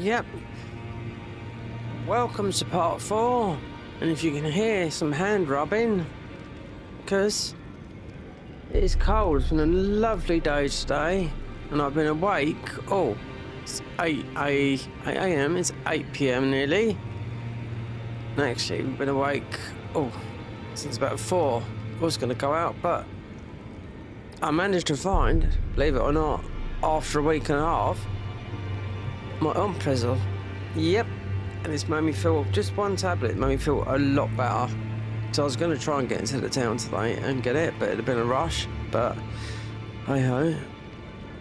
Yep. Welcome to part 4. And if you can hear some hand rubbing, because it is cold. It's been a lovely day today, and I've been awake. Oh, it's 8 a.m. It's 8 p.m. nearly. And actually, we've been awake since about 4. I was going to go out, but I managed to find, believe it or not, after a week and a half, my omeprazole. Yep. And it's made me feel, just one tablet made me feel a lot better. So I was going to try and get into the town today and get it, but it'd have been a rush. But hey ho,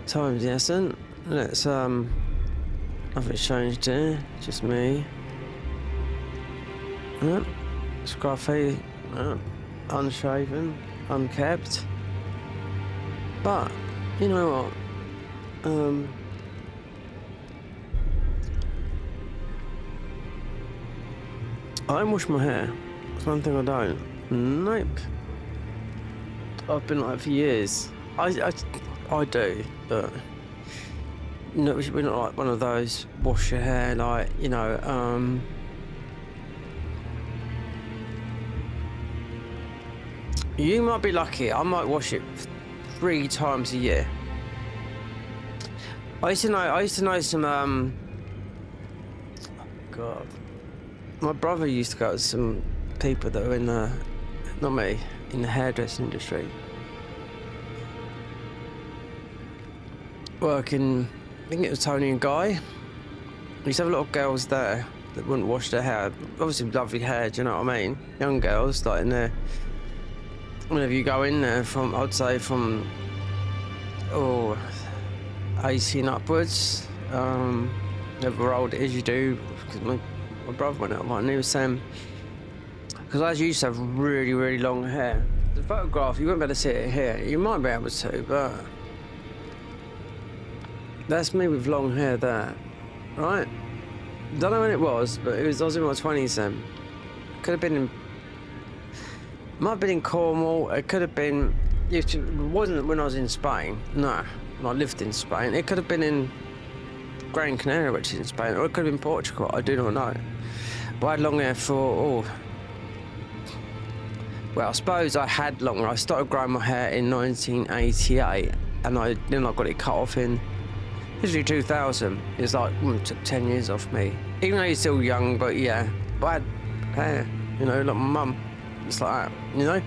time's the essence. Let's nothing's changed here, just me. Yep. Scruffy, unshaven, unkept. But you know what? I don't wash my hair. That's one thing I don't. Nope. I've been like that for years. I do, but no, we're not like one of those wash your hair like, you know, you might be lucky. I might wash it 3 times a year. I used to know some God. My brother used to go to some people that were in the, not me, in the hairdressing industry. Working, I think it was Tony and Guy. We used to have a lot of girls there that wouldn't wash their hair. Obviously lovely hair, do you know what I mean? Young girls, like in there. Whenever you go in there from, I'd say from, 18 upwards. However old it is you do, because my brother went out like, and he was saying, because I used to have really, really long hair. The photograph, you wouldn't be able to see it here. You might be able to, but that's me with long hair there, right? Don't know when it was, but I was in my 20s then. Could have been in, might have been in Cornwall. It could have been, it wasn't when I was in Spain. No, when I lived in Spain. It could have been in Gran Canaria, which is in Spain, or it could have been Portugal. I do not know. But I had long hair for, well, I suppose I had long. I started growing my hair in 1988, and then I got it cut off in usually 2000. It's like, it took 10 years off me. Even though you're still young, but yeah. But I had hair, you know, like my mum. It's like that, you know.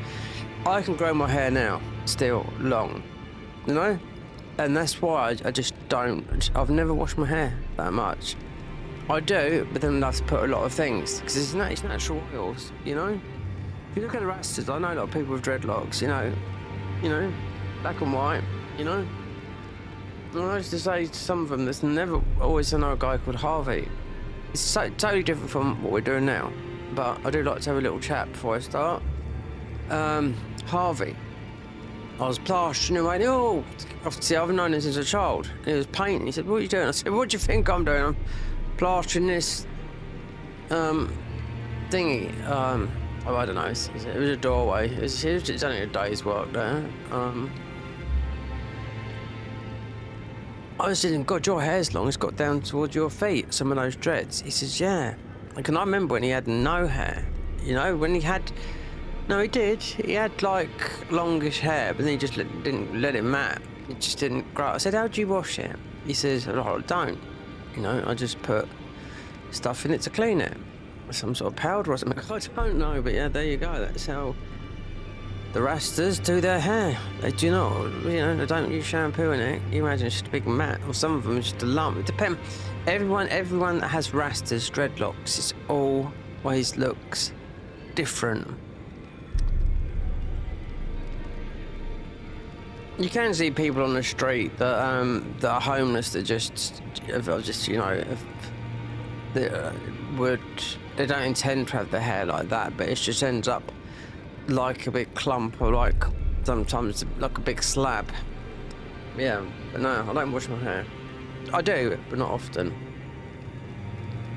I can grow my hair now, still long, you know. And that's why I just don't. I've never washed my hair that much. I do, but then I have to put a lot of things because it's natural oils, you know. If you look at the rastas, I know a lot of people with dreadlocks, you know, black and white, you know. And I used to say to some of them, there's never always know a guy called Harvey. It's so, totally different from what we're doing now. But I do like to have a little chat before I start. Harvey. I was plastering away. See, I've known him since a child. He was painting. He said, "What are you doing?" I said, "What do you think I'm doing?" I'm plastering this thingy. I don't know. It was a doorway. It's only a day's work there. I was saying, "God, your hair's long. It's got down towards your feet. Some of those dreads." He says, "Yeah." Like, and I remember when he had no hair. You know, when he had. No, he did. He had like longish hair, but then he just didn't let it mat. It just didn't grow. I said, "How do you wash it?" He says, "Oh, I don't. You know, I just put stuff in it to clean it. Some sort of powder or something." I don't know, but yeah, there you go. That's how the rastas do their hair. They do not, you know, they don't use shampoo in it. You imagine it's just a big mat, or some of them it's just a lump. It depends. Everyone that has rastas, dreadlocks, it always looks different. You can see people on the street that are homeless that just you know, they don't intend to have their hair like that, but it just ends up like a big clump, or like sometimes like a big slab. Yeah, but no, I don't wash my hair. I do, but not often.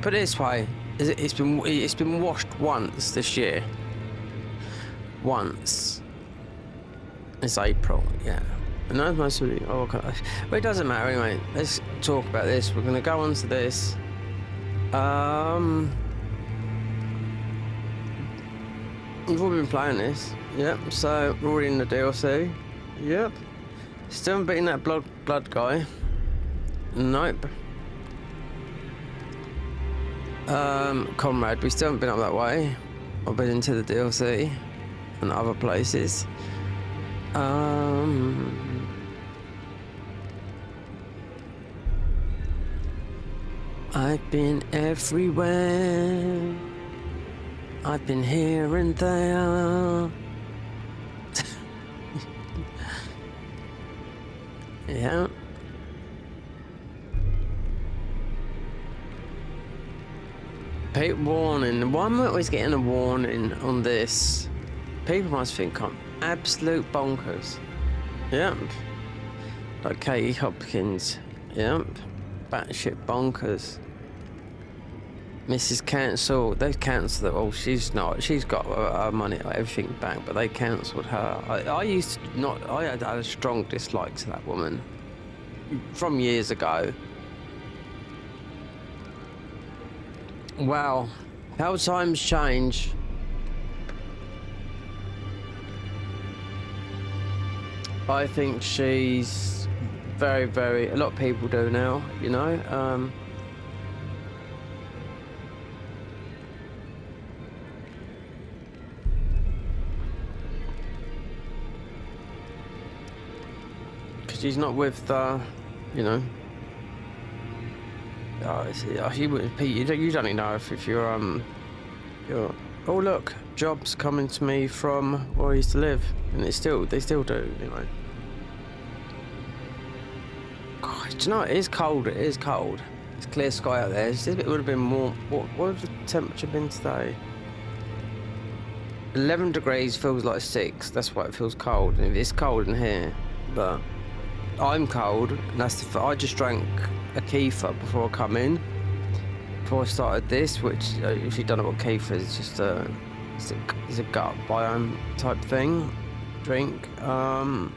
Put it this way, it's been washed once this year. Once. It's April, yeah. And that's most of it. Oh, okay. But it doesn't matter anyway. Let's talk about this. We're going to go on to this. We've all been playing this. Yep. So we're already in the DLC. Yep. Still haven't beaten that blood guy. Nope. Comrade, we still haven't been up that way. I've been into the DLC and other places. I've been everywhere. I've been here and there. Yeah. Warning. Why am I always getting a warning on this? People must think I'm absolute bonkers. Yep. Like Katie Hopkins. Yep. Batshit bonkers. Mrs. Cancel. They've cancelled it. Well, she's not. She's got her money, everything back, but they cancelled her. I used to not. I had a strong dislike to that woman from years ago. Wow, how times change. I think she's very, very. A lot of people do now, you know. Because she's not with, you know. You don't even know if you're oh look, jobs coming to me from where I used to live, and they still do, you know. God, do you know, it is cold. It is cold. It's clear sky out there. It would have been more. What would the temperature been today? 11 degrees feels like 6. That's why it feels cold. And it's cold in here, but I'm cold. And that's I just drank a kefir before I come in. Before I started this, which if you don't know what kefir is, it's just it's a gut biome type thing, drink. But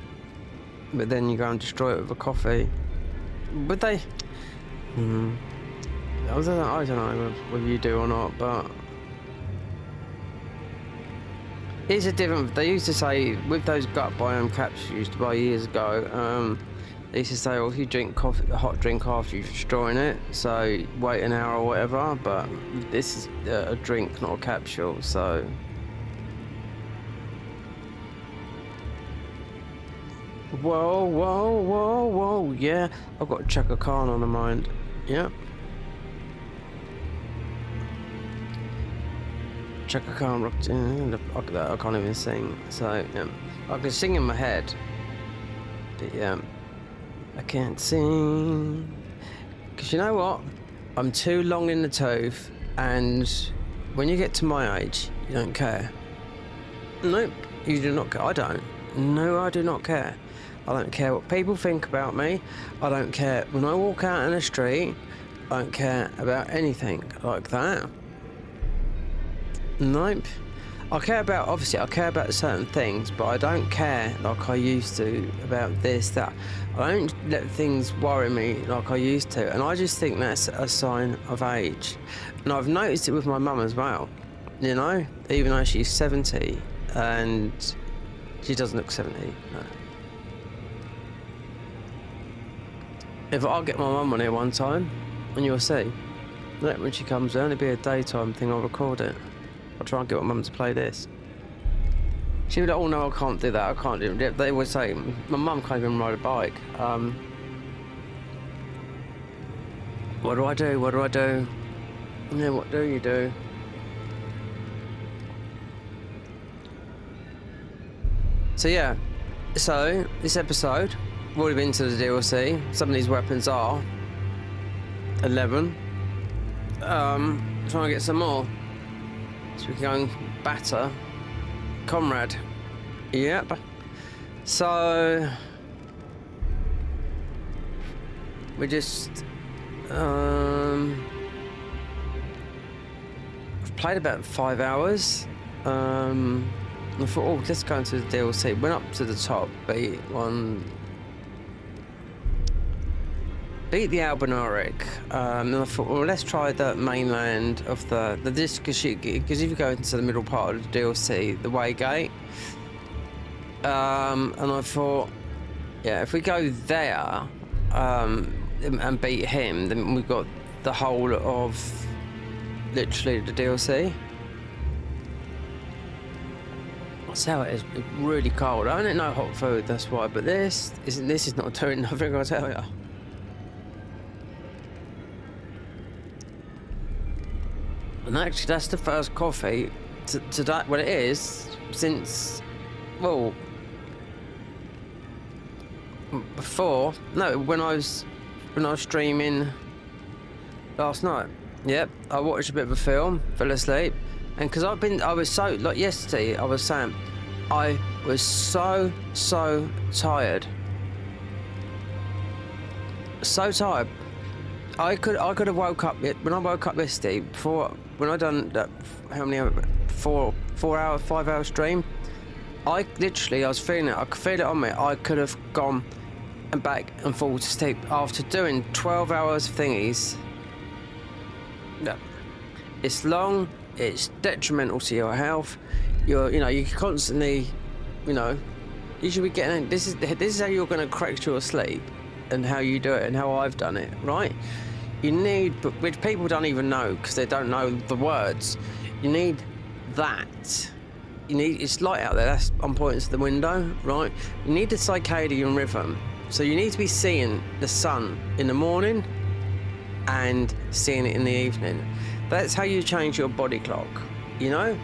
then you go and destroy it with a coffee. But they, I don't know whether you do or not, but it's a different. They used to say with those gut biome capsules you used to buy years ago. They used to say, well, if you drink coffee, a hot drink after you're destroying it, so wait an hour or whatever. But this is a drink, not a capsule, so. Whoa, whoa, whoa, whoa, yeah. I've got Chaka Khan on the mind. Yep. Chaka Khan rocked in. I can't even sing. So, yeah. I can sing in my head. But, yeah. I can't sing. Because you know what? I'm too long in the tooth. And when you get to my age, you don't care. Nope. You do not care. I don't. No, I do not care. I don't care what people think about me. I don't care when I walk out in the street. I don't care about anything like that. Nope. I care about, obviously, I care about certain things, but I don't care like I used to about this, that. I don't let things worry me like I used to, and I just think that's a sign of age. And I've noticed it with my mum as well, you know, even though she's 70, and she doesn't look 70, no. If I'll get my mum on here one time, and you'll see, look, when she comes down, it'll be a daytime thing, I'll record it. I'll try and get my mum to play this. She'll be like, oh no, I can't do that, I can't do it. They would say, my mum can't even ride a bike. What do I do? What do I do? Yeah, what do you do? So yeah, so this episode, we've already been to the DLC. Some of these weapons are 11. Trying to get some more. So we can go and batter Comrade. Yep. So we just I've played about 5 hours. I thought, oh, let's go into the DLC. Went up to the top, beat one. beat the Albinauric. And I thought, well, let's try the mainland of the disc, because if you go into the middle part of the DLC, the Waygate, and I thought, yeah, if we go there and beat him, then we've got the whole of literally the DLC. That's how it is. It's really cold. I don't know hot food, that's why. But this is not doing nothing, I'll tell you. And actually, that's the first coffee to that. Well, it is since, well, before. No, when I was streaming last night. Yep, I watched a bit of a film, fell asleep, and because I was so, like yesterday, I was saying, I was so tired. So tired. I could have woke up when I woke up yesterday before when I done that. How many hours? 5 hour stream. I was feeling it. I could feel it on me. I could have gone and back and fall to sleep after doing 12 hours of thingies. No, it's long. It's detrimental to your health. You constantly, you should be getting. This is how you're going to correct your sleep, and how you do it, and how I've done it. Right? You need, which people don't even know because they don't know the words. You need that. It's light out there. That's I'm pointing to the window, right? You need the circadian rhythm. So you need to be seeing the sun in the morning and seeing it in the evening. That's how you change your body clock, If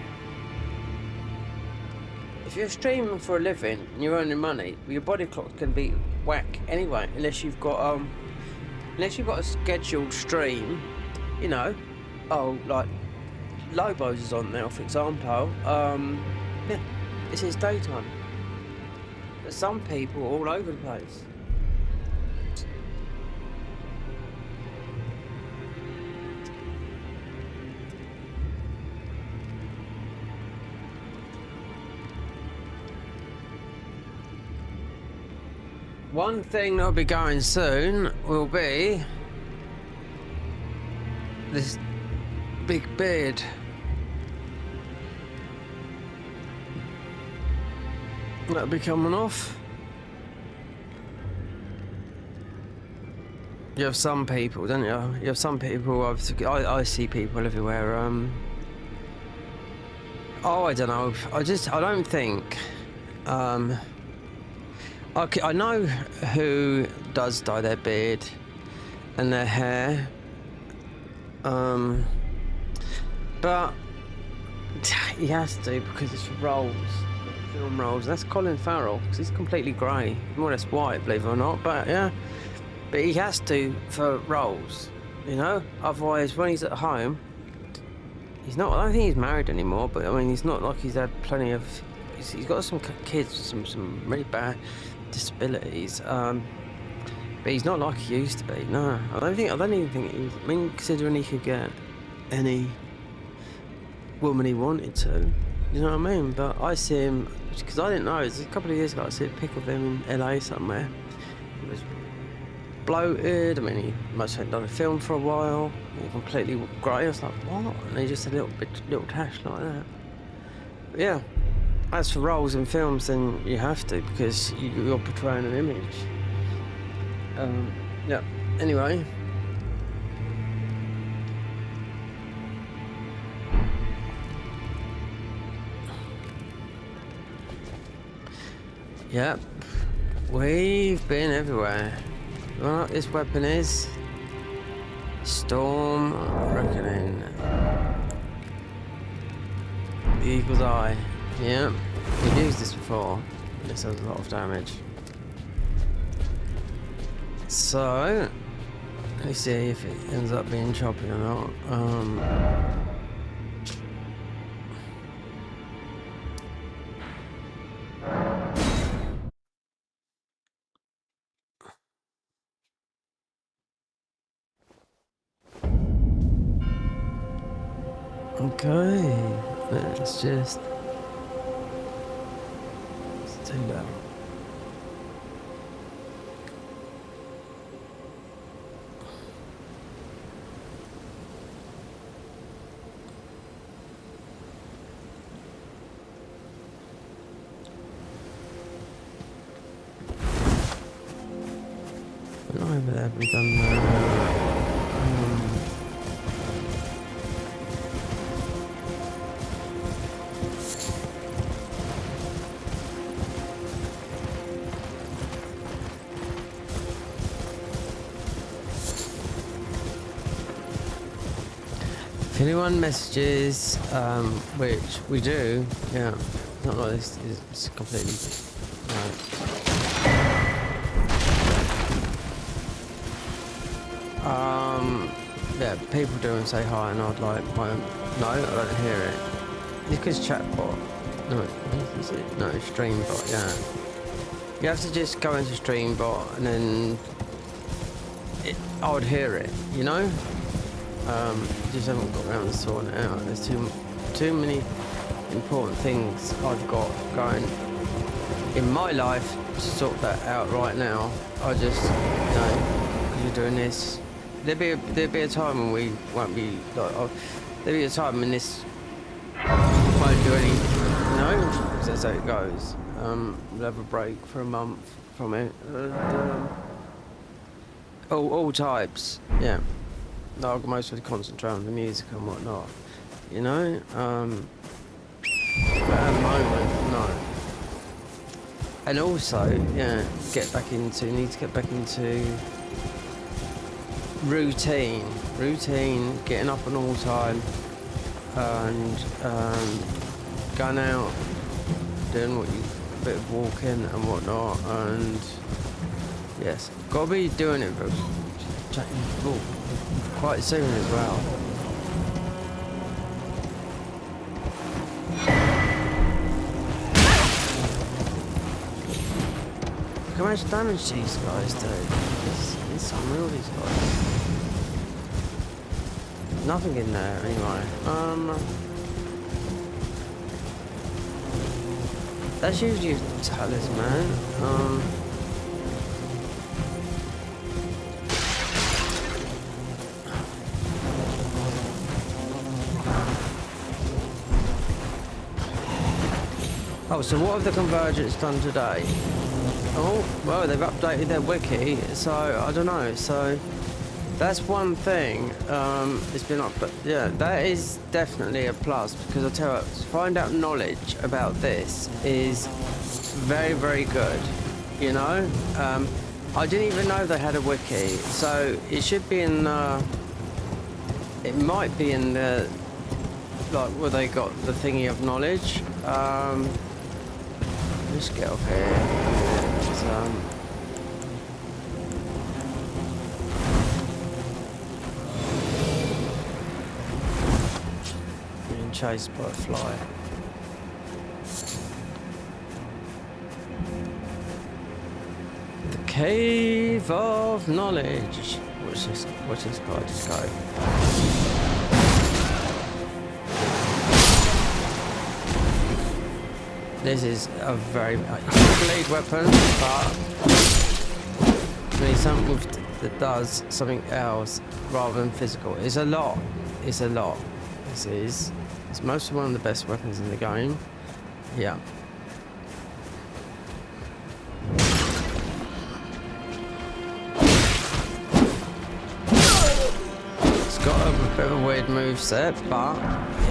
you're streaming for a living and you're earning money, your body clock can be whack anyway, unless you've got a scheduled stream, like Lobos is on now, for example. Yeah, it's his daytime. But some people are all over the place. One thing that'll be going soon will be this big beard. That'll be coming off. You have some people, don't you? You have some people. I see people everywhere. Oh, I don't know. I don't think. Okay, I know who does dye their beard and their hair, but he has to because it's for roles, film roles. That's Colin Farrell because he's completely grey, more or less white, believe it or not. But yeah, but he has to for roles, Otherwise, when he's at home, he's not. I don't think he's married anymore. But I mean, he's not like he's had plenty of. He's got some kids, some really bad disabilities, but he's not like he used to be. No, I don't even think he was. I mean, considering he could get any woman he wanted to, you know what I mean? But I see him because I didn't know. It was a couple of years ago. I see a pic of him in LA somewhere. He was bloated. I mean, he must have done a film for a while. He was completely grey. I was like, what? And he just a little tash like that. But yeah. As for roles in films, then you have to because you're portraying an image. Yeah. Anyway. Yep. We've been everywhere. You know what this weapon is? Storm Reckoning. The Eagle's Eye. Yeah, we've used this before. This does a lot of damage. So, let's see if it ends up being choppy or not. Okay, let's just. Do that. definitely done that. If anyone messages, which we do, yeah, not like this, it's completely. Yeah, people do and say hi, and I'd like my own. No, I don't hear it. It's because chatbot. No, is it? No, streambot. Yeah, you have to just go into streambot, and then I would hear it. You know. Just haven't got around to sorting it out. There's too many important things I've got going in my life to sort that out right now. I just, because you're doing this. There'll be a time when we won't be like. There'll be a time when this won't do anything. Because that's how it goes. We'll have a break for a month from it. And, all types, yeah. No, I can mostly concentrate on the music and whatnot, but at the moment, no. And also, yeah, need to get back into routine, getting up on all time, and going out, doing a bit of walking and whatnot, and yes, gotta be doing it, but quite soon as well. Look how much damage these guys do. It's unreal, these guys. Nothing in there anyway. That's usually a talisman. Oh, so what have the Convergence done today? Oh, well, they've updated their wiki, so I don't know. So that's one thing. It's been up, but yeah, that is definitely a plus, because I tell you, to find out knowledge about this is very, very good. I didn't even know they had a wiki, so it should be in. It might be in the where they got the thingy of knowledge. Let's get up here. Being chased by a fly. The Cave of Knowledge. Watch this guy just go. This is a very lead weapon, but we need something that does something else rather than physical. It's a lot. It's mostly one of the best weapons in the game. Yeah. It's got a bit of a weird moveset, but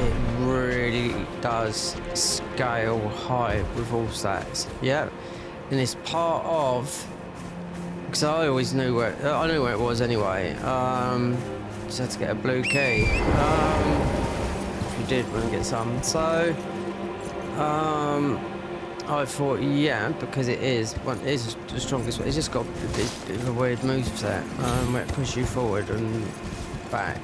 it really does scale high with all stats. Yeah, and it's part of, because I always knew where it was anyway. Just had to get a blue key. If you did want to get some, so I thought, yeah, because it is the strongest one. It's just got this bit of a weird moveset where it pushes you forward and back.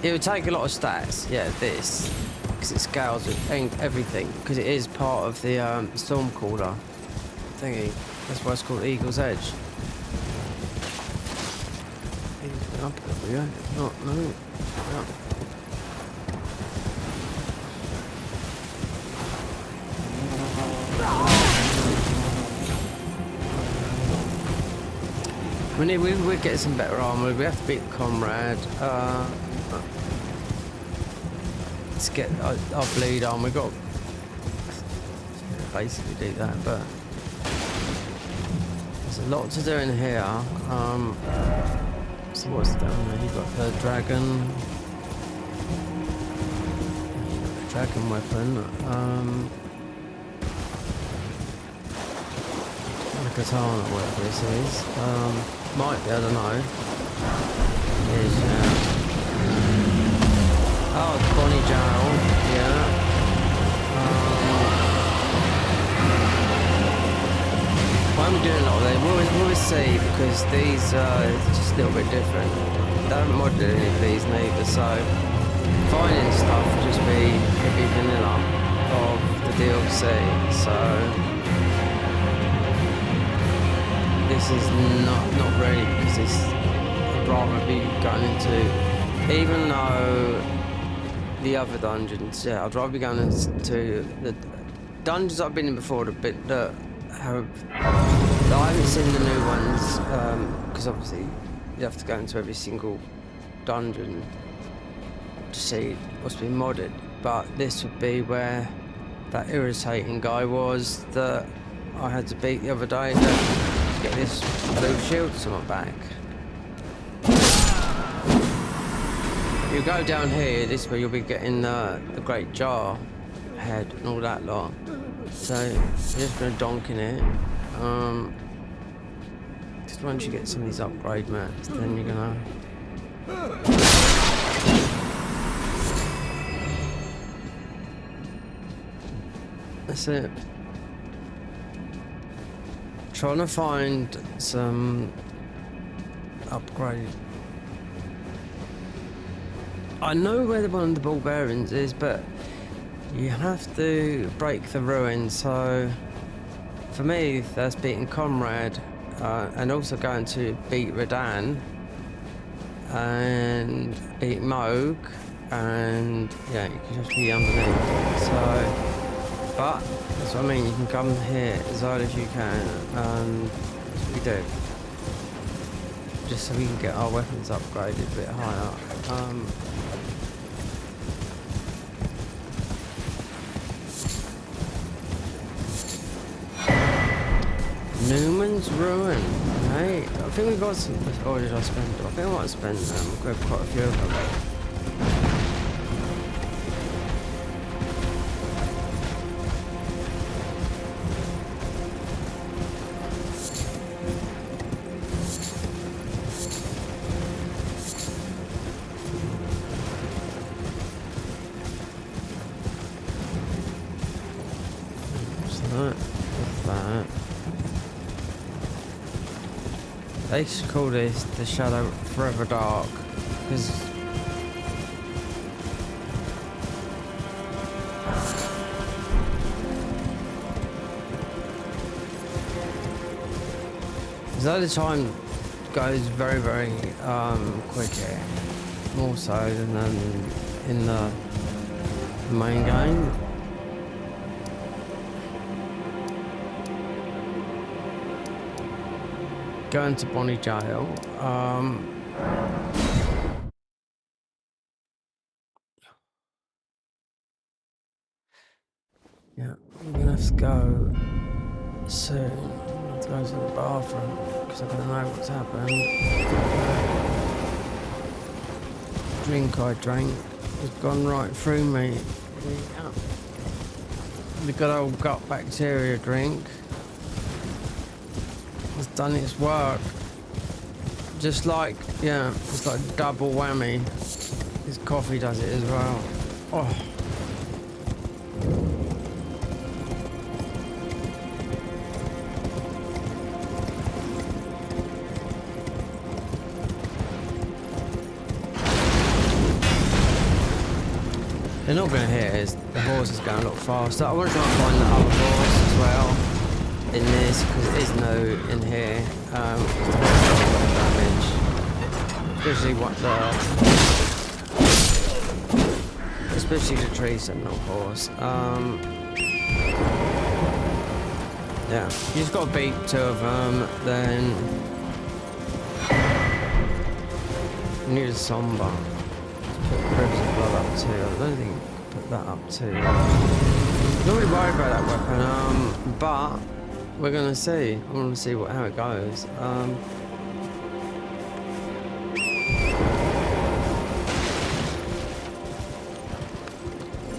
It would take a lot of stats, yeah, this, because it scales with everything, because it is part of the Stormcaller thingy. That's why it's called Eagle's Edge. Up there, yeah. No. We would get some better armor. We have to beat the comrade. Let's get our bleed on. We got to basically do that, but there's a lot to do in here. So what's down there? You've got the dragon. Dragon weapon. The katana, whatever this is. Might be, I don't know. Is oh, the Bonnie Jail. Yeah. I'm doing a lot of them. We'll see, because these are just a little bit different. They haven't modded any of these neither, so finding stuff will just be vanilla of the DLC. So this is not really, because I'd rather be going into, even though the other dungeons, yeah, I'd rather be going into the dungeons I've been in before, the bit that have. I haven't seen the new ones, because obviously you have to go into every single dungeon to see what's been modded. But this would be where that irritating guy was that I had to beat the other day to get this blue shield to my back. You go down here, this is where you'll be getting the great jar head and all that lot. So you're just gonna donk in it. Just once you get some of these upgrade mats, then you're gonna. That's it. Trying to find some upgrade. I know where one of the ball bearings is, but you have to break the ruin. So for me, that's beating Comrade, and also going to beat Radan and beat Moog, and yeah, you can just be underneath. So, but that's what I mean. You can come here as hard as you can, and that's what we do, just so we can get our weapons upgraded a bit higher. Newman's Ruin. Hey, I think we got some. Or did I spend? I think I might have spent quite a few of them. What's that? What's that? They should call this the Shadow Forever Dark, because the time goes very, very quick here, more so than in the main game. Going to Bonnie Jail. Yeah, I'm gonna have to go soon. I have to go to the bathroom because I don't know what's happened. Drink I drank has gone right through me. The good old gut bacteria drink. It's done its work. Just like, yeah, it's like double whammy. This coffee does it as well. Oh. They're not going to hit us. The horse is going a lot faster. I want to try and find the other horse as well in this, because it is new in here. Damage, especially especially the tree sentinel horse. Yeah, you just got to beat two of them. Then you need a somber. Put Crimson Blood up too. I don't think you can put that up too. Not really worried about that weapon. But we're gonna see. I want to see how it goes.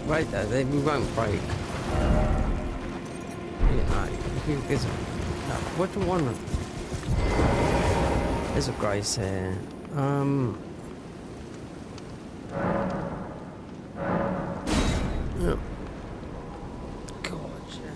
Right there, they won't break. You know, there's a, no, what do you want? There's a grace here. Yeah. God, yeah.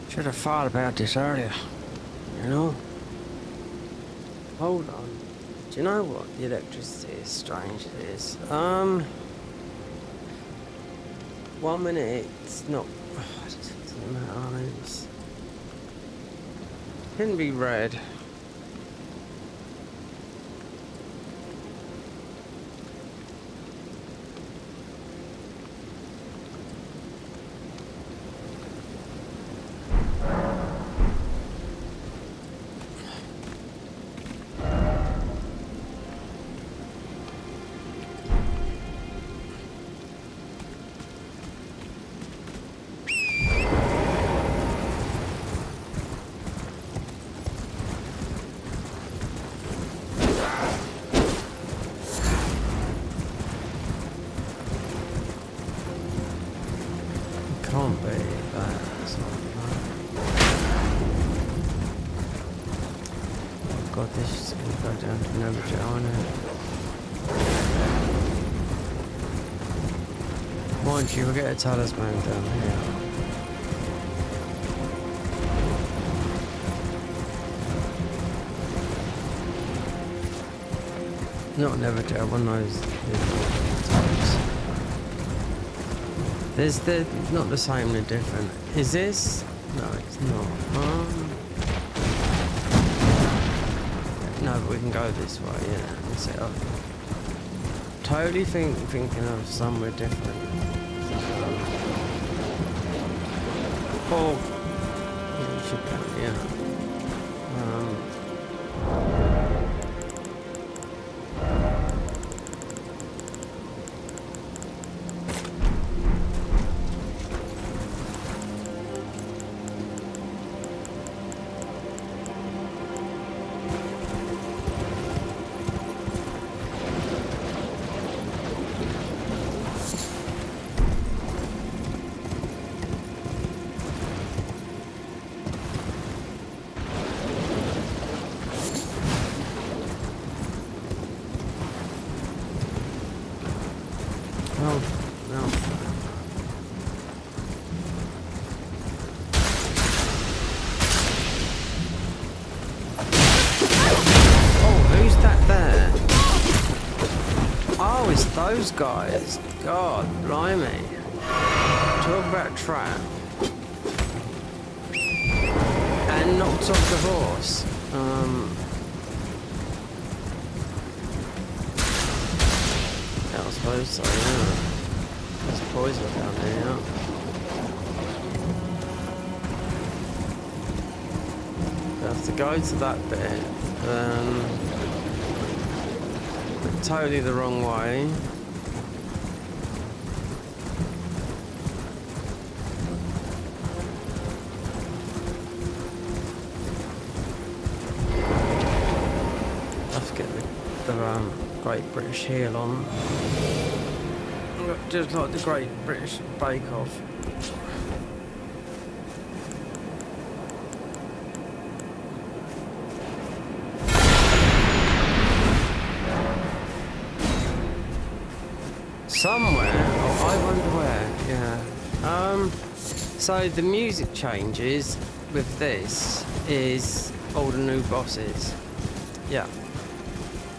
Should have thought about this earlier, you know? Hold on. Do you know what the electricity is strange it is? 1 minute it's not. It doesn't matter. It's, can be red. god, this is going to go down to another jail, isn't it? Mind you, we'll get a talisman down here. Not never jail, one of those types. They're not the same, they're different. Is this? No, it's not. No, but we can go this way, yeah. That's it. I'm totally thinking of somewhere different. Oh, yeah, you should go, yeah. Those guys, God, blimey. Talk about trap. And knocked off the horse. Yeah, I suppose so, yeah. There's poison down there, yeah. I have to go to that bit. Totally the wrong way. Let's get the Great British heel on. Just like the Great British Bake Off. Somewhere, oh, I wonder where, yeah. So the music changes with this is all the new bosses. Yeah.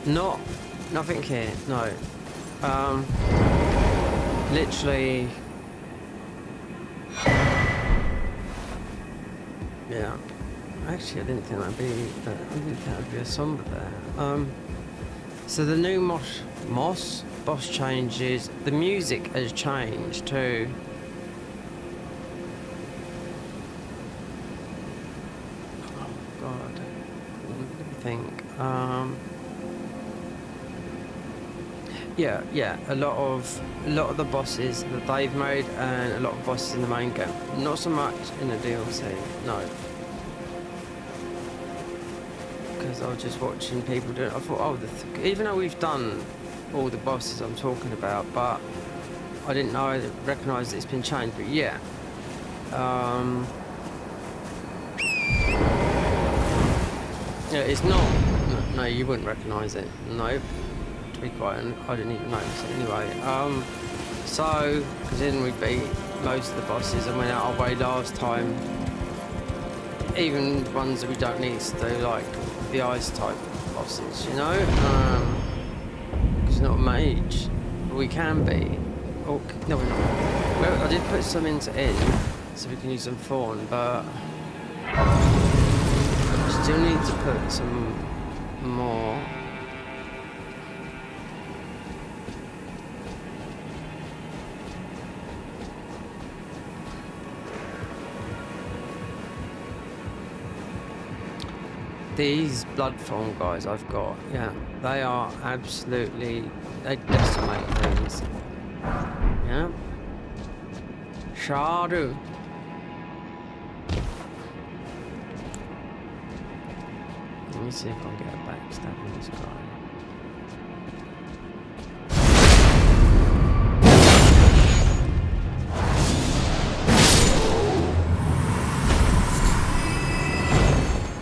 Nothing here, no. Literally. Yeah. Actually, I didn't think that'd be a somber there. So the new boss changes. The music has changed too. Oh God. Let me think. Yeah. A lot of the bosses that they've made, and a lot of bosses in the main game. Not so much in the DLC. No. Because I was just watching people do it. I thought, oh, even though we've done all the bosses I'm talking about, but I didn't know, I recognised it's been changed, but yeah. Yeah, it's not, no, you wouldn't recognise it, no, to be quite honest, I didn't even notice it anyway. So, considering we beat most of the bosses and went out our way last time, even ones that we don't need to do, like the ice type bosses, you know? It's not a mage, but we can be. Oh, no, we're not. Well, I did put some into in, so we can use some fawn, but still need to put some more. These blood fawn guys I've got, yeah, they are absolutely, they decimate things. Yeah. Shadu. Let me see if I can get a backstab on this guy.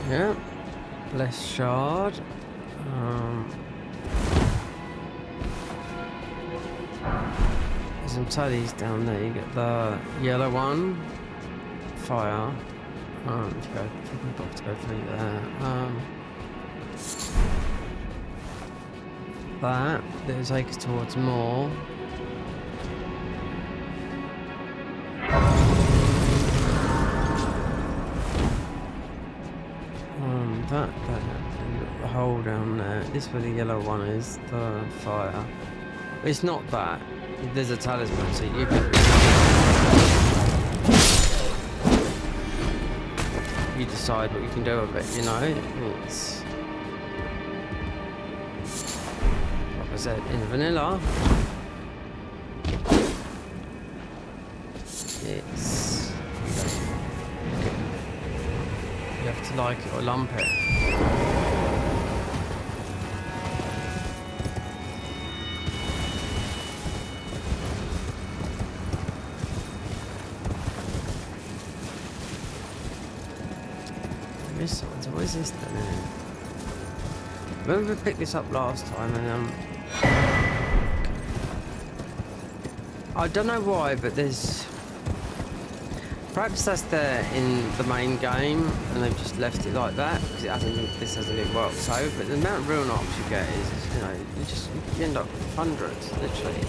Yeah. Bless shard. There's some tellies down there. You get the yellow one, fire. If you go, we've got to go through there. That'll take us towards more. That the hole down there. This is where the yellow one is, the fire. It's not that. There's a talisman, so you can. You decide what you can do with it, you know? It's. Like I said, in vanilla. It's. You have to like it or lump it. What is this then? Remember we picked this up last time and I don't know why, but there's perhaps that's there in the main game and they've just left it like that because this hasn't been worked so. But the amount of real knocks you get is, you know, you end up with hundreds, literally.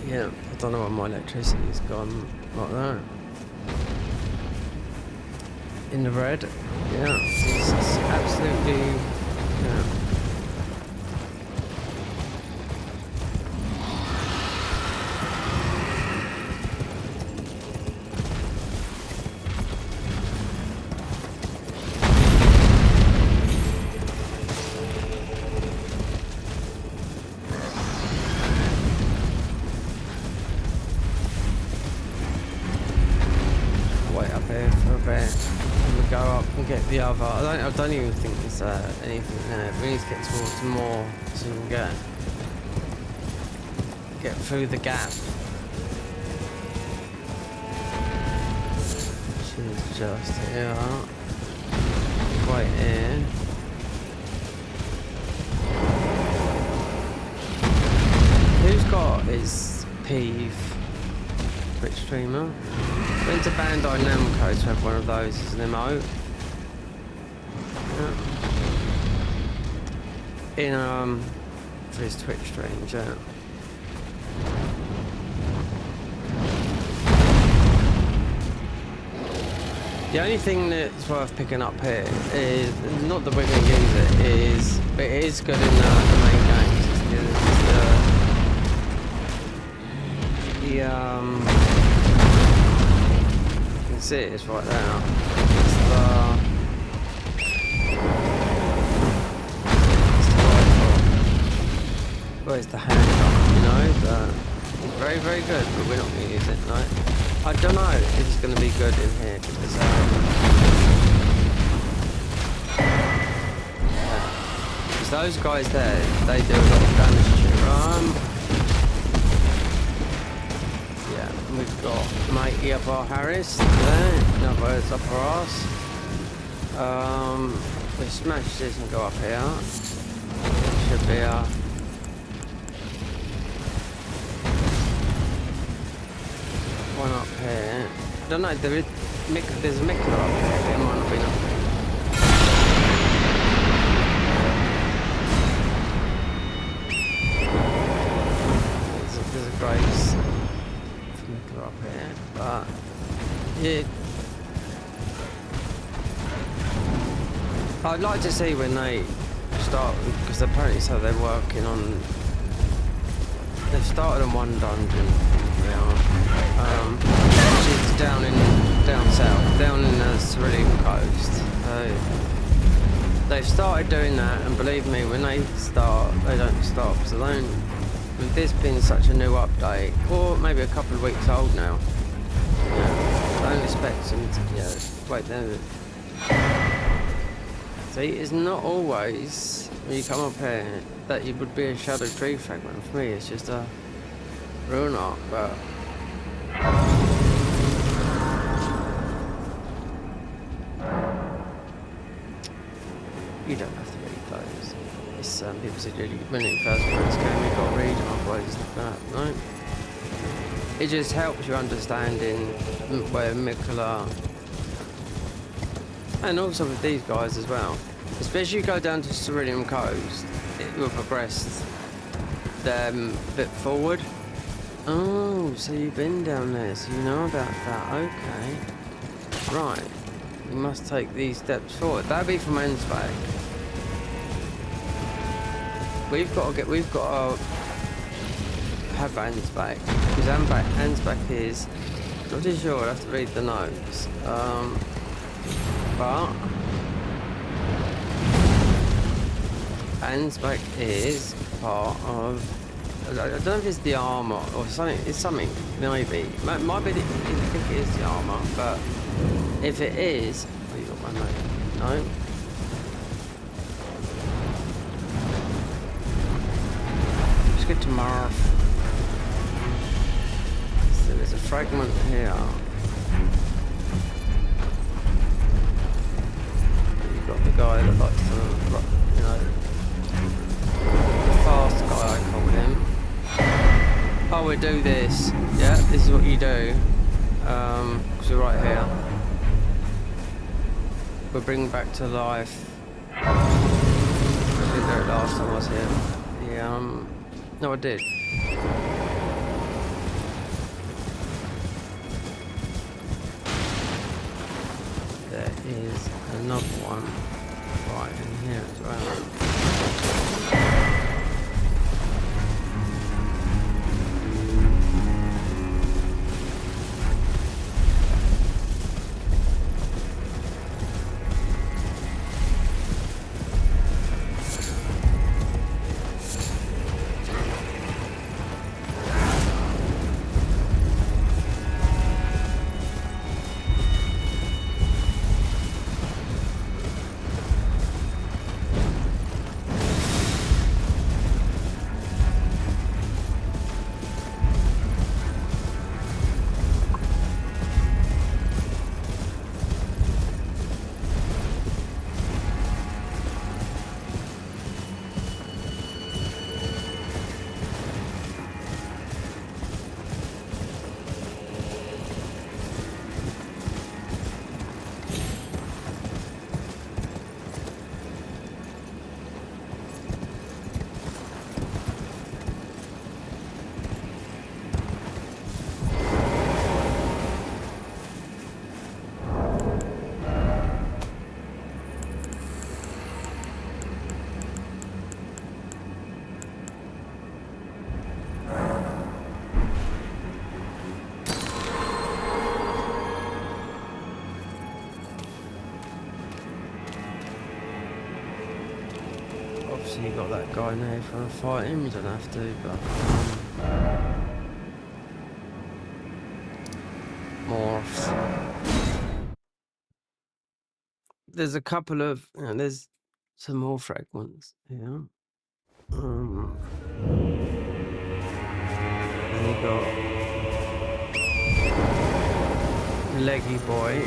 Yeah, I don't know why my electricity's gone like that. In the red, yeah, it's absolutely, yeah. Get the other. I don't even think there's anything there. We need to get towards more so we can get through the gap. She's just here. Right here. Who's got his peeve? Twitch streamer. Went to Bandai Namco to have one of those as an emote. In for his Twitch streams, yeah. The only thing that's worth picking up here is not that we're going to use it, but it is good in the main games. You can see it, it's right there. It's where's the handgun, you know? It's very, very good, but we're not going to use it, no. I don't know if it's going to be good in here, because those guys there, they do a lot of damage to yeah, we've got Mikey up our Harris there, another is up our arse. We smash this and go up here. Should be one up here. I don't know, there's a Mickler up here, but it might not be up here. There's a Grace Mickler up here, but yeah. I'd like to see when they start, because apparently so they're working on. They've started on one dungeon. Which is down south, down in the Cerulean coast. They've started doing that, and believe me, when they start, they don't stop. So with this being such a new update, or maybe a couple of weeks old now, I don't expect them to, wait there. See, it's not always when you come up here that you would be a shadow tree fragment. For me, it's just a rune arc, but you don't have to read those. It's people said when you first play this game, you've got to read them, otherwise it's not that. No, it just helps you understanding where Mikola, and also with these guys as well. Especially you go down to Cerulean Coast, it will progress them a bit forward. Oh, so you've been down there, so you know about that. Okay, right. You must take these steps forward. That'd be from Ansbach. We've got to have Ansbach, because Ansbach is, not too sure, I'll have to read the notes. But Ansbach is part of, I don't know if it's the armour or something. It's something, maybe. Might be, I think it is the armour, but if it is, oh, you got my note. No. Let's get to Marv. So there's a fragment here. You've got the guy that likes to, you know, fast guy, I called him. Oh, we do this. Yeah, this is what you do. Because we're right here. We'll bring back to life. I didn't do it last time I was here. No, I did. There is another one right in here as well. So you got that guy now for a fight him, you don't have to, but morphs. There's a couple of, you know, there's some more fragments here. And you got Leggy Boy.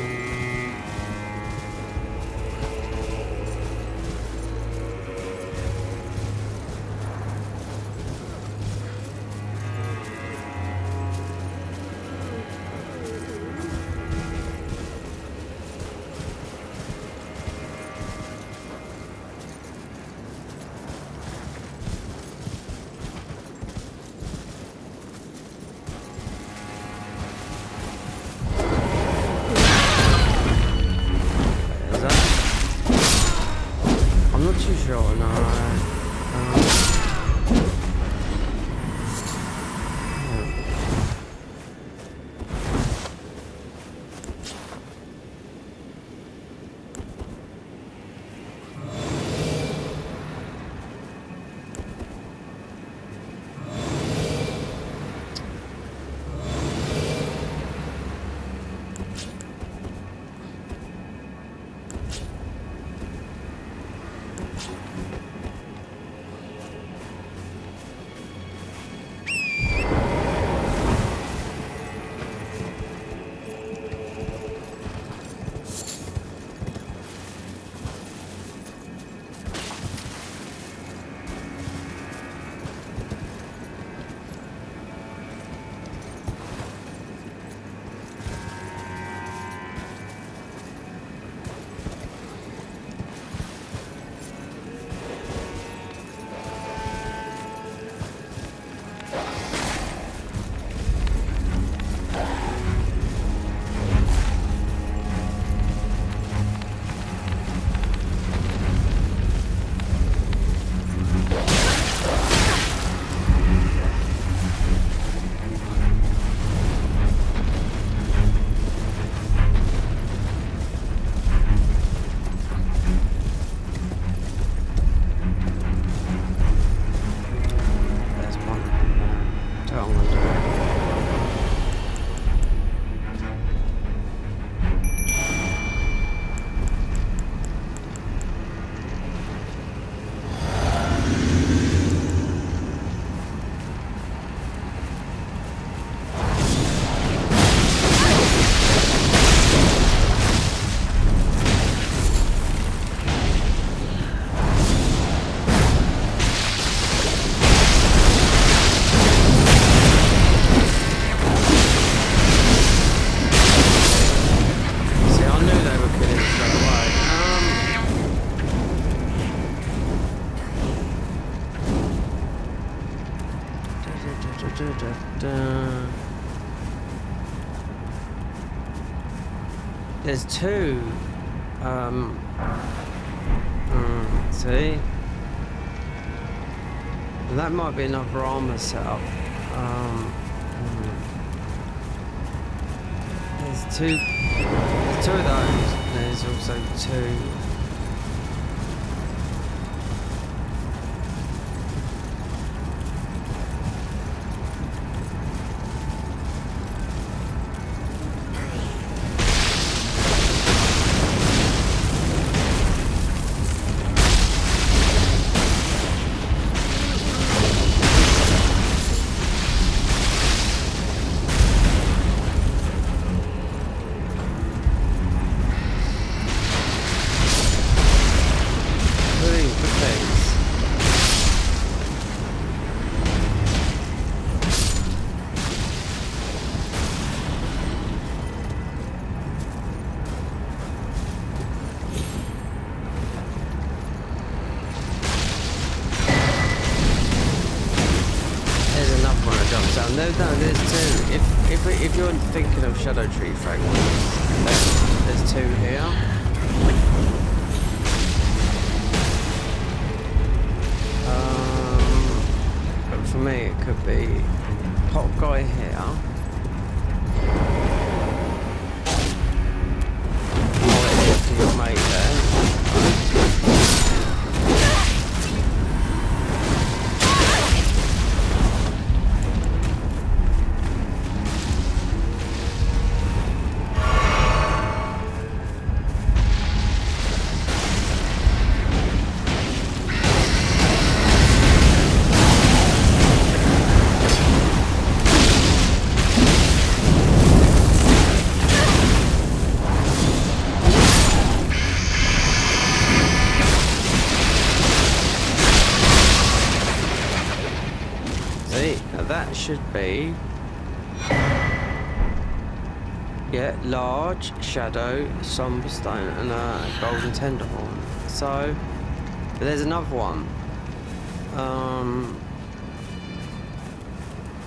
There's two. See? That might be another armor setup. There's two of those. There's also two. No, there's two. If you're thinking of Shadow Tree fragments, there's two here. But for me, it could be Pop Guy here. Oh, your mate there. That should be, yeah, large, shadow, somber stone, and a golden tenderhorn. So, but there's another one.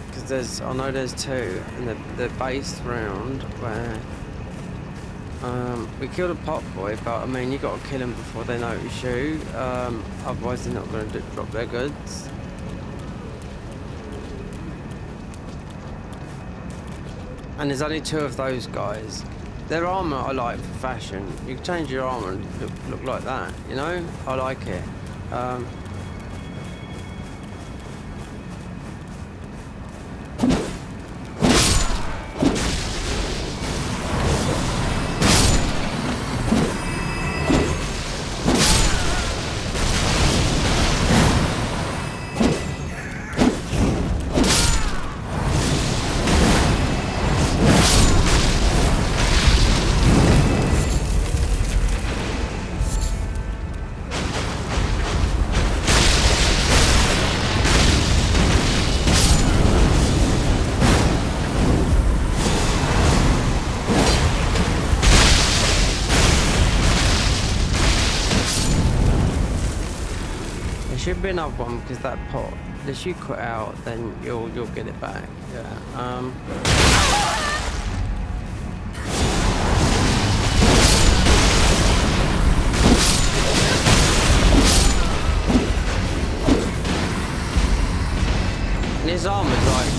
Because I know there's two, and they're based around where we killed a Pop Boy, but I mean you got to kill them before they notice you. Otherwise they're not going to drop their goods. And there's only two of those guys. Their armor I like for fashion. You can change your armor and look like that, you know? I like it. There should be another one because that pot. If you quit out, then you'll get it back. Yeah. And his armor's like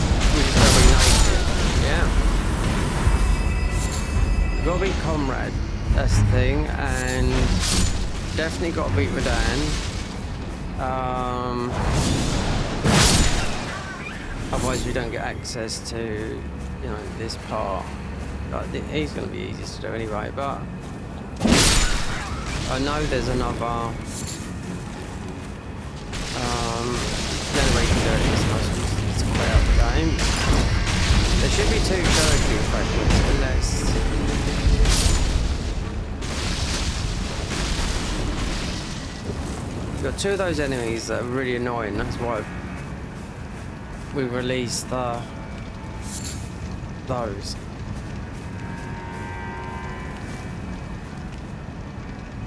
very naked. Yeah. You gotta beat Comrade. That's the thing, and definitely gotta beat Radan. Otherwise we don't get access to, you know, this part. Like, he's going to be easiest to do anyway, but I know there's another the only way you can do it is to play out the game. There should be 2 territory fragments unless you've got 2 of those enemies that are really annoying. That's why we released those.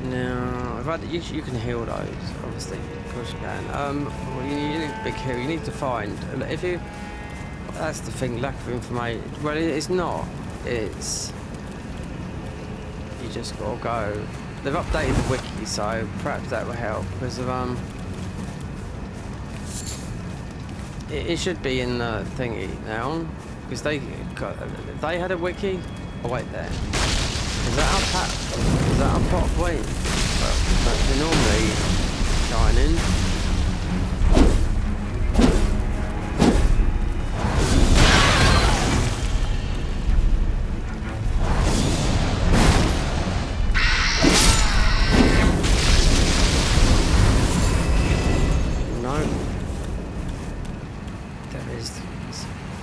Now, you can heal those, obviously. Of course you can. Well, you need a big heal. You need to find. If you, that's the thing. Lack of information. Well, it's not. It's you just gotta go. They've updated the wiki, so perhaps that will help because of It should be in the thingy now, because they had a wiki. Oh wait, there. Is that our pat? Is that our pot? Wait, they're normally shining.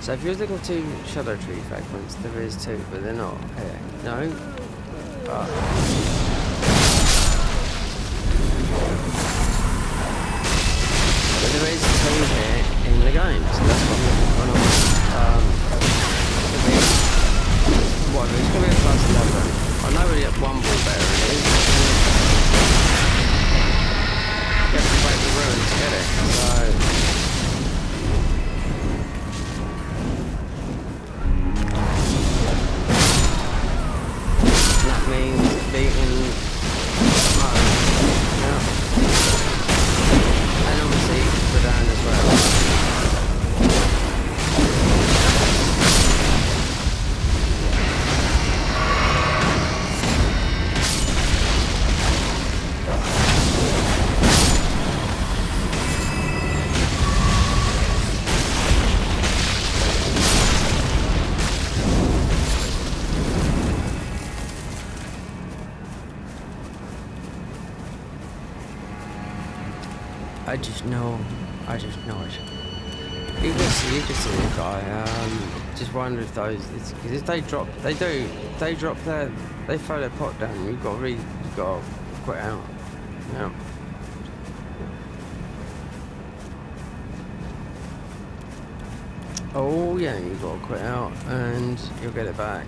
So if you're looking for 2 shadow tree fragments, there is 2, but they're not here. No? But there is 2 here in the game, so that's what I'm looking for. Whatever, it's going to be a +11. I know we get 1 ball better it is. You have to break the ruins to get it, so... means beating mode. Yeah. And obviously Radan as well. I just know it. You can see the guy. Just wonder if those, because if they drop, they drop their, they throw their pot down. You've got to quit out. Yeah. Oh yeah, you've got to quit out, and you'll get it back.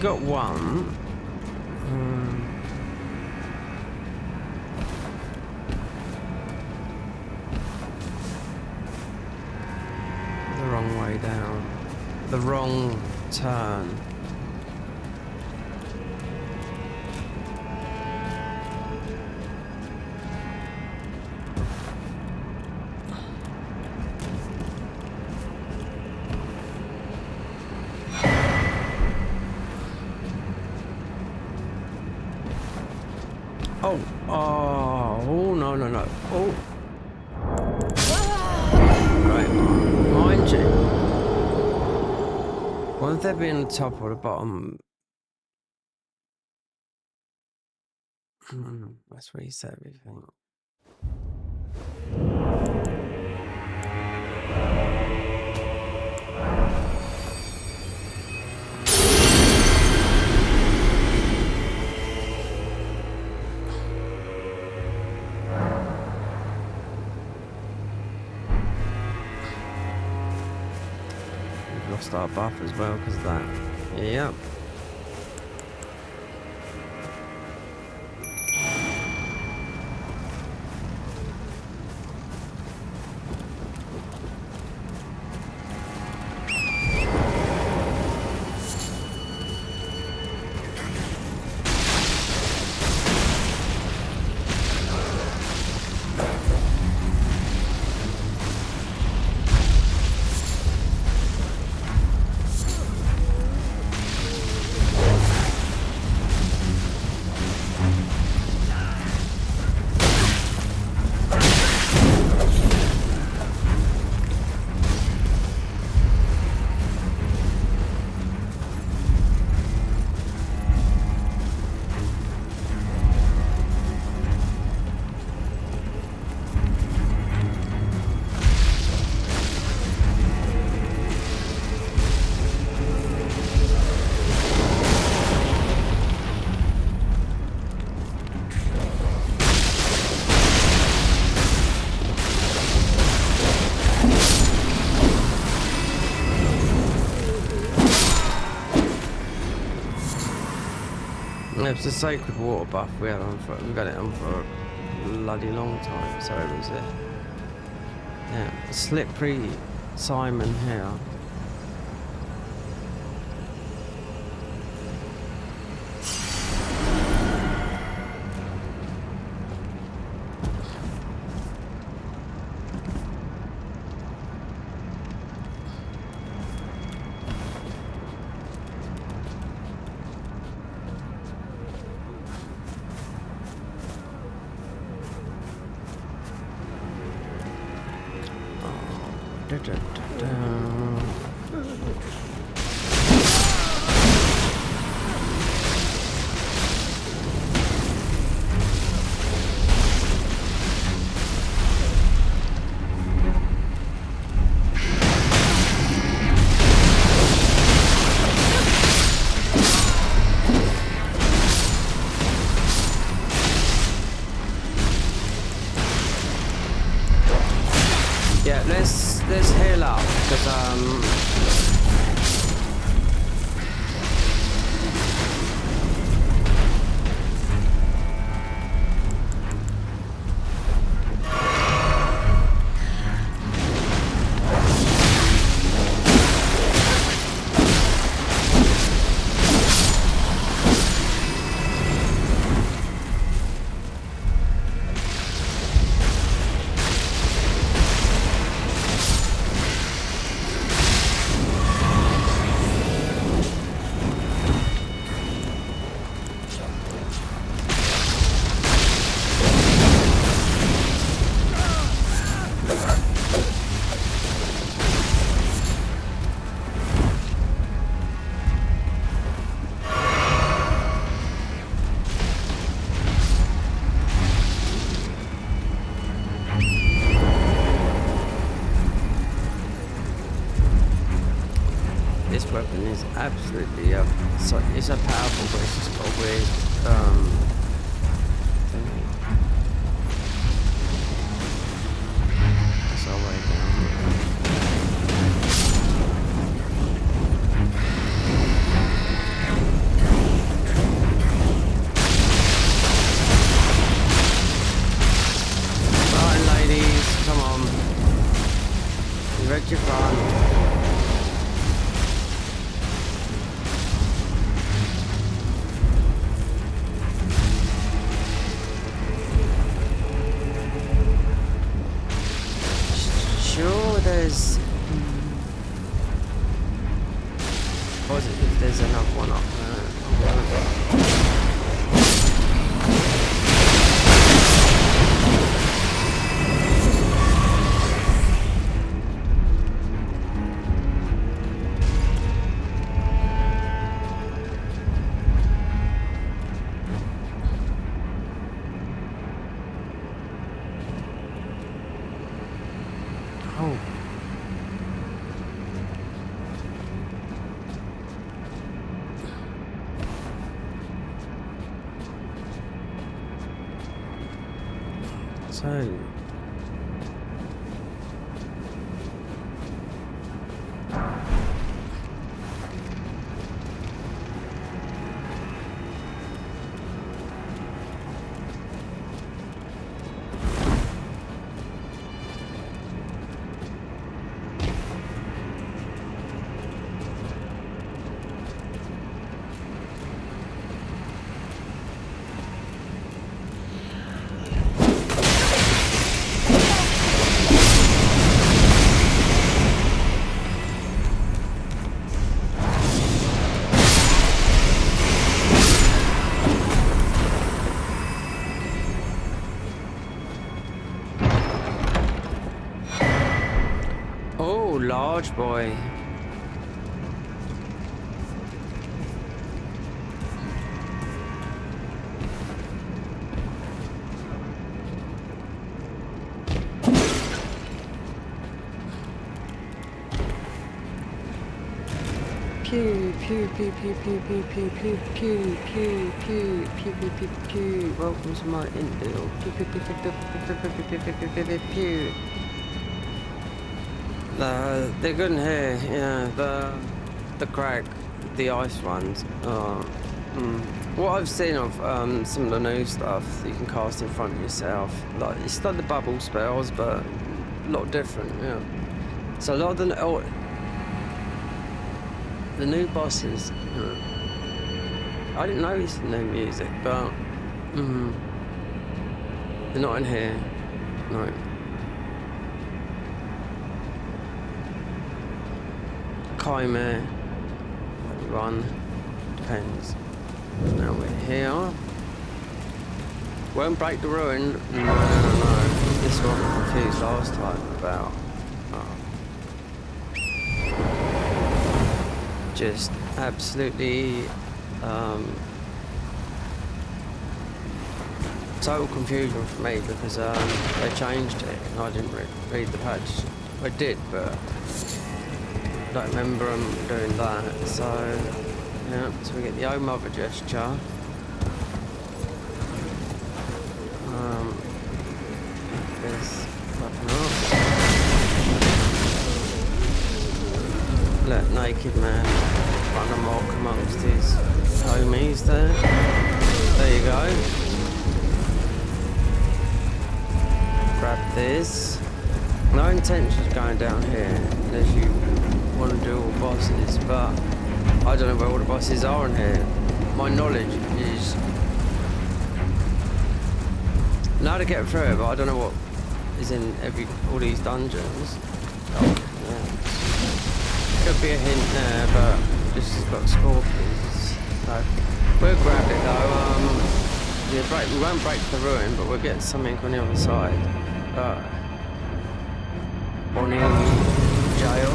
Got 1. The wrong way down. The wrong turn. Oh, no. Oh. Right, mind you. Won't there be on the top or the bottom? That's where you set everything. lost our buff as well because of that. Yep. It's a sacred water buff we've had it on for a bloody long time. So it was it. Yeah, slippery Simon here. Yeah, let's heal up because this weapon is absolutely so it's a powerful, but it's just got a weird thingy. That's our way down. Right, ladies, come on. You ready to run? There's positive there's another one up there. Oh. So Oh, large boy. Pew, pew, pew, pew, pew, pew, pew, pew, pew, pew, pew, pew, pew, pew, pew. Welcome to my infield. Pew, pew, pew, pew, pew, pew, pew, pew, pew, pew, pew, pew. They're good in here, yeah. The crack, the ice ones. What I've seen of some of the new stuff that you can cast in front of yourself, like it's like the bubble spells, but a lot different, yeah. So a lot of the new bosses, I didn't know it's new music, but they're not in here, no. Chimera, one, depends. Now we're here. Won't break the ruin. No. This one I confused last time about. Just absolutely total confusion for me because they changed it and I didn't read the patch. I did, but I don't remember them doing that. So yeah, so we get the Oh Mother gesture. This button up. Let naked man run amok amongst his homies there. There you go. Grab this. No intention of going down here unless you want to do all bosses, but I don't know where all the bosses are in here. My knowledge is now to get through it, but I don't know what is in all these dungeons. Oh, yeah. Could be a hint there, but this has got scorpions. So we'll grab it though. We won't break the ruin, but we'll get something on the other side. Bonnie jail.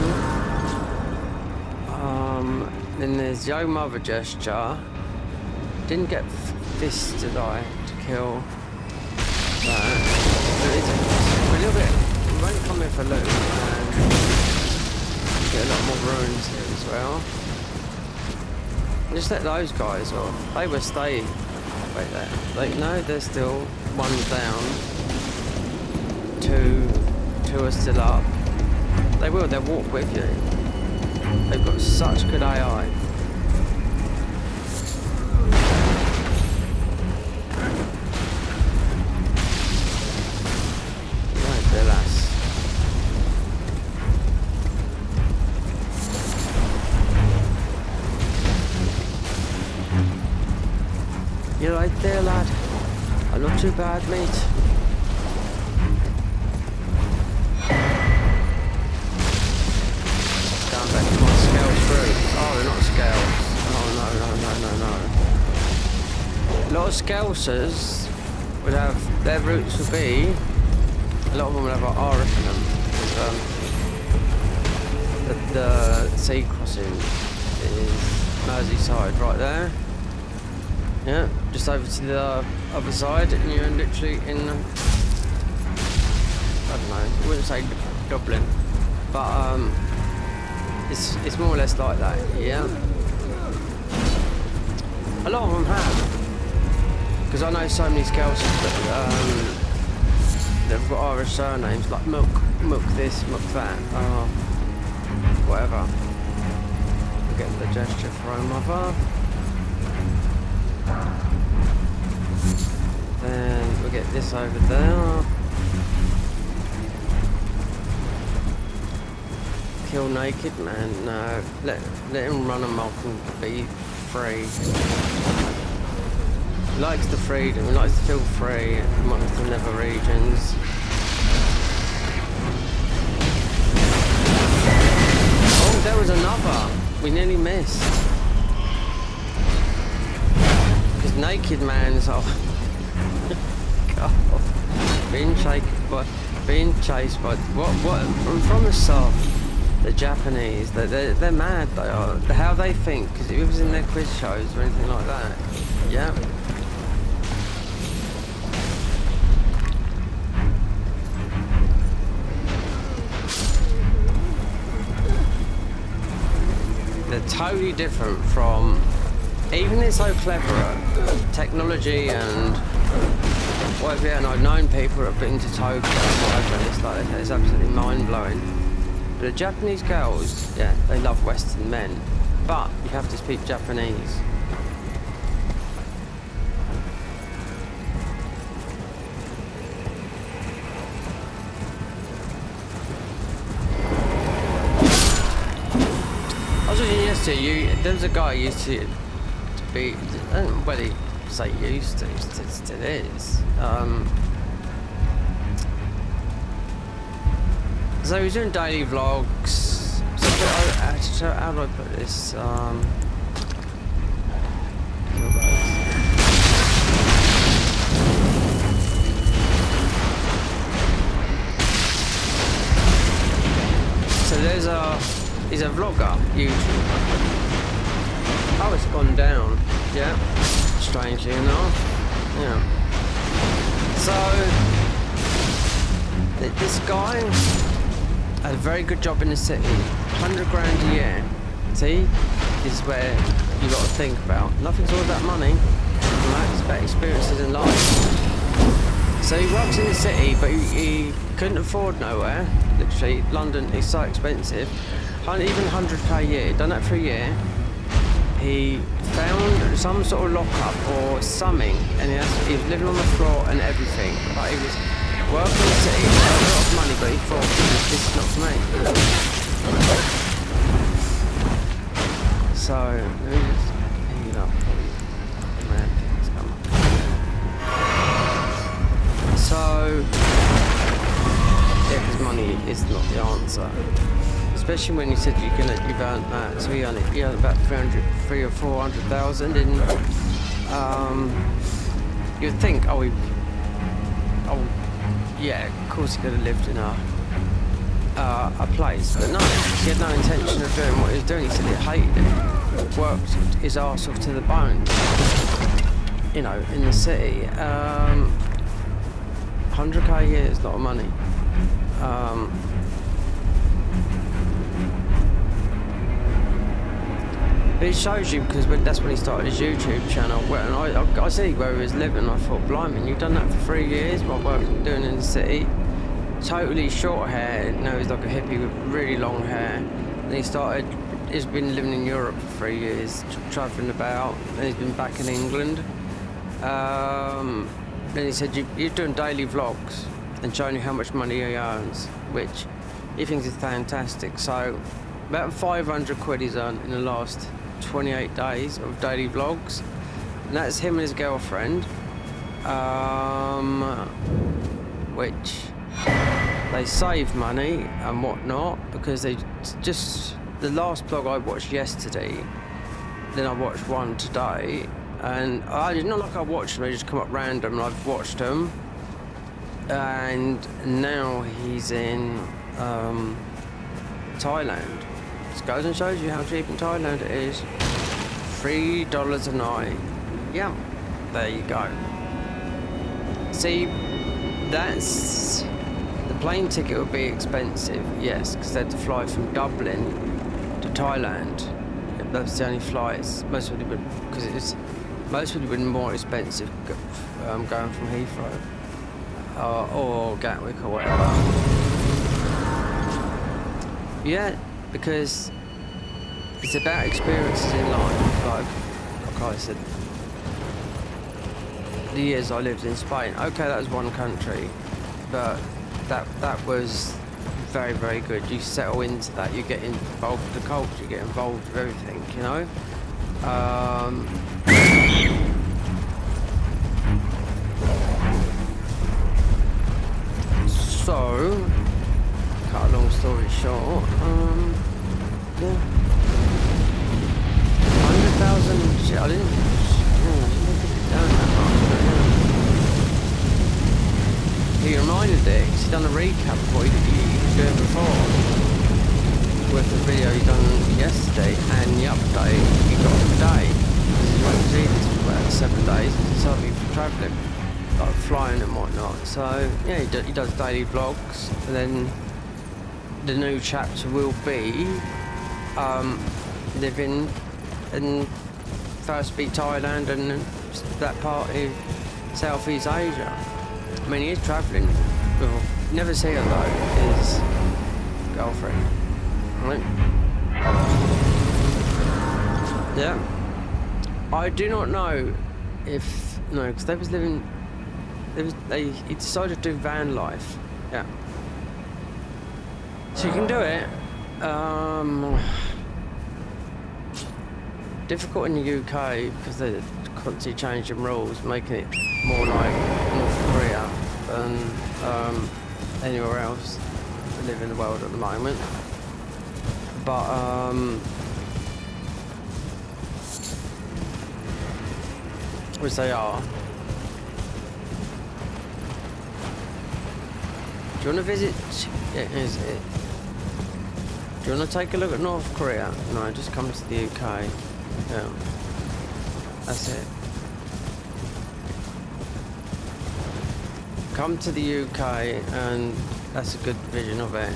Then there's the Oh Mother gesture. Didn't get this, did I, to kill that. But it's a little bit. We won't come here for loot and get a lot more ruins here as well. Just let those guys off. They were staying. Wait there. Like no, they're still one down. Two are still up. They will. They'll walk with you. They've got such good AI. Right there, lass. You're right there, lad. I'm not too bad, mate. Oh, they're not scales. Oh, no. A lot of scalesers would have, their routes would be, a lot of them would have an R in them. Because the sea crossing is Merseyside right there. Yeah, just over to the other side and you're literally in, I don't know, I wouldn't say Dublin, but it's more or less like that, yeah. A lot of them have, because I know so many Scousers that they've got Irish surnames like Milk this, Milk that, whatever. We'll get the gesture for Oh Mother. Then we'll get this over there. Kill naked man, no. Let him run amok and be free. He likes the freedom, he likes to feel free amongst the nether regions. Oh, there was another. We nearly missed. Because naked man's God. Being chased by what from the south. The Japanese, they're mad, they are. How they think, because it was in their quiz shows or anything like that. Yeah. They're totally different from, even they're so clever at technology and whatever, and I've known people that have been to Tokyo and whatever, it's like, it's absolutely mind-blowing. But the Japanese girls, yeah, they love Western men, but you have to speak Japanese. There was a guy who used to be, well, he say used to, it still is. So he was doing daily vlogs. So how do I put this? So he's a vlogger, YouTuber. Oh, it's gone down. Yeah, strangely enough. Yeah. So this guy had a very good job in the city, 100 grand a year. See, this is where you got to think about. Nothing's all about money. It's about experiences in life. So he works in the city, but he couldn't afford nowhere. Literally, London is so expensive. Even 100k a year. Done that for a year. He found some sort of lockup or something, and he was living on the floor and everything. But he was working in the city, he had a lot of money, but he thought, this is not for me. So, let me just hang it up. So, yeah, because money is not the answer. Especially when you said you've earned that. So he earned about 300 or 400,000 in. You'd think, oh yeah, of course he could have lived in a place, but no, he had no intention of doing what he was doing. He said he hated it, worked his arse off to the bone, you know, in the city. 100k a year is a lot of money. But it shows you, because that's when he started his YouTube channel. And I see where he was living. I thought, blimey, you've done that for 3 years. What work I'm doing in the city? Totally short hair. Now he's like a hippie with really long hair. And he's been living in Europe for 3 years, travelling about. And he's been back in England. Then he said, you're doing daily vlogs and showing you how much money he earns, which he thinks is fantastic. So about 500 quid he's earned in the last 28 days of daily vlogs, and that's him and his girlfriend, which they save money and whatnot, because they just, the last vlog I watched yesterday, then I watched one today, and it's not like I watched them, they just come up random, and I've watched them, and now he's in Thailand. This goes and shows you how cheap in Thailand it is. $3 a night. Yeah, there you go. See, that's, the plane ticket would be expensive, yes, because they had to fly from Dublin to Thailand. That's the only flights. Most would have been more expensive going from Heathrow or Gatwick or whatever. Yeah, because it's about experiences in life. Like I said, the years I lived in Spain. Okay, that was one country, but that was very, very good. You settle into that, you get involved with the culture, you get involved with everything, you know. So, cut a long story short, yeah. 100,000 shit, I didn't put it down that much, but yeah. He reminded it, because he'd done a recap of what he was doing before. with the video you done yesterday and the update you got today. You won't see this for about 7 days. It's only for travelling, like flying and whatnot. So yeah, he does daily vlogs, and then the new chapter will be living in first be Thailand and that part of Southeast Asia. I mean, he is travelling. Well, never see her though. His girlfriend. Right? Yeah. I do not know if because they was living. He decided to do van life. Yeah. So you can do it. Difficult in the UK because they're constantly changing rules, making it more like North Korea than anywhere else we live in the world at the moment. But which they are. Do you want to visit? Yeah, is it? Do you want to take a look at North Korea? No, just come to the UK. Yeah, that's it. Come to the UK, and that's a good vision of it.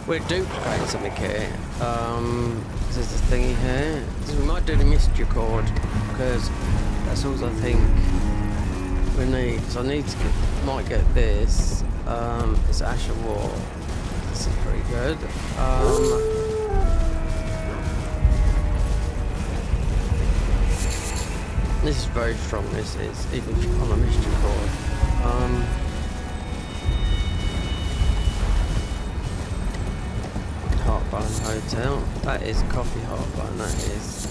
We're duplicating something here. There's a thingy here. So we might do the mystery chord because that's all I think we need. So I need to might get this. It's Asher War. This is pretty good. This is very strong. This is even on a mystery chord. Heartburn Hotel. That is coffee heartburn. That is.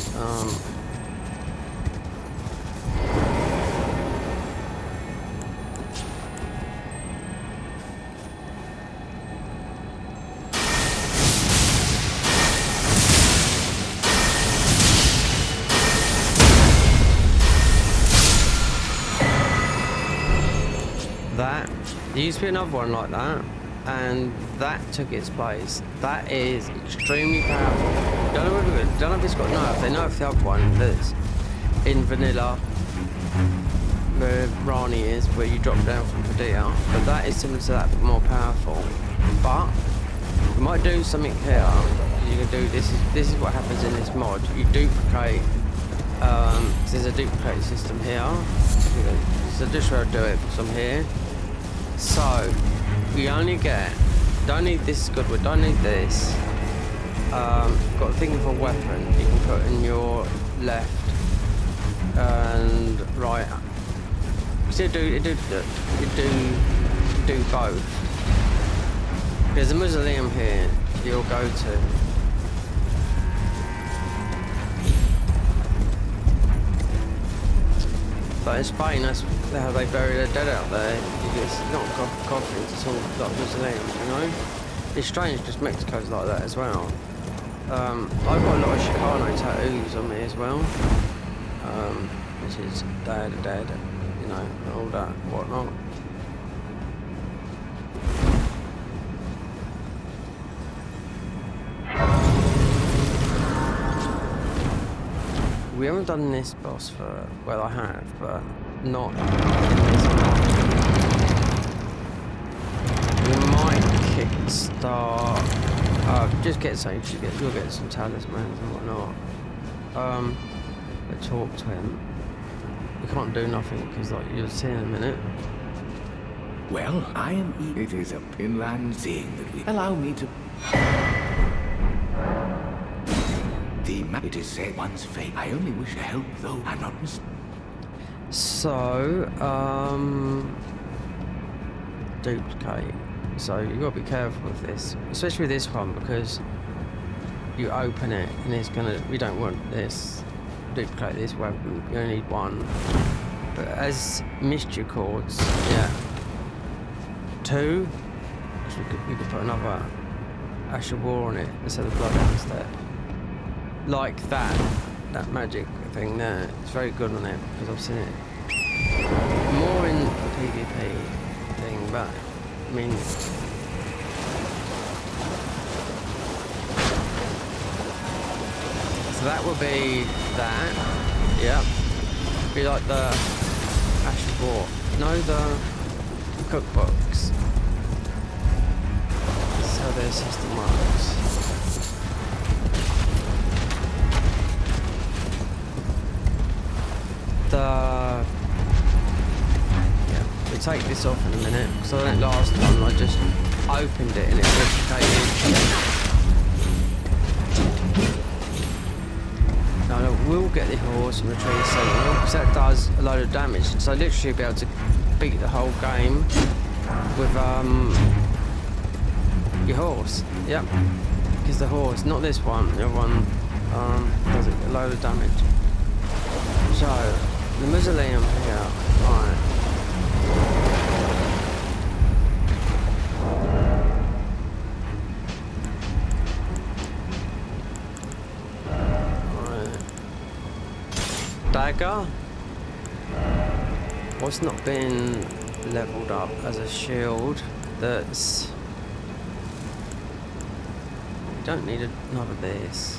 That there used to be another one like that, and that took its place. That is extremely powerful. Don't know if it's got nerf. They nerfed the other one that's in vanilla, where Rani is, where you drop down from Padilla. But that is similar to that, but more powerful. But you might do something here. You can do this. This is what happens in this mod. You duplicate. There's a duplicate system here. So just where I do it, because I'm here. So we only get. Don't need this good one. Don't need this. Got to think of a weapon you can put in your left and right. So do both. There's a mausoleum here you'll go to. But in Spain, that's how they bury their dead out there. It's not coffins, it's all like mausoleums, you know? It's strange because Mexico's like that as well. I've got a lot of Chicano tattoos on me as well. Which is dead, you know, and all that, whatnot. We haven't done this boss for, well I have, but not this one. We might kickstart, just get something, you'll get some talismans and whatnot. But talk to him. We can't do nothing because like you'll see in a minute. Well, I am eager. It is a inland thing that we allow me to. It is said one's fate. I only wish to help, though I'm not So, duplicate. So you got to be careful with this, especially with this one, because you open it and it's gonna. We don't want this. Duplicate this weapon. You only need one. But as mystery chords, yeah. 2. We could put another Asher War on it instead of Bloodhound instead. Like that magic thing there. It's very good on it because I've seen it more in PvP thing, but I mean, so that would be that. Yep. Be like the Ash War. No, the cookbooks. That's how their system works. Yeah, we'll take this off in a minute, because I think last time I just opened it and it replicated. Now I will get the horse and retrieve the signal, because that does a load of damage, so I literally be able to beat the whole game with your horse. Yep, because the horse, not this one, the other one does a load of damage. So, the mausoleum here, right. Dagger. What's not been leveled up as a shield? That's. We don't need another of this.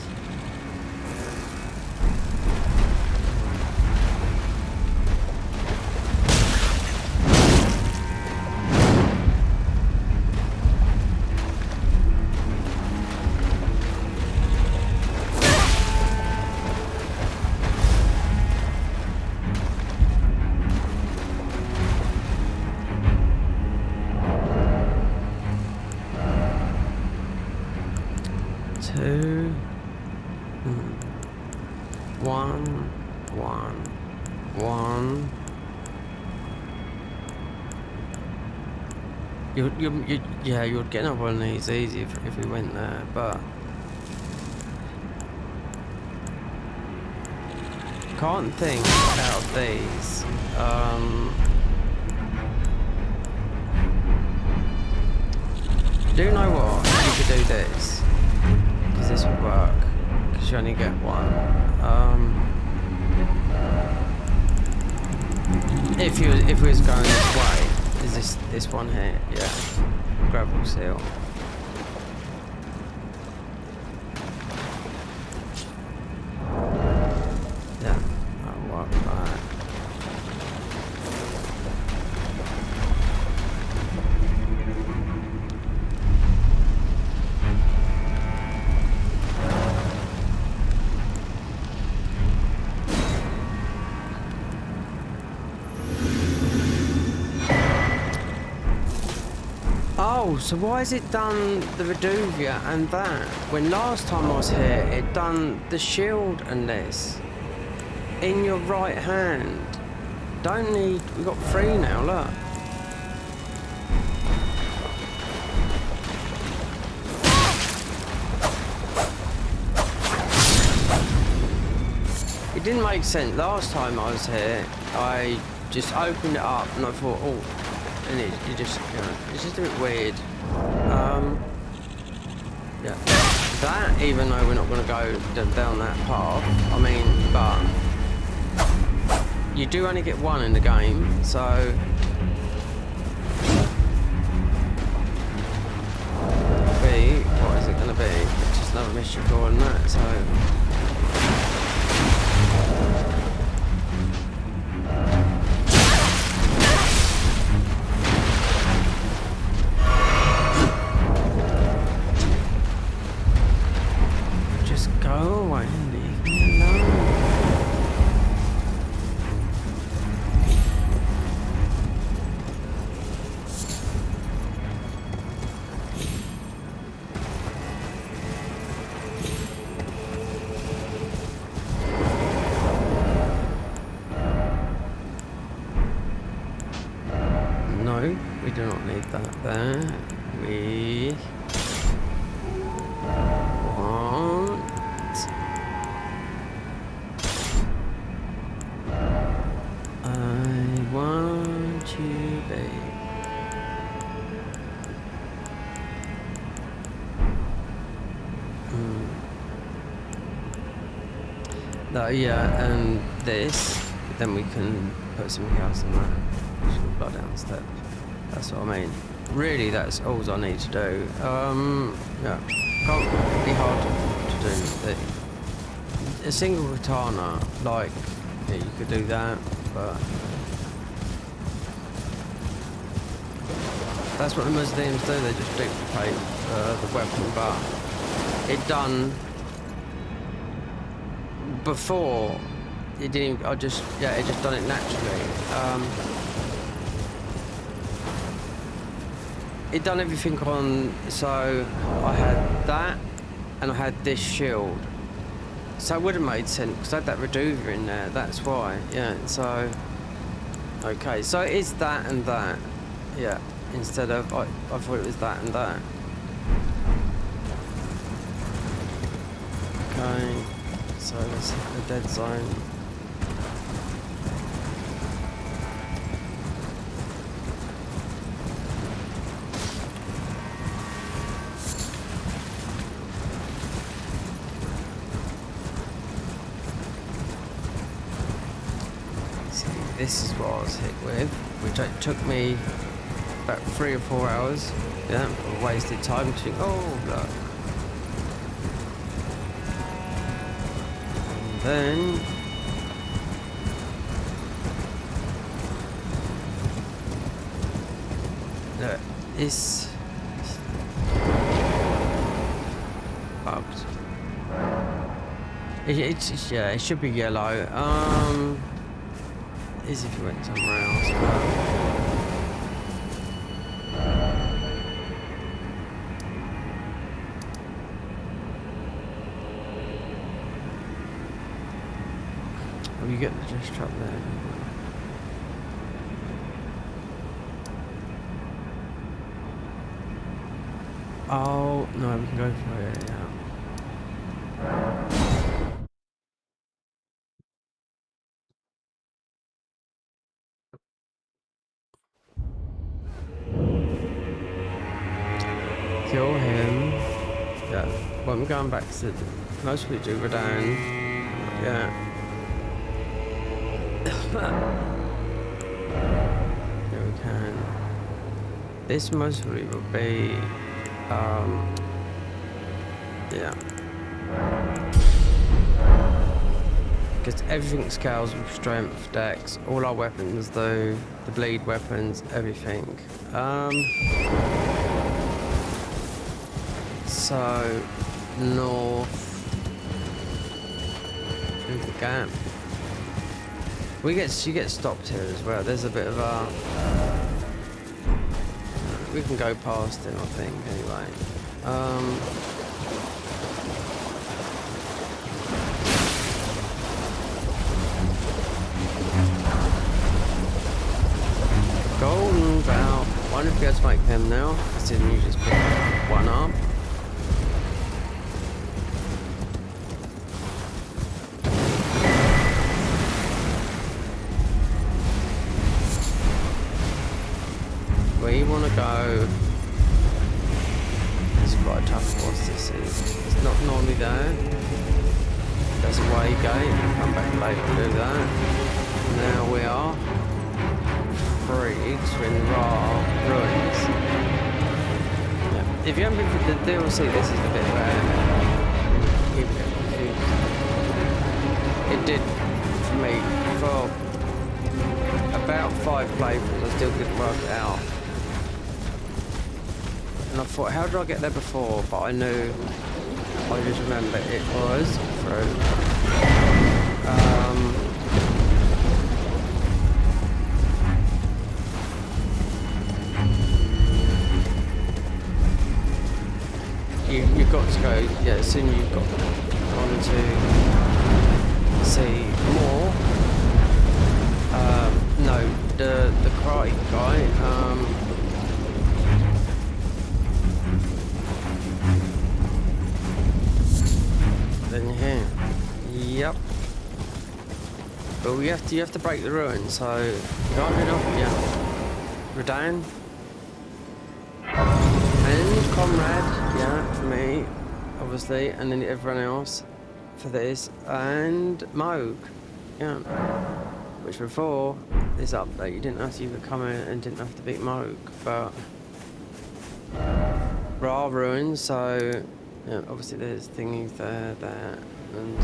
Yeah, you would get another one of these easy if we went there, but can't think out of these. Do know what? You could do this, because this would work, because you only get one. If we was going this way, is this one here? Yeah. Gravel seal. Yeah, that'll work fine. Oh, so why has it done the Reduvia and that? When last time I was here, it done the shield and this. In your right hand. Don't need, we've got 3 now, look. It didn't make sense. Last time I was here, I just opened it up and I thought, oh, and it just, you know, it's just a bit weird. Yeah. That, even though we're not going to go down that path, I mean, but you do only get one in the game, so what is it going to be? It's just another mystical and that, so. We do not need that there. We want I want you, babe. No, yeah, and this, then we can put something else in that. Blood out. step. That's what I mean. Really, that's all I need to do. Yeah, can't be hard to do. A single katana, like, yeah, you could do that, but that's what the Muslims do. They just duplicate the weapon, but it done before. It didn't. It just done it naturally. It done everything on, so I had that and I had this shield, so it would have made sense because I had that Reduva in there, that's why. Yeah, so okay, so it is that and that, yeah, instead of I thought it was that and that. Okay, so let's hit the dead zone. This is what I was hit with, which it took me about 3 or 4 hours. Yeah, wasted time to think, oh look. And then look, it's bugged. It's yeah, it should be yellow. Is if you went somewhere else, oh, you get the just truck there. Oh no, we can go for it. Yeah. Kill him. Yeah. Well, I'm going back to most we do Rodan. Yeah. Here we can. This mostly will be yeah. Because everything scales with strength, dex, all our weapons do, the bleed weapons, everything. So, north, through the gap. You get stopped here as well. There's a bit of a, we can go past it, I think, anyway. Golden Bow. I wonder if we have to make them now. As in, you just pick one up. We want to go. It's quite a tough boss. This is. It's not normally there. There's a way gate. Come back later and do that. Now we are. Twin Ra ruins. Yeah. If you haven't been for the DLC, this is the bit where you get confused. It did for me for about 5 playthroughs. I still couldn't work it out, and I thought, how did I get there before? But I knew. I just remember it was through. You've got to go, yeah, soon you've got on to see more. No, the karate guy, then here. Yep. But you have to break the ruin, so you can't do nothing, yeah. Rodan. And Comrade, yeah, for me, obviously, and then everyone else for this, and Moog, yeah. Which before this update, you didn't have to even come in and didn't have to beat Moog, but there are ruins, so yeah, obviously there's thingies there, and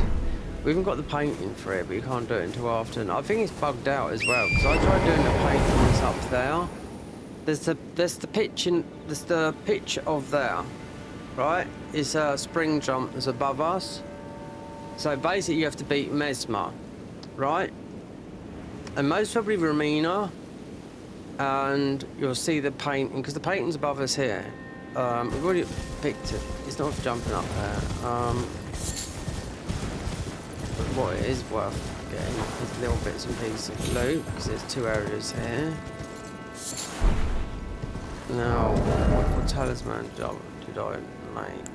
we even got the painting for it, but you can't do it until after. And I think it's bugged out as well, because I tried doing the painting that's up there. There's the pitch of there, right? It's a spring jump that's above us. So basically you have to beat Mesmer, right? And most probably Romina, and you'll see the painting, because the painting's above us here. We've already picked it. It's not jumping up there. But what it is worth getting is little bits and pieces of loot, because there's 2 areas here. Now, what talisman did I make?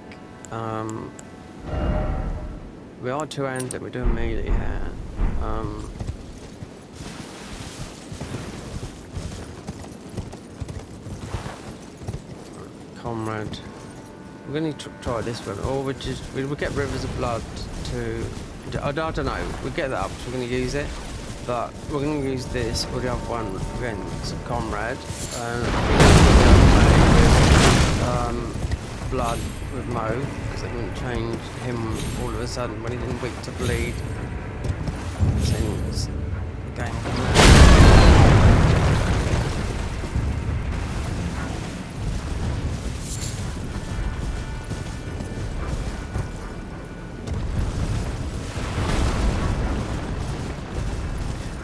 We are 2-handed, we're doing melee here. Comrade. We're going to try this one, or we'll get Rivers of Blood to... I don't know, we'll get that up, so we're going to use it. But we're going to use this, or the other one against Comrade. Blood with Mo, because they wouldn't change him all of a sudden when he didn't weak to bleed. Since the game.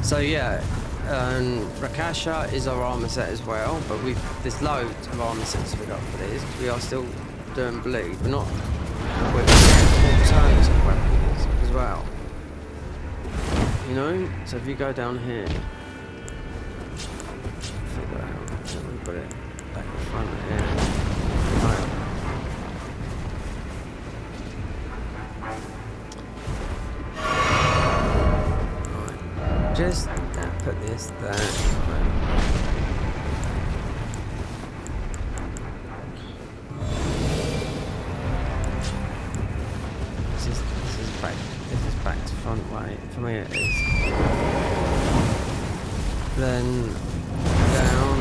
So yeah, Rakasha is our armor set as well, but there's loads of armor sets we got for this. We are still doing bleed, we're not with alternative weapons as well. You know? So if you go down here, figure out, so we put it back in front here. Right. Just put this there. This is back to front way. For me it is. Then down.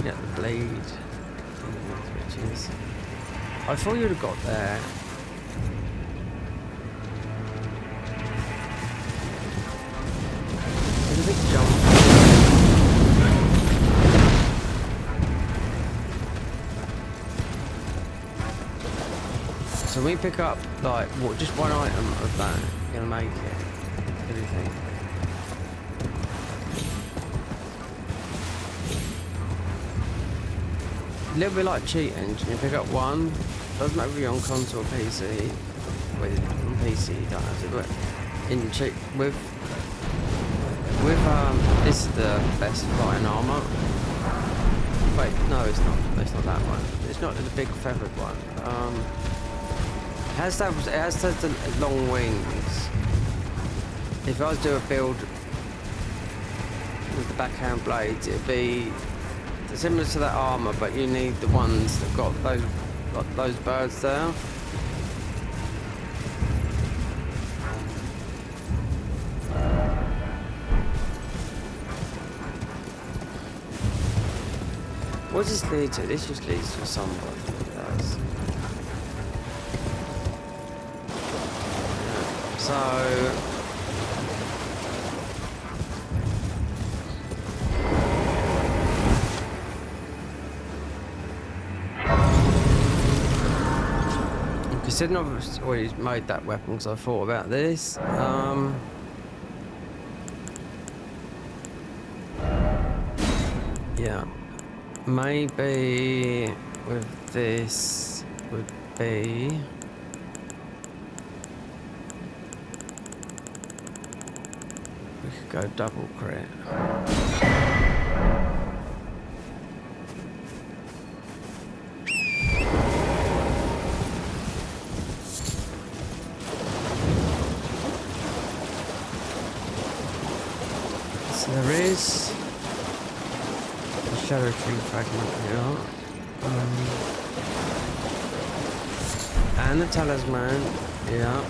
Get the blade, which is... I thought you'd have got there. There's a big jump. So we pick up like what, just one item of that, you're gonna make it. What do you think? A little bit like cheat engine, you pick up one, doesn't matter if you're on console or PC, on PC you don't have to, but in cheat, with this is the best fighting armour. Wait, no it's not that one, it's not the big feathered one. It has the long wings. If I was to do a build with the backhand blades, it'd be similar to that armor, but you need the ones that got those birds there. What does this lead to? This just leads to somebody. So considering I've already made that weapon because I thought about this. Yeah, maybe with this would be we could go double crit. There is territory fragment here. And the talisman, yeah.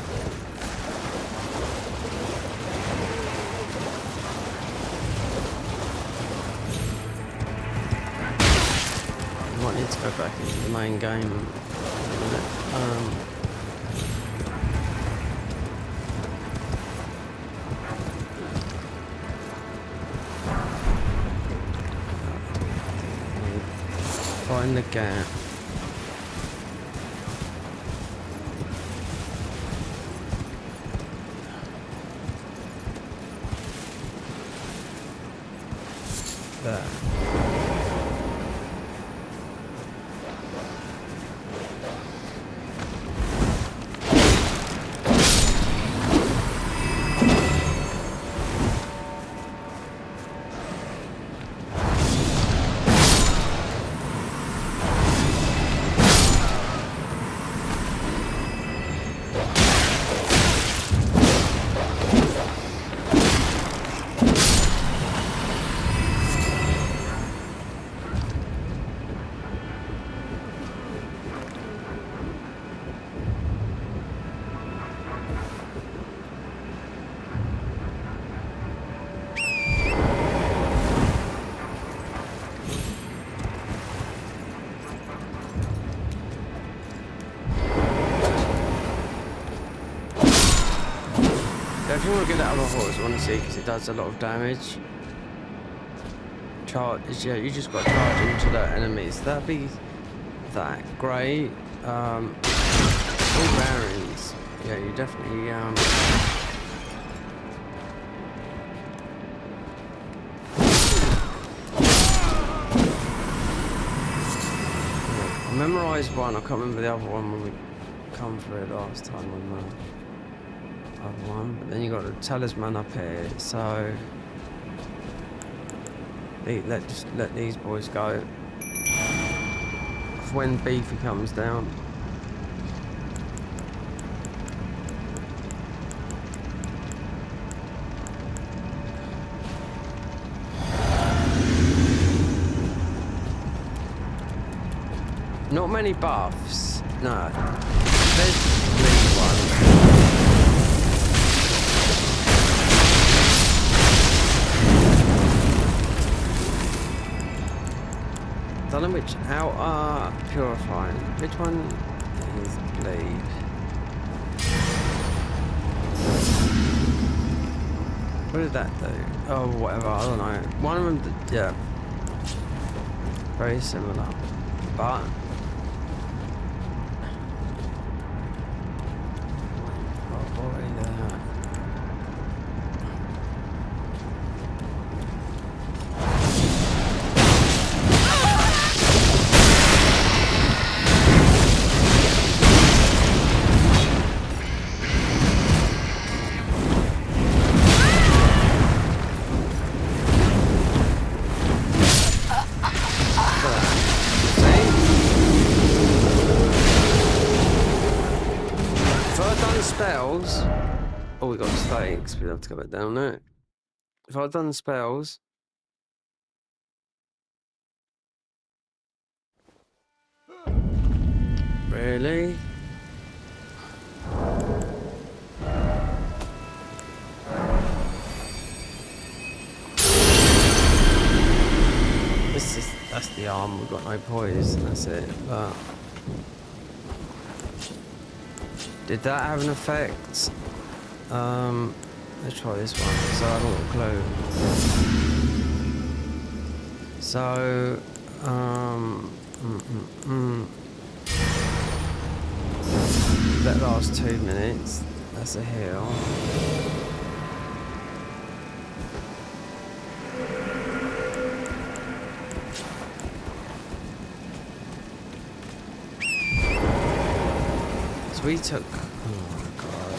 I might need to go back into the main game. Find the gap. There. If you want to get that other horse, I want to see because it does a lot of damage. Charge, yeah, you just got to charge into the enemies. That'd be that great. All barons. Yeah, you definitely I memorized one. I can't remember the other one when we come for it last time on the other one. But then you got a talisman up here, so let these boys go. When Beefy comes down. Not many buffs. No. There's one. Don't know which outer purifying. Which one is bleed? What did that do? Oh, whatever. I don't know. One of them, yeah, very similar, but. Spells. Oh, we got stakes. We have to go back down there. If I'd done spells. Really? That's the arm. We've got no poise, and that's it. But did that have an effect? Let's try this one. So I haven't got a clue. So, that lasts 2 minutes. That's a heal. So we took. Oh my god.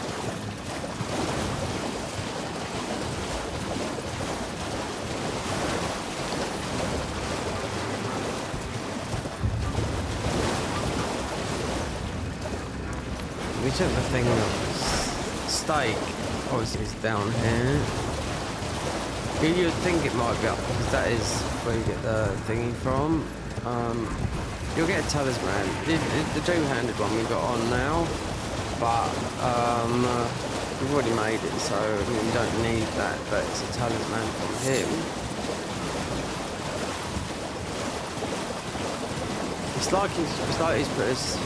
We took the thing that was stake. Obviously, it's down here. You'd think it might be up because that is where you get the thingy from. You'll get a talisman. The two-handed one we got on now, but we've already made it, so I mean, you don't need that. But it's a talisman from him. It's like he's put his.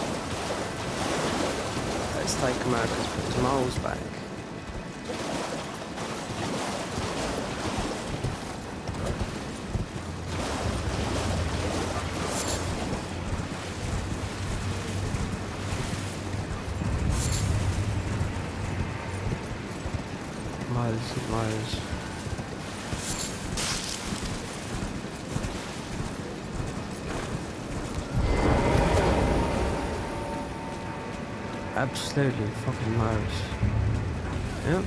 Let's take him out and put his moles back. Miles. Absolutely fucking miles. Yep.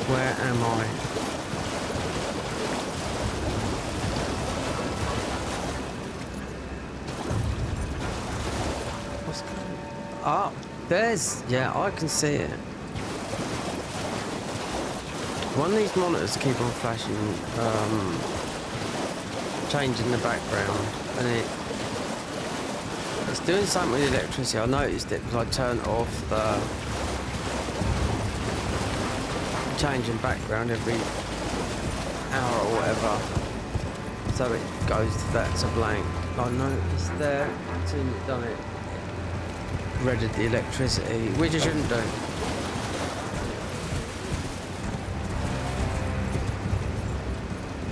Where am I? What's going on? Oh, there's... Yeah, I can see it. One of these monitors keep on flashing, changing the background, and it's doing something with the electricity. I noticed it because I turned off the changing background every hour or whatever, so it goes to that to blank. I noticed there, as soon as it's done it, redded the electricity, which it shouldn't do.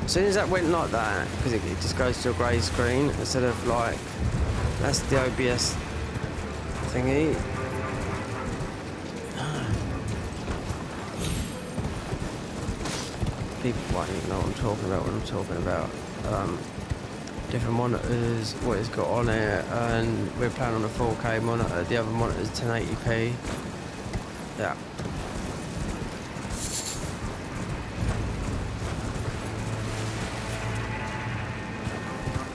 As soon as that went like that, because it just goes to a grey screen instead of like, that's the OBS thingy. People won't even know what I'm talking about when I'm talking about different monitors, what it's got on it, and we're playing on a 4K monitor, the other monitor is 1080p. Yeah.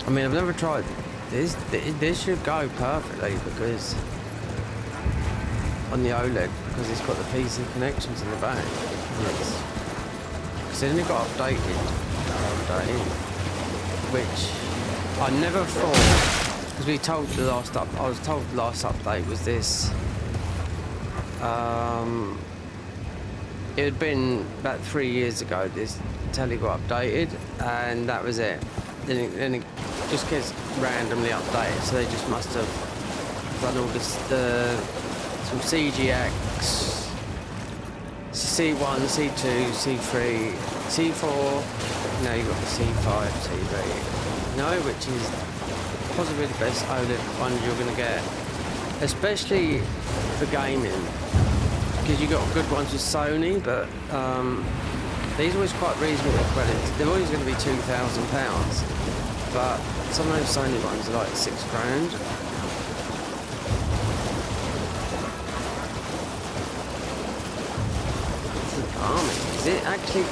I mean, I've never tried this. This should go perfectly because on the OLED, because it's got the PC connections in the back. Because then it got updated, which I never thought, because we told the last I was told the last update was this. It had been about 3 years ago this telly got updated, and that was it. Then it just gets randomly updated, so they just must have done all this, some CGX, C1, C2, C3, C4, now you've got the C5 TV, which is possibly the best OLED ones you're going to get, especially for gaming, because you got good ones with Sony, but these are always quite reasonable credits. They're always going to be £2,000, but some of those Sony ones are like £6,000. Is it actually?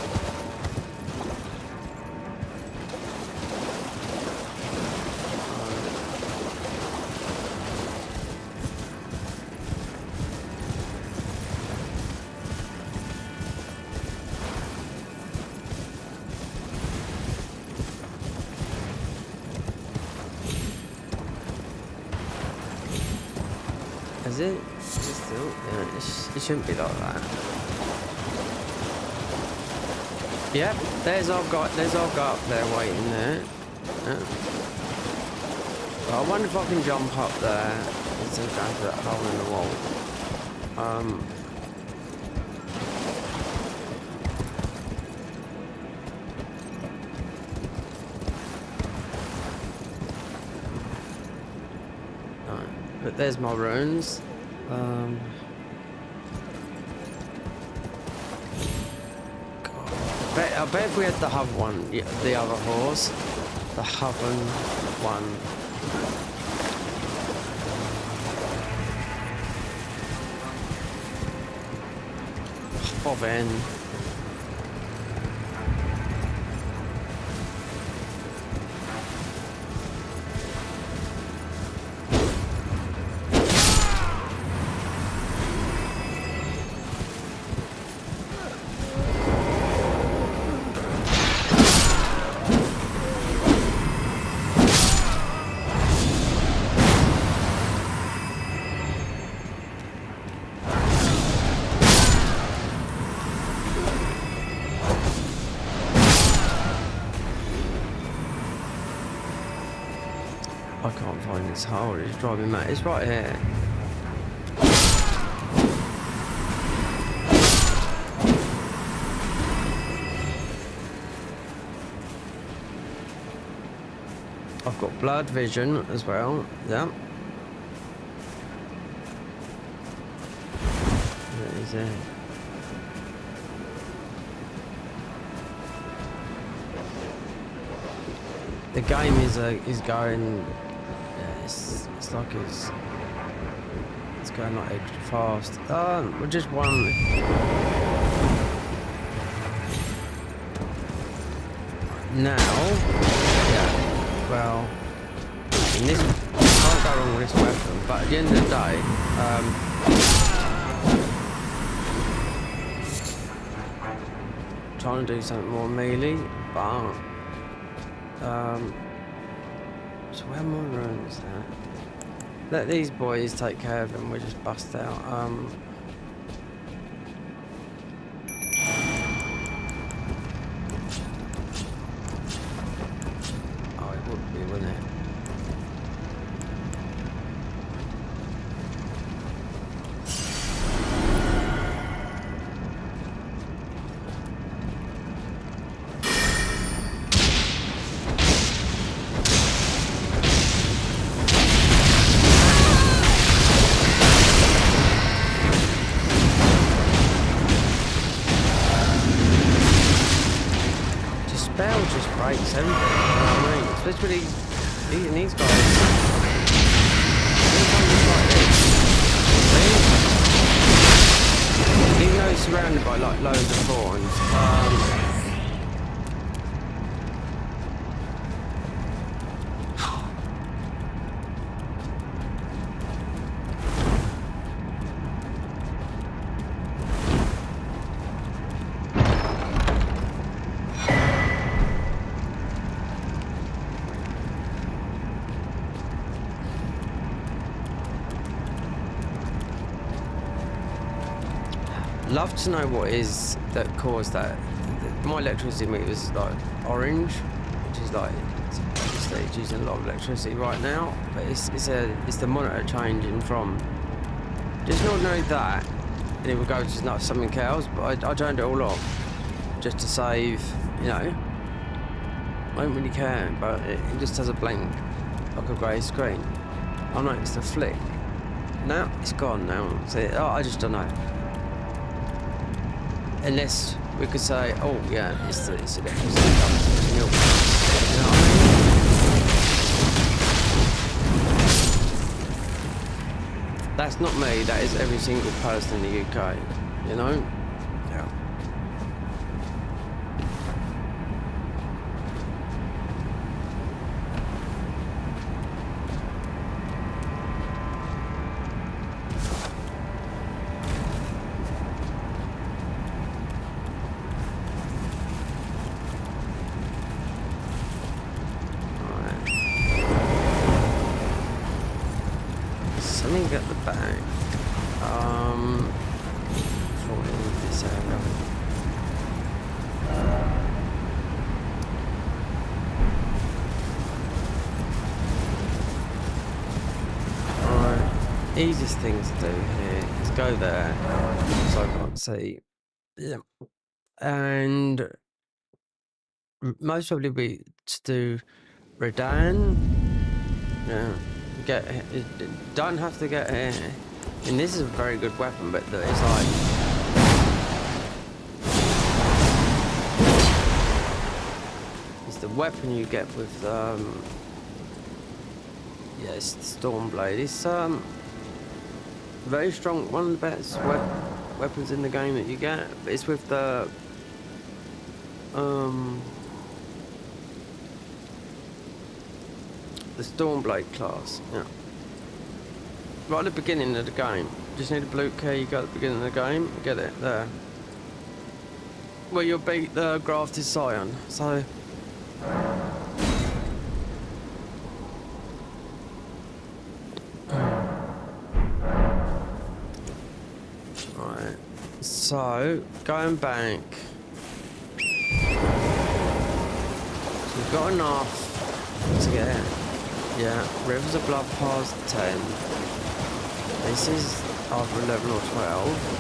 Is it? Is it still? Yeah, it shouldn't be like that. Yep, there's our guy up there waiting there. Yeah. Well, I wonder if I can jump up there instead of going through that hole in the wall. Right, but there's my runes. I bet if we had the hub one, the other horse, the havent one. Havent. I can't find this hole. It's driving me mad. It's right here. I've got blurred vision as well. Yeah. What is it? The game is going. Yeah, it's like it's going like extra fast. We're just one. Now, yeah. Well, in this, can't go wrong with this weapon. But at the end of the day, trying to do something more melee, but so where are my runes at? Let these boys take care of them. We just bust out. Oh, it would be, wouldn't it? Spell just breaks everything, you know what I mean? Especially these guys. Even though he's surrounded by like loads of thorns, love to know what is that caused that. My electricity meter is like orange, which is like obviously it's using a lot of electricity right now. But it's the monitor changing from just not knowing that, and it will go to not something else. But I turned it all off just to save, you know. I don't really care, but it just has a blank, like a grey screen. I know it's a flick. Now it's gone now. So I just don't know. Unless we could say, oh yeah, it's electricity. You know what I mean? That's not me. That is every single person in the UK. You know? Yeah. Something at the back. Falling in this area. Alright. Easiest thing to do here is go there. So I can't see. Yeah. And most probably be to do Redan. Yeah. Don't have to get here. And this is a very good weapon, but it's like it's the weapon you get with yeah, it's the Stormblade. It's very strong, one of the best weapons in the game that you get. But it's with the Stormblade class, yeah. Right at the beginning of the game. Just need a blue key, you go at the beginning of the game, get it there. Well, you'll beat the grafted scion, so. Right, so going back. So we've got enough to get it. Yeah, Rivers of Blood past 10. This is either 11 or 12.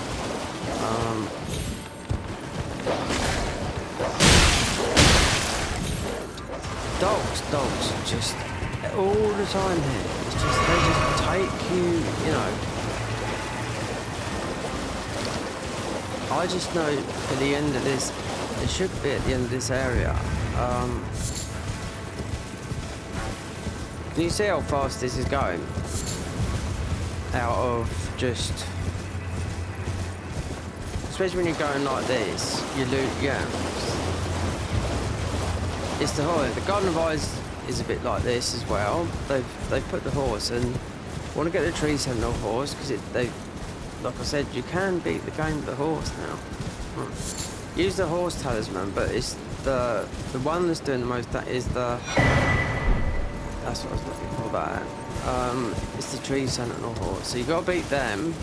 Dogs, just all the time here. It's just, they just take you, you know. I just know at the end of this, it should be at the end of this area. Can you see how fast this is going? Out of just, especially when you're going like this, you lose. Yeah, it's the horse. The Garden of Eyes is a bit like this as well. They've put the horse, and I want to get the Tree Sentinel horse because like I said, you can beat the game with the horse now. Use the horse talisman, but it's the one that's doing the most. That is the. That's what I was looking for. That it's the Tree Sentinel horse. So you got to beat them,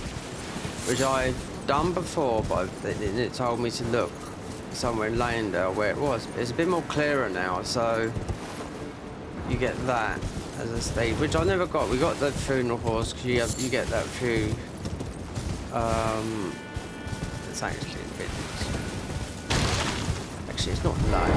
which I've done before, but it told me to look somewhere in Landale where it was. It's a bit more clearer now, so you get that as a stage, which I never got. We got the funeral horse because you get that through. It's actually a bit. Actually, it's not low.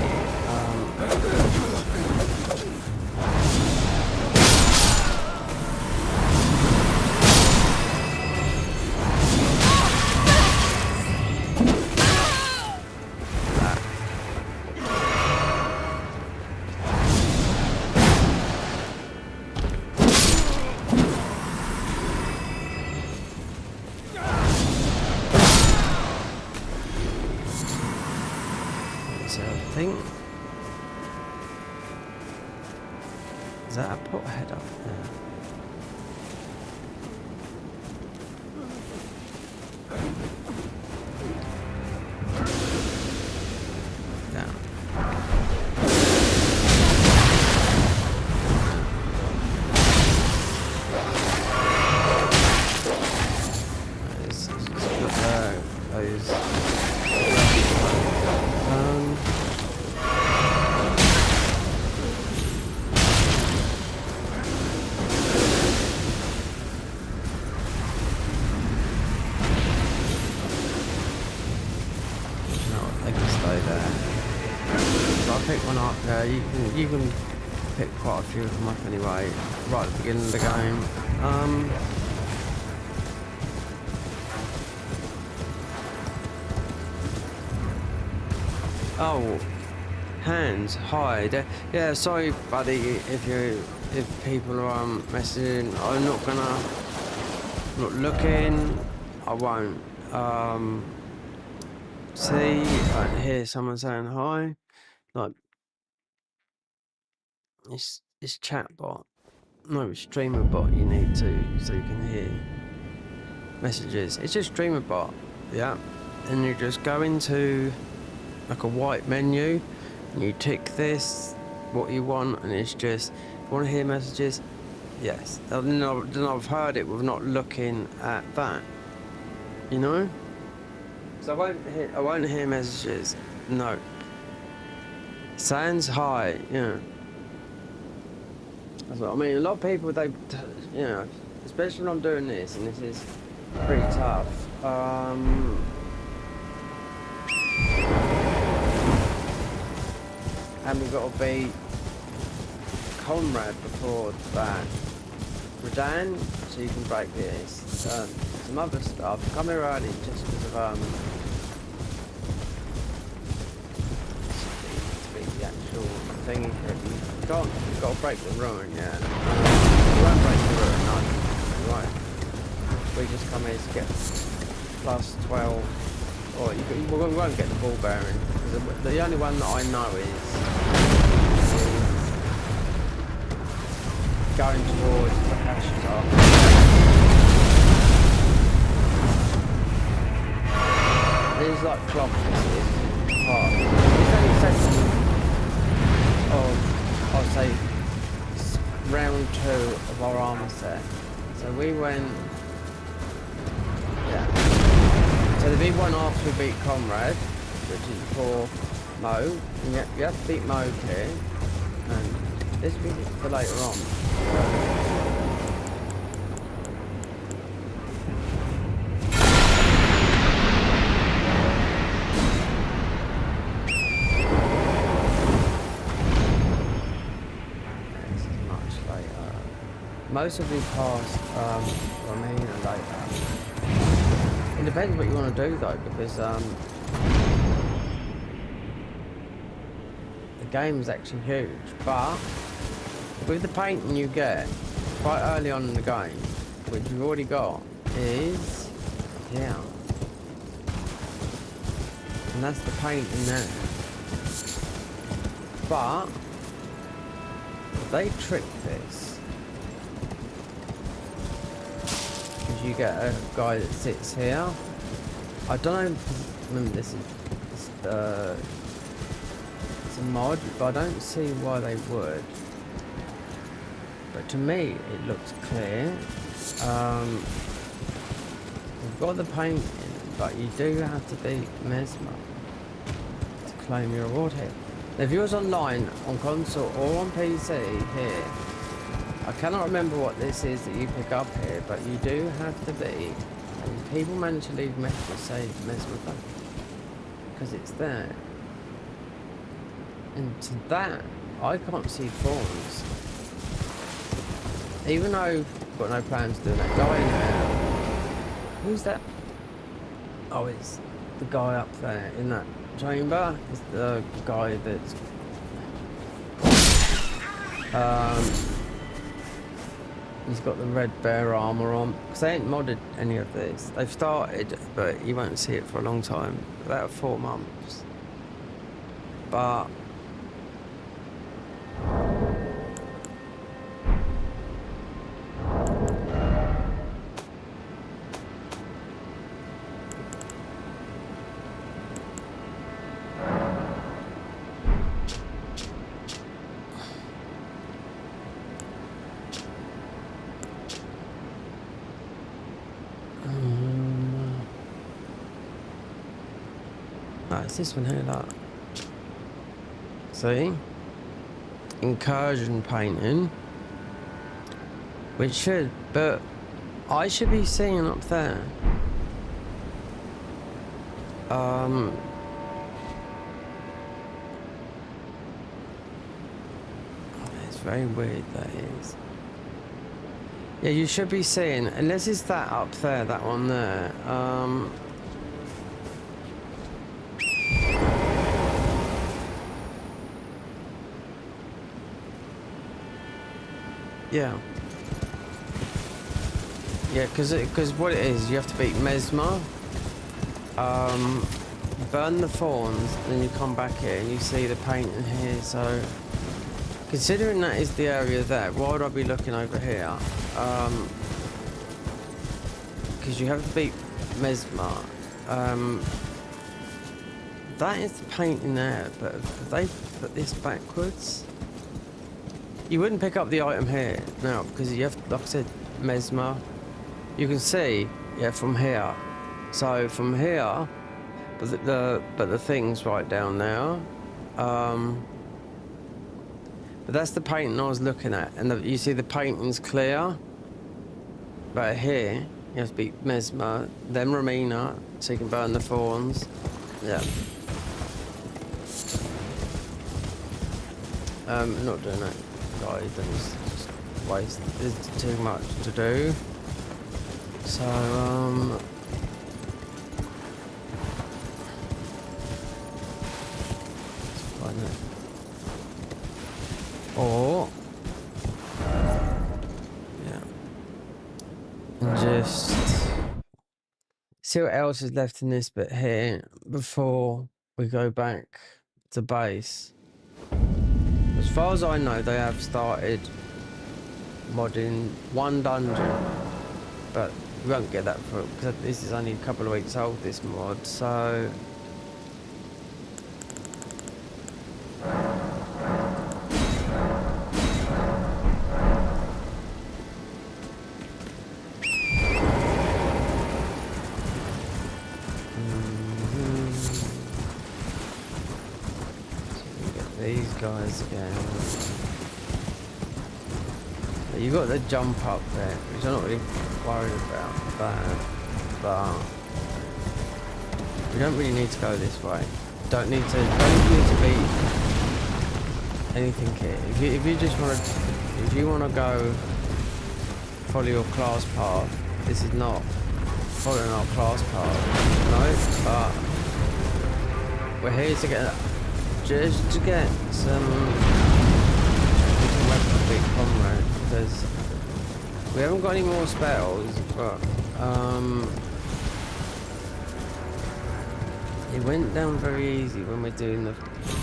Is that a pot head up there? Down. Let's put those. You can pick quite a few of them up anyway, right at the beginning of the game. Oh, hands, hide. Yeah, sorry, buddy, if people are messaging. I'm not looking. I won't. See, I can hear someone saying hi. Like. It's chatbot. No, it's streamer bot you need to, so you can hear messages. It's just streamer bot, yeah. And you just go into like a white menu and you tick this, what you want, and it's just, if you want to hear messages, yes. Then I've heard it with not looking at that, you know? So I won't hear messages, no. Sans hi, yeah. That's what I mean. A lot of people, you know, especially when I'm doing this, and this is pretty tough. And we've got to beat Comrade before that. Redan, so you can break this. Some other stuff. Come here early just because of to beat the actual thingy for it. You've got to break the ruin, yeah. You won't break the ruin, no. Right. We just come here to get plus 12. Or we won't get the ball bearing. The only one that I know is going towards the hashes after. There's like clock pieces. It's only section of, I'll say, round 2 of our armor set. So we went, yeah. So the big one after we beat Comrade, which is for Mo. And you have to beat Mo here. And This will be for later on. This is much later. Most will be past, later. It depends what you want to do though, because the game is actually huge, but with the painting you get quite early on in the game, which you've already got, is yeah, and that's the painting there. But if they trick this, because you get a guy that sits here. I don't know. Remember, this is it's a mod, but I don't see why they would. But to me, it looks clear. You've got the painting, but you do have to be mesmer to claim your reward here. Now, if you was online, on console or on PC here, I cannot remember what this is that you pick up here, but you do have to be, and people manage to leave mesmer, say mesmer back, because it's there. And to that, I can't see thorns. Even though I've got no plans to do that guy in there. Who's that? Oh, it's the guy up there in that chamber. It's the guy that's he's got the red bear armor on. Because they ain't modded any of this. They've started, but you won't see it for a long time. About 4 months. But it's this one here, look. See? Incursion painting. Which should, but I should be seeing up there. It's very weird, that is. Yeah, you should be seeing, unless it's that up there, that one there. Yeah. Yeah, because what it is, you have to beat Mesmer, burn the thorns, then you come back here and you see the painting here. So, considering that is the area there, why would I be looking over here? Because you have to beat Mesmer. That is the painting there, but if they put this backwards, you wouldn't pick up the item here now, because you have, like I said, Mesmer. You can see, yeah, from here. So from here, but the thing's right down there. But that's the painting I was looking at, and you see the painting's clear. But here, you have to beat Mesmer, then Romina, so you can burn the thorns. Yeah. Not doing that, guys. It's just waste. There's too much to do. So, let's find it. Or, yeah, and just see what else is left in this bit here before we go back to base. As far as I know, they have started modding one dungeon, but we won't get that for, because this is only a couple of weeks old, this mod, so these guys again. you got the jump up there, which I'm not really worried about that, but we don't really need to go this way. Don't need to be anything here. If you just want to, if you want to go follow your class path, this is not following our class path, no. But we're here to get just to get some big comrade, because we haven't got any more spells, but it went down very easy when we're doing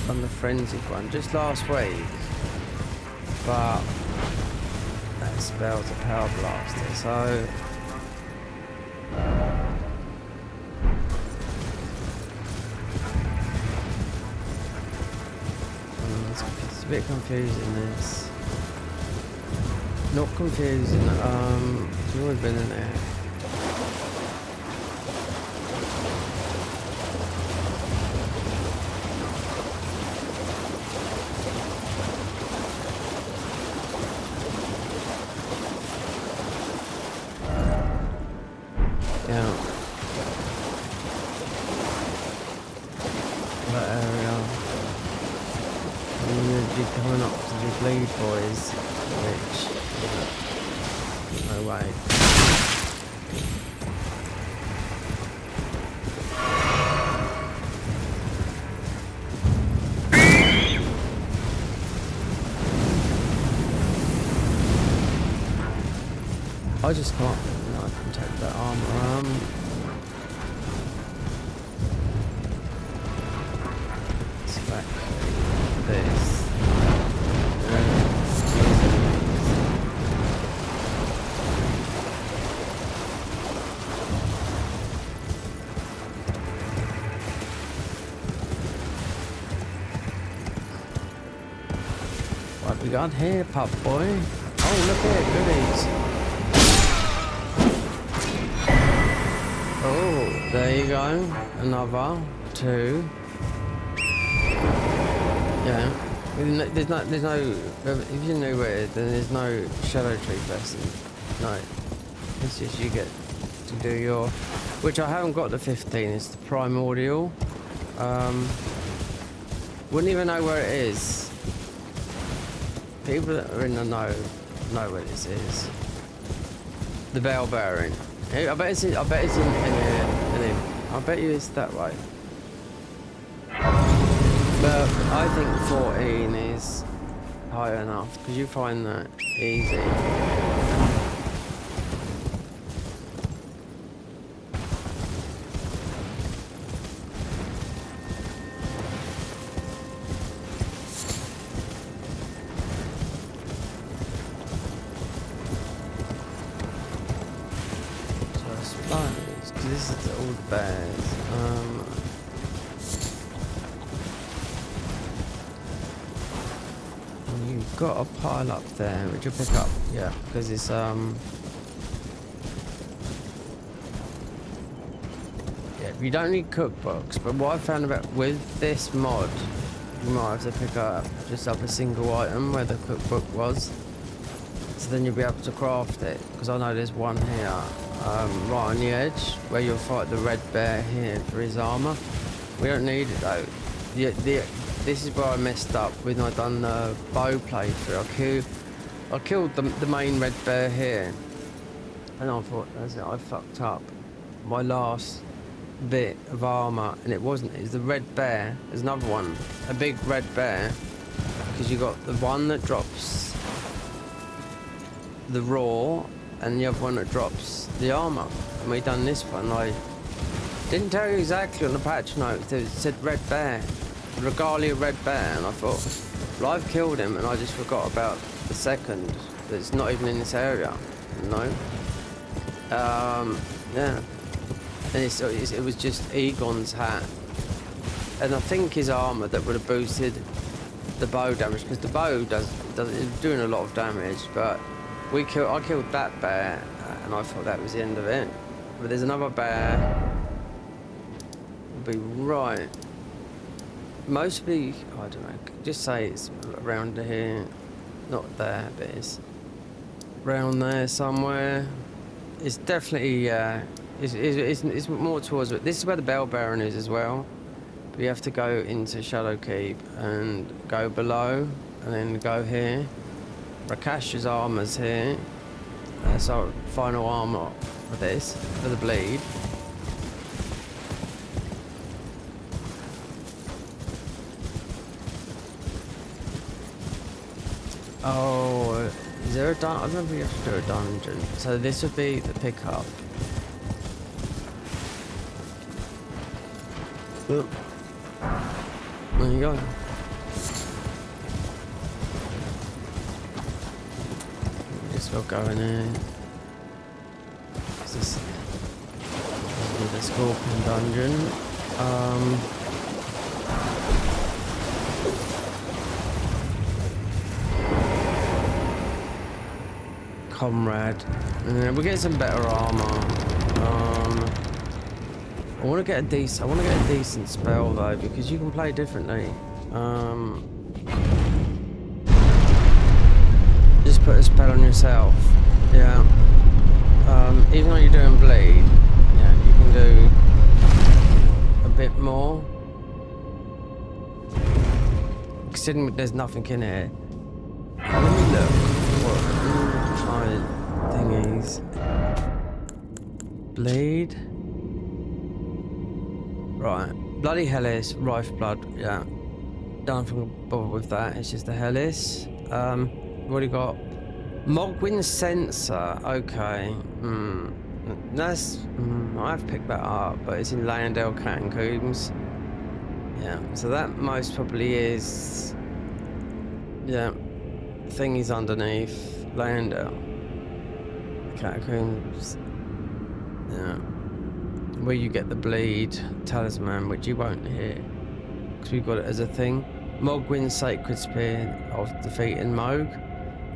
on the frenzied one just last week, but that spell's a power blaster, so it's a bit confusing, this. Not confusing, it's always been in there. Yeah. That area. And you'd be coming up to the bleed boys, which no way. I just can't. No, I can take that armor. It's back this. What we got here, pup boy? Oh, look here, goodies. Oh, there you go. Another 2. Yeah. There's no. If you knew where it is, then there's no shadow tree blessing. No. It's just you get to do your, which I haven't got the 15. It's the primordial. Wouldn't even know where it is. People that are in the know where this is. The bell bearing. I bet it's in here. I bet you it's that way. But I think 14 is high enough, because you find that easy. This is all the bears. You've got a pile up there, which you'll pick up, yeah, because it's yeah. You don't need cookbooks, but what I found about with this mod, you might have to pick up just up a single item where the cookbook was, so then you'll be able to craft it. Because I know there's one here. Right on the edge where you'll fight the red bear here for his armor. We don't need it though. This is where I messed up when I done the bow playthrough. I killed the main red bear here, and I thought, that's it, I fucked up my last bit of armor, and it wasn't. It was the red bear. There's another one, a big red bear, because you got the one that drops the raw, and the other one that drops the armor. And we done this one. I didn't tell you exactly on the patch notes. It said red bear, regalia red bear, and I thought, well, I've killed him, and I just forgot about the second that's not even in this area. No. Yeah. And it was just Egon's hat, and I think his armor that would have boosted the bow damage, because the bow is doing a lot of damage, but I killed that bear, and I thought that was the end of it. But there's another bear. It'll be right. Mostly, I don't know. Just say it's around here, not there, but it's Round there somewhere. It's definitely, it's more towards it. This is where the Bell Baron is as well. But you have to go into Shadow Keep and go below and then go here. Rakash's armor's here. That's our final armor for this, for the bleed. Oh, is there a dungeon? I remember you have to do a dungeon. So this would be the pickup. Look. There you go. Just got going in. This is the Scorpion dungeon. Comrade. We'll get some better armor. I want to get a decent spell though, because you can play differently. Just put a spell on yourself. Yeah. Even though you're doing bleed, yeah, you can do a bit more. Considering there's nothing in here. Let me look what my thingies. Bleed. Right. Bloody Hellis, Rife Blood, yeah. Don't bother with that, it's just the Hellis. We've already got Mogwin Sensor, okay. That's I've picked that up, but it's in Landale Catacombs. Yeah, so that most probably is, yeah, thingies underneath Landale Catacombs. Yeah, where you get the bleed talisman, which you won't hear because we've got it as a thing. Mogwin's Sacred Spear of defeating Moog.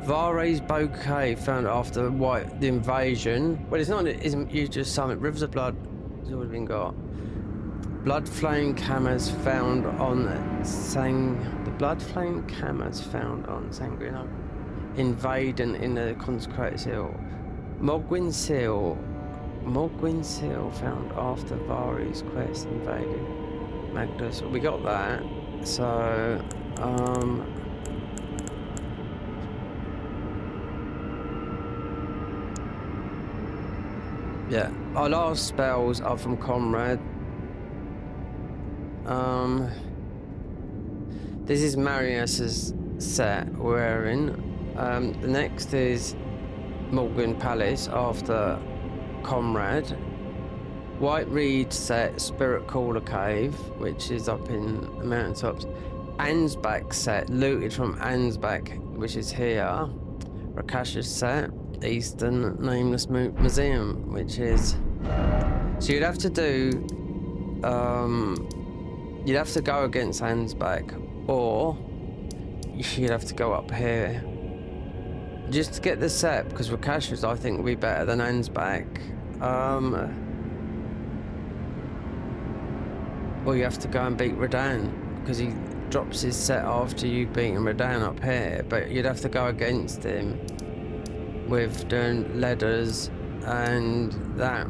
Vare's Bouquet found after the invasion. Well, it's not. It isn't. You just summon Rivers of Blood. Has already been got. Blood Flame Camas found on The Blood Flame Camas found on Sanguino. Invading in the Consecrated Seal. Mogwin Seal found after Vari's quest invaded Magnus. We got that. So, yeah, our last spells are from Comrade. This is Marius's set we're in. The next is Morgan Palace after Comrade. White Reed set Spirit Caller Cave, which is up in the mountaintops. Ansbach set looted from Ansbach, which is here. Rakash's set Eastern Nameless Museum, which is. So you'd have to do. You'd have to go against Ansbach, or you'd have to go up here. Just to get the set, because Rakash's I think will be better than Ansbach. Or you have to go and beat Radan, because he drops his set after you beating Radan up here, but you'd have to go against him with doing letters and that.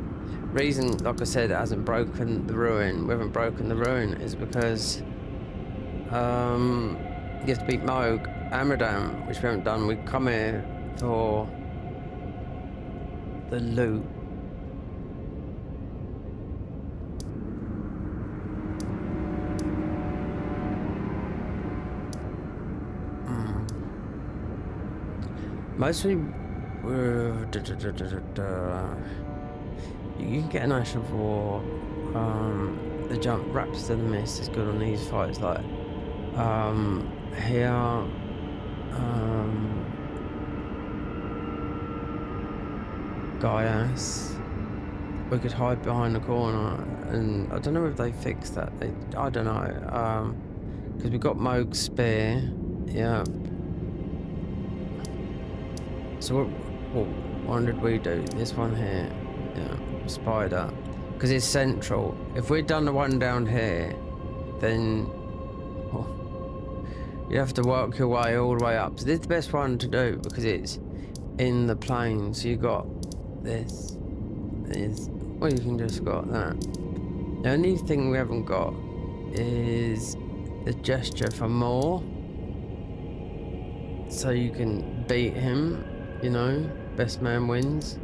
Reason, like I said, it hasn't broken the ruin. We haven't broken the ruin is because you have to beat Moog and Radan, which we haven't done. We come here for the loot. Mostly, you can get a nice of war. The jump Raptors of the Mist is good on these fights. Like here, Gaius. We could hide behind the corner, and I don't know if they fixed that. I don't know. Because we got Moog's spear. Yeah. So what one did we do? This one here, yeah, spider, because it's central. If we'd done the one down here, then you have to work your way all the way up. So this is the best one to do because it's in the planes. You got this, or you can just got that. The only thing we haven't got is the gesture for more. So you can beat him, you know, best man wins.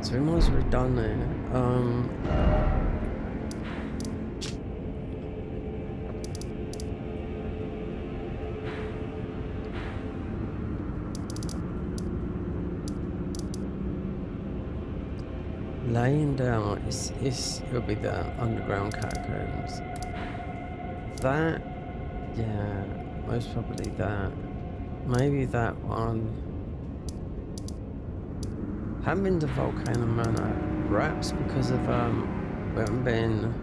So we might as well have done it. Laying down, it'll be the underground catacombs. That, yeah, most probably that. Maybe that one. Haven't been to Volcano Manor, perhaps because of we haven't been.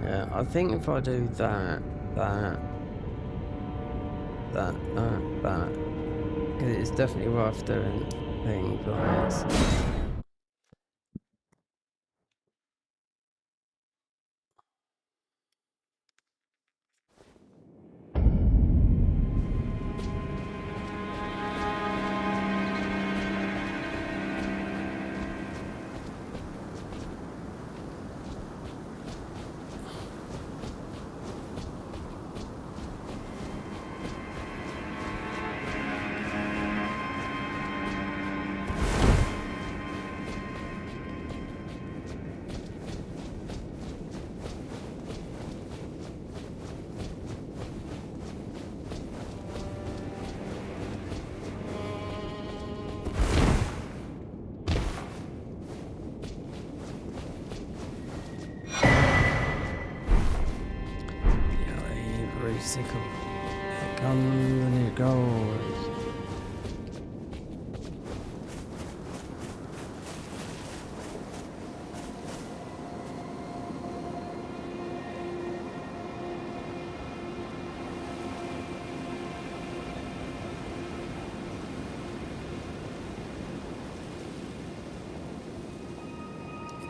Yeah, I think if I do that, it's definitely worth doing things like this. Sickle. Here comes and it goes.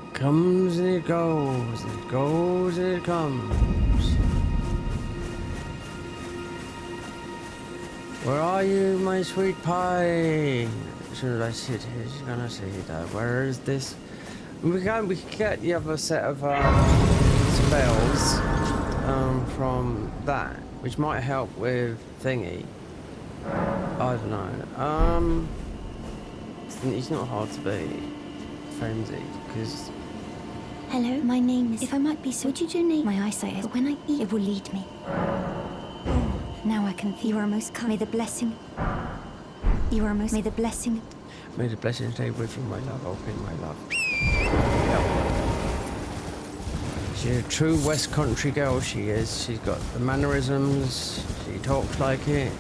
It comes and it goes, it goes and it comes. Where are you, my sweet pie? As soon as I sit here, she's gonna see that. Where is this? We can get the other set of spells from that, which might help with thingy. I don't know. It's not hard to be frenzied because. Hello, my name is. If I might be so, would you donate my eyesight? But when I eat, it will lead me. Now I can feel you are most kind. May the blessing. You are most. May the blessing. May the blessing stay with you, my love. Okay, my love. Yep. She's a true West Country girl, she is. She's got the mannerisms. She talks like it.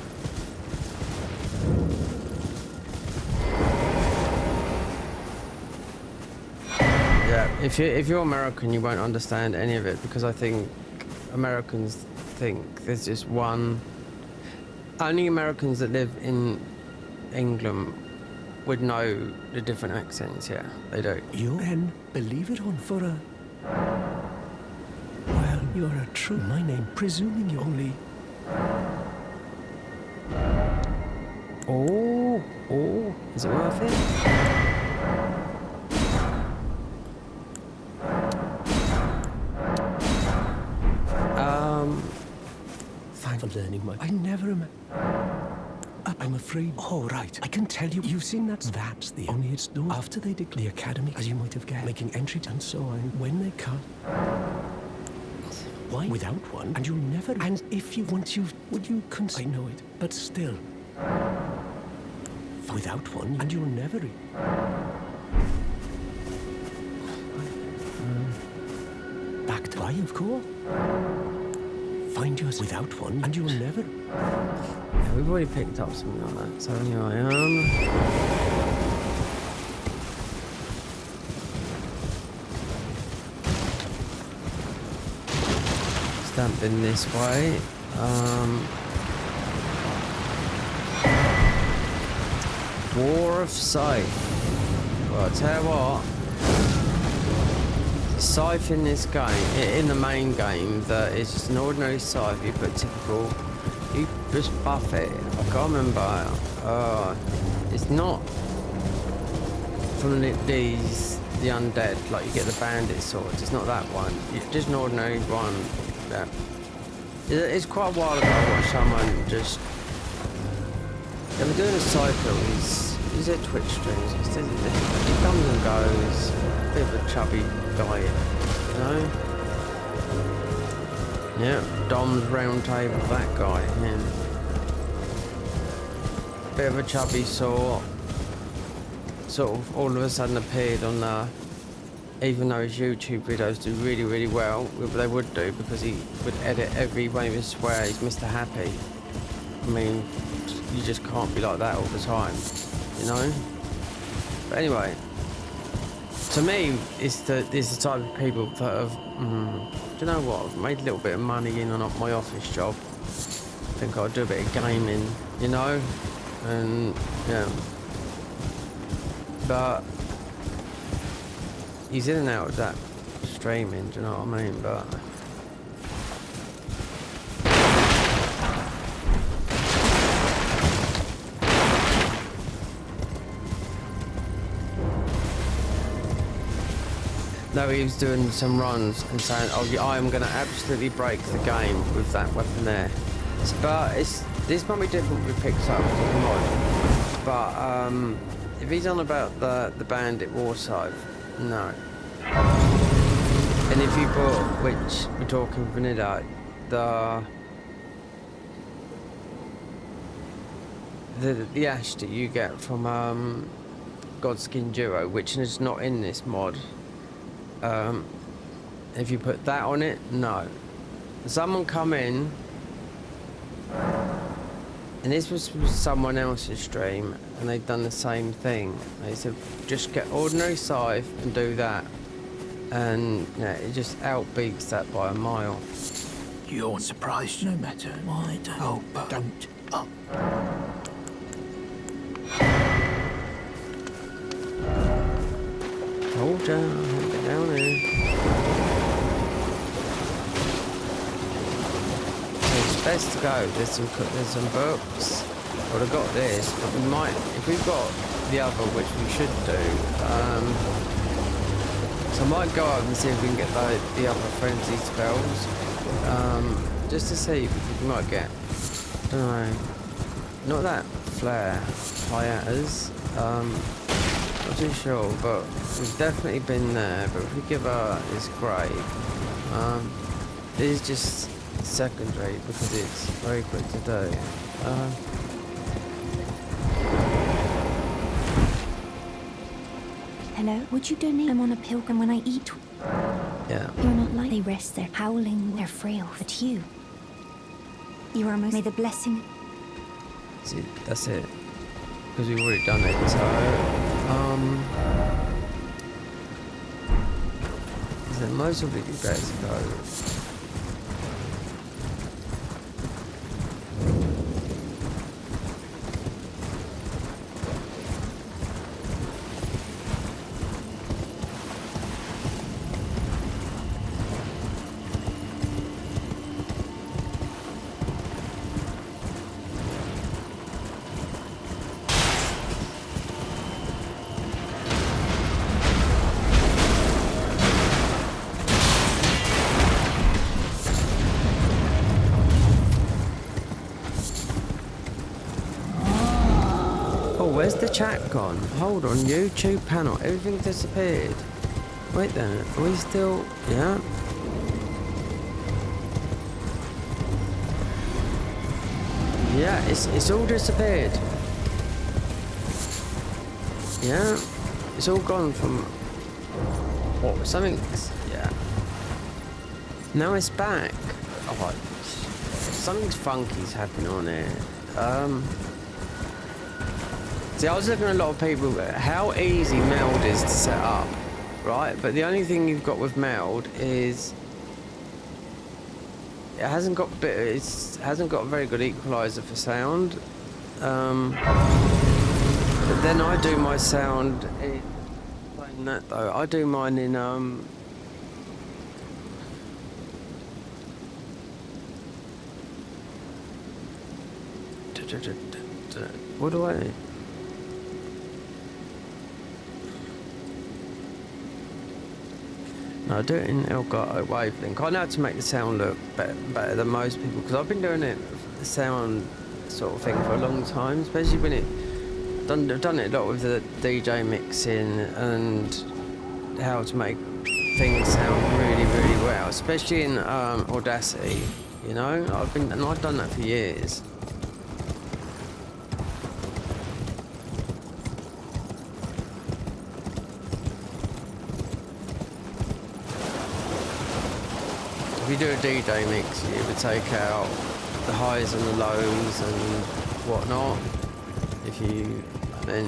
Yeah, if you're American, you won't understand any of it because I think Americans think there's just one. Only Americans that live in England would know the different accents, yeah, they do. You then believe it on for a... Well, you're a true... My name, presuming you only... Oh, is it worth it? Fine for learning my... I never am... I'm afraid... Oh, right. I can tell you... You've seen that's the... Only it's done after they declare the academy, as you might have guessed, making entry and so on. When they come... Why? Without one, and you'll never... And if you want you... Would you I know it, but still... Without one, and you'll never... Back to... Why, of course. Find yours without one, and you'll never... Yeah, we've already picked up something on that, so anyway, stamping this way, War of Sight. Well, I'll tell you what, scythe in this game, in the main game, that is just an ordinary scythe. You put typical, you just buff it. I can't remember. It's not from the undead, like you get the bandit swords. It's not that one. It's just an ordinary one. Yeah. It's quite a while ago I watched someone just. They were doing a cycle. He's at Twitch streams. He comes and goes. Bit of a chubby guy, you know? Yeah, Dom's round table, that guy, him. Bit of a chubby sort of all of a sudden appeared on even though his YouTube videos do really, really well, they would do because he would edit every way he swear he's Mr. Happy. I mean, you just can't be like that all the time, you know? But anyway, to me, it's the type of people that have, do you know what, I've made a little bit of money in on my office job. I think I'll do a bit of gaming, you know? And, yeah. But he's in and out of that streaming, do you know what I mean? But no, he was doing some runs and saying, "Oh, yeah, I am going to absolutely break the game with that weapon there." But this might be different if it picks up the mod. But if he's on about the bandit war scythe, no. And if you put, which we're talking vanilla, the ash that you get from Godskin Duo, which is not in this mod. If you put that on it, no. Someone come in, and this was someone else's stream, and they'd done the same thing. They said, just get ordinary scythe and do that. And yeah, it just outbeats that by a mile. You're surprised no matter. Why don't? Oh, don't. Oh. Hold down, get down there. So it's best to go. There's some books. Would have got this, but we might, if we've got the other, which we should do. So I might go up and see if we can get the other frenzy spells, just to see if we might get, I don't know, not that flare, hiatus, not too sure, but we've definitely been there. But if we give her this grave, this is just secondary because it's very quick to do. Hello? Would you donate? I'm on a pilgrim when I eat. Yeah. You're not like they rest there, howling, they're frail. But you are most. May the blessing. See, that's it. Because we've already done it, so most of it be better to go. Where's the chat gone? Hold on, YouTube panel. Everything disappeared. Wait then, are we still... Yeah. Yeah, it's all disappeared. Yeah. It's all gone from... What, something... Yeah. Now it's back. Oh, something's funky's happening on here. See, I was looking at a lot of people, how easy meld is to set up, right? But the only thing you've got with meld is it hasn't got a very good equalizer for sound. But then I do my sound in that though. I do mine in What do I... No, I do it in Elgato Wavelength. I know how to make the sound look better than most people, because I've been doing it, the sound sort of thing, for a long time, especially when I've done it a lot with the DJ mixing and how to make things sound really, really well, especially in Audacity, you know? I've done that for years. If you do a DJ mix, you would take out the highs and the lows and whatnot. Then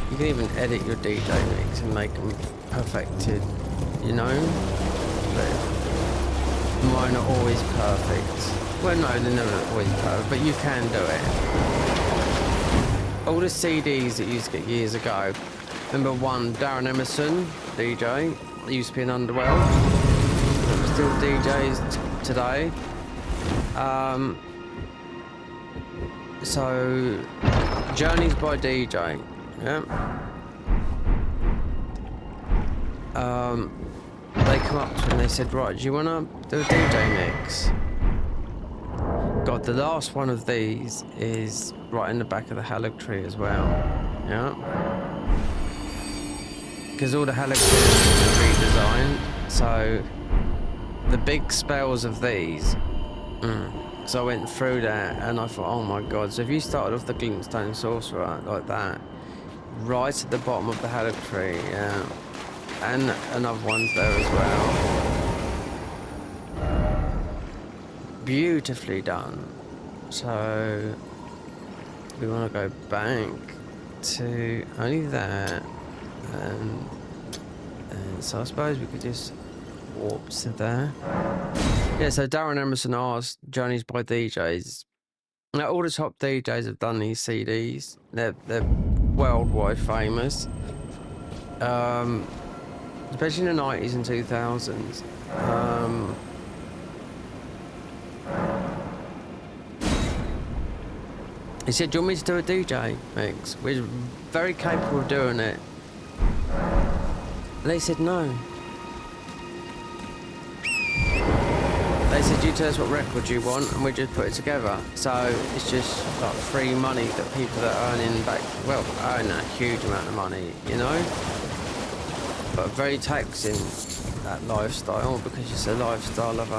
you can even edit your DJ mix and make them perfected, you know? But mine are always perfect. Well, no, they're never always perfect, but you can do it. All the CDs that you used to get years ago. Remember one, Darren Emerson, DJ, used to be in Underworld. Still DJs today. So Journeys by DJ, yeah. They come up to me and they said, right, do you want to do a DJ mix? God, the last one of these is right in the back of the Halleck tree as well, yeah. Because all the Halleck trees are redesigned, so the big spells of these, so I went through that and I thought, oh my god, so if you started off the Glintstone Sorcerer like that, right at the bottom of the Haddock tree, yeah, and another one's there as well. Beautifully done. So we want to go back to only that, and so I suppose we could just warp to there. Yeah, so Darren Emerson asked Journeys by DJs. Now, all the top DJs have done these CDs. They're worldwide famous, especially in the 90s and 2000s. He said, do you want me to do a DJ mix? We're very capable of doing it. And they said no. They said, you tell us what record you want and we just put it together. So it's just like free money that people that are earning back, well, earn a huge amount of money, you know? But very taxing, that lifestyle, because it's a lifestyle of,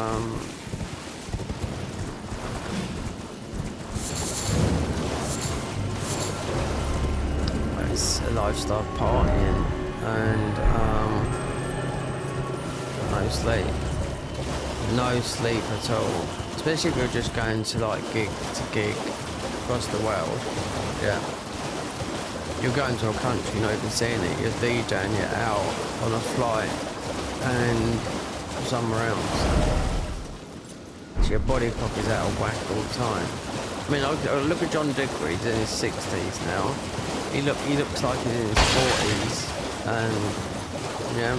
it's a lifestyle of partying and, no sleep. No sleep at all, especially if you're just going to like gig to gig across the world. Yeah, you're going to a country you're not even seeing it, you're DJing, you're out on a flight and somewhere else, so your body clock is out of whack all the time. I mean, look at John Diggory, he's in his 60s now. He looks like he's in his 40s, and yeah.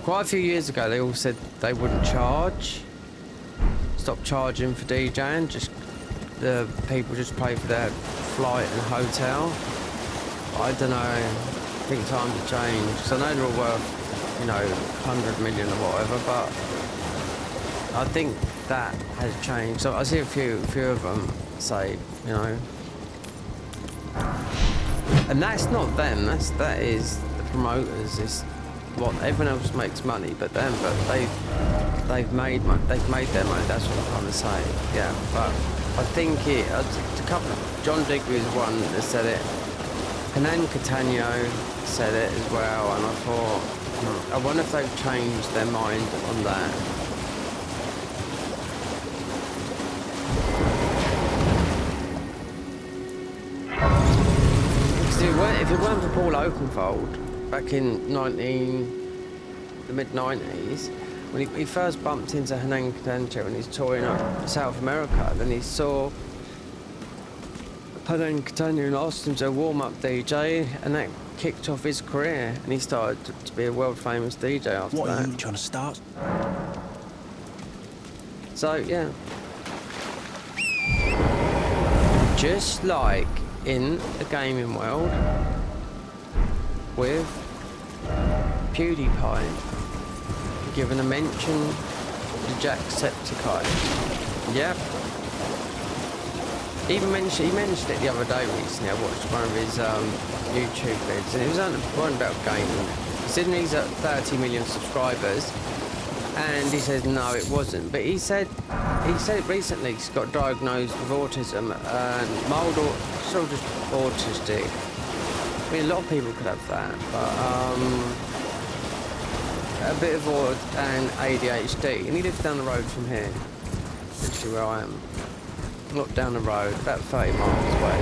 Quite a few years ago, they all said they wouldn't charge. Stop charging for DJing. Just the people just pay for their flight and hotel. I don't know. I think times have changed. So I know they're all worth, you know, 100 million or whatever. But I think that has changed. So I see a few of them say, you know, and that's not them. That is the promoters. It's what everyone else makes money, but they've made their money. That's what I'm trying to say. Yeah, but I think a couple. John Diggory is one that said it. Hernan Catano said it as well, and I thought, I wonder if they've changed their mind on that. Because if it weren't for Paul Oakenfold, back in the mid-90s, when he first bumped into Hernan Catano when he's touring up South America, then he saw Hernan Catano and asked him to warm-up DJ, and that kicked off his career, and he started to be a world-famous DJ after that. What are you trying to start? So yeah, just like in the gaming world with PewDiePie, given a mention to Jacksepticeye. Yep. He mentioned it the other day recently. I watched one of his YouTube vids, and it was on one about gaming. He said he's at 30 million subscribers, and he says no, it wasn't. But he said recently he's got diagnosed with autism and mild or sort of autistic. I mean, a lot of people could have that, but a bit of and ADHD, and he lives down the road from here, literally where I am. Not down the road, about 30 miles away.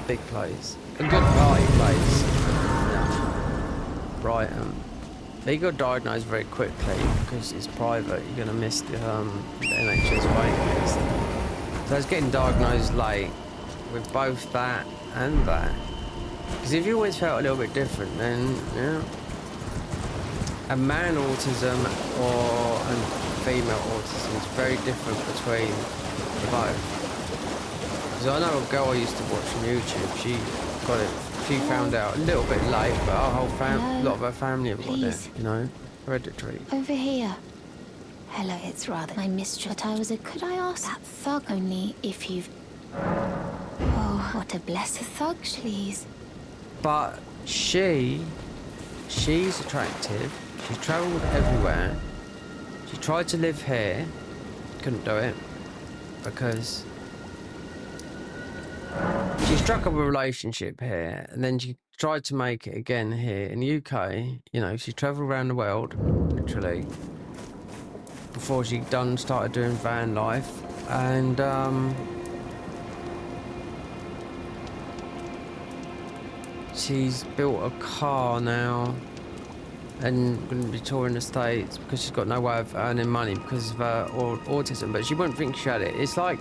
Big place. A good party place. Yeah. Brighton. He got diagnosed very quickly because it's private. You're going to miss the NHS waiting list. So it's getting diagnosed late with both that and that. Because if you always felt a little bit different, then, yeah. A man autism or a female autism is very different between both. Because I know a girl I used to watch on YouTube, she found out a little bit late, but our whole a lot of her family have got it, you know, hereditary. Over here. Hello, it's rather my mistress. But I was could I ask that thug only if you've... Oh, what a blessed thug, please. But she's attractive. She travelled everywhere. She tried to live here, couldn't do it. Because she struck up a relationship here, and then she tried to make it again here in the UK. You know, she travelled around the world, literally, before she started doing van life, and she's built a car now, and going to be touring the States because she's got no way of earning money because of her autism. But she wouldn't think she had it. It's like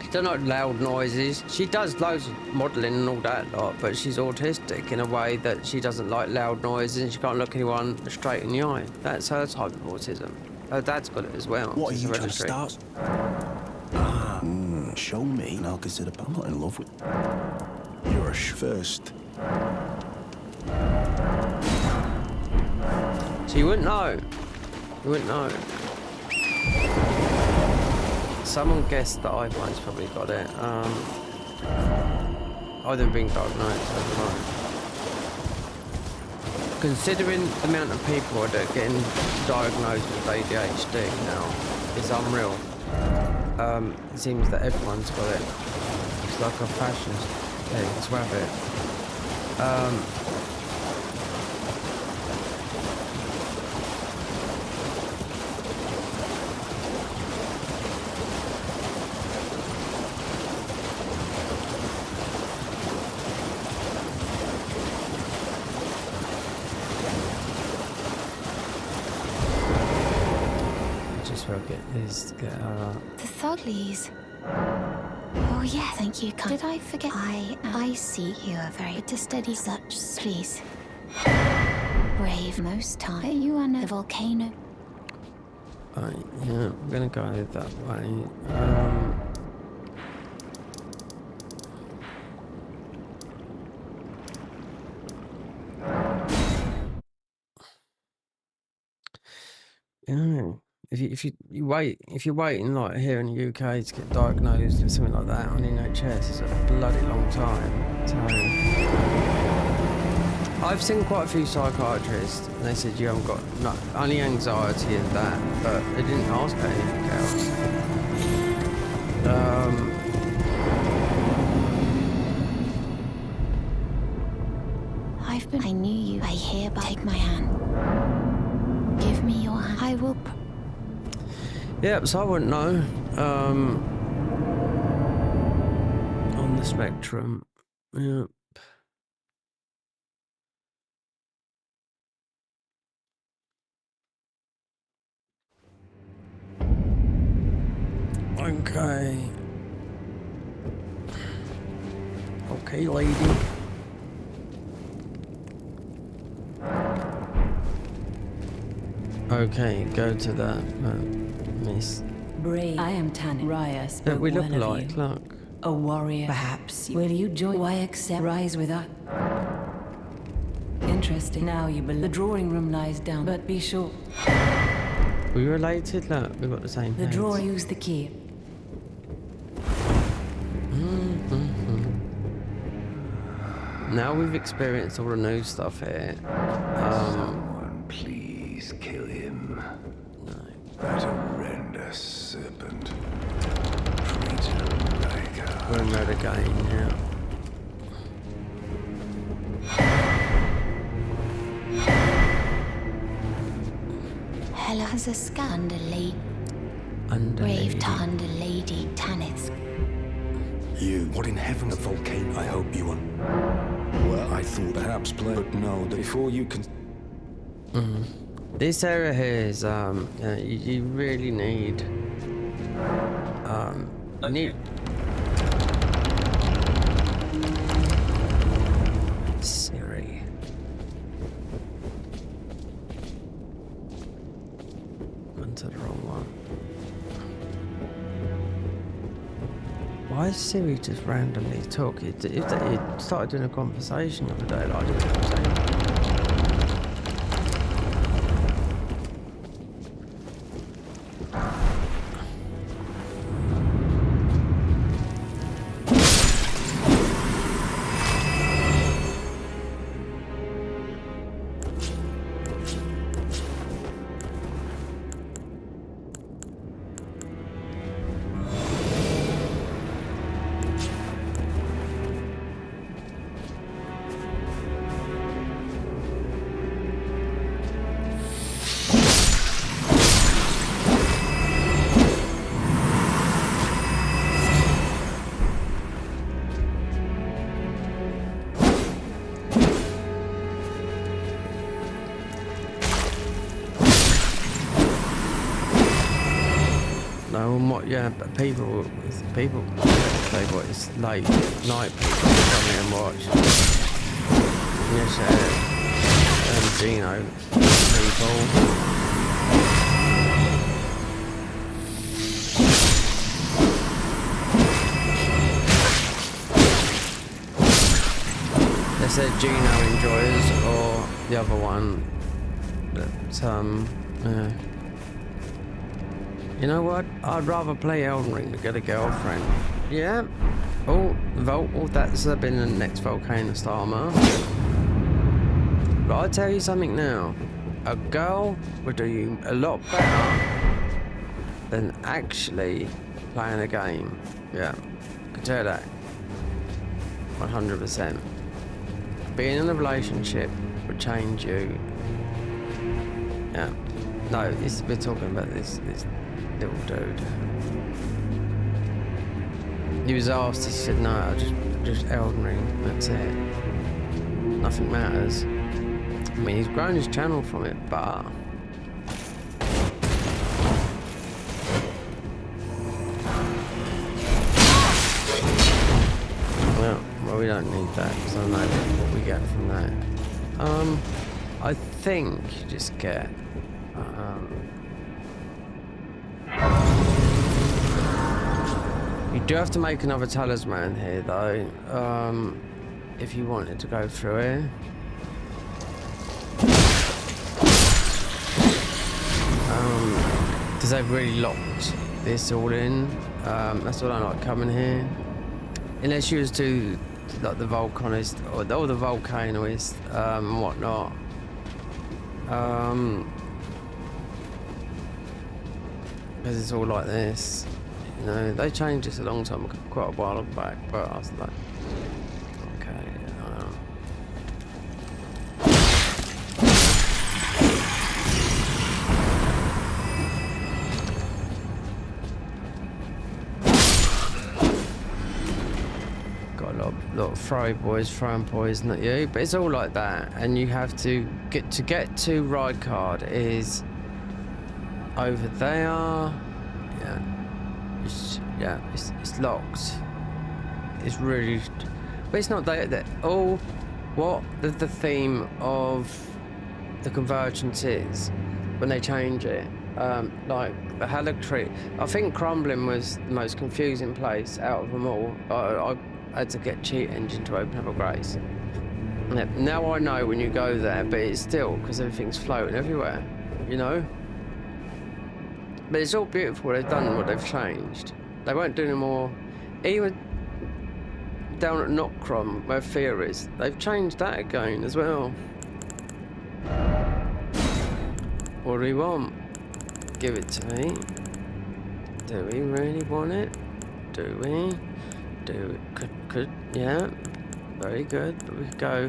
she doesn't like loud noises. She does loads of modelling and all that lot, but she's autistic in a way that she doesn't like loud noises and she can't look anyone straight in the eye. That's her type of autism. Her dad's got it as well. What are It's you trying to hereditary. start? Show me and I'll consider. I'm not in love with... You're first. So you wouldn't know. You wouldn't know. Someone guessed that iPhone's probably got it. I've never been diagnosed, I don't know. Considering the amount of people that are getting diagnosed with ADHD now, it's unreal. It seems that everyone's got it. It's like a fashion thing, it's worth it. The thuglies. Oh yeah, thank you. Did I forget? I see you are very to study such please. Brave most time. You are the volcano. Yeah, I'm gonna go that way. Yeah. If you're waiting like here in the UK to get diagnosed with something like that on the NHS, it's a bloody long time. So I've seen quite a few psychiatrists, and they said you haven't got only anxiety and that, but they didn't ask about anything else. I knew you. I hereby take my hand. Give me your hand. I will. Yep, so I wouldn't know. On the spectrum. Yep. Okay. Okay, lady. Okay, go to that. Miss. Brave. I am Tanit. Raya spoke Look, we look well of alike, you. look. A warrior. Perhaps. Will you join? Why accept? Rise with us. Interesting. Now you believe. The drawing room lies down, but be sure. We related? Look, we've got the same The heads. drawer. Use the key. Now we've experienced all the new stuff here. Someone please kill him. That horrendous serpent. Treat him like a... We're in red again now. Hela has a scan Under brave to under Lady Tanith. You. What in heaven? A volcano. I hope you won. Well, I thought perhaps play, but no. Before you can. This area here is you really need Siri. Went to the wrong one. Why is Siri just randomly talking? It started doing a conversation the other day, like I didn't say. No, yeah, but people, say what it's late night people come here and watch. Yes, Gino people. They said Gino enjoyers or the other one that yeah. You know what? I'd rather play Elden Ring to get a girlfriend. Yeah. Oh, that's been the next Volcano Starmer. But I'll tell you something now. A girl would do you a lot better than actually playing a game. Yeah. I can tell you that. 100%. Being in a relationship would change you. Yeah. No, we're talking about this little dude. He was asked, he said, no, just Elden Ring, that's it. Nothing matters. I mean, he's grown his channel from it, but... Well, we don't need that, because I know what we get from that. I think you just get... You do have to make another talisman here, though, if you wanted to go through here. Because they've really locked this all in. That's what I like coming here. Unless you was to, like, the volcanist, or the volcanoist, and whatnot. Because it's all like this. You know, they changed this a long time, quite a while back, but I was like, okay. Got a lot of throw boys throwing poison at you, but it's all like that, and you have to get to ride card is over there. Yeah. It's locked. It's really, but it's not that. What the theme of the Convergence is when they change it. Like the Halleck I think Crumbling was the most confusing place out of them all. I had to get Cheat Engine to open up a Grace. Yeah, now I know when you go there, but it's still, because everything's floating everywhere, you know? But it's all beautiful what they've done, what they've changed. They won't do no more. Even down at Nokrom, where Fear is, they've changed that again as well. What do we want? Give it to me. Do we really want it? Do we? Do it? Could, yeah. Very good, but we could go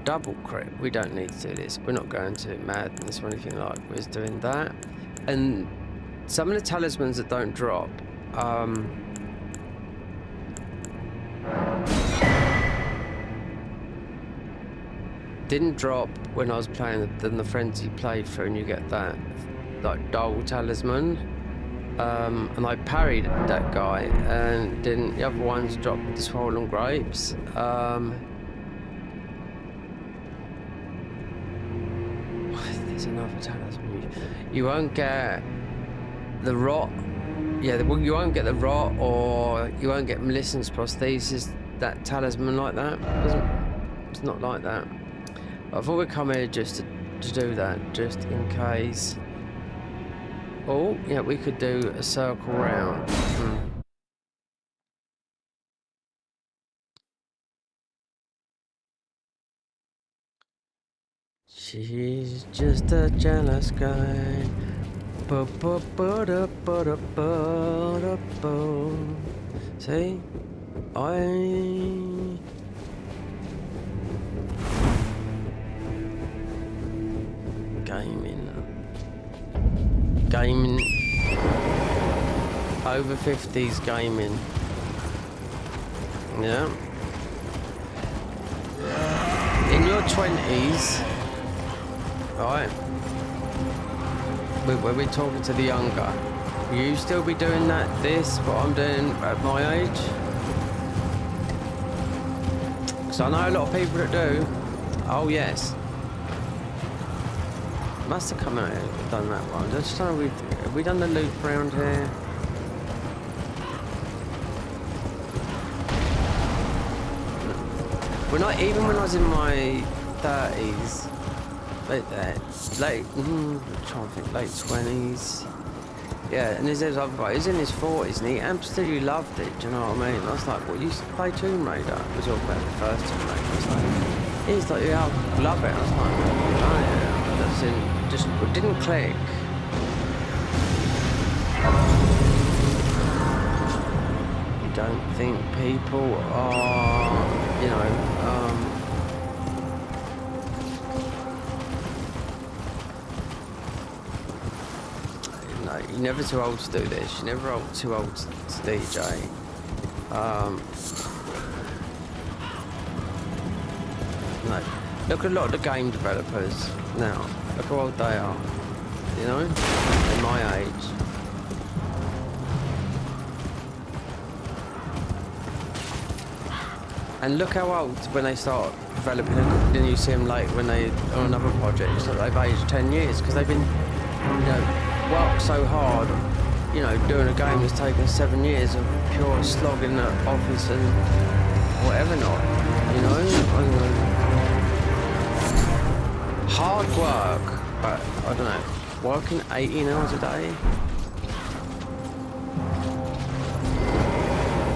double crit. We don't need to do this. We're not going to madness or anything like. We're just doing that. And some of the talismans that don't drop, didn't drop when I was playing the Frenzy playthrough, and you get that like Dole talisman. And I parried that guy, and didn't. The other ones dropped the Swollen Grapes. There's another talisman. You won't get the rot. Yeah, well, you won't get the rot, or you won't get Melissen's prosthesis. That talisman like that. It's not like that. I thought we'd come here just to do that, just in case. Oh, yeah, we could do a circle round. She's just a jealous guy. See? Gaming. Over 50s gaming. Yeah. In your 20s, right? When we're talking to the younger, will you still be doing this, what I'm doing at my age? Because I know a lot of people that do. Oh, yes. Must have come out and done that one. I just don't know, have we done the loop around here? We're not, even when I was in my 30s, I'm trying to think, late 20s. Yeah, and there's other guy, he's in his 40s and he absolutely loved it, do you know what I mean? I was like, what, you used to play Tomb Raider? It was all about the first Tomb Raider. I was like, he's like, yeah, I love it. I was like, oh yeah. Just didn't click. You don't think people are, you know, no, you're never too old to do this. You're never too old to DJ. No. Look at a lot of the game developers now. Look how old they are. You know? At my age. And look how old when they start developing it. Then you see them late when they on another project. So they've aged 10 years because they've been, you know, worked so hard. You know, doing a game that's taken 7 years of pure slogging in the office and whatever not. You know? I don't know. Hard work, but I don't know, working 18 hours a day?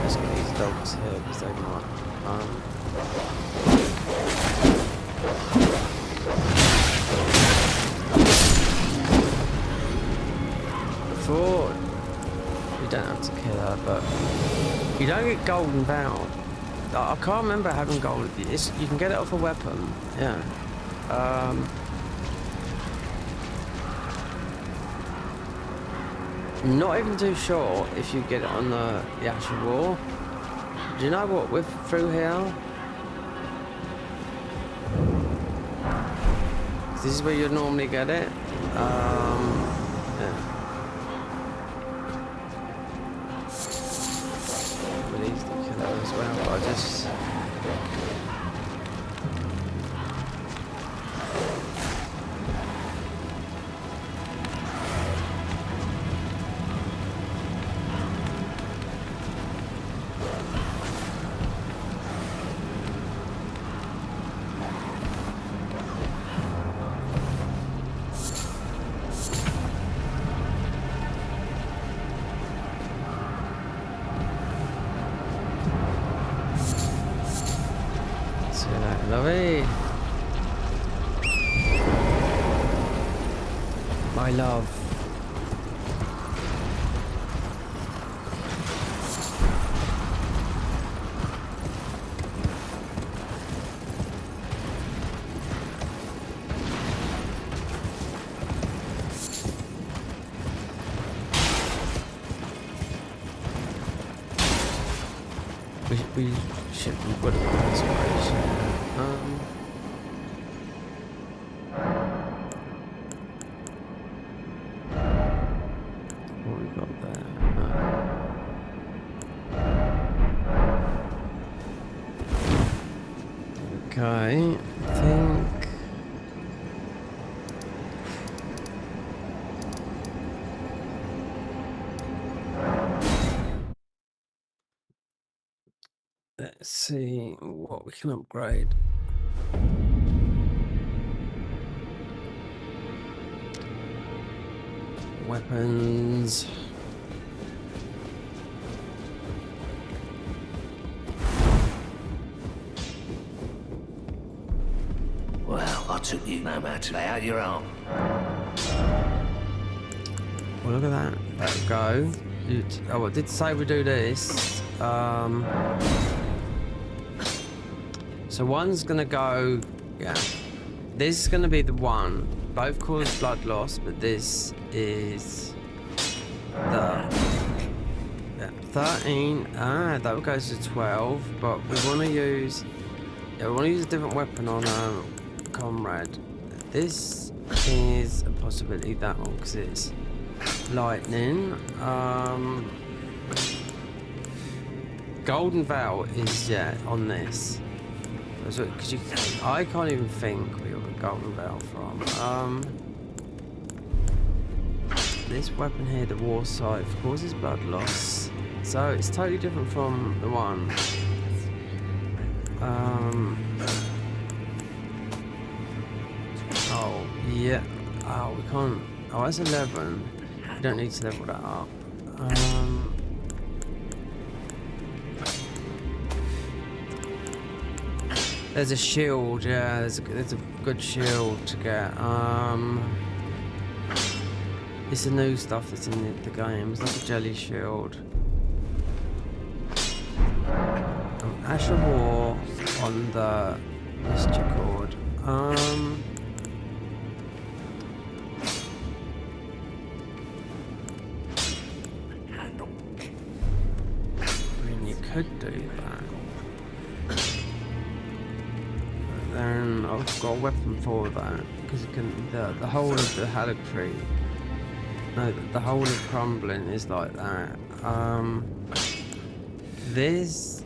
Let's get these dogs here because they might. Before, you don't have to kill her, but you don't get golden bow. I can't remember having gold. You can get it off a weapon, yeah. Not even too sure if you get it on the actual wall. Do you know what we're through here? This is where you normally get it. Yeah. Really easy to kill her as well, but I just. I love. We should be good at this place. What we got there? Okay, I think. Let's see what we can upgrade. Weapons. Well, I took you no matter. Lay out your arm. Well, look at that. There we go. Oh, I did say we do this. So one's gonna go, yeah. This is gonna be the one. Both cause blood loss, but this is the 13. That goes to 12. But we want to use, we want to use a different weapon on Comrade. This is a possibility, that one, because it's lightning. Golden Veil is on this. Because I can't even think where you got Golden Veil from. This weapon here, the War Scythe, causes blood loss. So it's totally different from the one. Oh, yeah. Oh, we can't. Oh, that's 11. We don't need to level that up. There's a shield, yeah, there's a good shield to get. It's the new stuff that's in the game. It's like a jelly shield. Ash of War on the Mischief Cord. I mean, you could do that. Then I've got a weapon for that because you can. The whole of the Halictree. No, the whole of Crumbling is like that. This,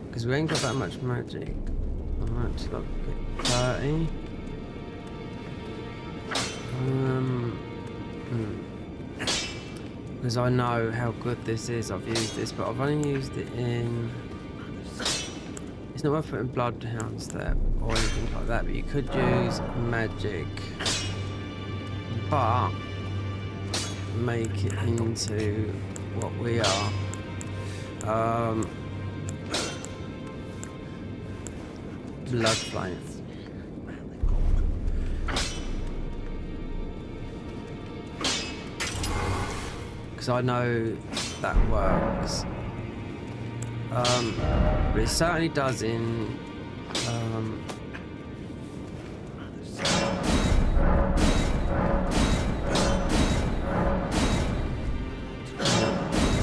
because we ain't got that much magic. I'm actually got 30. Because I know how good this is. I've used this, but I've only used it in. It's not worth putting Bloodhound Step or anything like that, but you could use magic, but make it into what we are. Blood Flame. Because I know that works. But it certainly does in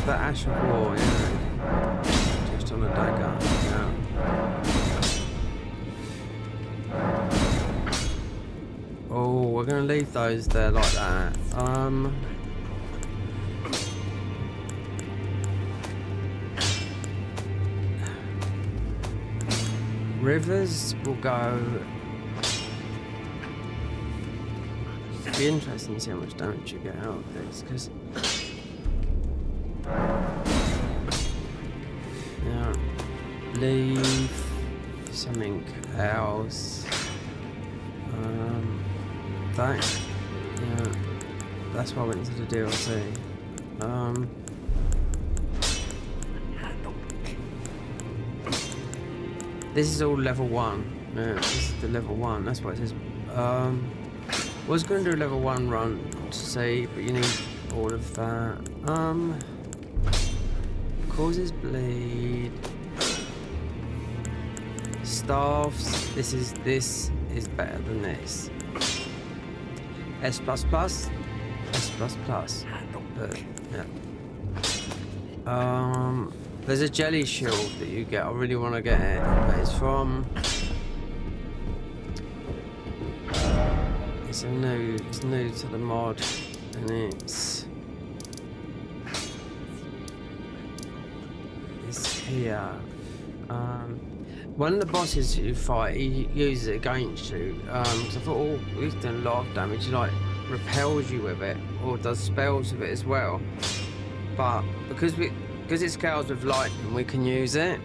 that Ash of War, yeah. Just on a dagger, yeah. Oh, we're gonna leave those there like that. Rivers will go. It'll be interesting to see how much damage you get out of this, because leave something else. That's why I went into the DLC. This is all level 1. Yeah, this is the level 1. That's what it says. Was going to do a level 1 run to see, but you need all of that. Causes bleed. Staffs. This is better than this. S++. S++. But, yeah. There's a jelly shield that you get. I really want to get it, but it's from. It's new to the mod, and it's here. One of the bosses you fight, he uses it against you. Because I thought, oh, he's done a lot of damage. He like repels you with it, or does spells with it as well. But because it scales with lightning, we can use it.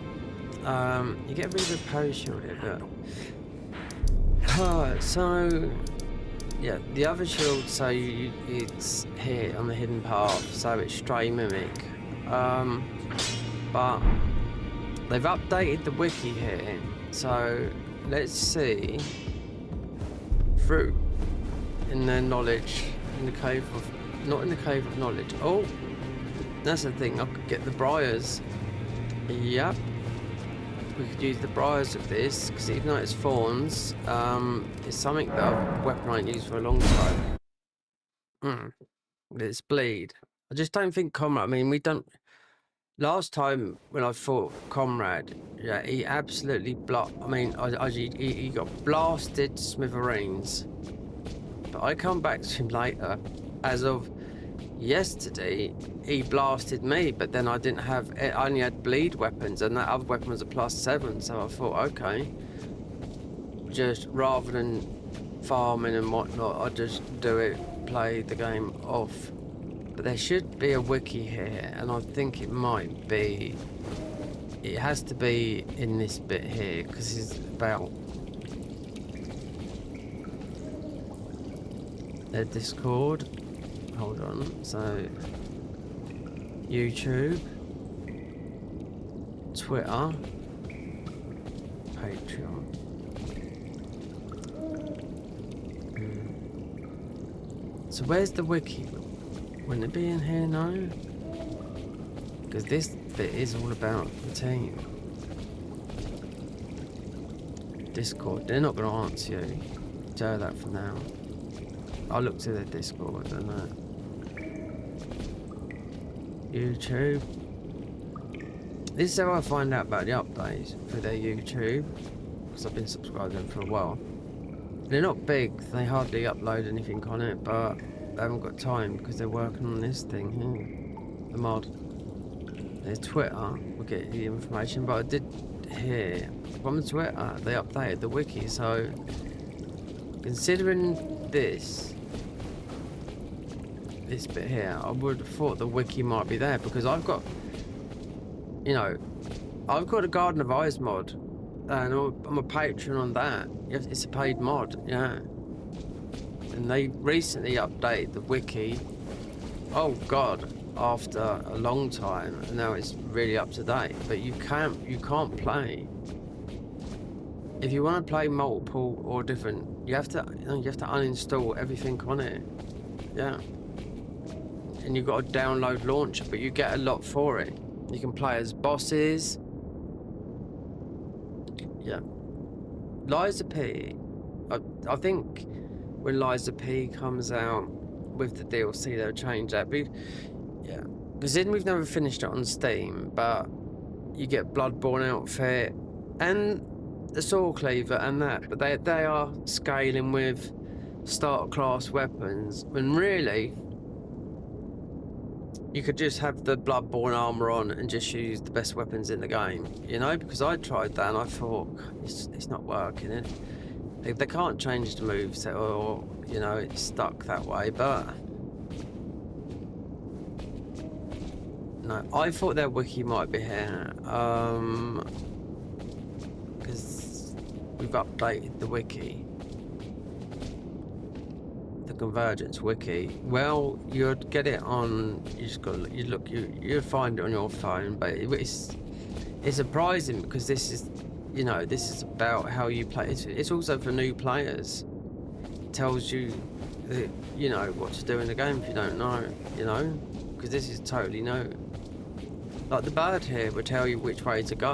You get rid of the power shield here, but so yeah, the other shield. So it's here on the hidden path. So it's stray mimic. But they've updated the wiki here. So let's see. Fruit in their knowledge in the cave of not in the cave of knowledge. Oh. That's the thing, I could get the briars. Yep. We could use the briars of this, because even though it's thorns, it's something that a weapon I ain't used for a long time. It's bleed. I just don't think Comrade, I mean, we don't... Last time when I fought Comrade, yeah, he absolutely he got blasted smithereens. But I come back to him later, as of yesterday, he blasted me, but then I only had bleed weapons, and that other weapon was a +7, so I thought, okay, just rather than farming and whatnot, I just play the game off. But there should be a wiki here, and I think it has to be in this bit here, because it's about their Discord. Hold on, so YouTube, Twitter, Patreon. So where's the wiki? Wouldn't it be in here now? Because this bit is all about the team. Discord, they're not going to answer you. Tell that for now. I'll look to the Discord and that. YouTube. This is how I find out about the updates for their YouTube, because I've been subscribed to them for a while. They're not big, they hardly upload anything on it, but they haven't got time because they're working on this thing here, the mod. There's Twitter, we'll get the information, but I did hear from Twitter they updated the wiki, so considering this bit here, I would have thought the wiki might be there, because I've got a Garden of Eyes mod, and I'm a patron on that. It's a paid mod, yeah. And they recently updated the wiki. Oh God, after a long time, and now it's really up to date. But you can't play. If you want to play multiple or different, you have to uninstall everything on it. Yeah. And you've got to download launcher, but you get a lot for it. You can play as bosses. Yeah. Liza P. I think when Liza P comes out with the DLC, they'll change that. But yeah, because then we've never finished it on Steam, but you get Bloodborne outfit and the Sword Cleaver and that. But they are scaling with starter class weapons, when really you could just have the Bloodborne armor on and just use the best weapons in the game, you know? Because I tried that and I thought, it's not working. They can't change the moveset, or, you know, it's stuck that way, but... No, I thought their wiki might be here, because we've updated the wiki. The Convergence wiki. Well, you'd get it on. You'd find it on your phone, but it's surprising, because this is about how you play. It's also for new players. It tells you you know, what to do in the game if you don't know, you know? Because this is totally new. Like the bird here will tell you which way to go.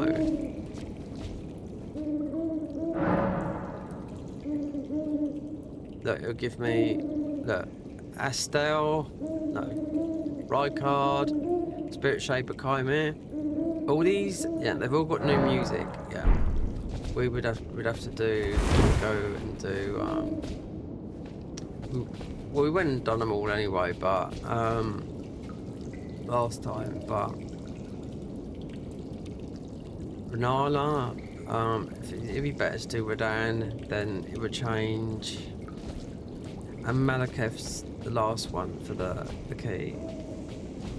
Look, it'll give me, look, Astel, no, Rykard, Spirit Shaper Chimera. All these, yeah, they've all got new music, yeah. We'd have to go and do, well, we went and done them all anyway, but, last time, but Renala, it'd be better to do Radan, then it would change. And Malakev's the last one for the key.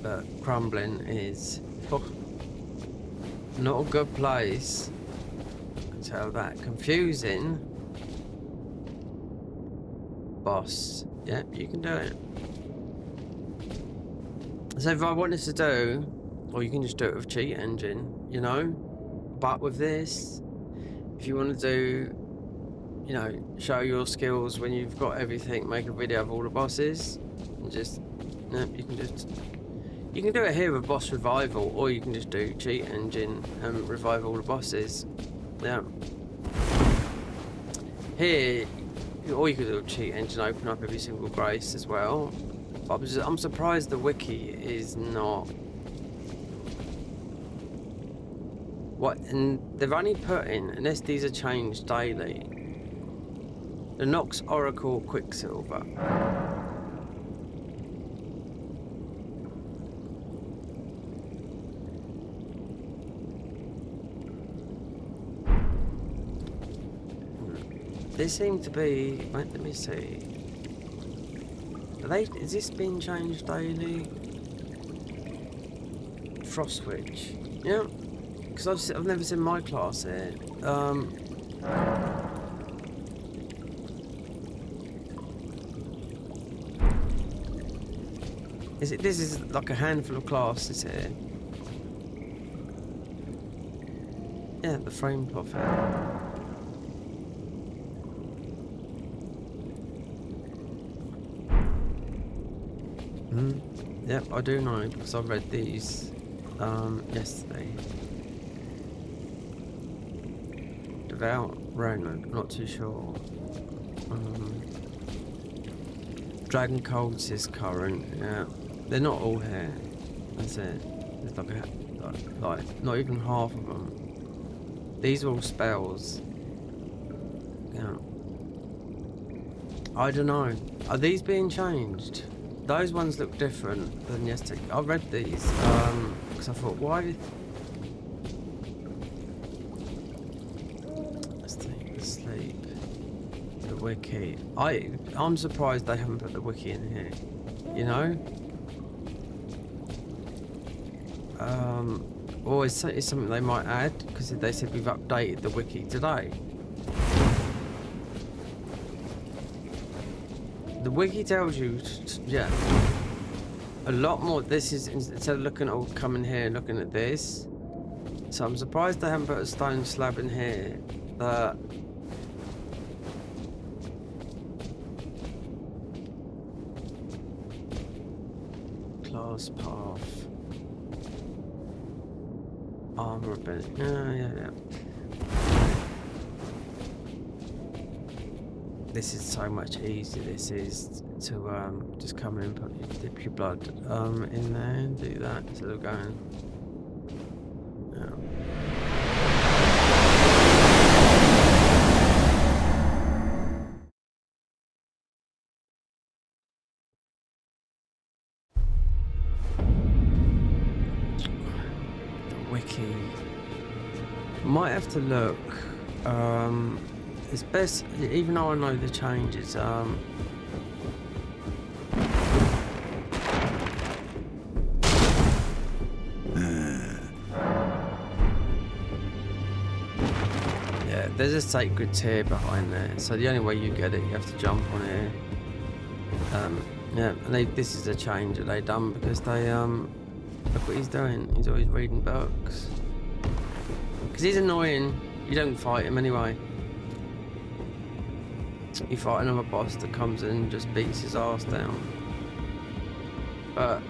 But Crumbling is not a good place. I can tell that. Confusing. Boss. Yeah, you can do it. So if I wanted to do, or you can just do it with cheat engine, you know? But with this, if you want to do, you know, show your skills when you've got everything, make a video of all the bosses, and just, you know, you can do it here with boss revival, or you can just do cheat engine and revive all the bosses. Yeah. Here, or you could do a cheat engine, open up every single grace as well. But I'm surprised the wiki is not. What, and they've only put in, unless these are changed daily, the Nox Oracle Quicksilver. They seem to be, wait, let me see. Is this being changed daily? Frost Switch. Yeah. Because I've never seen my class here. This is like a handful of classes here. Yeah, the frame prophet. Yep, I do know because I read these yesterday. Devout Ronan, not too sure. Dragon Colds is current, yeah. They're not all here. That's it. There's like not even half of them. These are all spells. Yeah. I don't know. Are these being changed? Those ones look different than yesterday. I read these because I thought, why? Let's think. The sleep. The wiki. I'm surprised they haven't put the wiki in here. You know. Or it's something they might add because they said we've updated the wiki today. The wiki tells you, yeah, a lot more. This is, instead of looking at coming here and looking at this. So I'm surprised they haven't put a stone slab in here. But class path. Armor ability. Yeah. This is so much easier. This is to just come in and dip your blood in there and do that instead of going. The wiki. Might have to look. It's best, even though I know the changes, yeah, there's a sacred tear behind there, so the only way you get it, you have to jump on it. Yeah, and this is a change that they done because they, look what he's doing, he's always reading books. Because he's annoying, you don't fight him anyway. you fight another boss that comes in and just beats his ass down. But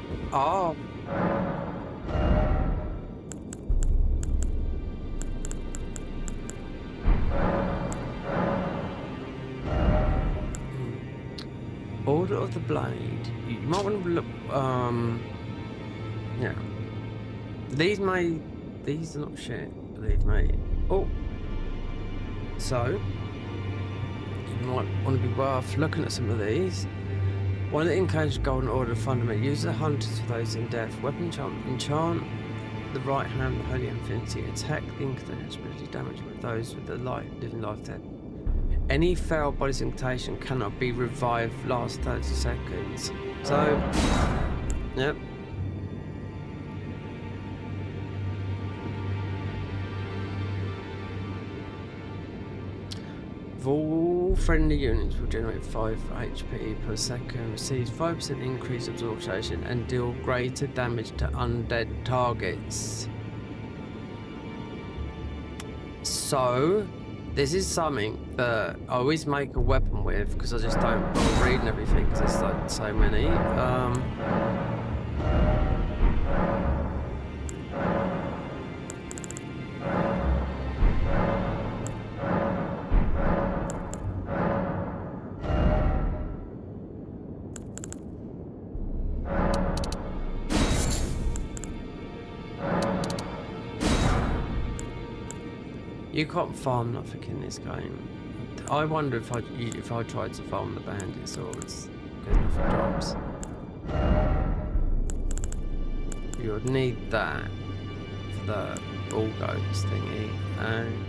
Order of the Blade. You might want to look. Yeah. These are not shit. Believe me. Oh. So you might want to be worth looking at some of these. One of the Incan's Golden Order fundament. Use the hunters for those in death. Weapon enchant the right hand, the Holy Infinity. Attack the Incantation, spiritually damage with those with the living life dead. Any failed body's incantation cannot be revived last 30 seconds. So, yep. All friendly units will generate 5 HP per second, receives 5% increase absorption, and deal greater damage to undead targets. So, this is something that I always make a weapon with because I just don't bother reading everything because there's like so many. You can't farm nothing in this game. I wonder if I tried to farm the bandit swords, because nothing drops. You would need that for the ball goats thingy, and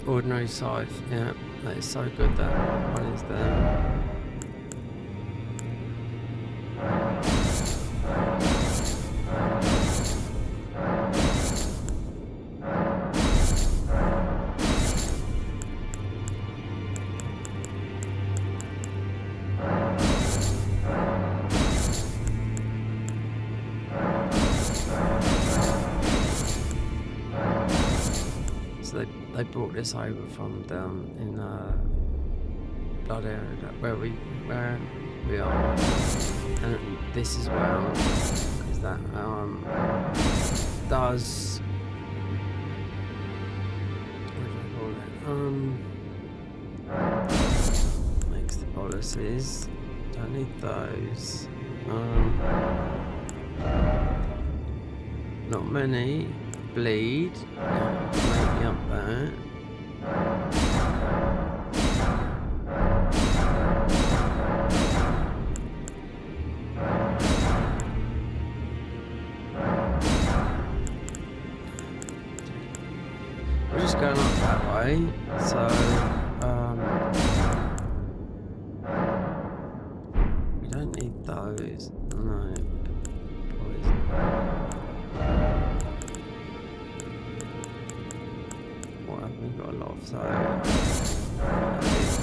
ordinary scythe, yeah, that is so good, that one is there. They brought this over from down in Blood area where we are, and this as well, because that does, what do I call it? Makes the policies. Don't need those. Not many. Bleed. Make me up there. We're just going up that way, so we don't need those. No. Poison. We've got a lot of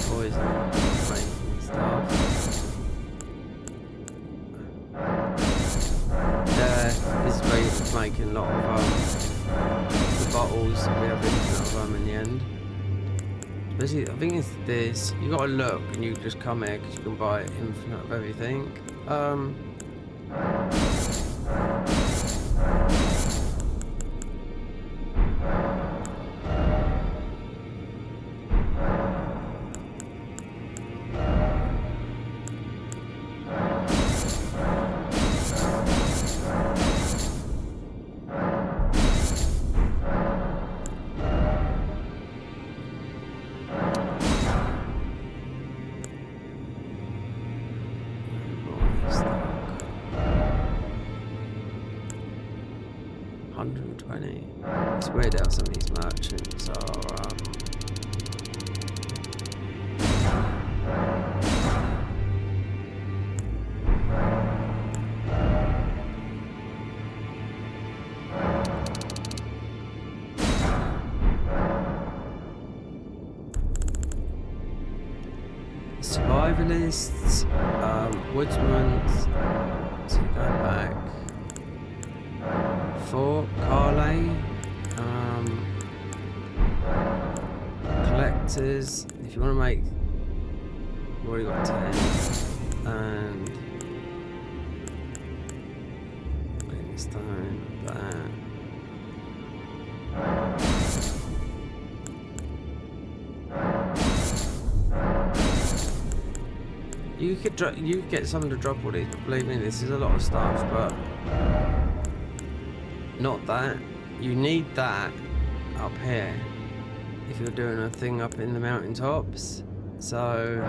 poison making stuff. Yeah, this is where you're making a lot of the bottles. We have infinite of them in the end. Basically, I think it's this. You gotta look, and you just come here because you can buy infinite of everything. It's weird how some of these merchants are Civilists, Woodsmen, so go back. Fort Carley, Collectors, if you want to make, we've already got 10, and stone, that. You could get someone to drop all these, but believe me, this is a lot of stuff, but not that. You need that up here if you're doing a thing up in the mountaintops. So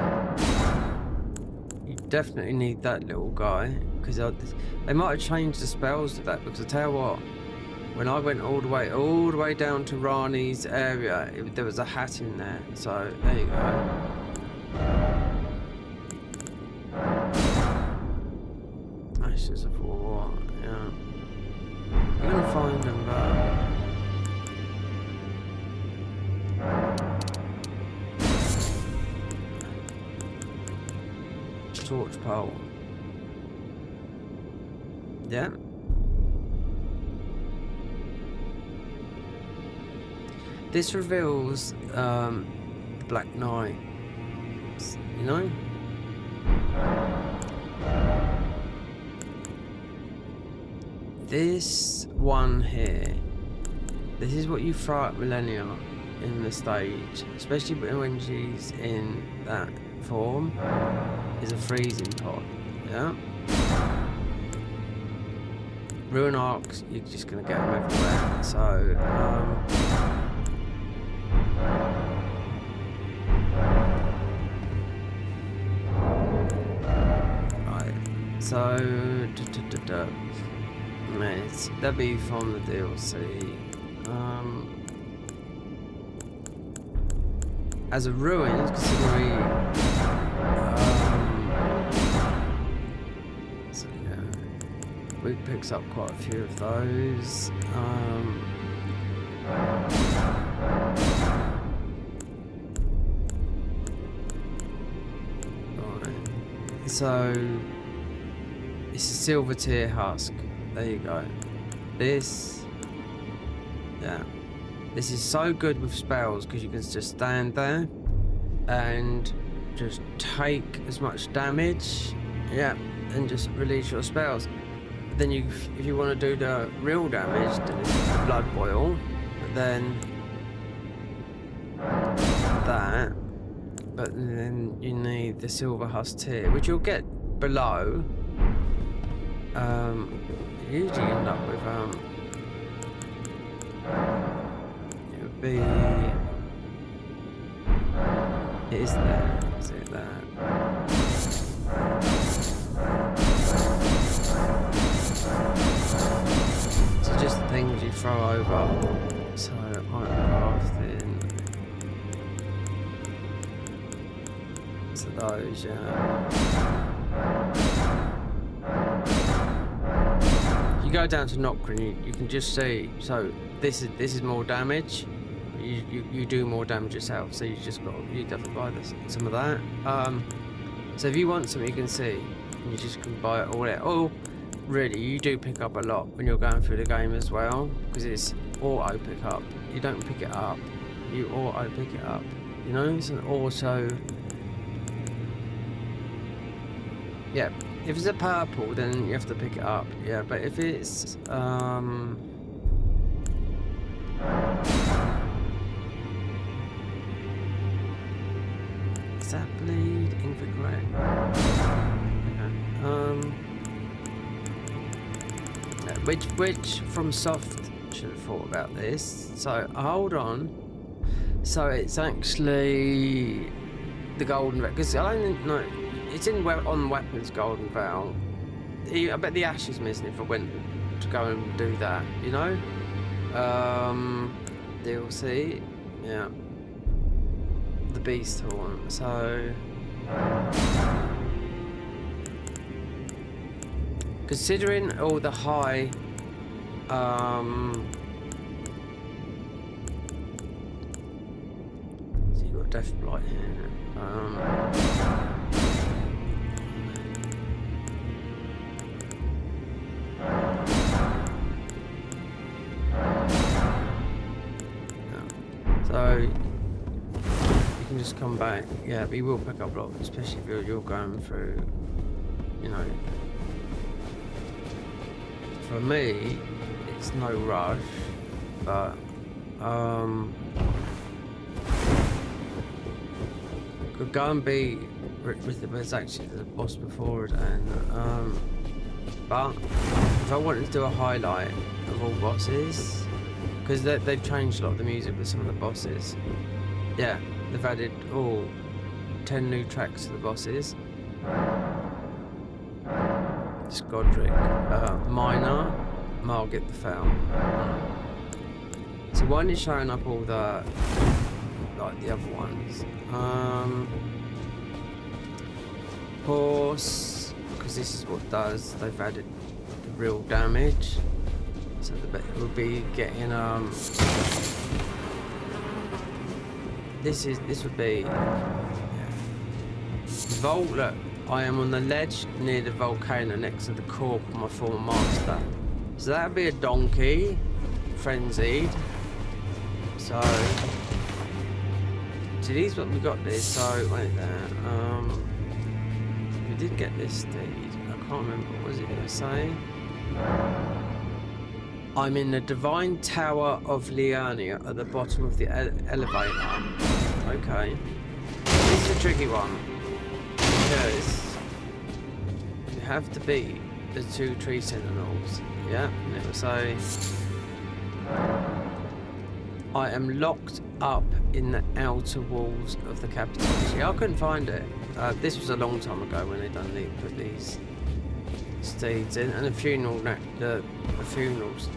you definitely need that little guy, because they might have changed the spells to that, because I tell you what, when I went all the way down to Rani's area, there was a hat in there. So there you go. Ashes of War, yeah. You're gonna find them, but torch pole. Yeah. This reveals the Black Knight, you know? This one here, this is what you throw at Millennia in the stage, especially when she's in that form, is a freezing pot, yeah? Ruin arcs, you're just gonna get them everywhere, so, right, so, that'd be from the DLC. As a ruins, considering so yeah, we picks up quite a few of those. Right. So it's a silver tier husk. There you go. This, yeah, this is so good with spells because you can just stand there and just take as much damage, yeah, and just release your spells. But then if you want to do the real damage, then it's blood boil, but then that, but then you need the silver husk tier, which you'll get below. You usually end up with it would be, it is there, is it there? So just the things you throw over. So I'm crafting. So those, yeah. You go down to Nocturne, you can just see. So this is more damage. You do more damage yourself. So you definitely buy some of that. So if you want something, you can see, and you just can buy it all there. Oh, really, you do pick up a lot when you're going through the game as well, because it's auto pick up. You don't pick it up. You auto pick it up. You know, it's an auto. Yeah. If it's a purple, then you have to pick it up. Yeah, but if it's is that bleed infrared? Okay. Which from soft should have thought about this. So hold on. So it's actually the golden, because I don't know. It's on weapons golden veil. I bet the ash is missing if I went to go and do that, you know? DLC, yeah. The beast horn, so considering all the high so you've got death blight here. so you can just come back. Yeah, but you will pick up a lot, especially if you're going through, you know. For me, it's no rush, but could go and be there's actually the boss before it, and but if I wanted to do a highlight of all bosses, because they've changed a lot of the music with some of the bosses. Yeah, they've added 10 new tracks to the bosses. Skodrick, Minor, Margit the Foul. So one is showing up all the like the other ones. Horse, because this is what does. They've added the real damage, so the bit will be getting This would be Vault. Look, I am on the ledge near the volcano next to the corpse of my former master. So that would be a donkey, frenzied. So these what we got this. So wait there. We did get this steed. I can't remember what was it going to say. I'm in the Divine Tower of Liurnia at the bottom of the elevator. Okay. This is a tricky one. Because you have to beat the 2 tree sentinels. Yeah, and it will say I am locked up in the outer walls of the capital. See, I couldn't find it. This was a long time ago when they put these steeds in, and the funerals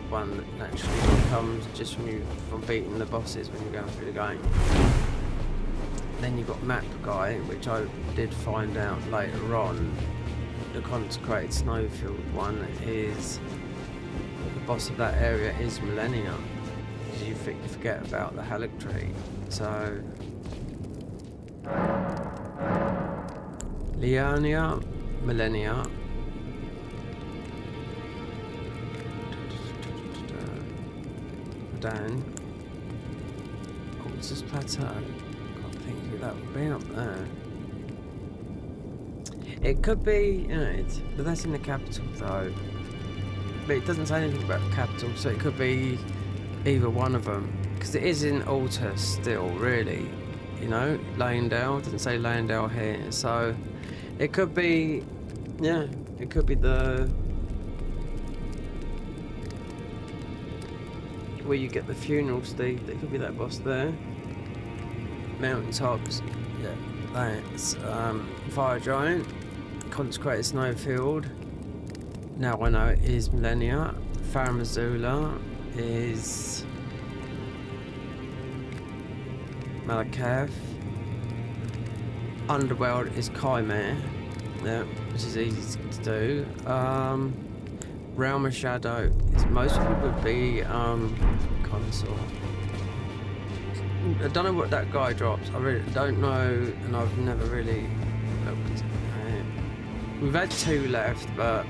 one naturally comes just from beating the bosses when you're going through the game. Then you've got map guy, which I did find out later on. The consecrated snowfield one is the boss of that area is Millennia. You forget about the Halictree. So Liurnia, Millennia. Down. Altus Plateau. Can't think who that would be up there. It could be, but that's in the capital though. But it doesn't say anything about the capital, so it could be either one of them. Because it is in Altus still, really. You know, Leyendale. It doesn't say Leyendale here. So it could be, yeah, it could be the where you get the funeral steed. It could be that boss there. Mountaintops, yeah, that's Fire Giant, Consecrated Snowfield. Now I know it is Millennia. Faramazula is Malakath. Underworld is Chimera, yeah, which is easy to do. Realm of Shadow is most of it would be Consort. I don't know what that guy drops. I really don't know, and I've never really looked at it. We've had 2 left, but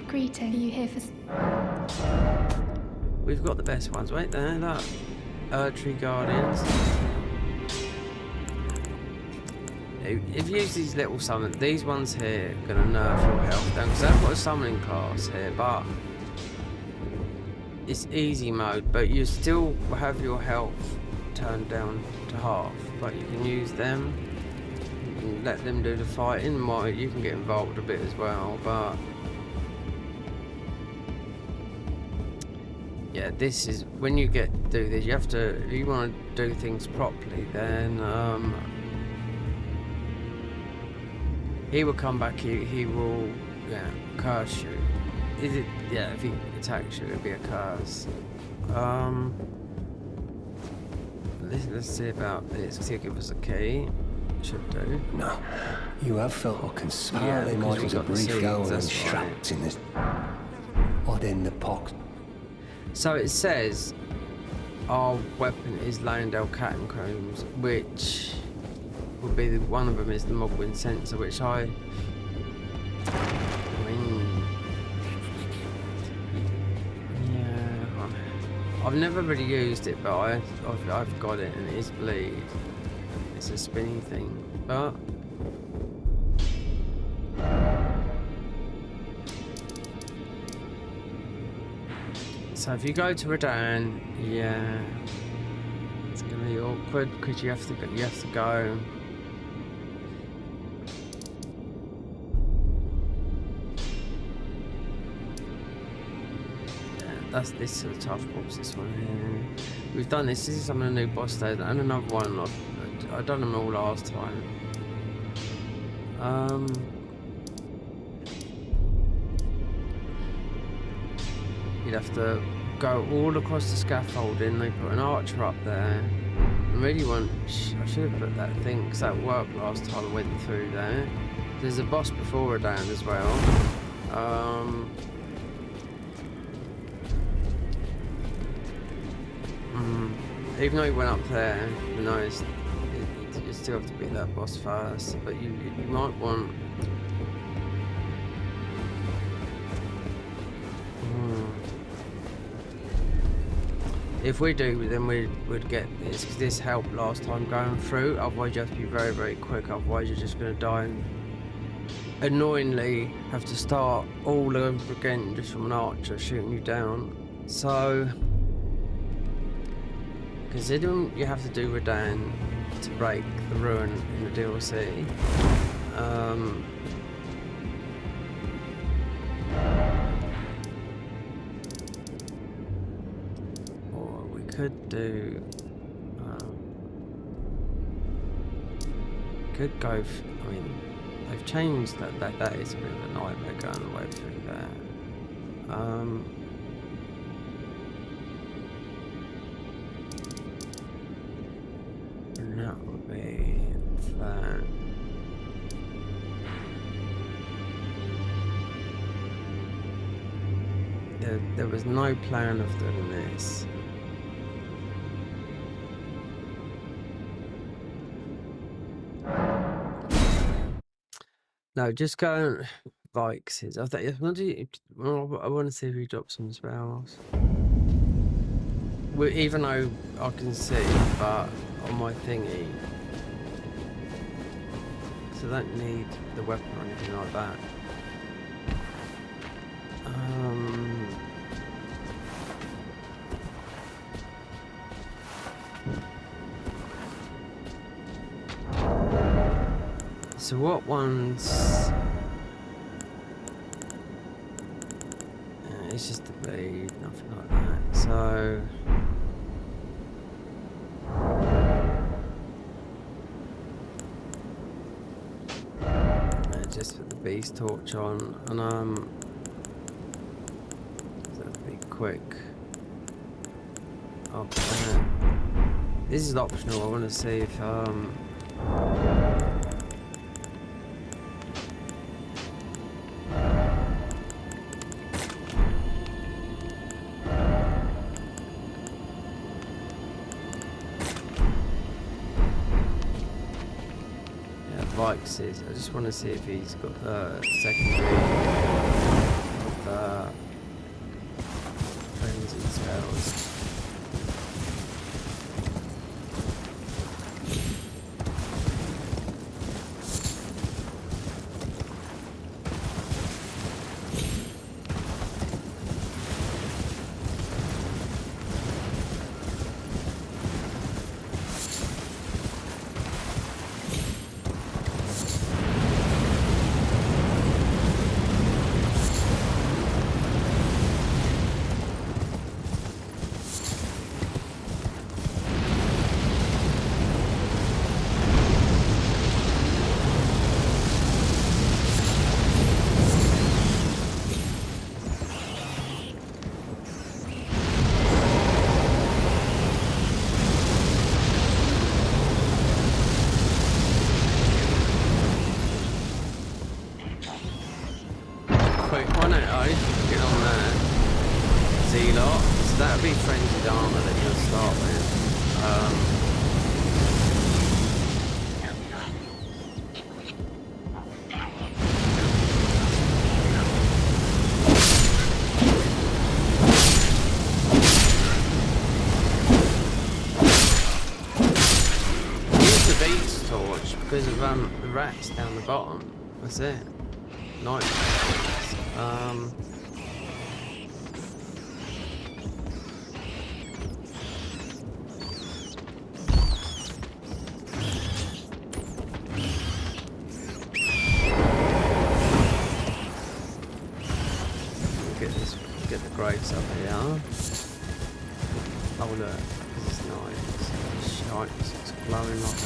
greeting. Are you here for? we've got the best ones right there. That Erdtree Guardians. If you use these little summons, these ones here are going to nerf your health down, because I've got a summoning class here, but it's easy mode, but you still have your health turned down to half. But you can use them, you can let them do the fighting, you can get involved a bit as well, but yeah, this is, when you do this, you have to, if you want to do things properly, then he will come back, he will, yeah, curse you. Is it, yeah, if he attacks you, it'll be a curse. Let's see about this, because he'll give us a key. Should do. No, you have felt or conspire. They might as a brief go and trapped in this. What in the pox? So it says our weapon is Leyendale Catacombs, which would be one of them is the Mogwin sensor, which I mean, yeah, I've never really used it, but I've got it, and it is bleed. It's a spinny thing, but so if you go to Redan, yeah, it's gonna be awkward because you have to go. That's this sort of tough box, this one here. We've done this. This is some of the new boss stage and another one. I've done them all last time. You'd have to go all across the scaffolding. They put an archer up there. I really want. I should have put that thing because that worked last time I went through there. There's a boss before Redan as well. Even though you went up there, you know, you still have to beat that boss first. But you might want. If we do, then we would get this, because this helped last time going through. Otherwise, you have to be very, very quick. Otherwise, you're just going to die and annoyingly have to start all over again just from an archer shooting you down. So, considering you have to do Redan to break the ruin in the DLC, or we could do, could go. I mean, they've changed that. That is a bit of a nightmare going the way through there. And that would be that. There was no plan of doing this. No, just go Vikes. I want to see if he drops some spells. Even though I can see, but on my thingy. So I don't need the weapon or anything like that. So what ones? It's just the blade, nothing like that. So just put the beast torch on, and that'll be quick. Oh, this is optional. I want to see if Vikes is. I just want to see if he's got secondary of frenzy spells. That'd be frenzied armor that you'll start with. because of the rats down the bottom. That's it. Night rats. Get the grates up here. Oh look, this is nice. It's shite. It's glowing like a.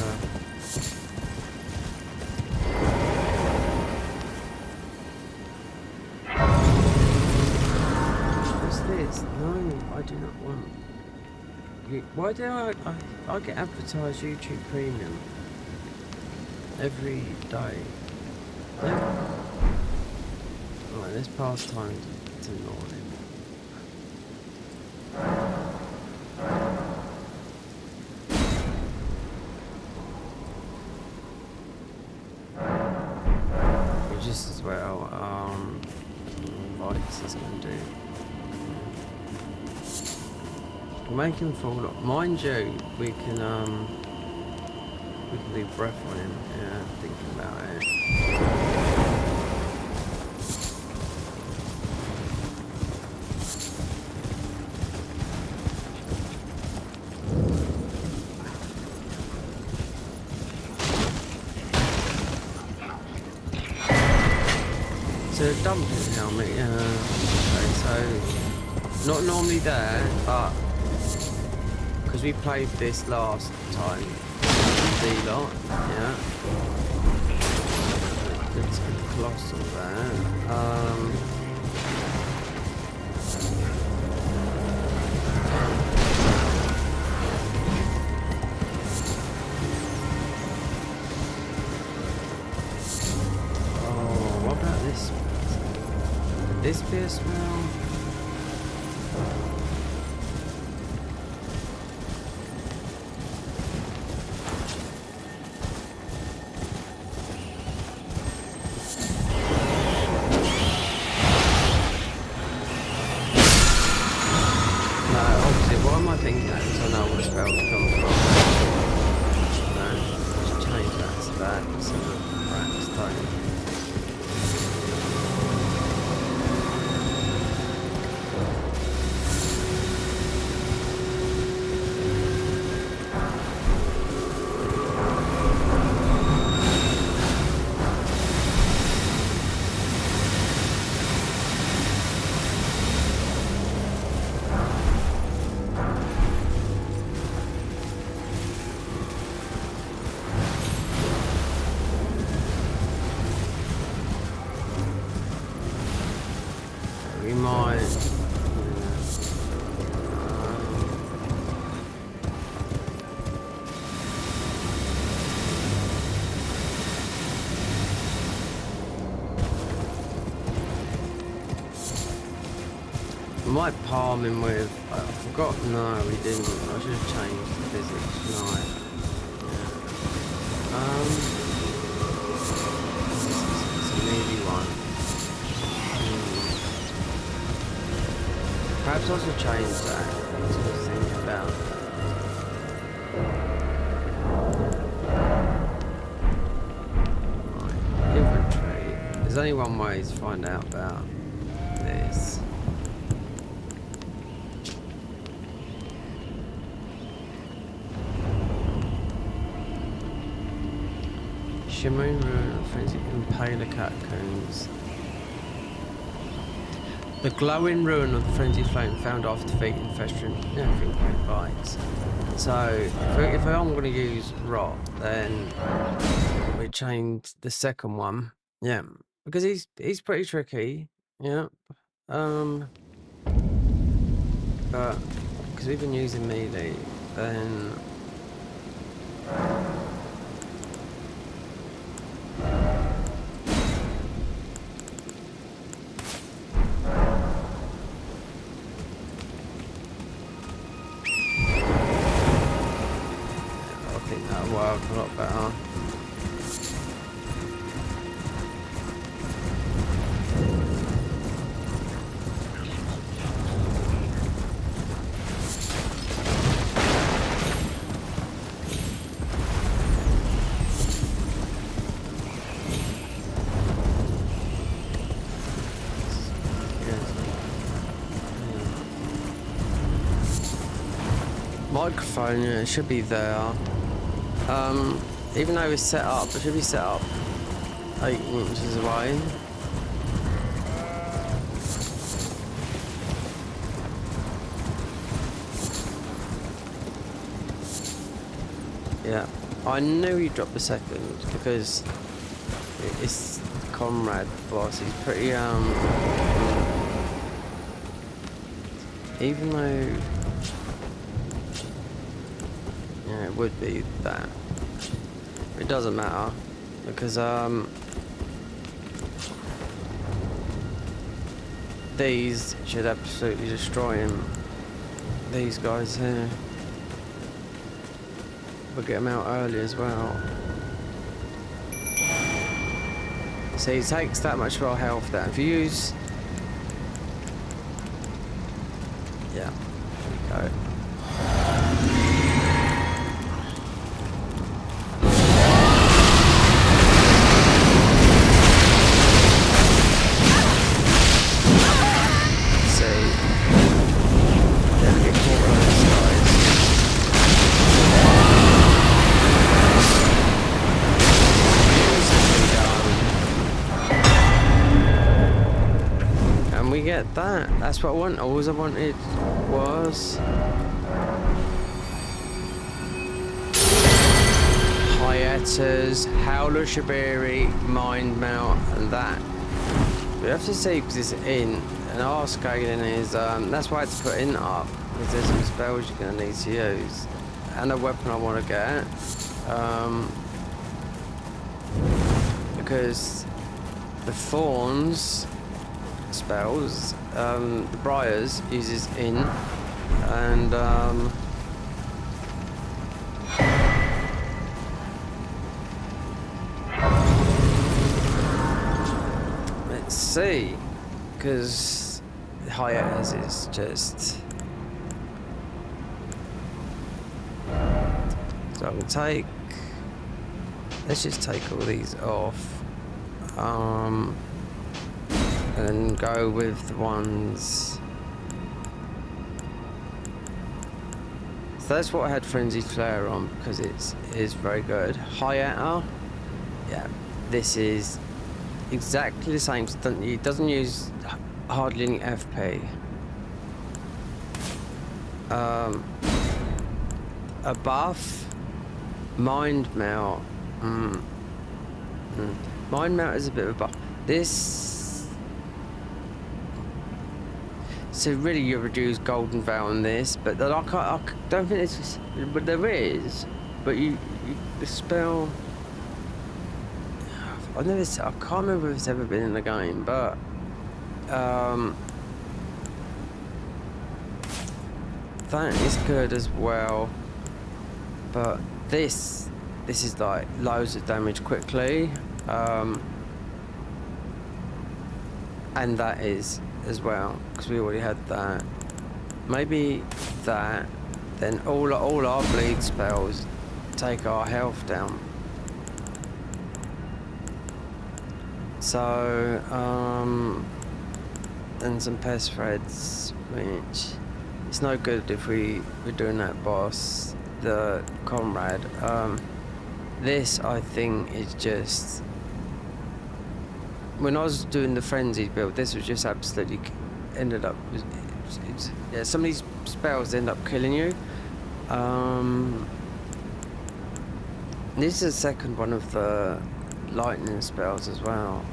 What's this? No, I do not want. Why do I get advertised YouTube Premium every day? Right, this pastime to annoying. Just as well, lights is going to do. We'll make him fall off. Mind you, we can do breath on him. Yeah, thinking about it. So dumping helmet, okay, so not normally there, but because we played this last time, the lot, yeah. Let's get the colossal there. This be a smell? No, obviously, what am I thinking that? Because I know what spells come from. No, just change that to that. So rats don't. We might. We might palm him with. I forgot. No, we didn't. I should have changed the physics. No. It's a meaty one. Perhaps I should change that. That's what I was thinking about. Right. Inventory. There's only one way to find out about this. Shimmering ruin of frenzy impaler catacombs. The glowing ruin of the frenzied flame found after defeating festering everything great bites. So if I'm going to use rot, then we change the second one. Yeah, because he's pretty tricky. Yeah. But because we've been using melee, then. A lot better. Microphone, yeah, it should be there. Even though it's set up, it should be set up 8 inches away. Yeah, I knew he dropped the second because it's Comrade boss. He's pretty even though yeah, it would be that. It doesn't matter because these should absolutely destroy him. These guys here. We'll get him out early as well. So he takes that much of our health down. If you use... Yeah, there we go. That's what I want. All I wanted was hiatus, howler shabiri, mind melt, and that. We have to see because it's in, and our scaling is. That's why I had to put in up because there's some spells you're gonna need to use, and a weapon I want to get. Because the thorns spells, the briars uses in, and let's see, because hiatus is just so I can take. Let's just take all these off. And go with the ones. So that's what I had Frenzied Flare on because it is very good. Hiatus, yeah, this is exactly the same. It doesn't use hardly any FP. A buff, Mind Melt. Mind Melt is a bit of a buff. This. So really, you reduce Golden Veil on this, but then I don't think it's. But there is. But the spell. I can't remember if it's ever been in the game, but that is good as well. But this is like loads of damage quickly, and that is as well because we already had that. Maybe that, then all our bleed spells take our health down. So and some pest threads, which it's no good if we're doing that boss, the Comrade. This I think is just. When I was doing the frenzied build, this was just absolutely ended up. Yeah, some of these spells end up killing you. This is the second one of the lightning spells as well.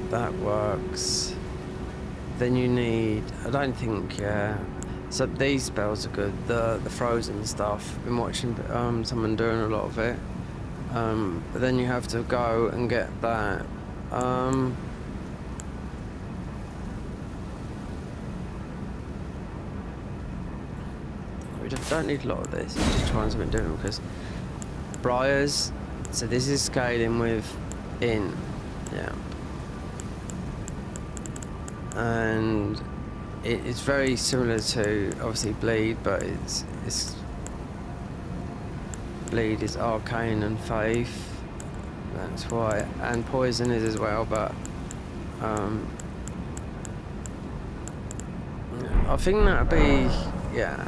That works. Then you need. I don't think. Yeah. So these spells are good. The frozen stuff. Been watching someone doing a lot of it. But then you have to go and get that. We don't need a lot of this. I'm just trying something different because briars. So this is scaling with in. Yeah. and it's very similar to obviously Bleed, but it's Bleed is arcane and faith. That's why, and Poison is as well, but I think that'd be, yeah.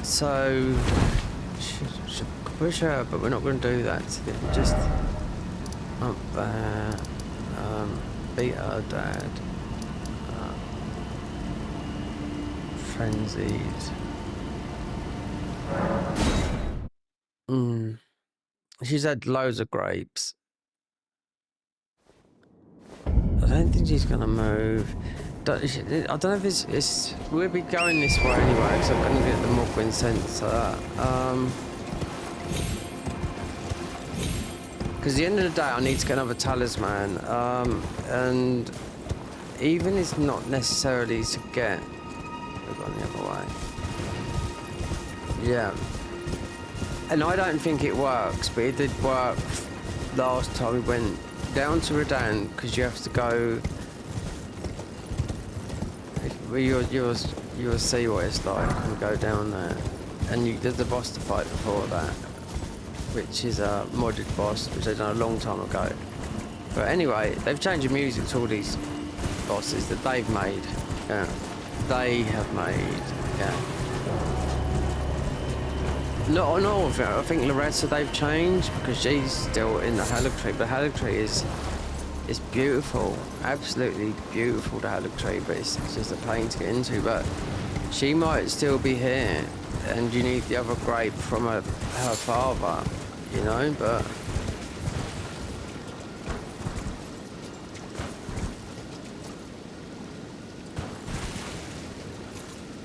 So should push her, but we're not going to do that. So just up there, beat her dad, frenzied. She's had loads of grapes. I don't think she's gonna move. I don't know if it's we'll be going this way anyway, because I'm gonna get the Mogwin sensor. Because at the end of the day, I need to get another talisman, and even it's not necessarily to get. We've gone the other way. Yeah. And I don't think it works, but it did work last time we went down to Redan, because you have to go. You'll see what it's like when we go down there, and there's the boss to fight before that, which is a modded boss, which they've done a long time ago. But anyway, they've changed the music to all these bosses that they've made. Yeah, they have made. Yeah. Not all of it. I think Loretta they've changed because she's still in the Haligtree. But Haligtree is beautiful, absolutely beautiful. The Haligtree, but it's just a pain to get into. But she might still be here, and you need the other grape from her father, you know. But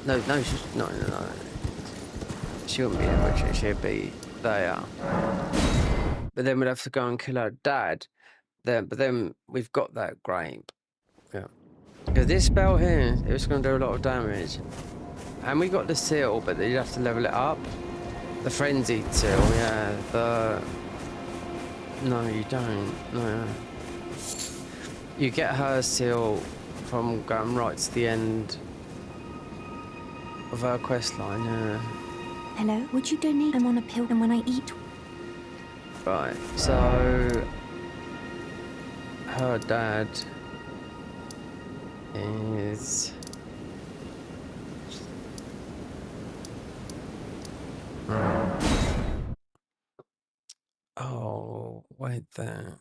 no, she's no. She wouldn't be there, would she? She'd be there. But then we'd have to go and kill her dad. But then we've got that grape. Yeah. Because this spell here, it was going to do a lot of damage. And we got the seal, but you'd have to level it up. The frenzied seal, yeah. No, you don't. No. You get her seal from going right to the end of her quest line, yeah. Hello? Would you donate? I'm on a pill, and when I eat... Right, so... her dad is... Oh, wait there.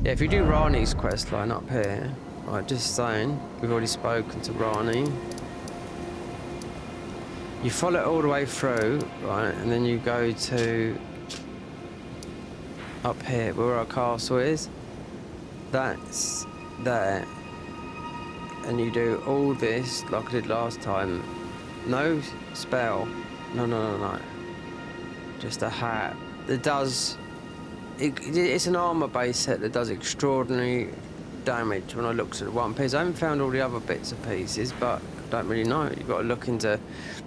Yeah, if you do Rani's quest line up here, right, just saying, we've already spoken to Rani. You follow it all the way through, right, and then you go to up here where our castle is. That's there. And you do all this like I did last time. No spell. No. Just a hat that does... It's an armor-based set that does extraordinary damage when I looked at one piece. I haven't found all the other bits and pieces, but I don't really know. You've got to look into...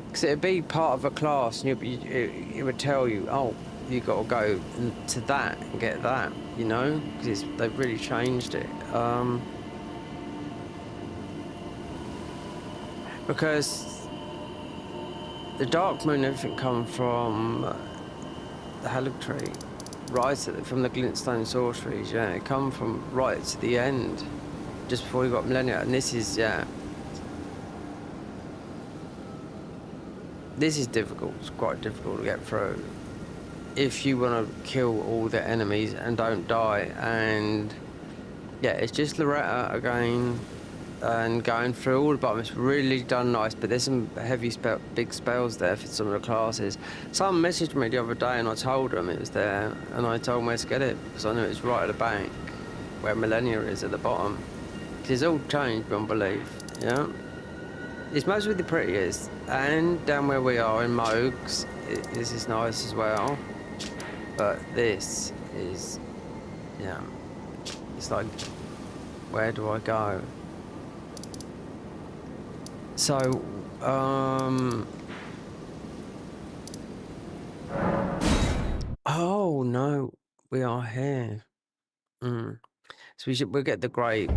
Because it'd be part of a class, and it would tell you, oh, you got to go to that and get that, you know? Because they've really changed it. Because the Dark Moon and everything come from the Haligtree, from the Glintstone Sorceries, yeah. It come from right to the end, just before you got Millennia, and this is, yeah. This is difficult. It's quite difficult to get through if you want to kill all the enemies and don't die. And yeah, it's just Loretta again and going through all the bottom. It's really done nice, but there's some big spells there for some of the classes. Someone messaged me the other day and I told them it was there, and I told them where to get it because I knew it was right at the bank where Millennia is at the bottom. It's all changed beyond belief, yeah. It's mostly the prettiest, and down where we are in Mogues, this is nice as well. But this is, yeah, It's like, where do I go? So, oh no, we are here. So we'll get the grape.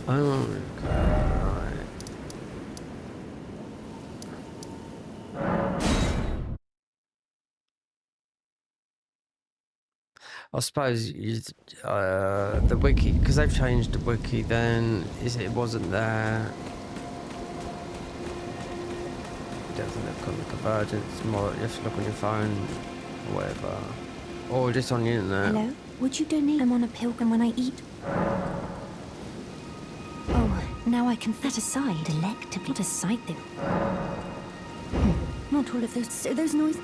Oh, okay, right. I suppose the wiki, because they've changed the wiki. Then it wasn't there. It doesn't look on the Convergence. More, you have to look on your phone or whatever, or just on the internet. Hello? Would you donate? I'm on a pilgrim when I eat. Oh, now I can set aside. Delectably. Not a sight, though. Not all of those. So those noises.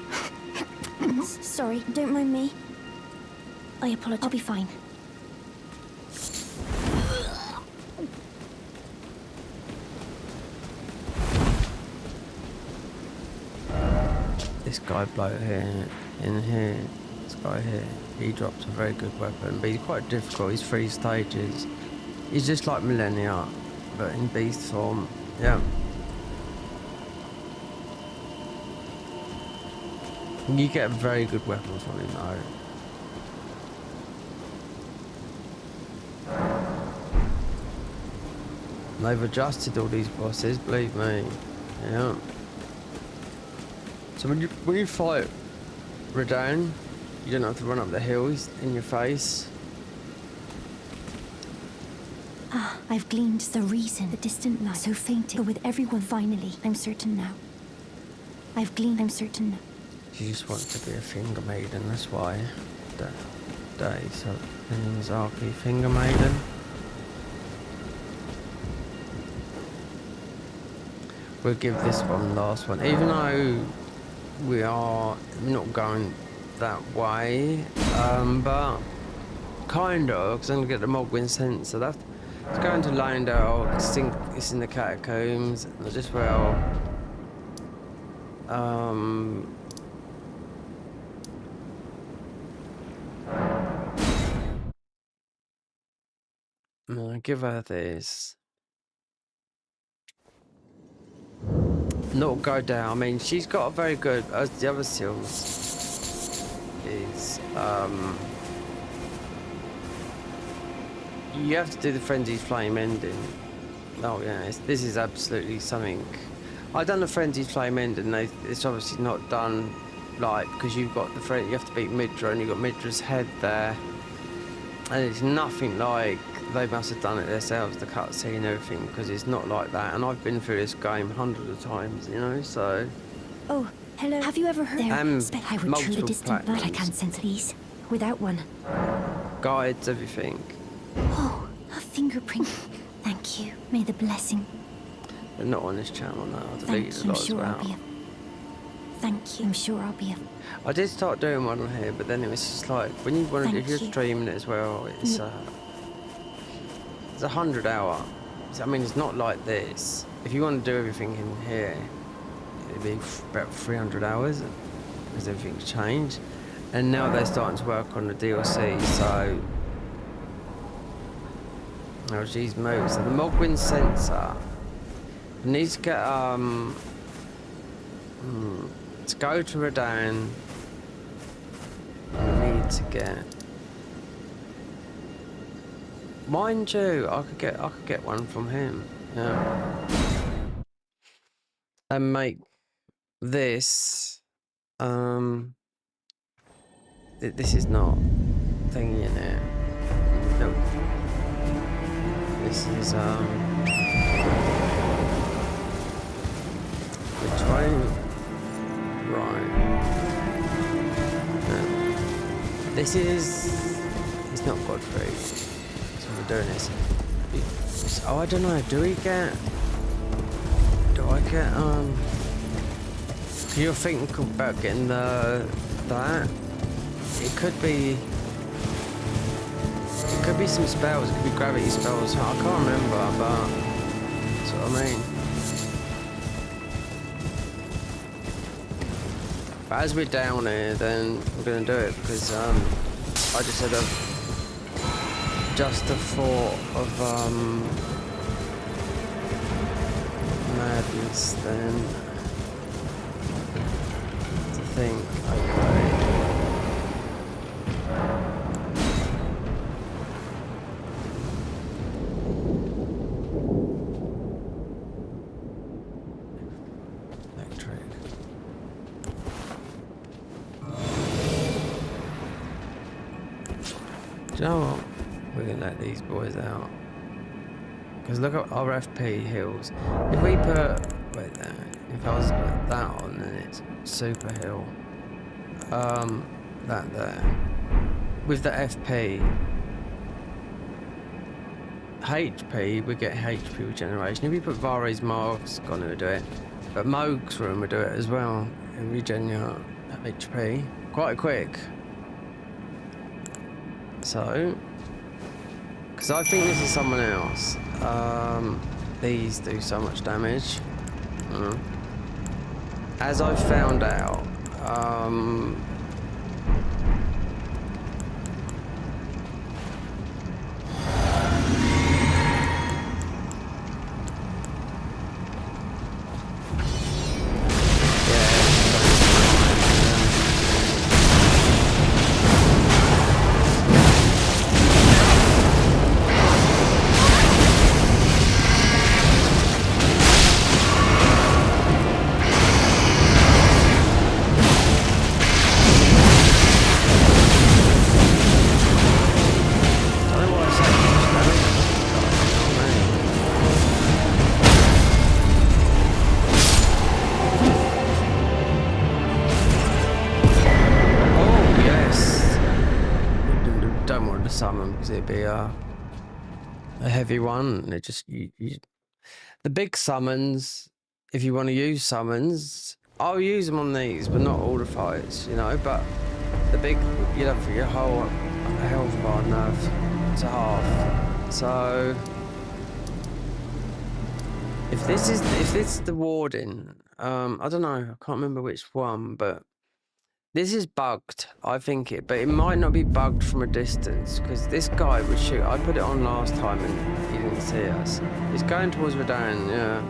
Sorry, don't mind me. I apologize. I'll be fine. This guy bloke here, in here, this guy here, he dropped a very good weapon, but he's quite difficult. He's 3 stages. He's just like Millennia, but in beast form. Yeah. You get a very good weapon from him though. They've adjusted all these bosses, believe me. Yeah. So when you fight Radahn, you don't have to run up the hills in your face. Ah, I've gleaned the reason. The distant light, so faint, but with everyone finally. I'm certain now. I'm certain now. She just wants to be a finger maiden, that's why. Day, so her name is Arky Finger Maiden. We'll give this one the last one, even though we are not going that way, but kind of, because I'm going to get the Mogwin sensor. That's going to Lionel. I think it's in the catacombs, just well. I'll give her this. Not go down. I mean, she's got a very good, as the other seals is, you have to do the Frenzied Flame ending. Oh yeah, this is absolutely something. I've done the Frenzied Flame ending. It's obviously not done like, because you've got you have to beat Midra, and you've got Midra's head there, and it's nothing like. They must have done it themselves, the cutscene and everything, because it's not like that. And I've been through this game hundreds of times, you know, so. Oh, hello. Have you ever heard? I would truly distant light. I can't sense these without one. Guides, everything. Oh, a fingerprint. Thank you. May the blessing. They're not on this channel now. I deleted Thank a you. I'm lot as sure well. I'll be a. Thank you. I'm sure I'll be a. I did start doing one on here, but then it was just like when you want to, if you're streaming it as well, it's it's 100 hour. I mean, it's not like this. If you want to do everything in here, it'd be about 300 hours because everything's changed. And now they're starting to work on the DLC, so. Oh, she's moved. So the Mogwin sensor needs to get, let's go to Radahn. We need to get. Mind you, I could get one from him. Yeah. And make this. This is not thingy in it. Nope. This is the train. Right. Yeah. this is... It's not Godfrey. So we're doing this. Oh, I don't know. Do I get... You're thinking about getting that. It could be some spells. It could be gravity spells. I can't remember, but that's what I mean. But as we're down here, then we're gonna do it because I just had just a thought of madness then. To think, okay. Electric. Do you know what? We're gonna let these boys out. Because look at our FP hills. If we put... Wait there. If I was to put that on, then it's super hill. That there. With the FP... HP, we get HP regeneration. If you put Vari's Mark's gonna do it. But Moog's room will do it as well. And regen your HP. Quite quick. So... Because I think this is someone else. These do so much damage. As I found out, summon because it'd be a heavy one. And it just the big summons. If you want to use summons, I'll use them on these, but not all the fights, you know. But the big, you know, for your whole health bar nerf to half. So if this is the warding, I don't know. I can't remember which one, but. This is bugged, I think but it might not be bugged from a distance because this guy would shoot. I put it on last time and he didn't see us. He's going towards Redan, yeah.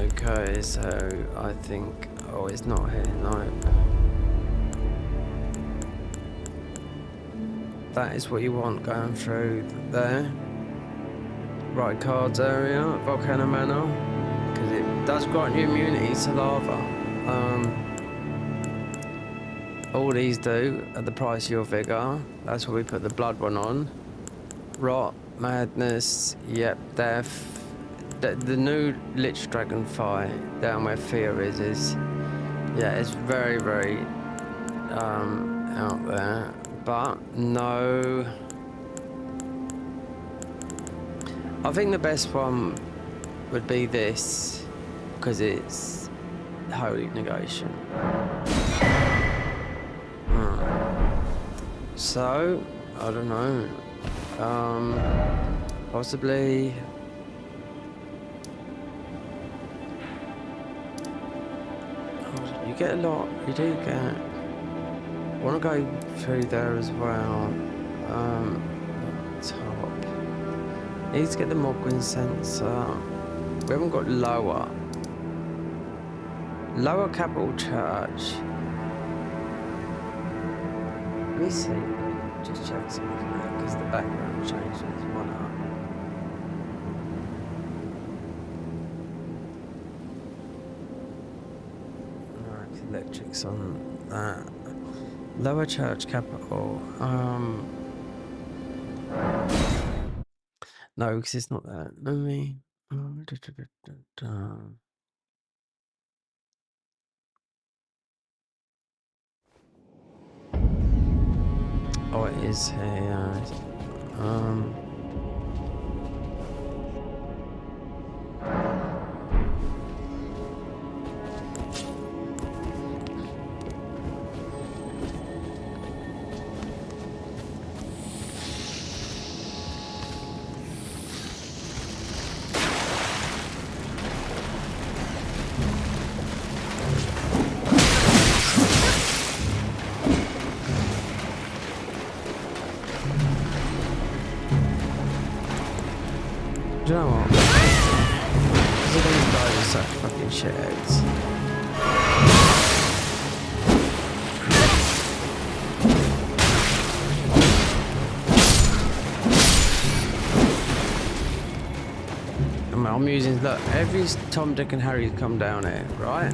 Okay, so I think, oh, it's not here, no. That is what you want going through there. Right cards area, Volcano Manor, because it does grant you immunity to lava. All these do at the price of your vigor. That's what we put the blood one on. Rot, madness, yep, death. The new Lich Dragon fight down where Fear is yeah, it's very, very out there. But no, I think the best one would be this because it's holy negation. So I don't know. Possibly. Oh, you get a lot. You do get. I want to go through there as well. Top. Need to get the Mogwin sensor. We haven't got lower. Lower Capital Church. Let me see. Just check something out because the background changed. There's one up. Alright, electrics on that. Lower Church Capital. No, because it's not that. Let me. Oh, it is here. Do you know what? Because of these guys are such fucking shitheads. I'm using, look, every Tom, Dick and Harry come down here, right?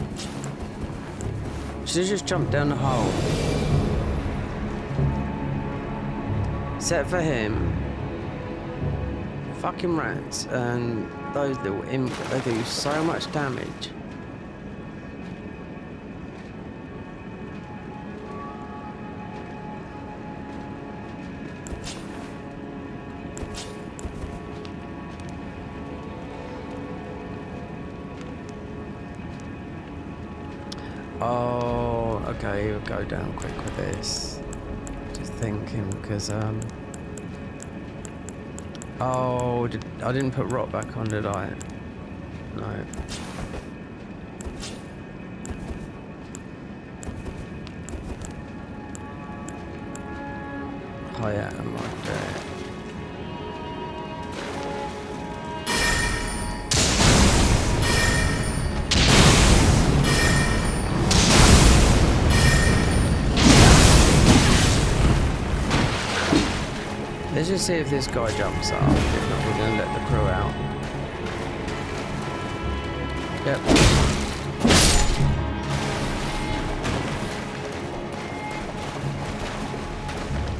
Should just jump down the hole. Except for him. Fucking rats and those little imp, they do so much damage. Oh, okay, we'll go down quick with this. Just thinking, because oh, I didn't put rock back on, did I? No. Oh yeah, I might do it. Let's just see if this guy jumps up. If not, we're going to let the crew out. Yep.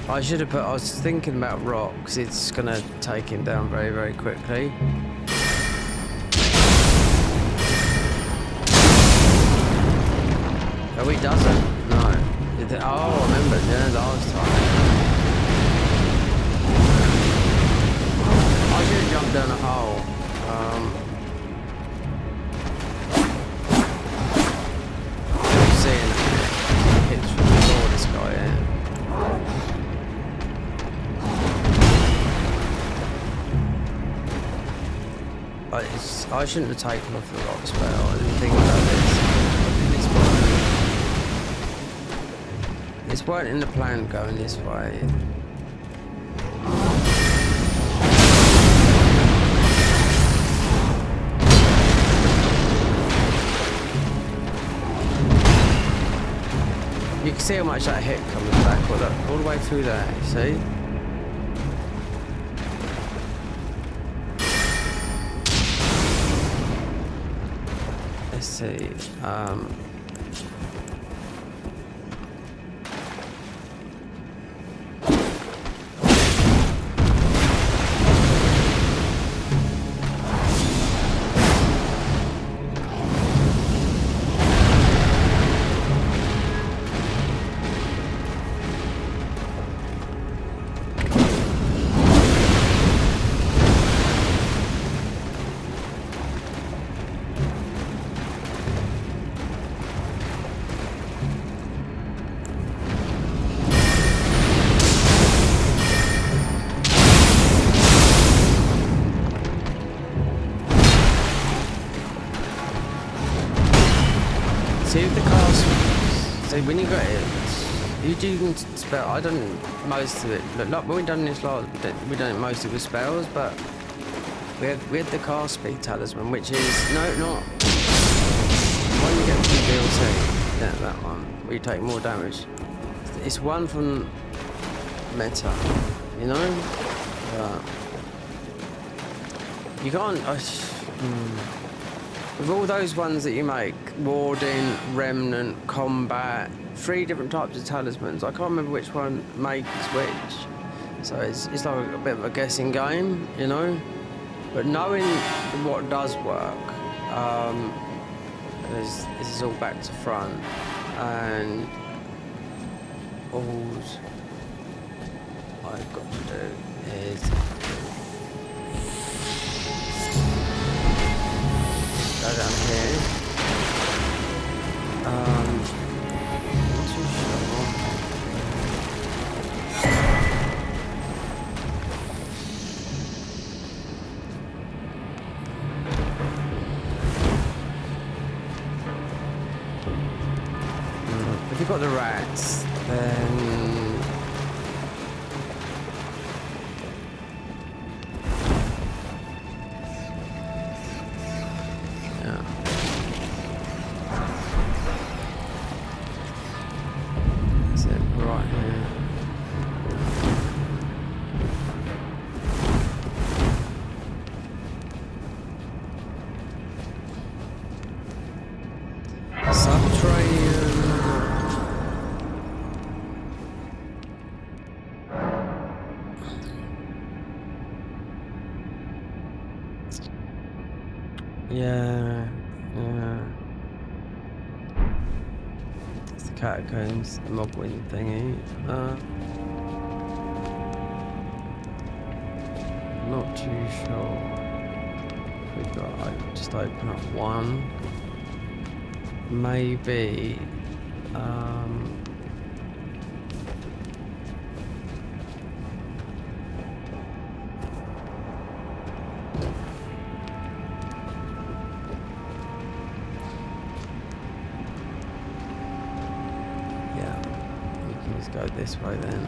I should have put, I was thinking about rock, because it's going to take him down very, very quickly. Oh, he doesn't? No. Oh, I remember, yeah, last time. I should have jumped down a hole. Seeing hits from the floor, this guy here. I shouldn't have taken off the rock spell. I didn't think about this. This weren't in the plan going this way. You can see how much that hit comes back all the way through there, you see? Let's see. See if the cast. So when you got it, you do spell. I done most of it. Look, when we done this last, we done it mostly with spells, but we had the cast speed talisman, which is not when you get to the DLC. Yeah, that one where you take more damage. It's one from meta, you know. You can't. With all those ones that you make, Warding, Remnant, Combat, 3 different types of talismans, I can't remember which one makes which. So it's like a bit of a guessing game, you know? But knowing what does work, this is all back to front, and all I've got to do is go down here. Not too sure. If you've got the rats, then yeah. That's it, right here. Subterranean. Yeah. It's the catacombs, the mob wing thingy. Not too sure. We've got just open up one. Maybe. Yeah, we can just go this way then.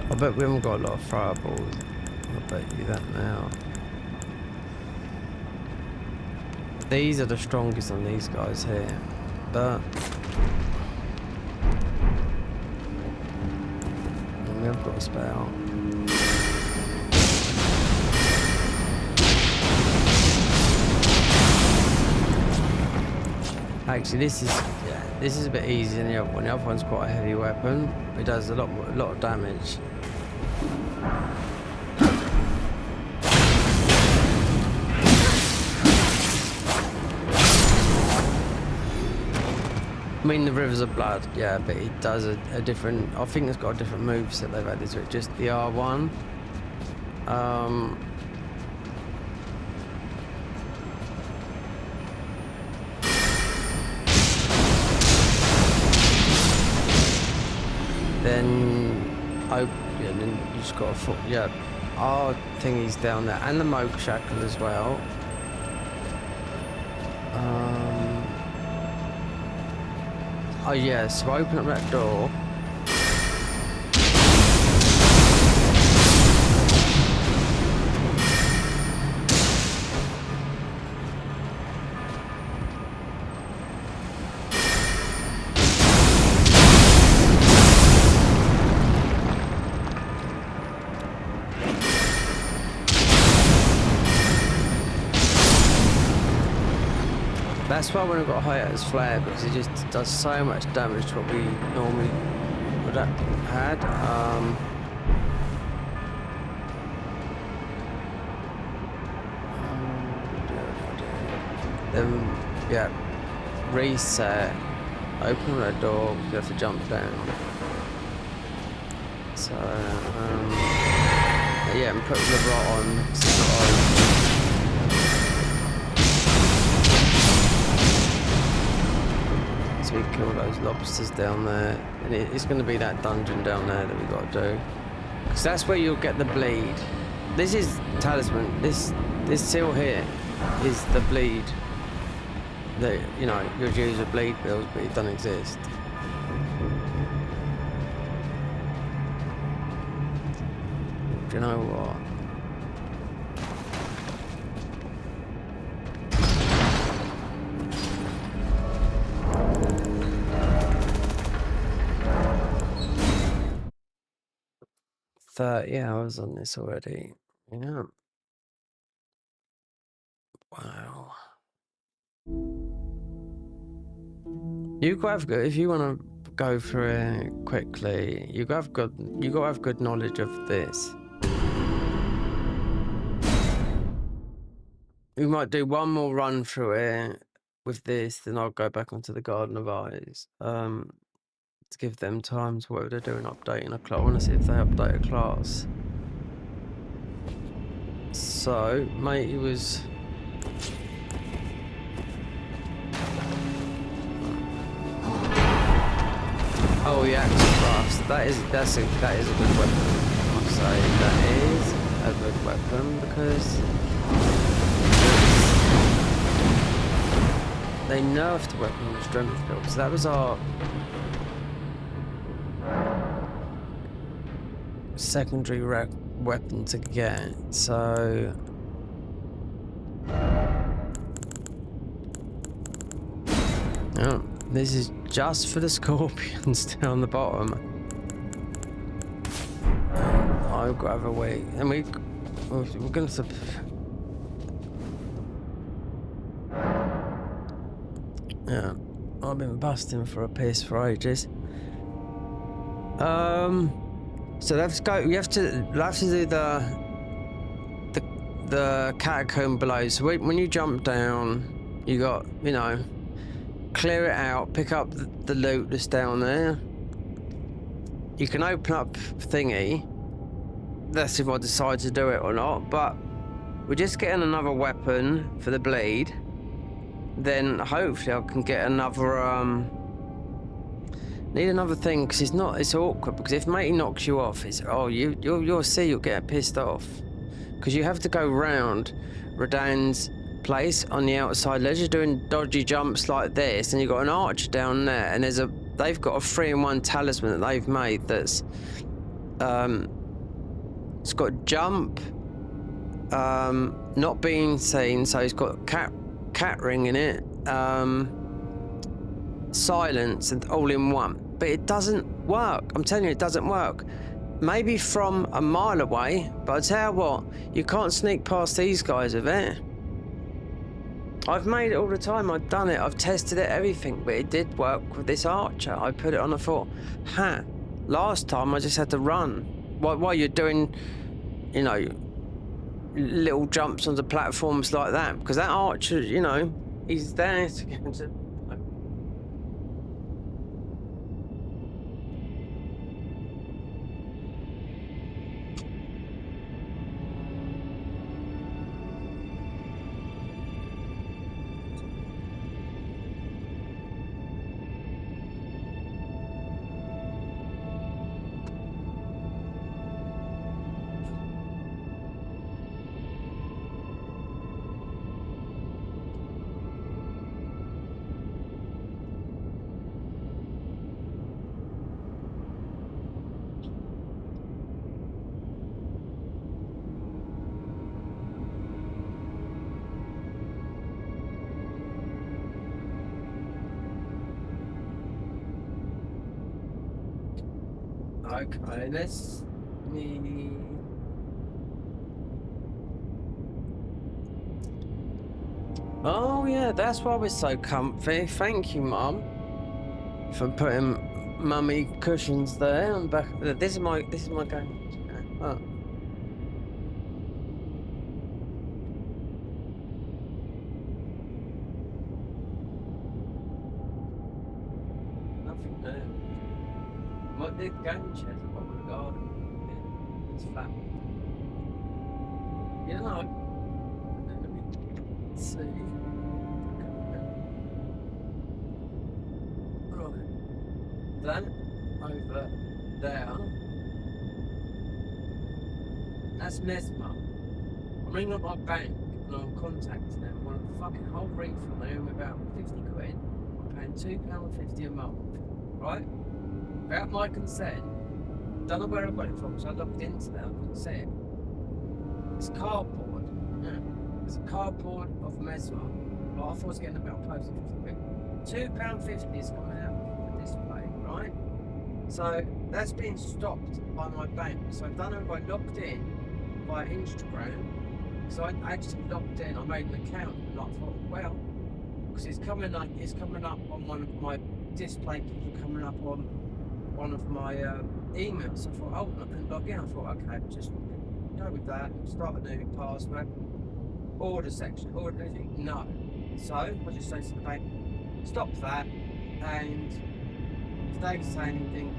I bet we haven't got a lot of fireballs. I'll bet you that now. These are the strongest on these guys here, but we have got a spell. Actually, this is a bit easier than the other one. The other one's quite a heavy weapon. It does a lot of damage. I mean, the Rivers of Blood, yeah, but it does a different. I think it's got a different moveset they've added to it. Just the R1. Then then you just got a foot. Yeah, our thingy's down there, and the Moke Shackle as well. Oh yeah, so open up that door. That's why when I got Hayat's flare, because it just does so much damage to what we normally would have had. Then yeah, reset, open that door, you have to jump down. So yeah, and put the rot on. So we kill those lobsters down there, and it's going to be that dungeon down there that we got to do, because that's where you'll get the bleed. This is talisman. This seal here is the bleed that you'd use a bleed pills, but it doesn't exist. Do you know what? hours on this already. Yeah. Wow. You quite have good if you want to go through it quickly. You gotta have good knowledge of this. We might do one more run through it with this, then I'll go back onto the Garden of Eyes. To give them time to whatever they're doing, updating a class. I want to see if they update a class. So, mate, he was. Oh, the axe thrust. That is a good weapon. I'll say that is a good weapon because they nerfed the weapon with strength build. So that was our secondary weapon to get. So oh, this is just for the scorpions down the bottom. I'll grab a way, and we're gonna have to. Yeah, I've been busting for a piss for ages. So let's go. You have to do the catacomb below. So when you jump down, you got, you know, clear it out, pick up the loot that's down there. You can open up thingy. That's if I decide to do it or not. But we're just getting another weapon for the bleed. Then hopefully I can get another need another thing, because it's awkward, because if matey knocks you off, it's you'll see, you'll get pissed off, because you have to go round Radan's place on the outside ledge. You're doing dodgy jumps like this, and you've got an archer down there, and they've got a 3-in-1 talisman that they've made that's it's got jump, not being seen, so it's got cat ring in it, silence, and all in one. But it doesn't work. I'm telling you, it doesn't work. Maybe from a mile away, but I tell you what, you can't sneak past these guys with it. I've made it all the time. I've done it. I've tested it, everything, but it did work with this archer. I put it on. I thought, last time I just had to run while you're doing, you know, little jumps onto platforms like that, because that archer, you know, he's there to get into. Okay, let's me. Oh yeah, that's why we're so comfy. Thank you, Mum, for putting mummy cushions there. I'm back. This is my game. Oh. Nothing there. What the game chairs at the bottom of the garden? Yeah, it's flat. You know. Let me see. Right. That over there. That's Mesmer. I'm ringing up my bank and I'm contacting them. I want a fucking whole refund. They owe me about 50 quid. I'm paying £2.50 a month. Right? Without my consent. Don't know where I got it from, so I looked into that. I couldn't see it. It's cardboard. Yeah. It's a cardboard of Mesmer. Well, I thought I was getting about close to 50 quid. £2.50 is coming out for display, right? So that's been stopped by my bank. So I don't know if I logged in by Instagram. So I actually logged in. I made an account, and I thought, well, because it's coming up on one of my display kept coming up on one of my emails. I thought, oh, I couldn't log in. I thought, okay, just go with that, start a new password, order section, order anything. No. So I just say to the bank, stop that, and if they say anything,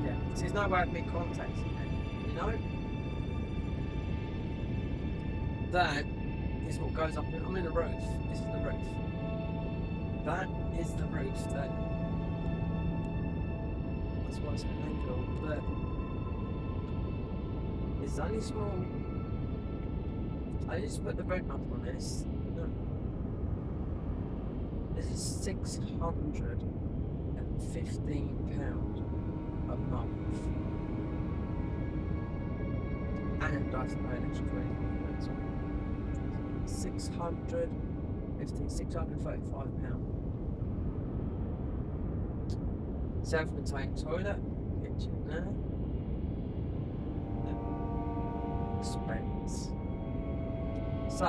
yeah, there's no way of me contacting them, you know? That is what goes up. I'm in a roof. This is the roof. That is the roof. That's why it's an angle. But it's only small. I just put the rent up on this. No. This is £615 a month. And I have to pay an extra £20. £635. Self-contained toilet, kitchen there. Expense. So,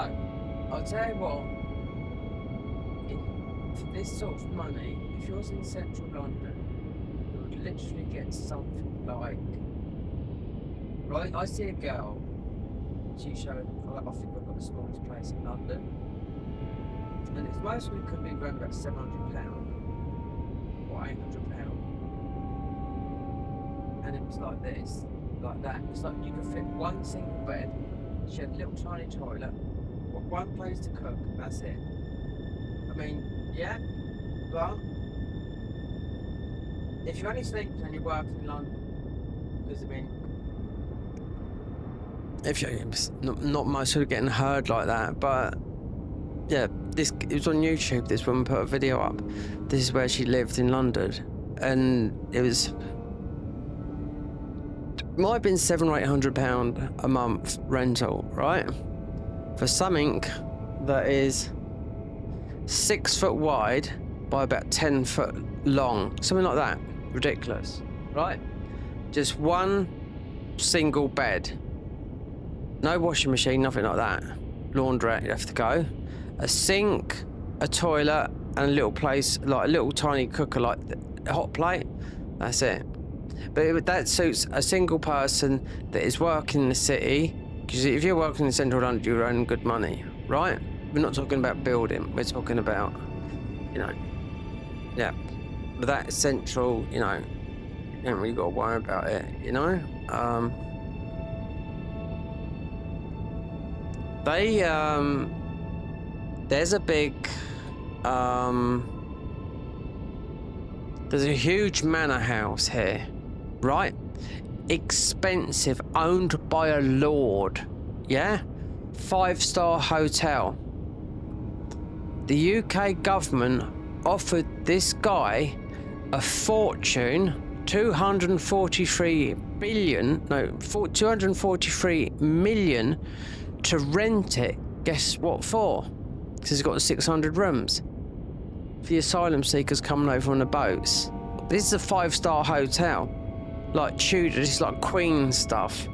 I'll tell you what, for this sort of money, if yours in central London, you would literally get something like, right, I see a girl, she showed, I think I've got the smallest place in London, and it's most of it could be around about £700 or £800, and it was like this, like that. It's like you could fit one single bed. She had a little tiny toilet, one place to cook. That's it. I mean, yeah, but if you only sleep and you work in London, because I mean, if you not most sort of getting heard like that, but yeah, it was on YouTube. This woman put a video up. This is where she lived in London, and it might have been £700 or £800 a month rental, right? For something that is 6 foot wide by about 10 foot long, something like that. Ridiculous, right? Just one single bed, no washing machine, nothing like that. Laundrette, you have to go. A sink, a toilet, and a little place, like a little tiny cooker, like a hot plate. That's it. But that suits a single person that is working in the city. Because if you're working in central London, you're earning good money, right? We're not talking about building. We're talking about, you know, yeah. But that central, you know, you don't really got to worry about it, you know. There's a big, there's a huge manor house here, right? Expensive, owned by a lord, yeah? 5-star hotel. The UK government offered this guy a fortune, 243 million to rent it. Guess what for? Because it's got 600 rooms for the asylum seekers coming over on the boats. This is a 5-star hotel, like Tudor, it's like Queen stuff.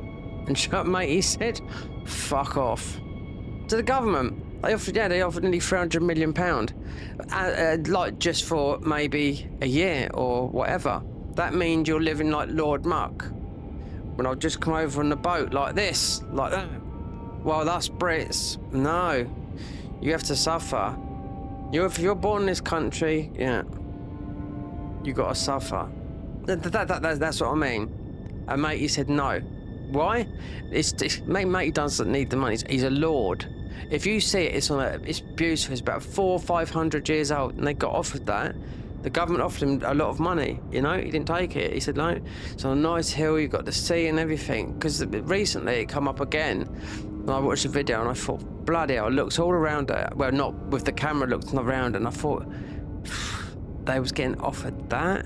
And mate, he said, fuck off. To the government. They offered nearly £300 million, like just for maybe a year or whatever. That means you're living like Lord Muck. When I'll just come over on the boat like this, like that. Well, that's Brits. No, you have to suffer. If you're born in this country, yeah, you got to suffer. That's what I mean. And mate, he said no. Why? Mate, he doesn't need the money. He's a lord. If you see it, it's beautiful. It's about 400 or 500 years old, and they got offered that. The government offered him a lot of money. You know, he didn't take it. He said no. It's on a nice hill. You've got the sea and everything. Because recently it come up again, and I watched the video and I thought, bloody hell! I looked all around it. Well, not with the camera, looked around, and I thought they was getting offered that.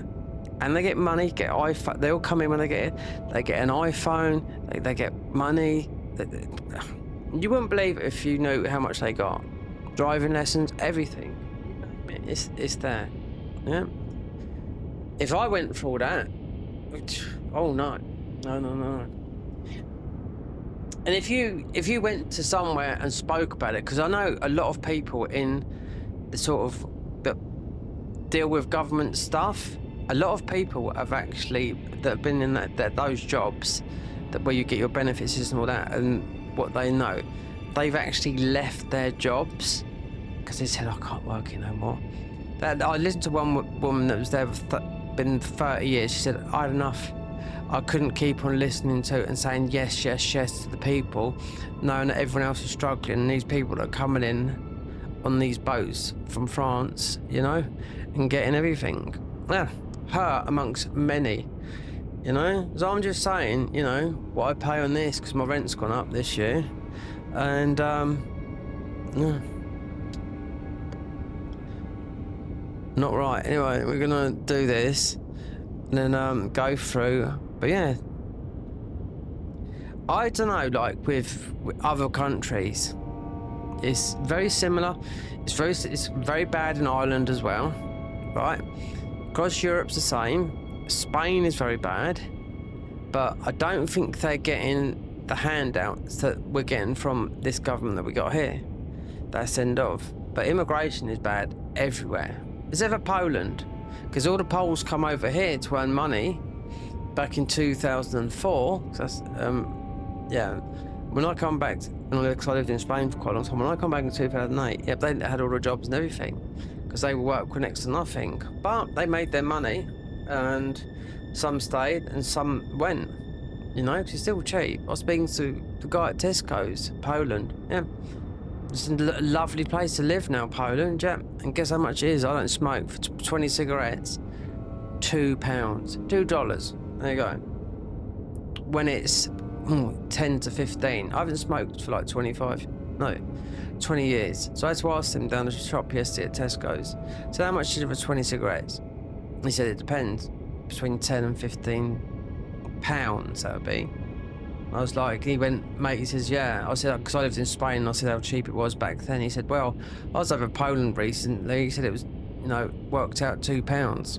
And they get money, get iPhone. They all come in when they get an iPhone. They get money. You wouldn't believe it if you knew how much they got. Driving lessons, everything. It's there. Yeah. If I went for all that, oh no. And if you went to somewhere and spoke about it, because I know a lot of people in the sort of deal with government stuff. A lot of people have actually that have been in those jobs that where you get your benefits and all that, and what they know, they've actually left their jobs because they said, I can't work here no more. I listened to one woman that was there been 30 years. She said, I had enough. I couldn't keep on listening to it and saying yes, yes, yes to the people, knowing that everyone else is struggling, and these people that are coming in on these boats from France, you know, and getting everything. Yeah, her amongst many, you know. So I'm just saying, you know, what I pay on this, because my rent's gone up this year, and yeah. Not right. Anyway, we're gonna do this and then go through. But yeah, I don't know, like with other countries, it's very similar. It's very bad in Ireland as well, right? Across Europe's the same. Spain is very bad, but I don't think they're getting the handouts that we're getting from this government that we got here. That's end of. But immigration is bad everywhere. Except for Poland, because all the Poles come over here to earn money. Back in 2004, that's yeah. When I come back, because I lived in Spain for quite a long time. When I come back in 2008, yep, they had all the jobs and everything, because they worked with next to nothing. But they made their money, and some stayed and some went. You know, because it's still cheap. I was speaking to the guy at Tesco's, Poland. Yeah. It's a lovely place to live now, Poland, yeah. And guess how much it is? I don't smoke. For 20 cigarettes, £2. $2. There you go. When it's 10 to 15. I haven't smoked for like 20 years. So I had to ask him down the shop yesterday at Tesco's. So how much is it for 20 cigarettes? He said it depends. Between 10 and 15 pounds, that would be. I was like, he went, mate, he says, yeah. I said, because I lived in Spain, and I said how cheap it was back then. He said, well, I was over Poland recently. He said it was, you know, worked out £2.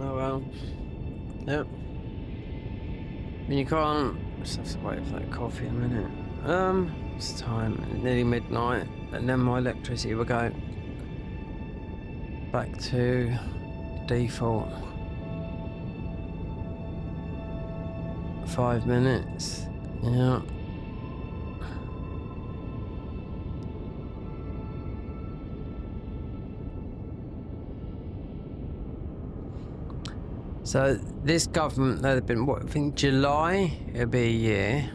Oh well. Yep. I mean, you can't. Just have to wait for that coffee in a minute. It's time. Nearly midnight, and then my electricity will go. Back to default. 5 minutes. Yeah. So this government, they've been, what, I think July, it'll be a year.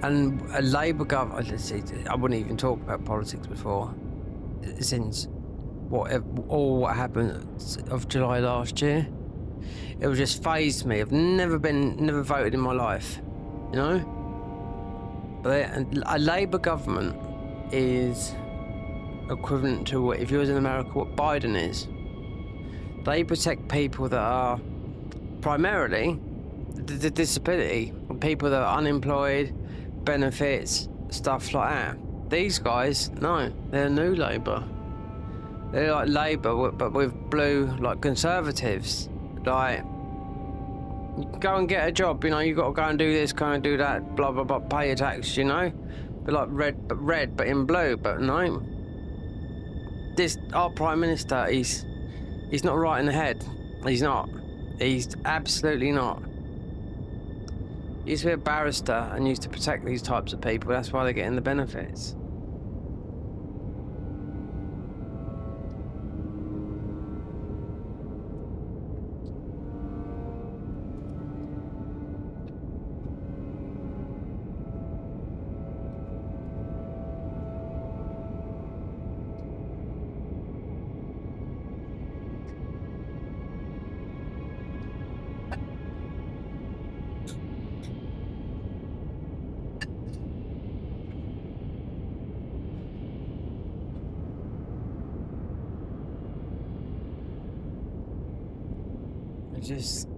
And a Labour government, let's see, I wouldn't even talk about politics before, since what happened of July last year. It would just phased me. I've never voted in my life, you know? But a Labour government is equivalent to what, if you was in America, what Biden is. They protect people that are primarily the disability, people that are unemployed, benefits, stuff like that. These guys, no, they're new Labour. They're like Labour, but with blue, like Conservatives. Like, go and get a job, you know, you got to go and do this, go and do that, blah, blah, blah, pay your tax, you know? But like red, but in blue, but no. Our Prime Minister, he's not right in the head. He's not. He's absolutely not. He used to be a barrister and used to protect these types of people. That's why they're getting the benefits.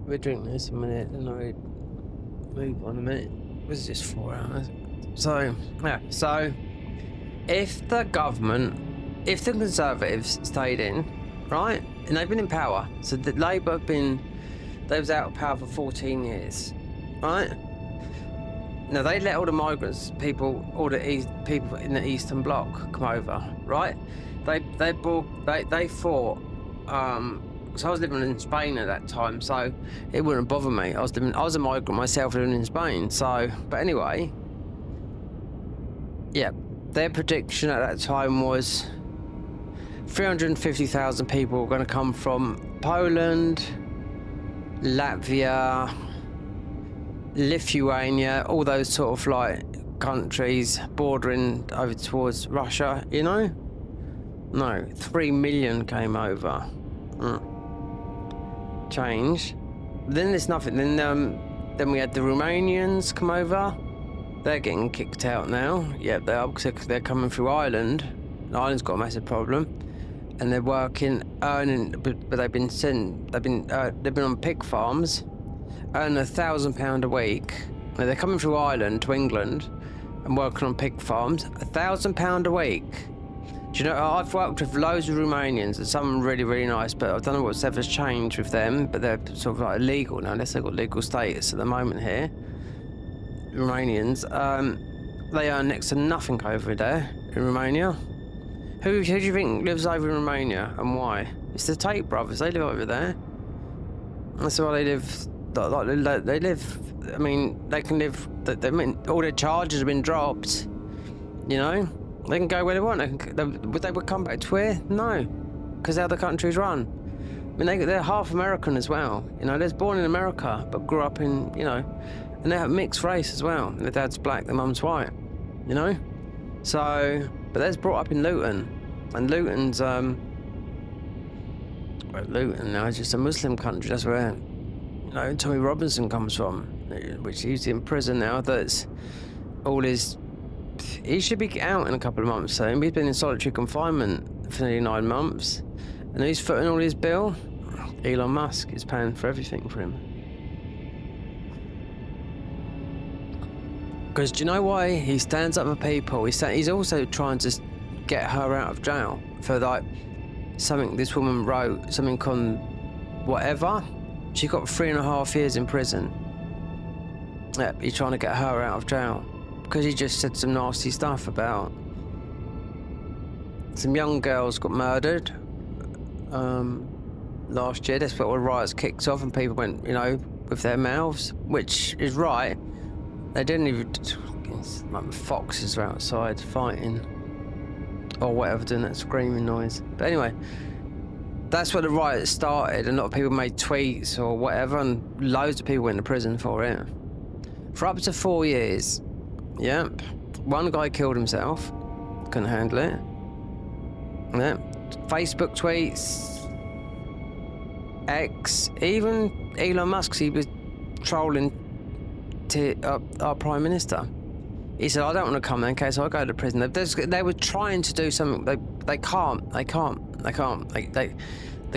We're drinking this a minute and I move on a minute. This is just 4 hours. So, yeah, so if the Conservatives stayed in, right, and they've been in power, so the Labour they was out of power for 14 years, right? Now they let all the migrants, people in the Eastern Bloc come over, right? They fought. So I was living in Spain at that time, so it wouldn't bother me. I was a migrant myself living in Spain. So, but anyway, yeah, their prediction at that time was 350,000 people were going to come from Poland, Latvia, Lithuania, all those sort of like countries bordering over towards Russia, you know? No, 3 million came over. Change. Then there's nothing. Then we had the Romanians come over. They're getting kicked out now. Yeah, they are, because they're coming through Ireland. Ireland's got a massive problem, and they're earning. But they've been on pig farms, earning £1,000 a week. Now they're coming through Ireland to England and working on pig farms. £1,000 a week. Do you know, I've worked with loads of Romanians, and some are really, really nice, but I don't know what's ever changed with them, but they're sort of like illegal now, unless they've got legal status at the moment here. Romanians, they earn next to nothing over there in Romania. Who do you think lives over in Romania, and why? It's the Tate brothers, they live over there. That's why they live, they live, I mean, they can live, all their charges have been dropped, you know? They can go where they want. Would they come back to here? No, because how the country's run. I mean, they're half American as well. You know, they're born in America but grew up in, you know, and they're mixed race as well. Their dad's black, their mum's white. You know, so but they're brought up in Luton, and Luton's Luton now is just a Muslim country. That's where, you know, Tommy Robinson comes from, which he's in prison now. That's all his. He should be out in a couple of months soon. He's been in solitary confinement for nearly 9 months. And who's footing all his bill? Elon Musk is paying for everything for him. Because do you know why he stands up for people? He's also trying to get her out of jail for like something this woman wrote, something on whatever. She got 3.5 years in prison. Yeah, he's trying to get her out of jail. Because he just said some nasty stuff about some young girls got murdered last year. That's what all the riots kicked off, and people went, you know, with their mouths, which is right. They didn't even, like foxes were outside fighting or whatever, doing that screaming noise. But anyway, that's where the riot started. A lot of people made tweets or whatever, and loads of people went to prison for it. For up to 4 years. Yep. One guy killed himself. Couldn't handle it. Yeah. Facebook tweets. X. Even Elon Musk, he was trolling our Prime Minister. He said, I don't want to come there in case I go to prison. They were trying to do something. They can't. The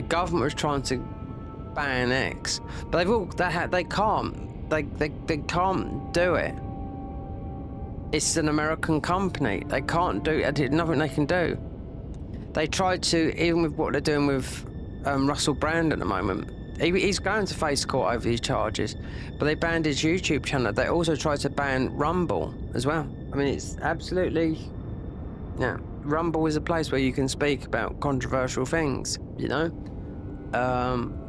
government was trying to ban X, but they can't. They can't do it. It's an American company. They can't do it. There's nothing they can do. They tried to, even with what they're doing with Russell Brand at the moment. He's going to face court over these charges, but they banned his YouTube channel. They also tried to ban Rumble as well. I mean, it's absolutely... Yeah, Rumble is a place where you can speak about controversial things, you know?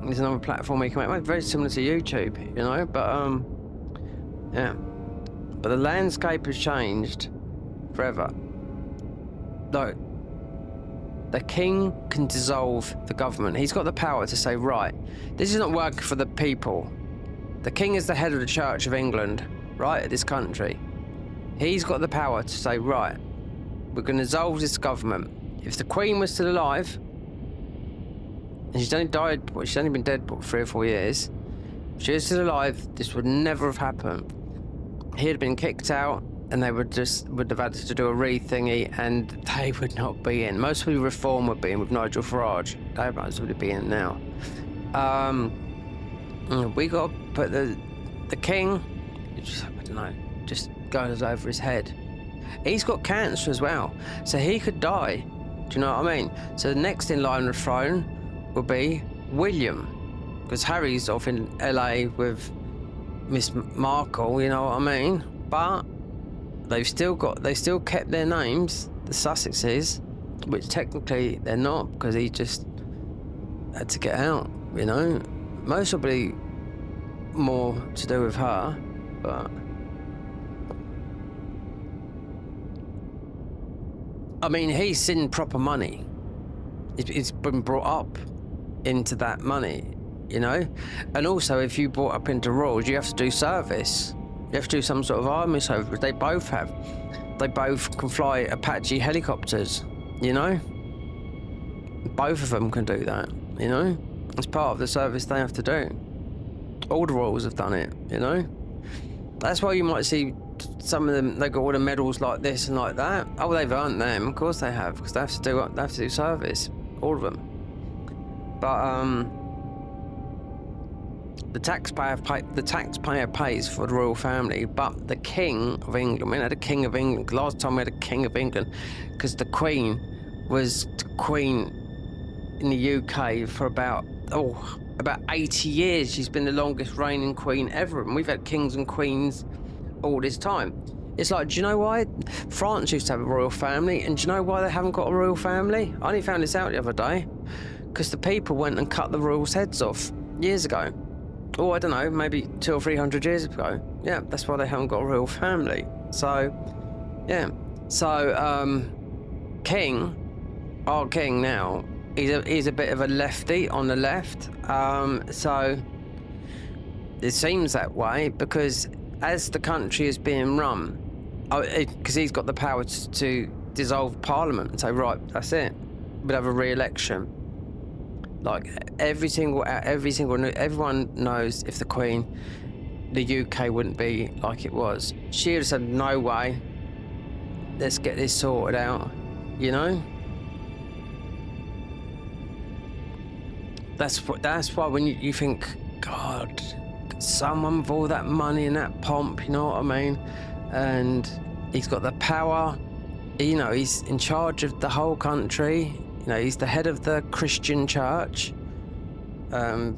There's another platform where you can make very similar to YouTube, you know? But, yeah. But the landscape has changed forever. Look, the king can dissolve the government. He's got the power to say, right, this is not working for the people. The king is the head of the Church of England, right, this country. He's got the power to say, right, we're going to dissolve this government. If the Queen was still alive, and she's only died, well, she's only been dead for 3 or 4 years. If she was still alive, this would never have happened. He'd have been kicked out, and they would have had to do a re-thingy, and they would not be in. Most of the reform would be in with Nigel Farage. They might as well be in now. We got to put the king, I don't know, just goes over his head. He's got cancer as well, so he could die. Do you know what I mean? So the next in line of the throne will be William, because Harry's off in LA with Miss Markle. You know what I mean? But they still kept their names, the Sussexes, which technically they're not, because he just had to get out, you know. Most will be more to do with her, but I mean, he's seen proper money. He's been brought up into that money, you know. And also, if you brought up into royals, you have to do service. You have to do some sort of army service. They both have. They both can fly Apache helicopters, you know? Both of them can do that, you know? It's part of the service they have to do. All the royals have done it, you know? That's why you might see some of them, they got all the medals like this and like that. Oh, they've earned them. Of course they have, because they have to do service. All of them. But, the taxpayer pays for the royal family, but the King of England, we had a King of England, last time we had a King of England, because the Queen was the Queen in the UK for about 80 years. She's been the longest reigning Queen ever, and we've had kings and queens all this time. It's like, do you know why France used to have a royal family, and do you know why they haven't got a royal family? I only found this out the other day, because the people went and cut the royals' heads off years ago. Oh, I don't know, maybe 200 or 300 years ago. Yeah, that's why they haven't got a royal family. So, yeah. So, our king now, he's a bit of a lefty on the left. So, it seems that way, because as the country is being run, because he's got the power to dissolve Parliament and say, right, that's it. We'd have a re-election. Like everyone knows if the Queen, the UK wouldn't be like it was. She would have said, no way, let's get this sorted out, you know? That's why when you think, God, someone with all that money and that pomp, you know what I mean? And he's got the power, you know, he's in charge of the whole country. You know, he's the head of the Christian church. Then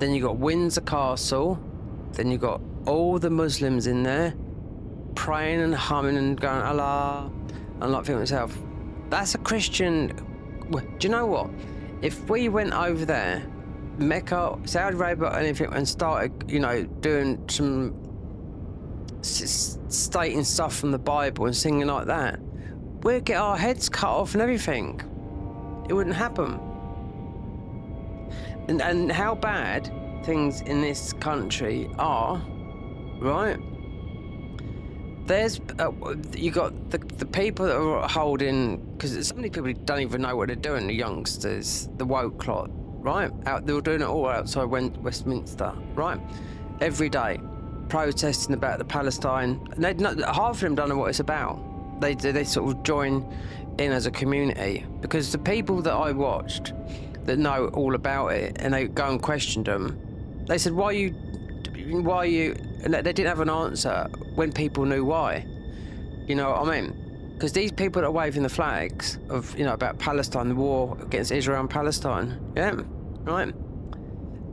you got Windsor Castle. Then you got all the Muslims in there, praying and humming and going Allah. And like thinking to myself, That's a Christian. Do you know what? If we went over there, Mecca, Saudi Arabia, anything, and started, you know, doing some stating stuff from the Bible and singing like that, we'd get our heads cut off and everything. It wouldn't happen. And how bad things in this country are, right? There's you got the people that are holding, because so many people don't even know what they're doing. The youngsters, the woke lot, right? They were doing it all outside Westminster, right? Every day, protesting about the Palestine. And half of them don't know what it's about. They sort of join in as a community, because the people that I watched that know all about it, and they go and questioned them, they said, why are you, and they didn't have an answer when people knew why. You know what I mean? Because these people that are waving the flags of, you know, about Palestine, the war against Israel and Palestine, yeah, right?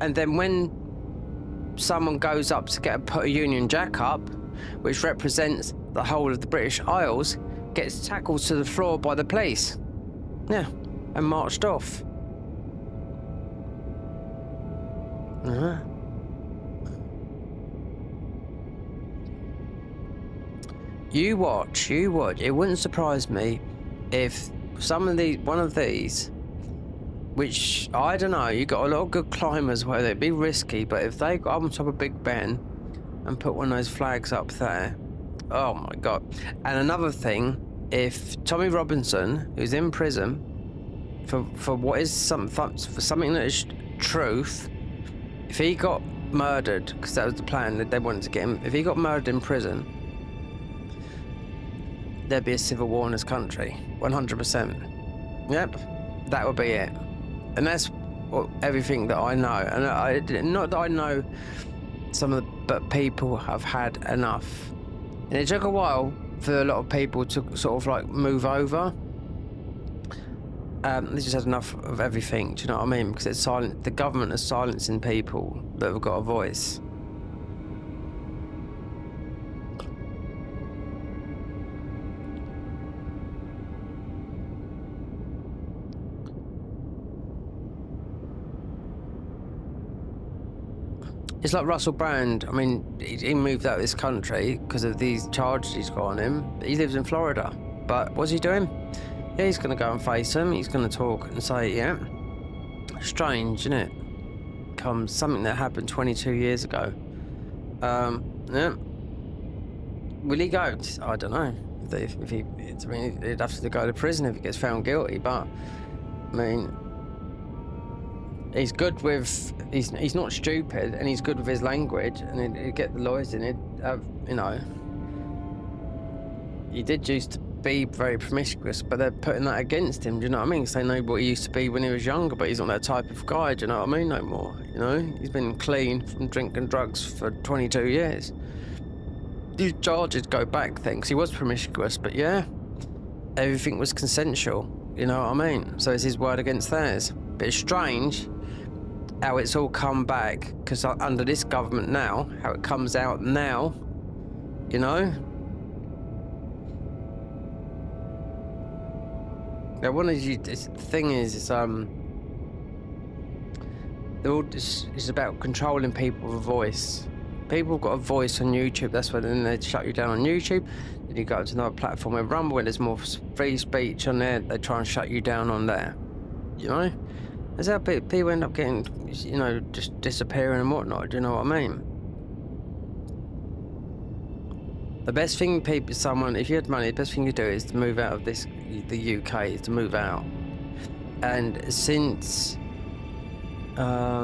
And then when someone goes up to put a Union Jack up, which represents the whole of the British Isles, gets tackled to the floor by the police, yeah, and marched off. You watch. It wouldn't surprise me if one of these, which I don't know, you got a lot of good climbers where they'd be risky, but if they got up on top of Big Ben and put one of those flags up there, oh my God. And another thing, if Tommy Robinson, who's in prison for what is for something that is truth, if he got murdered, because that was the plan that they wanted to get him, if he got murdered in prison, there'd be a civil war in this country, 100%. Yep, that would be it. And that's everything that I know. And not that I know some of the, but people have had enough. And it took a while for a lot of people to sort of like move over. They just had enough of everything, do you know what I mean? Because it's silent. The government is silencing people that have got a voice. It's like Russell Brand. I mean, he moved out of this country because of these charges he's got on him. He lives in Florida. But what's he doing? Yeah, he's going to go and face him. He's going to talk and say, yeah. Strange, isn't it? Comes something that happened 22 years ago. Yeah. Will he go? I don't know. If he, I mean, he'd have to go to prison if he gets found guilty. But, I mean, he's good with, he's not stupid, and he's good with his language, and he'd get the lawyers in. He'd have, you know, he did used to be very promiscuous, but they're putting that against him, do you know what I mean? Because they know what he used to be when he was younger, but he's not that type of guy, do you know what I mean, no more, you know? He's been clean from drinking drugs for 22 years. These charges go back then, because he was promiscuous, but yeah, everything was consensual, you know what I mean? So it's his word against theirs. But it's strange how it's all come back, because under this government now, how it comes out now, you know? Now, one of the thing is, it's it's about controlling people with a voice. People have got a voice on YouTube. That's why then they shut you down on YouTube. Then you go to another platform with Rumble, where there's more free speech on there. They try and shut you down on there. You know, that's how people end up getting, you know, just disappearing and whatnot. Do you know what I mean? The best thing if you had money, the best thing you do is to move out of the UK, is to move out. And since, I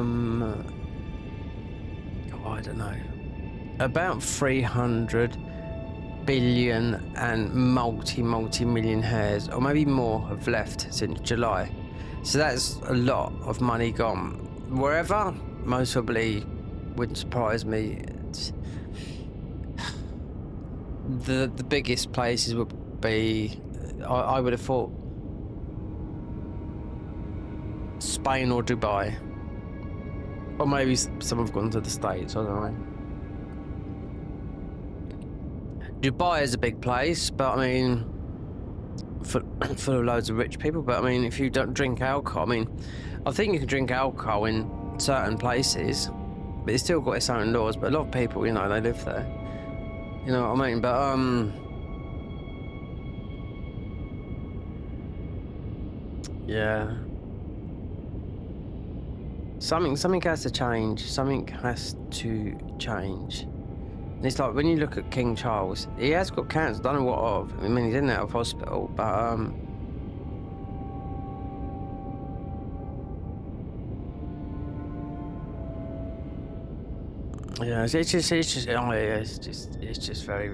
don't know, about 300 billion and multi-million hairs, or maybe more, have left since July. So that's a lot of money gone. Wherever, most probably, wouldn't surprise me. The biggest places would be, I would have thought, Spain or Dubai. Or maybe some have gone to the States, I don't know. Dubai is a big place, but I mean, full of loads of rich people. But I mean, if you don't drink alcohol, I mean, I think you can drink alcohol in certain places, but it's still got its own laws. But a lot of people, you know, they live there. You know what I mean? But yeah. Something has to change. Something has to change. And it's like when you look at King Charles, he has got cancer. Don't know what of. I mean, he's in and out of hospital, but yeah, it's just very,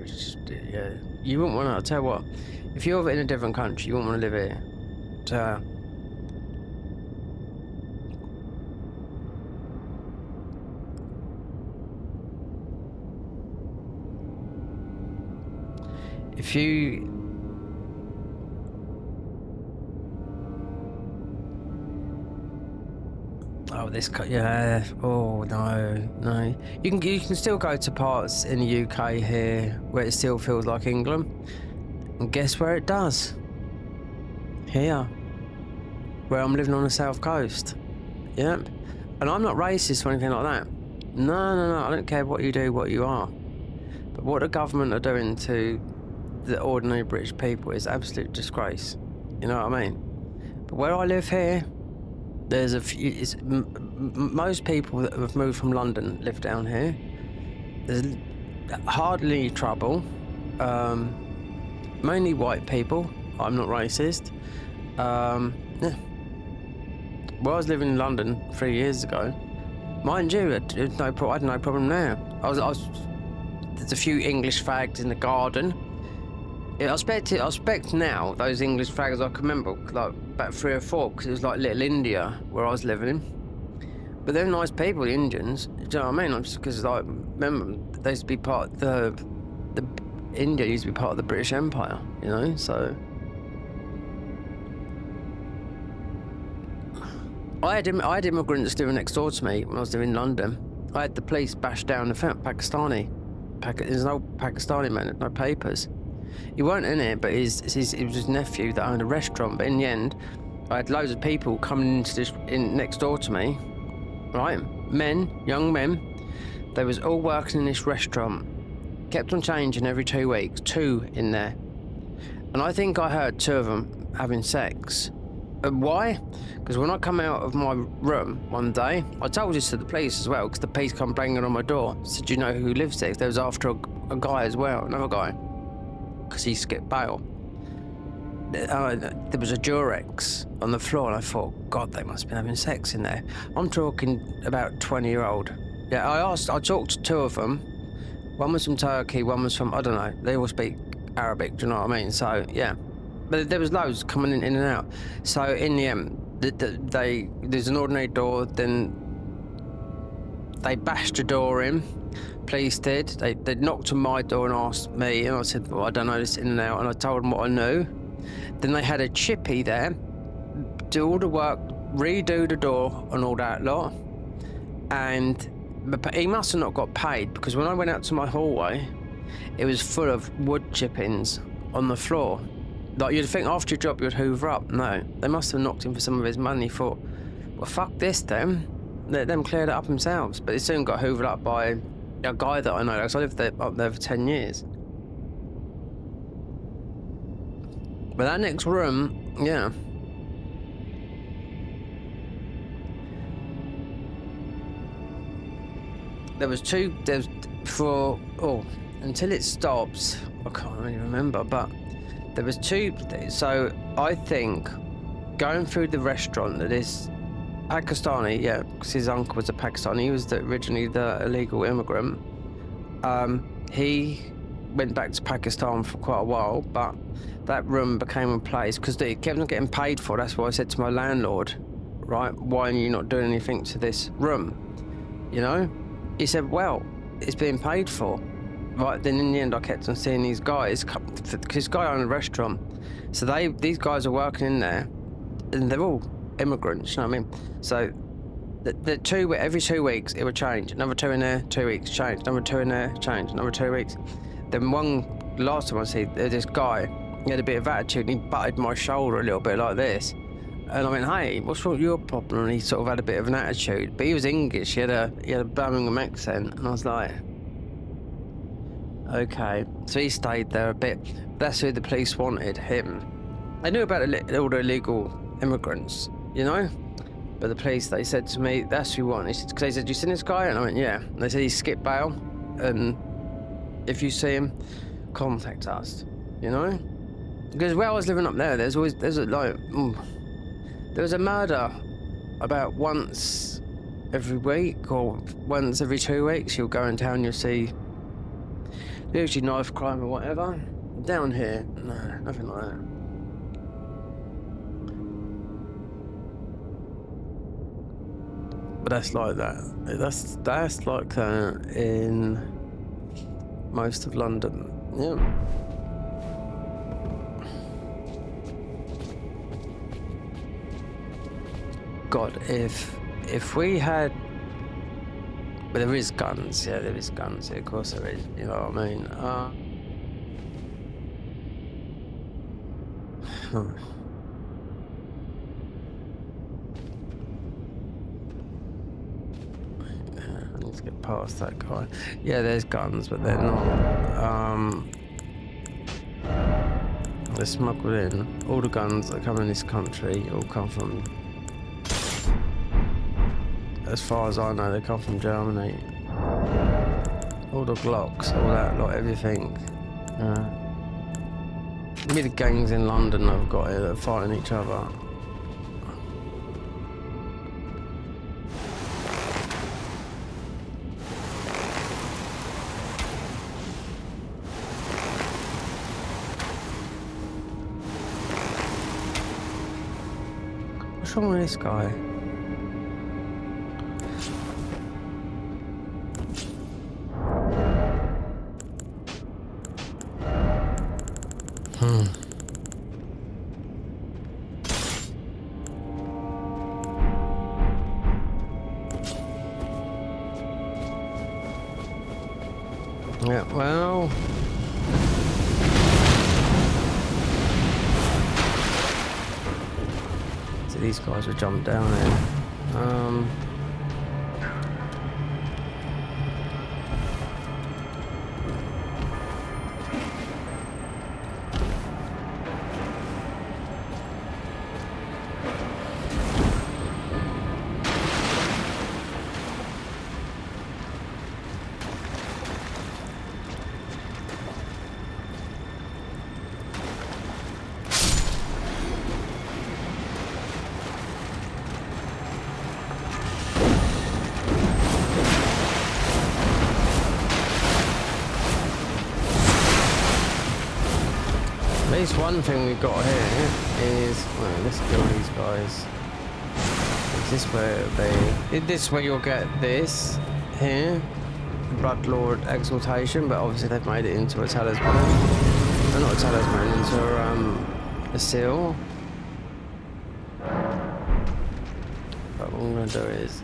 yeah. You wouldn't want to. I'll tell you what, if you're in a different country, you wouldn't want to live here. So. If you yeah, oh no, you can still go to parts in the UK here where it still feels like England, and guess where it does? Here, where I'm living on the south coast. Yep. And I'm not racist or anything like that. No, I don't care what you do, what you are, but what the government are doing to the ordinary British people is absolute disgrace. You know what I mean? But where I live here, there's a few. Most people that have moved from London live down here. There's hardly trouble. Mainly white people. I'm not racist. Yeah. Well, I was living in London 3 years ago. Mind you, I had no problem there. There's a few English fags in the garden. Yeah, I expect now those English fags I can remember like about 3 or 4 because it was like Little India where I was living in. But they're nice people, the Indians. Do you know what I mean? Because like remember they used to be part of the India used to be part of the British Empire. You know, so I had immigrants living next door to me when I was living in London. I had the police bash down the Pakistani. There's no Pakistani man, no papers. He weren't in it, but it was his nephew that owned a restaurant. But in the end, I had loads of people coming in next door to me, right? Young men. They was all working in this restaurant. Kept on changing every 2 weeks, 2 in there. And I think I heard 2 of them having sex. And why? Because when I come out of my room one day, I told this to the police as well, because the police come banging on my door. Said, "Do you know who lives there?" They was after a guy as well, another guy. Because he skipped bail. There was a Durex on the floor, and I thought, God, they must have been having sex in there. I'm talking about 20-year-old. Yeah, I talked to 2 of them. One was from Turkey, one was from, I don't know, they all speak Arabic, do you know what I mean? So, yeah. But there was loads coming in and out. So, in the end, there's an ordinary door, then they bashed the door in. Police did. They knocked on my door and asked me, and I said, well, I don't know this in and out, and I told them what I knew. Then they had a chippy there, do all the work, redo the door and all that lot. And he must have not got paid, because when I went out to my hallway, it was full of wood chippings on the floor. Like, you'd think after your job you'd hoover up. No, they must have knocked him for some of his money. Thought, well, fuck this then. Let them clear it up themselves. But it soon got hoovered up by a guy that I know, because I lived up there for 10 years. But that next room, yeah. Until it stops, I can't really remember, but there was 2, so I think going through the restaurant that is Pakistani, yeah, because his uncle was a Pakistani, he was originally the illegal immigrant. He went back to Pakistan for quite a while, but that room became a place, because they kept on getting paid for. That's why I said to my landlord, right, why are you not doing anything to this room? You know? He said, well, it's being paid for. Right, then in the end I kept on seeing these guys, because this guy owned a restaurant, so these guys are working in there, and they're all immigrants, you know what I mean? So every 2 weeks it would change. Another 2 in there, 2 weeks, change. Another 2 in there, change. Another 2 weeks. Then last time I see, this guy He had a bit of attitude and he butted my shoulder a little bit like this. And I went, hey, what's wrong with your problem? And he sort of had a bit of an attitude. But he was English, he had a Birmingham accent. And I was like, okay. So he stayed there a bit. That's who the police wanted, him. They knew about all the illegal immigrants, you know? But the police, they said to me, that's who you want. Because they said, you seen this guy? And I went, yeah. And they said, he skipped bail. And if you see him, contact us, you know? Because where I was living up there, there was a murder about once every week or once every 2 weeks. You'll go in town, you'll see usually knife crime or whatever. Down here, no, nothing like that. But that's like that. That's like that in most of London. Yeah. God, if we had, but there is guns. Yeah, there is guns. Yeah, of course there is. You know what I mean? Let's get past that guy. Yeah, there's guns, but they're not. They're smuggled in. All the guns that come in this country all come from, as far as I know, they come from Germany. All the Glocks, all that, like everything. Maybe the gangs in London I've got here that are fighting each other. What's wrong with this guy? Yeah, well... So these guys will jump down there. At least one thing we've got here is, well, let's kill these guys. Is this where they? Is this where you'll get this here, Bloodlord Exaltation? But obviously they've made it into a talisman. No, not a talisman, into a seal. But what I'm gonna do is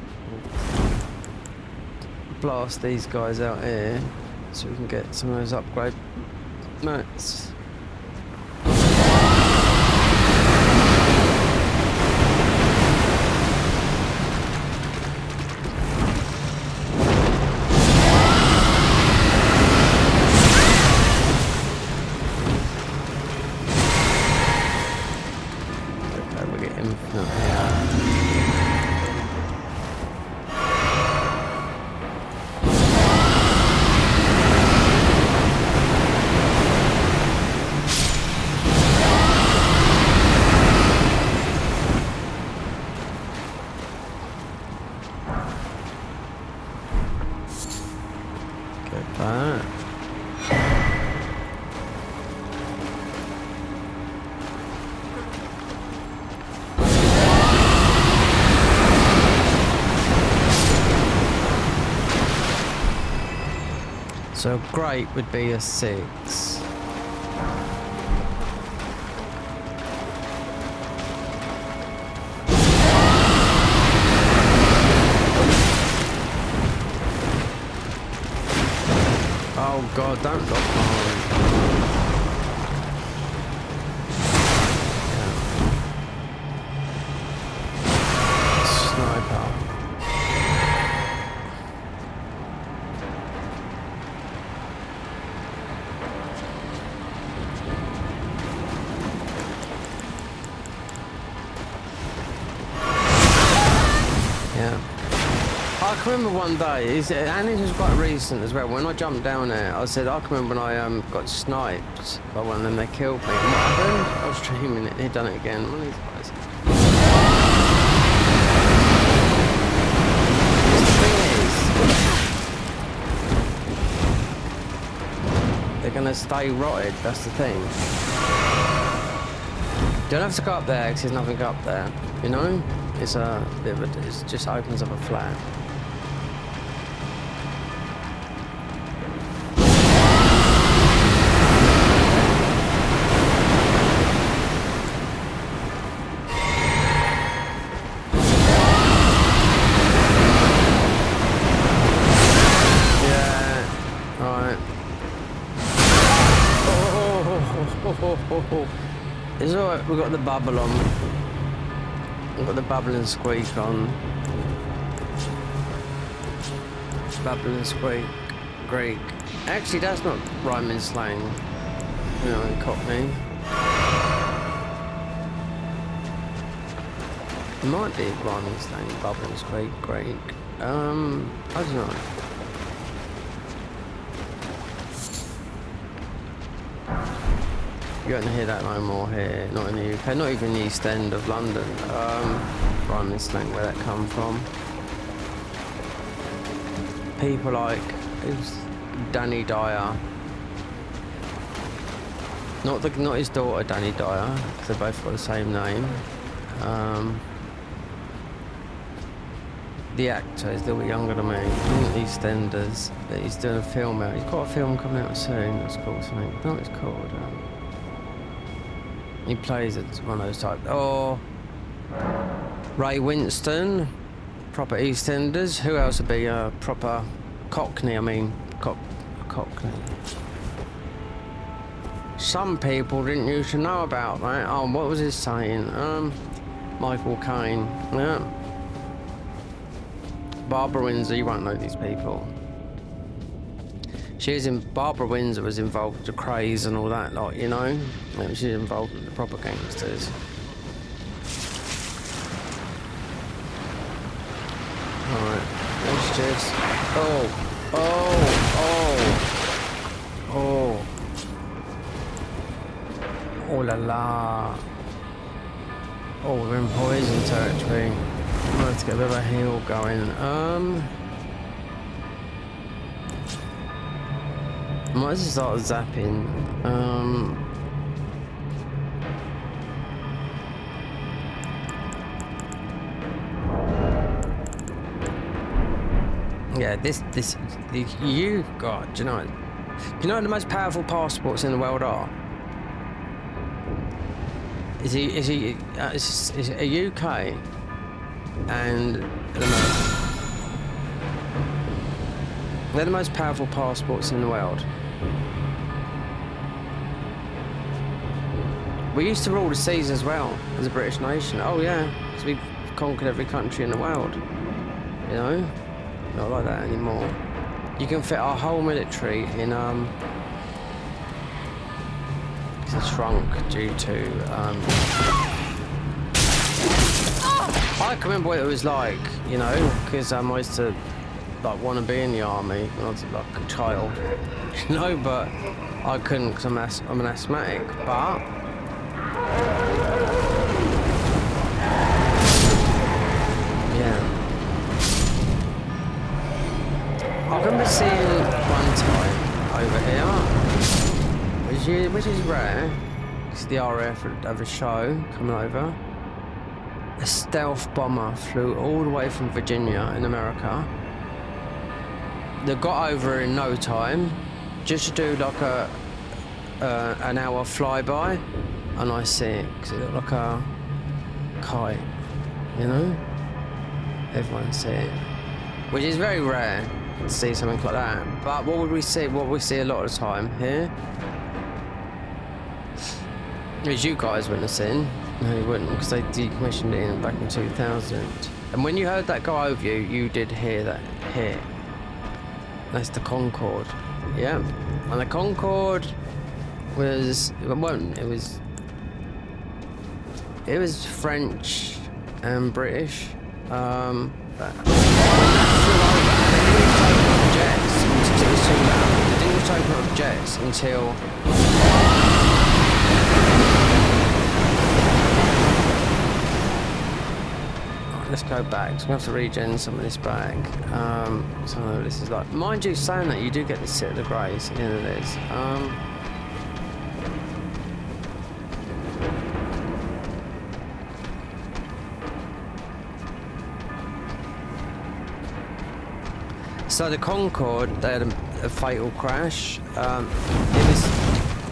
blast these guys out here so we can get some of those upgrade mats. So great would be a 6. Oh God, don't lock behind. can remember one day, and it was quite recent as well, when I jumped down there, I said, I can remember when I got sniped by one of them, they killed me. And what happened? I was streaming it, he'd done it again. One of these guys. The thing is, they're going to stay rotted, that's the thing. Don't have to go up there, because there's nothing up there, you know? It's a bit of a, it just opens up a flat. It's alright, we've got the bubble on. We've got the bubble and squeak on. Bubble and squeak. Greek. Actually, that's not rhyming slang. You know, in Cockney. It might be rhyming slang, bubble and squeak, Greek. I don't know. You won't hear that no more here, not in the UK, not even the East End of London. Rhyming slang, where that come from. People like, who's Danny Dyer? Not his daughter, Danny Dyer, because they both got the same name. The actor is a little bit younger than me. EastEnders, but he's doing a film out. He's got a film coming out soon. That's called something. I don't know what it's called. He plays it, one of those types. Oh, Ray Winston, proper EastEnders. Who else would be a proper Cockney? I mean, Cockney. Some people didn't used to know about that. Oh, what was he saying? Michael Caine. Yeah. Barbara Windsor. You won't know these people. Barbara Windsor was involved with the craze and all that, like, you know? She's involved with the proper gangsters. Alright, let's just... Oh la la. Oh, we're in poison territory. Let's get a bit of a heal going. I might just start zapping. Yeah, you God, do you know what the most powerful passports in the world are? Is a UK and America. They're the most powerful passports in the world. We used to rule the seas as well as a British nation. Oh yeah, because we've conquered every country in the world. You know, not like that anymore. You can fit our whole military in it's shrunk due to I can remember what it was like, you know, because I used to like want to be in the army when I was like a child, you know, but I couldn't because I'm an asthmatic. But yeah, I remember seeing one time over here, which is rare. It's the RAF have a show coming over. A stealth bomber flew all the way from Virginia in America. They got over in no time, just to do like an hour flyby, and I see it because it looked like a kite, you know. Everyone see it, which is very rare to see something like that. But what would we see? What we see a lot of the time here is you guys wouldn't have seen. No, you wouldn't, because they decommissioned it back in 2000. And when you heard that go over you, you did hear that hit. That's the Concorde. Yeah. And the Concorde was... It was French and British. But when that flew over, until now. They didn't just open up jets until... Let's go back. So we have to regen some of this back. So this is like, mind you, saying that you do get to sit at the grace at the end of this. So the Concorde, they had a fatal crash. It was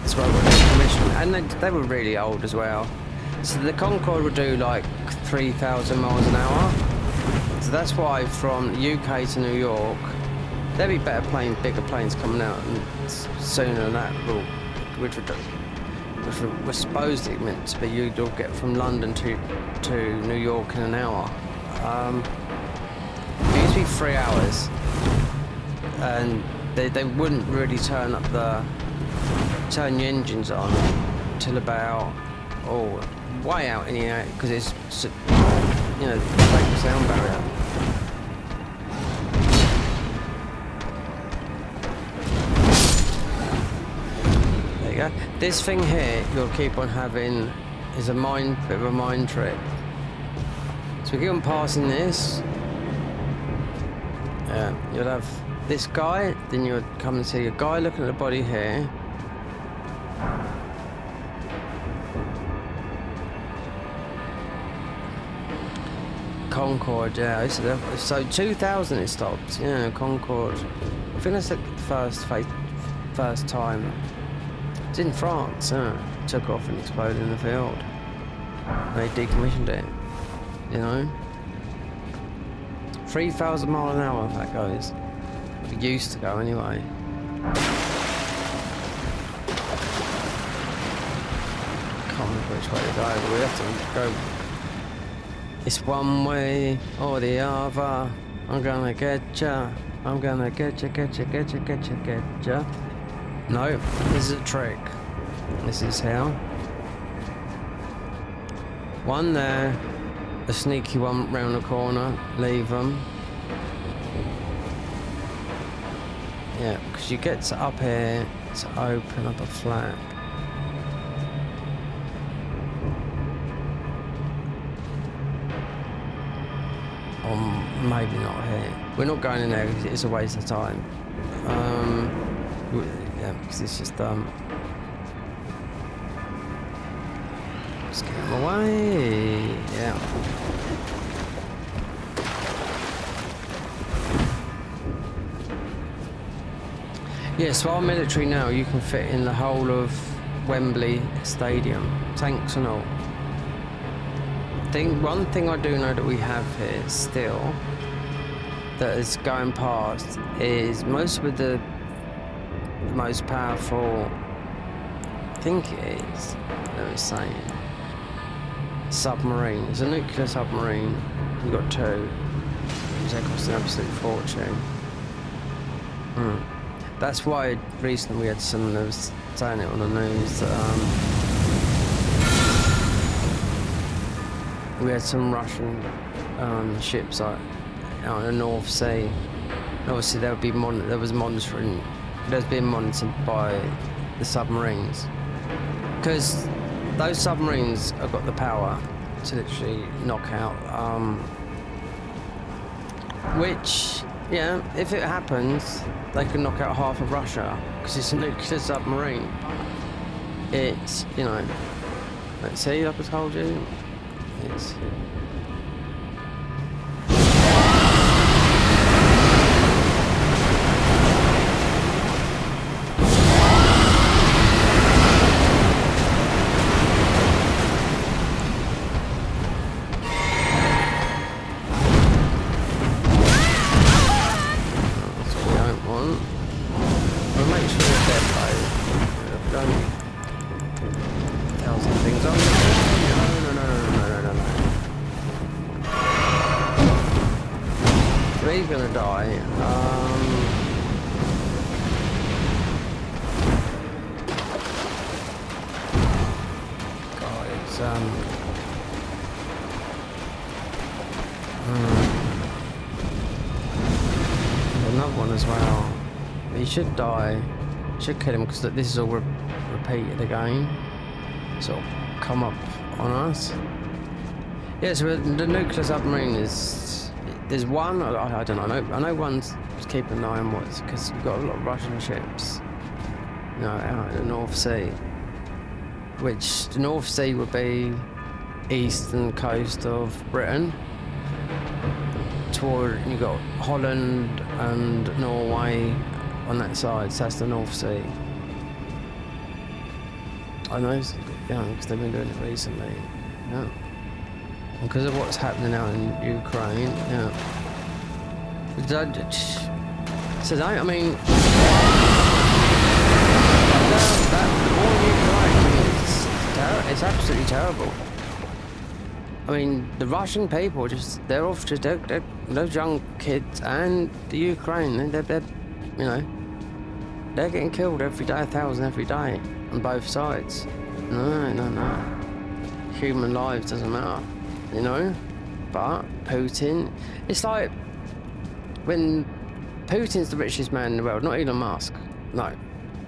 this robot decommissioned, and they were really old as well. So the Concorde would do like 3,000 miles an hour. So that's why from the UK to New York, there'd be better planes, bigger planes coming out and sooner than that, which was supposedly meant to be you'd all get from London to New York in an hour. It used to be 3 hours, and they wouldn't really turn the engines on till about way out in the air, because it's fake sound barrier. There you go. This thing here you'll keep on having is bit of a mind trick. So we keep on passing this. You'll have this guy, then you'll come and see a guy looking at the body here. Concorde, yeah. So 2000 it stopped. Yeah, Concorde. I think that's the first time. It's in France. Took off and exploded in the field. They decommissioned it. 3,000 miles an hour that goes. It used to go anyway. Can't remember which way to go, but we have to go. It's one way or the other. I'm gonna get ya. I'm gonna get ya. No, this is a trick. This is how. One there, a sneaky one round the corner. Leave them. Yeah, because you get to up here to open up a flap. Or maybe not here. We're not going in there because it's a waste of time. Yeah, because it's just just get them away. Yeah. Yeah, so our military now, you can fit in the whole of Wembley Stadium, tanks and all. One thing I do know that we have here still, that is going past, is most with the most powerful, I think it is, they were saying, submarine. It's a nuclear submarine. We've got two. They cost an absolute fortune. That's why recently we had someone that was saying it on the news that we had some Russian ships out in the North Sea. And obviously there was monitoring. There's been monitored by the submarines, because those submarines have got the power to literally knock out. Which, yeah, if it happens, they can knock out half of Russia, because it's a nuclear submarine. It's, let's see, like I told you, it's... Gonna die. God, it's another one as well. He should die. Should kill him because this is all repeated again. Sort of come up on us. Yeah, so the nuclear submarine is... There's one, I don't know, I know one's keeping an eye on what's... Because you've got a lot of Russian ships, you know, out in the North Sea. Which, the North Sea would be eastern coast of Britain. Toward, you've got Holland and Norway on that side, so that's the North Sea. I know, yeah, because they've been doing it recently, yeah. Because of what's happening out in Ukraine, yeah. So I mean, that war in Ukraine, it's absolutely terrible. I mean, the Russian people they're off just those young kids, and the Ukraine, they're you know, they're getting killed every day, 1,000 every day on both sides. No. Human lives doesn't matter, you know. But Putin, it's like when Putin's the richest man in the world, not Elon Musk. No,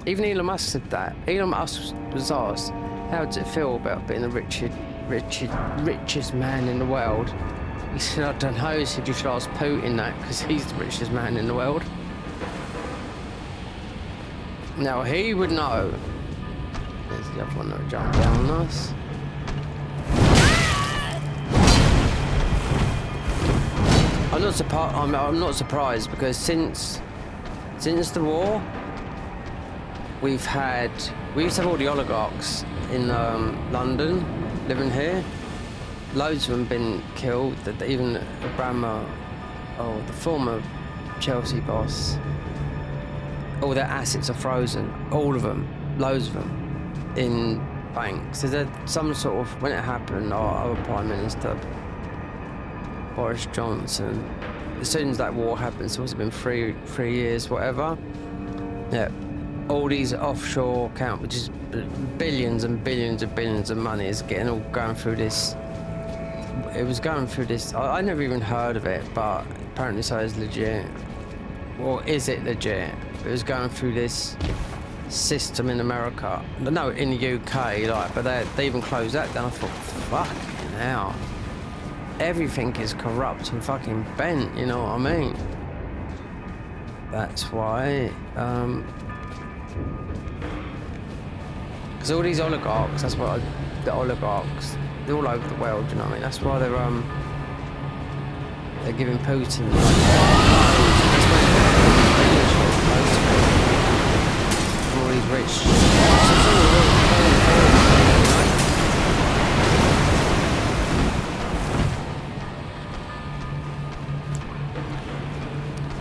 even Elon Musk said that. Elon Musk was asked, "How does it feel about being the richest man in the world?" He said, "I don't know." He said, "You should ask Putin that because he's the richest man in the world." Now he would know. There's the other one that jumped down on us. I'm not surprised because since the war, we used to have all the oligarchs in London living here. Loads of them been killed. Even Abrama, the former Chelsea boss, all their assets are frozen. All of them, loads of them, in banks. So there's some sort of, when it happened, our Prime Minister Boris Johnson, as soon as that war happened, so it's been three years, whatever. Yeah, all these offshore accounts, which is billions and billions and billions of money, is going through this. It was going through this. I never even heard of it, but apparently so it's legit. Or is it legit? It was going through this system in America. No, in the UK, but they even closed that down. I thought, fucking hell. Everything is corrupt and fucking bent, you know what I mean? That's why, because all these oligarchs, the oligarchs, they're all over the world, you know what I mean? That's why they're giving Putin, all these rich.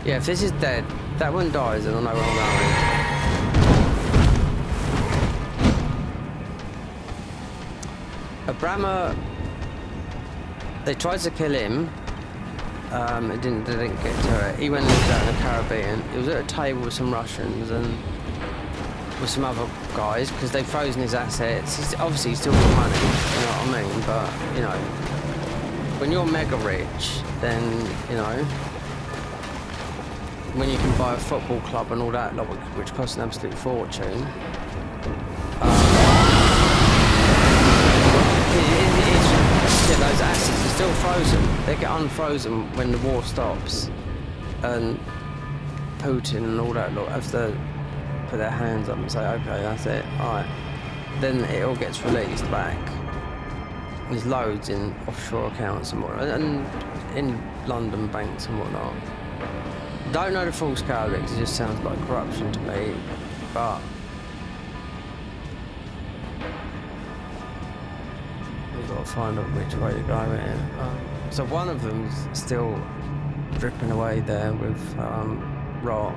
Yeah, if this is dead, that one dies, and I know where I'm going. Abrama, they tried to kill him. They didn't get to it. He went and lived out in the Caribbean. He was at a table with some Russians and with some other guys because they've frozen his assets. He's still got money, you know what I mean? But, you know, when you're mega rich, then, you know, when you can buy a football club and all that, which costs an absolute fortune. Those assets are still frozen. They get unfrozen when the war stops. And Putin and all that have to put their hands up and say, okay, that's it, alright. Then it all gets released back. There's loads in offshore accounts and whatnot, and in London banks and whatnot. Don't know the full scale of it because it just sounds like corruption to me, but we've got to find out which way to go with it. So one of them's still dripping away there with rot.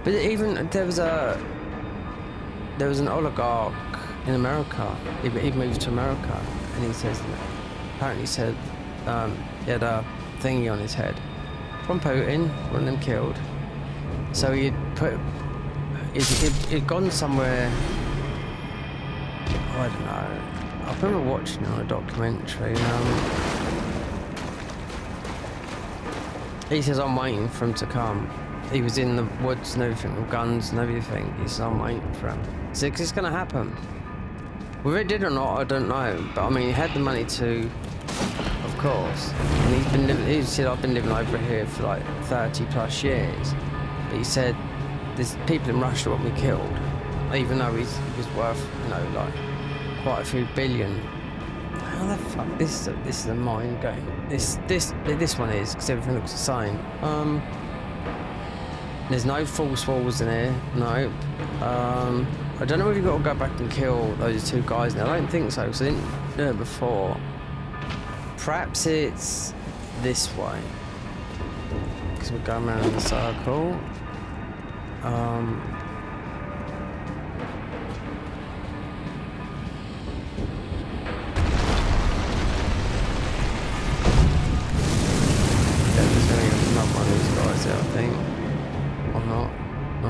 But even there was an oligarch in America. He moved to America, and he says. Apparently said he had a thingy on his head from Putin, one of them killed. So he'd gone somewhere, I don't know, I remember watching it on a documentary. He says, I'm waiting for him to come. He was in the woods and everything with guns and everything. He says, I'm waiting for him. So it's going to happen. Whether it did or not, I don't know. But I mean, he had the money to, of course. And he's been living, he said, I've been living over here for like 30 plus years. But he said, there's people in Russia want me killed. Even though he's worth, you know, like quite a few billion. How the fuck? This is a mind game. This one is, because everything looks the same. There's no false walls in here. No. I don't know if you've got to go back and kill those two guys now. I don't think so, because I didn't do it before. Perhaps it's this way. Because we're going around in the circle. There's going to be another one of these guys there, I think. Or not. No.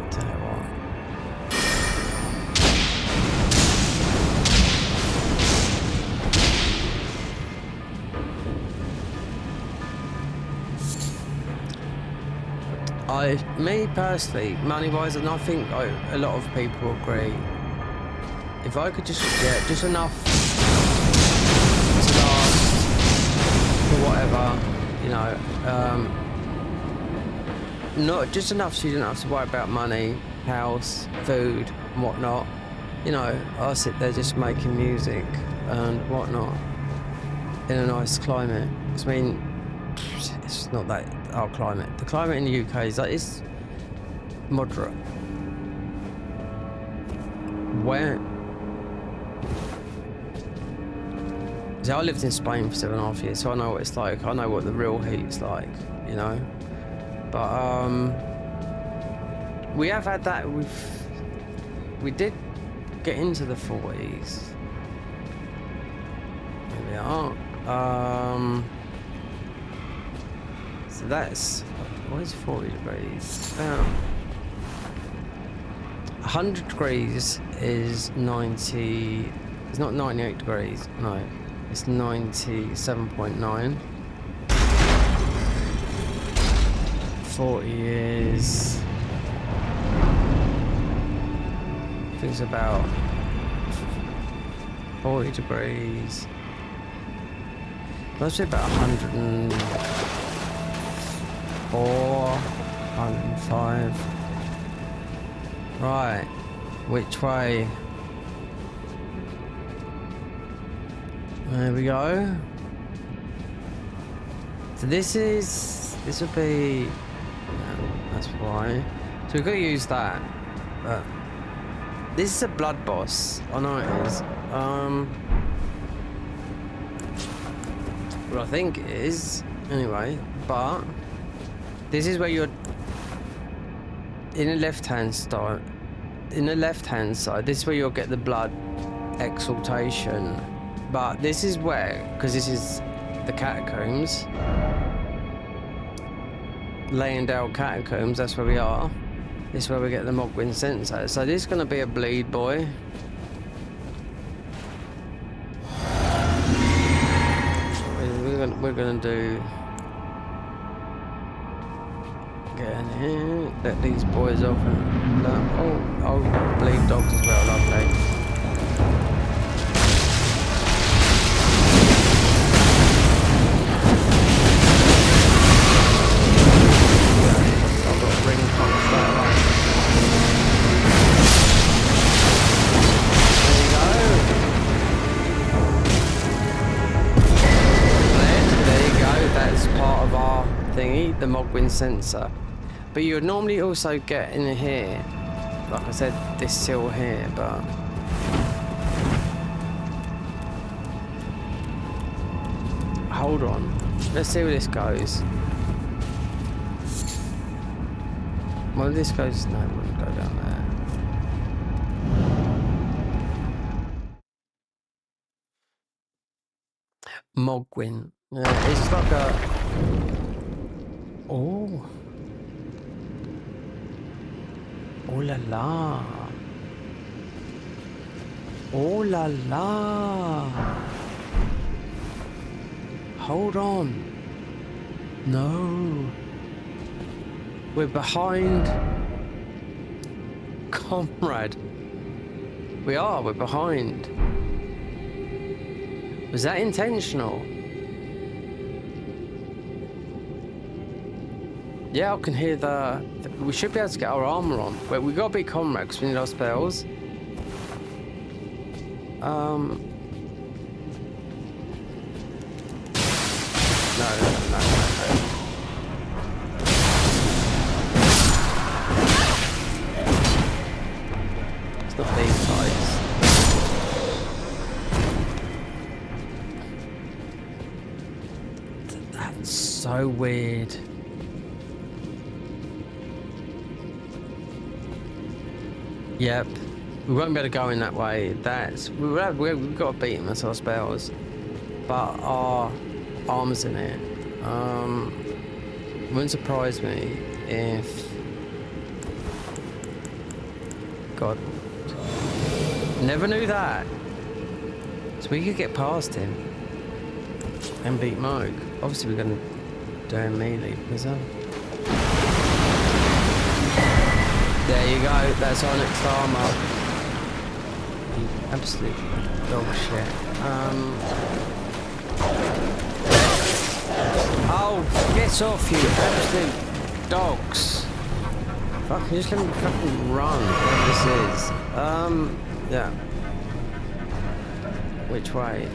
Tell you what. Me personally, money-wise, and I think a lot of people agree, if I could just get just enough to last for whatever, you know, not just enough so you don't have to worry about money, house, food, and whatnot. You know, I'll sit there just making music and whatnot in a nice climate. I mean, it's not that our climate. The climate in the UK is like, it's moderate. Where? See, I lived in Spain for 7.5 years, so I know what it's like. I know what the real heat's like, you know. But we have had that. We did get into the 40s. Here we are. So that's, what is 40 degrees? 100 degrees is 90, it's not 98 degrees, no, it's 97.9. 40 is, I think it's about 40 degrees. Must be about 104, 105. Right, which way? There we go. So this would be, that's why. So we've got to use that. But this is a blood boss. I know it is. Well, I think it is. Anyway, but this is where you're in the left-hand side. In the left-hand side, this is where you'll get the blood exaltation. But this is where, because this is the catacombs, laying down catacombs. That's where we are. This is where we get the Mogwin sensor. So this is going to be a bleed boy. We're gonna do. Get in here. Let these boys off and oh, bleed dogs as well. Lovely. I've got a ring pump starter. That's part of our thingy, the Mogwin sensor. But you would normally also get in here, like I said, this seal here, but hold on. Let's see where this goes. Well, this goes, no, it wouldn't go down there. Mogwin. Yeah, it's like a... Oh. Oh la la. Oh la la. Hold on. No. We're behind. Comrade. We're behind. Was that intentional? Yeah, I can hear we should be able to get our armor on. But we gotta be comrade because we need our spells. No. It's not these guys. That's so weird. Yep. We won't be able to go in that way. We've got to beat him with our spells. But our armor's in it. Wouldn't surprise me if... God. Never knew that. So we could get past him. And beat Moog. Obviously we're going to do him melee because there you go, that's our next armor. You absolute dog shit. Oh, get off you absolute dogs. Fucking just let me fucking run, whatever this is. Yeah. Which way?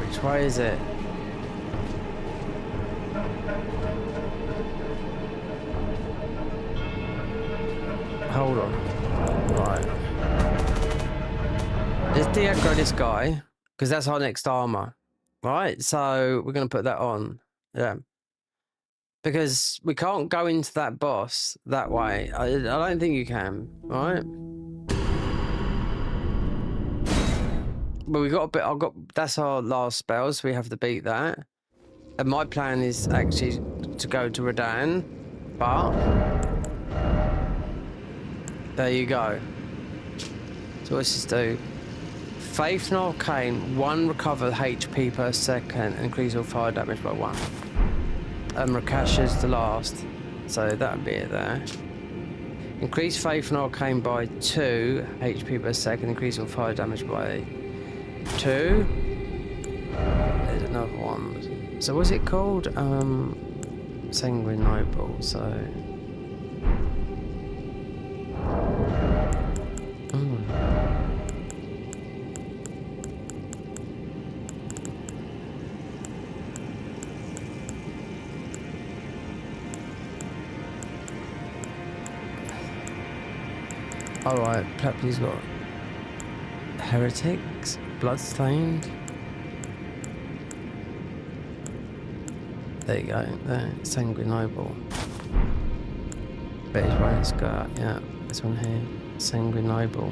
Which way is it? Hold on. Right. Let's de-aggro this guy, because that's our next armor. Right? So we're going to put that on. Yeah. Because we can't go into that boss that way. I don't think you can. Right? But we got a bit. That's our last spell, so we have to beat that. And my plan is actually to go to Radan, but there you go. So what's this do? Faith and Arcane, 1 recover HP per second, increase all fire damage by 1. And Rakash is the last, so that'd be it there. Increase Faith and Arcane by 2 HP per second, increase all fire damage by 2. There's another one. So what's it called? Sanguine Noble, so... Alright, Plappy's got Heretics, Bloodstained. There you go, there, Sanguine Noble. But he's wearing a skirt, yeah, this one here, Sanguine Noble.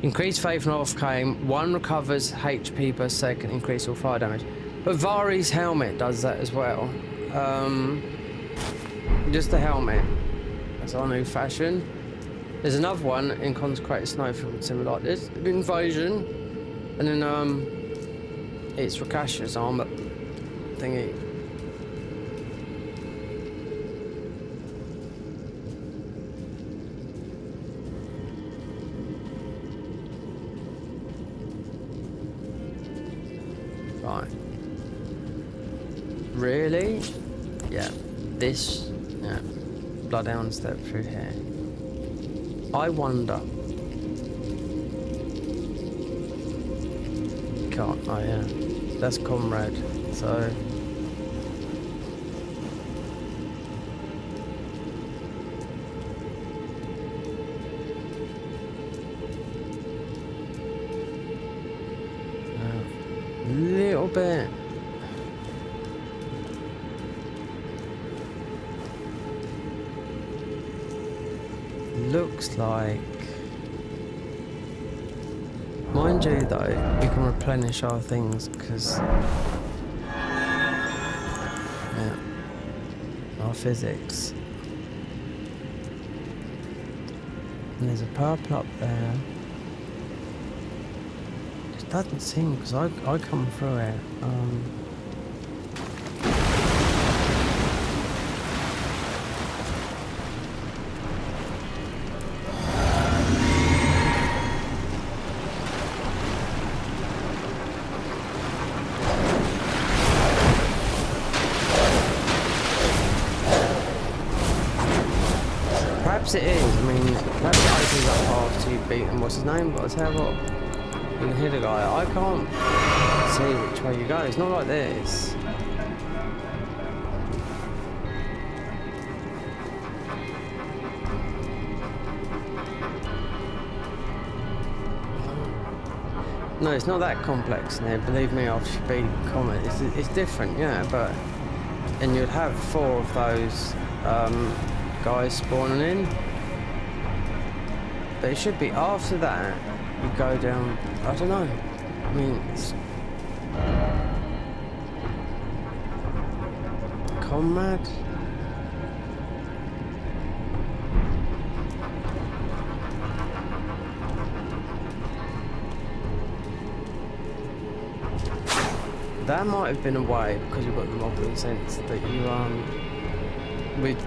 Increase Faith and Arcane, 1 recovers HP per second, increase all fire damage. But Vari's helmet does that as well. Just the helmet. That's our new fashion. There's another one in Consecrated Snowfield similar like this, Invasion, and then it's Rakash's armor thingy. Right. Really? Yeah. This. Yeah. Bloodhound step through here. I wonder. Can't. Oh yeah. That's Comrade. So. Little bit. Looks like, mind you though, we can replenish our things because yeah, our physics. And there's a purple up there. It doesn't seem, because I come through it. Perhaps it is. I mean, perhaps it opens up after you've beaten what's his name, but I tell you what, you can hit a guy. I can't see which way you go. It's not like this. No, it's not that complex, Ned. Believe me, after you beat Comet, it's different, yeah. But and you'd have 4 of those guys spawning in. But it should be after that. You go down. I don't know. I mean, it's Comrade. That might have been a way, because you've got the mobbing sense that you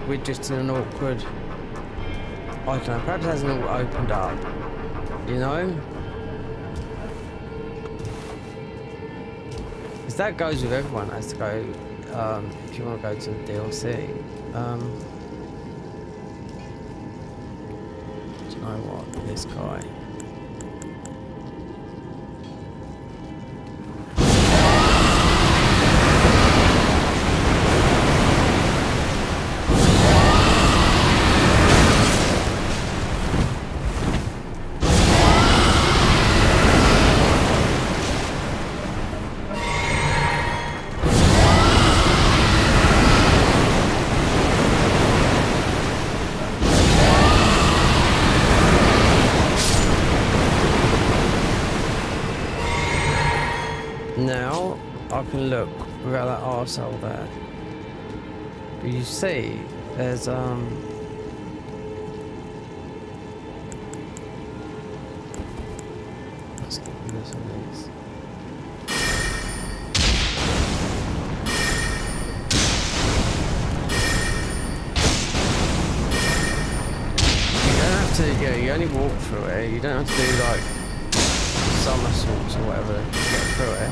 we're just in an awkward, I don't know, perhaps it hasn't all opened up, you know? Because that goes with everyone, has to go, if you want to go to the DLC. Do you know what, this guy. Now I can look without that arsehole there. But you see, there's let's get rid of some of these. You don't have to, yeah, you only walk through it. You don't have to do like somersaults or whatever to get through it.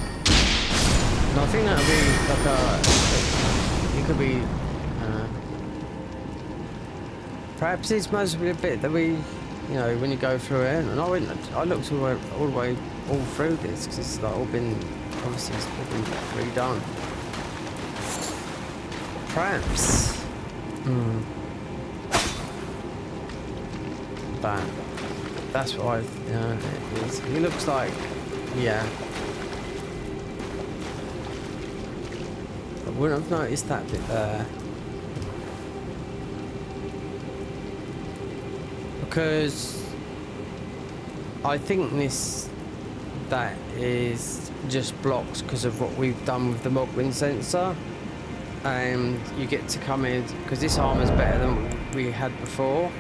And I think that would be like it could be, perhaps it's mostly a bit that we, you know, when you go through it, and I looked all the way through this, because it's like all been, obviously it's all been redone. Perhaps, that's what I, he looks like, yeah. I wouldn't have noticed that bit there. Because I think that is just blocks because of what we've done with the Mogwin sensor. And you get to come in, because this armor's better than we had before.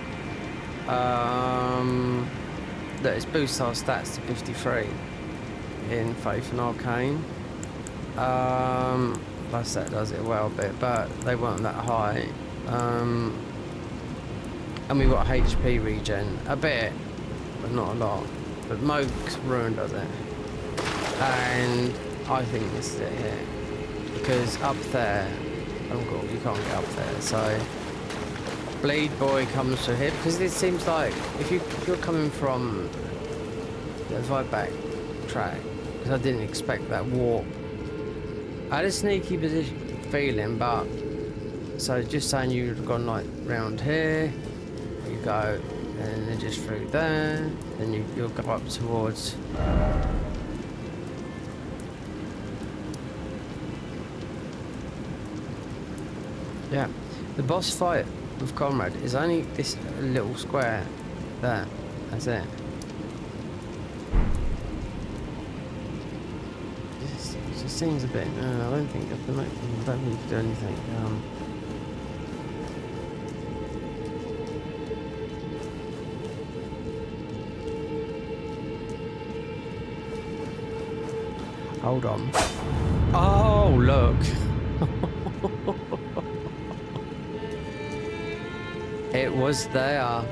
That it's boosted our stats to 53 in Faith and Arcane. Plus that does it well a bit, but they weren't that high. And we got HP regen a bit, but not a lot. But Mog's Ruin does it, and I think this is it here, because up there, you can't get up there. So Bleed Boy comes to here, because it seems like if you're coming from, if I backtrack, because I didn't expect that warp. I had a sneaky feeling, but so just saying you'd have gone like round here, you go, and then just through there, then you'll go up towards. Yeah, the boss fight with Comrade is only this little square there. That's it. It just seems a bit. I don't think I don't need to do anything. hold on. Oh, look. It was there.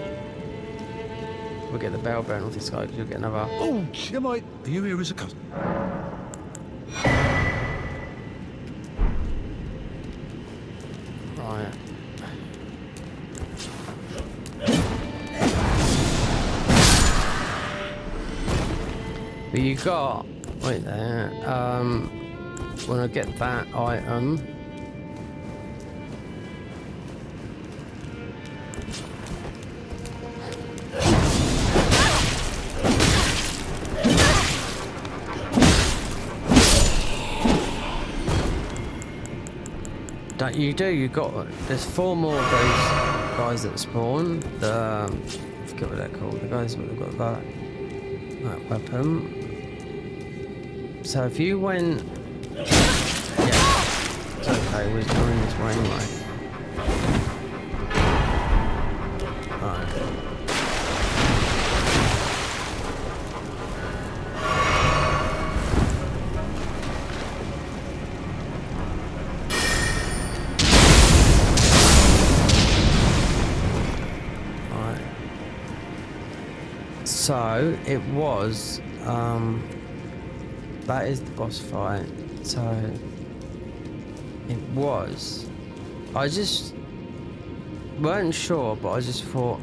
We'll get the bell burn off this guy. You'll get another. Oh, you might. Are you here as a cousin? Right. But you got. Wait there. When I get that item. That you do, you got, there's 4 more of those guys that spawn. I forget what they're called, the guys that have got that weapon. So if you went, yeah, it's okay, we're doing this way anyway. Alright. So it was, that is the boss fight. So it was, I just weren't sure, but I just thought,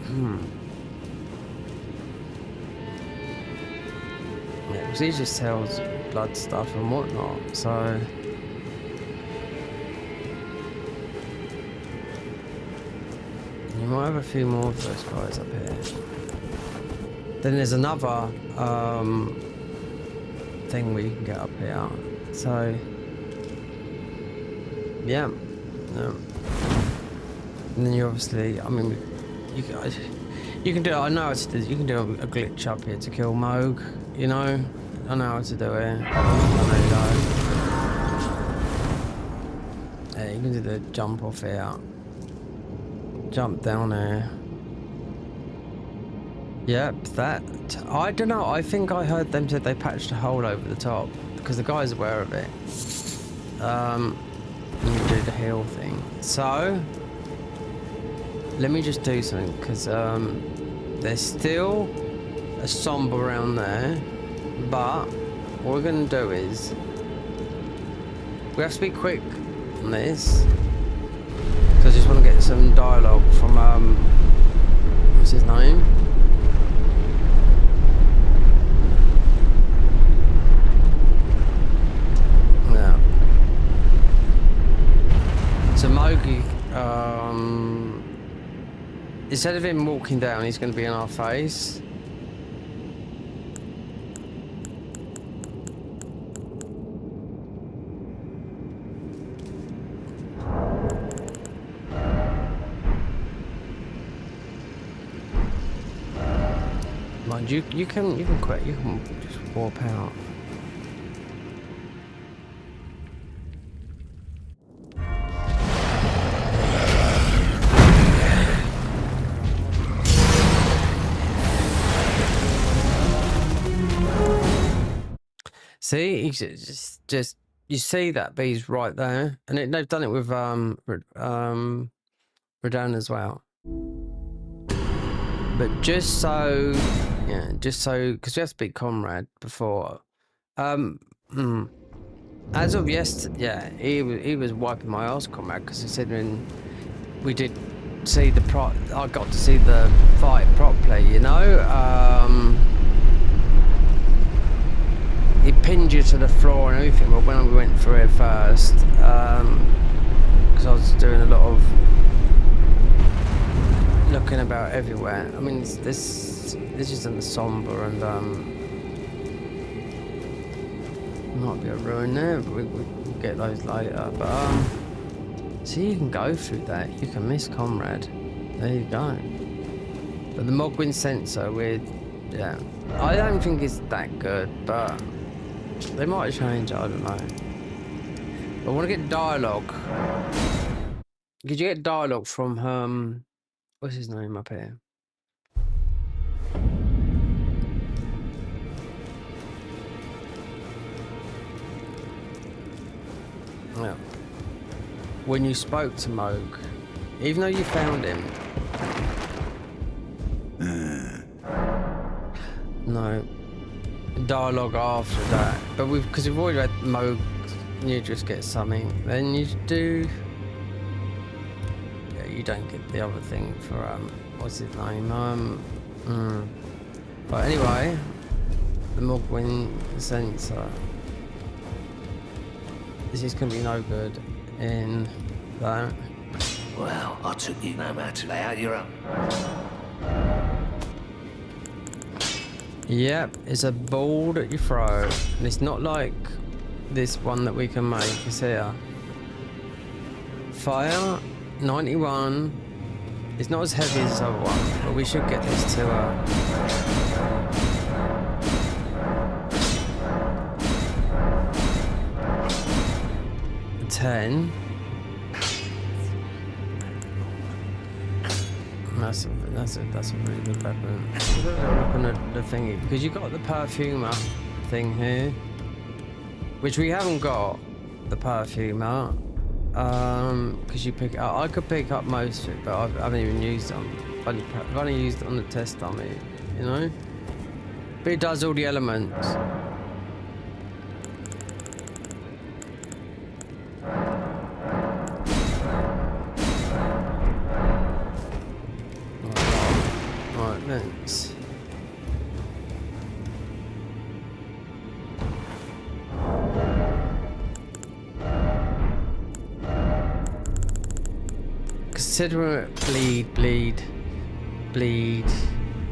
yeah, because he just sells blood stuff and whatnot. So you might have a few more of those guys up here. Then there's another thing where you can get up here. So yeah. And then you obviously, I mean, you can do. I know how to do. You can do a glitch up here to kill Moog. You know, I know how to do it. I know you don't. Yeah, you can do the jump off here. Jump down there. Yep, that. I don't know. I think I heard them said they patched a hole over the top because the guy's aware of it. You do the heal thing. So let me just do something because there's still a somber around there, but what we're gonna do is we have to be quick on this because I just want to get some dialogue from what's his name? Yeah. So Mogi, instead of him walking down, he's going to be in our face. Mind you, you can quit. You can just warp out. See, just you see that bee's right there, and they've done it with Radon as well. But just so, yeah, just so because we have to beat Comrade before. As of yesterday, yeah, he was wiping my ass, Comrade, because he said when we did see the I got to see the fight properly, you know. He pinned you to the floor and everything, but when we went through it first, because I was doing a lot of looking about everywhere. I mean, this isn't somber and might be a ruin there, but we'll get those later. But see, you can go through that. You can miss Comrade. There you go. But the Mogwin sensor yeah, I don't think it's that good, but they might change it, I don't know. But I want to get dialogue. Did you get dialogue from what's his name up here? when you spoke to Moog, even though you found him. No. Dialogue after that. But because we've already read Moog, you just get something. Then you do. Yeah, you don't get the other thing for, what's his name? But anyway, the Mogwin sensor. This is going to be no good in that. Well, I took you no matter. Lay out your own. Yep, it's a ball that you throw. And it's not like this one that we can make. It's here. Fire, 91. It's not as heavy as this other one, but we should get this to 10. That's a really good weapon. Look at the thingy, because you got the perfumer thing here, which we haven't got the perfumer. Because you pick it up. I could pick up most of it, but I haven't even used them. I've only used it on the test dummy, you know. But it does all the elements. Thanks. Consider it bleed.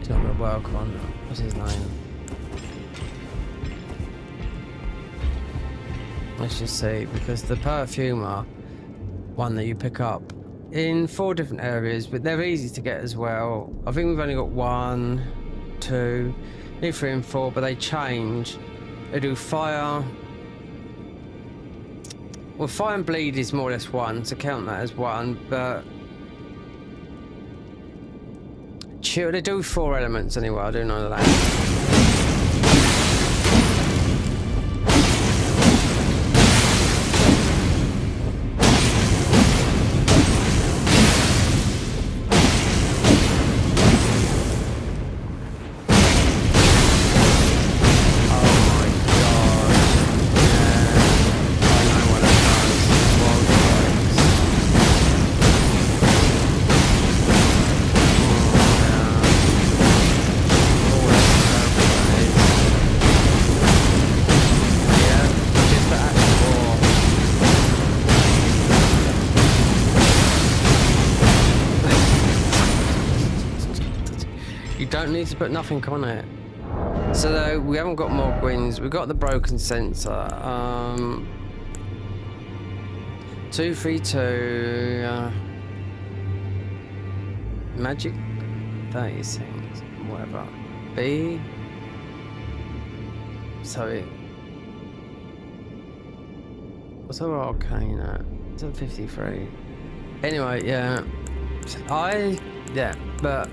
It's not gonna work on. What's his name? Let's just see, because the perfumer one that you pick up in 4 different areas, but they're easy to get as well. I think we've only got 1, 2, 3 and 4, but they change. They do fire. Well, fire and bleed is more or less 1, so count that as 1, but chill, they do 4 elements anyway, I do know that. Don't need to put nothing on it. So we haven't got more Gwins. We've got the broken sensor. 232 magic 36, whatever. B. So it. What's our arcane at? It's at 53. Anyway, yeah. But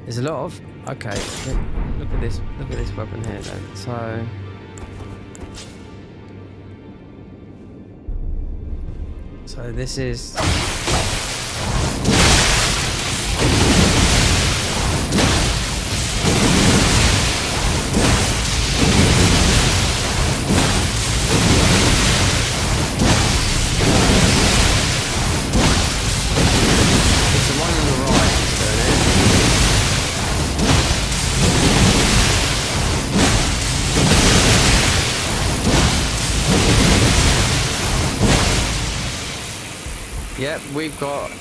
there's a lot of. Okay, look at this. Look at this weapon here, then. So this is. Yep, we've got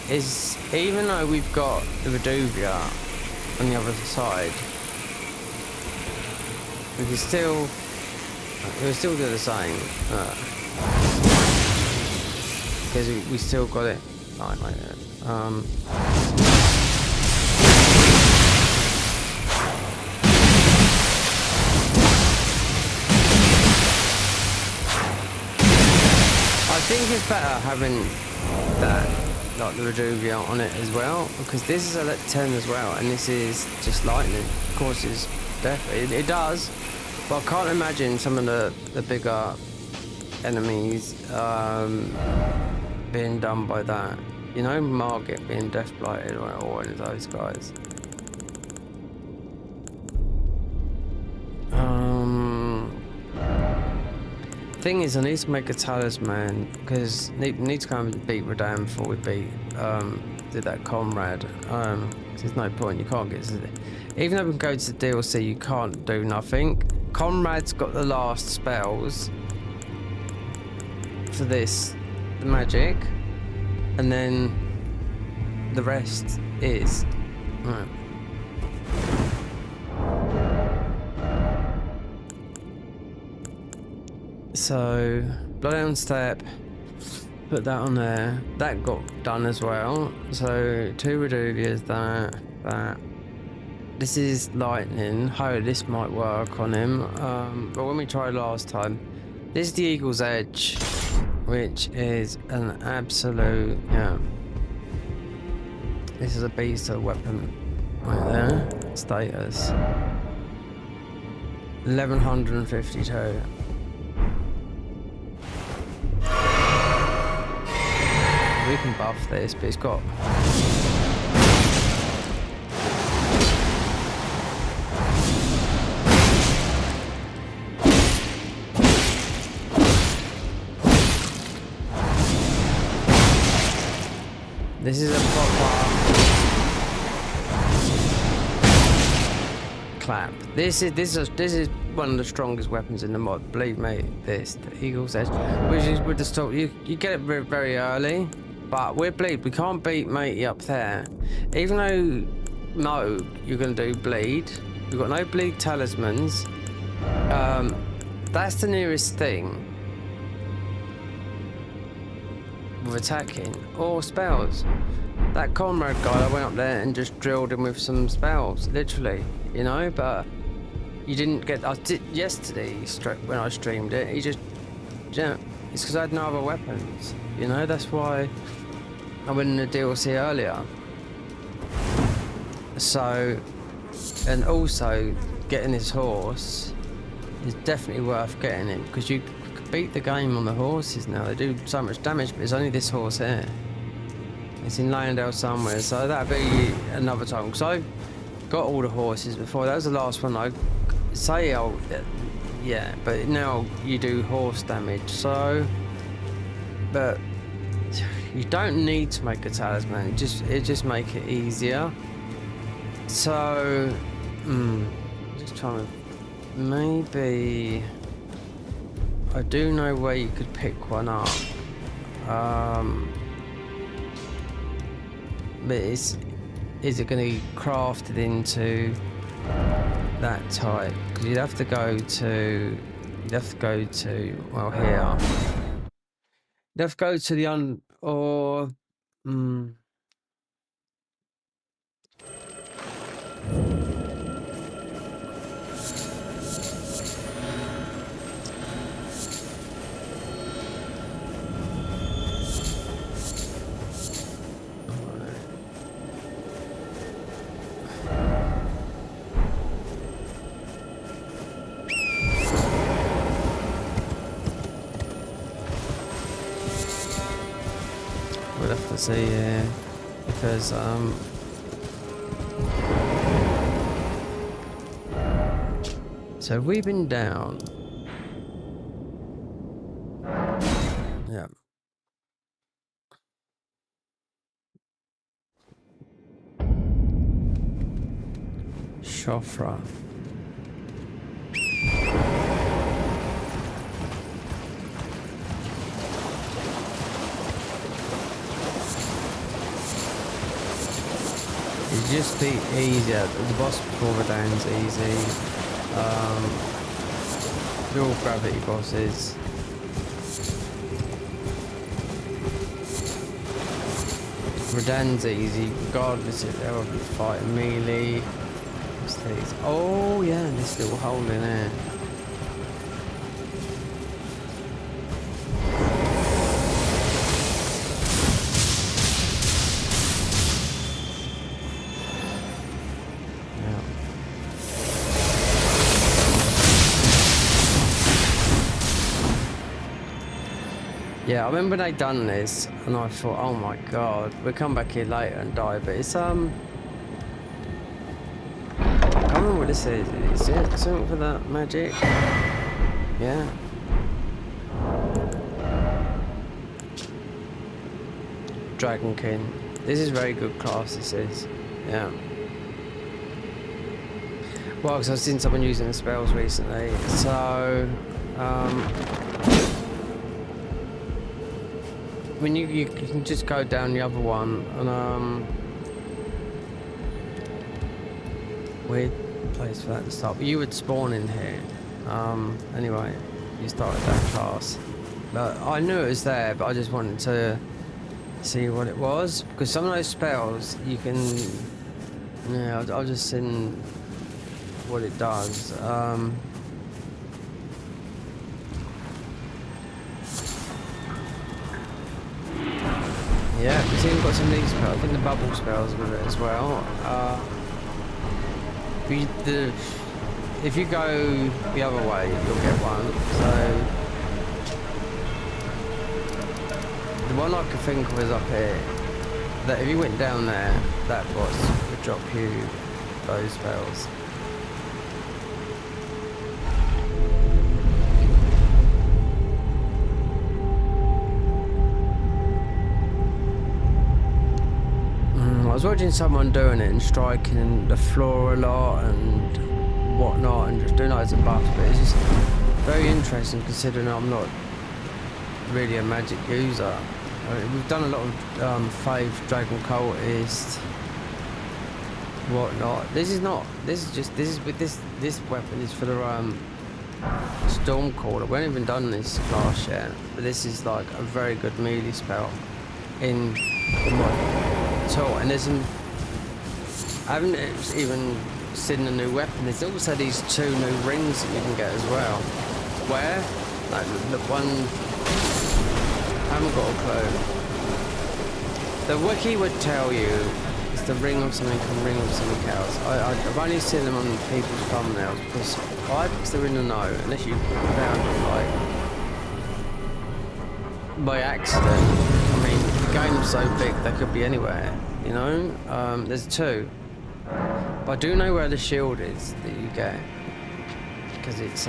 even though we've got the Reduvia on the other side, we can still do the same because we still got it like that. I think it's better having that, like the Reduvia on it as well, because this is a 10 as well, and this is just lightning. Of course, it's death. It does, but I can't imagine some of the bigger enemies being done by that. You know, Margit being death blighted or any of those guys. Thing is, I need to make a talisman because need to go and beat Radan before we beat did that comrade. There's no point. You can't get to the, even though we can go to the DLC, you can't do nothing. Comrade's got the last spells for this, the magic, and then the rest is right. So, Bloodhound Step, put that on there. That got done as well. So, 2 Reduvias, that. This is lightning. Oh, this might work on him. But when we tried last time, this is the Eagle's Edge, which is an absolute, yeah. This is a beast of a weapon right there. Status 1152. We can buff this, but it's got this is a proper clap. This is one of the strongest weapons in the mod. Believe me, this the Eagle's Edge, which is with the stop. You get it very, very early, but we're bleed. We can't beat matey up there, even though no, you're gonna do bleed. We've got no bleed talismans. That's the nearest thing with attacking or spells. That comrade guy, I went up there and just drilled him with some spells, literally, you know. But you didn't get. I did yesterday when I streamed it. He just, yeah, it's because I had no other weapons, you know. That's why I went in the DLC earlier. So, and also getting this horse is definitely worth getting it because you could beat the game on the horses now. They do so much damage, but it's only this horse here. It's in Leyendale somewhere, so that'll be another time. Because I got all the horses before. That was the last one I say. Yeah, but now you do horse damage. So, but you don't need to make a talisman. It just make it easier. So, just trying to maybe. I do know where you could pick one up. But is it going to be crafted into that type? Because you'd have to go to well here. You'd have to go to the we'll have to see here because so we've been down. Yeah. Shofra. It's just the easier. The boss before Radan's easy. They're all gravity bosses. Radan's easy, regardless if they're fighting melee. Oh yeah, this little hole in there. Yeah, I remember they done this, and I thought, oh my god, we'll come back here later and die. But it's I can't remember what this is. Is it something for that magic? Yeah. Dragon King. This is very good class. This is. Yeah. Well, because I've seen someone using the spells recently, so when you can just go down the other one and weird place for that to start. But you would spawn in here. Anyway, you started that class, but I knew it was there, but I just wanted to see what it was because some of those spells you can. Yeah, I'll just send what it does. Yeah, because you've got some of these spells. I think the bubble spells with it as well. If you go the other way, you'll get one. So the one I could think of is up here. That if you went down there, that boss would drop you those spells. I was watching someone doing it and striking the floor a lot and whatnot and just doing loads of buffs, but it's just very interesting considering I'm not really a magic user. We've done a lot of Faith, Dragon Cultist, whatnot. This weapon is for the Stormcaller. We haven't even done this class yet, but this is like a very good melee spell in the mod. And there's I haven't even seen a new weapon. There's also these 2 new rings that you can get as well. Where? Like the one, I haven't got a clue. The wiki would tell you it's the ring of something and ring of something else. I've only seen them on people's thumbnails because they're in the know, unless you found them like by accident. I mean, the game's so big, they could be anywhere, you know? There's 2. But I do know where the shield is that you get. Because it's,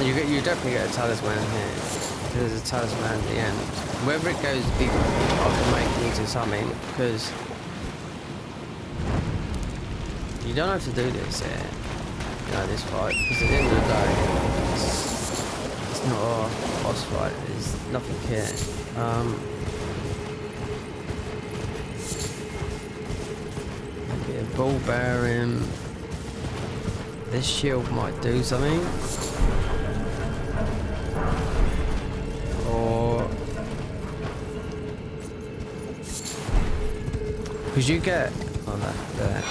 you definitely get a talisman here. There's a talisman at the end. Whether it goes deep, I can make it into something, because you don't have to do this here. You know, this fight, because at the end of the day, it's not a boss fight, there's nothing here. Maybe a ball bearing. This shield might do something. Or because you get that there.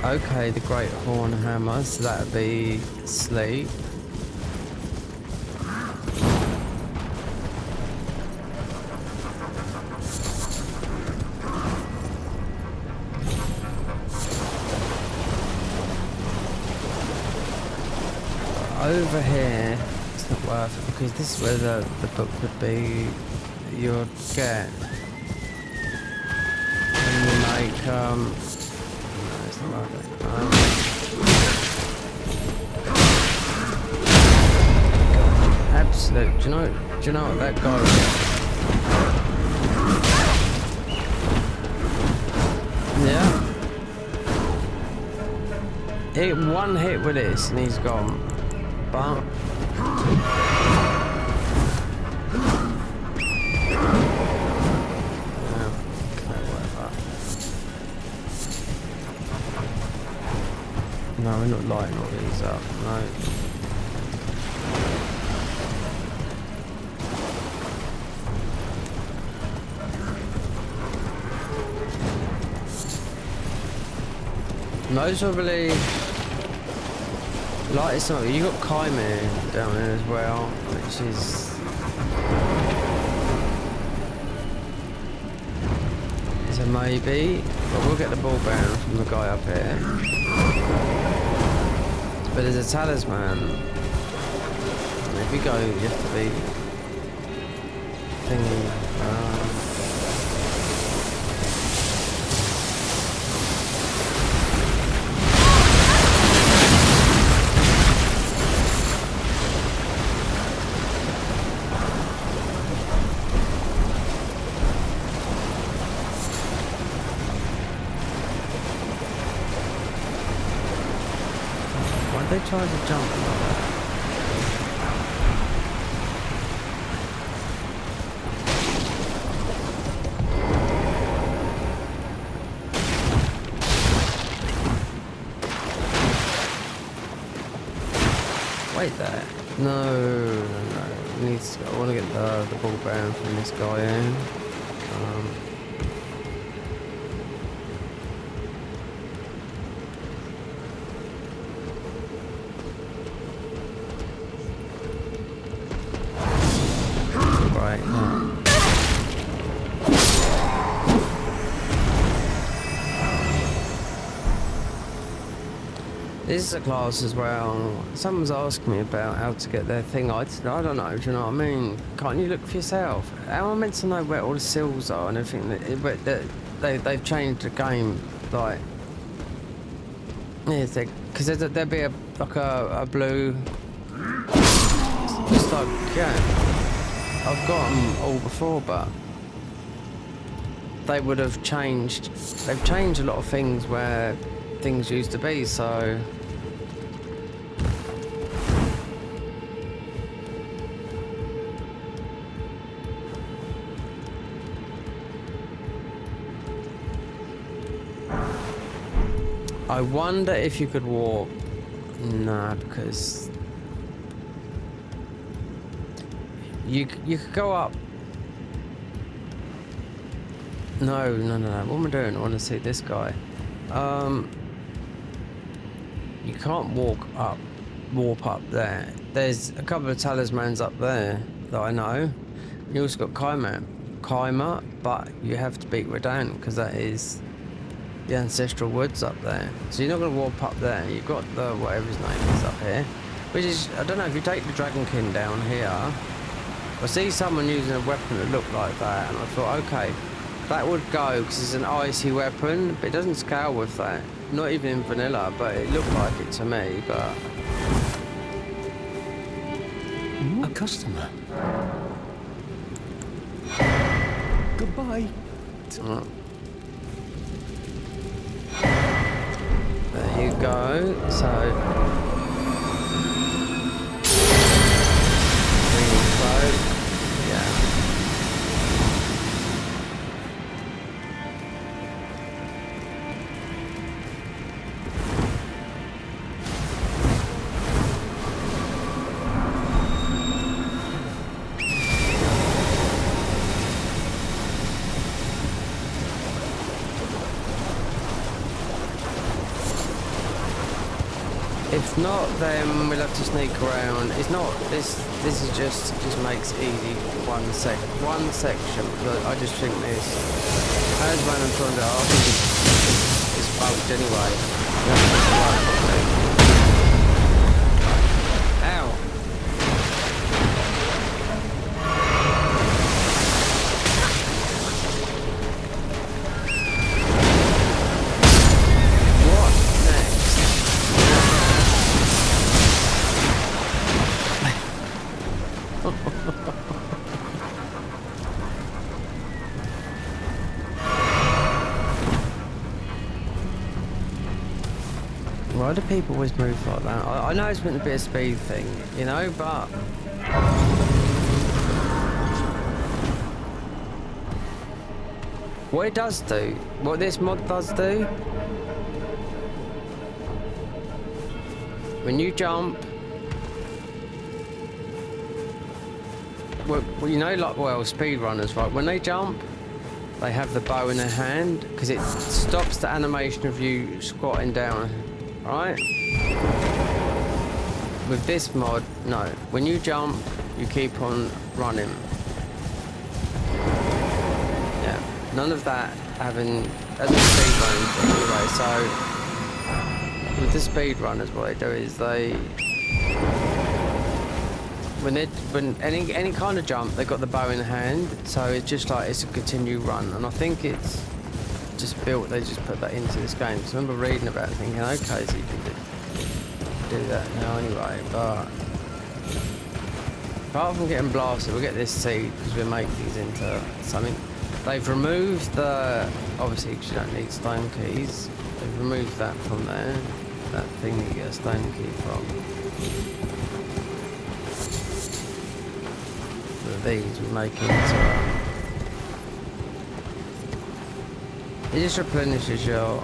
Okay, the Great Horn Hammer, so that'd be sleep. Over here, it's not worth it because this is where the book would be. You'd get and you make no, it's not worth it. Absolute. Do you know what that guy was? Yeah. One hit with this and he's gone. But no, we're not lighting all these up, no. Most probably light is something. You got Kaimir down there as well, which is a maybe. But we'll get the ball bearing from the guy up here. But there's a talisman. If you go, you have to be thingy. Why'd they try to jump like that? Wait there. No. Needs to, I want to get the ball bearing from this guy in. Right. This is a class as well. Someone's asking me about how to get their thing. I don't know, do you know what I mean? Can't you look for yourself? How am I meant to know where all the seals are and everything? They've changed the game, like... Yeah, because there'll be a blue... Just like, yeah. I've got them all before, but... They would have changed... They've changed a lot of things where things used to be, so... I wonder if you could walk. Nah, because you could go up. No. What am I doing? I want to see this guy. You can't warp up there. There's a couple of talismans up there that I know. You also got Kaimer, but you have to beat Redan because that is the ancestral woods up there. So you're not going to warp up there. You've got the whatever his name is up here, which is, I don't know, if you take the Dragonkin down here, I see someone using a weapon that looked like that, and I thought, okay, that would go because it's an icy weapon, but it doesn't scale with that. Not even in vanilla, but it looked like it to me. But a customer. Goodbye. There you go. So green cloak. Yeah. If not, then we'll have to sneak around. It's not this. This is just makes it easy. One section. But I just think this. As when I'm trying to, I think it's bugged anyway. Ow. What next? Why do people always move like that? I know it's meant to be a speed thing, you know, but... What it does do, what this mod does do... When you jump... Well, you know, like, well, speedrunners, right? When they jump, they have the bow in their hand, because it stops the animation of you squatting down. Right? With this mod, no. When you jump, you keep on running. Yeah. None of that having as a speedrun thing anyway. So with the speedrunners, what they do is they when any kind of jump, they've got the bow in hand, so it's just like it's a continued run, and I think it's just built. They just put that into this game. So I remember reading about it, thinking, okay, so you can do that now anyway. But apart from getting blasted, we'll get this seed because we'll make these into something. They've removed the obviously because you don't need stone keys. They've removed that from there. That thing that you get a stone key from. These we make into it just replenishes your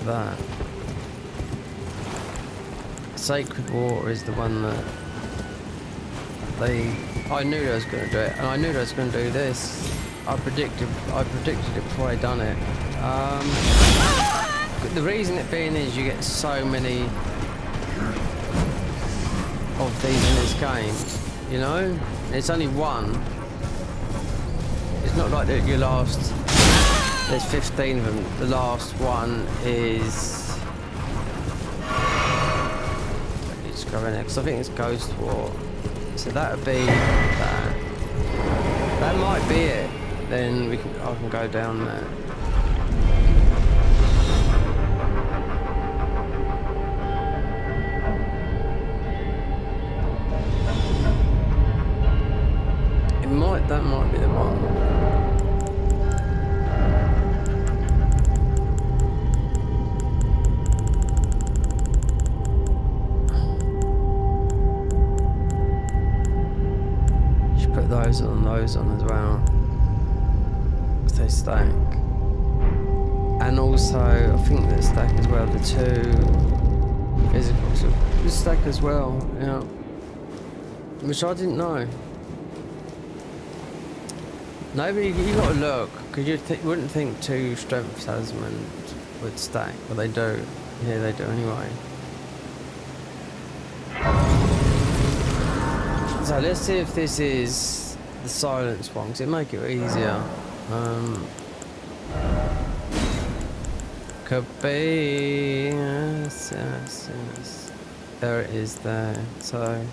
that sacred water is the one that I knew I was going to do it, and I knew I was going to do this. I predicted it before I done it. The reason it being is you get so many of these in this game. You know, it's only one. It's not like that your last. There's 15 of them. The last one is. Let me just go in there because I think it's Ghost War. So that would be that. That might be it. Then I can go down there. That might be the one. Should put those on as well. Because they stack. And also, I think they stack as well, the two physicals. They stack as well, yeah. Which I didn't know. No, but you got to look, because you wouldn't think two strength talismans would stack, but they do. Yeah, they do anyway. So let's see if this is the silence one, because it'll make it easier. Could be. Yes. There it is there. So,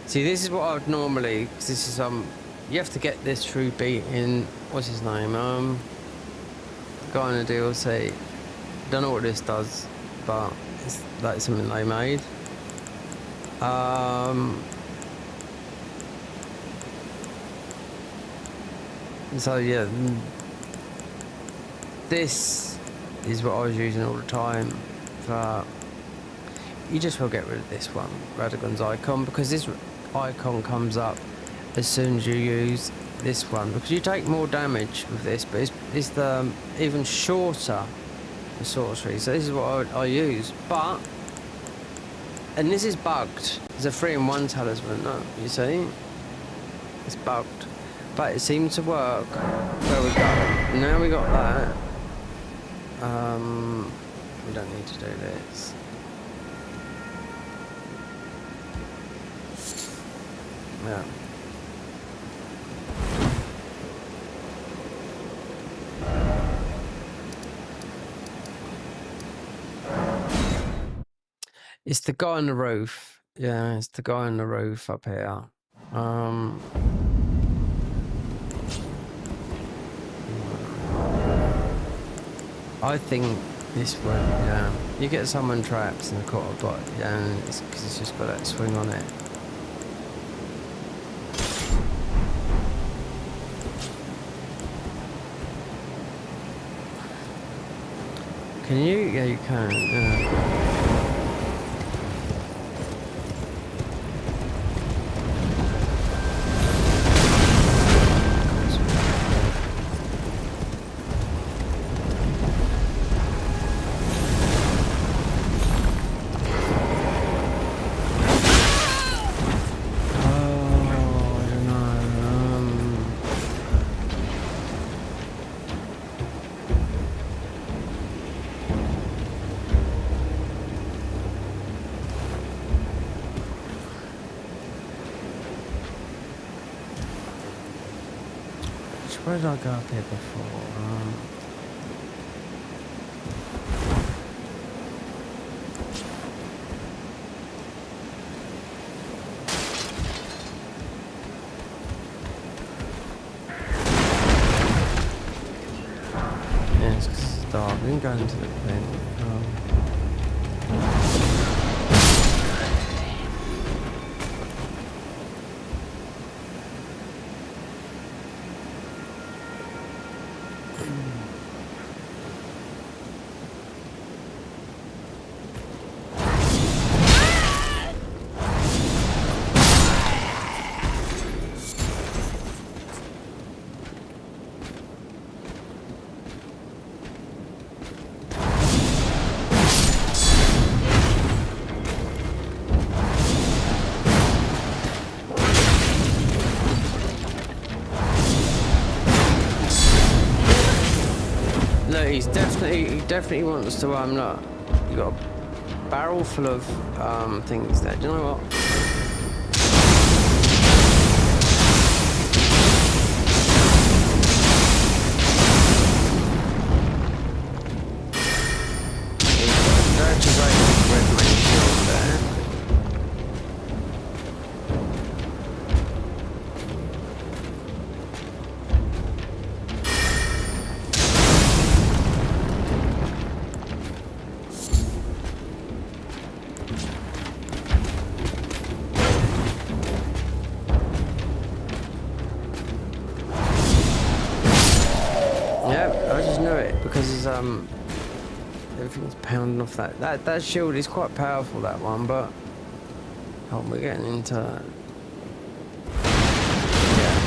see, this is what I would normally, because this is you have to get this through beating, what's his name? The guy in the DLC. Don't know what this does, but that's something they made. So yeah, this is what I was using all the time. But you just will get rid of this one, Radagon's icon, because this icon comes up as soon as you use this one, because you take more damage with this, but it's the even shorter the sorcery. So this is what I use, and this is bugged. It's a 3-in-1 talisman. No, you see, it's bugged, but it seemed to work. There we go. Now we got that. We don't need to do this. Yeah. It's the guy on the roof. Yeah, it's the guy on the roof up here. I think this one, yeah. You get someone trapped in the quarter, but yeah, it's because it's just got that swing on it. Can you? Yeah, you can. Yeah. Where did I go up here before? didn't go into the thing. Look, he definitely wants to look, you got a barrel full of things there. Do you know what? That's a great red main shield there. I just knew it because he's everything's pounding off that shield is quite powerful, that one, but we're getting into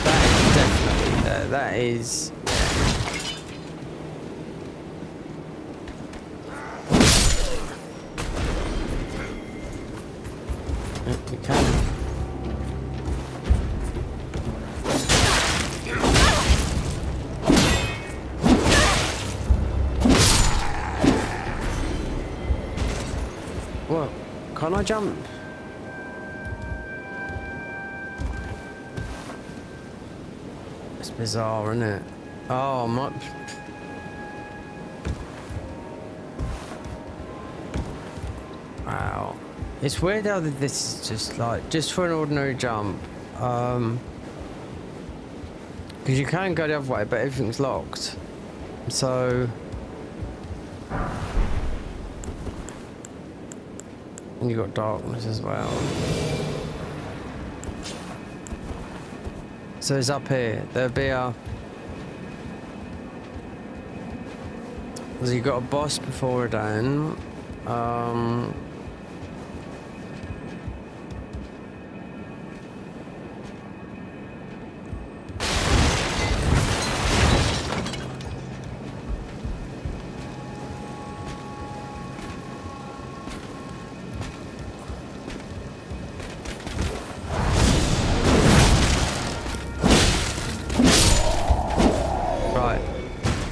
that is definitely there. That is we can. What? Can't I jump? It's bizarre, isn't it? Oh my. Wow. It's weird how this is just for an ordinary jump. Because you can go the other way, but everything's locked. So. And you got darkness as well. So it's up here. There'll be a. So you got a boss before it then.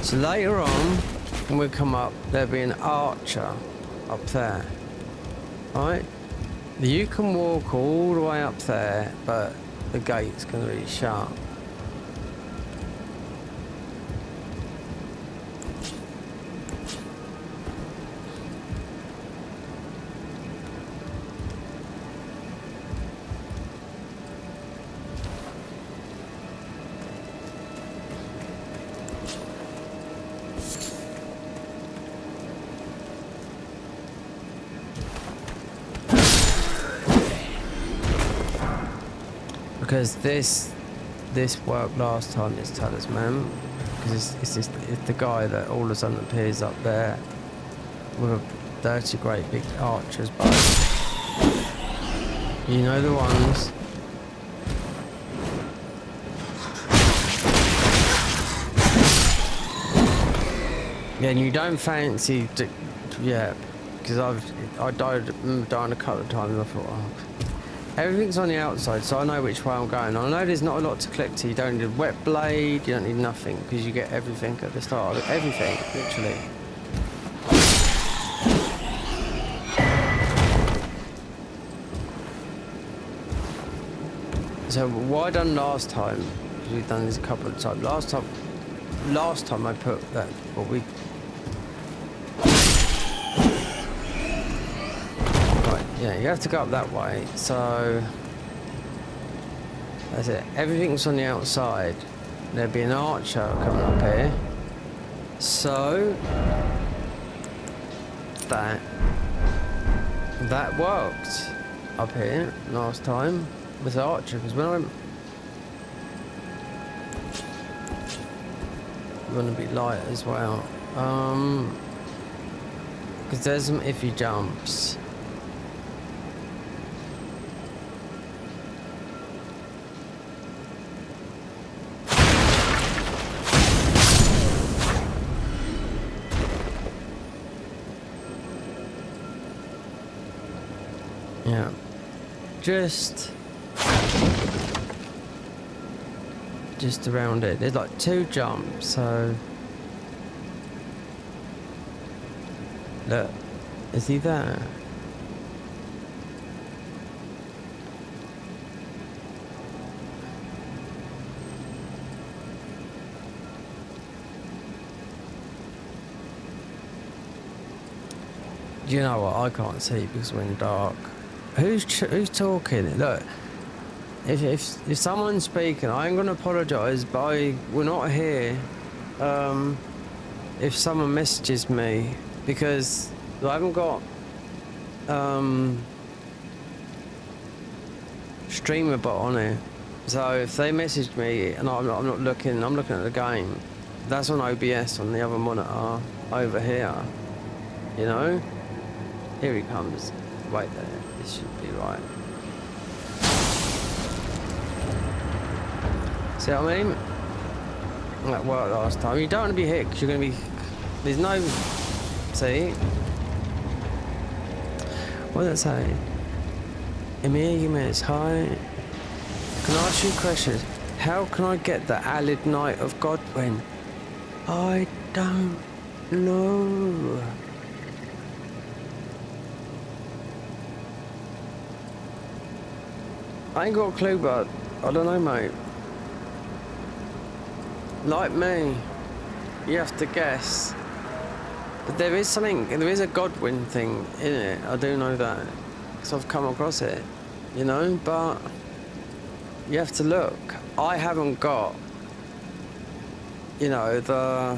So later on, when we come up, there'll be an archer up there. Right? You can walk all the way up there, but the gate's going to be shut. Because this worked last time, this talisman, because it's the guy that all of a sudden appears up there with a dirty great big archer's bow. You know the ones. Yeah, and you don't fancy because I died a couple of times. I thought, oh. Everything's on the outside, so I know which way I'm going. I know there's not a lot to collect here. You don't need a wet blade, you don't need nothing, because you get everything at the start. Everything, literally. So what I done last time, because we've done this a couple of times. Last time I put that, yeah, you have to go up that way, so that's it. Everything's on the outside. There'll be an archer coming up here. So that. That worked up here last time with the archer, because when I'm gonna be light as well. Because there's some iffy jumps. Yeah, just around it. There's like 2 jumps, so look, is he there? You know what? I can't see because we're in dark. Who's talking? Look, if someone's speaking, I ain't gonna apologise, but we're not here. If someone messages me, because I haven't got streamer bot on it, so if they message me and I'm not looking, I'm looking at the game. That's on OBS on the other monitor over here. You know, here he comes. Wait there. This should be right. See what I mean? That worked last time. You don't want to be hit because you're going to be... There's no... See? What does that say? Emir minutes. Hi. Can I ask you a question? How can I get the Allied Knight of Godwin? I don't know. I ain't got a clue, but I don't know, mate. Like me, you have to guess. But there is something, there is a Godwin thing in it. I do know that. So I've come across it, you know, but you have to look. I haven't got, you know, the...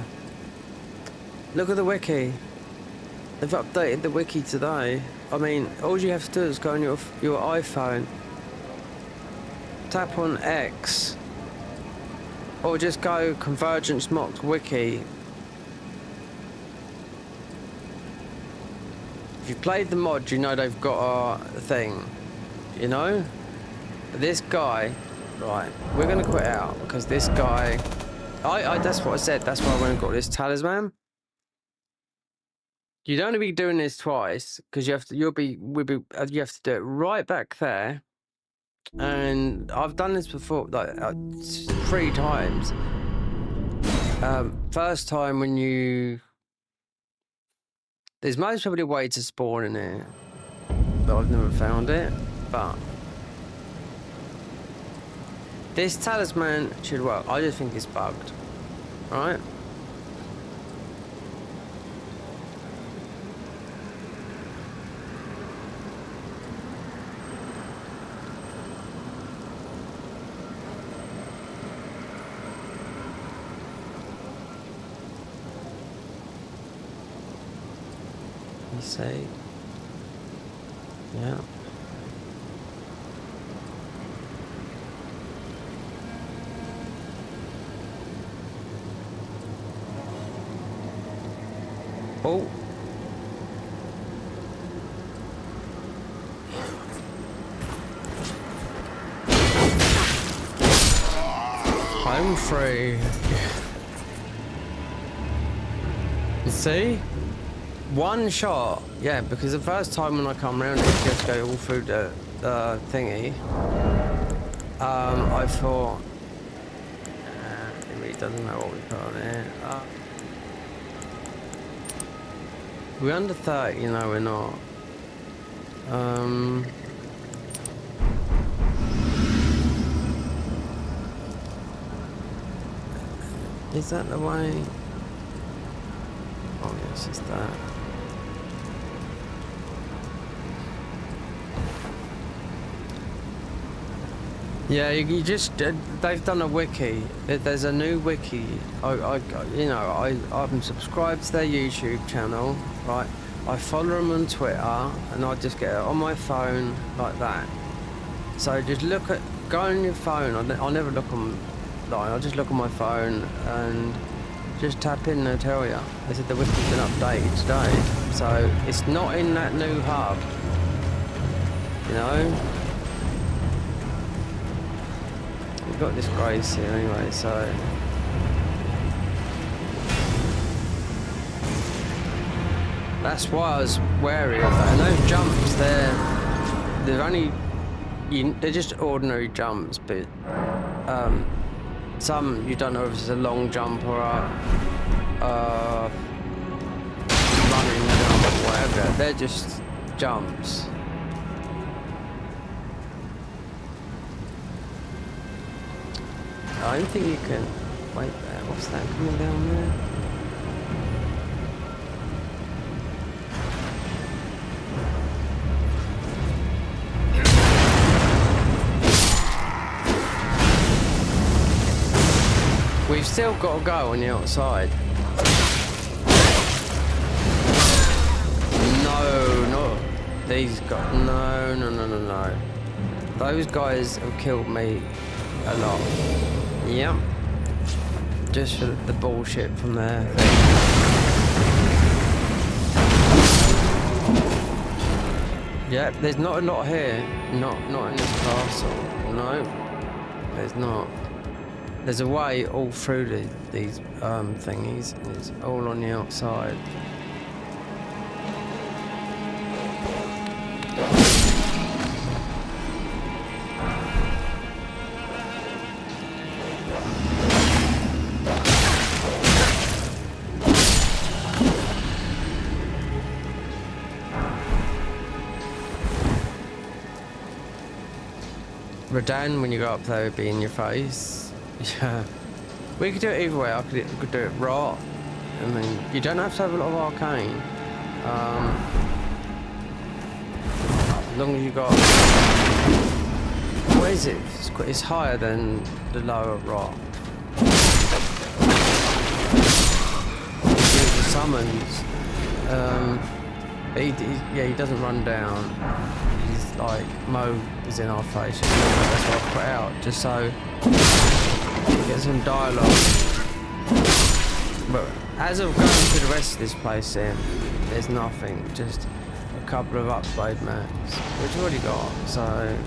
Look at the wiki. They've updated the wiki today. I mean, all you have to do is go on your iPhone, tap on X, or just go Convergence mock wiki. If you played the mod, you know they've got a thing, you know? This guy, right, we're gonna quit out because this guy, that's what I said, that's why I went and got this talisman. You don't want to be doing this twice because you have to, you have to do it right back there. And I've done this before, like 3 times. First time when you... There's most probably a way to spawn in here, but I've never found it. But this talisman should work. I just think it's bugged, right? Say, yeah. Oh. I'm free. See? One shot, yeah, because the first time when I come around it, you have to go all through the thingy. I thought, it really doesn't know what we put on here. We're under 30, no, we're not. Is that the way? Oh, yeah, it's just that. Yeah, you just they've done a wiki. There's a new wiki. I'm subscribed to their YouTube channel, right? I follow them on Twitter, and I just get it on my phone like that. So just go on your phone. I never look online. I just look on my phone and just tap in. They'll tell you. They said the whisper's been updated today, so it's not in that new hub. You know. We've got this grace here anyway, so. That's why I was wary of that. And those jumps, they're just ordinary jumps, but some you don't know if it's a long jump or a running jump or whatever. They're just jumps. I don't think you can wait there. What's that coming down there? We've still got to go on the outside. No, not these guys. No. Those guys have killed me a lot. Yep. Just for the bullshit from there. Yep, there's not a lot here. Not in this castle. No, there's not. There's a way all through these thingies, and it's all on the outside. Radan, when you go up there, would be in your face. Yeah, we could do it either way. We could do it raw. I mean, you don't have to have a lot of arcane. As long as you got, what is it? It's higher than the lower raw. The summons. He doesn't run down. He's like Mo is in our face. That's what I put out, just so. Get some dialogue. But as of going to the rest of this place here, there's nothing, just a couple of upgrade maps, which I've already got, so.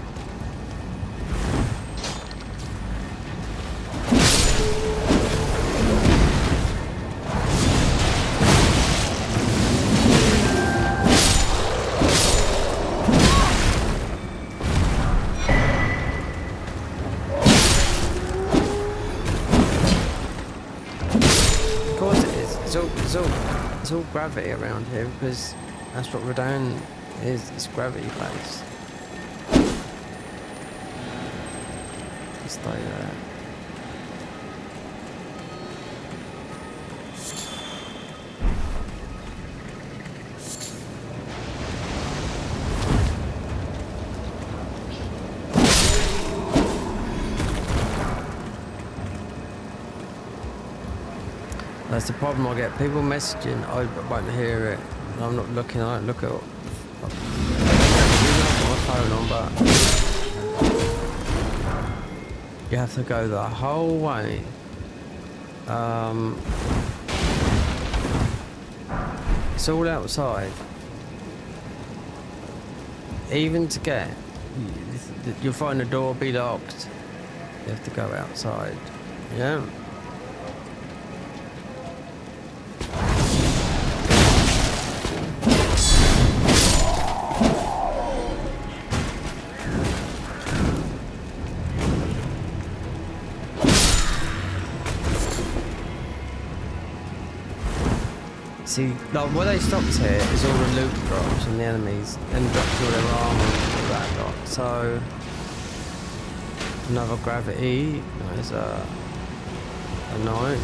It's all gravity around here because that's what Radan is. It's gravity based. Stay there. That's the problem I get. People messaging, I won't hear it. I'm not looking, I don't look at my phone on, but you have to go the whole way. It's all outside. Even to get, you'll find the door be locked. You have to go outside. Yeah. See, like, where they stopped here is all the loot drops from the enemies and drops all their armor and all that lot. So, another gravity. There's a knight.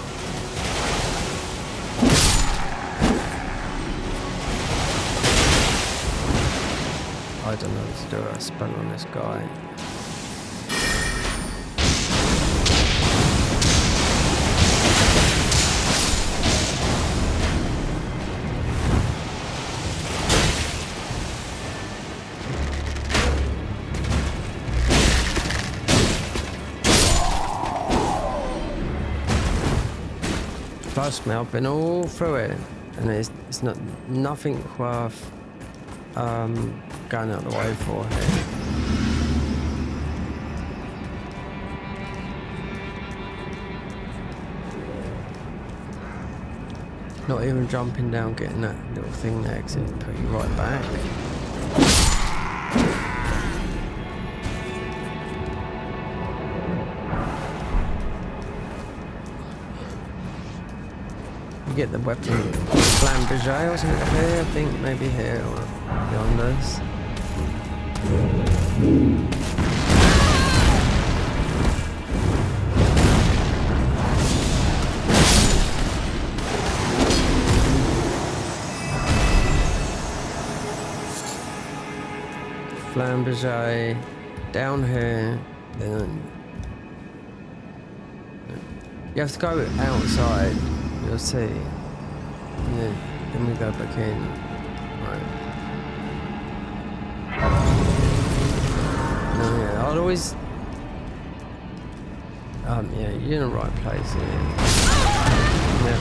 I don't know what to do. I spun on this guy. Trust me, I've been all through it, and it's not nothing worth going out of the way for here. Not even jumping down, getting that little thing there, because it'll put you right back. You get the weapon flamboyant or something here, I think maybe here or beyond us. Flamboyant down here, then you have to go outside. You'll see. Yeah, then we go back in. Right. No, yeah, I'd always. Yeah, you're in the right place here. Yeah.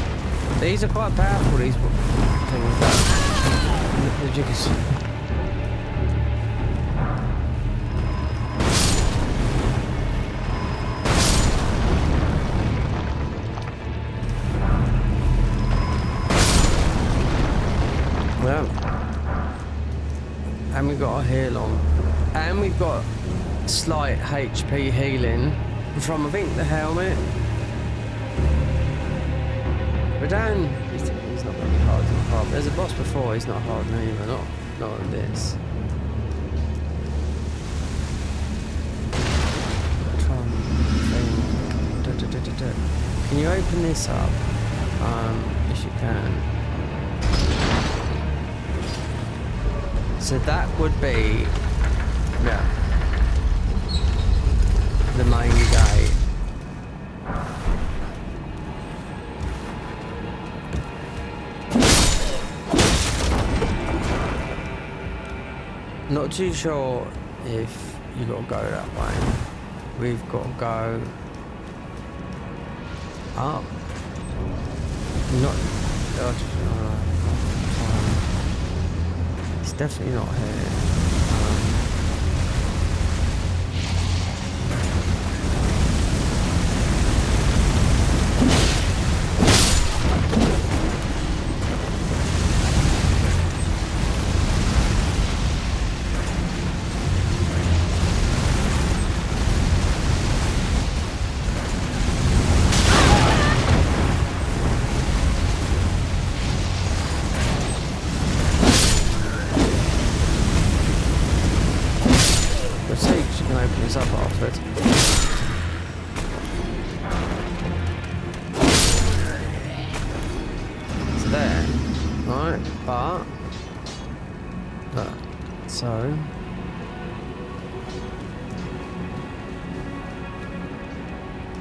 These are quite powerful, these things. As you can see. And we've got a hair long, and we've got slight HP healing from, I think, the helmet. But Dan, he's not really hard. There's a boss before, he's not hard either, not on this. Can you open this up? Yes, you can. So that would be, yeah, the main gate. Not too sure if you got to go that way. We've got to go up. Not. It's definitely not here. Up afterwards. It's there, right? But so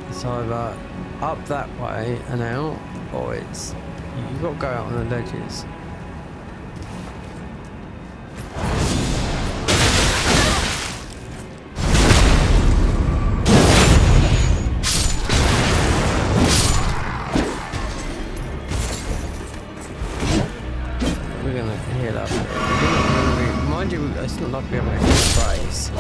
it's either up that way and out, or it's you've got to go out on the ledges. Mind you, it's not like we have a space.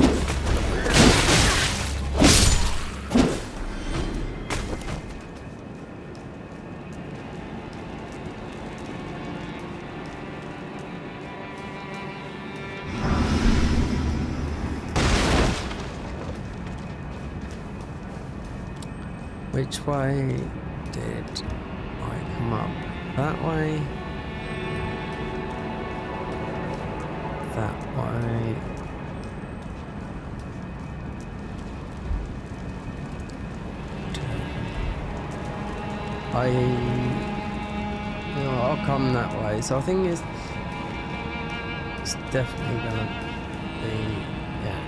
Which way did I come up? That way? That way. I'll come that way. So I think it's definitely gonna be, yeah.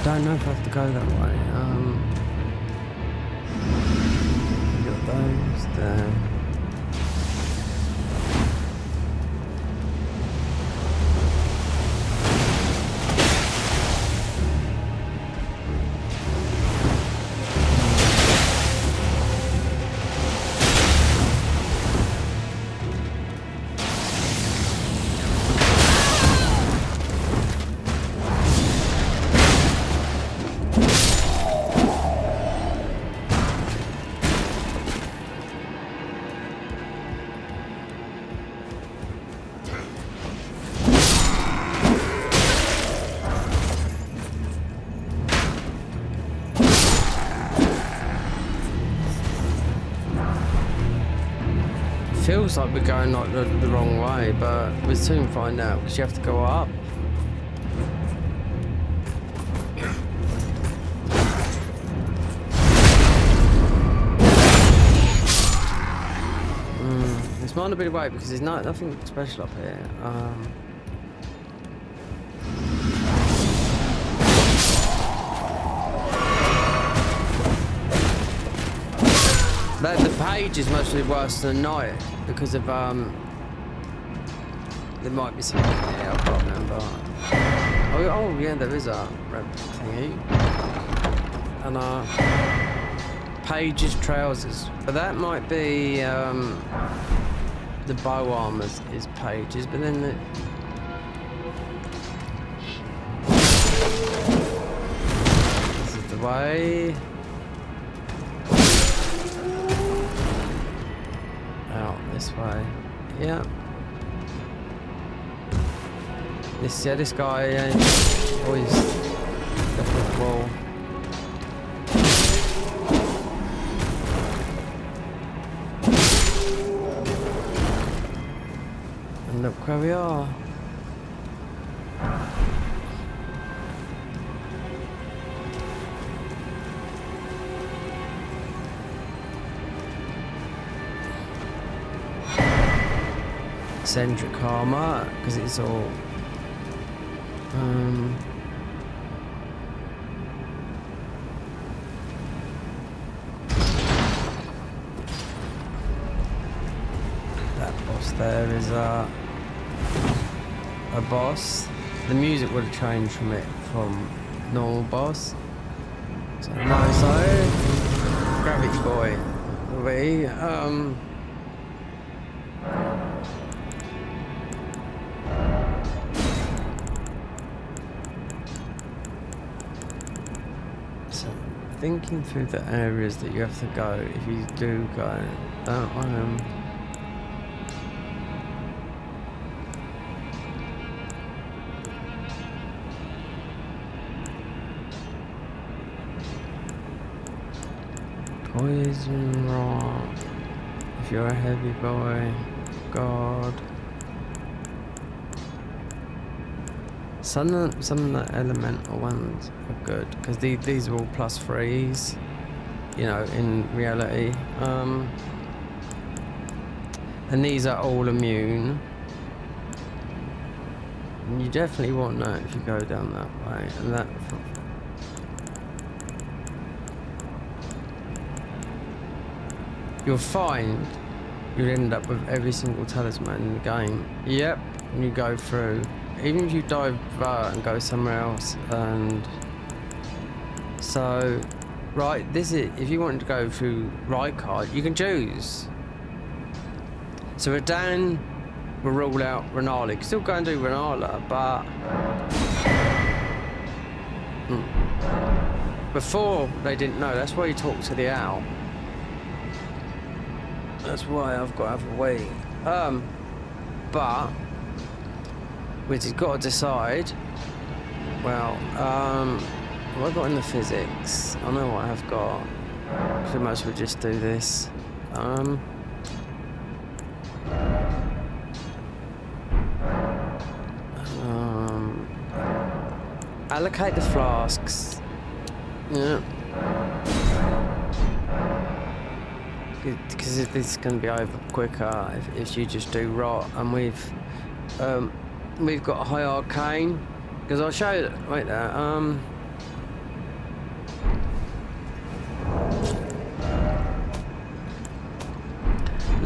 don't know if I have to go that way. We got those there. Feels like we're going like the wrong way, but we'll soon find out because you have to go up. This might not be the way because there's nothing special up here. The page is mostly worse than night because of there might be something here, I can't remember. Oh yeah, there is a red thingy. And page's trousers. But that might be the bow armor is pages, but then this is the way. This way, yeah. This guy always left the wall. And look where we are. Eccentric armor because it's all that boss there is a boss. The music would have changed from normal boss. So nice, Gravity Boy will be thinking through the areas that you have to go if you do go. Poison rock. If you're a heavy boy, God. Some of the elemental ones are good because these are all +3s, you know, in reality. And these are all immune. And you definitely want that if you go down that way. And that. You'll find you'll end up with every single talisman in the game. Yep, and you go through. Even if you divert and go somewhere else, and so, right, this is, if you wanted to go through right card, you can choose. So Radan will rule out Renala. You can still go and do Renala, but before they didn't know. That's why you talk to the owl. That's why I've got to have a wait. But which has got to decide. Well, what have I got in the physics? I know what I've got. So might as well just do this. Allocate the flasks. Yeah. Because this is going to be over quicker if you just do rot, and we've got a high arcane. Because I'll show you. Wait there.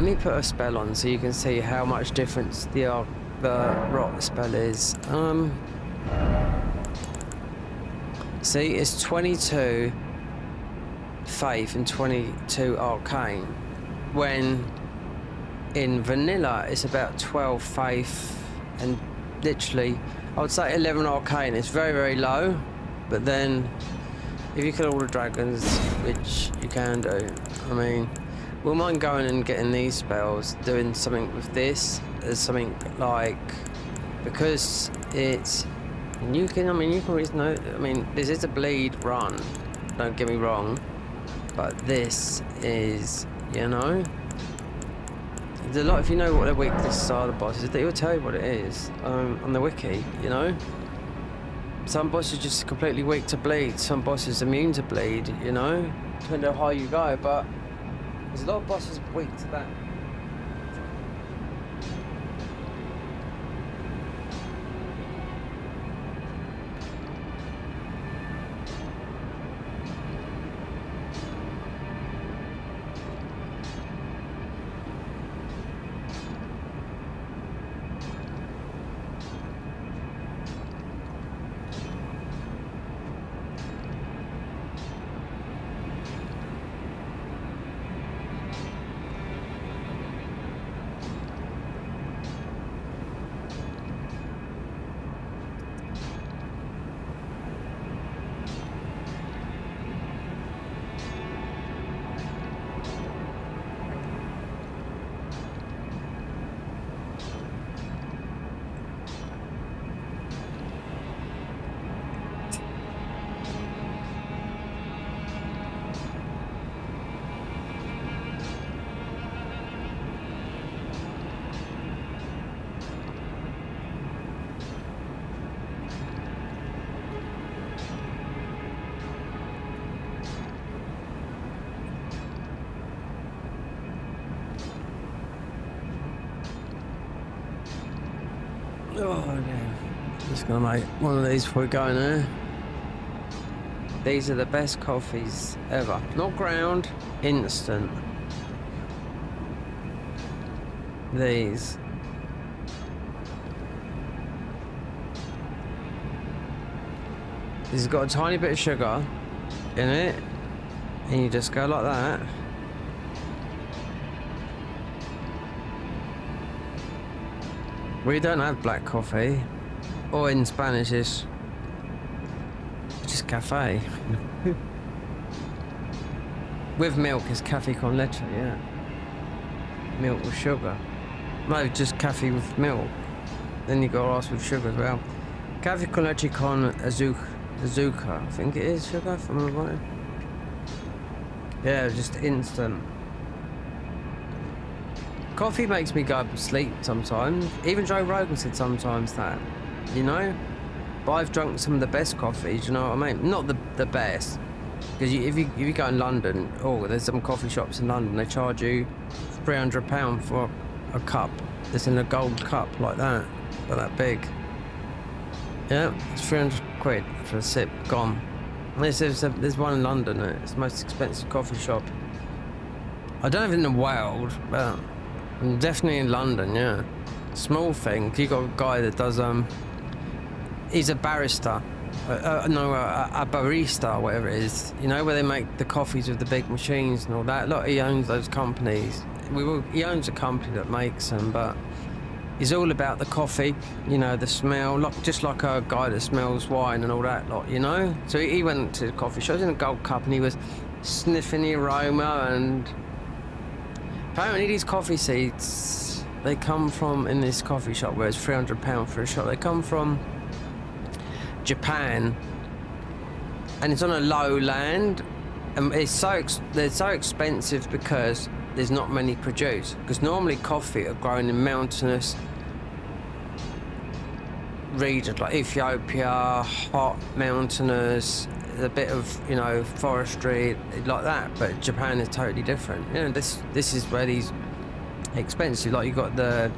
me put a spell on so you can see how much difference the rock spell is. See, it's 22 faith and 22 arcane, when in vanilla it's about 12 faith and literally I would say 11 arcane. It's very, very low, but then if you kill all the dragons, which you can do, I mean, we'll mind going and getting these spells, doing something with this as something like, because it's, you can always know, I mean, this is a bleed run, don't get me wrong, but this is, you know, there's a lot, if you know what the weaknesses are, the bosses, they will tell you what it is on the wiki, you know. Some bosses are just completely weak to bleed, some bosses immune to bleed, you know, depending on how you go, but there's a lot of bosses weak to that. Oh, yeah. Just gonna make one of these before we go in there. These are the best coffees ever. Not ground, instant. These. This has got a tiny bit of sugar in it, and you just go like that. We don't have black coffee, or in Spanish it's just cafe. With milk is cafe con leche, yeah. Milk with sugar. No, just cafe with milk. Then you got ask with sugar as well. Cafe con leche con azúcar, I think it is sugar, if I remember right. Yeah, just instant. Coffee makes me go to sleep sometimes. Even Joe Rogan said sometimes that, you know? But I've drunk some of the best coffees, you know what I mean? Not the best. Because if you go in London, there's some coffee shops in London, they charge you £300 for a cup. It's in a gold cup like that, but that big. Yeah, it's 300 quid for a sip, gone. There's one in London, it's the most expensive coffee shop. I don't know if in the world, but definitely in London, yeah. Small thing. You got a guy that does he's a barista, a barista, whatever it is. You know, where they make the coffees with the big machines and all that. Look, he owns those companies. He owns a company that makes them, but he's all about the coffee. You know, the smell, just like a guy that smells wine and all that lot. You know. So he went to the coffee shop in a gold cup and he was sniffing the aroma and. Apparently these coffee seeds, they come from, in this coffee shop where it's £300 for a shot, they come from Japan, and it's on a low land, and they're so expensive because there's not many produced, because normally coffee are grown in mountainous regions like Ethiopia, hot, mountainous, a bit of, you know, forestry like that, but Japan is totally different. You know, this is where these expensive, like you got the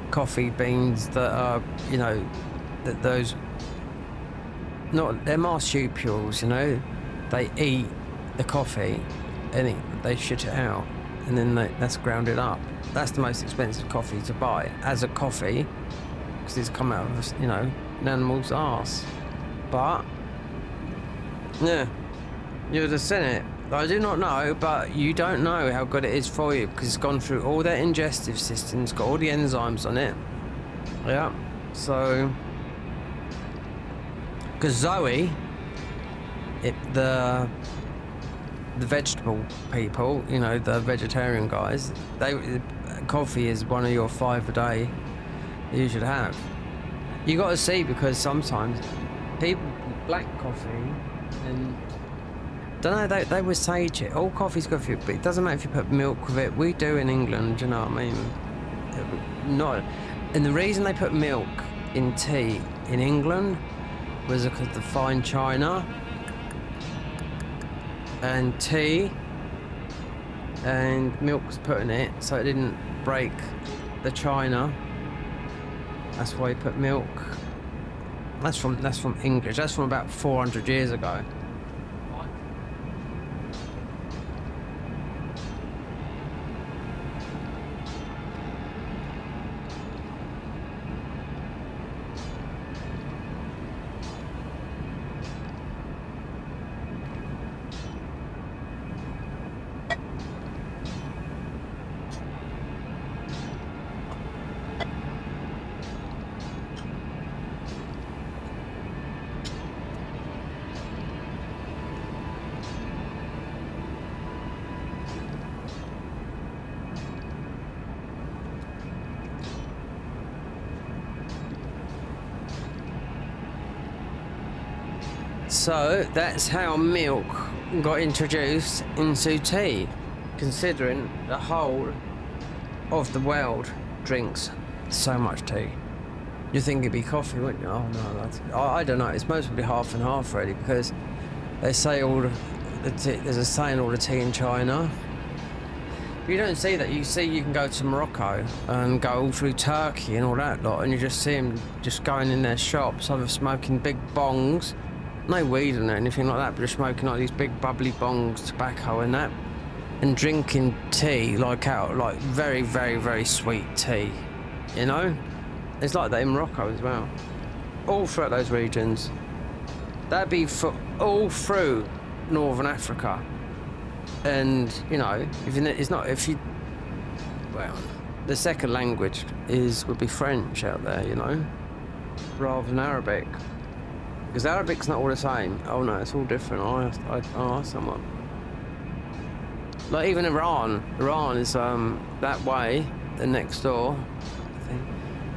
coffee beans that are, you know, that those, not, they're marsupials, you know, they eat the coffee and they shit it out. and then that's grounded up. That's the most expensive coffee to buy as a coffee, because it's come out of, you know, an animal's arse. But yeah, you'd have seen it. I do not know, but you don't know how good it is for you because it's gone through all their digestive systems, got all the enzymes on it. Yeah, so because Zoe, the vegetable people, you know, the vegetarian guys, coffee is one of your 5 a day that you should have. You got to see, because sometimes people black coffee and don't know, they would sage it. All coffee's good for you, but it doesn't matter if you put milk with it. We do in England, you know what I mean? Not, and the reason they put milk in tea in England was because of the fine china and tea, and milk was put in it so it didn't break the china. That's why you put milk. That's from English. That's from about 400 years ago. So that's how milk got introduced into tea, considering the whole of the world drinks so much tea. You'd think it'd be coffee, wouldn't you? Oh no, I don't know. It's mostly half and half, really, because they say there's a saying, all the tea in China. You don't see that. You can go to Morocco and go all through Turkey and all that lot, and you just see them just going in their shops, either smoking big bongs, no weed or anything like that, but just smoking like these big bubbly bongs, tobacco and that, and drinking tea like very, very, very sweet tea, you know? It's like that in Morocco as well. All throughout those regions. That'd be for all through Northern Africa. And, you know, the second language would be French out there, you know, rather than Arabic. Because Arabic's not all the same. Oh no, it's all different. I asked someone. Like even Iran is that way, the next door, I think.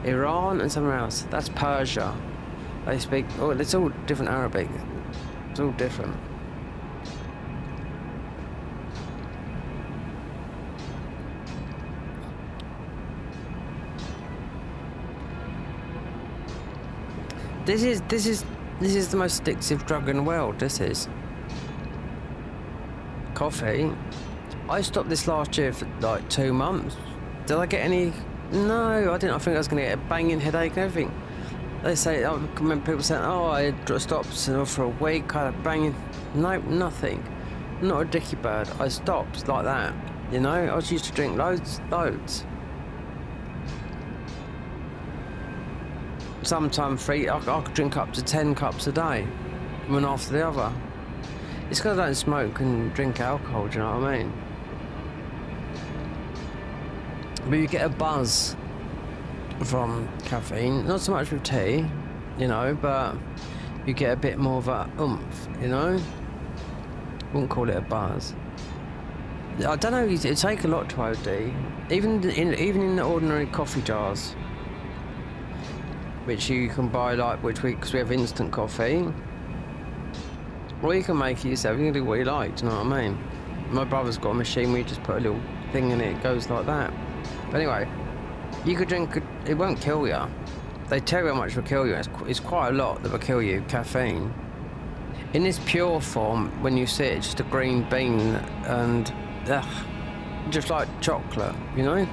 Iran and somewhere else. That's Persia. They speak. Oh, it's all different Arabic. It's all different. This is the most addictive drug in the world. This is coffee. I stopped this last year for like 2 months. Did I get any? No, I didn't. I think I was going to get a banging headache and everything. They say, I remember people saying, oh, I stopped for a week, I had a banging. No, nothing. Not a dicky bird. I stopped like that. You know, I was used to drink loads. Sometimes I could drink up to 10 cups a day, one after the other. It's because I don't smoke and drink alcohol, do you know what I mean? But you get a buzz from caffeine, not so much with tea, you know, but you get a bit more of a oomph, you know? Wouldn't call it a buzz. I don't know, it take a lot to OD, even in the ordinary coffee jars, which you can buy, like, because we have instant coffee, or you can make it yourself. You can do what you like, do you know what I mean? My brother's got a machine where you just put a little thing in it, it goes like that. But anyway, you could drink, it won't kill you. They tell you how much will kill you. It's quite a lot that will kill you, caffeine. In this pure form, when you see it, it's just a green bean and just like chocolate, you know?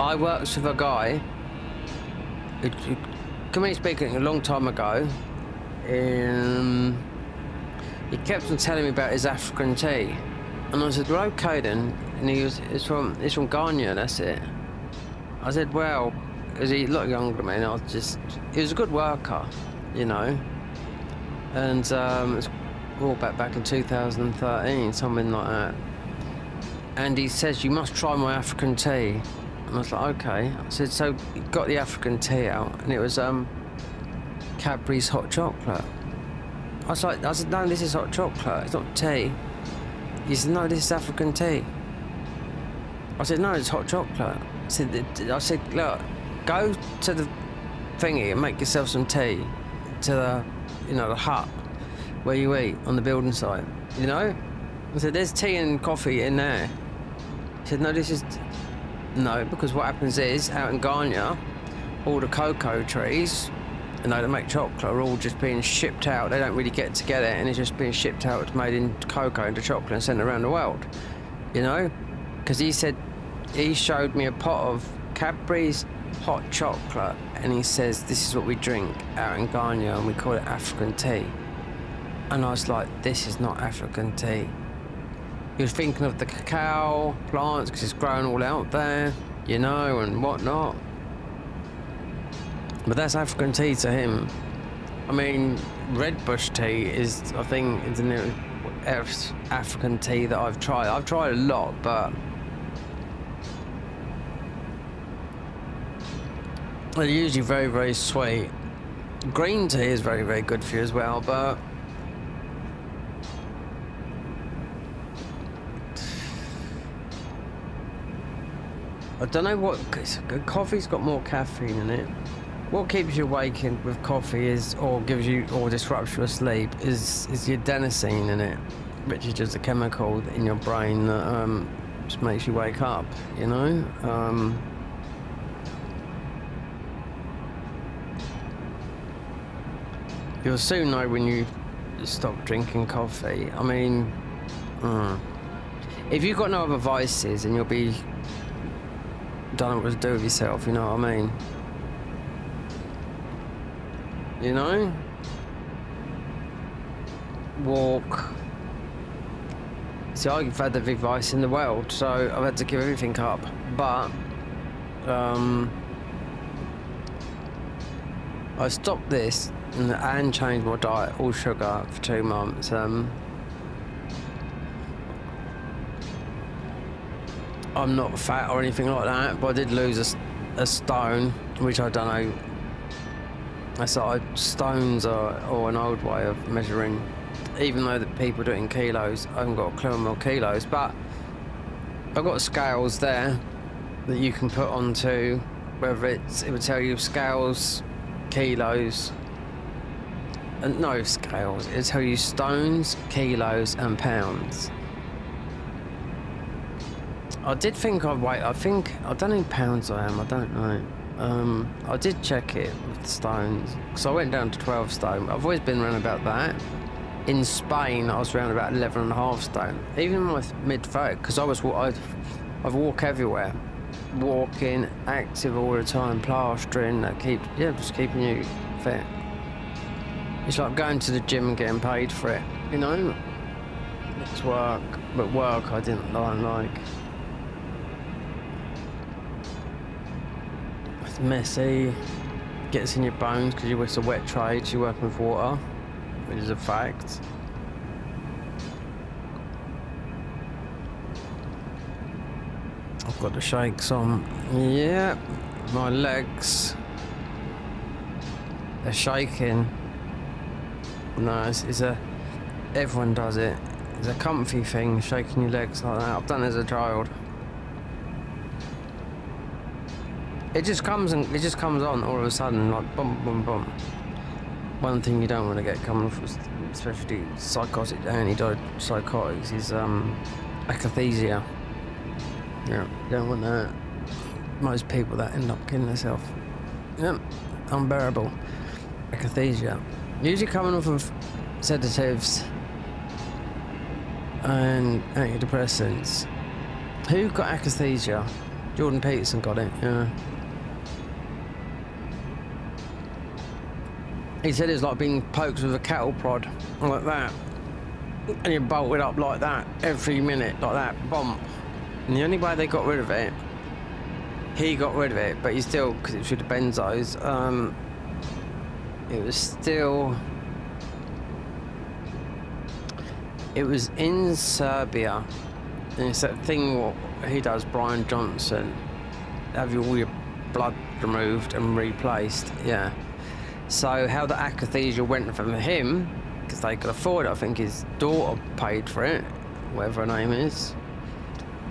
I worked with a guy, community speaking, a long time ago. He kept on telling me about his African tea. And I said, well, okay then, And it's from Ghana, that's it. I said, well, because he looked younger than me, and he was a good worker, you know. And it's all back in 2013, something like that. And he says, you must try my African tea. And I was like, okay. I said, so he got the African tea out, and it was Cadbury's hot chocolate. I said, no, this is hot chocolate, it's not tea. He said, no, this is African tea. I said, no, it's hot chocolate. I said, look, go to the thingy and make yourself some tea to the, the hut where you eat on the building site, you know? I said, there's tea and coffee in there. He said, no, because what happens is, out in Ghana, all the cocoa trees, that make chocolate, are all just being shipped out. They don't really get together, and it's just being shipped out. It's made into cocoa, into chocolate, and sent around the world, you know? Because he said, he showed me a pot of Cadbury's hot chocolate, and he says, this is what we drink out in Ghana, and we call it African tea. And I was like, this is not African tea. He was thinking of the cacao plants, because it's grown all out there, you know, and whatnot. But that's African tea to him. I mean, red bush tea is, I think, is the nearest African tea that I've tried. I've tried a lot, but they're usually very, very sweet. Green tea is very, very good for you as well, but I don't know what, coffee's got more caffeine in it. What keeps you awake with coffee or disrupts your sleep is your adenosine in it, which is just a chemical in your brain that just makes you wake up, you know? You'll soon know when you stop drinking coffee. I mean, if you've got no other vices, and don't know what to do with yourself, you know what I mean? You know? Walk. See, I've had every vice in the world, so I've had to give everything up. But I stopped this and changed my diet, all sugar, for 2 months. I'm not fat or anything like that, but I did lose a stone, which I don't know. Stones are an old way of measuring, even though the people do it in kilos. I haven't got a clue on my kilos, but I've got scales there that you can put onto, whether it would tell you scales, kilos, and no scales, it would tell you stones, kilos, and pounds. I did think I'd wait. I don't know how pounds I am. I don't know. I did check it with the stones, because I went down to 12 stone. I've always been around about that. In Spain, I was around about 11.5 stone. Even in my mid-30s, because I've walk everywhere, walking, active all the time, plastering. Just keeping you fit. It's like going to the gym and getting paid for it, you know. It's work, but work I don't like. It's messy, gets in your bones because it's a wet trade, you're working with water, which is a fact. I've got the shakes on. Yeah, my legs, they're shaking. No, everyone does it. It's a comfy thing, shaking your legs like that. I've done it as a child. It just comes on all of a sudden, like boom, boom, boom. One thing you don't want to get coming from, especially antipsychotics, is akathisia. Yeah, you don't want that. Most people that end up killing themselves. Yep, unbearable. Akathisia. Usually coming off of sedatives and antidepressants. Who got akathisia? Jordan Peterson got it, yeah. He said it's like being poked with a cattle prod, like that. And you're bolted up like that every minute, like that, bump. And the only way they got rid of it, he got rid of it, but he still, because it was with the benzos, it was still, it was in Serbia, and it's that thing what he does, Brian Johnson, have all your blood removed and replaced, yeah. So how the akathisia went from him, because they could afford it, I think his daughter paid for it, whatever her name is.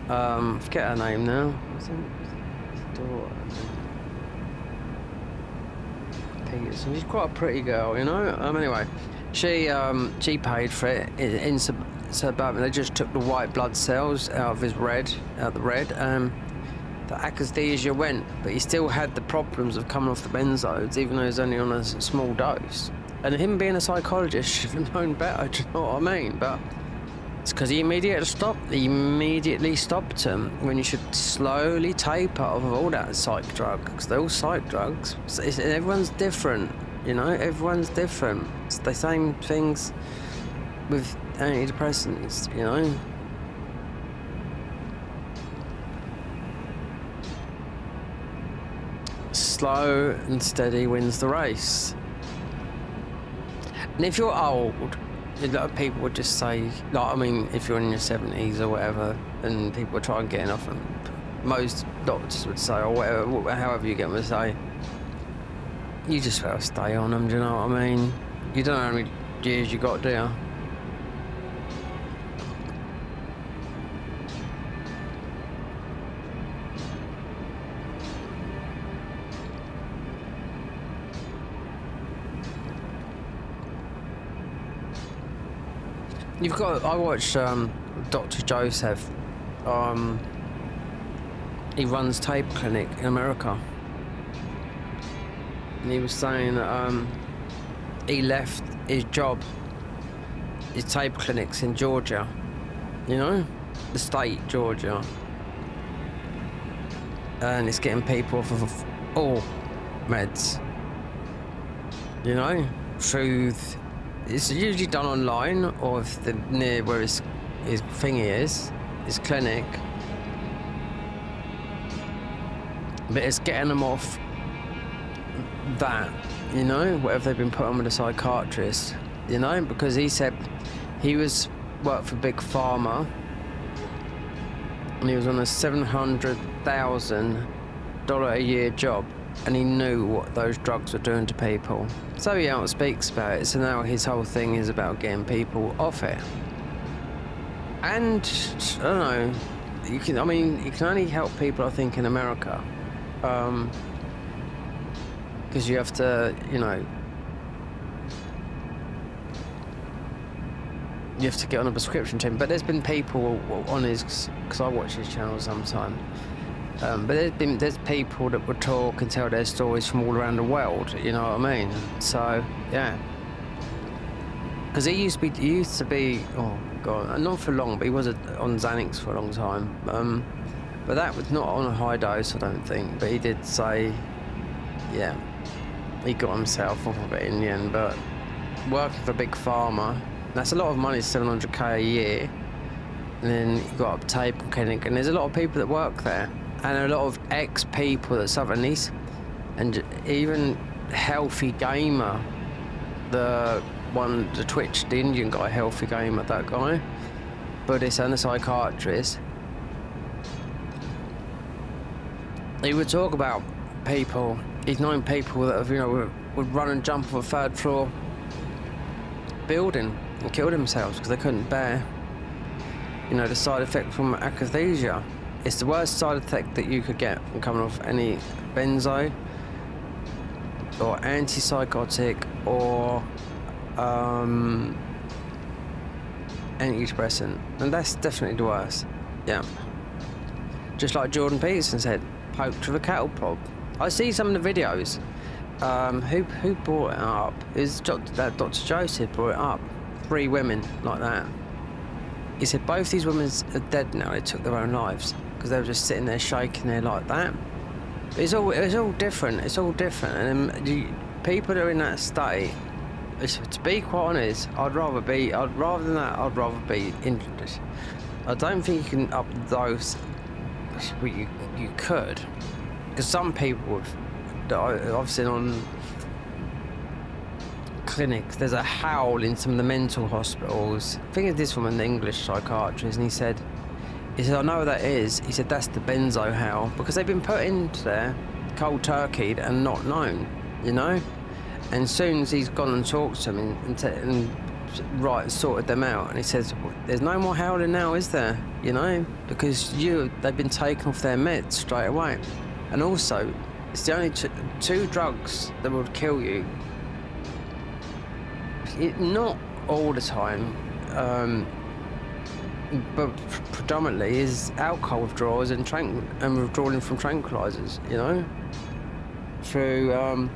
Forget her name now. What's his daughter? Peterson. She's quite a pretty girl, you know. Anyway, she paid for it in suburban. They just took the white blood cells out of his red, the akathisia went, but he still had the problems of coming off the benzos, even though he was only on a small dose. And him being a psychologist should have known better, do you know what I mean? But it's because he immediately stopped him when you should slowly taper off of all that psych drug, because they're all psych drugs. Everyone's different, you know, everyone's different. It's the same things with antidepressants, you know. Slow and steady wins the race. And if you're old, a lot of people would just say, like, I mean, if you're in your 70s or whatever, and people are trying to get off them, most doctors would say, or whatever, however you get them to say, you just gotta stay on them, do you know what I mean? You don't know how many years you got, do you? You've got. I watched Dr. Joseph. He runs tape clinic in America, and he was saying that he left his job, his tape clinics in Georgia. You know, the state Georgia, and it's getting people off of all meds. You know, through. It's usually done online, or if the near where his thingy is, his clinic. But it's getting them off that, you know, whatever they've been put on with a psychiatrist, you know, because he said he worked for Big Pharma, and he was on a $700,000 a year job. And he knew what those drugs were doing to people. So he out speaks about it, so now his whole thing is about getting people off it. And, I don't know, you can only help people, I think, in America. Because you have to, you know, you have to get on a prescription to him. But there's been people on his, because I watch his channel sometimes, but there's people that would talk and tell their stories from all around the world, you know what I mean? So, yeah. Because he used to be, oh God, not for long, but he was on Xanax for a long time. But that was not on a high dose, I don't think. But he did say, yeah, he got himself off of it in the end. But working for Big Pharma, that's a lot of money, $700K a year. And then you got a tape clinic, and there's a lot of people that work there. And a lot of ex-people that suffer these, and even Healthy Gamer, the Twitch, the Indian guy, Healthy Gamer, that guy, Buddhist and a psychiatrist, he would talk about people, he's known people that have, you know, would run and jump off a third floor building and kill themselves because they couldn't bear, you know, the side effect from akathisia. It's the worst side effect that you could get from coming off any benzo or antipsychotic or antidepressant, and that's definitely the worst. Yeah. Just like Jordan Peterson said, poked with a cattle prod. I see some of the videos. Who brought it up? That Dr. Joseph brought it up. 3 women like that. He said both these women are dead now. They took their own lives because they were just sitting there shaking there like that. It's all different. It's all different. And people that are in that state, to be quite honest, I'd rather be. I'd rather be English. I don't think you can up dose well, you could, because some people that I've seen on clinics, there's a howl in some of the mental hospitals. I think of this from an English psychiatrist, and he said, I know what that is. He said, that's the benzo howl, because they've been put into there cold turkeyed and not known, you know? And as soon as he's gone and talked to them and sorted them out, and he says, there's no more howling now, is there? You know? Because they've been taken off their meds straight away. And also, it's the only two drugs that would kill you. Not all the time, but predominantly is alcohol withdrawals and withdrawing from tranquilizers, you know? Through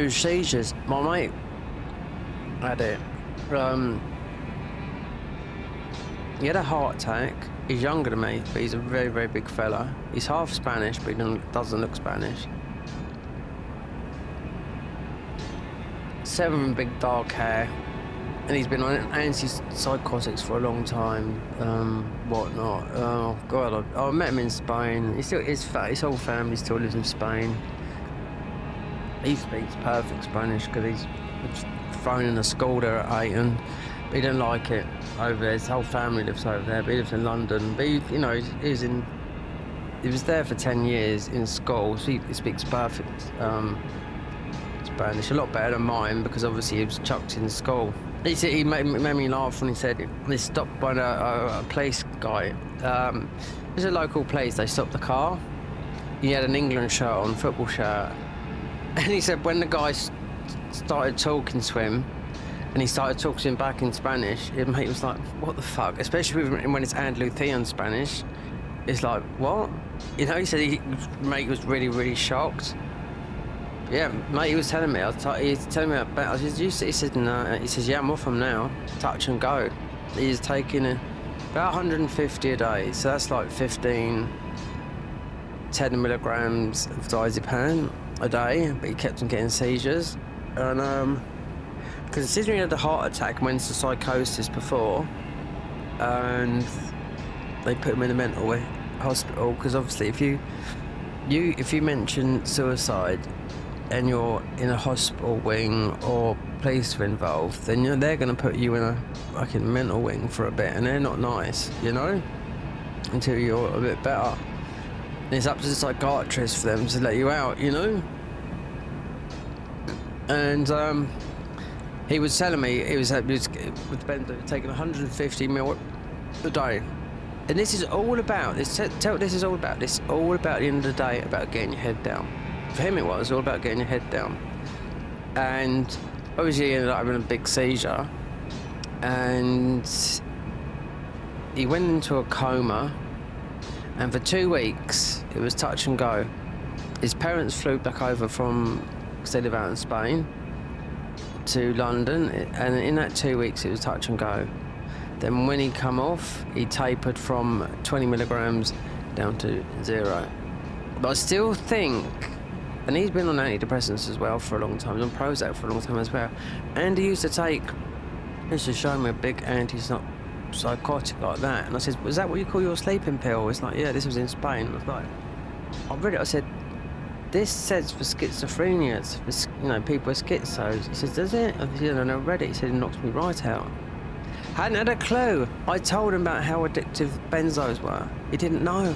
seizures. My mate had it. He had a heart attack. He's younger than me, but he's a very, very big fella. He's half Spanish, but he doesn't look Spanish. 7 big dark hair, and he's been on antipsychotics for a long time. Whatnot. Oh God, I met him in Spain. His whole family still lives in Spain. He speaks perfect Spanish because he's thrown in a school there at 8, and he didn't like it over there. His whole family lives over there, but he lives in London. But he was there for 10 years in school, so he speaks perfect Spanish, a lot better than mine, because obviously he was chucked in school. He made me laugh when he said they stopped by a police guy. It was a local place. They stopped the car. He had an England shirt on, football shirt, and he said when the guy started talking to him, and he started talking to him back in Spanish, his mate was like, "What the fuck?" Especially when it's Andalusian Spanish, it's like, "What?" You know, he said his mate was really, really shocked. Yeah, mate, he was telling me. He was telling me about. He said, no. He says, yeah, I'm off him now. Touch and go. He's taking about 150 a day, so that's like 10 milligrams of diazepam a day. But he kept on getting seizures, and considering he had a heart attack and went into psychosis before, and they put him in a mental hospital, because obviously if you mention suicide and you're in a hospital wing or police are involved, then they're going to put you in a fucking mental wing for a bit, and they're not nice, you know, until you're a bit better. And it's up to the psychiatrist for them to let you out, you know. And he was telling me he was taking 150 mil a day. And this is all about this. This is all about this. All about the end of the day, about getting your head down. For him, it was all about getting your head down. And obviously, he ended up having a big seizure, and he went into a coma. And for 2 weeks, it was touch and go. His parents flew back over because they live out in Spain, to London, and in that 2 weeks, it was touch and go. Then when he come off, he tapered from 20 milligrams down to 0. But I still think, and he's been on antidepressants as well for a long time, he's on Prozac for a long time as well, and he used to show me a big psychotic like that, and I said, "Was that what you call your sleeping pill?" It's like, "Yeah, this was in Spain." I was like, I read it, I said, "This says for schizophrenia, it's for, people with schizos." He says, "Does it?" I said, "I never read it." He said, "It knocks me right out." Hadn't had a clue. I told him about how addictive benzos were. He didn't know.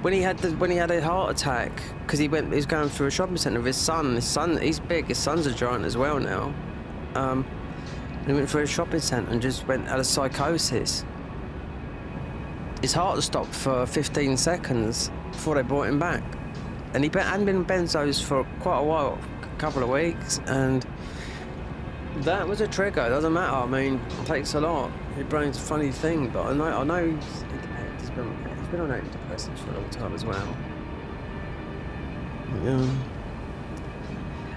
When he had a heart attack, because he was going through a shopping centre with his son. His son, he's big. His son's a giant as well now. He went through a shopping centre and just went out of psychosis. His heart stopped for 15 seconds before they brought him back. And he hadn't been on benzos for quite a while, a couple of weeks, and that was a trigger. It doesn't matter. I mean, it takes a lot. Your brain's a funny thing, but I know he's been on antidepressants for a long time as well. Yeah.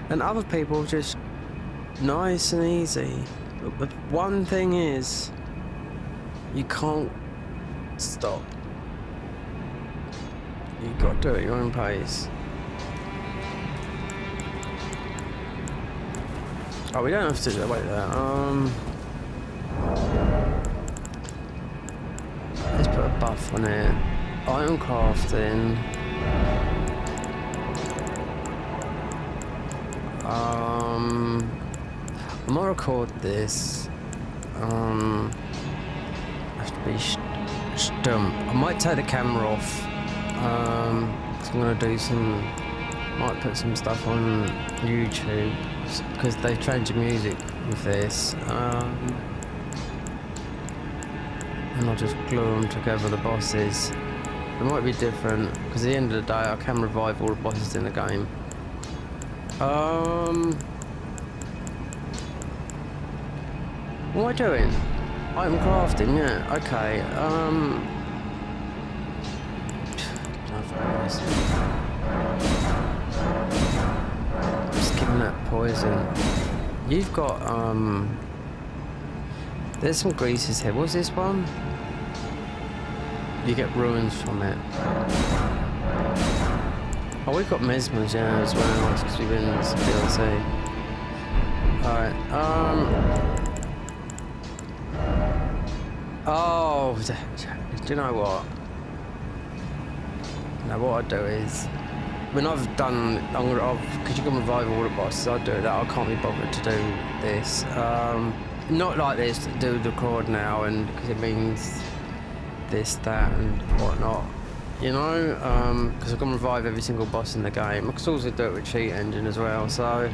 And other people just nice and easy. But one thing is, you can't stop. You've got to do it at your own pace. Oh, we don't have to wait there. put a buff on it. Item crafting. I might record this. Have to be stump. I might take the camera off. 'Cause I'm gonna do some. Might put some stuff on YouTube because they've changed the music with this. And I'll just glue them together, the bosses. It might be different because at the end of the day, I can revive all the bosses in the game. What am I doing? Item crafting, yeah, okay. Just giving that poison. You've got, there's some greases here. What's this one? You get ruins from it. Oh, we've got mesmers, yeah, as well, because we've been in some DLC. Alright, oh, do you know what? Now what I do is, when I've done, because you can revive all the bosses, I do that. I can't be bothered to do this. Not like this, to do the record now, and because it means this, that, and whatnot. You know, because I can revive every single boss in the game. I can also do it with cheat engine as well. So,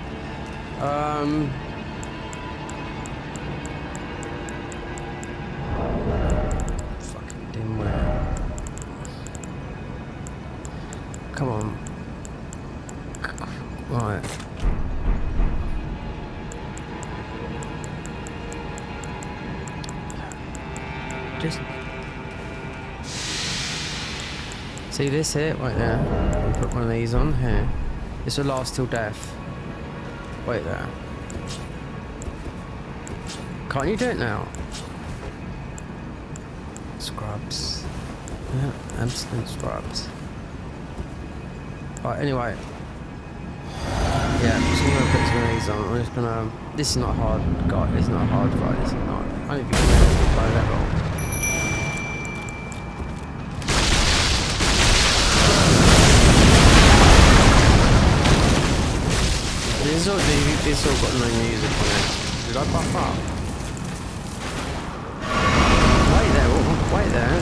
fucking dimwit. Come on. Right. Just see this here, right there. I'll put one of these on here. This will last till death. Wait there. Can't you do it now? Scrubs. Yeah, absolute scrubs. Right, anyway. Yeah, I'm just gonna put some of these on. I'm just gonna. This is not hard, guys. This is not a hard fight. This is not. I don't think you can play that long. This all got no music on it. Did I buff up? Wait there, wait there.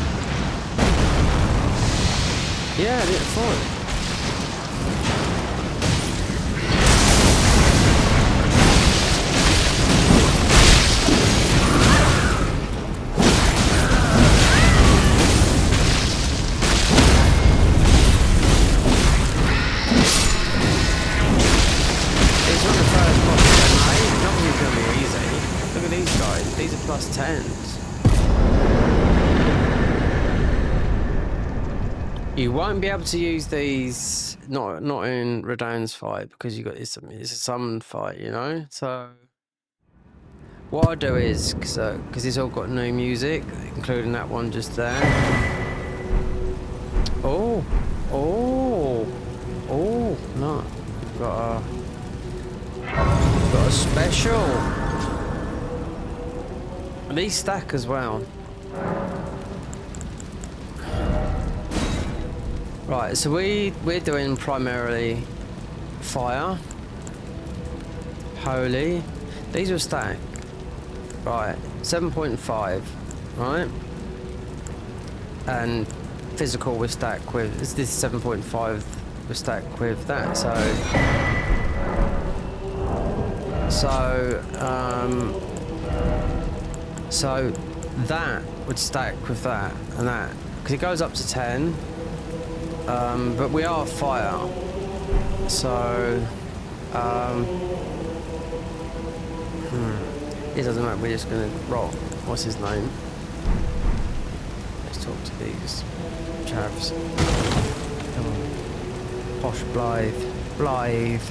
Yeah, I did it fine. Plus 10s. You won't be able to use these not in Radahn's fight because you got it's a summon fight, you know. So what I'll do is because it's all got new music, including that one just there. Oh, no, got a special. These stack as well. Right, so we're doing primarily fire, holy. These will stack. Right, 7.5, right? And physical will stack with this 7.5 will stack with that. So that would stack with that and that because it goes up to 10, but we are fire, so it doesn't matter. We're just gonna rock. What's his name? Let's talk to these chavs. Come on, Posh Blythe.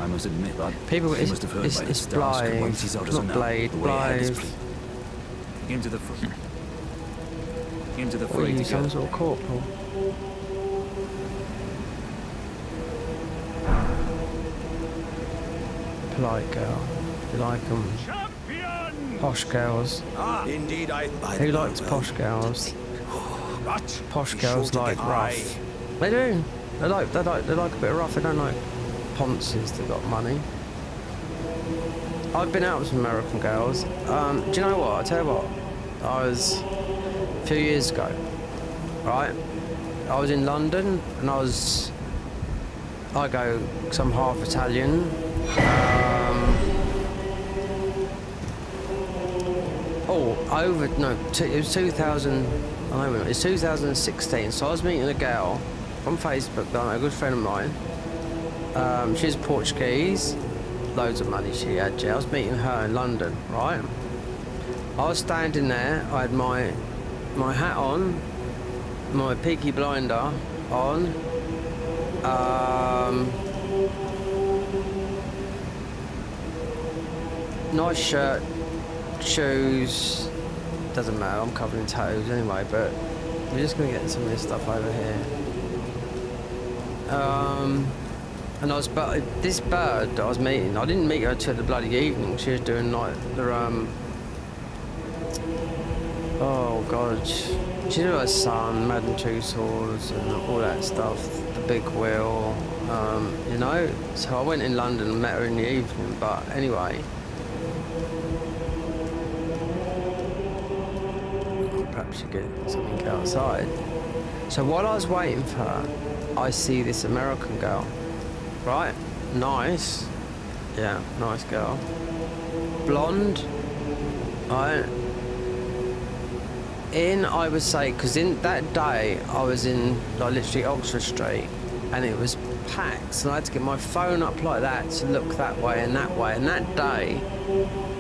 I must admit that people. must have heard by It's Blythe, not Blade. Blythe. Into the fray. Into the Or fray you together. some sort of corporal. Polite girl. You like them? Posh girls. Indeed, Who likes posh girls? Right. Posh Be girls sure to like get rough. They do. They like a bit of rough. They don't like ponces that got money. I've been out with some American girls. Do you know what? I tell you what. I was a few years ago, right? I was in London and I go, because I'm half Italian. It was 2000. I know it was 2016. So I was meeting a girl on Facebook, a good friend of mine. She's Portuguese, loads of money she had. Yeah. I was meeting her in London, right? I was standing there. I had my hat on, my Peaky Blinder on. Nice shirt, shoes. Doesn't matter. I'm covered in tattoos anyway. But we're just gonna get some of this stuff over here. And this bird that I was meeting, I didn't meet her till the bloody evening. She was doing like the oh god, she did her son, Madden Two Swords, and all that stuff. The big wheel, you know. So I went in London and met her in the evening. But anyway, perhaps you get something outside. So while I was waiting for her, I see this American girl. Right, nice, yeah, nice girl, blonde, right, I would say, because in that day, I was in, like, literally Oxford Street, and it was packed, so I had to get my phone up like that to look that way, and that day,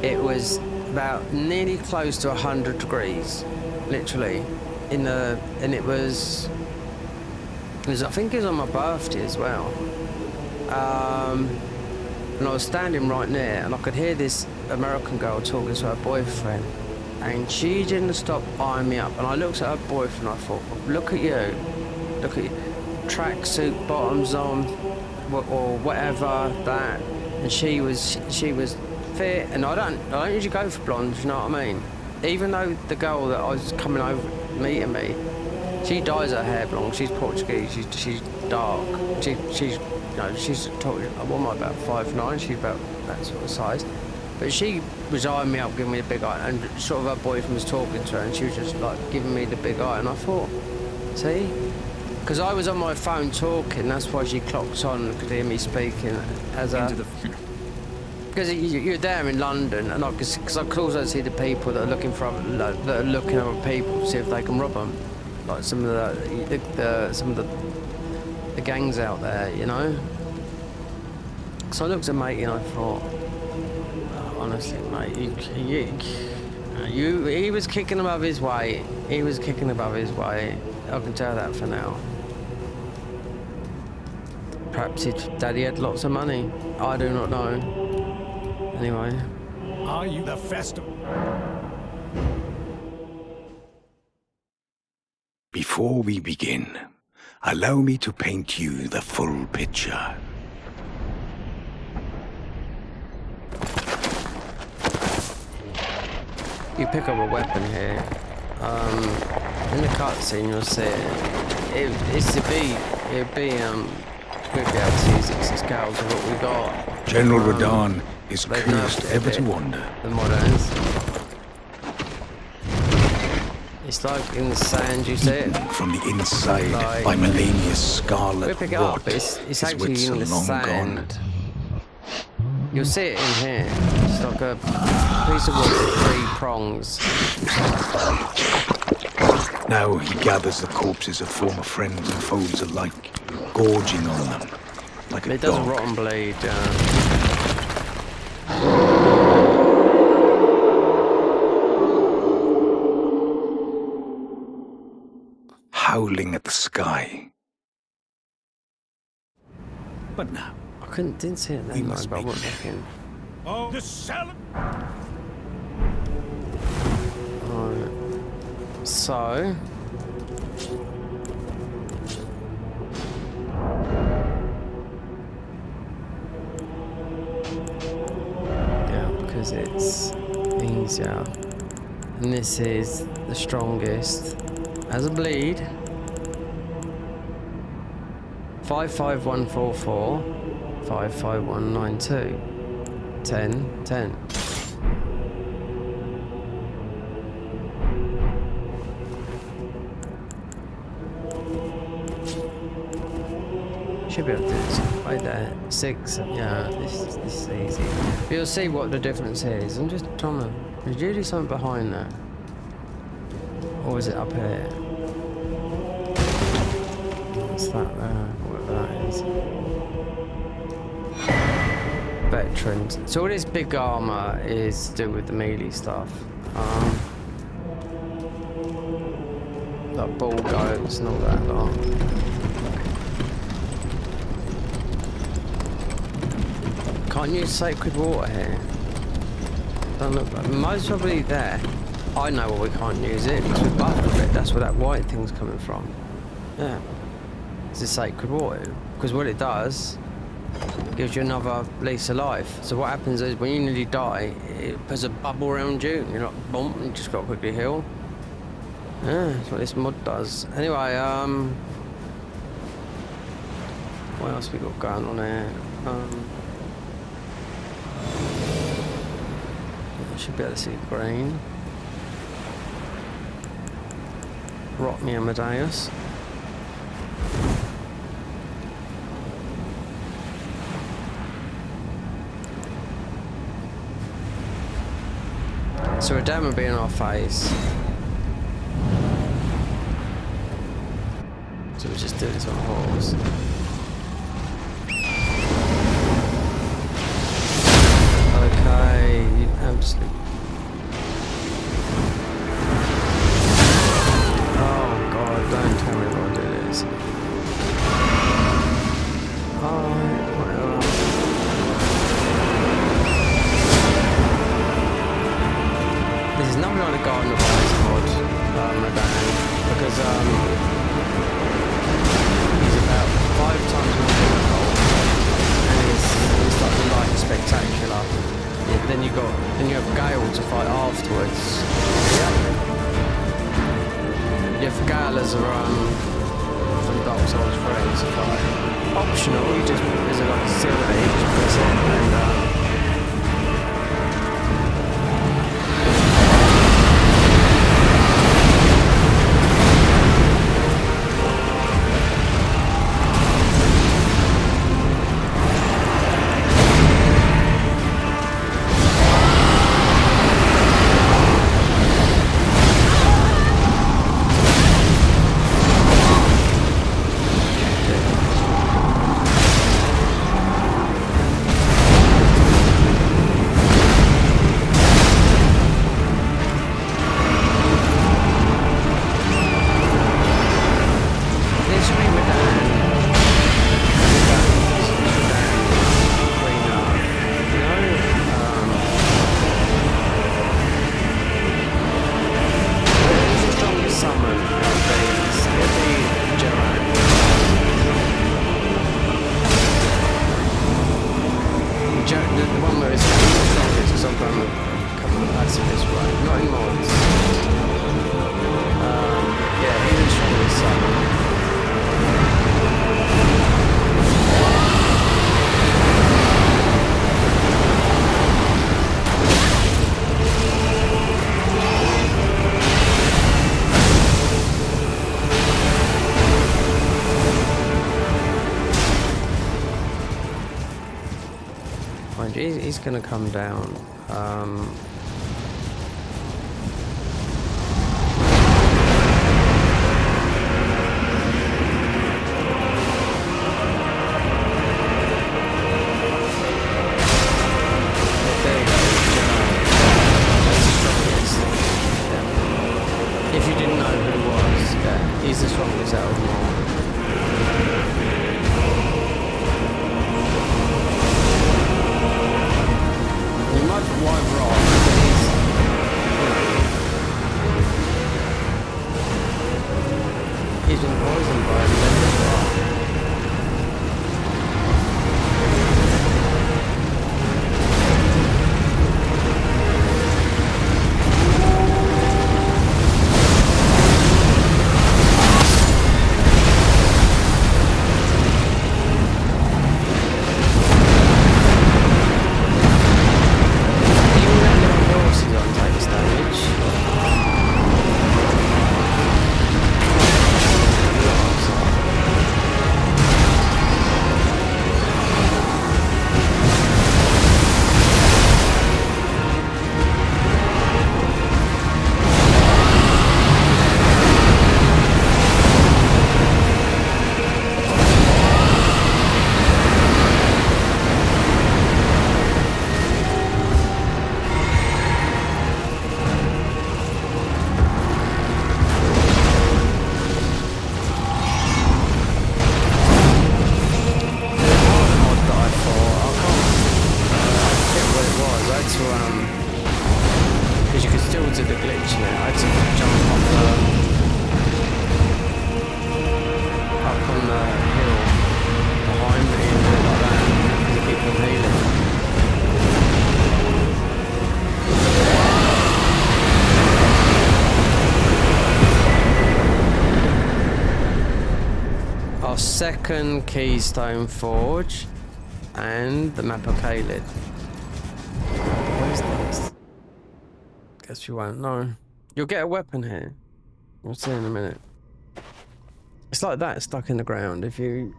it was about nearly close to 100 degrees, literally, and it was, I think it was on my birthday as well. And I was standing right near, and I could hear this American girl talking to her boyfriend, and she didn't stop eyeing me up. And I looked at her boyfriend, and I thought, look at you, tracksuit bottoms on, or whatever that. And she was fit, and I don't usually go for blondes, you know what I mean? Even though the girl that I was coming over meeting me, she dyes her hair blonde. She's Portuguese. She's dark. She's what am I, about 5'9"? She's about that sort of size. But she was eyeing me up, giving me the big eye, and sort of her boyfriend was talking to her, and she was just like giving me the big eye, and I thought, see, because I was on my phone talking, that's why she clocked on and could hear me speaking as a. Because you're there in London, and because I could also see the people that are looking for other people to see if they can rob them, like some of the gangs out there, you know. So I looked at matey and I thought, oh, honestly, mate, he was kicking above his weight. He was kicking above his weight. I can tell that for now. Perhaps his daddy had lots of money. I do not know. Anyway. Are you the festival? Before we begin, allow me to paint you the full picture. You pick up a weapon here. In the cutscene you'll see we'd be able to use it to scales of what we got. General Radahn is cursed ever to wander. The moderns. It's like in the sand, you see it? From the inside like, by Melania's scarlet we pick it rot. up, it's His actually wits in are the long sand. gone. You'll see it in here. It's like a piece of wood with 3 prongs. Now he gathers the corpses of former friends and foes alike, gorging on them like a It does dog. rot and bleed. Howling at the sky. But now, I didn't see it then, but I wasn't looking. Oh, the cell. Alright. So. Yeah, because it's easier. And this is the strongest. Has a bleed. 55144 55192 10 10. Should be able to do this right there. 6. Yeah, this is easy. You'll see what the difference is. I'm just trying to. There's usually something behind that. Or is it up here? What's that there? Whatever that is. Veterans. So all this big armor is to do with the melee stuff. Like ball goats and all that lot. Can't use sacred water here. Don't look like most probably there. I know why we can't use it because we buffed a bit. That's where that white thing's coming from. Yeah, it's a sacred water because what it does gives you another lease of life. So what happens is when you nearly die, it puts a bubble around you. You're like, boom, you just got to quickly heal. Yeah, that's what this mod does. Anyway, what else we got going on here? I should be able to see green. Rock me Amadeus. So a dam will be in our face. So we just do this on a horse. Okay, you absolutely. Oh God, don't tell me what to do this. Alright, whatever. This is nothing like the Garden of Ice mod, Madan, because he's about 5 times more difficult, and it's like the light spectacular. Then you have Gale to fight afterwards. Yeah. You have Galers from Dark Souls 3 to fight. Optional, you just there's like a silver that you just press it and he's gonna come down. If you didn't know who he was, yeah, he's the strongest out of them all. You might put wide rock, but he's been poisoned by the end of rock. because of the glitch in it. I had to jump up on the hill behind me and do it like that to keep them healing. Our second Keystone Forge and the map of Caled. What is this? Guess you won't know. You'll get a weapon here. We'll see in a minute. It's like that, stuck in the ground. If you...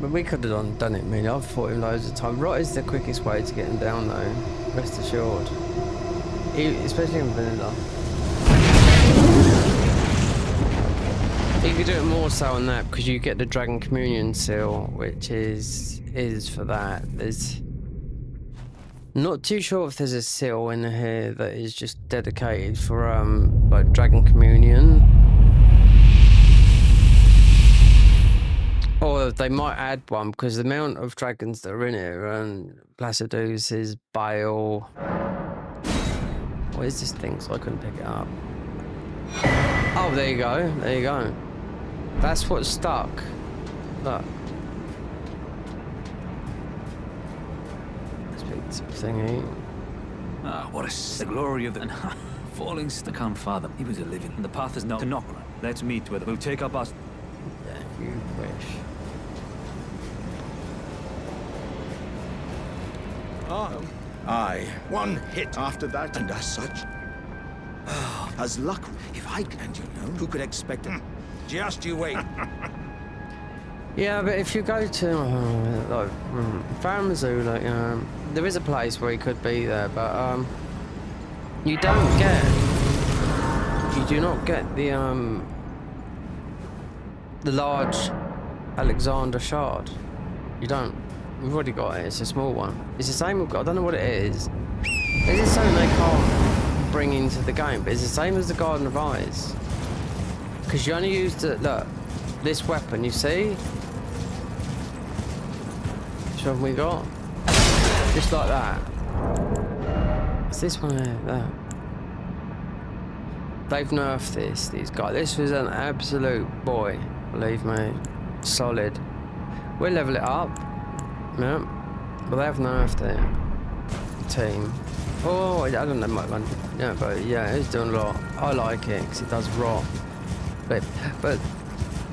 But we could have done it, man. I've fought him loads of times. Right is the quickest way to get him down, though. Rest assured. Especially in vanilla. You could do it more so on that because you get the Dragon Communion seal, which is for that. There's not too sure if there's a seal in here that is just dedicated for like Dragon Communion, or they might add one because the amount of dragons that are in here and Placidus is Bale. What is this thing? So I couldn't pick it up. Oh, there you go. There you go. That's what's stuck. Look. This big thingy. Ah, what the glory of the falling star. Can't fathom. He was a living. And the path is not to Nokra. Let's meet with. We'll take up us. Yeah, if you wish. Oh. Aye, one hit after that, and as such. As luck, if I and you know, who could expect it? Just you wait. Yeah, but if you go to like Faramazoo, like there is a place where he could be there, but you don't get, you do not get the large Alexander shard. You don't. We've already got it. It's a small one. It's the same we've got. I don't know what it is. It is something they can't bring into the game, but it's the same as the Garden of Eyes. Because you only use the, look, this weapon, you see? Which one we got? Just like that. It's this one here, there. They've nerfed this, these guys. This was an absolute boy, believe me. Solid. We'll level it up. Yeah, but they have nerfed it. Team. Oh, I don't know much. Yeah, but yeah, it's doing a lot. I like it because it does rot. But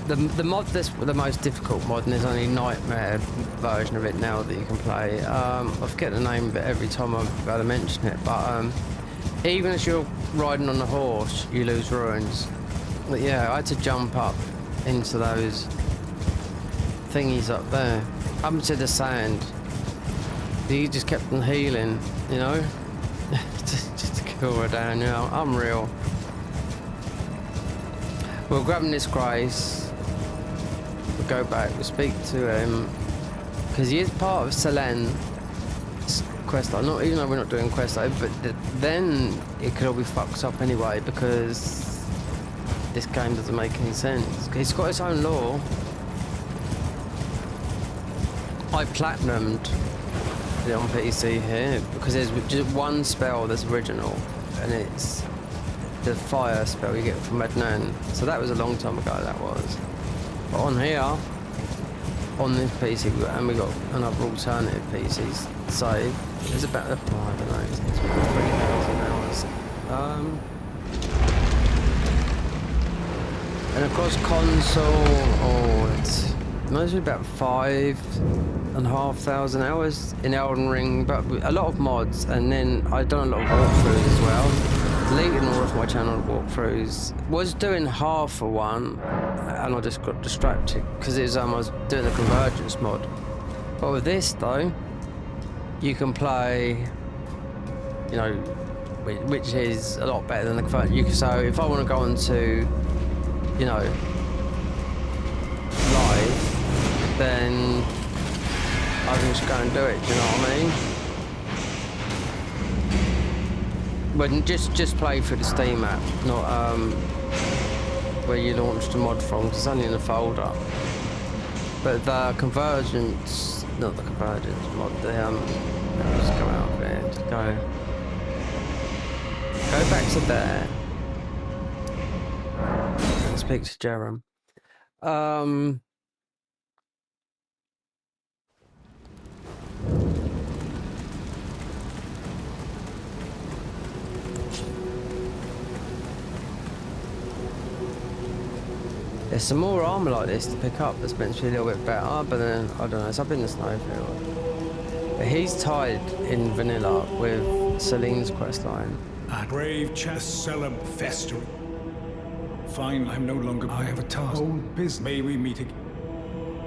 the mod, the most difficult mod, and there's only a nightmare version of it now that you can play. I forget the name of it every time I'm about to mention it. But even as you're riding on the horse, you lose ruins. But yeah, I had to jump up into those thingies up there. Up to the sand. He just kept on healing, you know? just to kill her down, you know? Unreal. We're grabbing this Grace. We'll go back, we'll speak to him. Because he is part of Selen quest line. Not even though we're not doing quest line, but then it could all be fucked up anyway because this game doesn't make any sense. It's got its own lore. I platinumed it on PC here because there's just one spell that's original, and it's the fire spell you get from Adnan. So that was a long time ago, that was. But on here, on this PC, we got another alternative PCs save. There's about, I don't know, it's about 3,000 hours. And of course console, it's mostly about 5,500 hours in Elden Ring, but a lot of mods, and then I've done a lot of walkthroughs as well. Deleting all of my channel walkthroughs. Was doing half of one, and I just got distracted because it was I was doing the Convergence mod. But with this though, you can play, you know, which is a lot better than the Convergence. So if I want to go on to, you know, live, then I can just go and do it, do you know what I mean? But just play through the Steam app, not where you launched the mod from, 'cause it's only in a folder. But the Convergence Not the Convergence, but the just go out there, just go back to there and speak to Jerem. There's some more armor like this to pick up that's meant to be a little bit better, but then I don't know, it's up in the snowfield. But he's tied in vanilla with Celine's questline. Brave Chasselam festering. Fine, I'm no longer. I have a task. Old business. May we meet again?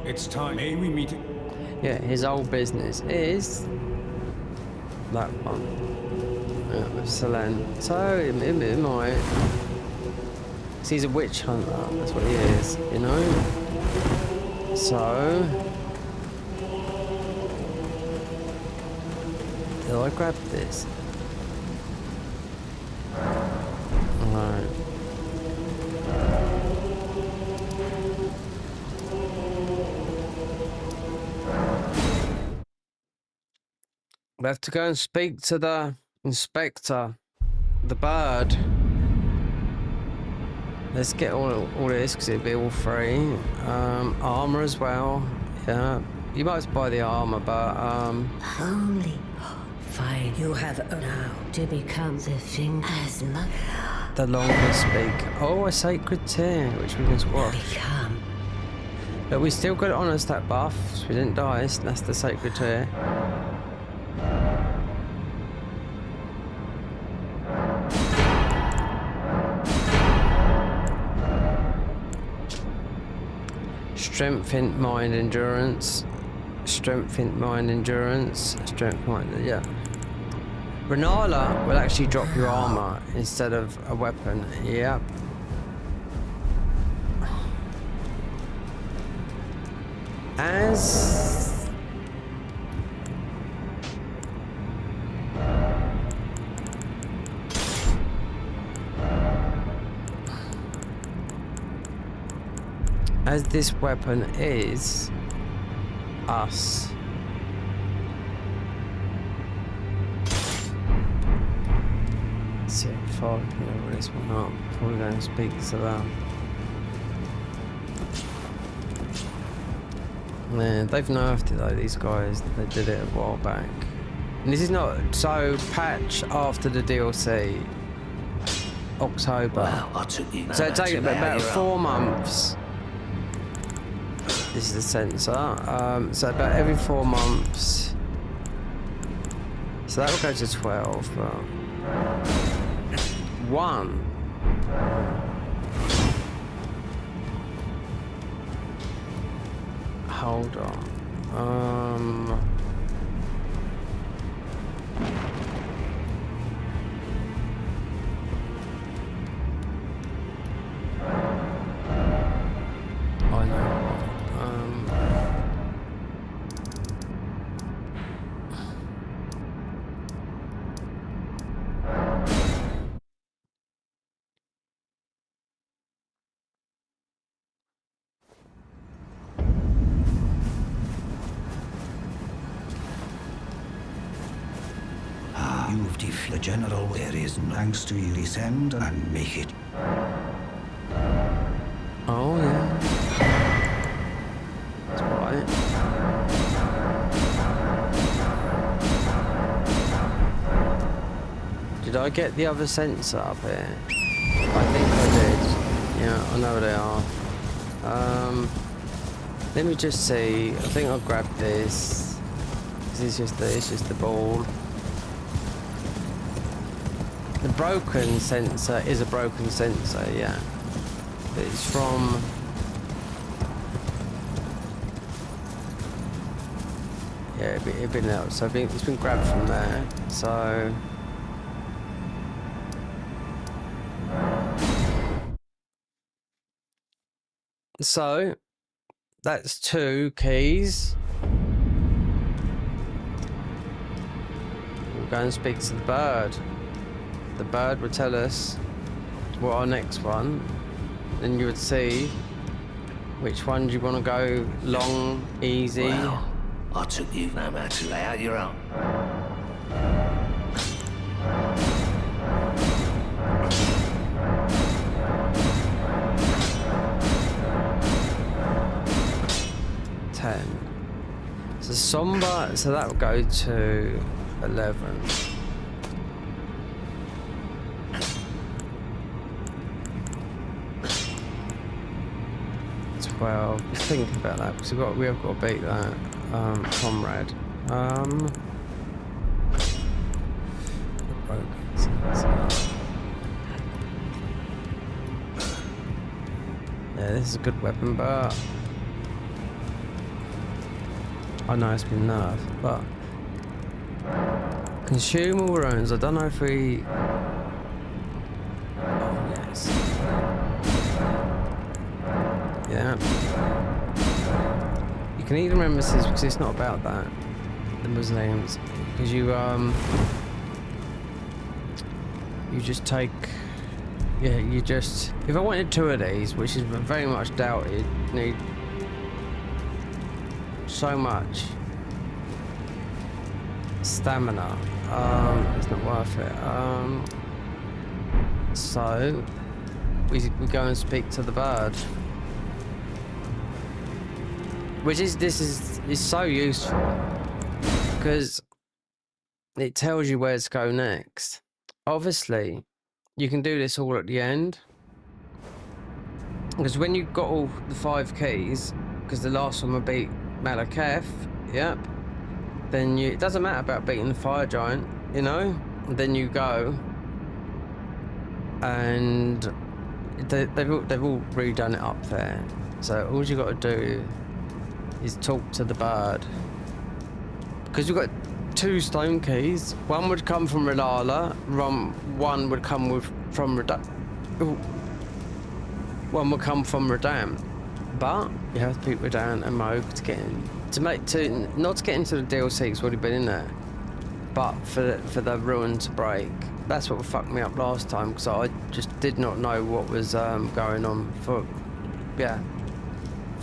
It's time. May we meet again? Yeah, his old business is that one. Yeah, with Celine. So it might. He's a witch hunter, that's what he is, you know? So... did I grab this? Alright. We have to go and speak to the inspector, the bird. Let's get all this because it'll be all free. Armor as well. Yeah, you might buy the armor, but Holy, fine. You have now to become the thing as much. the longer speak. Oh, a sacred tear, which we can squash. Become. But we still got it on us that buff, so we didn't die. So that's the sacred tear. Strength, int, mind, endurance. Strength, int, mind, endurance. Strength, mind, yeah. Renala will actually drop your armor instead of a weapon. Yep. As this weapon is us. Let's see if I can level this one up. Probably going to speak to them. Man, they've nerfed it though, these guys. They did it a while back. And this is not so patch after the DLC. October. Well, So it takes about 4 months. This is the sensor. So about every 4 months. So that will go to 12. But 1. Hold on. I know. You've defeated the general. There is no thanks to you. Descend and make it. Oh yeah. That's right. Did I get the other sensor up here? I think I did. Yeah, I know they are. Let me just see. I think I'll grab this. It's just the ball. The broken sensor is a broken sensor, yeah. But it's from... yeah, it'd been out. So it's been grabbed from there. So that's 2 keys. We'll go and speak to the bird. The bird would tell us what our next one, then you would see which one do you want to go long, easy. Well, I took you no matter to lay out your own. So somber, so that will go to 11. 12. Just thinking about that because we have got to beat that comrade. Yeah, this is a good weapon, but I know it's been nerfed, but consume all runes. I don't know if we. Oh, yes. Yeah. You can eat the remembrances because it's not about that. The Muslims, because you just take. Yeah, you just. If I wanted 2 of these, which is very much doubted, need so much stamina. It's not worth it. So we go and speak to the bird, which is so useful because it tells you where to go next. Obviously, you can do this all at the end because when you've got all the 5 keys, because the last one will beat Malaketh, yep. Then it doesn't matter about beating the fire giant, you know. And then you go, and they've all redone it up there. So all you got to do is talk to the bird, because you've got 2 stone keys. One would come from Redala, one would come from one would come from Radam. But you have to beat Radam and Moog to get in. Not to get into the DLC, it's already been in there. But for the ruin to break. That's what fucked me up last time, because I just did not know what was going on for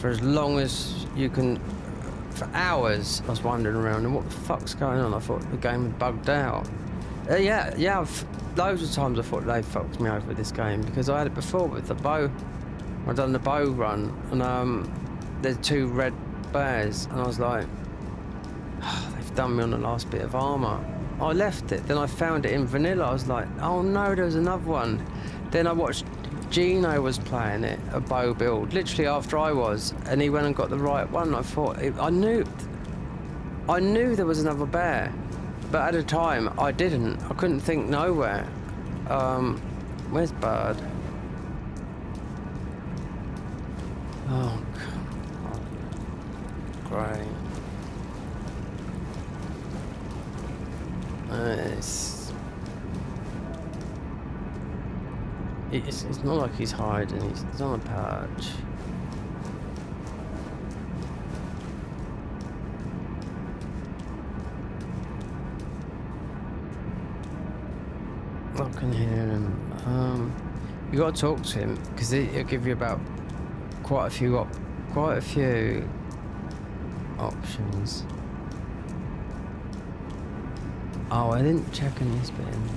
as long as you can. For hours I was wandering around and what the fuck's going on. I thought the game had bugged out. Loads of times I thought they fucked me over with this game, because I had it before with the bow. I'd done the bow run and there's 2 red bears and I was like, oh, they've done me on the last bit of armour. I left it, then I found it in vanilla. I was like, oh no, there was another one. Then I watched Gino was playing it, a bow build, literally after I was, and he went and got the right one. I thought, I knew there was another bear, but at the time I didn't. I couldn't think nowhere. Where's Bird? Oh, God. Great. It's not like he's hiding, he's on a perch. I can hear him. You gotta talk to him, because it'll give you about quite a few options. Oh, I didn't check in this bit in there.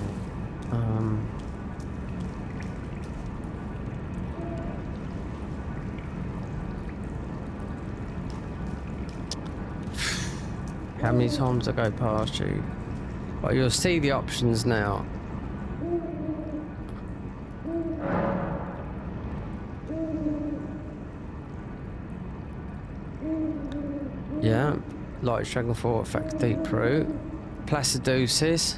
How many times I go past you? Well, you'll see the options now. Yeah, Light Dragon 4 Effect Deep Root, Placidusis,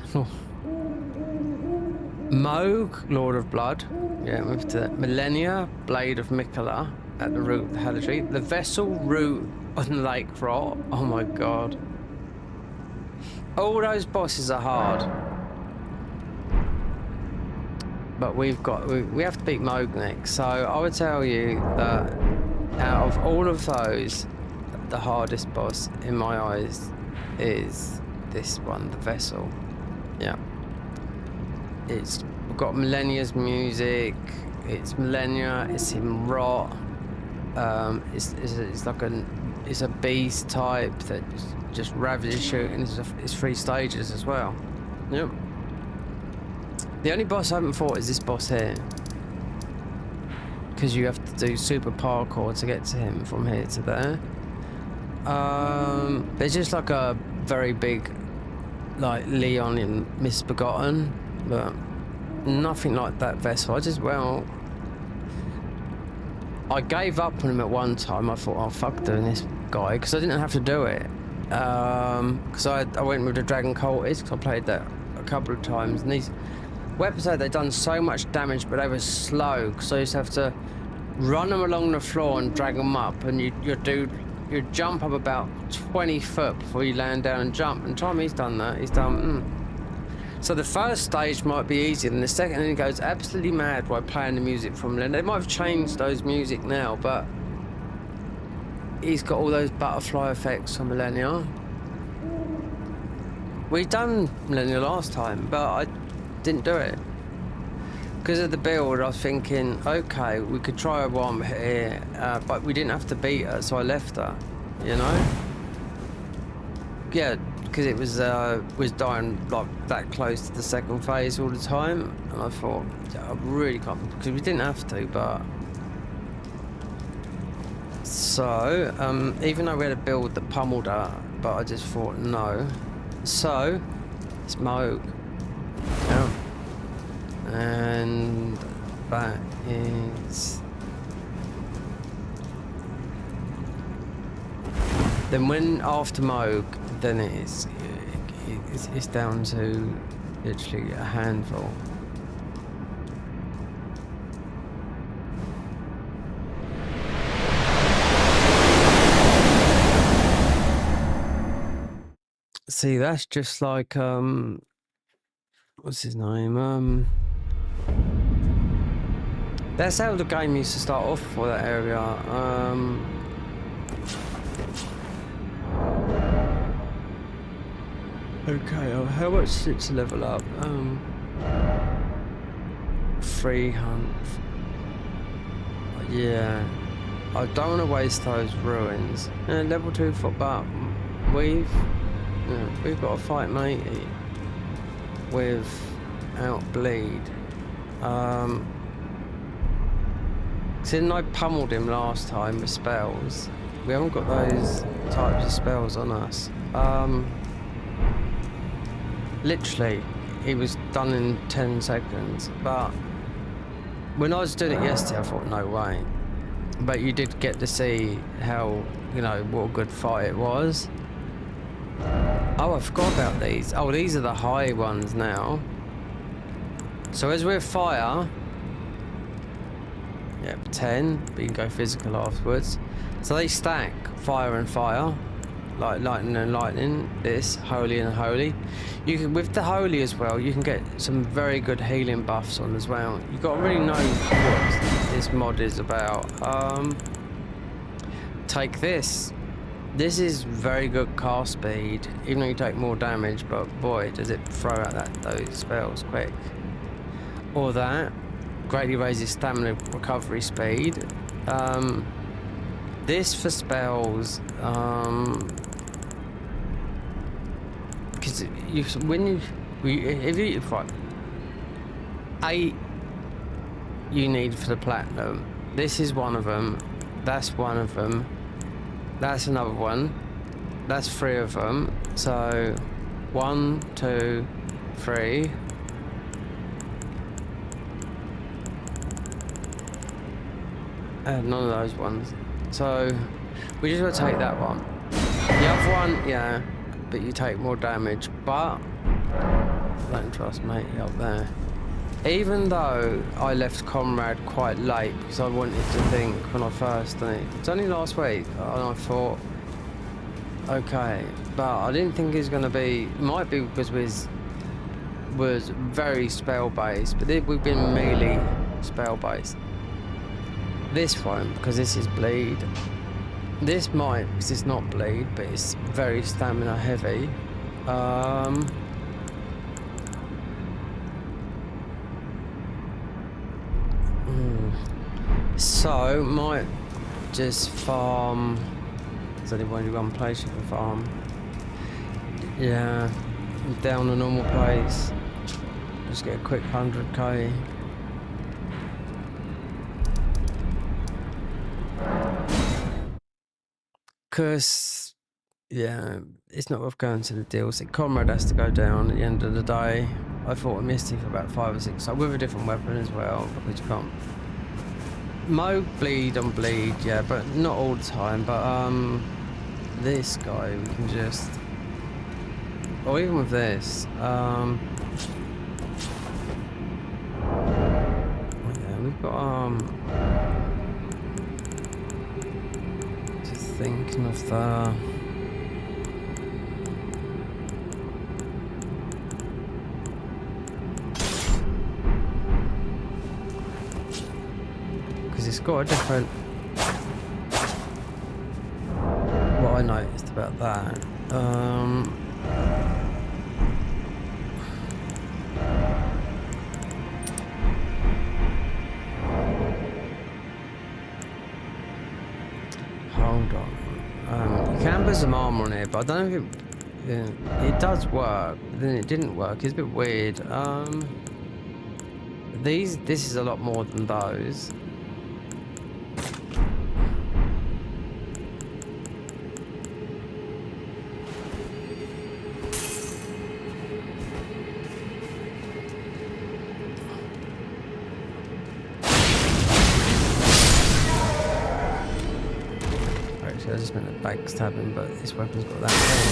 Moog, Lord of Blood, yeah, move to Millennia, Blade of Mikola at the root of the Helladry, the Vessel Root on Lake Rot, oh my god. All those bosses are hard. But we have to beat Moog next, so I would tell you that out of all of those, the hardest boss in my eyes is this one, the Vessel. Yeah. We've got Millennia's music, it's Millennia, it's in Rot, it's like a it's a beast type that just ravages you, and it's 3 stages as well. Yep. The only boss I haven't fought is this boss here, because you have to do super parkour to get to him from here to there. It's just like a very big, like Leon in Misbegotten, but nothing like that vessel. I gave up on him at one time. I thought, oh fuck doing this guy, because I didn't have to do it. Because I went with the Dragon Cultist, because I played that a couple of times, and these weapons they've done so much damage, but they were slow, because I used to have to run them along the floor and drag them up, and you jump up about 20 foot before you land down and jump. And the time he's done that, he's done. So the first stage might be easier than the second, and he goes absolutely mad by playing the music from there. They might have changed those music now, but he's got all those butterfly effects from Millennia. We done Millennia last time, but I didn't do it. Because of the build, I was thinking, okay, we could try one here, but we didn't have to beat her, so I left her, you know? Yeah, because it was dying like that close to the second phase all the time, and I thought, I really can't, because we didn't have to, but... So, even though we had a build that pummeled her, but I just thought, no. So, smoke. Yeah. And that is... Then when after Moog, then it's down to literally a handful. See, that's just like what's his name? That's how the game used to start off for that area. Okay, how much is it to level up? 300. Yeah, I don't want to waste those ruins. Level 2 football. We've got to fight matey without bleed. Since I pummeled him last time with spells, we haven't got those types of spells on us. Literally, he was done in 10 seconds, but when I was doing it yesterday, I thought, no way. But you did get to see how, you know, what a good fight it was. Oh, I forgot about these. Oh, these are the high ones now. So as we're fire, yep, 10, but you can go physical afterwards. So they stack fire and fire, like lightning and lightning. This holy and holy. You can, with the holy as well, you can get some very good healing buffs on as well. You got to really know what this mod is about. Take this. This is very good cast speed, even though you take more damage, but boy, does it throw out those spells quick. Or that, greatly raises stamina recovery speed. This for spells, because if you fight 8 you need for the platinum. This is one of them. That's one of them. That's another one. That's 3 of them. So 1, 2, 3. None of those ones. So we just gotta take that one. The other one, yeah, but you take more damage. But I don't trust matey up there. Even though I left Comrade quite late because I wanted to think when I first done it. It's only last week, and I thought, okay, but I didn't think it was gonna be. Might be because we was very spell based, but we've been melee spell based. This won't, because this is bleed. This might, because it's not bleed, but it's very stamina heavy. So might just farm There's only one place you can farm. Yeah, down a normal place. Just get a quick 100k. Cause yeah, it's not worth going to the deals. Comrade has to go down at the end of the day. I fought a Misty for about 5 or 6 times with a different weapon as well, because you can't mow, bleed on bleed, yeah, but not all the time. But this guy we can just, or even with this, yeah, we've got just thinking of the. It's got a different. What I noticed about that, hold on. You can put some armor on it, but I don't know if it does work. But then it didn't work. It's a bit weird. This is a lot more than those. I just meant the backstabbing, but this weapon's got that thing.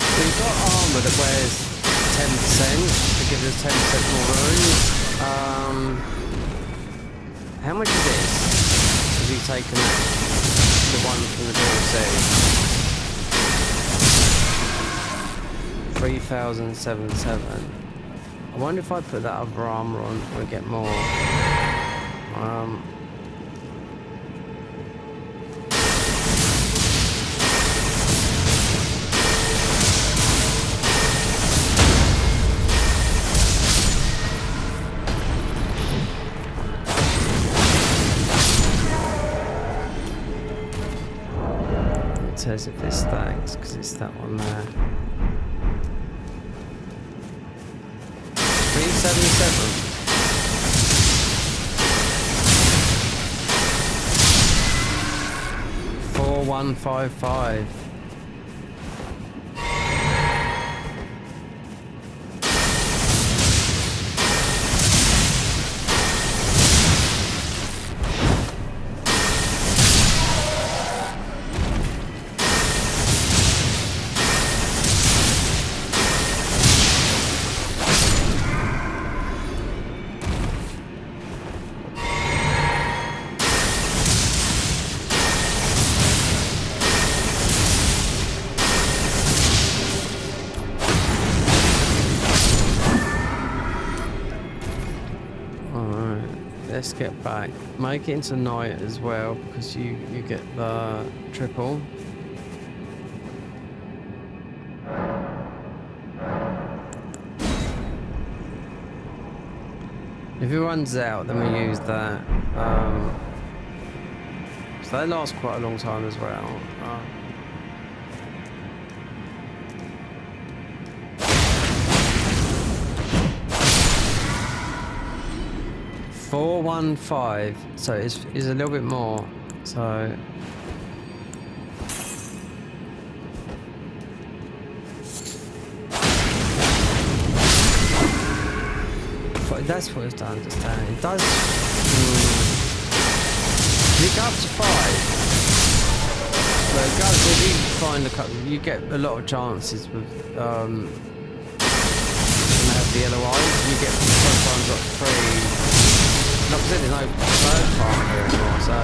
So we've got armour that wears 10%, that gives us 10% more wounds. How much is this? Have you taken the one from the DLC? 3,077. I wonder if I put that other armor on, we get more. It says if it stacks, because it's that one there. 377. 4155. Let's get back. Make it into night as well, because you get the triple. If it runs out, then we use that. So they last quite a long time as well. 415, so it's a little bit more. So that's what it's done. Understand? It does. You go up to 5. But it goes, if you find a couple, you get a lot of chances with when they have the yellow eyes. You get sometimes up 3. Like I said, there's no bird farm here anymore, so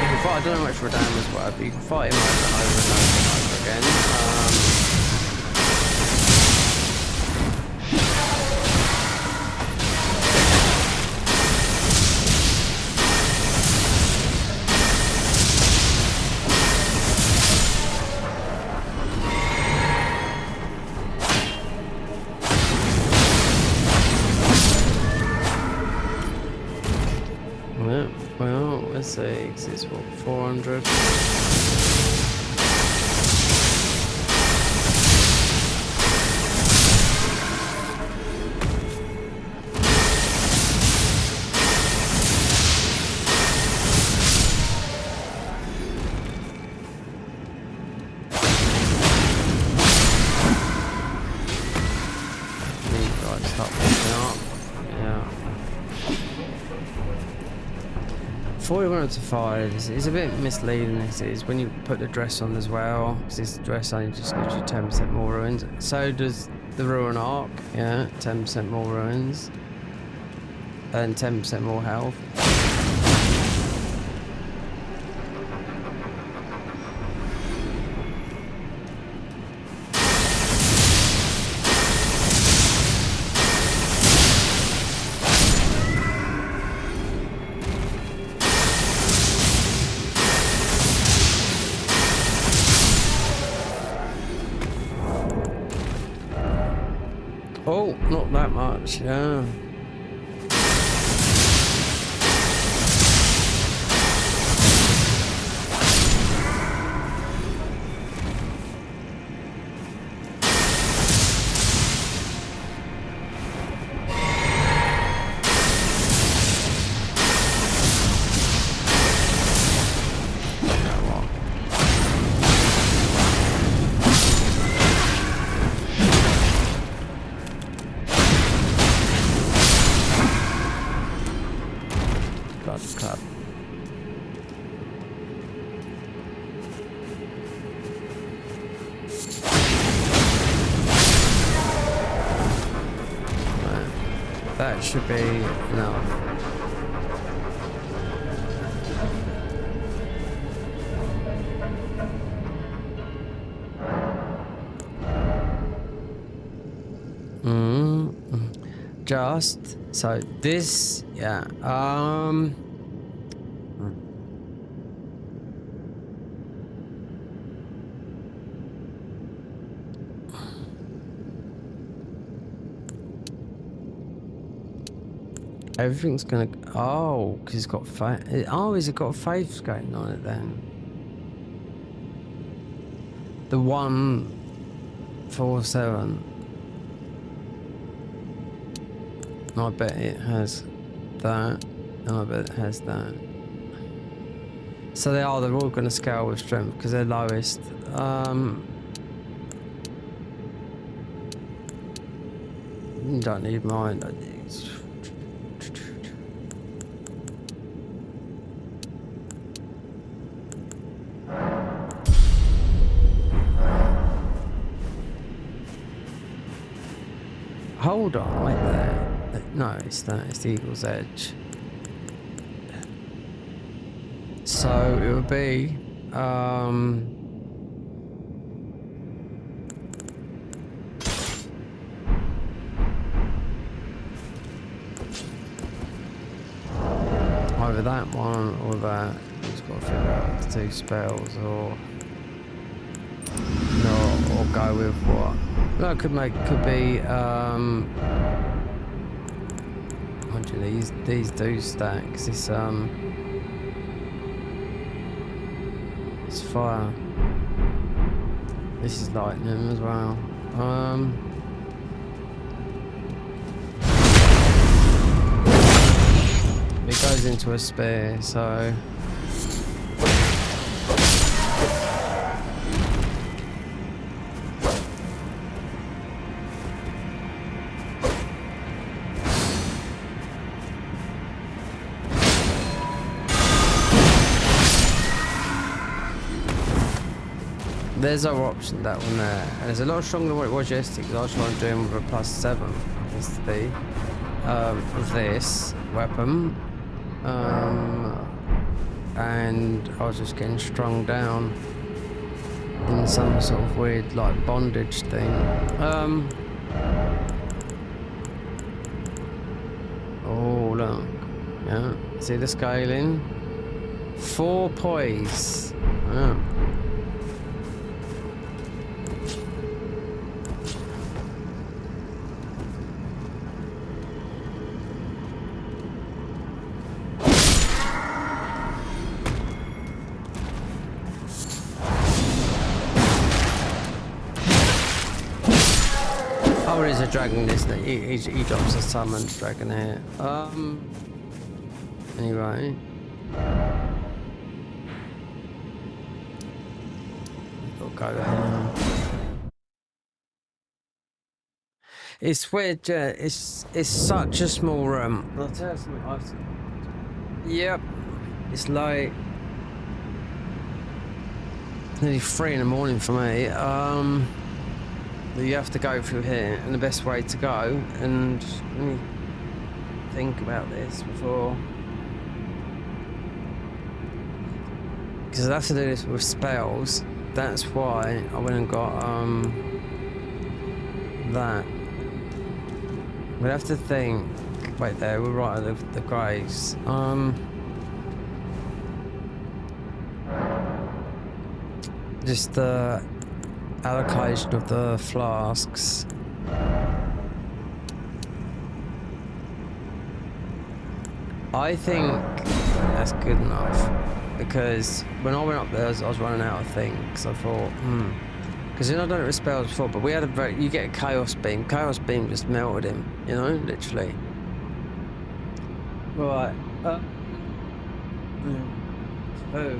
you can fight. I don't know how much Radan was worth, but you can fight him over and over and over and over again. This is what, 400? Yeah. 41 to 5 is a bit misleading. This is when you put the dress on as well, because this dress only just gives you 10% more ruins. So does the ruin arc, yeah, 10% more ruins and 10% more health. Oh, not that much, yeah. Club. That should be enough. Just so this, yeah. Everything's gonna. Oh, because it's got faith. Oh, has it got faith going on it then? The 147. I bet it has that, and I bet it has that. So they're all going to scale with strength because they're lowest. Don't need mine. Hold on, wait there. No, it's that. It's the Eagle's Edge. So it would be either that one or that. Just got to figure out the two spells, or no, or go with what. No, it could be these do stack, 'cause it's fire. This is lightning as well. It goes into a spear, so there's our option, that one there. And it's a lot stronger than what it was yesterday, because I was trying to do him with a +7 yesterday. With this weapon. And I was just getting strung down in some sort of weird, like, bondage thing. Oh, look. Yeah, see the scaling? 4 poise. Yeah. Oh, there's a dragon, isn't it? He drops a summoned dragon here. Anyway. We'll go there now. It's weird, yeah. It's such a small room. I'll tell you something. Yep. It's late. Nearly 3 in the morning for me. You have to go through here, and the best way to go, and let me think about this before, because I have to do this with spells. That's why I went and got that. We'll have to think. Wait, there, we're right at the graves. Just the allocation of the flasks. I think that's good enough, because when I went up there, I was running out of things. I thought, because I done it with spells before, but we had you get a chaos beam. Chaos beam just melted him, you know, literally. Right. Food.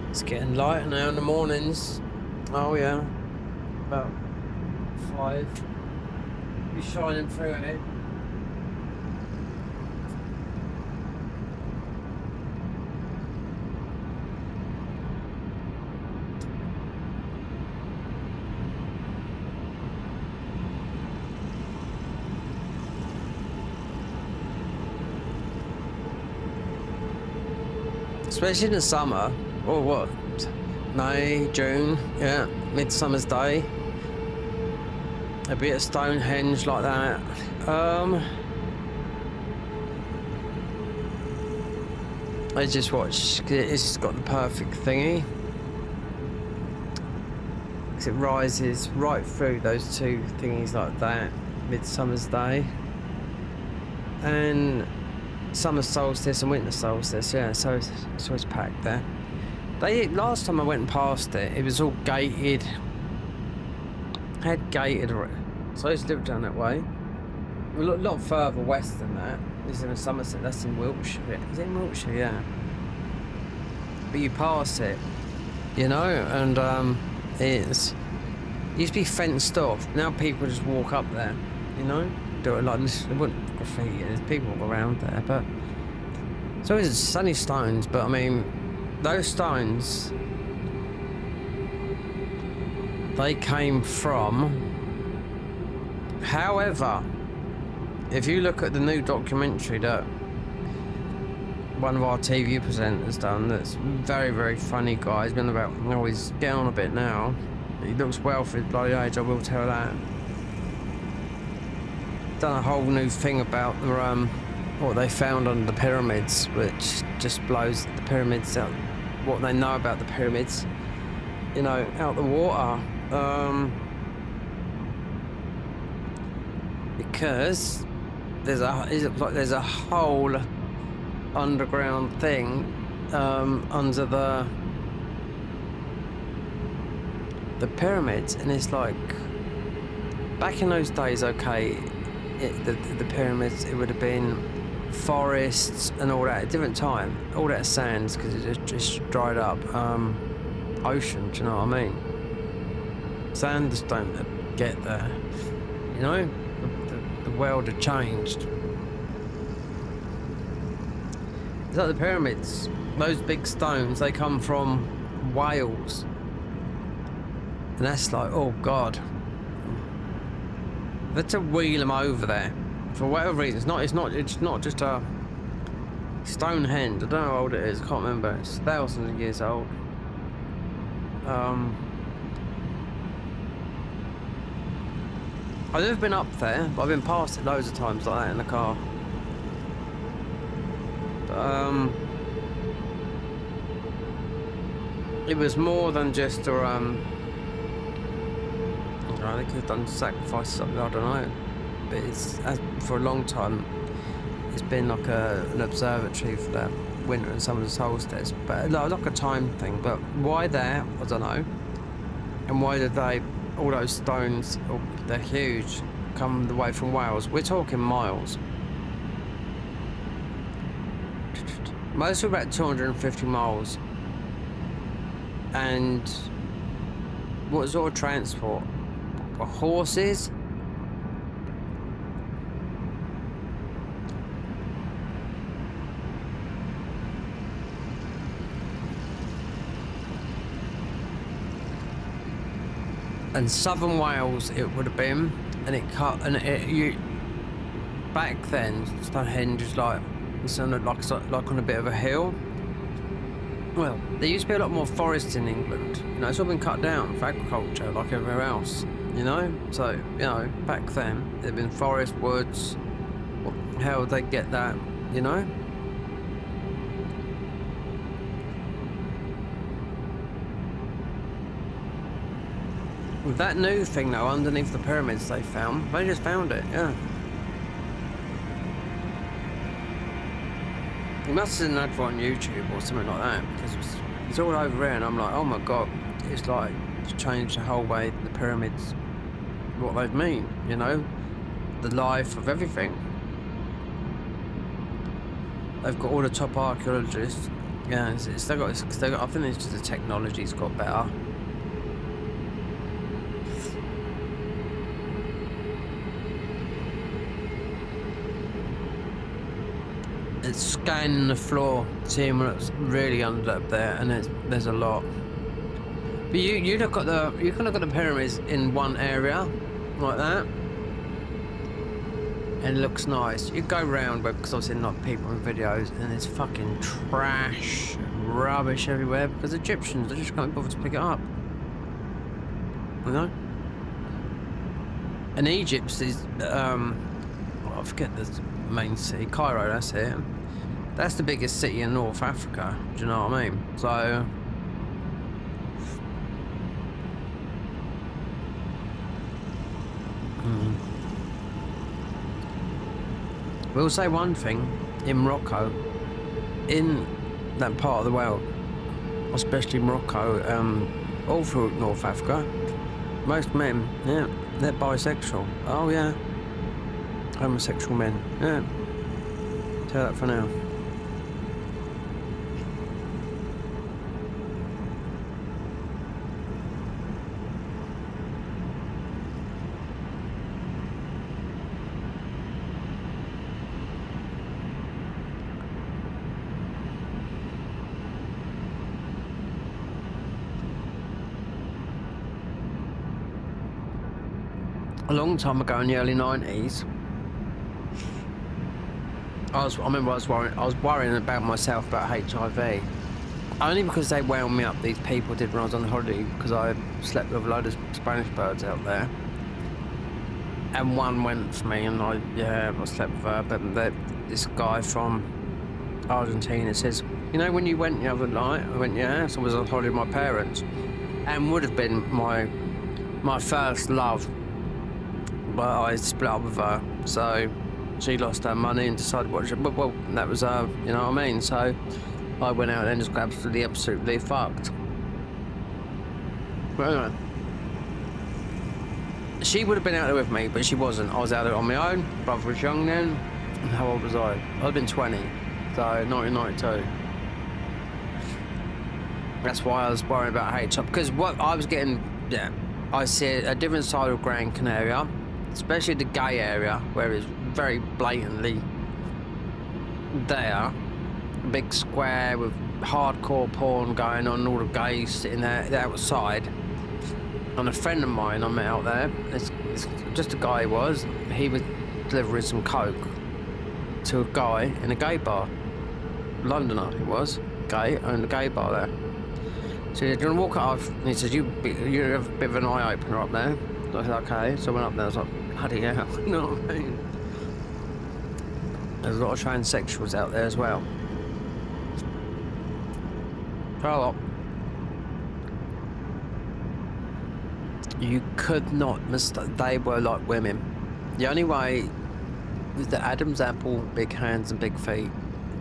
It's getting lighter now in the mornings. Oh yeah, about 5. Be shining through it. especially in the summer, or what, May, June, yeah, Midsummer's Day. A bit of Stonehenge like that. I just watched, it's got the perfect thingy. Because it rises right through those two thingies like that. Midsummer's Day. And summer solstice and winter solstice, yeah, so it's always packed there. Last time I went past it, it was all gated. Had gated, so I used to live down that way. A lot further west than that. This is in Somerset, that's in Wiltshire. Is it in Wiltshire? Yeah. But you pass it, you know, and it used to be fenced off. Now people just walk up there, you know? Do it like this. They wouldn't graffiti it, there's people around there, but so it's sunny stones, but I mean, those stones, they came from, however, if you look at the new documentary that one of our TV presenters done, that's very, very funny guy, he's been about, oh, he's getting on a bit now, he looks well for his bloody age, I will tell that. Done a whole new thing about the, what they found under the pyramids, which just blows the pyramids out, what they know about the pyramids, you know, out the water. Because there's a whole underground thing under the pyramids, and it's like, back in those days, okay, the pyramids, it would have been forests and all that at a different time, all that sands, because it just dried up. Ocean, do you know what I mean? Sand just don't get there, you know? The world had changed. It's like the pyramids, those big stones, they come from Wales, and that's like, oh god, let's wheel them over there for whatever reason. It's not just a Stonehenge. I don't know how old it is. I can't remember. It's thousands of years old. I've never been up there, but I've been past it loads of times like that in the car. But, it was more than just a, they could have done sacrifices up there, I don't know. But it's, for a long time, it's been like an observatory for the winter and summer solstice, but like a time thing. But why there, I don't know. And why did they, all those stones, they're huge, come the way from Wales? We're talking miles. Most are about 250 miles. And what sort of transport? Horses? And southern Wales it would have been, and it cut, and you back then Stonehenge was like, it's on like on a bit of a hill. Well, there used to be a lot more forest in England, you know, it's all been cut down for agriculture like everywhere else, you know. So, you know, back then there'd been forest, woods. How would they get that, you know? With that new thing though, underneath the pyramids they just found it, yeah. You must have seen an advert on YouTube or something like that, because it's all over there, and I'm like, oh my god, it's like, it's changed the whole way the pyramids, what they mean, you know? The life of everything. They've got all the top archaeologists, yeah, I think it's just the technology's got better. It's scanning the floor, seeing what's really under up there, and there's a lot. But you can look at the pyramids in one area, like that, and it looks nice. You go round, because I've seen like people in videos, and it's fucking trash, rubbish everywhere because Egyptians, they just can't bother to pick it up. You know? And Egypt is, I forget the main city, Cairo, that's it. That's the biggest city in North Africa, do you know what I mean? So... We'll say one thing, in Morocco, in that part of the world, especially Morocco, all through North Africa, most men, yeah, they're bisexual. Oh yeah, homosexual men, yeah. Tell that for now. A long time ago in the early 90s, I remember I was worrying about myself about HIV. Only because they wound me up, these people did when I was on holiday, because I slept with a load of Spanish birds out there. And one went for me, and I slept with her, but this guy from Argentina says, you know, when you went the other night, I went, yeah, so I was on holiday with my parents, and would have been my first love. But I split up with her, so she lost her money and decided what she... Well, that was her, you know what I mean? So I went out and just got absolutely fucked. But anyway, she would have been out there with me, but she wasn't. I was out there on my own. Brother was young then. How old was I? I'd have been 20, so 1992. That's why I was worried about HIV, because what I was getting, I see a different side of Gran Canaria, especially the gay area, where it's very blatantly there. A big square with hardcore porn going on, all the gays sitting there outside. And a friend of mine I met out there, it's just a guy he was delivering some coke to a guy in a gay bar. Londoner he was, gay, owned a gay bar there. So he said, do you want to walk it off? And he says, you have a bit of an eye opener up there. So I said, okay. So I went up there, I was like, bloody hell, you know what I mean? There's a lot of transsexuals out there as well. Oh, you could not mistake, they were like women. The only way was the Adam's apple, big hands and big feet.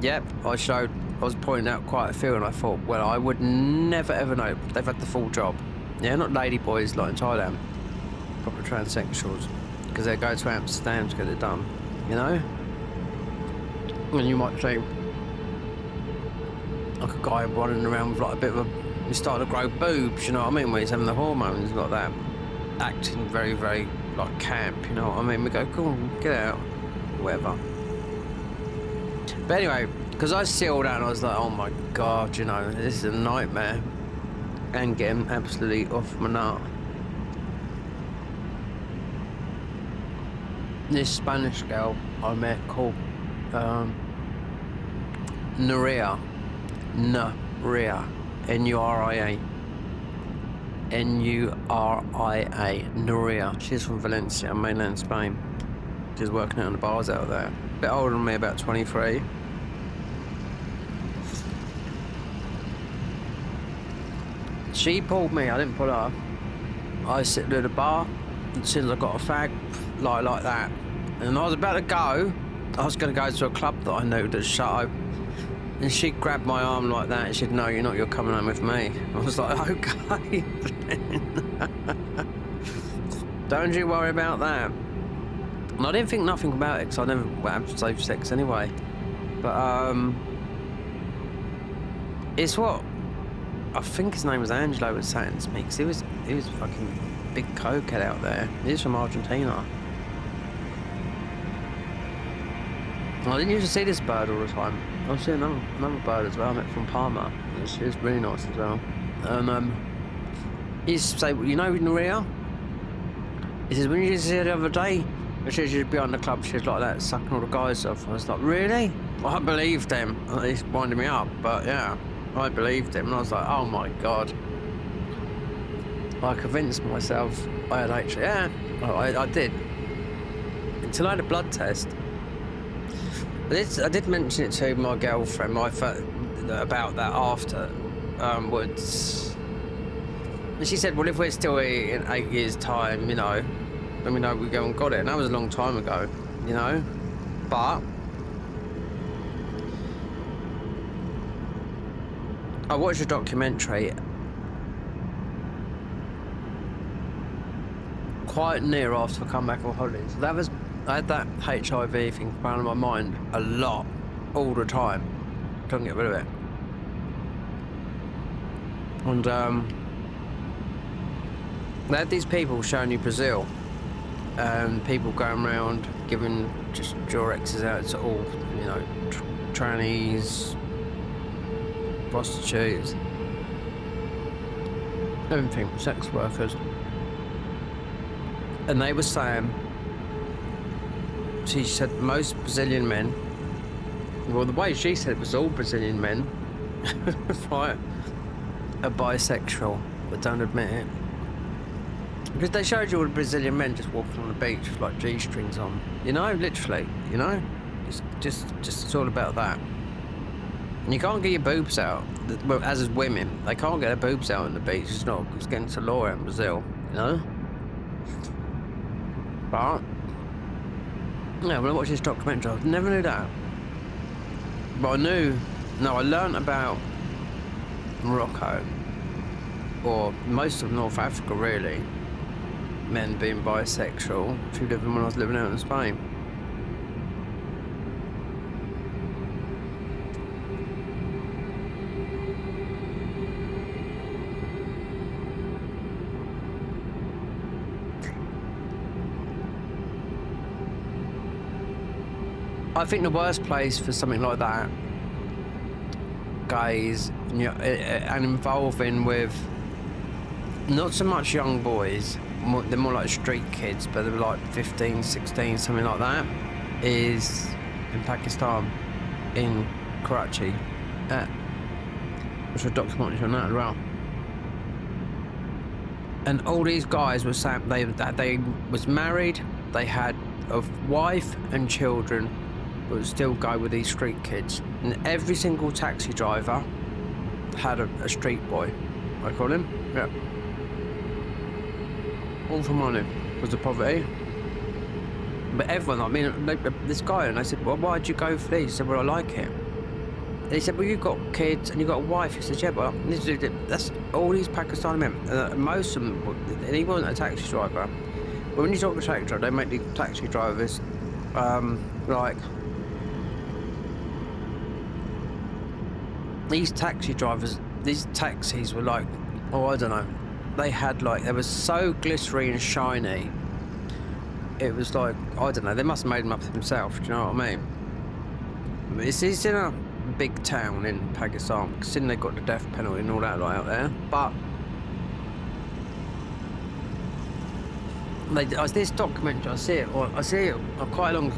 Yep, I was pointing out quite a few, and I thought, well, I would never ever know. They've had the full job. Yeah, not ladyboys like in Thailand, proper transsexuals, because they go to Amsterdam to get it done, you know? And you might see like a guy running around with like a bit of he's starting to grow boobs, you know what I mean, when he's having the hormones like that, acting very, very like camp, you know what I mean? We go, come on, get out, whatever. But anyway, because I sealed out and I was like, oh my god, you know, this is a nightmare. And getting absolutely off my nut. This Spanish girl I met called Nuria. Nuria. N-U-R-I-A. N-U-R-I-A. Nuria. She's from Valencia, mainland Spain. She's working out in the bars out there. A bit older than me, about 23. She pulled me, I didn't pull her. I was sitting at a bar, and as soon as I got a fag, like that. And I was about to go, I was going to go to a club that I knew that shut open. And she grabbed my arm like that and she said, no, you're not, you're coming home with me. I was like, okay. Don't you worry about that. And I didn't think nothing about it because I never had safe sex anyway. But, it's what, I think his name was Angelo was saying to me, because he was fucking big cokehead out there. He's from Argentina. I didn't used to see this bird all the time. I was seeing another bird as well, I met from Parma. She was really nice as well. And he used to say, you know Nuria? He says, when you see her the other day, she used to be on the club, she was like that, sucking all the guys off. I was like, really? Well, I believed them. He's winding me up, but yeah. I believed him, and I was like, oh my god. I convinced myself I had actually, I did. Until I had a blood test. I did mention it to my girlfriend, about that afterwards. And she said, well, if we're still here in 8 years' time, you know, then we know we go and got it. And that was a long time ago, you know. But I watched a documentary quite near after I come back on holidays. I had that HIV thing going in my mind a lot, all the time. Couldn't get rid of it. And they had these people showing you Brazil, and people going around giving just Durexes out to all, you know, trannies, prostitutes, everything, sex workers. And they were saying, she said most Brazilian men, well, the way she said it was all Brazilian men, right, are bisexual, but don't admit it. Because they showed you all the Brazilian men just walking on the beach with like G-strings on, you know, literally, you know, just it's all about that. And you can't get your boobs out, well, as is women, they can't get their boobs out on the beach. It's against the law in Brazil, you know. But yeah, when I watched this documentary, I never knew that. But I learned about Morocco, or most of North Africa really, men being bisexual, when I was living out in Spain. I think the worst place for something like that, gays, you know, and involving with not so much young boys, they're more like street kids, but they're like 15, 16, something like that, is in Pakistan, in Karachi. There's a documentary on that as well. And all these guys were saying they was married, they had a wife and children, but would still go with these street kids. And every single taxi driver had a street boy, I call him. Yeah. All for money was the poverty. But everyone, I mean, this guy, and I said, well, why'd you go for these? He said, well, I like it. And he said, well, you've got kids and you've got a wife. He said, yeah, but that's all these Pakistani men. Most of them, and he wasn't a taxi driver. But when you talk to taxi drivers, they make the taxi drivers like, these taxi drivers, these taxis were like, oh, I don't know, they were so glittery and shiny. It was like, I don't know, they must have made them up themselves, do you know what I mean? It's in a big town in Pakistan, considering they've got the death penalty and all that like out there, but this documentary, I see it quite long.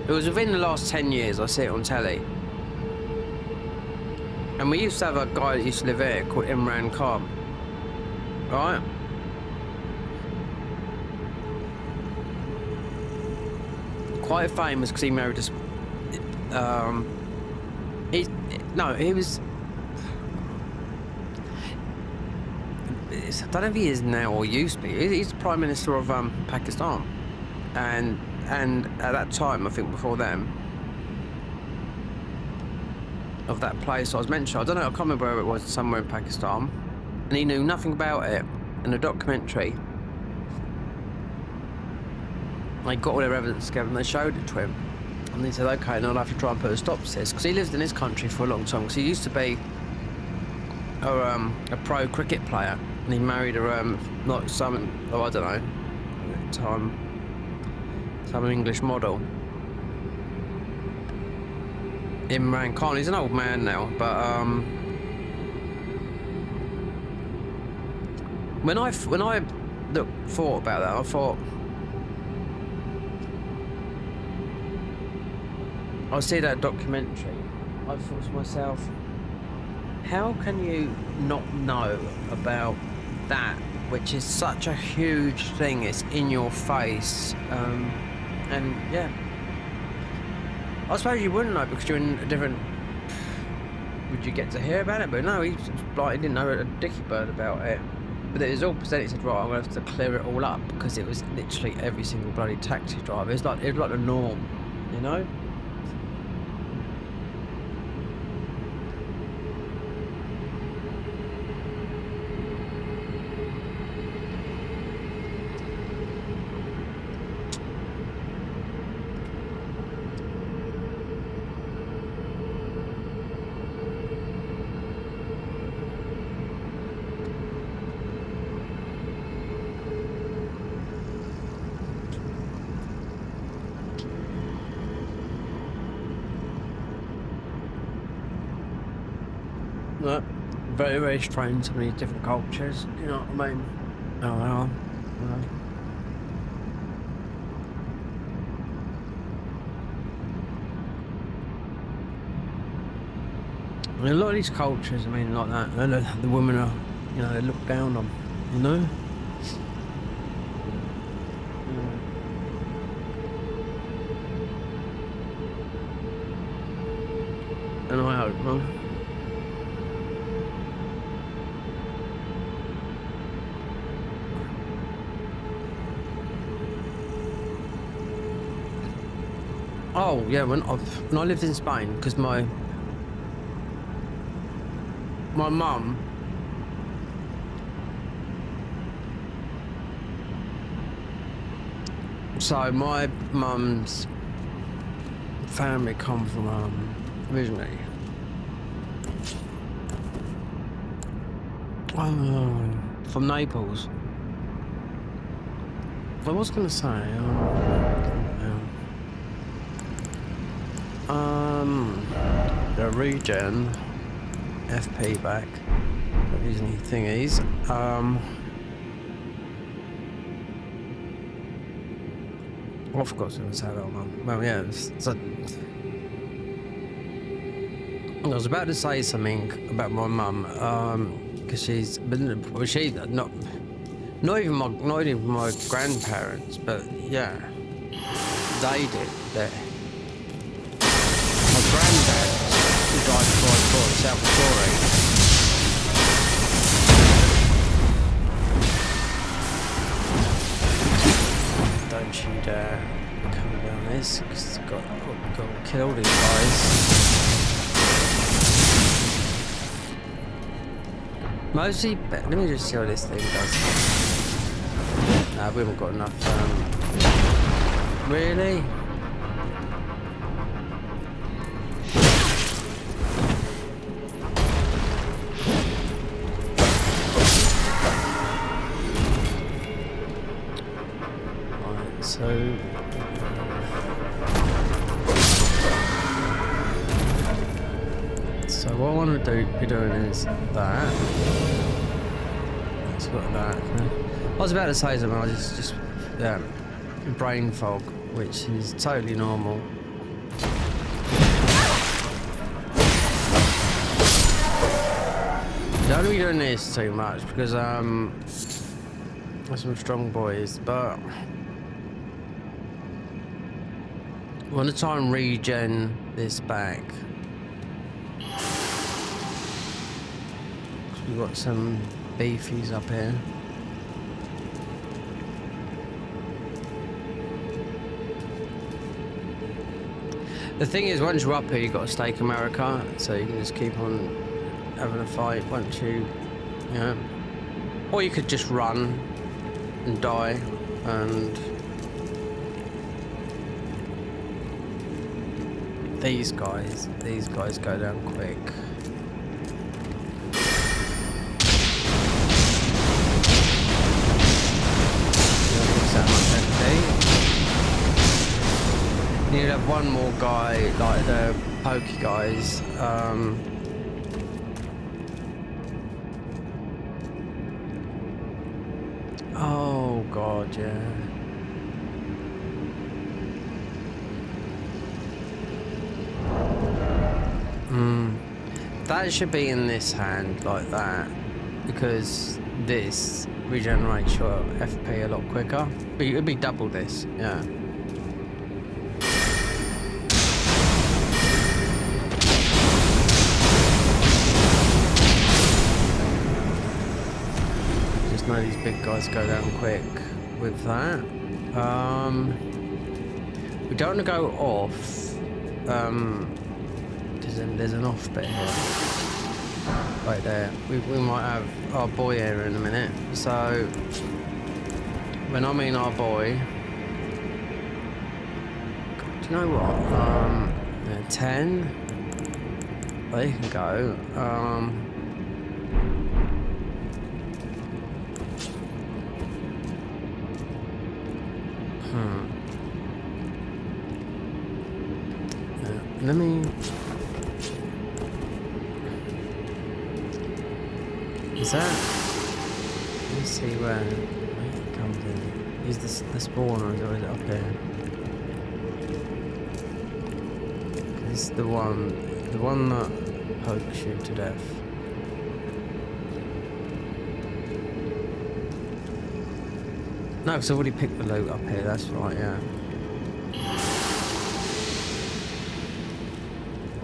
It was within the last 10 years, I see it on telly. And we used to have a guy that used to live here called Imran Khan, right? Quite famous because he married he was, I don't know if he is now or used to be. He's the Prime Minister of Pakistan, and at that time, I think before then, of that place I was mentioning, I don't know, I can't remember where it was, somewhere in Pakistan, and he knew nothing about it. In the documentary, they got all their evidence together and they showed it to him, and he said, okay, now I'll have to try and put a stop to this, because he lived in this country for a long time, because he used to be a pro cricket player, and he married some English model. Imran Khan, he's an old man now, but when I thought about that, I thought, I see that documentary, I thought to myself, How can you not know about that, which is such a huge thing? It's in your face, and yeah. I suppose you wouldn't know because you're in a different. Would you get to hear about it? But no, he didn't know a dicky bird about it. But it was all presented. He said, right, I'm gonna have to clear it all up because it was literally every single bloody taxi driver. It was like the norm, you know. Look, very, very strange, so many different cultures, you know what I mean? Oh, well, a lot of these cultures, I mean, like that, the women are, you know, they look down on, you know? And I hope, well. Oh yeah, when I lived in Spain, because my mum so my mum's family come from originally from Naples. I was gonna say the regen FP back, not using any thingies. I forgot to say that one. Well, yeah, so I was about to say something about my mum, because she's not even my grandparents, but yeah, they did that. My granddad, who died before I was born, South Victoria. Don't you dare come down this, because I've got to kill all these guys. Mostly, let me just see what this thing does. Nah, we haven't got enough, really? So what I want to be doing is that. Let's put that. I was about to say something. I just brain fog, which is totally normal. Don't be doing this too much because there's some strong boys, but. I want to try and regen this back. We've got some beefies up here. The thing is, once you're up here, you've got to stake America, so you can just keep on having a fight once you know. Or you could just run and die and. These guys go down quick. You'd have one more guy, like the pokey guys. Oh god, yeah. That should be in this hand like that, because this regenerates your FP a lot quicker. But it would be double this, yeah. Just know these big guys go down quick with that. We don't want to go off. There's an off bit here. Right there. We might have our boy here in a minute. So, when I mean our boy, do you know what? 10. They can go. Let me. Is that? Let me see where it comes in. Is this the spawner or is it up here? This is the one that pokes you to death. No, because I've already picked the loot up here, that's right, yeah.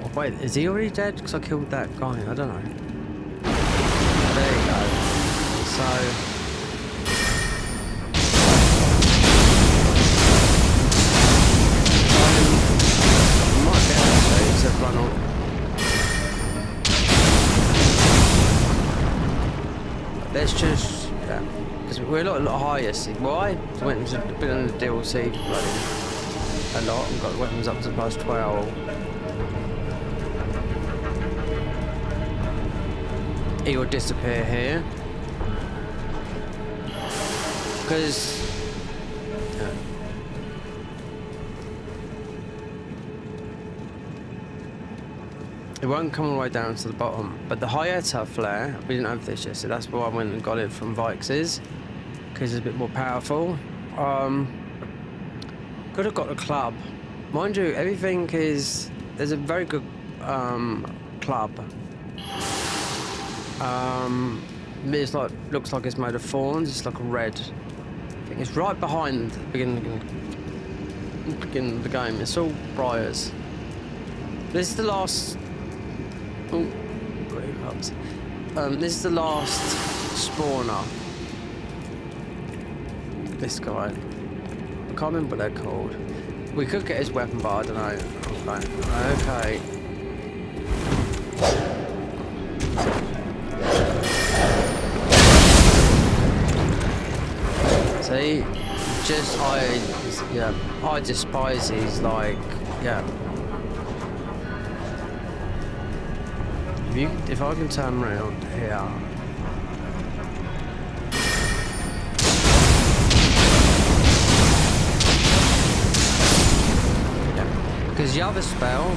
Oh, wait, is he already dead? Because I killed that guy, I don't know. There you go. So... I might be able to run all... Let's just... Yeah. Because we're a lot higher, see why? So weapons have been on the DLC bloody a lot and got weapons up to plus 12. He will disappear here. Because it won't come all the way down to the bottom. But the Hyeta flare, we didn't have this yet, so that's why I went and got it from Vix's. Because it's a bit more powerful. Could have got a club. Mind you, everything is... There's a very good club. It's like, looks like it's made of thorns. It's like a red thing. It's right behind the beginning of the game. It's all briars. This is the last... Oh, great clubs. This is the last spawner. This guy. I can't remember what they're called. We could get his weapon, but I don't know. Okay. See? I despise these, like, yeah. If I can turn around here. Because the other spell,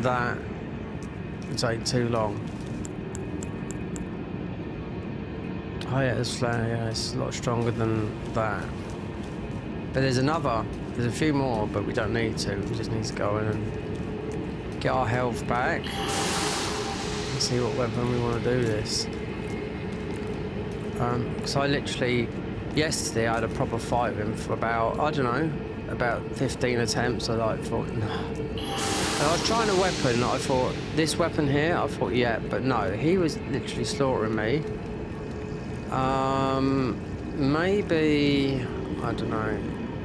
that would take too long. Oh yeah, this flare, yeah, it's a lot stronger than that. But there's a few more, but we don't need to. We just need to go in and get our health back. And see what weapon we want to do this. Because I literally, yesterday I had a proper fight with him for about, I don't know, about 15 attempts. I thought, no. And I was trying a weapon, I thought, this weapon here, I thought, yeah, but no, he was literally slaughtering me. Maybe, I don't know,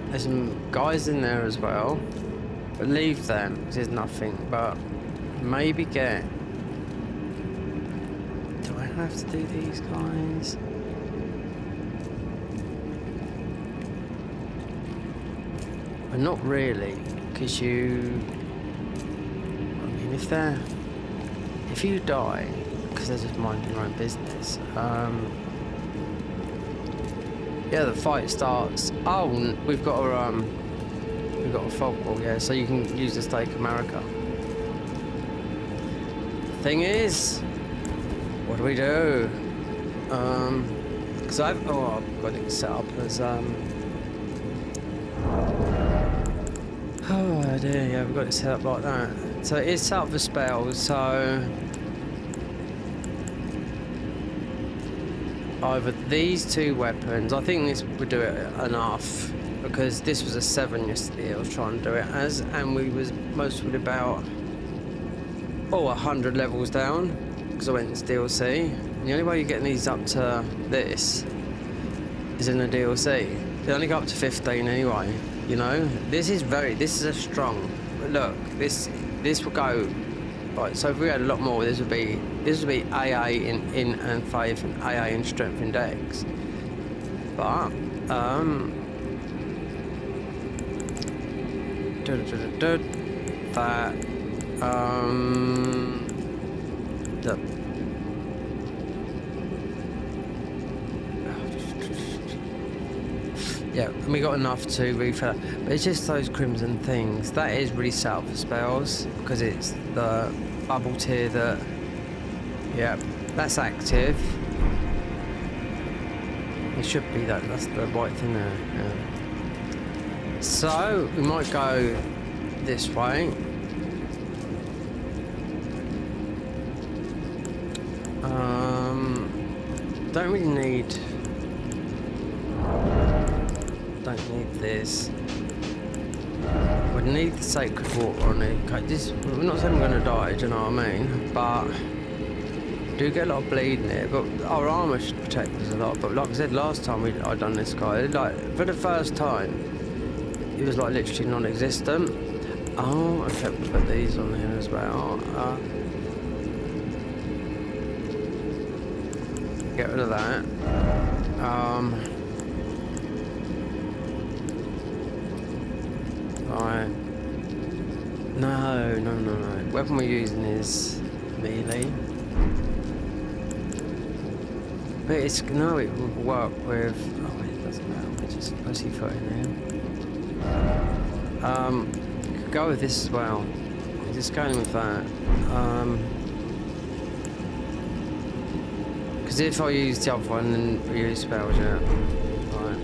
there's some guys in there as well, but leave them, because there's nothing, but maybe get... Do I have to do these guys? But not really, because you... I mean, if you die, because they're just minding their own business, yeah, the fight starts. Oh, we've got a fog ball, yeah, so you can use the Stake America. Thing is, what do we do? Because I've got it set up as idea. Yeah, we've got it set up like that. So it is set up for spells, so either these two weapons, I think this would do it enough, because this was a 7 yesterday I was trying to do it as, and we was mostly about 100 levels down, because I went into DLC. And the only way you're getting these up to this is in the DLC. They only go up to 15 anyway, you know? This is a strong, look, this will go, right, so if we had a lot more, this would be AA in and faith and AA in strength and dex. But, yeah, and we got enough to refill, but it's just those crimson things. That is really set up for spells, because it's the bubble tier that, yeah, that's active. It should be that's the white thing there, yeah. So, we might go this way. Don't really need this. We need the sacred water on it. Okay, we're not saying we're going to die, do you know what I mean? But do get a lot of bleeding here. But our armour should protect us a lot. But like I said, last time I'd done this guy, like for the first time, he was like literally non-existent. Oh, okay, we'll put these on here as well. Get rid of that. Right. No. Weapon we're using is melee. But it will work with. Oh, it doesn't matter. We just pussyfoot in there. Go with this as well. Just going with that. Because if I use the other one, then we use spells, yeah. Right.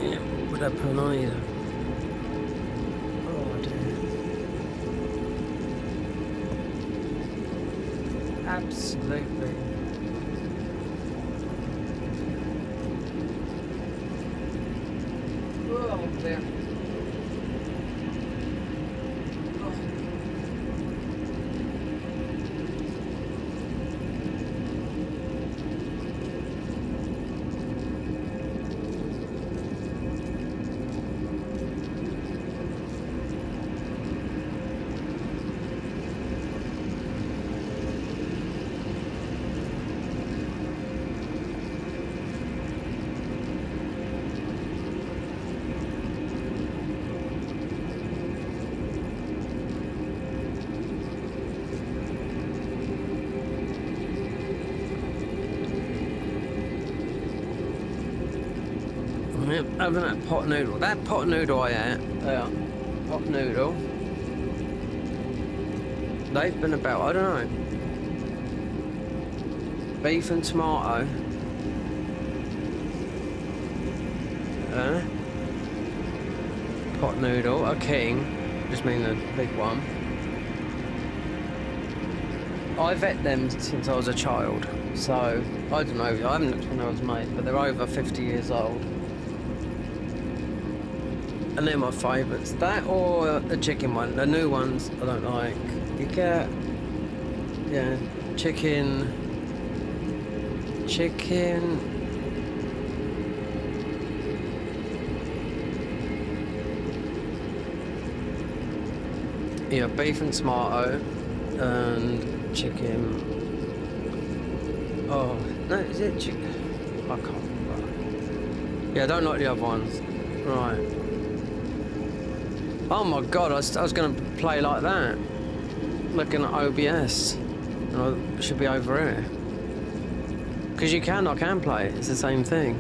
Yeah, would that put on either? Oh dear. Absolutely. Oh dear. Having that pot noodle. That pot noodle I ate. Pot noodle. They've been about, I don't know. Beef and tomato. Pot noodle. A king. Just mean the big one. I've ate them since I was a child. So, I don't know. I haven't looked when I was made, but they're over 50 years old. And they're my favourites. That or the chicken one. The new ones I don't like. You get, yeah, chicken. Yeah, beef and tomato and chicken. Oh no, is it chicken? I can't remember. Yeah, I don't like the other ones. Right. Oh my god, I was going to play like that. Looking at OBS. And I should be over here. Because I can play it. It's the same thing.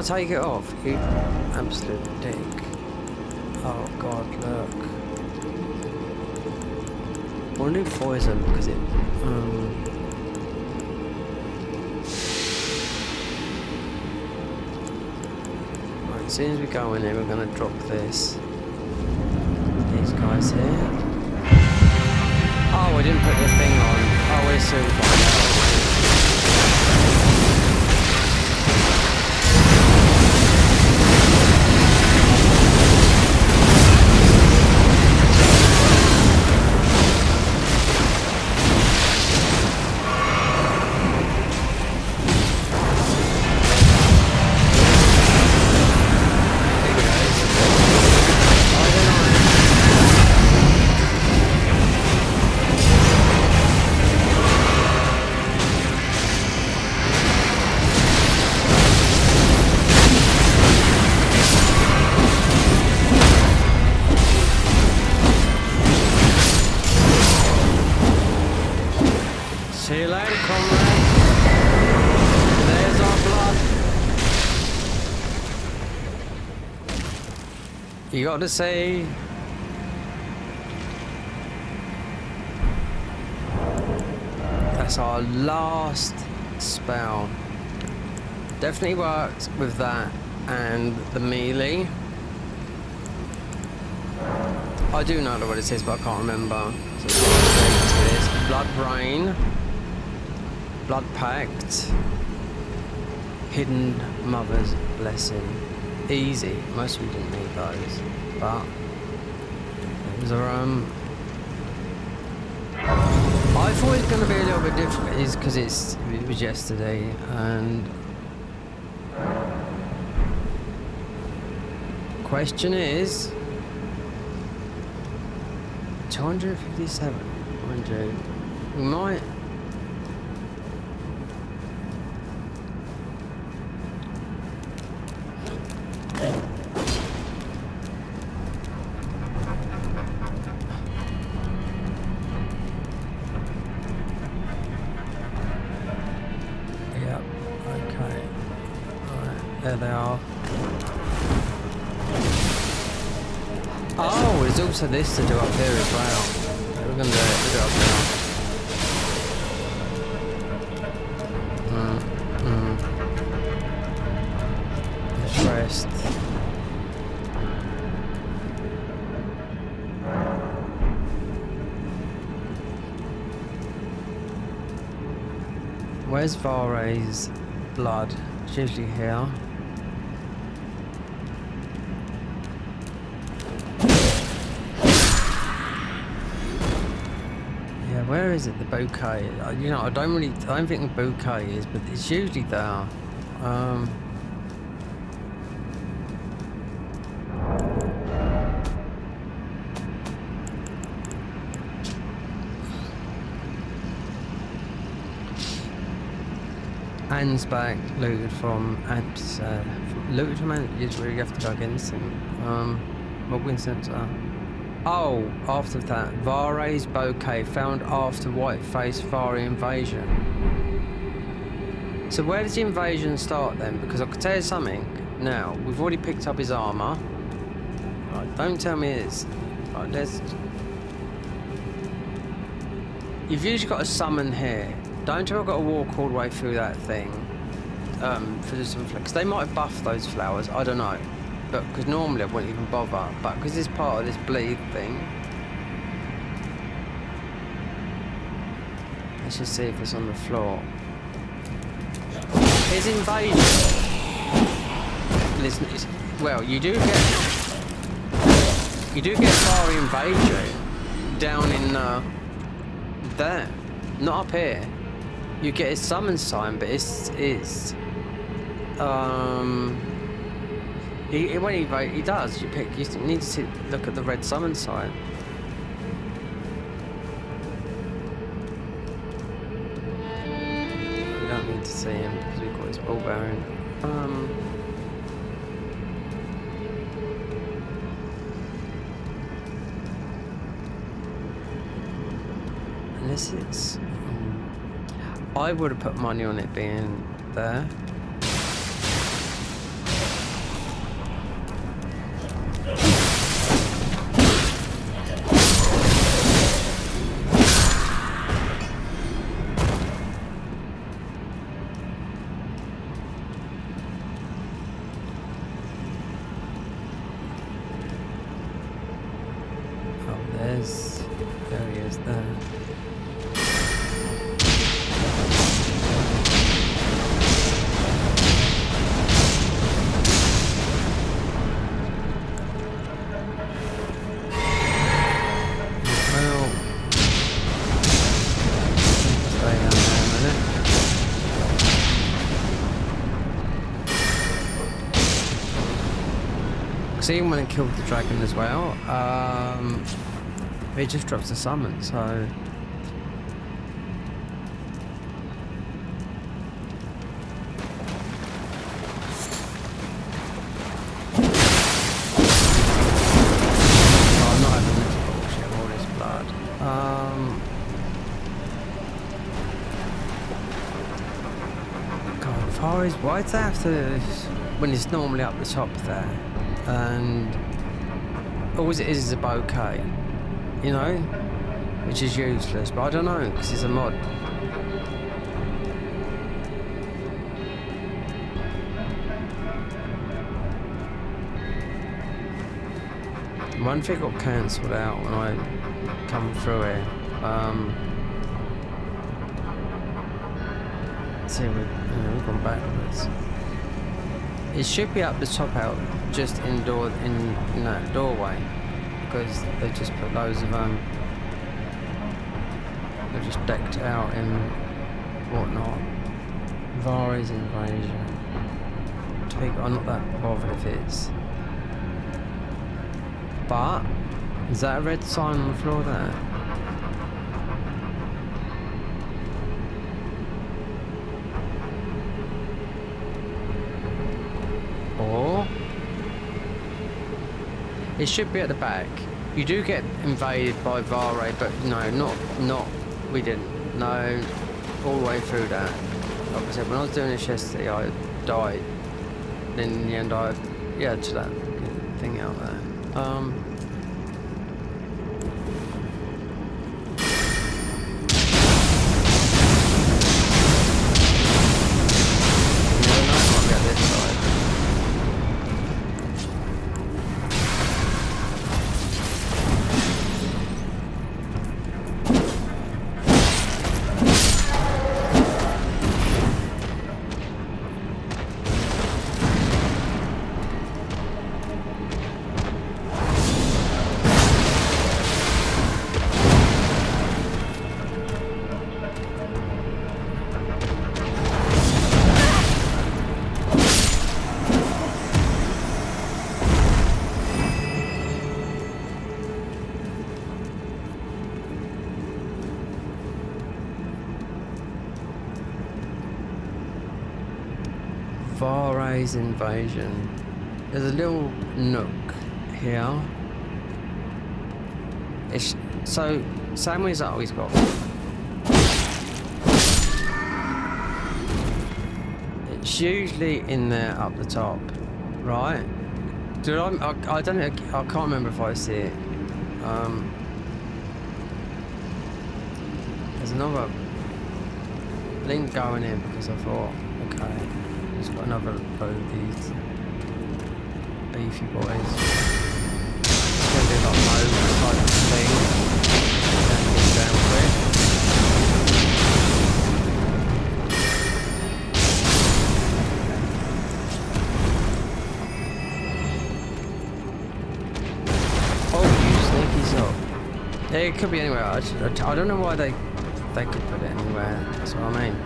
I take it off? You absolute dick. Oh god, look. I want to do poison because it... Right, as soon as we go in here, we're going to drop this. These guys here. Oh, we didn't put the thing on. Oh, we'll soon find out. See you later, comrade. There's our blood. You got to see. That's our last spell. Definitely worked with that and the melee. I do know what it says, but I can't remember. So it's Blood Rain. Blood Pact, Hidden Mother's Blessing. Easy. Most of you didn't need those, but it was a I thought it was going to be a little bit different, is because it was yesterday, and question is 257. Mind you, we might. There they are. Oh, there's also this to do up here as well. We're gonna do it. We'll do it up now. Let's rest. Where's Vare's blood? It's usually here. Where is it? The bouquet. You know, I don't think the bouquet is, but it's usually there. Anne's back, looted from Abs. Looted from Anne is where you have to go against him. Mobbing Centre. Oh, after that, Vare's bouquet found after Whiteface Vari invasion. So where does the invasion start then? Because I could tell you something. Now, we've already picked up his armour. Right, don't tell me it's... Right, let's... You've usually got a summon here. Don't tell me I've got to walk all the way through that thing. For some flowers. They might have buffed those flowers, I don't know. But because normally I wouldn't even bother, but because it's part of this bleed thing. Let's just see if it's on the floor. It's invasion. Listen, well, you do get far invasion down in there, not up here. You get his summon sign, but it's when he does, you need to look at the red summon sign. We don't need to see him because we've got his ball bearing. Unless it's... I would have put money on it being there. is there. Well, stay down there a minute. Because even when it killed the dragon as well, it just drops a summon, so... Why'd they have to, when it's normally up the top there, and all it is a bouquet, you know, which is useless, but I don't know, because it's a mod. One thing got cancelled out when I come through here. See, we've gone backwards. It should be up the top out, just indoor in that doorway, because they just put loads of they just decked it out in whatnot. Vari's invasion. I'm not that bothered if it's. But is that a red sign on the floor there? Or it should be at the back. You do get invaded by Vare, but no, not we didn't. No, all the way through that. Like I said, when I was doing this yesterday, I died. Then in the end, to that thing out there. Vare's invasion. There's a little nook here. It's so same way as that he's got. It's usually in there up the top, right? Dude, I don't know. I can't remember if I see it. There's another link going in because I thought, okay. He's got another load of these beefy boys. It's going to be like mode type of thing. Down quick. Oh, you sneaky sock. Yeah, it could be anywhere. I don't know why they could put it anywhere. That's what I mean.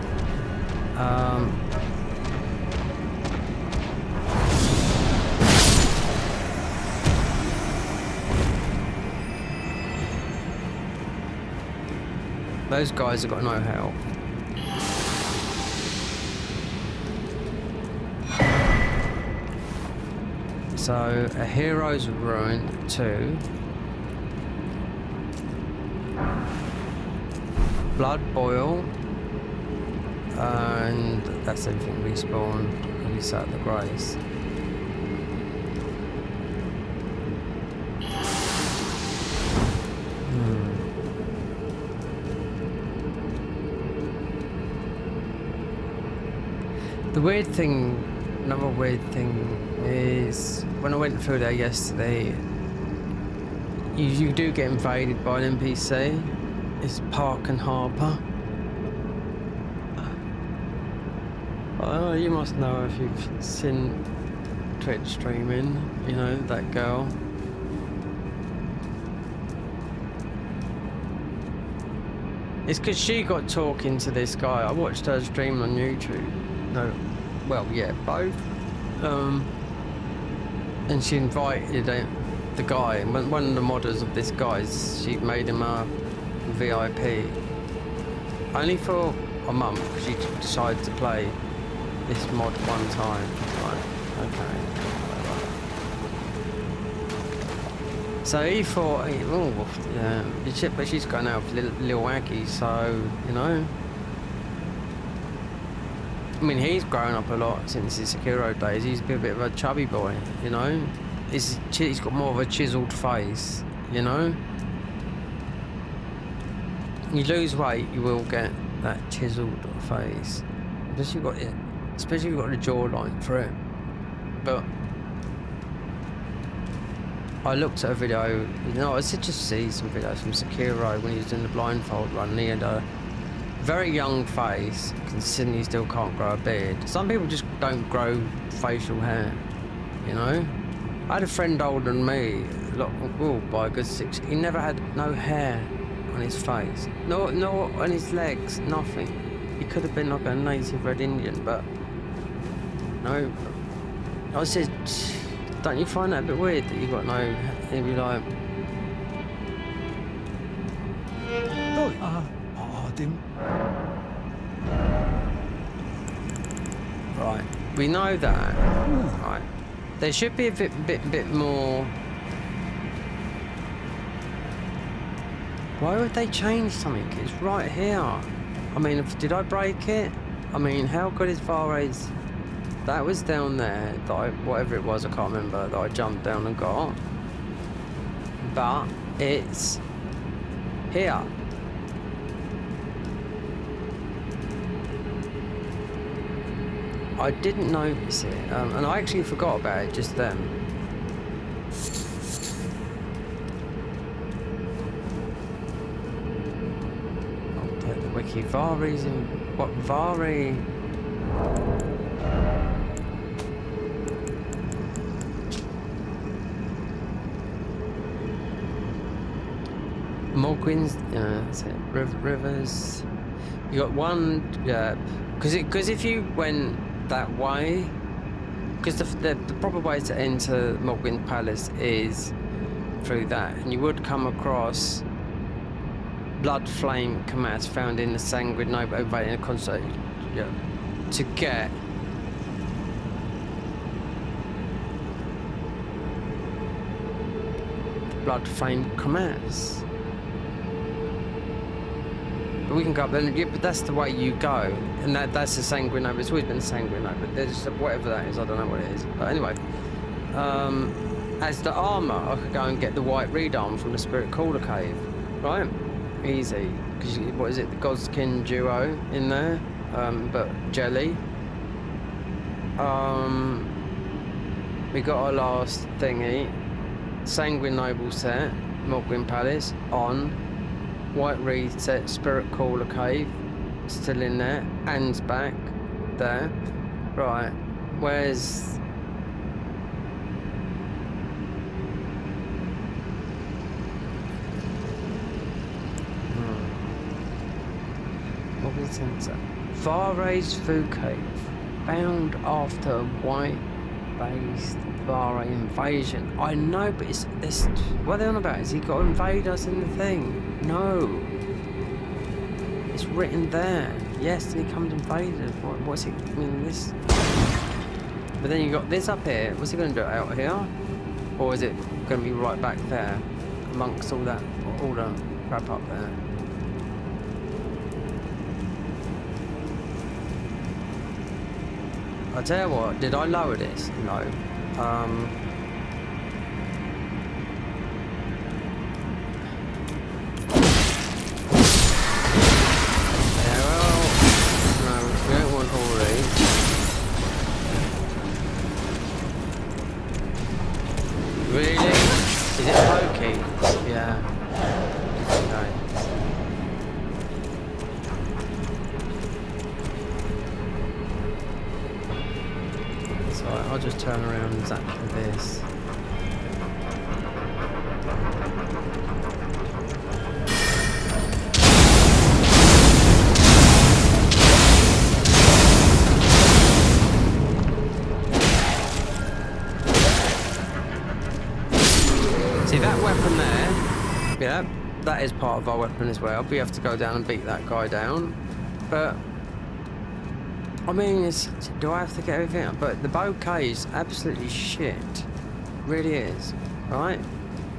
Those guys have got no help. So, a hero's ruin 2. Blood boil. And that's everything respawn. And we sat at the grace. The weird thing, another weird thing is when I went through there yesterday, you do get invaded by an NPC, is Park and Harbour. Oh, you must know if you've seen Twitch streaming, you know, that girl. It's because she got talking to this guy. I watched her stream on YouTube. No, well, yeah, both. And she invited the guy, one of the modders of this guy, she made him a VIP. Only for a month, because she decided to play this mod one time. Right, okay. So he thought, oh, yeah, but she's going out with little Aggie, so, you know. I mean, he's grown up a lot since his Sekiro days. He's been a bit of a chubby boy, you know. He's got more of a chiseled face, you know. You lose weight, you will get that chiseled face. Especially if you've got the jawline for it. But I looked at a video, you know, I said just see some videos from Sekiro when he was doing the blindfold run, and he had a very young face, considering he still can't grow a beard. Some people just don't grow facial hair, you know? I had a friend older than me, by a good 6, he never had no hair on his face, no on his legs, nothing. He could have been like a native Red Indian, but no. I said, don't you find that a bit weird that you got no? He'd be like, right. We know that. Right. There should be a bit more. Why would they change something? It's right here. I mean, did I break it? I mean, how good is Vare's? That was down there, whatever it was, I can't remember, that I jumped down and got. But it's here. I didn't notice it, and I actually forgot about it just then. Oh, the wiki. Vare's in... What? Vare... Morgwin's, that's it. Rivers. You got one, yeah. Because if you went that way, because the proper way to enter Morgwin's Palace is through that, and you would come across Blood Flame Commas found in the Sanguine Noble in a concert, yeah, to get Blood Flame Commas. But we can go up there, yeah, but that's the way you go, and that's the Sanguine Noble. It's always been Sanguine Noble, but there's whatever that is, I don't know what it is. But anyway, as the armour, I could go and get the white reed arm from the Spirit Caller Cave, right? Easy, because what is it, the Godskin duo in there, but jelly. We got our last thingy, Sanguine Noble set, Morgwin Palace, on. White Reed set, Spirit Caller Cave, still in there. Anne's back, there. Right, where's... What was it? Vare's Vu Cave, found after white-based Vare invasion. I know, but it's this. What are they on about? Is he got to invade us in the thing? No. It's written there. Yes, and he comes invaded. What's he? I mean, this. But then you got this up here. What's he going to do out here? Or is it going to be right back there, amongst all the crap up there? I tell you what, did I lower this? No. Yeah, well, no, we don't want all these. Really? Is it pokey? Yeah. Okay. just turn around exactly this. See that weapon there? Yeah, that is part of our weapon as well. We have to go down and beat that guy down. But I mean, do I have to get everything? But the bouquet is absolutely shit. Really is, right?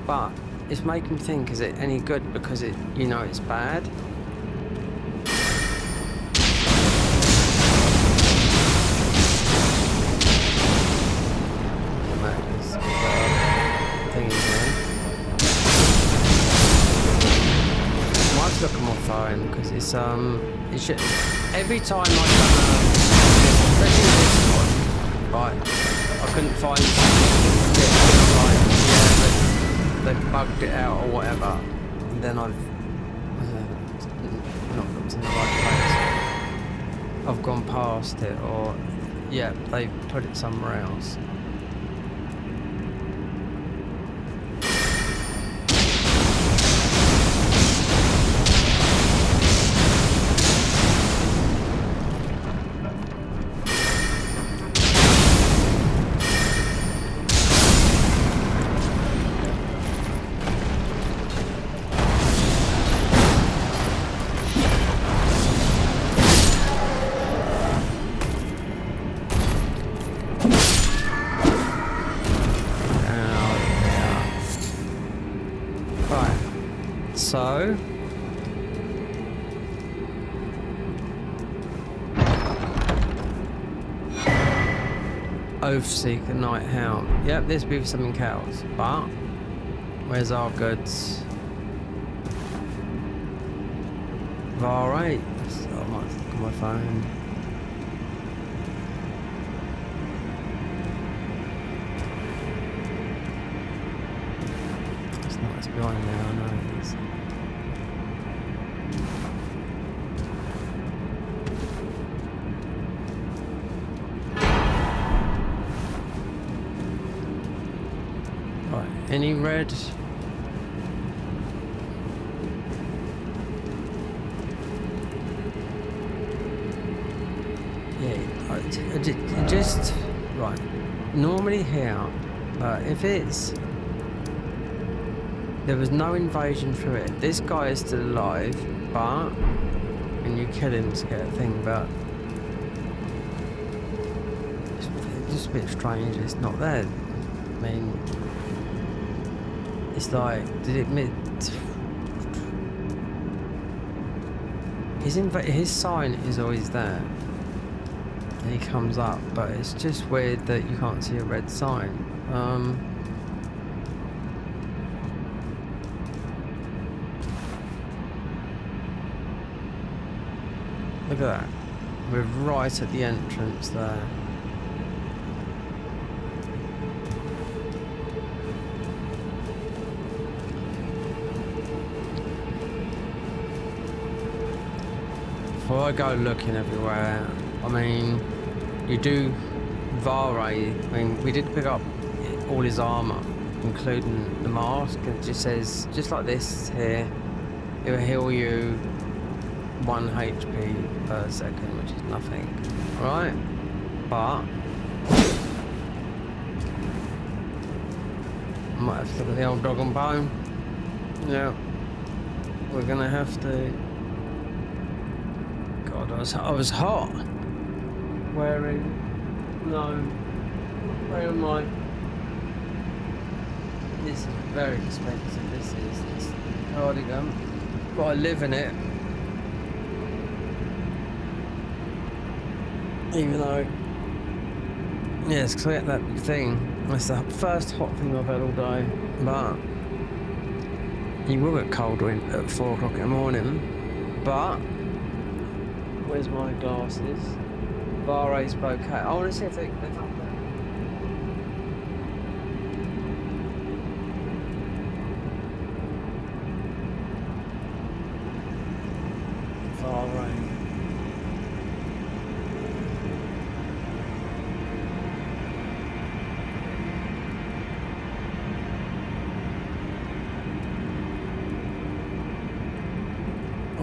But it's making me think, is it any good because it's bad? Look at my phone because it's should, every time I especially this one, right, I couldn't find they bugged it out or whatever, and then I've not looked in the right place. I've gone past it, or yeah, they put it somewhere else. So Oathseeker Night Hound. Yep, this would be for something else. But where's our goods? Alright. So I might look at my phone. It's not, it's behind there, I know it is. Any red? Yeah, just right. Normally here, if there was no invasion through it. This guy is still alive, but and you kill him to get a thing, but it's just a bit strange. It's not there. I mean. It's like, his sign is always there, and he comes up, but it's just weird that you can't see a red sign. Look at that, we're right at the entrance there. Before I go looking everywhere, I mean, you do Vare. I mean, we did pick up all his armor, including the mask, and it just says, just like this here, it will heal you 1 HP per second, which is nothing, right? But I might have to look at the old dog and bone. Yeah, we're gonna have to. God, I was hot. Where am I? This is very expensive. This is this cardigan, but I live in it. Even though, yes, because I get that thing. That's the first hot thing I've had all day. But you will get cold at 4 o'clock in the morning. But where's my glasses? Vare's bouquet. I want to see if they're up there. Vare.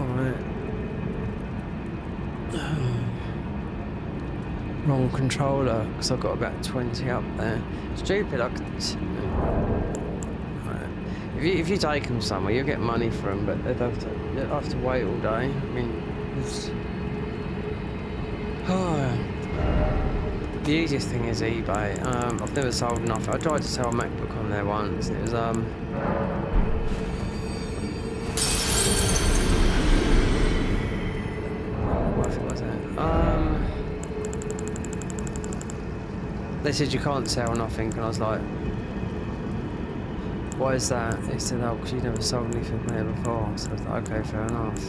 Alright. Wrong controller, because I've got about 20 up there. Stupid, I could... Right. If you take them somewhere, you'll get money for them, but they'd have to wait all day. I mean, it's... The easiest thing is eBay. I've never sold enough. I tried to sell a MacBook on there once. It was what was it? They said you can't sell nothing, and I was like, "Why is that?" They said, "Oh, because you never sold anything there before." So I was like, "Okay, fair enough."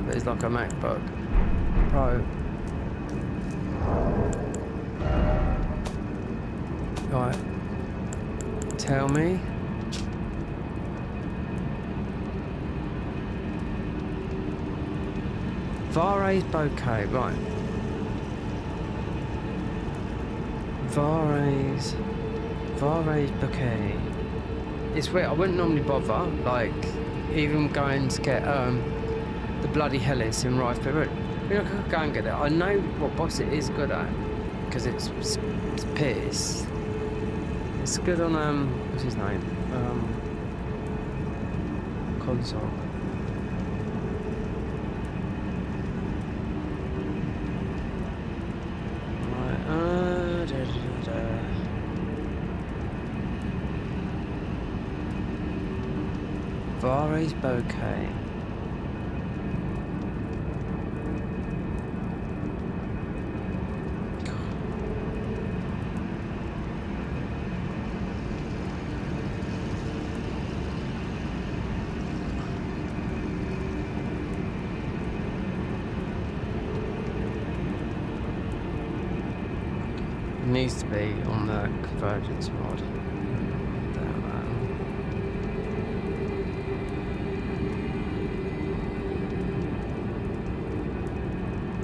But it's like a MacBook Pro. Right. Tell me. Vare's bouquet, right. Vare's bouquet. It's weird, I wouldn't normally bother, like, even going to get the bloody Hellis in Rife, but I could go and get it. I know what boss it is good at, because it's piss. It's good on, what's his name? Console. Vare's bouquet. It needs to be on the Convergence mod.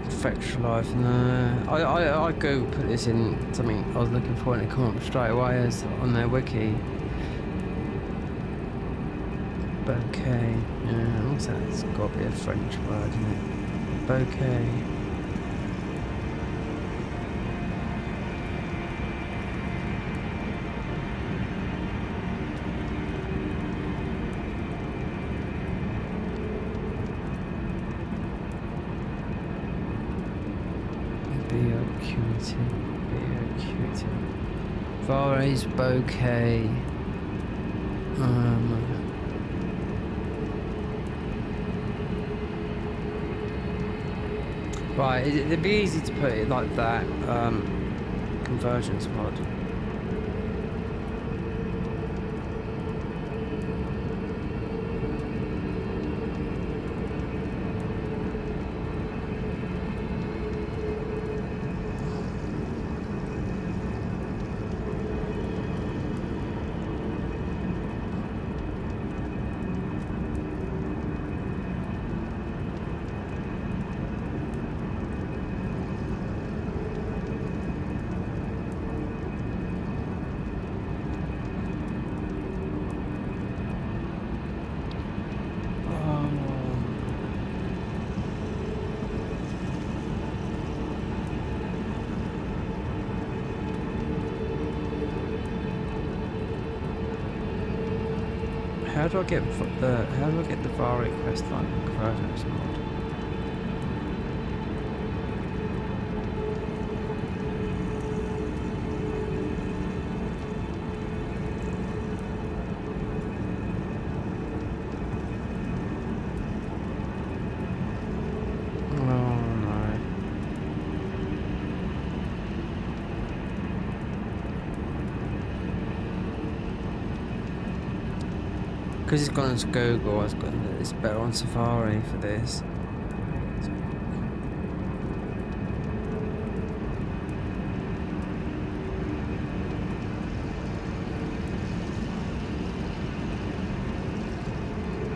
Effectual life, no. I go put this in something I was looking for and it come up straight away as on their wiki. Bouquet. Yeah, what's that? It's got to be a French word, isn't it? Bouquet. Vare's bouquet. Right, it'd be easy to put it like that. Convergence mod. How do I get the Vare quest line Convergence mod? Because it's gone into Google, it's better on Safari for this.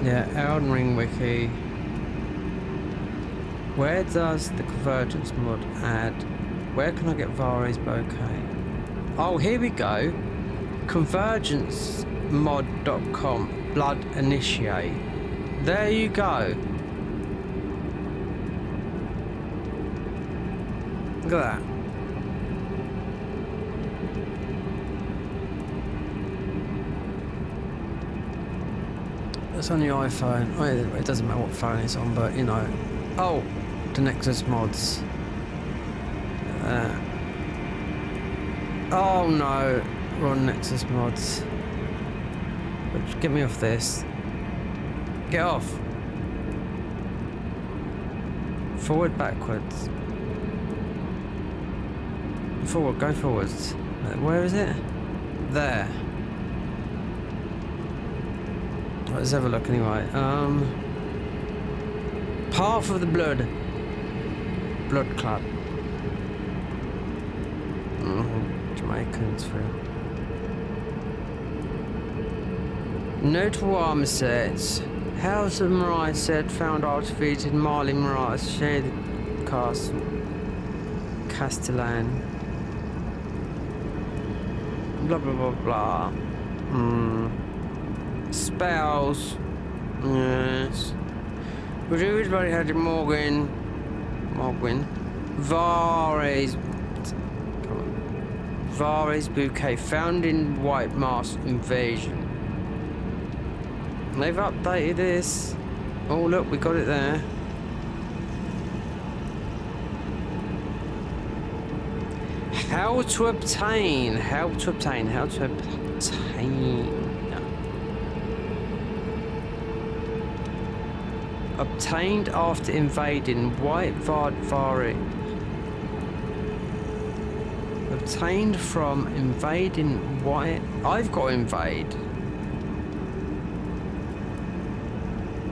Yeah, Elden Ring wiki. Where does the Convergence mod add? Where can I get Vare's bouquet? Oh, here we go. Convergencemod.com. Blood Initiate. There you go. Look at that. That's on the iPhone. Oh, it doesn't matter what phone it's on, but you know. Oh, the Nexus mods. Oh no, we're on Nexus mods. Get me off this. Get off. Forward, backwards. Forward, go forwards. Where is it? There. Let's have a look anyway. Path of the Blood. Blood Club. Jamaicans for notable armor sets. House of Marais said found artifacts in Marley Marais, Shaded Castle, Castellan. Blah blah blah blah. Spells. Yes. Reduced body had Morgan. Vares bouquet found in White Mask Invasion. They've updated this. Oh look, we got it there. How to obtain. Obtained after invading White Vari. Obtained from invading White. I've got to invade.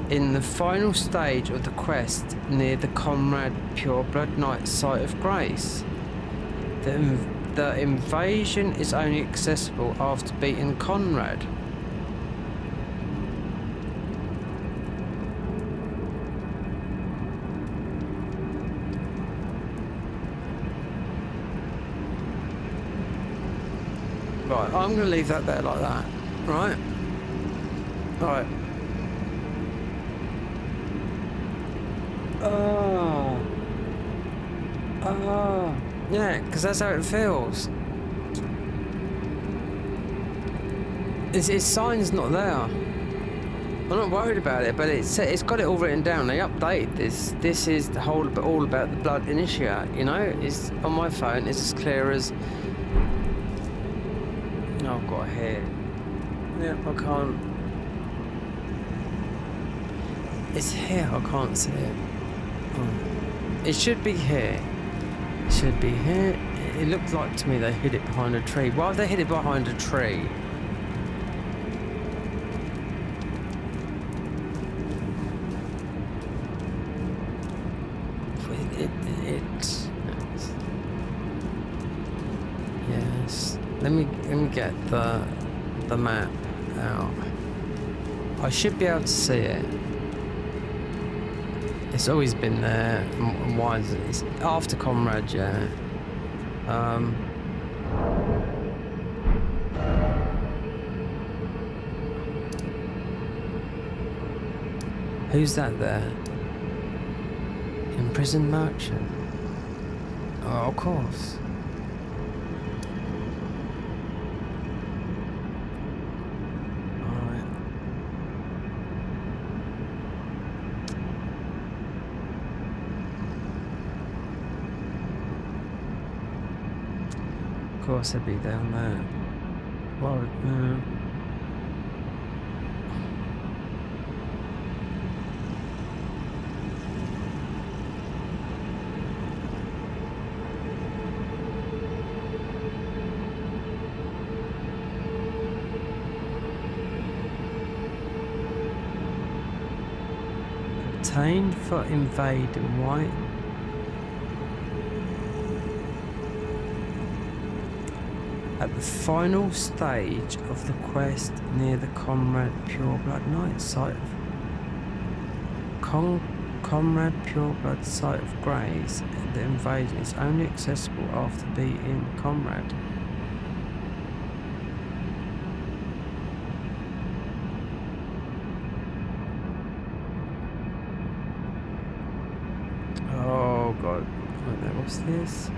In the final stage of the quest near the Comrade Pureblood Knight site of grace. The invasion is only accessible after beating Conrad. Right, I'm going to leave that there like that. Right? Right. Yeah, because that's how it feels. Its sign's not there. I'm not worried about it, but it's got it all written down. They updated this. This is the whole all about the blood initiate. You know, it's on my phone. It's as clear as. Oh, I've got a hair. Yeah, I can't. It's here. I can't see it. It should be here. It should be here. It looked like to me they hid it behind a tree. Why have they hid it behind a tree? Yes. Let me get the map out. I should be able to see it. It's always been there. And why is it? It's after Comrade, yeah. Who's that there? Imprisoned merchant. Oh, of course. Of course, I'd be down there. Well, obtained for invading White. At the final stage of the quest near the Comrade Pureblood Knight site of Comrade Pureblood site of Grays, the invasion is only accessible after beating Comrade. Oh god. Right there, what's this?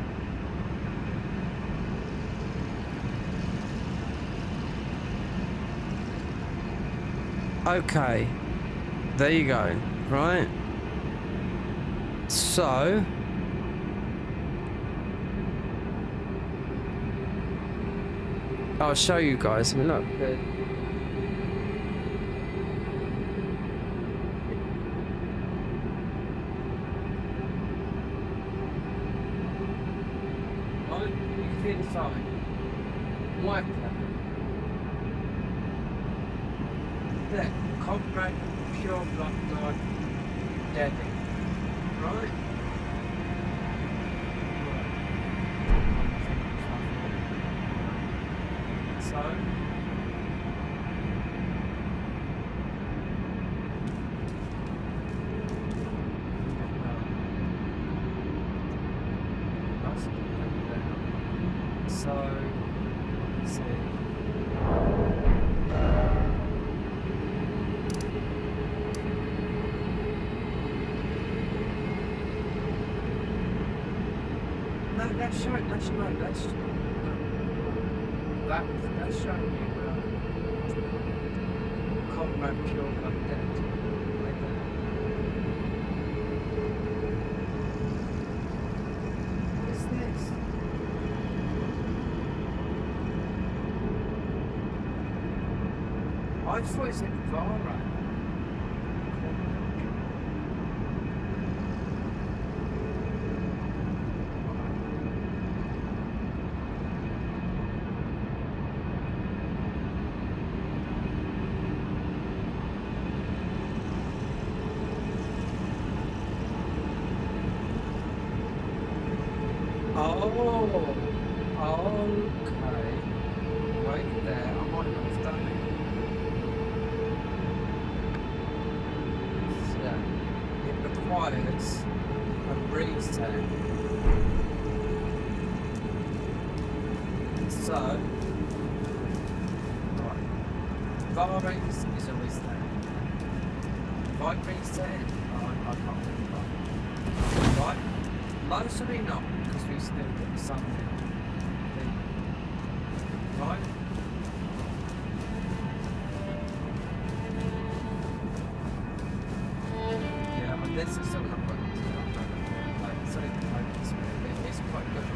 Okay, there you go, right? So, I'll show you guys. I mean, look, inside. Wipe that. There. Compact, pure blood knife, deadly. Right? So. That's showing you Comrade Pure Blood Dead. Like that. What's this? I thought it said Vara. Okay. Right there. I might not have done it. So, it requires a reset. So, right. Varings is always there. If I reset it, I can't remember. Right? Mostly not, because we still get something. Right? Yeah, but this is still not working. Like, it's only it's quite good on.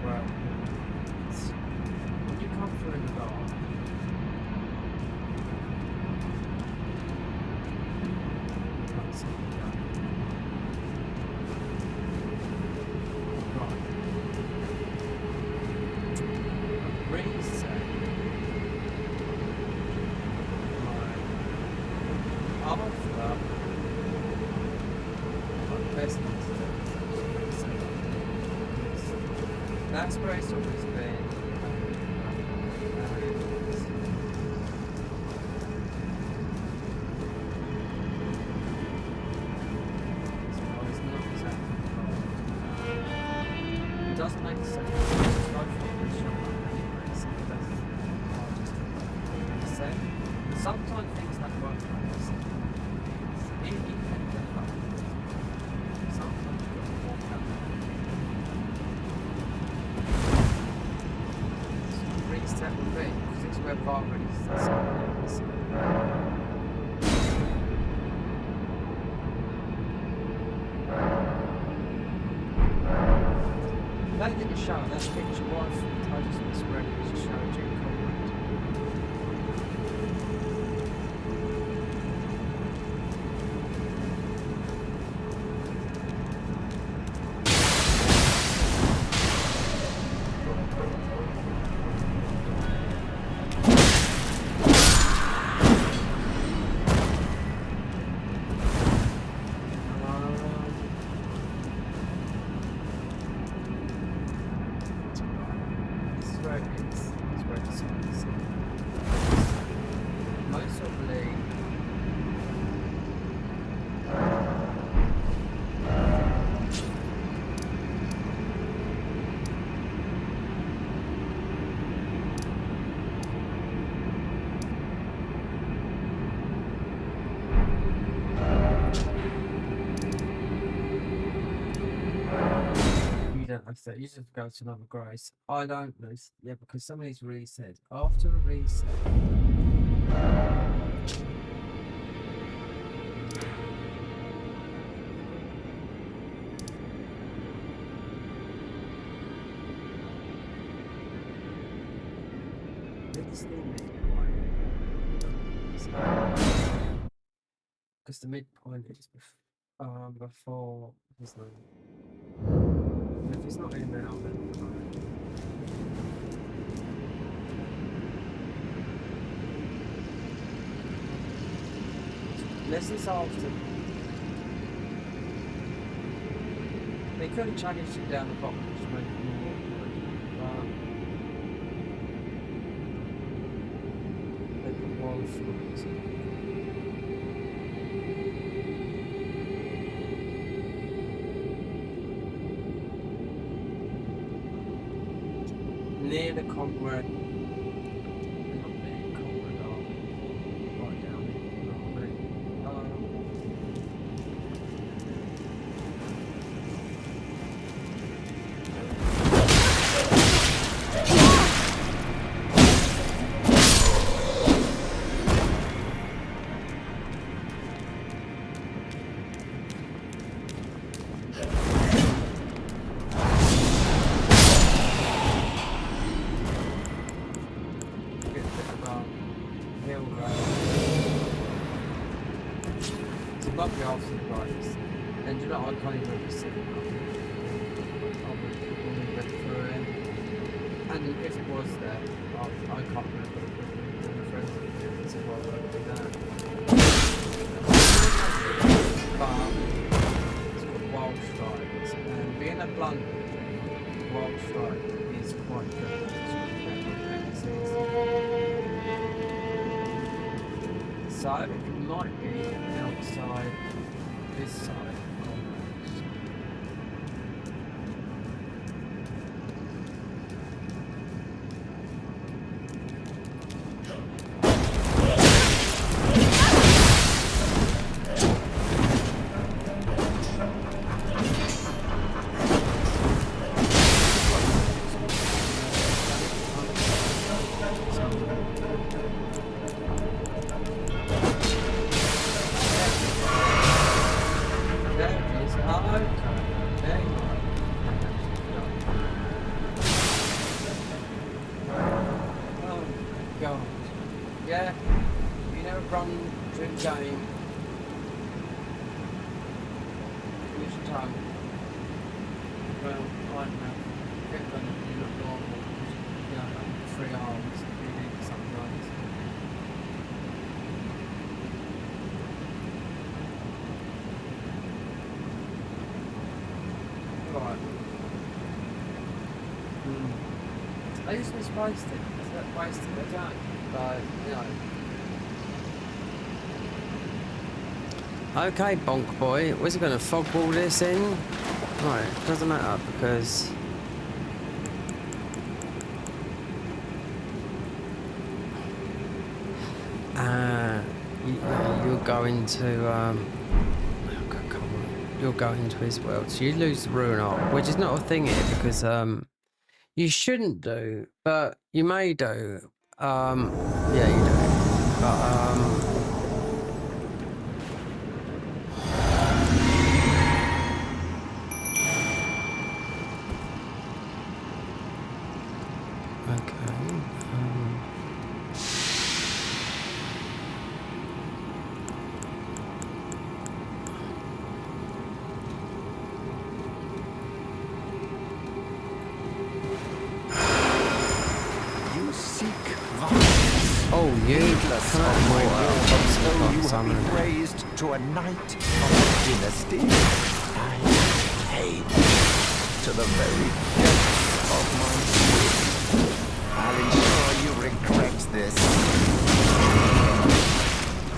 Well, when you come through the door, reset. After best that's where it's always been. It does make sense. It's not for sure anyway, so that's sometimes things don't work like this. Sometimes you got to walk out. Reset would be, because it's where Barbara is. That's all it is. That didn't show, that's picture one. I just misread it, it just showed you Convergence. don't have to. You just have to go to another grace. I don't lose. Yeah, because somebody's reset. After a reset. It's the midpoint. Because the midpoint is before his name. If he's not in now, then lessons after. They could have challenged it down the bottom, which made it more awkward, but they put walls through it. Near the Convergence. Not near Convergence. Right down there. You know what I mean? It's above the arse of the guys. And you know, I can't even remember sitting up. I went through it. And if it was there, I can't remember. My friends would do it, so why would I do that? But it's got wild strikes. And being a blunt, wild strike is quite good. So it might be outside this side. Yeah, you never run through the game. Use your tongue. Well, I don't know. Get them, you look normal. You know, 3 arms, you need something like this. Right. I used to be wasted. It's not wasted, I don't. But, you know. Okay, bonk boy. Was he going to fogball this in? Right, doesn't matter because. You're going to. Come on. You'll go into his world. So you lose the ruin arc, which is not a thing here because you shouldn't do, but you may do. Yeah, you do. But, okay. You seek violence. Oh, you Needless can't of my wait. will, but so you have been raised to a knight of a dynasty. I hate to the very depths of my soul. I'll ensure you regret this.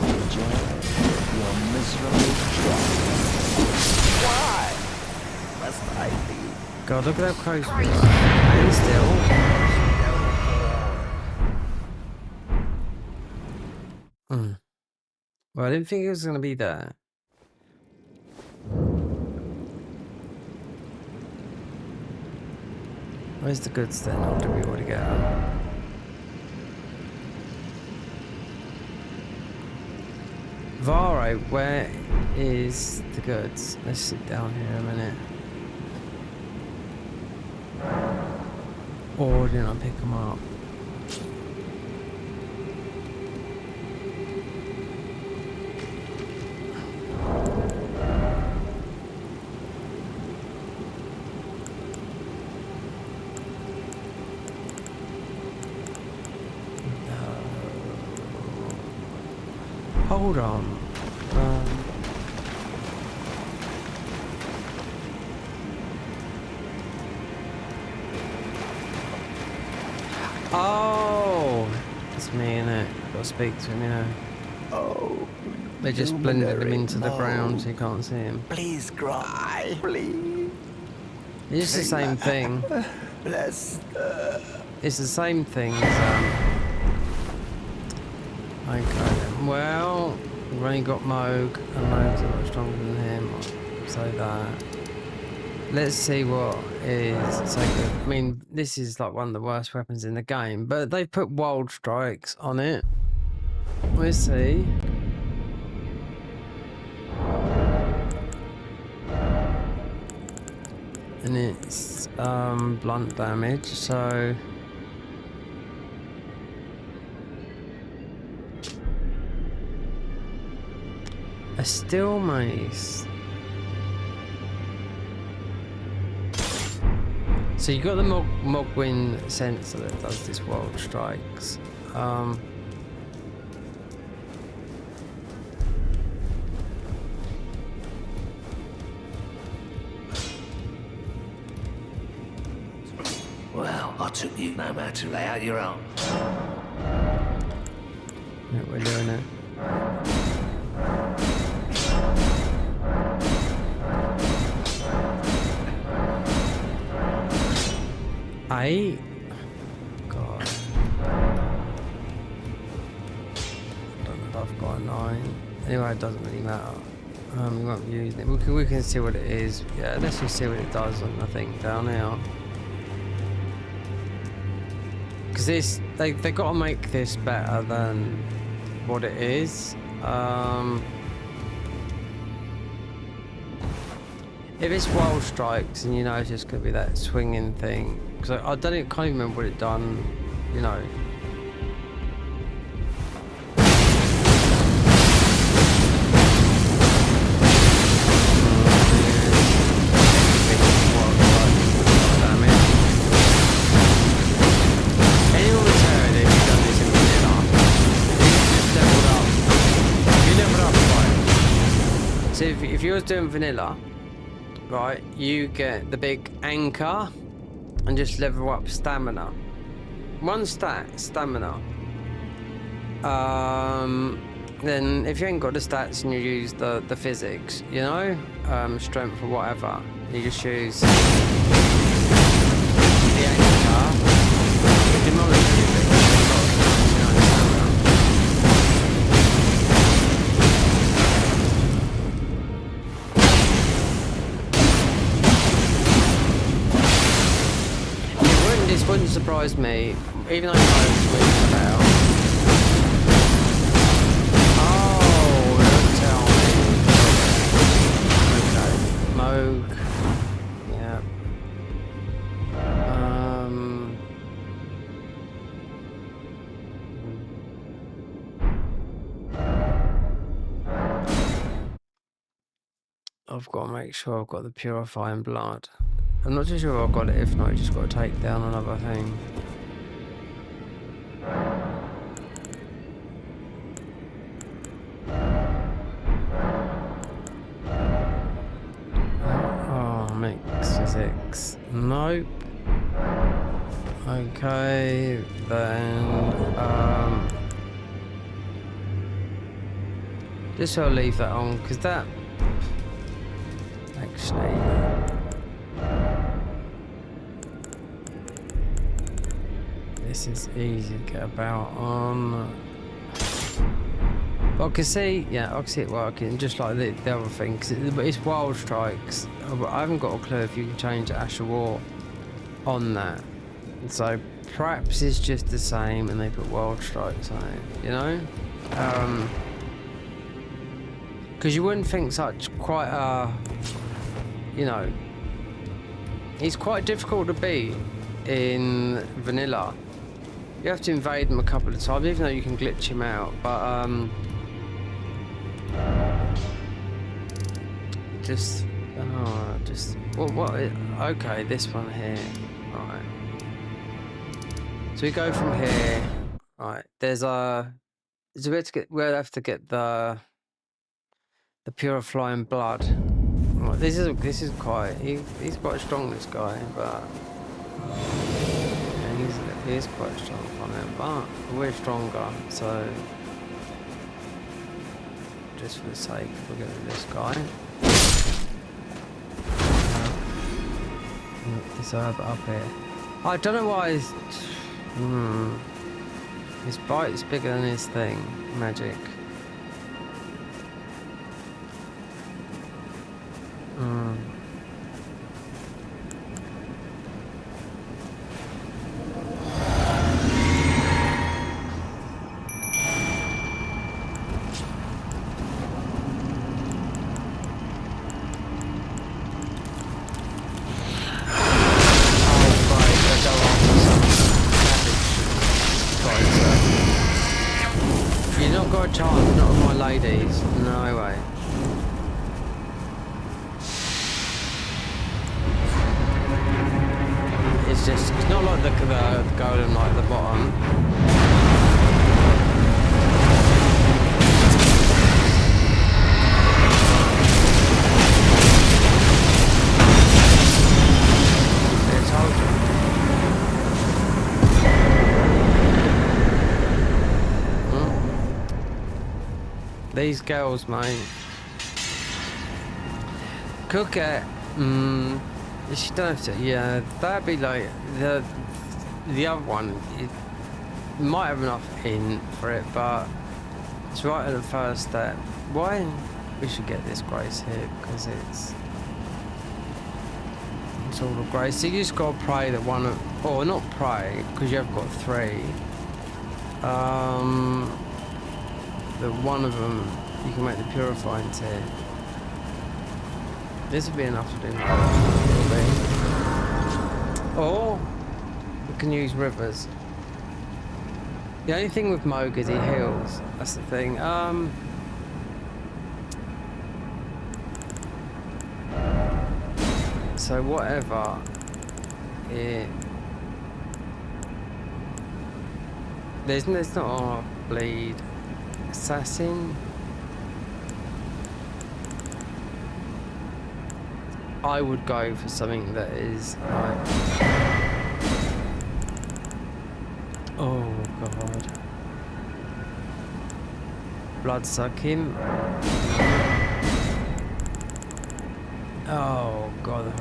Enjoy your miserable death. Why must I leave? God, look at that close. And still. Well, I didn't think it was going to be there. Where's the goods then? Or do we already get them? Vare, where is the goods? Let's sit down here a minute. Or didn't I pick them up? Hold on. Oh, it's me, innit? Gotta speak to him, you know. Oh, They just blended them luminary into the ground, so mole. you can't see him. Please cry, please. It's the same thing. Bless. It's the same thing as okay then. Well, we've only got Moog, and Moog's a lot stronger than him. I'll say that. Let's see what is so good. I mean, this is like one of the worst weapons in the game, but they put wild strikes on it. We'll see. And it's blunt damage, so a steel mace. So you got the Mogwin sensor that does this wild strikes. Well, I took you no matter to lay out your own. Yeah, we're doing it. Eight? God. I don't know if I've got a 9. Anyway, it doesn't really matter. We won't be using it. We can see what it is. Yeah, let's just see what it does on the thing down here. Because this, they got to make this better than what it is. If it's wild strikes, and you know it's just gonna be that swinging thing. Because I don't even, can't even remember what it done. You know. If you was doing vanilla, right, you get the big anchor and just level up stamina. One stat, stamina. Then if you ain't got the stats and you use the physics, you know, strength or whatever, you just use the anchor. Demolish everything. This wouldn't surprise me, even though Moog's moving about. Oh, don't tell me. Okay, Moog. Yeah. I've got to make sure I've got the purifying blood. I'm not too sure if I've got it. If not, I just got to take down another thing. Oh, mix physics. Nope. Okay, then just so I'll leave that on because that actually. This is easy to get about on. But I can see, yeah, I can see it working, just like the other thing, because it's wild strikes. I haven't got a clue if you can change Asher War on that. So perhaps it's just the same and they put wild strikes on it, you know? Because you wouldn't think such quite a, you know, he's quite difficult to beat in vanilla. You have to invade him a couple of times, even though you can glitch him out, but okay, this one here, right. So we go from here, right, there's a bit to get, we'll have to get the purifying blood. Right, this is quite, he's quite strong, this guy, but yeah, he is quite strong on him, but we're stronger, so just for the sake, we'll get rid of this guy. This herb up here. I don't know why his bite is bigger than his thing. Magic. Chance, not with my ladies. No way. It's just, it's not like the golem like at the bottom. I told you. These girls, mate. Cook it. She don't have to. Yeah, that'd be like the other one. It might have enough in for it, but it's right at the first step. Why? We should get this grace here because it's all the grace. So you just gotta pray that one of, or not pray because you have got 3. That one of them you can make the purifying tear. This would be enough to do that. Or we can use rivers. The only thing with Moog is he heals. That's the thing. So whatever it. There's not a bleed. Assassin. I would go for something that is like, oh god, blood sucking. Oh god,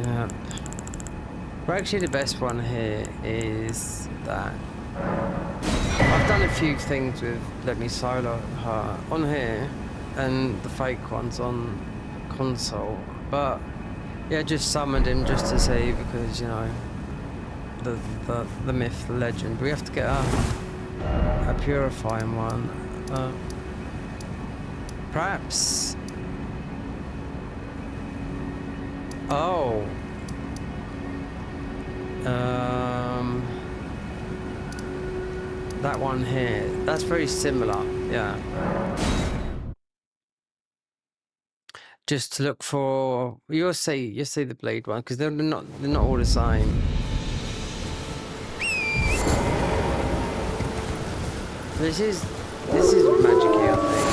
yeah. But actually the best one here is that I've done a few things with Let Me Solo Her on here and the fake ones on console, but yeah, just summoned him just to see because, you know, the myth, the legend. We have to get a purifying one. Perhaps. Oh. That one here. That's very similar. Yeah. Just to look for, you'll see the bleed one because they're not all the same. This is magic-y, I think.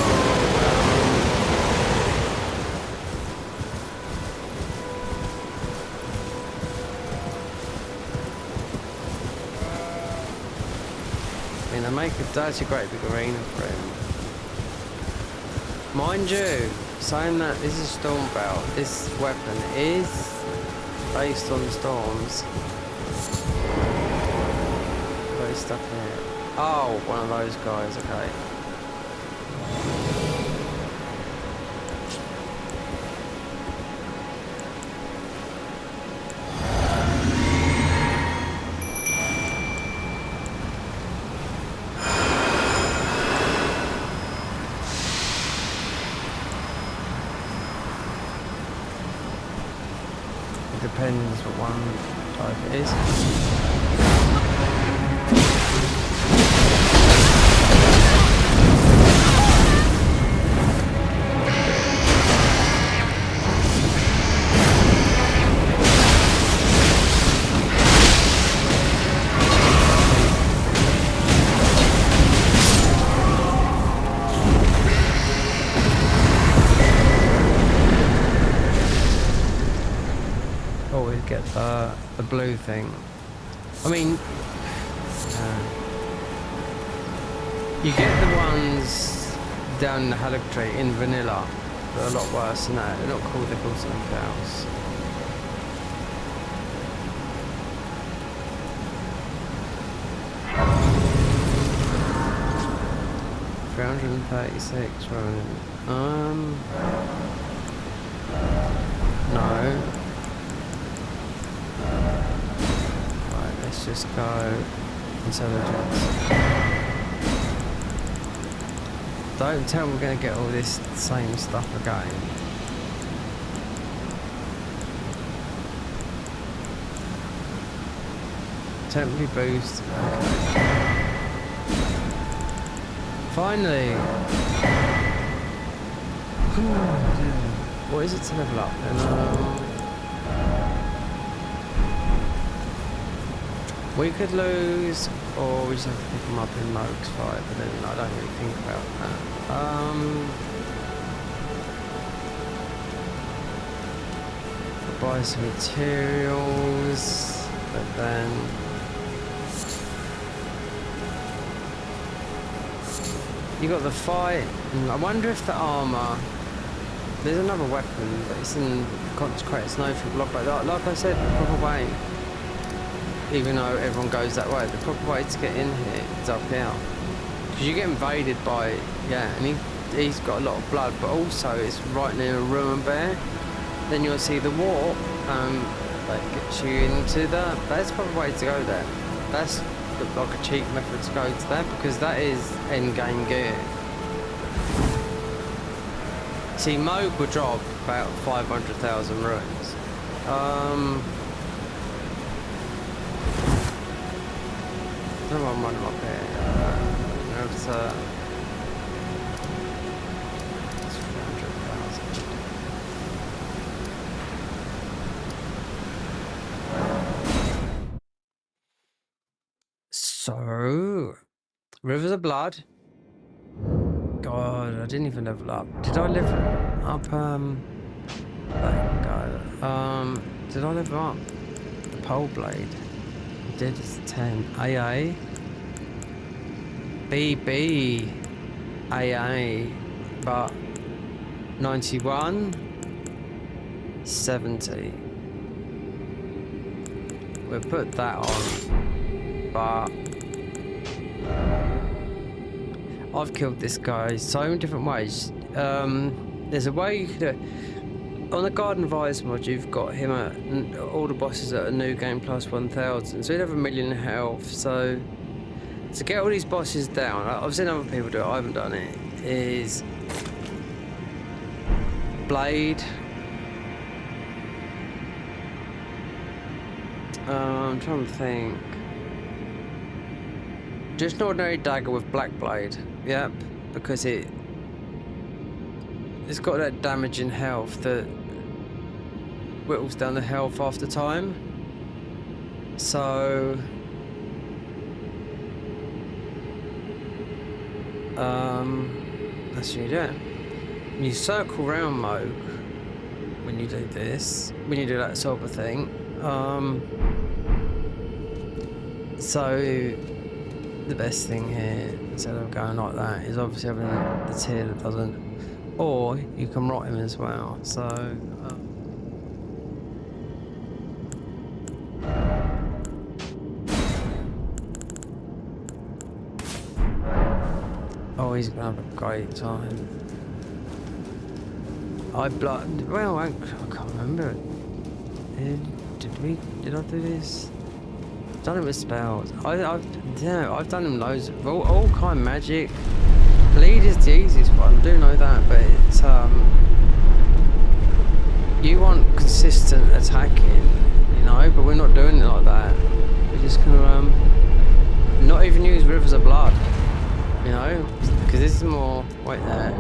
I mean, that's a great big arena for him. Mind you, saying that this is Stormbolt, this weapon is based on storms. Very stuck here. Oh, one of those guys, okay. depends what one type it is. Always get the blue thing. I mean, you get the ones down the Halleck tree in vanilla. They're a lot worse than that. They're not called, they're called something else. $336 rolling. No. Right, let's just go intelligence. Don't tell me we're going to get all this same stuff again. Temporary boost. Okay. Finally! What is it to level up then? We could lose, or we just have to pick them up in Moke's fight, but then I don't really think about that. Buy some materials, but then you got the fight. I wonder if the armor. There's another weapon, but it's in consecrated snowfield block. But like I said, the proper way, even though everyone goes that way, the proper way to get in here is up here. Because you get invaded by, yeah, and he's got a lot of blood, but also it's right near a ruin bear. Then you'll see the warp, that gets you into that. That's the proper way to go there. That's like a cheap method to go to that, because that is end game gear. See, Moog will drop about 500,000 runes. I don't know what I'm running up here. It's 300,000. So, Rivers of Blood. God, I didn't even level up. Did I level up? Did I level up the pole blade? I did. It's 10. AA. BB. AA. But 91. 70. We'll put that on. But I've killed this guy so many different ways. There's a way you could... on the Garden of Eyes mod, you've got him at... all the bosses at a new game plus 1,000. So he'd have 1,000,000 health. So to get all these bosses down, I've seen other people do it, I haven't done it, is... Blade. I'm trying to think. Just an ordinary dagger with black blade. Yep, because it's got that damage in health that whittles down the health after time. So that's what you do. You circle round Moog when you do this, when you do that sort of thing. So the best thing here, instead of going like that, is obviously having the tier that doesn't, or you can rot him as well. So oh, he's gonna have a great time. Well, I can't remember. Did I do this? I've done it with spells. I've done them loads of all kind of magic. Bleed is the easiest one, I do know that, but it's You want consistent attacking, you know, but we're not doing it like that. We're just gonna not even use Rivers of Blood, you know, because this is more. Wait there.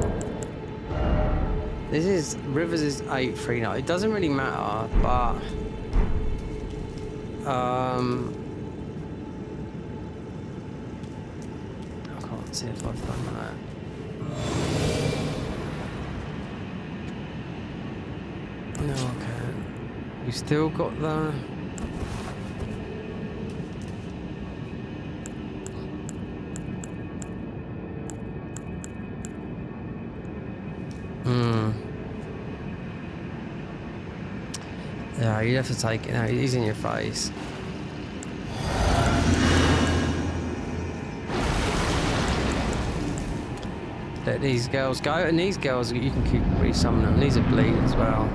This is Rivers is 839. It doesn't really matter, but I can't see if I've done that. No, I can't. We still got the. Yeah, you have to take it now. He's in your face. Let these girls go, and these girls you can keep resummoning them. These are bleed as well.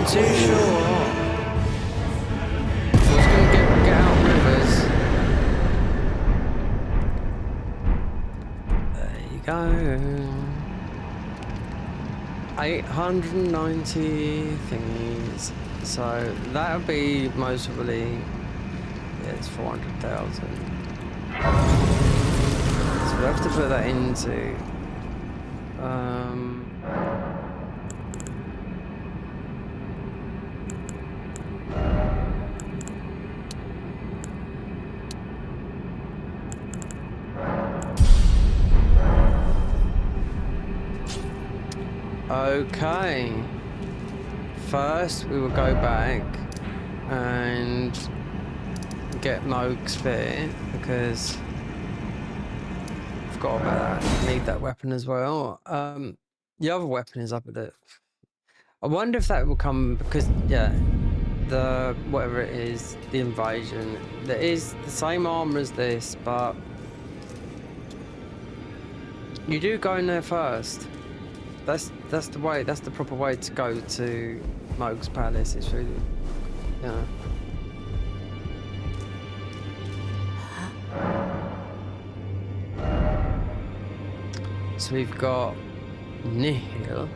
Too sure. Who's gonna get out Rivers? There you go. 890 thingies. So that would be most probably, yeah, it's 400,000. So we have to put that into okay. First, we will go back and get Moog's bit because I forgot about that. Need that weapon as well. The other weapon is up at the. I wonder if that will come because yeah, the whatever it is, the invasion. There is the same armor as this, but you do go in there first. That's the way. That's the proper way to go to Moog's Palace. It's really, you know. So we've got nihil,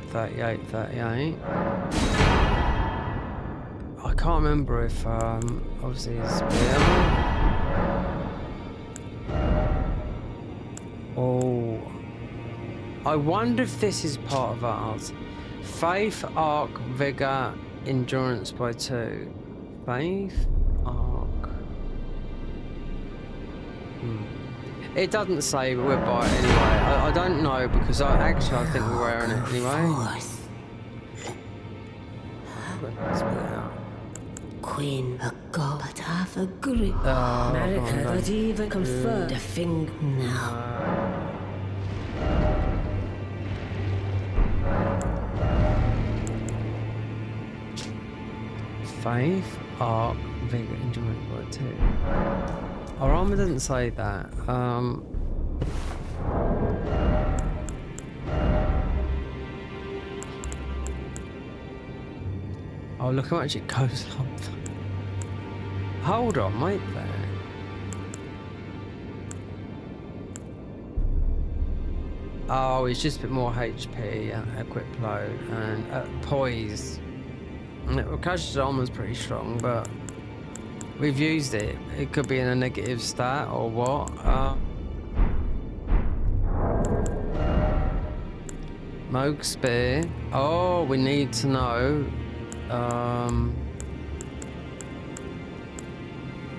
38, 38. I can't remember if, obviously it's Bill. Oh. I wonder if this is part of ours. Faith, arc, vigor, endurance by 2. Faith, arc. It doesn't say, but we'll buy it anyway. I don't know because I think we're wearing it anyway. Let's put it out. Queen, a god, but half a grip. America, but even confirmed a thing now. Faith, arc, vigor, endurance by 2. Our armor doesn't say that. Oh, look how much it goes up. Hold on, wait there. Oh, it's just a bit more HP, equip load, and poise. Casual armor's pretty strong, but we've used it. It could be in a negative stat or what. Moog spear. Oh, we need to know.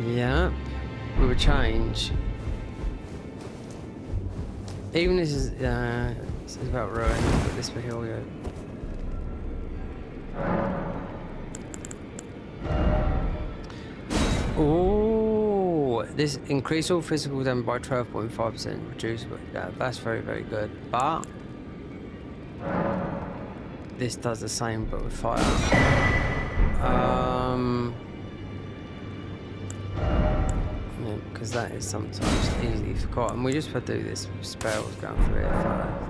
Yeah, we would change. Even this is it's about ruin, but this will heal you. Oh, this increase all physical damage by 12.5%, reduce, yeah, that's very, very good. But this does the same, but with fire. Yeah, because that is sometimes easily forgotten. We just have to do this with spells going through it first.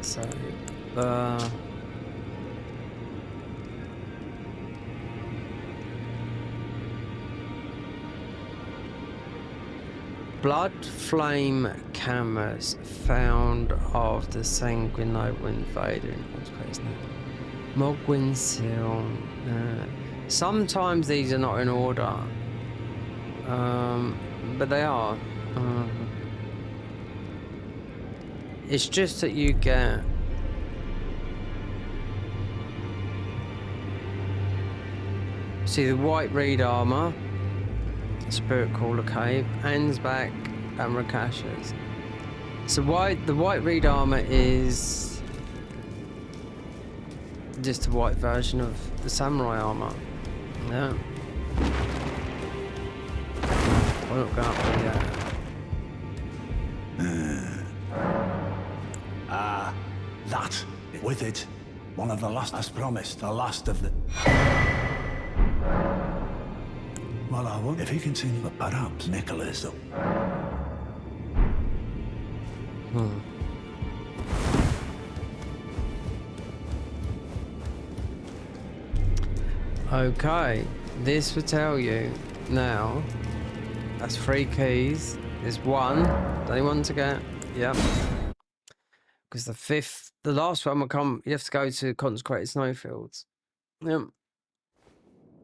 So, blood flame cameras found after Sanguinoble invader. What's his name? Mogwin Seal. Sometimes these are not in order, but they are. It's just that you get see the white reed armor, Spirit Caller Cave, Ansbach, and Rakashas. So the white reed armor is just a white version of the samurai armor. Yeah. I'll not go up with that. That, with it, one of the last, as promised, the last of the... Well, I wonder if he continues, but perhaps Nicholas... Okay, this will tell you now. That's 3 keys. There's 1. Only 1 to get. Yep. Because the last one will come. You have to go to consecrated snowfields. Yep.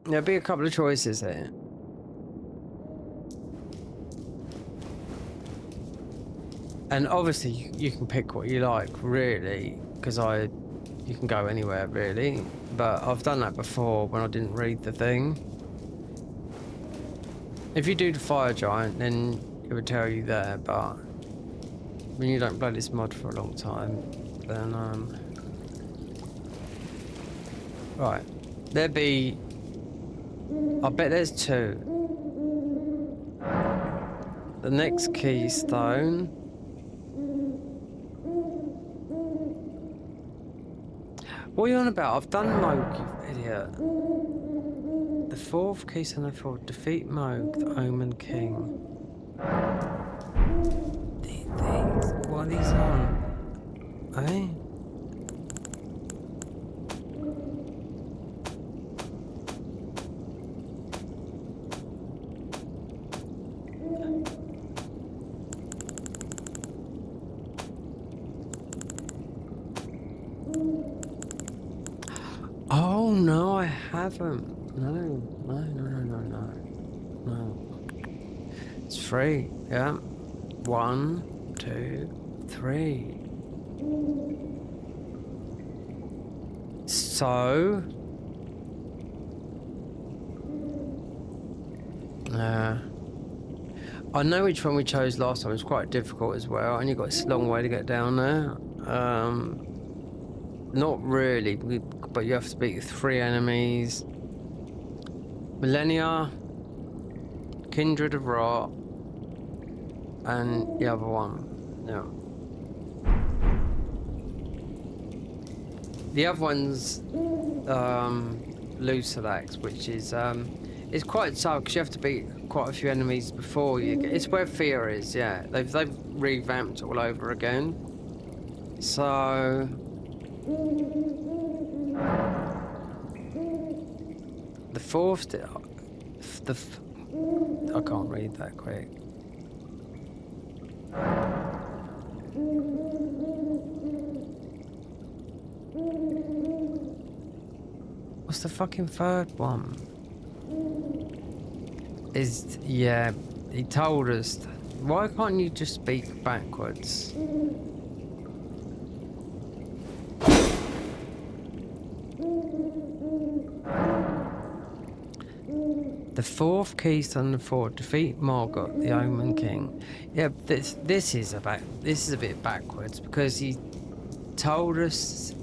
There'll be a couple of choices here. And obviously, you can pick what you like, really, because you can go anywhere, really. But I've done that before when I didn't read the thing. If you do the fire giant, then it would tell you there, but when you don't play this mod for a long time, then right, there'd be, I bet there's 2. The next keystone. What are you on about? I've done Moog, you idiot. The 4th keystone for defeat Moog, the Omen King. What are these on? Eh? no, I haven't. No. It's 3. Yeah. 1, 2, 3. So. I know which one we chose last time. It's quite difficult as well, and you've got a long way to get down there. Not really, but you have to beat 3 enemies. Millennia, Kindred of Rot, and the other one. Yeah. The other one's Lucelax, which is it's quite tough because you have to beat quite a few enemies before you get. It's where fear is. Yeah, they've revamped all over again. So the 4th, I can't read that quick. What's the fucking 3rd one? Yeah, he told us. Why can't you just speak backwards? The 4th keystone, the 4th, defeat Morgoth, the Omen King. Yeah, this is a bit backwards because he told us.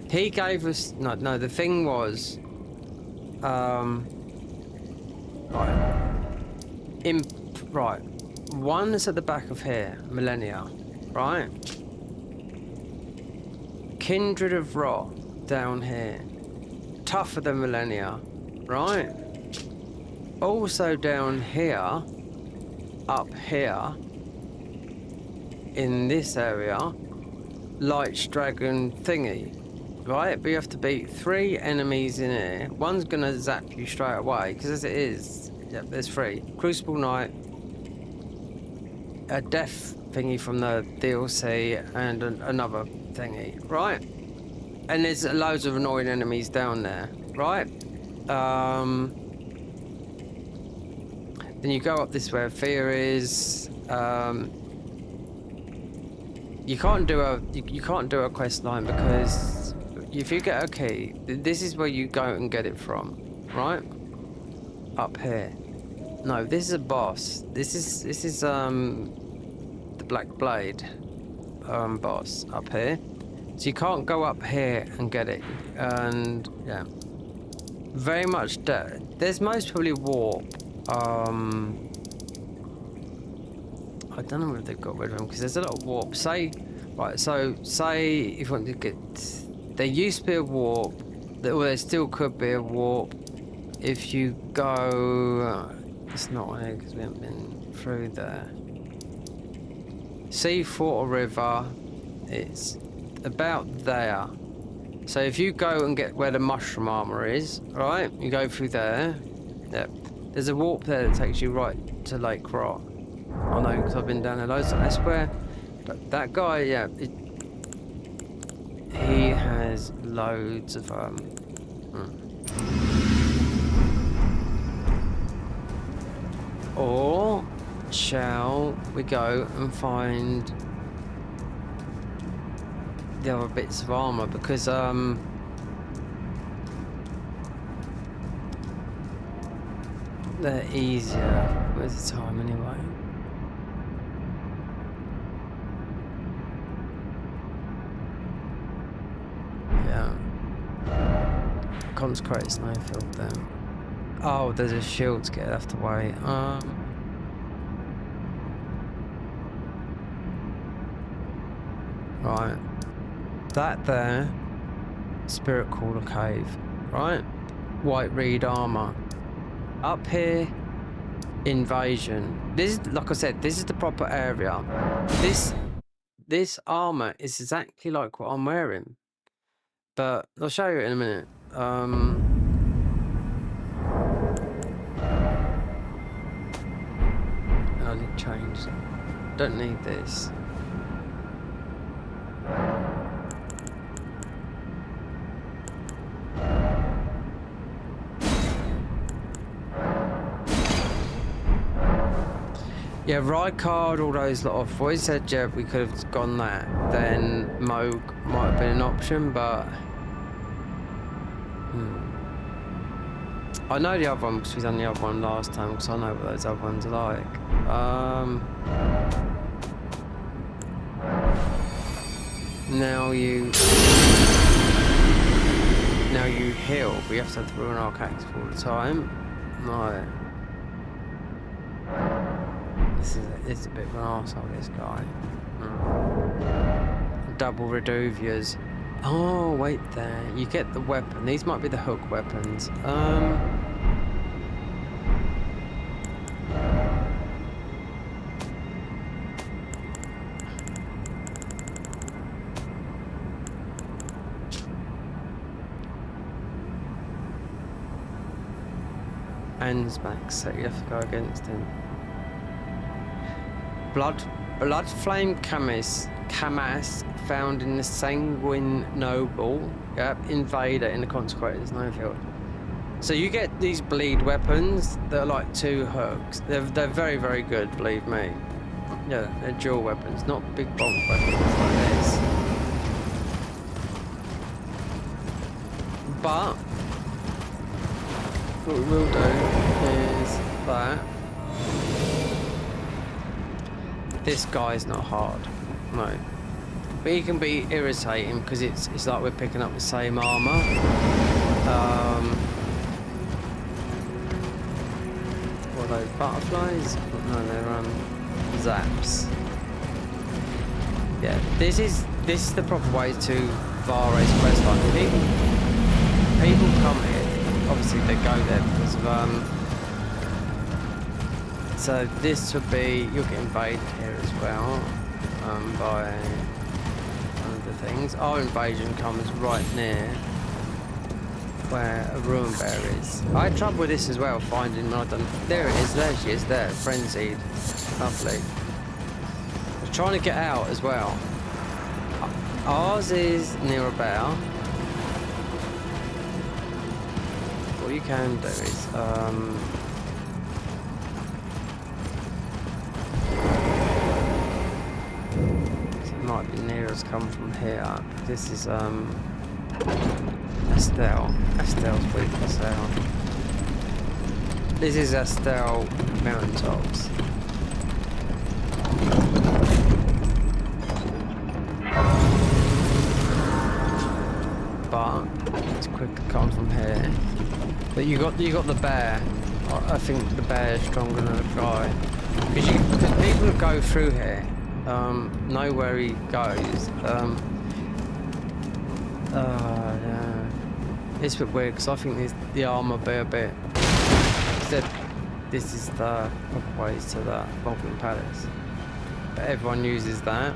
He gave us no. The thing was, right. One is at the back of here, Millennia, right? Kindred of Rot down here, tougher than Millennia, right? Also down here, up here, in this area, Light Dragon thingy. Right, but you have to beat 3 enemies in here. One's gonna zap you straight away, because as it is, yep, there's 3. Crucible Knight, a death thingy from the DLC, and another thingy, right? And there's loads of annoying enemies down there, right? Then you go up this where fear is. You can't do a quest line because if you get a key, this is where you go and get it from, right? Up here. No, this is a boss. This is the Black Blade boss up here. So you can't go up here and get it. And yeah, very much there's most probably warp. I don't know if they've got rid of them because there's a lot of warp. Say if you want to get. There used to be a warp, or there still could be a warp if you go. It's not on here because we haven't been through there. Sea, fort, or river, it's about there. So if you go and get where the mushroom armor is, right? You go through there. Yep. There's a warp there that takes you right to Lake Rot. I know because I've been down there loads. That's where that guy. Yeah. He has loads of Or shall we go and find the other bits of armor because they're easier. Where's the time anyway? Consecrated snowfield then. Oh, there's a shield to get left away. Right. That there. Spirit Caller Cave. Right? White Reed armor. Up here. Invasion. This is, like I said, this is the proper area. This armor is exactly like what I'm wearing. But I'll show you in a minute. I didn't change. Don't need this. Yeah, ride card, all those lot of. What he said, yeah, we could have gone that. Then Moog might have been an option, but. I know the other one because we done the other one last time, because I know what those other ones are like. Now you heal, but you have to ruin arcades all the time. No. This is a bit of an arsehole, this guy. Double Redovias. Oh, wait there. You get the weapon. These might be the hook weapons. Anne's back, so you have to go against him. Blood flame Camas found in the Sanguine Noble. Yep, Invader in the Consecrated Snowfield. So you get these bleed weapons that are like 2 hooks. They're very, very good, believe me. Yeah, they're dual weapons, not big bonk weapons like this. But what we will do is that. This guy's not hard, no. But he can be irritating because it's like we're picking up the same armor. What are those, butterflies? No, they're zaps. Yeah, this is the proper way to Vare's questline. People come here, obviously they go there because of so this would be, you'll get invaded here as well by one of the things. Our invasion comes right near where a ruin bear is. I had trouble with this as well, finding when I've done. There it is, there she is, there, frenzied. Lovely. I was trying to get out as well. Ours is near about. What you can do is might be near us come from here. This is Estelle. Estelle's weak as hell. This is Estelle mountain tops. But it's quick to come from here. But you got the bear. I think the bear is stronger than the guy. Because people who go through here know where he goes. Yeah. It's a bit weird because I think the armor be a bit. This is the proper way to the Vulcan Palace. But everyone uses that.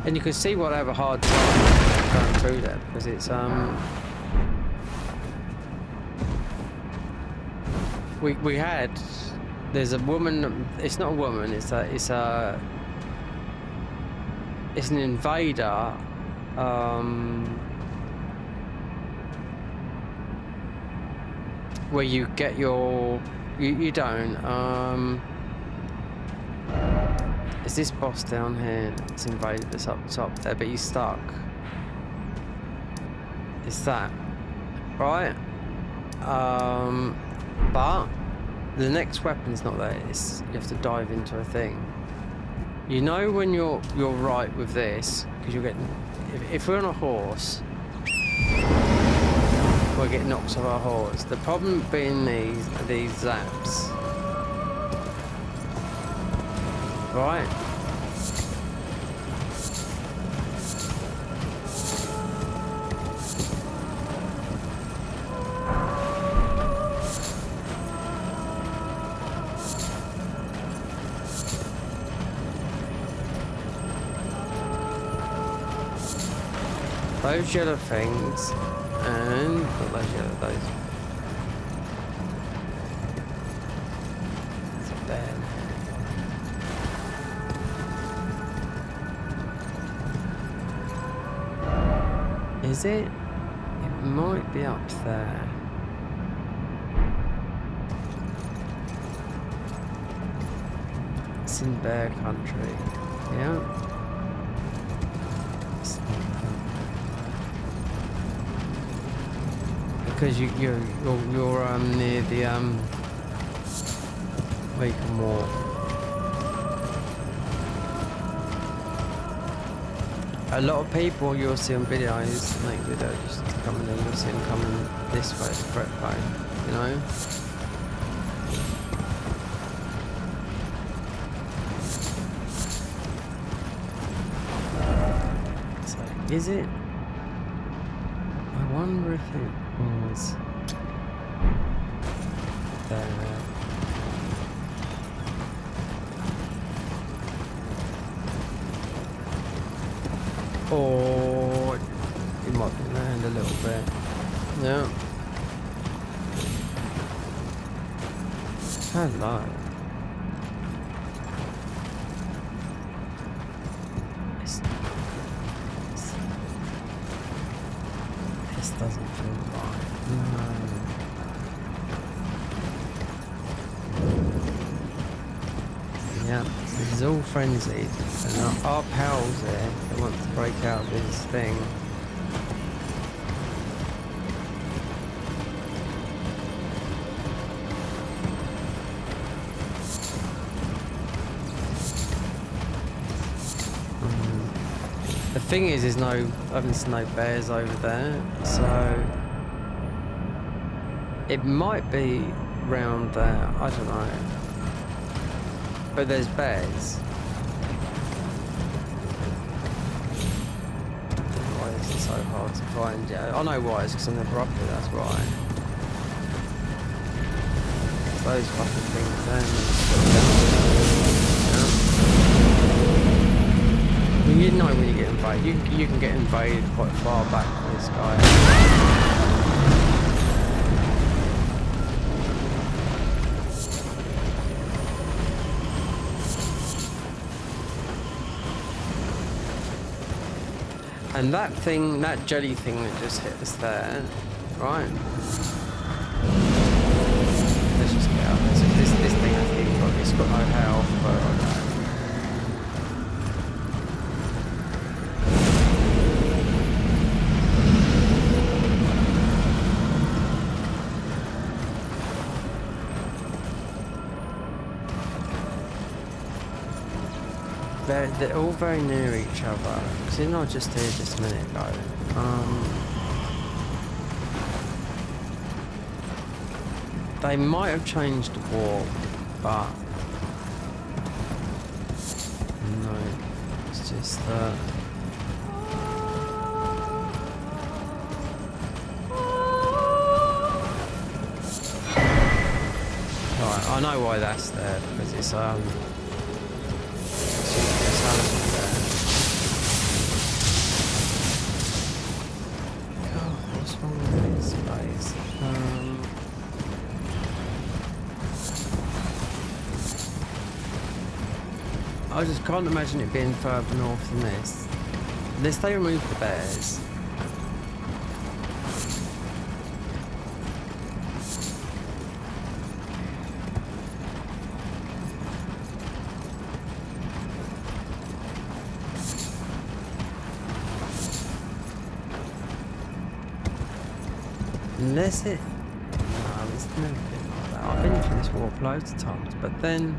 And you can see why they have a hard time going through there because it's we had. There's a woman. It's not a woman. It's an invader. Where you get your. You don't. Is this boss down here? It's invaded us up top there, but he's stuck. It's that, right? But. The next weapon's not there. You have to dive into a thing. You know when you're right with this because you get. If we're on a horse, we'll get knocked off our horse. The problem being these zaps, right? Those yellow things, and not those yellow, those. It's a bear. Is it? It might be up there. It's in bear country. Yeah. Because you're near the where you can walk. A lot of people you'll see on videos, make videos coming in, you'll see them coming this way, the correct way, you know? So, is it? I wonder if it was there. Or it might be land a little bit. Yeah. Hello. This doesn't feel right. No. Yeah, this is all frenzied, and our pals there, they want to break out of this thing. The thing is, there's no, I haven't seen no bears over there, so it might be round there, I don't know. But there's bears. Why is it so hard to find? Yeah, I know why, it's because I'm never up here, that's why. It's those fucking things then. You know when you get invaded. You can get invaded quite far back from this guy. And that thing, that jelly thing that just hit us there, right? Let's just get out. This thing, I think, it's got no health, but okay. They're all very near each other. Because they're not just here just a minute ago. They might have changed the walk, but no, it's just that. Right, I know why that's there because it's what's wrong with this place? I just can't imagine it being further north than this. Unless they remove the bears. Unless it... No, it's never been like that. I've been through this walk loads of times, but then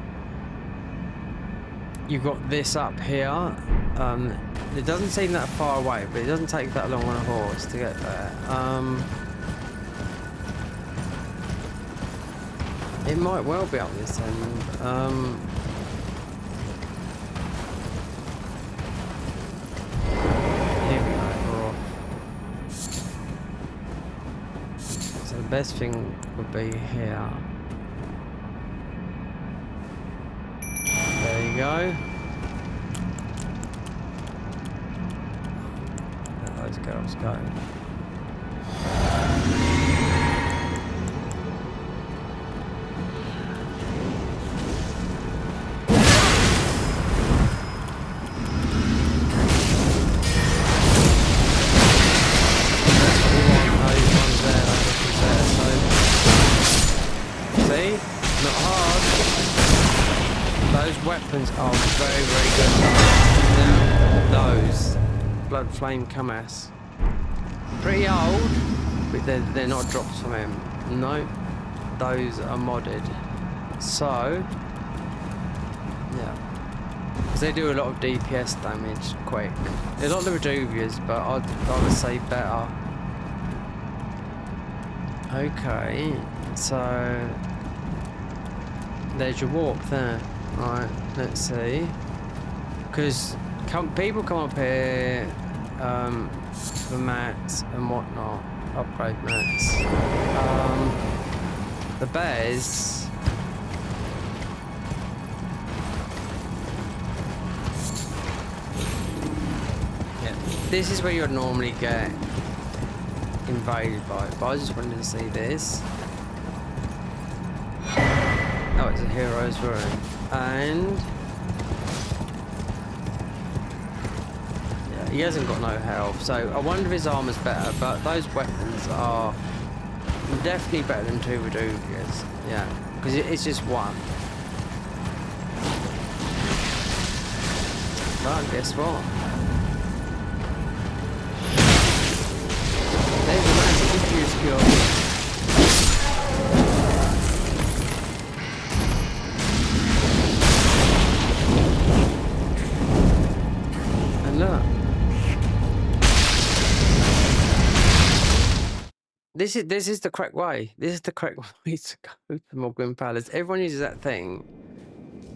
you've got this up here. It doesn't seem that far away, but it doesn't take that long on a horse to get there. It might well be up this end. Here we go, we're off. So the best thing would be here. There you go. Let those girls go. See? Not hard. Those weapons are very, very good. Now, those Blood Flame Kamas. Pretty old, but they're not drops from him. No, those are modded. So, yeah. Because they do a lot of DPS damage quick. They're not the Reduvias, but I would say better. Okay, so there's your warp there. Right, let's see. Because people come up here for mats and whatnot, upgrade mats. The bears. Yeah, this is where you'd normally get invaded by, but I just wanted to see this. Oh, it's a hero's room. And yeah, he hasn't got no health, so I wonder if his armor's better, but those weapons are definitely better than two Reduvias. Yeah, because it's just one. But guess what? There's a massive diffuse skill. And look. This is the correct way. This is the correct way to go to Morgan Palace. Everyone uses that thing,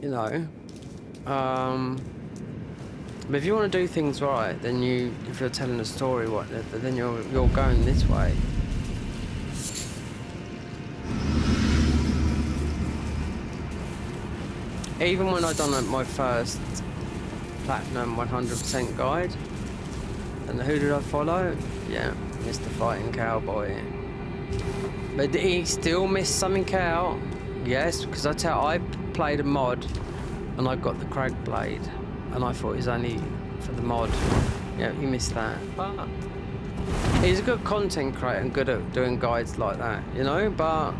you know. But if you want to do things right, then if you're telling a story, then you're going this way. Even when I done my first platinum 100% guide, and who did I follow? Yeah, Mr. Fighting Cowboy. But he still missed something out. Yes, because I played a mod, and I got the Crag Blade. And I thought it was only for the mod. Yeah, he missed that. But he's a good content creator and good at doing guides like that, you know? But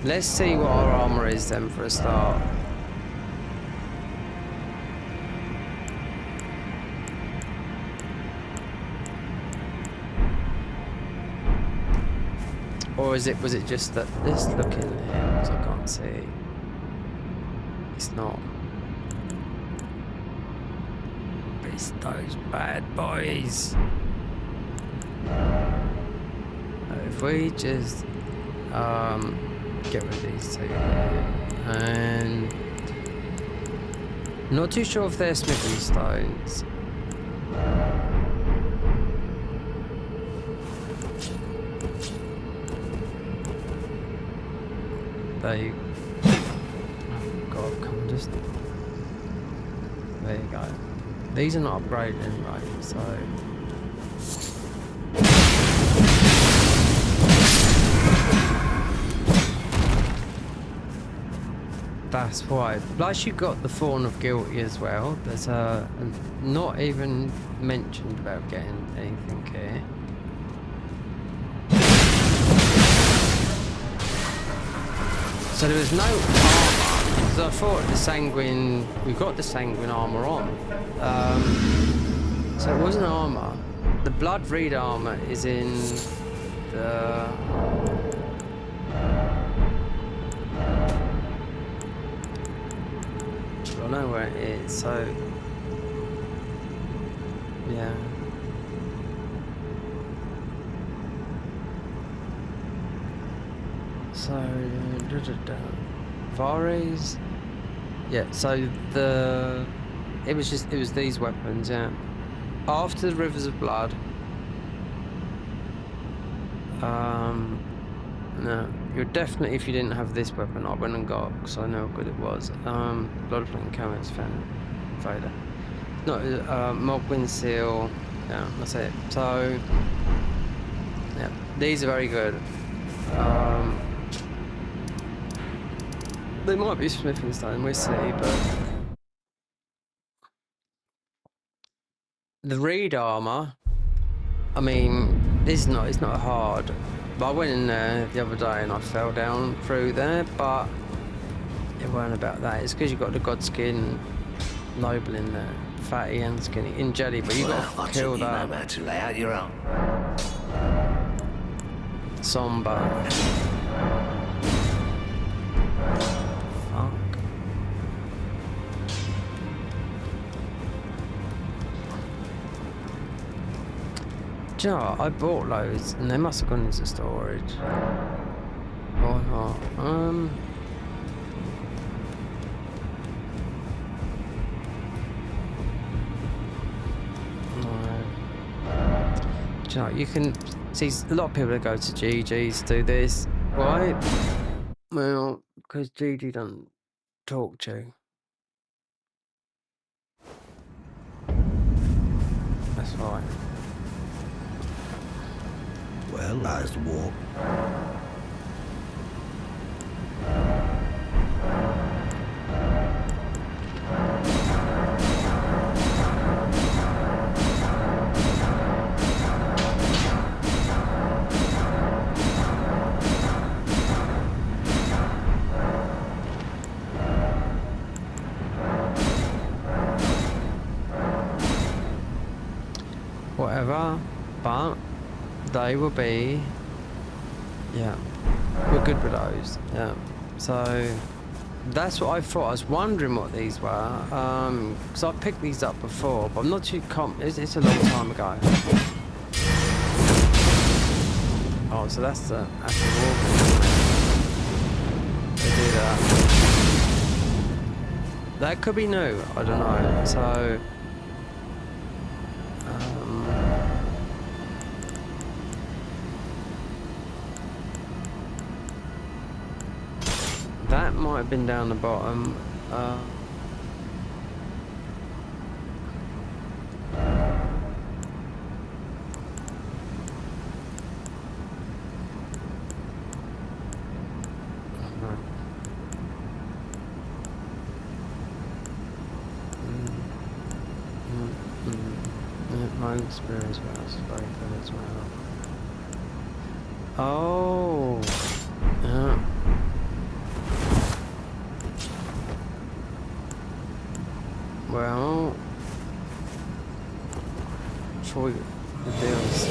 let's see what our armor is then for a start. Or was it just that this looking here? Because I can't see. It's not. It's those bad boys. If we just get rid of these two here, and not too sure if they're smithing stones. They God, come on, just there you go. These are not upgraded anyway, so that's why. Plus you got the Fawn of Guilty as well. There's not even mentioned about getting anything here. So there was no armor. So I thought the sanguine, we've got the sanguine armor on. So it wasn't armor. The blood reed armor is in the I don't know where it is, so yeah. So Vares, yeah. So it was these weapons, yeah. After the Rivers of Blood, no, you're definitely, if you didn't have this weapon, I went and got because I know how good it was. Blood Flame Kamas Vader. No, Mogwin Seal. Yeah, that's it. So yeah, these are very good. They might be smithing stone, we'll see, but the reed armor, I mean, it's not hard. But I went in there the other day and I fell down through there, but It weren't about that. It's because you got the Godskin noble in there, fatty and skinny, in jelly, but you got to kill that. How to lay out your own. Somber. Fuck. Do you know what? I bought loads and they must have gone into storage. Or not. Do you know, you can see a lot of people that go to GG's do this. Why? Well, because GG doesn't talk to you. That's right. Well, that's the war. Whatever, but they will be, yeah, we're good with those, yeah. So that's what I thought. I was wondering what these were, because I picked these up before, but I'm not too it's a long time ago. Oh, so that's the actual organ. They do that. That could be new, I don't know, so that might have been down the bottom. My experience was very good as well. Oh, yeah. Well, for the DLC.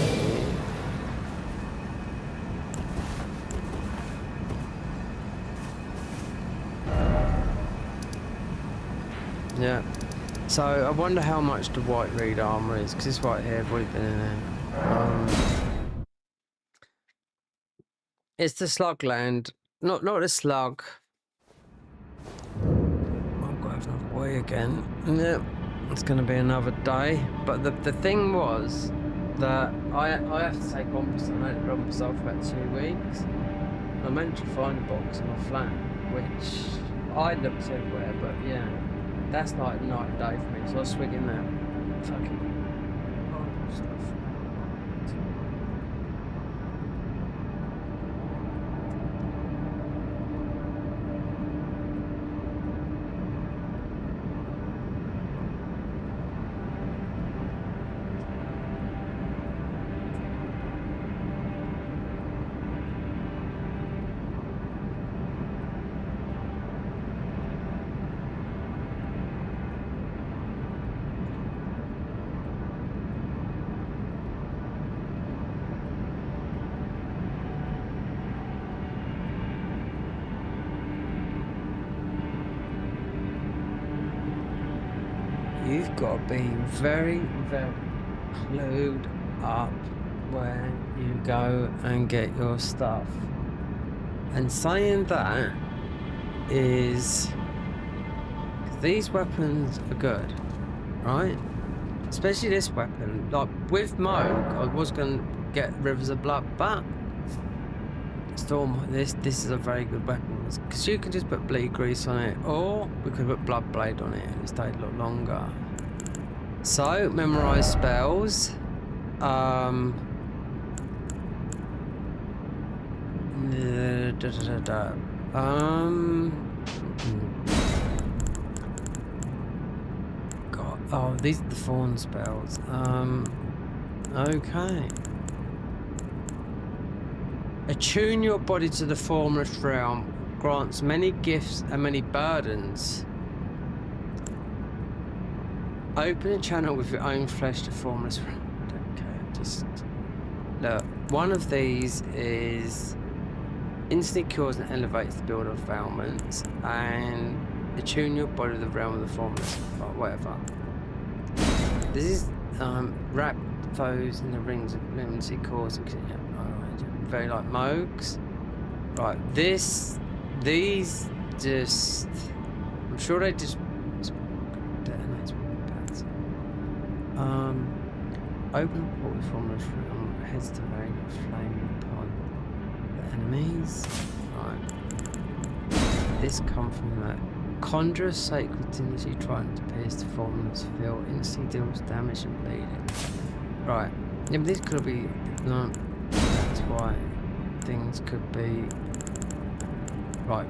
Yeah. So I wonder how much the white reed armor is, because it's right here. I've already been in there. It's the slug land, not the slug. I've got to have another way again. Yeah, it's going to be another day. But the thing was that I have to take Compass. I had it on myself for about 2 weeks. I managed to find a box in my flat, which I looked everywhere, but yeah. That's like night and day for me, so I was swinging that fucking horrible stuff. You've got to be very, very clued up when you go and get your stuff. And saying that is, these weapons are good, right? Especially this weapon. Like with Moog, I was going to get Rivers of Blood, but Storm, this is a very good weapon because you can just put bleed grease on it, or we could put blood blade on it and it stayed a lot longer. So memorize spells. God, oh, these are the fawn spells. Okay. Attune your body to the formless realm. grants many gifts and many burdens. Open a channel with your own flesh to formless. I don't care. Just look. One of these is instantly cures and elevates the build of ailments, and attune your body to the realm of the formless, or whatever. This is wrap foes in the rings of lunacy, cause and very like Mogs. Right, these just, I'm sure they just detonates pads. Open a portal from the realm, heads to rain of flame upon the enemies. Right. This come from that. Conjure a sacred dignity trying to pierce the formless field, instantly deals damage and bleeding. Right. Yeah, but this could be no. That's why things could be right.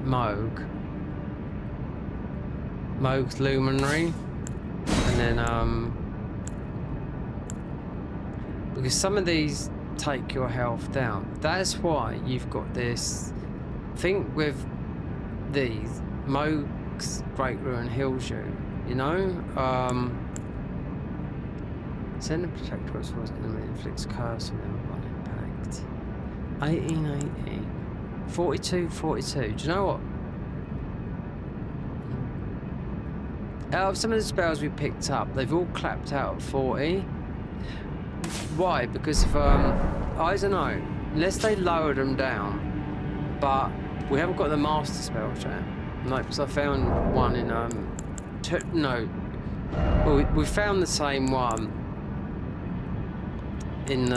Moog's luminary, and then because some of these take your health down. That's why you've got this. Think with these Moog's Great Ruin heals you. You know. Send a protect towards enemy, inflicts curse on them on impact. 1818. 42. Do you know what? Out of some of the spells we picked up, they've all clapped out at 40. Why? Because of, I don't know, unless they lowered them down, but we haven't got the master spell yet. No, because I found one in, well, we found the same one in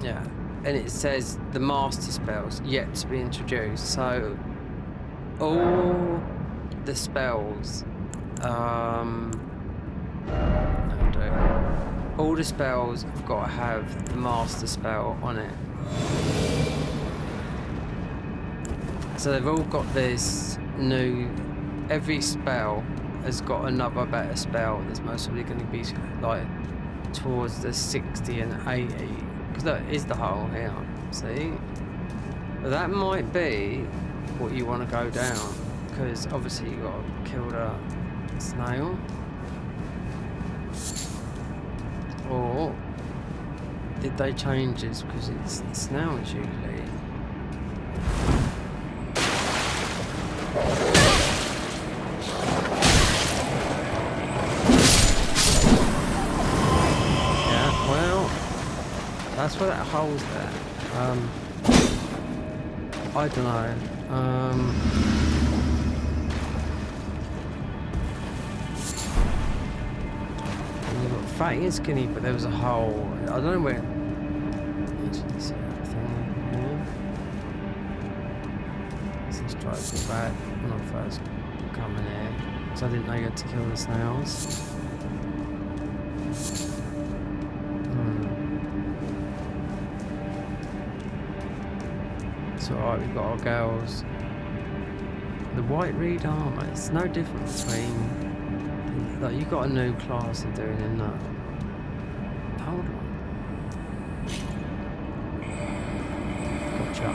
yeah, and it says the master spells yet to be introduced. So all the spells, all the spells have got to have the master spell on it. So they've all got this new. Every spell has got another better spell that's most probably going to be like towards the 60 and 80. Because look, is the hole here, see? But that might be what you want to go down. Because obviously you got to kill the snail. Or did they change this? Because it's the snails usually. That's where that hole's there. I don't know. You got fatty and skinny, but there was a hole. I don't know where. This drives me back when I first come in here, because I didn't know you had to kill the snails. It's alright, we've got our girls. The white reed armor, it's no different between. Like, you got a new class of doing in that. Hold on. Gotcha.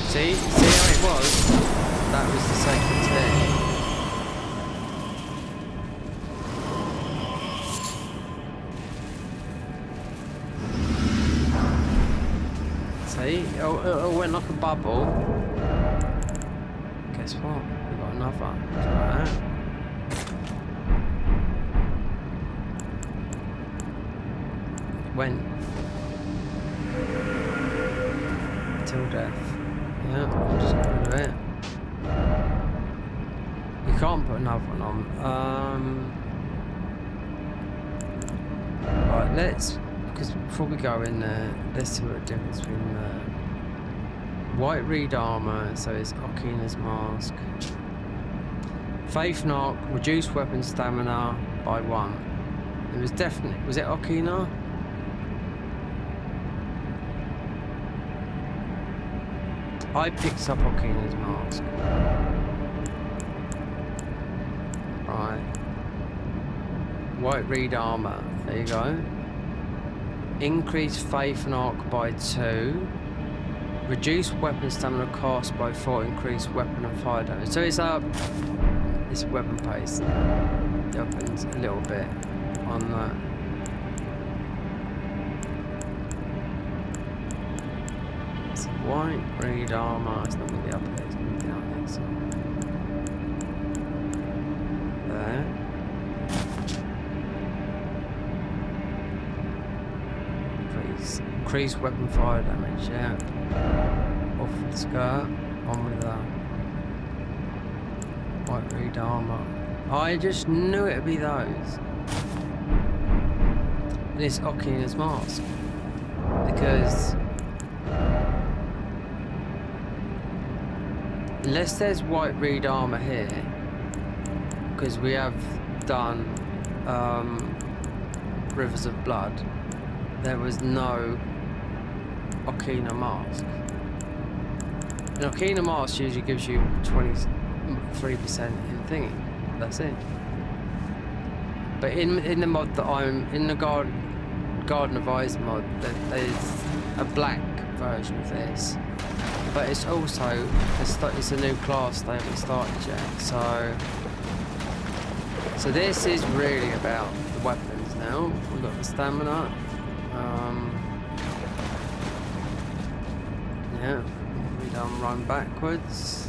See how it was? That was the second thing. See? It went like a bubble. Guess what? We got another. Right. It went. Till death. Yeah, I'm just gonna do it. You can't put another one on. Right, let's, because before we go in there, let's see what the difference between the white reed armor, so it's Okina's mask. Faith knock, reduce weapon stamina by 1. It was definitely, was it Okina? I picked up Okina's mask. Right. White reed armor, there you go. Increase faith and arc by 2. Reduce weapon stamina cost by 4. Increase weapon and fire damage. So it's up. It's weapon pace. It opens a little bit on that. It's white reed armor. It's not going to be up here. It's going to be down here. So. There. Increase weapon fire damage, yeah. Off with the skirt, on with the white reed armor. I just knew it'd be those. And it's Okina's mask. Because unless there's white reed armor here, because we have done Rivers of Blood, there was no Okina mask. An Okina mask usually gives you 23% in thingy. That's it. But in the mod that I'm in, the Garden of Eyes mod, there's a black version of this. But it's also it's a new class they haven't started yet. So this is really about the weapons now. We've got the stamina. Yeah, we don't run backwards.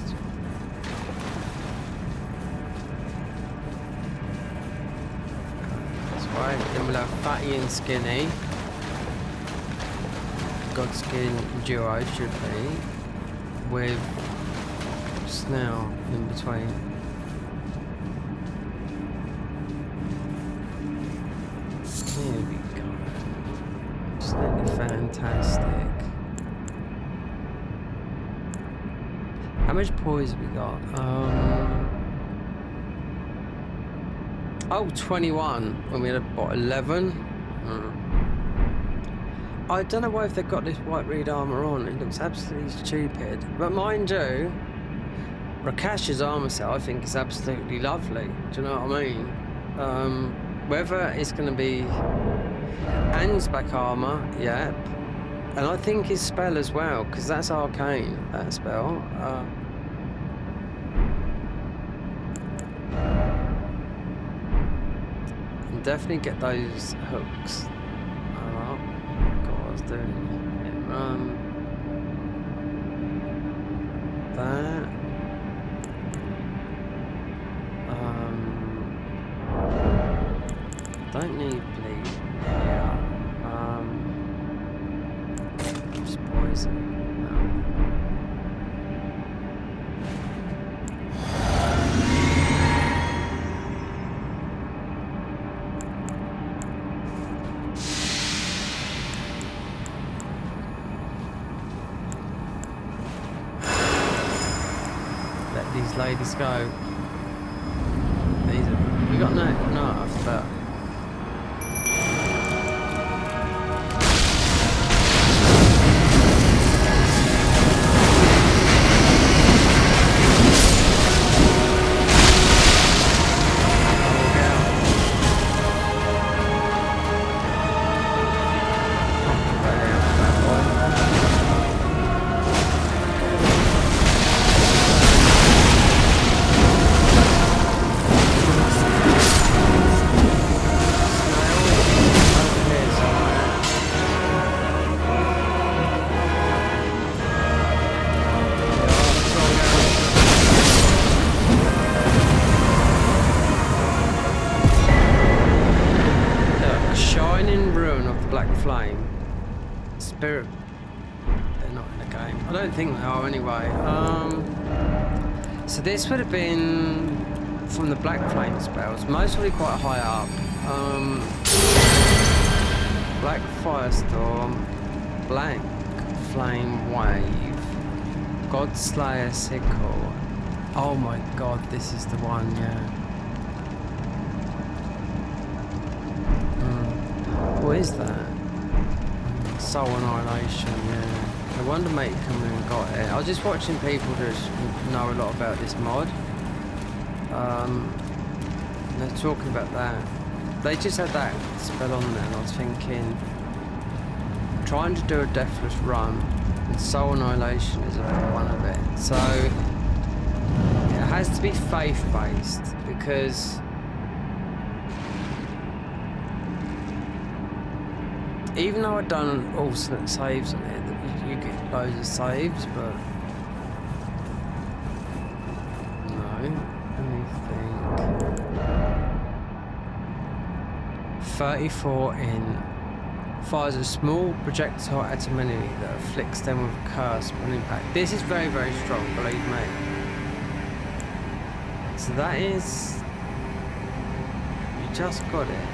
That's right, then we'll have fatty and skinny. Godskin duo should be, with Snell in between. Here we go. Absolutely fantastic. How much poise have we got? Oh, 21 when we had about 11. I don't know why if they've got this white reed armor on. It looks absolutely stupid. But mind you, Rakash's armor set I think is absolutely lovely. Do you know what I mean? Whether it's going to be Anne's back armor, yep. And I think his spell as well, because that's arcane, that spell. And definitely get those hooks. Oh, God, what I was doing. That. Don't need bleed here. Just poison. No. Let these ladies go. These are, we got no after that. Spirit. They're not in the game. I don't think they are anyway. So this would have been from the Black Flame spells, mostly quite high up. Black Firestorm, Black Flame Wave, Godslayer Sickle. Oh my god, this is the one, yeah. What is that? Soul Annihilation, yeah. No wonder mate come in and got it. I was just watching people just know a lot about this mod. They're talking about that. They just had that spell on there and I was thinking, trying to do a deathless run and Soul Annihilation is one of it. So it has to be faith based because even though I've done alternate saves on it, you get loads of saves, but no, let me think. 34 in. Fires a small projectile at an enemy that afflicts them with a curse on impact. This is very, very strong, believe me. So that is... You just got it.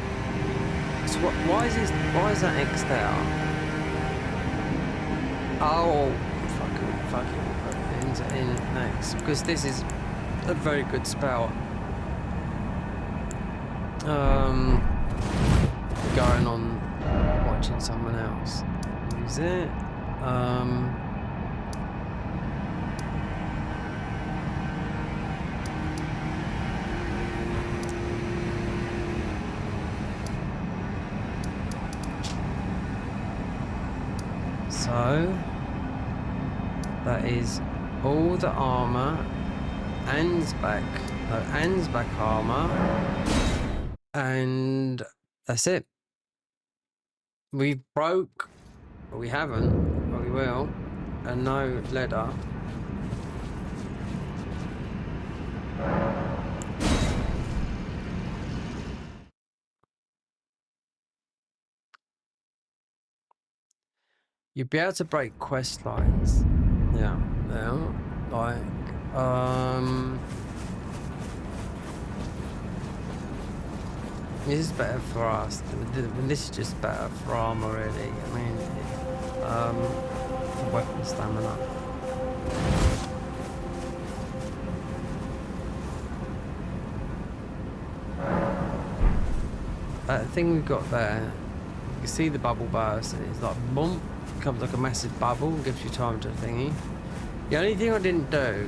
So why is that X there? Oh, fucking put it in next because this is a very good spell. Going on watching someone else. Use it. So that is all the armor, Ansbach armor, and that's it. We broke, but we haven't, but we will, and no leather. You'd be able to break quest lines. Yeah. Like, this is better for us. This is just better for armor, really. I mean, for weapon stamina. That thing we've got there, you can see the bubble burst, and it's like boom, comes like a massive bubble, gives you time to thingy. The only thing I didn't do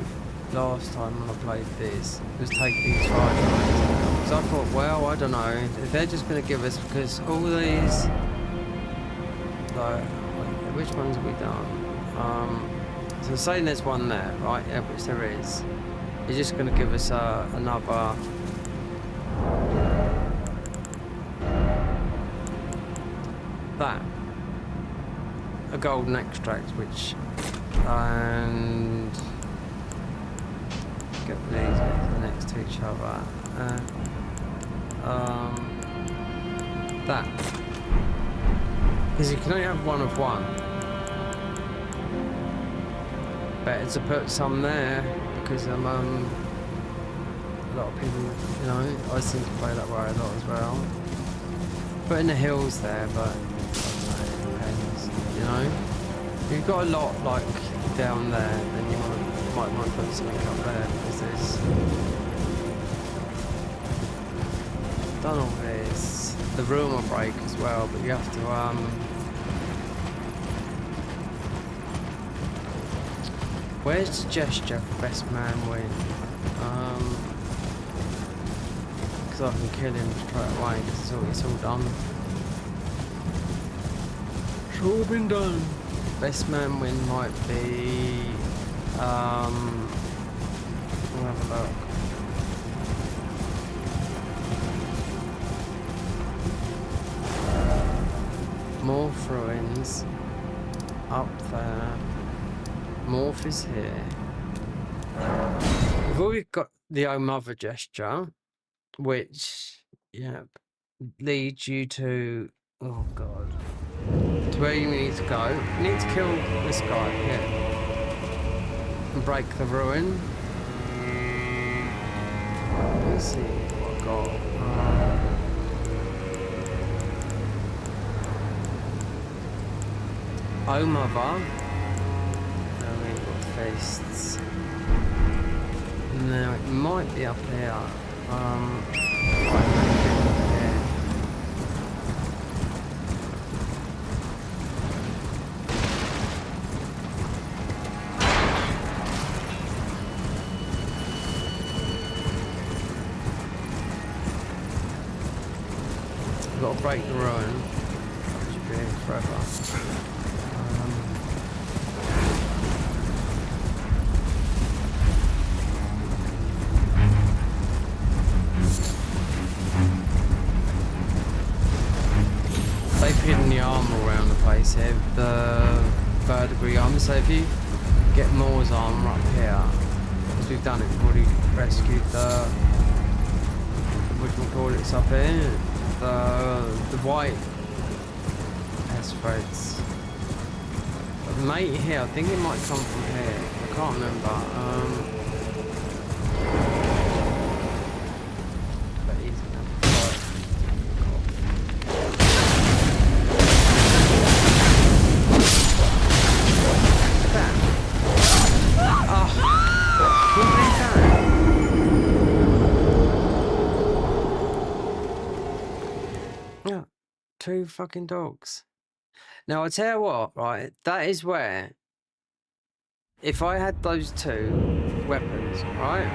last time when I played this was take these fire drives. So I thought, well, I don't know if they're just going to give us, because all these, like, which ones have we done? So saying there's one there, right? Yeah, which there is. It's just going to give us another. That. A golden extract, which, and get these next to each other. That. Because you can only have one of one. Better to put some there, because a lot of people, you know, I seem to play that way a lot as well. Put in the hills there, but I don't know, it depends, you know. If you've got a lot like down there, then you might want to put something up there, because there's done all this. The room will break as well, but you have to where's the gesture for best man win? Because I can kill him straight away, because it's all done. It's all been done. Best man win might be we'll have a look. Morph ruins up there. Morph is here. We've already got the Oh Mother gesture, which leads you to, oh god, So where you need to go? You need to kill this guy here. And break the ruin. Let's see what I got. Oh mother. We've got fists. Now it might be up here. We've got to break the ruin. Should be here forever. They've hidden the armor around the place here, the verdigris armor, so if you get Moore's armor up here, as we've done it, we've already rescued the, what do we call it, up here, the white S-threads. But the mate here, I think it might come from here, I can't remember. But easy enough. Yeah, 2 fucking dogs. Now I tell you what, right? That is where, if I had those 2 weapons, right?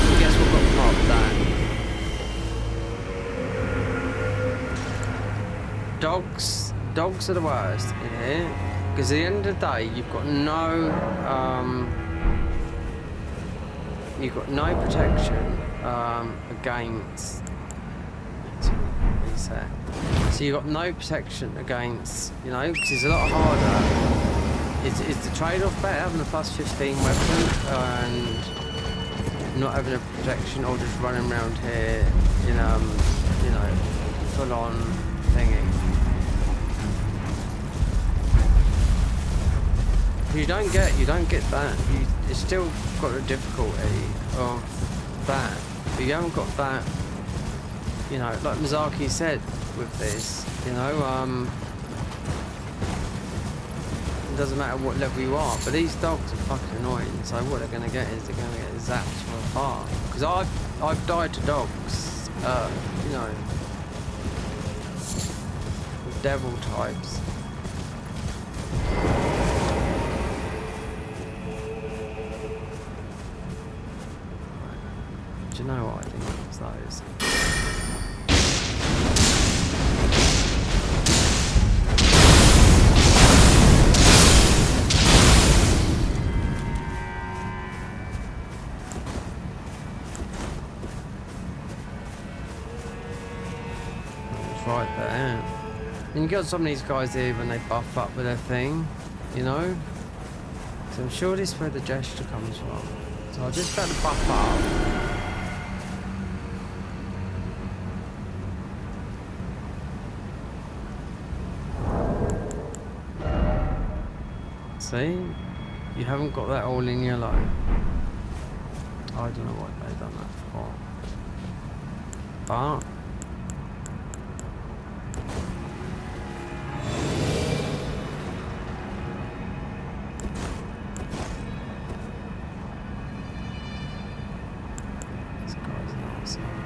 I guess we've got part of that. Dogs are the worst in here, because at the end of the day, you've got no protection against. Reset. So you've got no protection against, you know, because it's a lot harder. Is the trade-off better having a +15 weapon and not having a protection, or just running around here in you know, full-on thingy? You don't get that. It's still got the difficulty of that, but you haven't got that. You know, like Miyazaki said with this, you know, it doesn't matter what level you are, but these dogs are fucking annoying. So what they're gonna get is they're gonna get zapped from afar. Because I've died to dogs, you know, with devil types. Do you know what I think it's those? It's right there. And you got some of these guys here when they buff up with their thing, you know? So I'm sure this is where the gesture comes from. So I'll just let the buff up. See? You haven't got that all in yellow. I don't know what they've done that for. But this guy's an arsehole.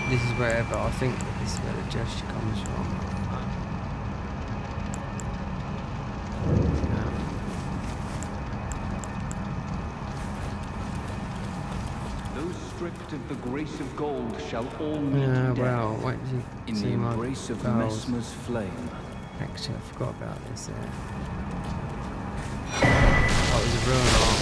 This is where, but I think that this is where the gesture comes from. Those stripped of the grace of gold shall all meet Yeah, death well, wait till you in see the my embrace of bells. Mesmer's flame. Actually, I forgot about this there. Oh, it was a ruin arm.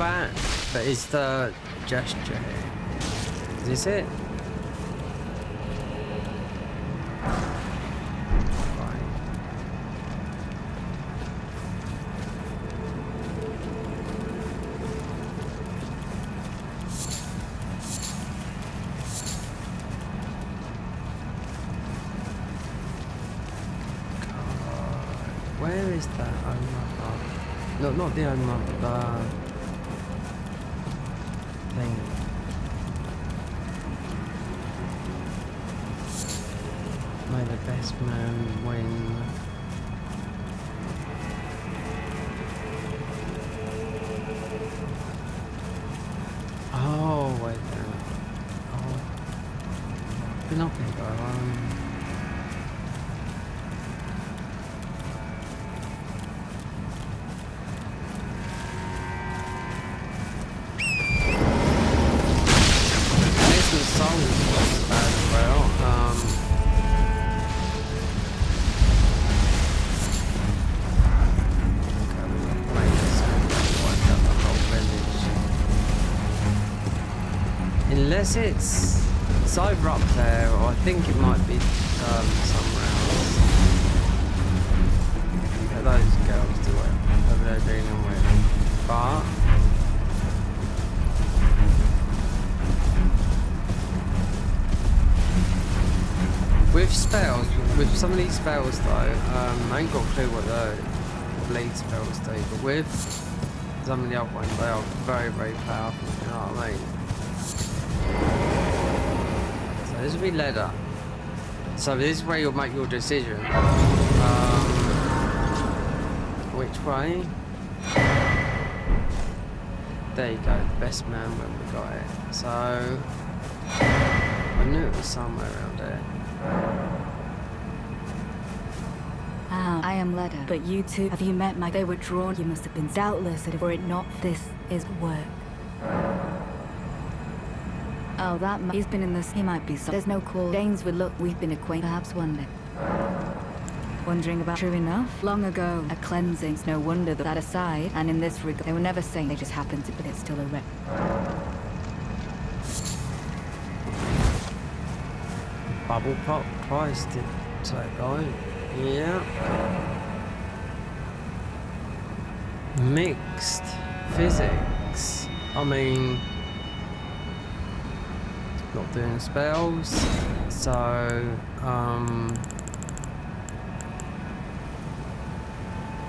combat, but it's the gesture here. Is this it? Where is that? Oh, not the owner, the thing. May the best man win. Oh, wait there. Oh. We're not gonna go on. Unless it's either up there, or I think it might be somewhere else. Let those girls do whatever they're dealing with. But with spells, with some of these spells though, I ain't got a clue what the bleed spells do, but with some of the other ones, they are very, very powerful, you know what I mean? So this will be leather. So this is where you'll make your decision. Which way? There you go, best man when we got it. So I knew it was somewhere around there. I am Leda, but you two, have you met my... They were drawn, you must have been doubtless, that if were it not, this is work. Oh, he's been in this, he might be some... There's no call. Danes would look, we've been acquainted, perhaps one day. Wondering about... True enough, long ago, a cleansing's no wonder that aside, and in this regard, they were never saying they just happened to, but it's still a wreck. Bubble pop price did so right. Yeah. Mixed physics. I mean, not doing spells, so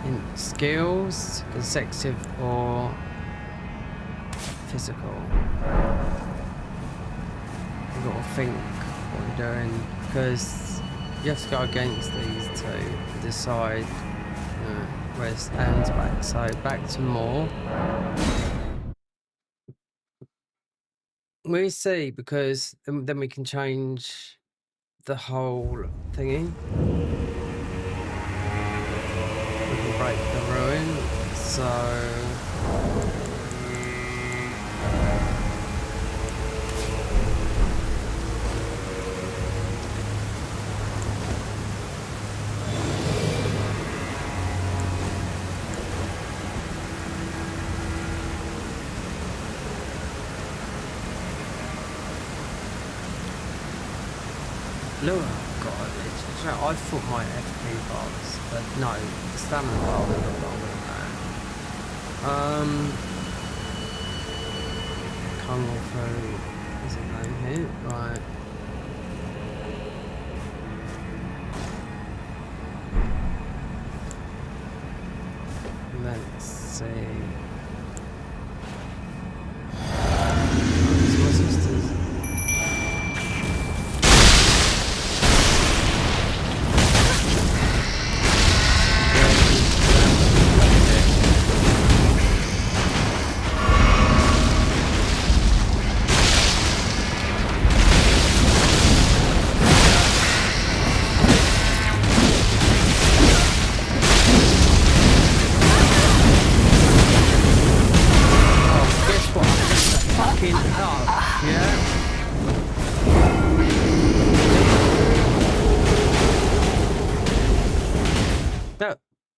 in skills, consecutive or physical. You've got to think what you're doing, because you have to go against these two to decide where it stands back. So back to more. We see, because then we can change the whole thingy. We can break the ruin. So look, God, I thought my FP bars, but no, the stamina bar will look longer than that. Come on through, is it name here? Right. Let's see. It's my sister's.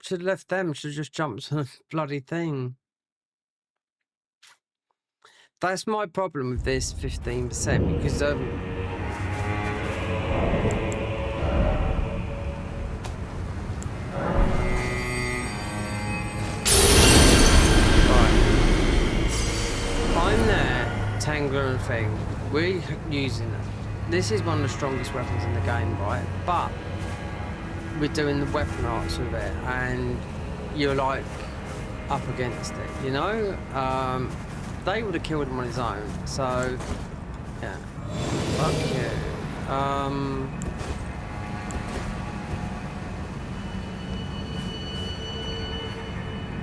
Should have left them, should have just jumped on the bloody thing. That's my problem with this 15% because I'm there, Tangler and thing. We're using it. This is one of the strongest weapons in the game, right? But we're doing the weapon arts with it, and you're like up against it, you know? They would have killed him on his own, so yeah. Fuck you.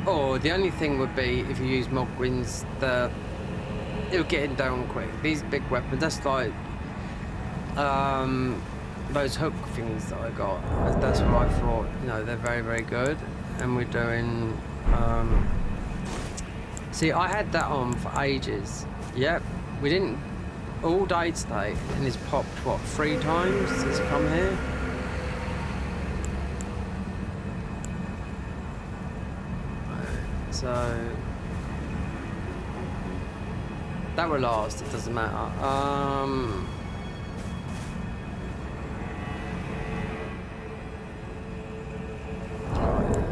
Or the only thing would be if you use Mogwins, it'll get him down quick. These big weapons, that's like those hook things that I got. That's what I thought. You know, they're very, very good. And we're doing. See, I had that on for ages. Yep, we didn't all day today, and it's popped what 3 times since I come here. So that will last. It doesn't matter.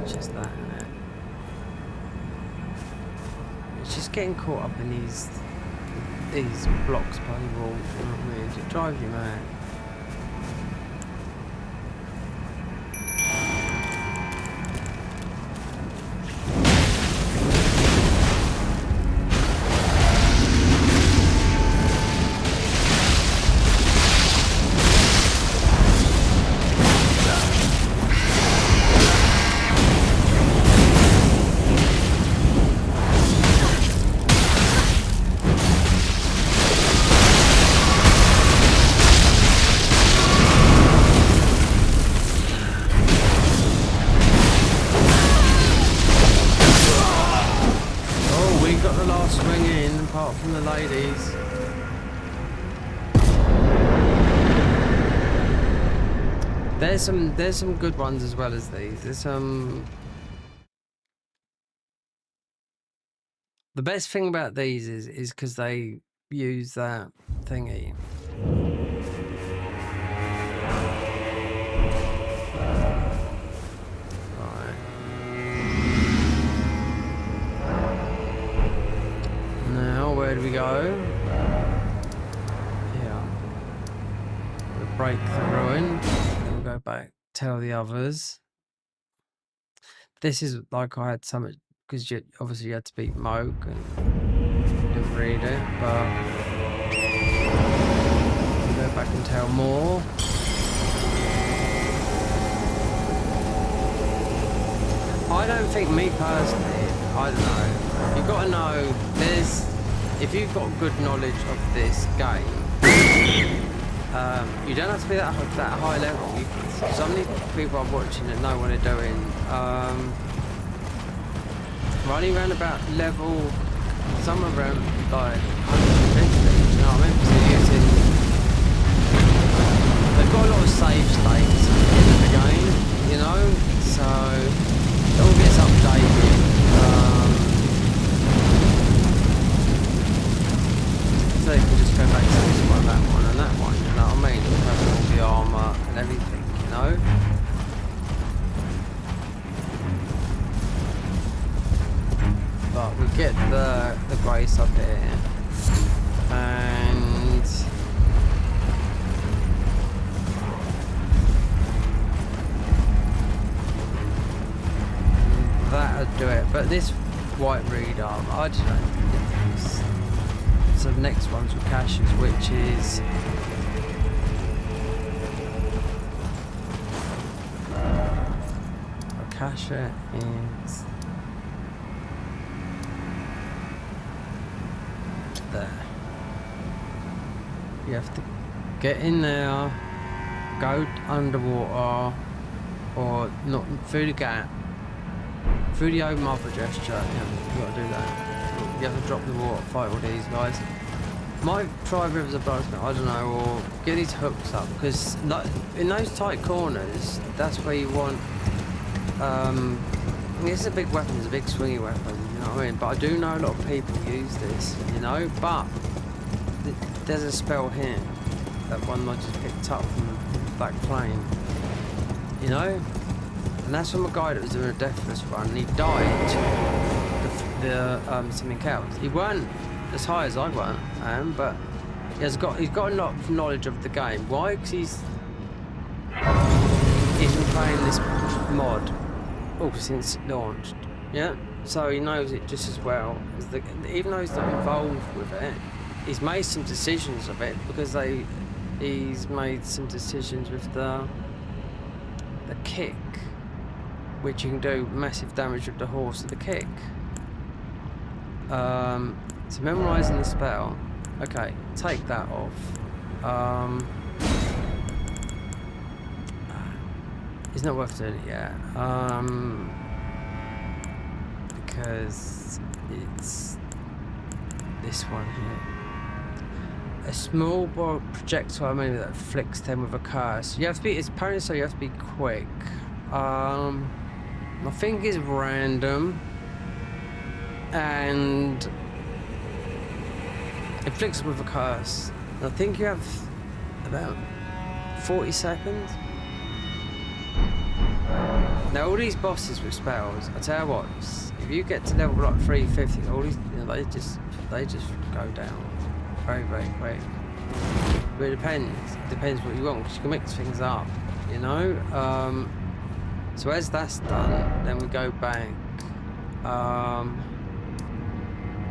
Just that, innit? It's just getting caught up in these blocks by the wall. You know what I mean? It drives you mad. From the ladies. There's some good ones as well as these. There's some. The best thing about these is because they use that thingy. Where do we go? Yeah. We'll break the ruin. Then we'll go back, tell the others. This is like I had so much, because obviously you had to beat Moog and didn't read it, but we'll go back and tell more. I don't think, me personally, I don't know. You've got to know, if you've got good knowledge of this game, you don't have to be that high level. So many people I'm watching that know what they're doing. Running around about level, some around like 150, you know what I mean? So they've got a lot of save states in the game, you know? So it all gets updated. So you can just go back to this one, that one, and that one, you know what I mean? Have all the armour and everything, you know? But we get the grace up here, and that'll do it. But this white reed armour, I just don't. So the next one's with caches, which is a cache is there. You have to get in there, go underwater, or not through the gap, through the open mother gesture. You got to do that. You have to drop the water, fight all these guys. Might try Rivers of Blood, I don't know, or get these hooks up, because in those tight corners, that's where you want This is a big weapon, it's a big swingy weapon, you know what I mean? But I do know a lot of people use this, you know? But there's a spell here, that one I just picked up from Black Flame, you know? And that's from a guy that was doing a Deathless run, and he died something else. He weren't as high as I am, but he's got a lot of knowledge of the game. Why? Because he's been playing this mod since it launched, yeah? So he knows it just as well as even though he's not involved with it, he's made some decisions of it because he's made some decisions with the kick, which you can do massive damage with the horse of the kick. So memorizing the spell, okay, take that off. It's not worth doing it yet, because it's this one here. A small projectile enemy that afflicts them with a curse. You have to be, it's apparently so you have to be quick. I think it's random, and it afflicts with a curse. I think you have about 40 seconds. Now all these bosses with spells, I tell you what, if you get to level like 350, all these, you know, they just go down very, very quick. But it depends what you want, because you can mix things up, you know. So as that's done, then we go back.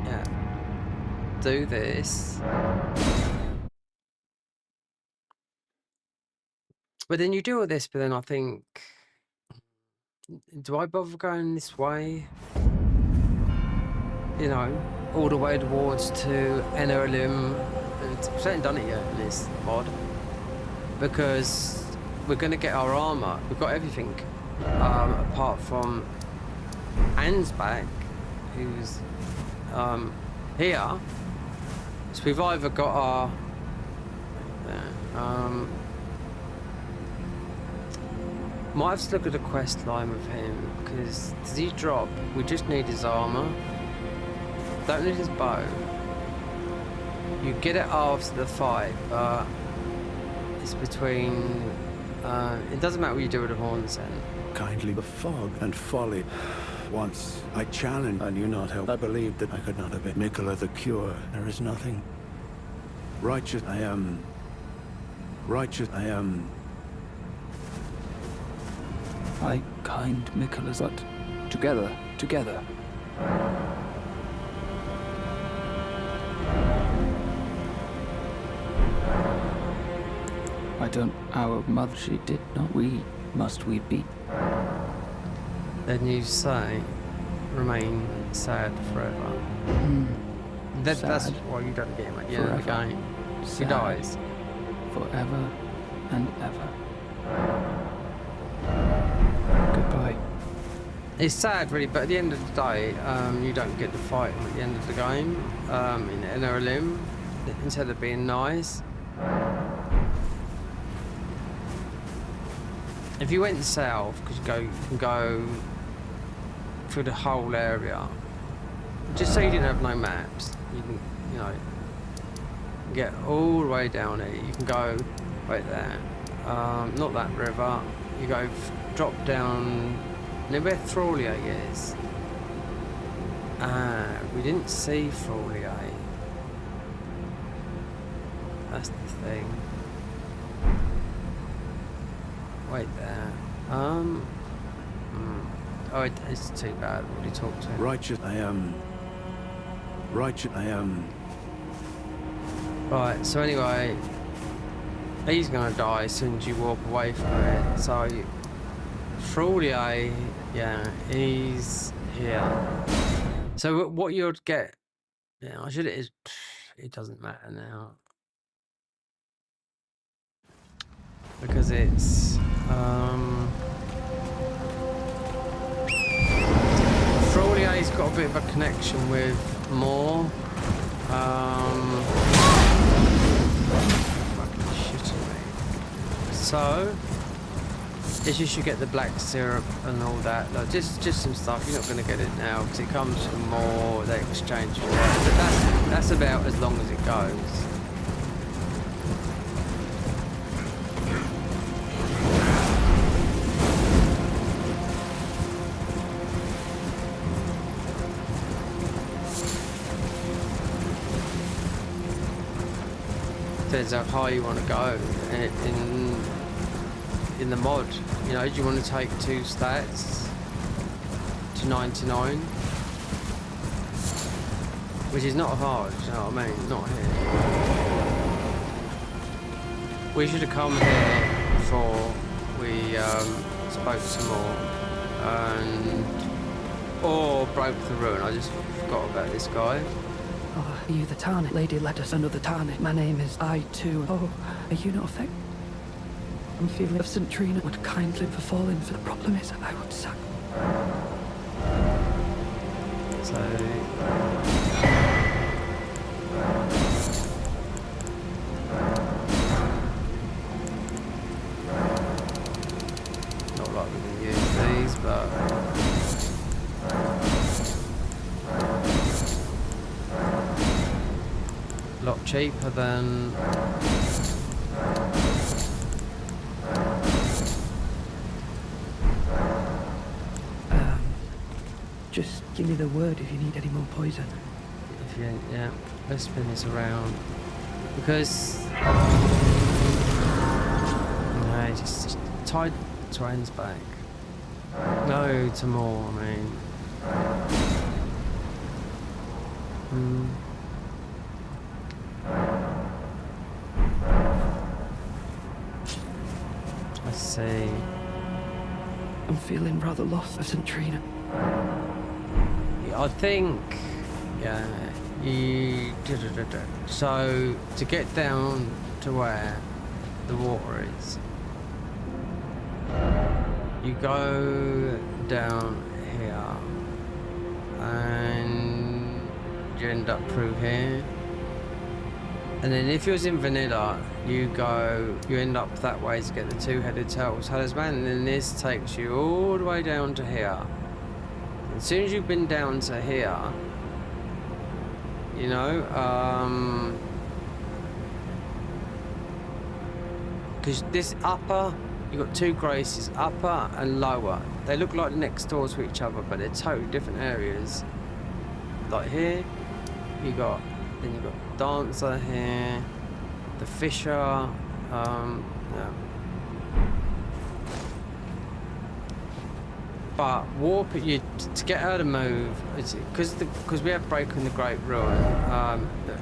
Yeah, do this. But then you do all this, but then I think, do I bother going this way? You know, all the way towards to NLM. I haven't done it yet in this mod, because we're going to get our armor. We've got everything, apart from Anne's back, who's here. So we've either got our might have to look at the quest line with him, because does he drop? We just need his armor. Don't need his bow. You get it after the fight, but it's between. It doesn't matter what you do with the horns then. Kindly the fog and folly. Once I challenged, I knew not how. I believed that I could not have been Mikola the cure. There is nothing. Righteous I am. Righteous I am. I kind Mikola's, but together. I don't, our mother, she did not, must we be? Then you say, remain sad forever. That's why you don't get him at the end of the game. He dies. Forever and ever. Goodbye. It's sad, really, but at the end of the day, you don't get to fight him at the end of the game in NRLM, instead of being nice. If you went south, because you can go through the whole area, just so you didn't have no maps, you can, you know, get all the way down here. You can go right there, not that river. You go drop down near where Thraulier is. We didn't see Thraulier. That's the thing. Wait there. Oh, it's too bad. What do you talk to? Righteous I am. Righteous I am. Right, so anyway, he's gonna die as soon as you walk away from it. So, Thraulier, yeah, he's here. So what you'd get, yeah, it doesn't matter now. Because it's, Thraulier got a bit of a connection with Moore. Fucking shitting me. So, is you should get the black syrup and all that. Like just some stuff. You're not going to get it now because it comes from more. They exchange for it. But that's about as long as it goes. Depends how high you want to go in the mod. You know, do you want to take 2 stats to 99? Which is not hard, you know what I mean? Not here. We should have come here before we spoke some more or broke the ruin. I just forgot about this guy. Oh, are you the Tarnet? Lady let us another Tarnet. My name is I too. Oh, are you not affected? I'm feeling if St. Trina would kindly befall in, for the problem is I would sack. So not like we can use these, but a lot cheaper than just give me the word if you need any more poison. If you, yeah, let's spin this around because no, just tide Twain's back. No, to more. I mean, I see. I'm feeling rather lost of St. Trina. I think, yeah, so to get down to where the water is, you go down here and you end up through here, and then if you was in vanilla, you end up that way to get the 2-headed talisman, and then this takes you all the way down to here. As soon as you've been down to here, you know, because this upper, you've got 2 graces, upper and lower. They look like next door to each other, but they're totally different areas. Like here, then you've got dancer here, the fisher, yeah. But warp you to get her to move, because we have broken the Great Ruin.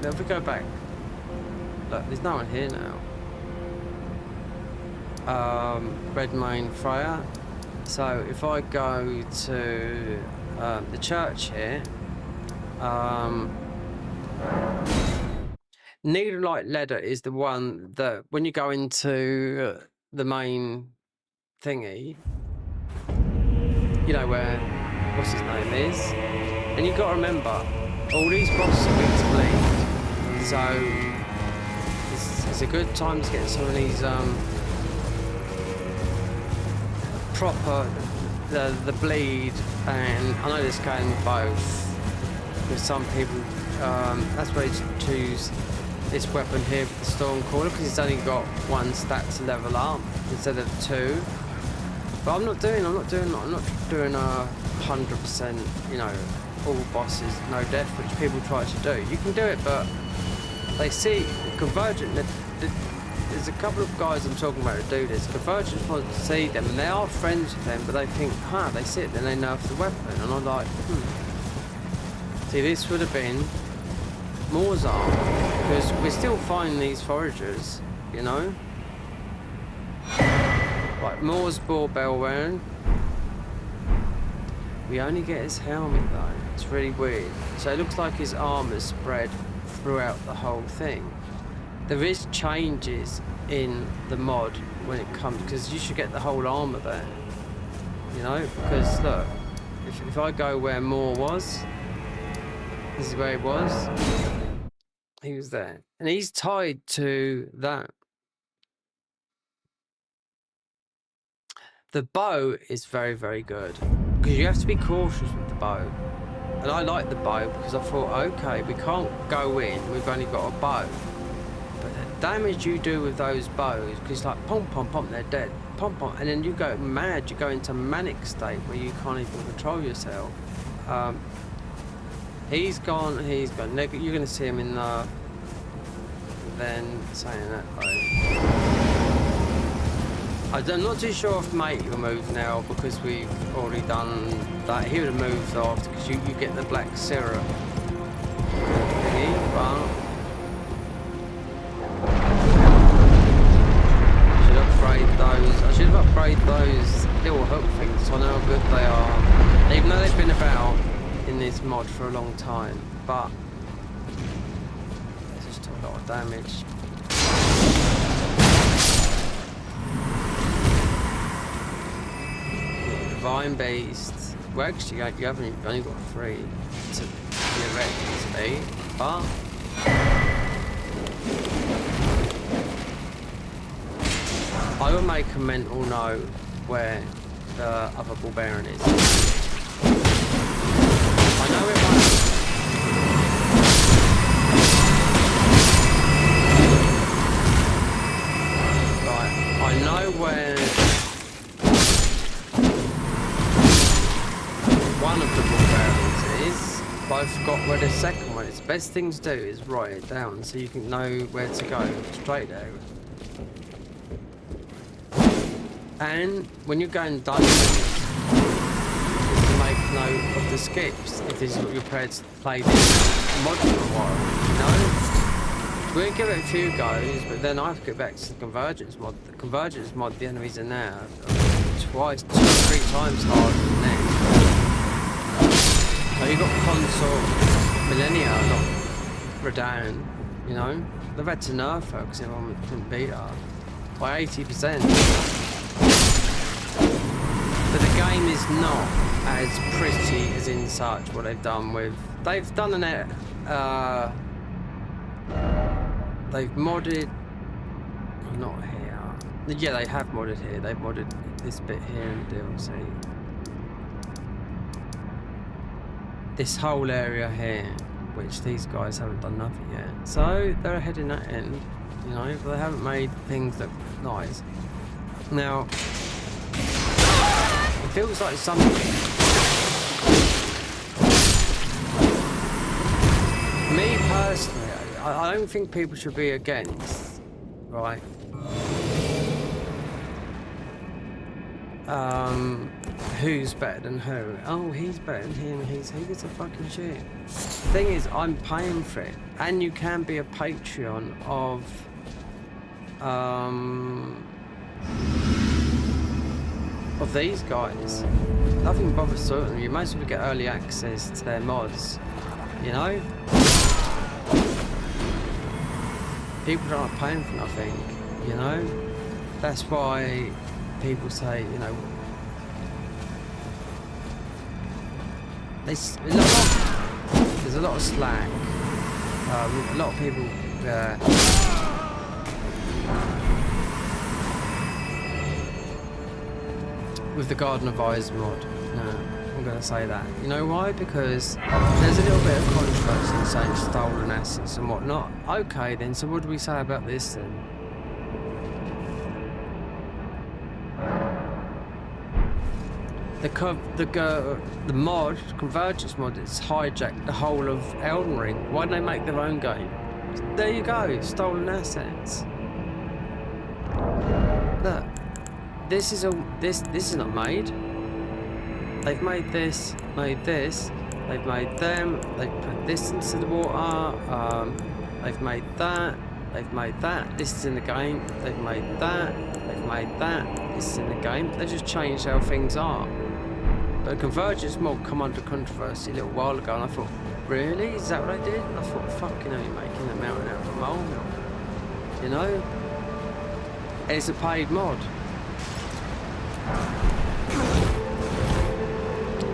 If we go back, look, there's no one here now. Redmayne Freya. So if I go to the church here, Needle-like Leather is the one that when you go into the main thingy, you know where, what's his name is, and you've got to remember, all these bosses are weak to bleed, so it's a good time to get some of these proper, the bleed, and I know this going both, with some people, that's why you choose this weapon here with the Stormcaller, because it's only got 1 stat to level up, instead of 2. But I'm not doing 100%, you know, all bosses, no death, which people try to do. You can do it, but they see Convergent. There's a couple of guys I'm talking about who do this. Convergent wants to see them, and they are friends with them, but they think, they see it, then they nerf the weapon, and I'm like, See, this would have been Moore's arm, because we're still finding these foragers, you know. Like Moore's barbell wearing. We only get his helmet though. It's really weird. So it looks like his armor's spread throughout the whole thing. There is changes in the mod when it comes, because you should get the whole armor there. You know, because look, if I go where Moore was, this is where he was. He was there, and he's tied to that. The bow is very, very good because you have to be cautious with the bow. And I like the bow because I thought, okay, we can't go in, we've only got a bow. But the damage you do with those bows, because it's like pom pom pom, they're dead, pom pom, and then you go mad, you go into manic state where you can't even control yourself. He's gone. You're going to see him in the... Then saying that though. I'm not too sure if mate will move now because we've already done that. He would have moved after because you get the black syrup thingy, but I should upgrade those. I should have upgraded those little hook things so I know how good they are. Even though they've been about in this mod for a long time, but they just took a lot of damage. Divine Beast. Well, actually, you've only got 3 to theoretically, but I will make a mental note where the other barbarian is. I know it won't. Right, I know where one of the barbarians is, but I forgot where the second one is. The best thing to do is write it down so you can know where to go straight there. And when you're going dungeons, make note of the skips if this is what you're prepared to play this mod for a while, you know? We'll give it a few goes, but then I have to get back to the Convergence mod. The Convergence mod, the enemies are now twice, 2 or 3 times harder than next. So you got Consort, Millennia, not Redan, you know? They've had to nerf her because everyone couldn't beat her by 80%. But the game is not as pretty as in such what they've done with. They've done an they've modded. Not here. Yeah, they have modded here. They've modded this bit here in the DLC. This whole area here, which these guys haven't done nothing yet. So they're ahead in that end, you know. But they haven't made things look nice. Now. It feels like something. Me personally, I don't think people should be against, right? Who's better than who? Oh, he's better than him. He gets a fucking shit. The thing is, I'm paying for it, and you can be a Patreon of these guys. Nothing bothers certain. You might as well get early access to their mods, you know? People aren't paying for nothing, you know? That's why people say, you know, there's a lot of slack. A lot of people with the Garden of Eyes mod. No, I'm going to say that. You know why? Because there's a little bit of controversy in saying stolen assets and whatnot. Okay then, so what do we say about this then? The mod, Convergence mod, it's hijacked the whole of Elden Ring. Why don't they make their own game? There you go, stolen assets. Look. This is not made. They've made this, they've made them, they've put this into the water, they've made that, this is in the game, they've made that, this is in the game. They just changed how things are. But Convergence mod come under controversy a little while ago and I thought, really? Is that what I did? And I thought, fucking hell, you're making a mountain out of a molehill. You know? It's a paid mod.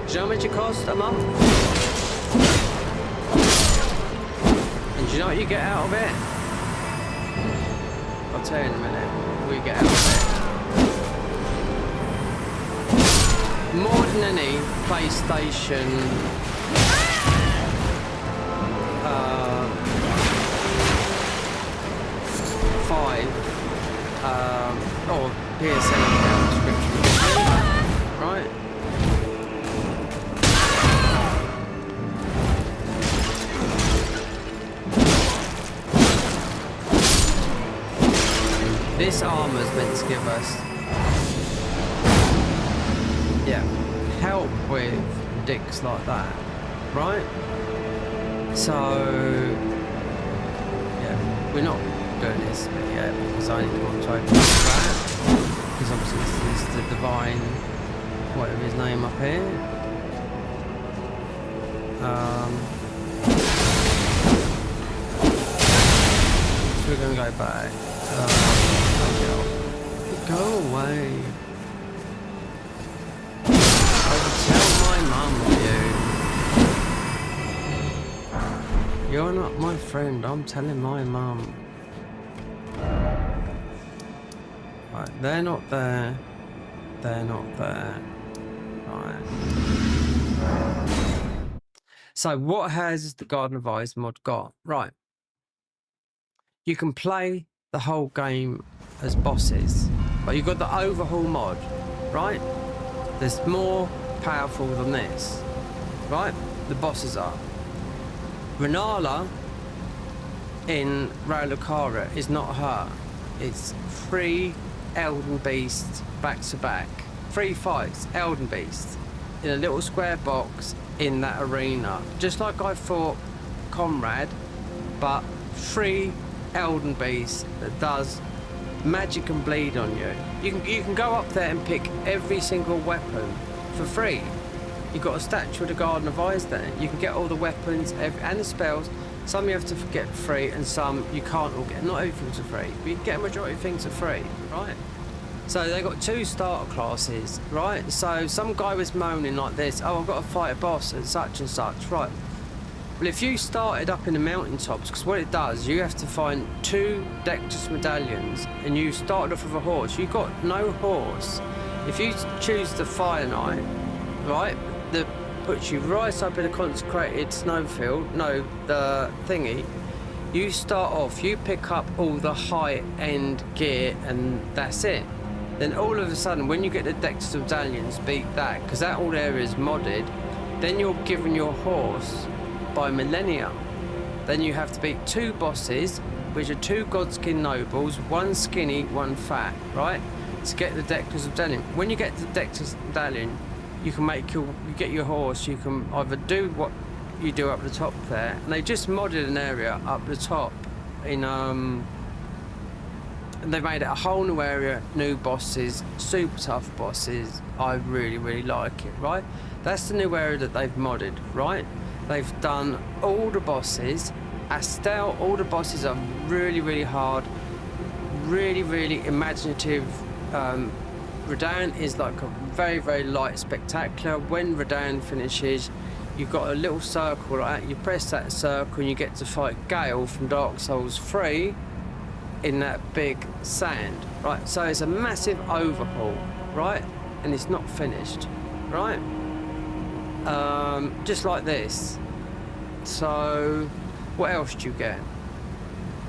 Do you know how much it costs a month? And do you know what you get out of it? I'll tell you in a minute what you get out of it. more than any PlayStation 5 or PSN subscription, right? This armor's meant to give us, help with dicks like that, right? So, we're not doing this bit yet because I need to want to open that. Because obviously this is the divine, whatever his name up here. So we're going to go back. Go away. I'll tell my mum you. You're not my friend, I'm telling my mum. Right, they're not there. They're not there. Right. So what has the Garden of Eyes mod got? Right. You can play the whole game as bosses, but you've got the overhaul mod, right? There's more powerful than this, right? The bosses are. Renala in Railokara is not her. It's 3 Elden Beasts back to back. 3 fights, Elden Beasts, in a little square box in that arena. Just like I fought Conrad, but 3 Elden Beasts that does magic and bleed on you. You can go up there and pick every single weapon for free. You've got a statue of the Garden of Eyes there. You can get all the weapons and the spells. Some you have to get for free and some you can't all get. Not everything's for free, but you can get a majority of things for free, right? So they got 2 starter classes, right? So some guy was moaning like this, oh, I've got to fight a boss at such and such, right? Well, if you started up in the mountaintops, because what it does, you have to find 2 Dectus medallions, and you started off with a horse. You got no horse. If you choose the Fire Knight, right, that puts you right up in a consecrated snowfield, no, the thingy, you start off, you pick up all the high-end gear, and that's it. Then all of a sudden, when you get the Dectus medallions, beat that, because that whole area is modded, then you're given your horse by millennia. Then you have to beat 2 bosses, which are 2 Godskin nobles, 1 skinny, 1 fat, right? To get the Dectus medallion. When you get the Dectus medallion, you can you get your horse, you can either do what you do up the top there, and they just modded an area up the top in and they've made it a whole new area, new bosses, super tough bosses. I really, really like it, right? That's the new area that they've modded, right? They've done all the bosses. Astel, all the bosses are really, really hard, really, really imaginative. Radahn is like a very, very light spectacular. When Radahn finishes, you've got a little circle like that. You press that circle and you get to fight Gale from Dark Souls 3 in that big sand, right? So it's a massive overhaul, right? And it's not finished, right? Just like this. So what else do you get?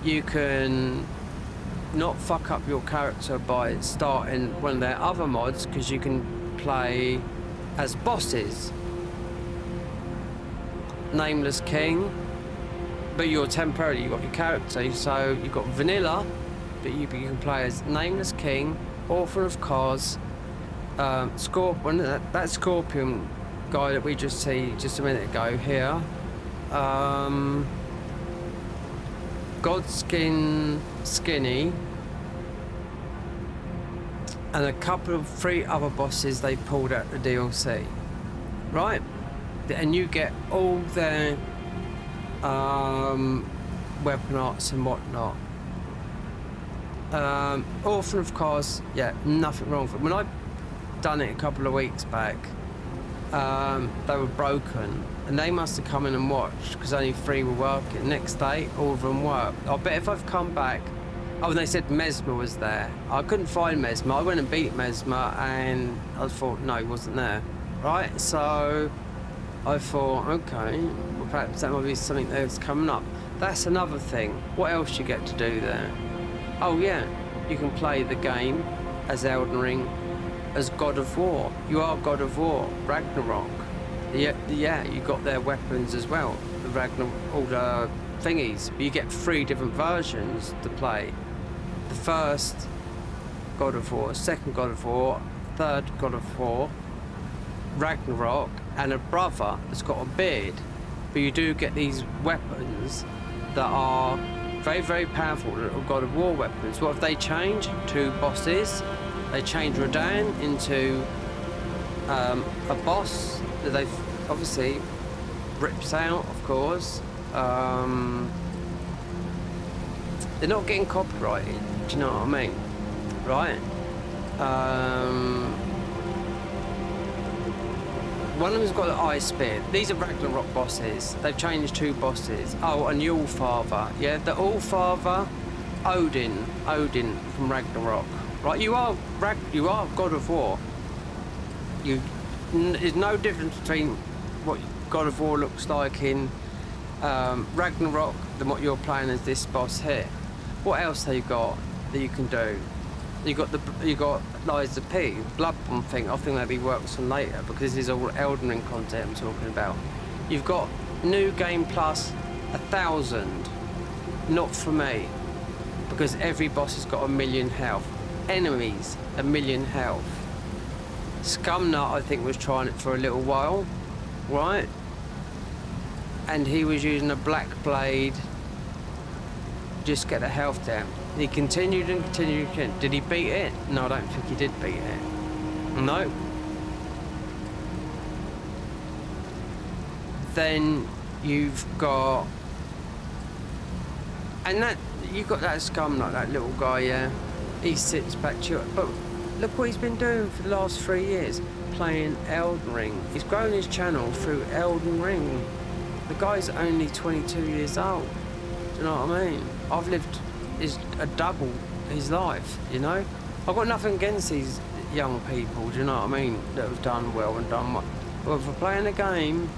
You can not fuck up your character by starting one of their other mods, because you can play as bosses. Nameless King, but you're temporarily, you've got your character, so you've got vanilla, but you can play as Nameless King, Orphan of Kos, Scorpion, that Scorpion guy that we just see just a minute ago here, Godskin Skinny, and a couple of 3 other bosses they pulled out the DLC, right? And you get all their weapon arts and whatnot. Orphan of Kos, yeah, nothing wrong with it. When I done it a couple of weeks back, they were broken, and they must have come in and watched, because only 3 were working. Next day, all of them worked. I bet if I've come back, oh, and they said Mesmer was there. I couldn't find Mesmer. I went and beat Mesmer, and I thought, no, he wasn't there. right? So I thought, okay, well, perhaps that might be something that's coming up. That's another thing. What else you get to do there? Oh yeah, you can play the game as Elden Ring, as God of War. You are God of War, Ragnarok. Yeah, you got their weapons as well, the all the thingies. But you get 3 different versions to play. The first God of War, second God of War, third God of War, Ragnarok, and a brother that's got a beard. But you do get these weapons that are very, very powerful, little God of War weapons. What have they changed? 2 bosses. They changed Rodan into a boss that they've obviously rips out, of course. They're not getting copyrighted, do you know what I mean? Right? One of them's got an ice spear. These are Ragnarok bosses. They've changed 2 bosses. Oh, and the All-Father. Yeah, the All-Father, Odin from Ragnarok. Right, you are God of War. There's no difference between what God of War looks like in Ragnarok than what you're playing as this boss here. What else have you got that you can do? You got Lies of P, Bloodborne thing. I think that'll be works on later because this is all Elden Ring content I'm talking about. You've got New Game Plus 1,000. Not for me, because every boss has got 1,000,000 health. Enemies 1,000,000 health. Scumnut, I think, was trying it for a little while, right? And he was using a black blade just get the health down. He continued and continued and did he beat it? No, I don't think he did beat it. No. Then you've got... And that, you've got that scum, like that little guy, yeah? He sits back to you. But look what he's been doing for the last 3 years. Playing Elden Ring. He's grown his channel through Elden Ring. The guy's only 22 years old. Do you know what I mean? I've lived a double his life, you know? I've got nothing against these young people, do you know what I mean? That have done well and done well. But for playing a game,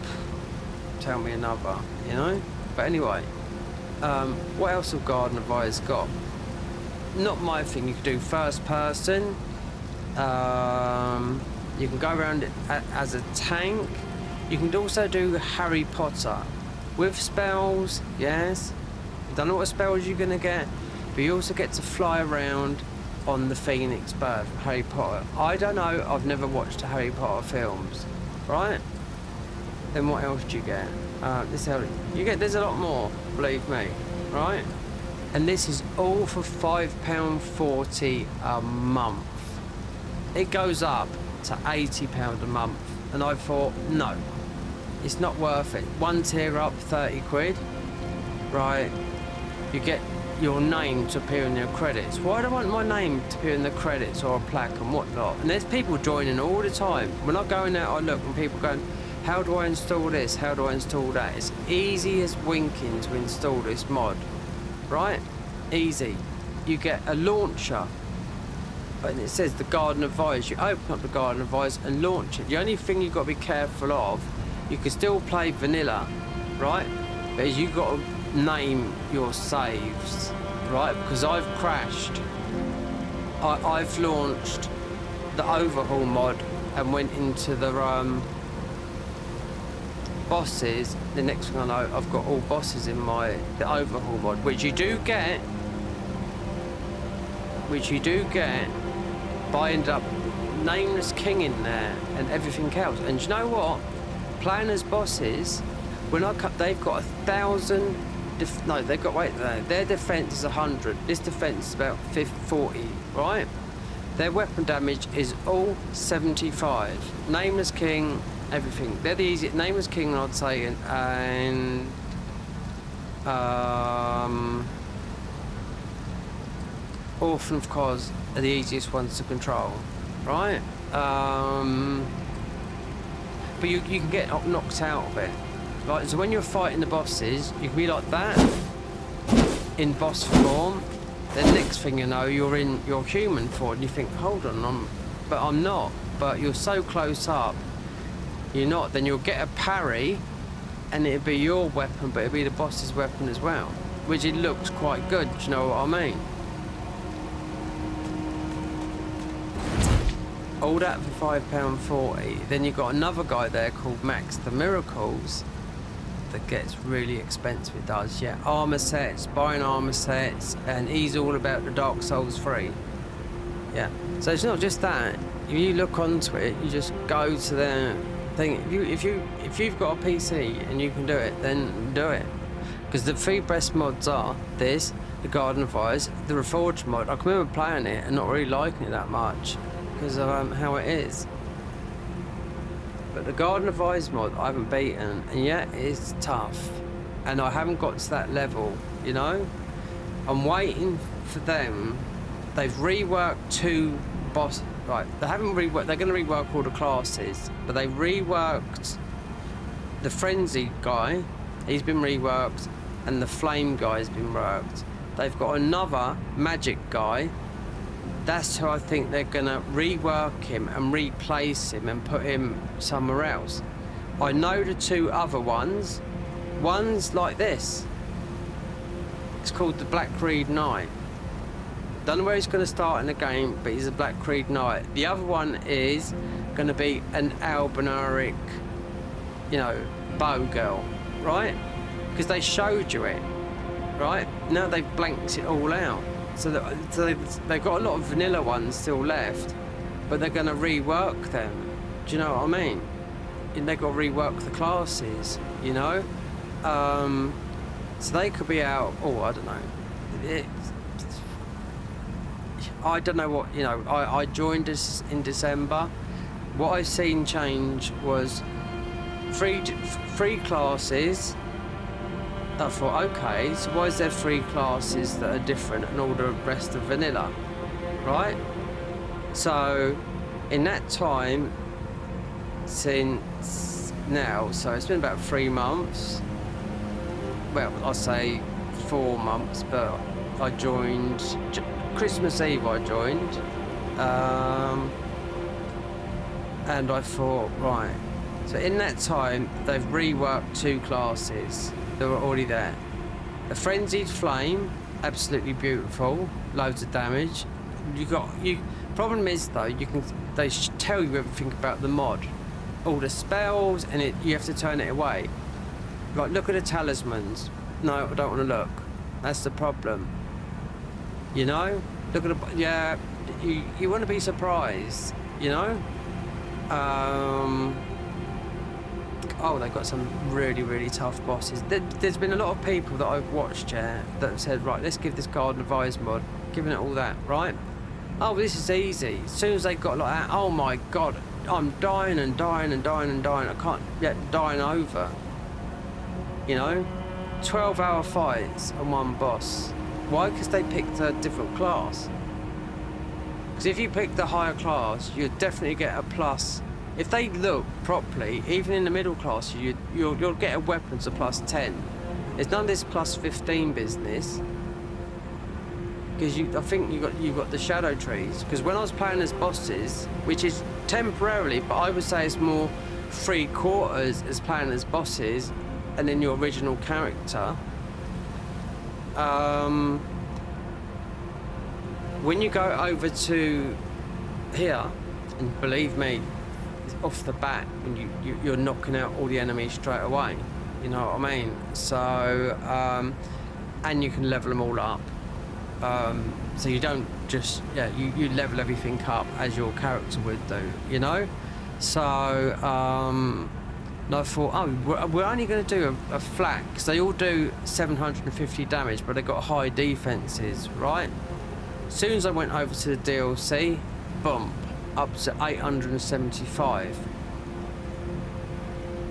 tell me another, you know? But anyway, what else have Garden of Eyes got? Not my thing. You can do first person. You can go around it as a tank. You can also do Harry Potter with spells, yes. Don't know what spells you're gonna get, but you also get to fly around on the Phoenix Bird from Harry Potter. I don't know, I've never watched the Harry Potter films, right? Then what else do you get? There's a lot more, believe me, right? And this is all for £5.40 a month. It goes up to £80 a month, and I thought, no, it's not worth it. One tier up, 30 quid, right? You get your name to appear in your credits. Why do I want my name to appear in the credits or a plaque and whatnot? And there's people joining all the time. When I go in there, I look and people going, how do I install this? How do I install that? It's easy as winking to install this mod, right? Easy. You get a launcher, and it says the Garden of Eyes. You open up the Garden of Eyes and launch it. The only thing you've got to be careful of, you can still play vanilla, right? But you've got to name your saves, right? Because I've crashed. I've launched the overhaul mod and went into the bosses. The next thing I know, I've got all bosses in the overhaul mod, which you do get. But I ended up Nameless King in there and everything else. And you know what? Playing as bosses, when I cut, they've got 1,000. No, they've got, wait there. Their defense is 100. This defense is about 40, right? Their weapon damage is all 75. Nameless King, everything. They're the easiest. Nameless King, I'd say, and Orphan of Cos are the easiest ones to control, right? But you can get knocked out of it. Right, so when you're fighting the bosses, you can be like that, in boss form. Then next thing you know, you're in your human form, and you think, hold on, but I'm not. But you're so close up, you're not, then you'll get a parry and it'll be your weapon, but it'll be the boss's weapon as well, which it looks quite good, do you know what I mean? All that for £5.40. Then you've got another guy there called Max the Miracles that gets really expensive, it does, yeah. Armour sets, buying armour sets, and he's all about the Dark Souls 3. Yeah, so it's not just that. If you look onto it, you just go to the thing. If you've got a PC and you can do it, then do it. Because the free breast mods are this, the Garden of Fires, the Reforged mod. I can remember playing it and not really liking it that much because of how it is. But the Garden of Fires mod I haven't beaten, and yet it's tough. And I haven't got to that level, you know? I'm waiting for them. They've reworked 2 boss. Right, they haven't reworked. They're going to rework all the classes, but they reworked the Frenzy guy. He's been reworked, and the Flame guy's been reworked. They've got another Magic guy. That's who I think they're going to rework him and replace him and put him somewhere else. I know the 2 other ones. One's like this. It's called the Black Reed Knight. Don't know where he's going to start in the game, but he's a Black Reed Knight. The other one is going to be an albinaric, you know, bow girl, right? Because they showed you it, right? Now they've blanked it all out. So they've got a lot of vanilla ones still left, but they're going to rework them. Do you know what I mean? And they've got to rework the classes, you know? So they could be out, oh, I don't know. I don't know what, you know, I joined us in December. What I've seen change was free classes. I thought, okay, so why is there 3 classes that are different and all the rest are vanilla, right? So in that time, since now, so it's been about 3 months. Well, I'll say 4 months, but I joined Christmas Eve. I joined, and I thought, right. So in that time, they've reworked 2 classes that were already there. The Frenzied Flame, absolutely beautiful, loads of damage. Problem is though, they tell you everything about the mod, all the spells, and you have to turn it away. Like, look at the talismans. No, I don't want to look. That's the problem. You know? Look at the... Yeah, you want to be surprised, you know? Oh, they've got some really, really tough bosses. There's been a lot of people that I've watched, yeah, that have said, right, let's give this Garden of Fires mod, giving it all that, right? Oh, this is easy. As soon as they got like that, oh my God, I'm dying and dying and dying and dying. I can't get dying over. You know? 12-hour fights on one boss. Why? Because they picked a different class. Because if you pick the higher class, you'd definitely get a plus. If they look properly, even in the middle class, you'll get a weapons of plus 10. There's none of this plus 15 business. Because I think you got the shadow trees. Because when I was playing as bosses, which is temporarily, but I would say it's more 3/4 as playing as bosses, and then your original character. When you go over to here, and believe me, off the bat, when you're knocking out all the enemies straight away. You know what I mean? So, and you can level them all up. So you don't just, you level everything up as your character would do, you know? So, and I thought, oh, we're only going to do a flat, because they all do 750 damage, but they've got high defenses, right? As soon as I went over to the DLC, boom, up to 875.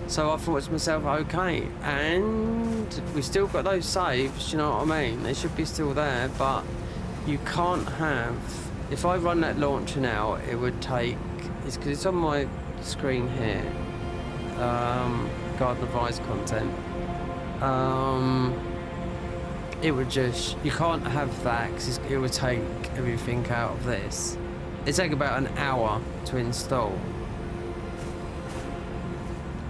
So I thought to myself, okay, and we still got those saves, you know what I mean? They should be still there, but you can't have... If I run that launcher now, it would take... It's because it's on my screen here. Garden of Ice content. It would just... You can't have that, because it would take everything out of this. It'd take about an hour to install.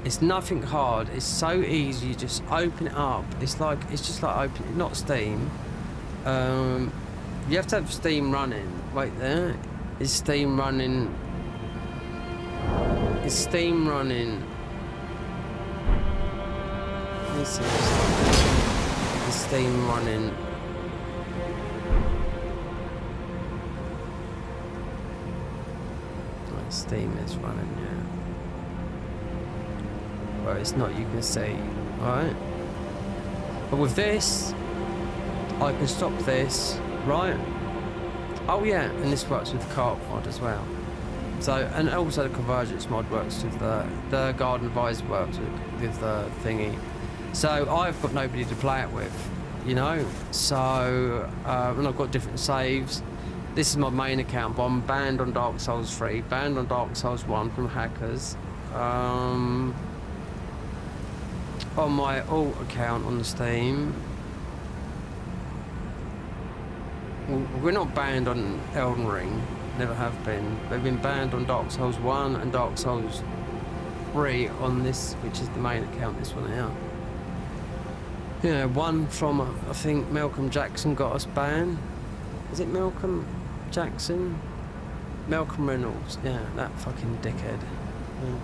It's nothing hard. It's so easy. You just open it up. It's just like opening, not Steam. You have to have Steam running. Wait there. Is Steam running? Is Steam running? Is Steam running? Steam is running, yeah. Well, it's not, you can see, right? But with this, I can stop this, right? Oh yeah, and this works with the co-op mod as well. So, and also the Convergence mod works with the Garden of Eyes works with the thingy. So I've got nobody to play it with, you know? So, and I've got different saves. This is my main account, but I'm banned on Dark Souls 3, banned on Dark Souls 1 from hackers. On my alt account on Steam, we're not banned on Elden Ring, never have been. We've been banned on Dark Souls 1 and Dark Souls 3 on this, which is the main account, this one here. Yeah, one from, I think Malcolm Jackson got us banned. Is it Malcolm Jackson? Malcolm Reynolds, yeah, that fucking dickhead. Yeah.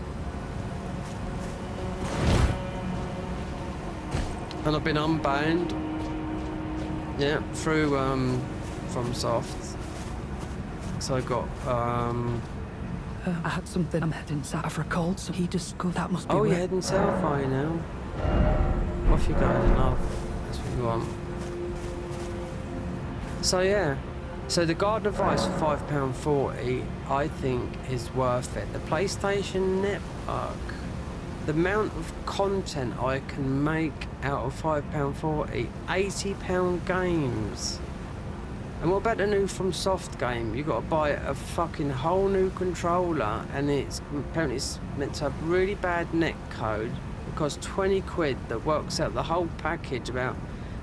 And I've been unbanned, yeah, through from Soft. So I got I had something. I'm heading south for a cold, so he just go. That must be. Oh, you're heading south, are you now? Off you going, love. That's what you want. So yeah. So the Garden of Ice for £5.40, I think, is worth it. The PlayStation Network, the amount of content I can make out of £5.40, £80 games. And what about the new From Soft game? You got to buy a fucking whole new controller, and apparently it's meant to have really bad net code. It costs 20 quid. That works out the whole package about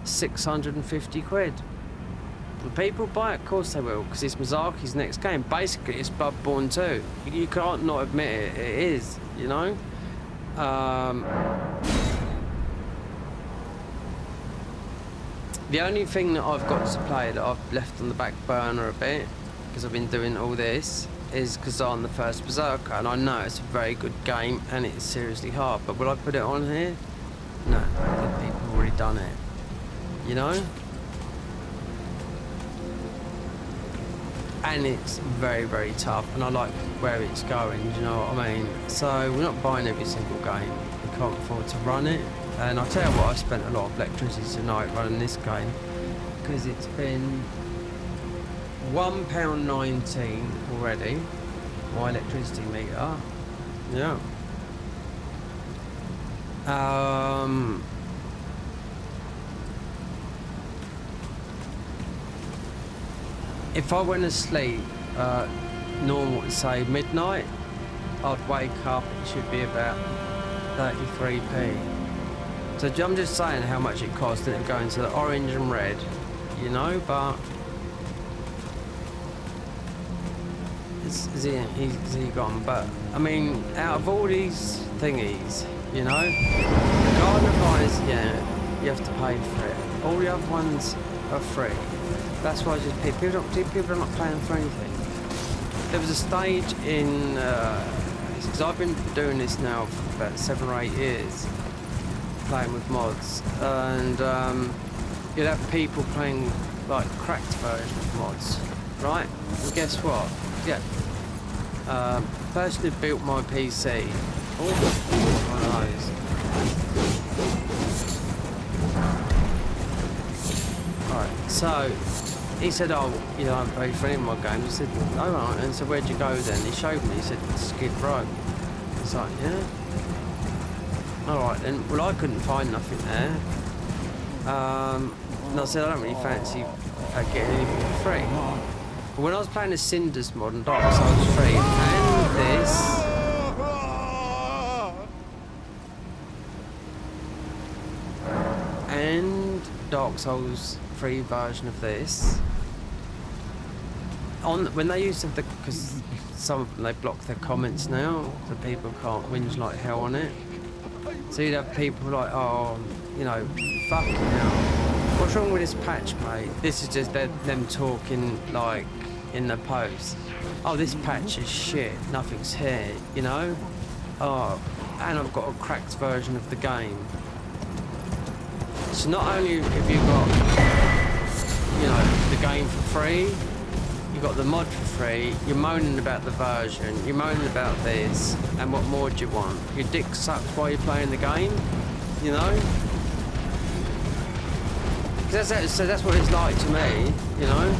650 quid. Will people buy it? Of course they will, because it's Miyazaki's next game. Basically, it's Bloodborne 2. You can't not admit it. It is, you know? The only thing that I've got to play that I've left on the back burner a bit, because I've been doing all this, is Kazan the First Berserker. And I know it's a very good game, and it's seriously hard. But will I put it on here? No, good people have already done it. You know? And it's very, very tough, and I like where it's going, do you know what I mean? So we're not buying every single game, we can't afford to run it. And I'll tell you what, I spent a lot of electricity tonight running this game, because it's been £1.19 already, my electricity meter, yeah. If I went to sleep, normal, say midnight, I'd wake up, it should be about 33p. So I'm just saying how much it costs, and it go into the orange and red, you know, but... Is he gone? But, I mean, out of all these thingies, you know, the Garden of Eyes, yeah, you have to pay for it. All the other ones are free. That's why I just people are not paying for anything. There was a stage in because I've been doing this now for about 7 or 8 years, playing with mods, and you'll have people playing like cracked version of mods, right? And guess what? Yeah, person who built my PC. Oh, one of those. Alright, so he said, oh, you know, I'm very friendly with my games. I said, oh, right. And so where'd you go then? He showed me. He said, Skid Row. It's like, yeah. All right then. Well, I couldn't find nothing there. And I said, I don't really fancy getting anything for free. But when I was playing the Cinders mod on Dark Souls 3 and this, and Dark Souls 3 version of this, when they used to, because some of them, they block their comments now, so people can't whinge like hell on it. So you'd have people like, oh, you know, fucking hell. What's wrong with this patch, mate? This is just them talking like in the post. Oh, this patch is shit. Nothing's here, you know? Oh, and I've got a cracked version of the game. So not only have you got, you know, the game for free, you got the mod for free, you're moaning about the version, you're moaning about this, and what more do you want? Your dick sucks while you're playing the game, you know? So that's what it's like to me, you know?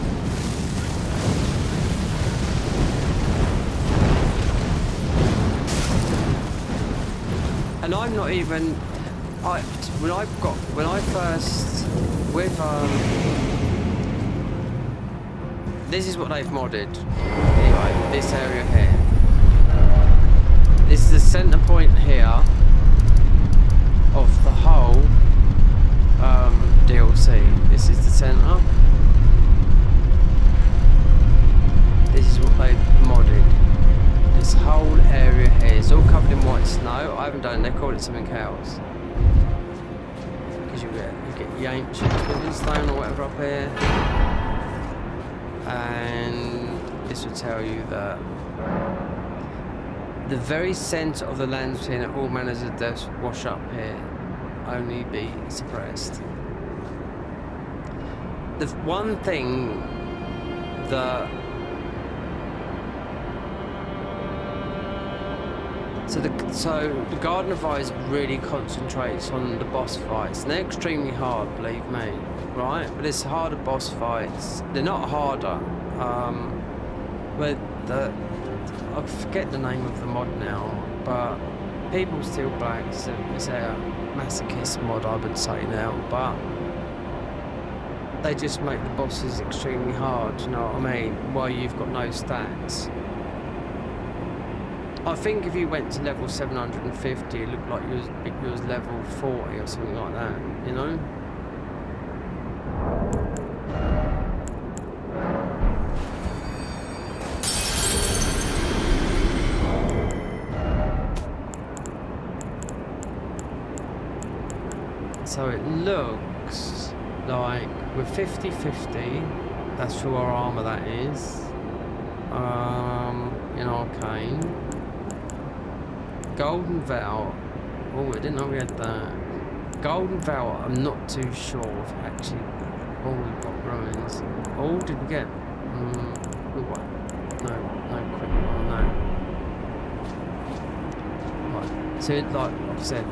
And I'm not even, when I first, with, this is what they've modded, anyway, this area here. This is the center point here of the whole DLC. This is the center. This is what they've modded. This whole area here is all covered in white snow. I haven't done it, they called it something else. Because you get the ancient building stone or whatever up here. And this will tell you that the very centre of the lands between all manners of deaths wash up here, only be suppressed. The one thing that so the Garden of Eyes really concentrates on the boss fights, and they're extremely hard, believe me, right? But it's harder boss fights. They're not harder. I forget the name of the mod now, but People Still Black is a masochist mod, I would say now, but they just make the bosses extremely hard, you know what I mean? While you've got no stats. I think if you went to level 750, it looked like you was level 40 or something like that, you know? So it looks like with 50-50, that's for our armour that is, in Arcane. Golden Vow, oh I didn't know we had that. Golden Vow, I'm not too sure of actually. Oh, we've got ruins. Oh, did we get, what? No quick one, no. Right, so like I've said, I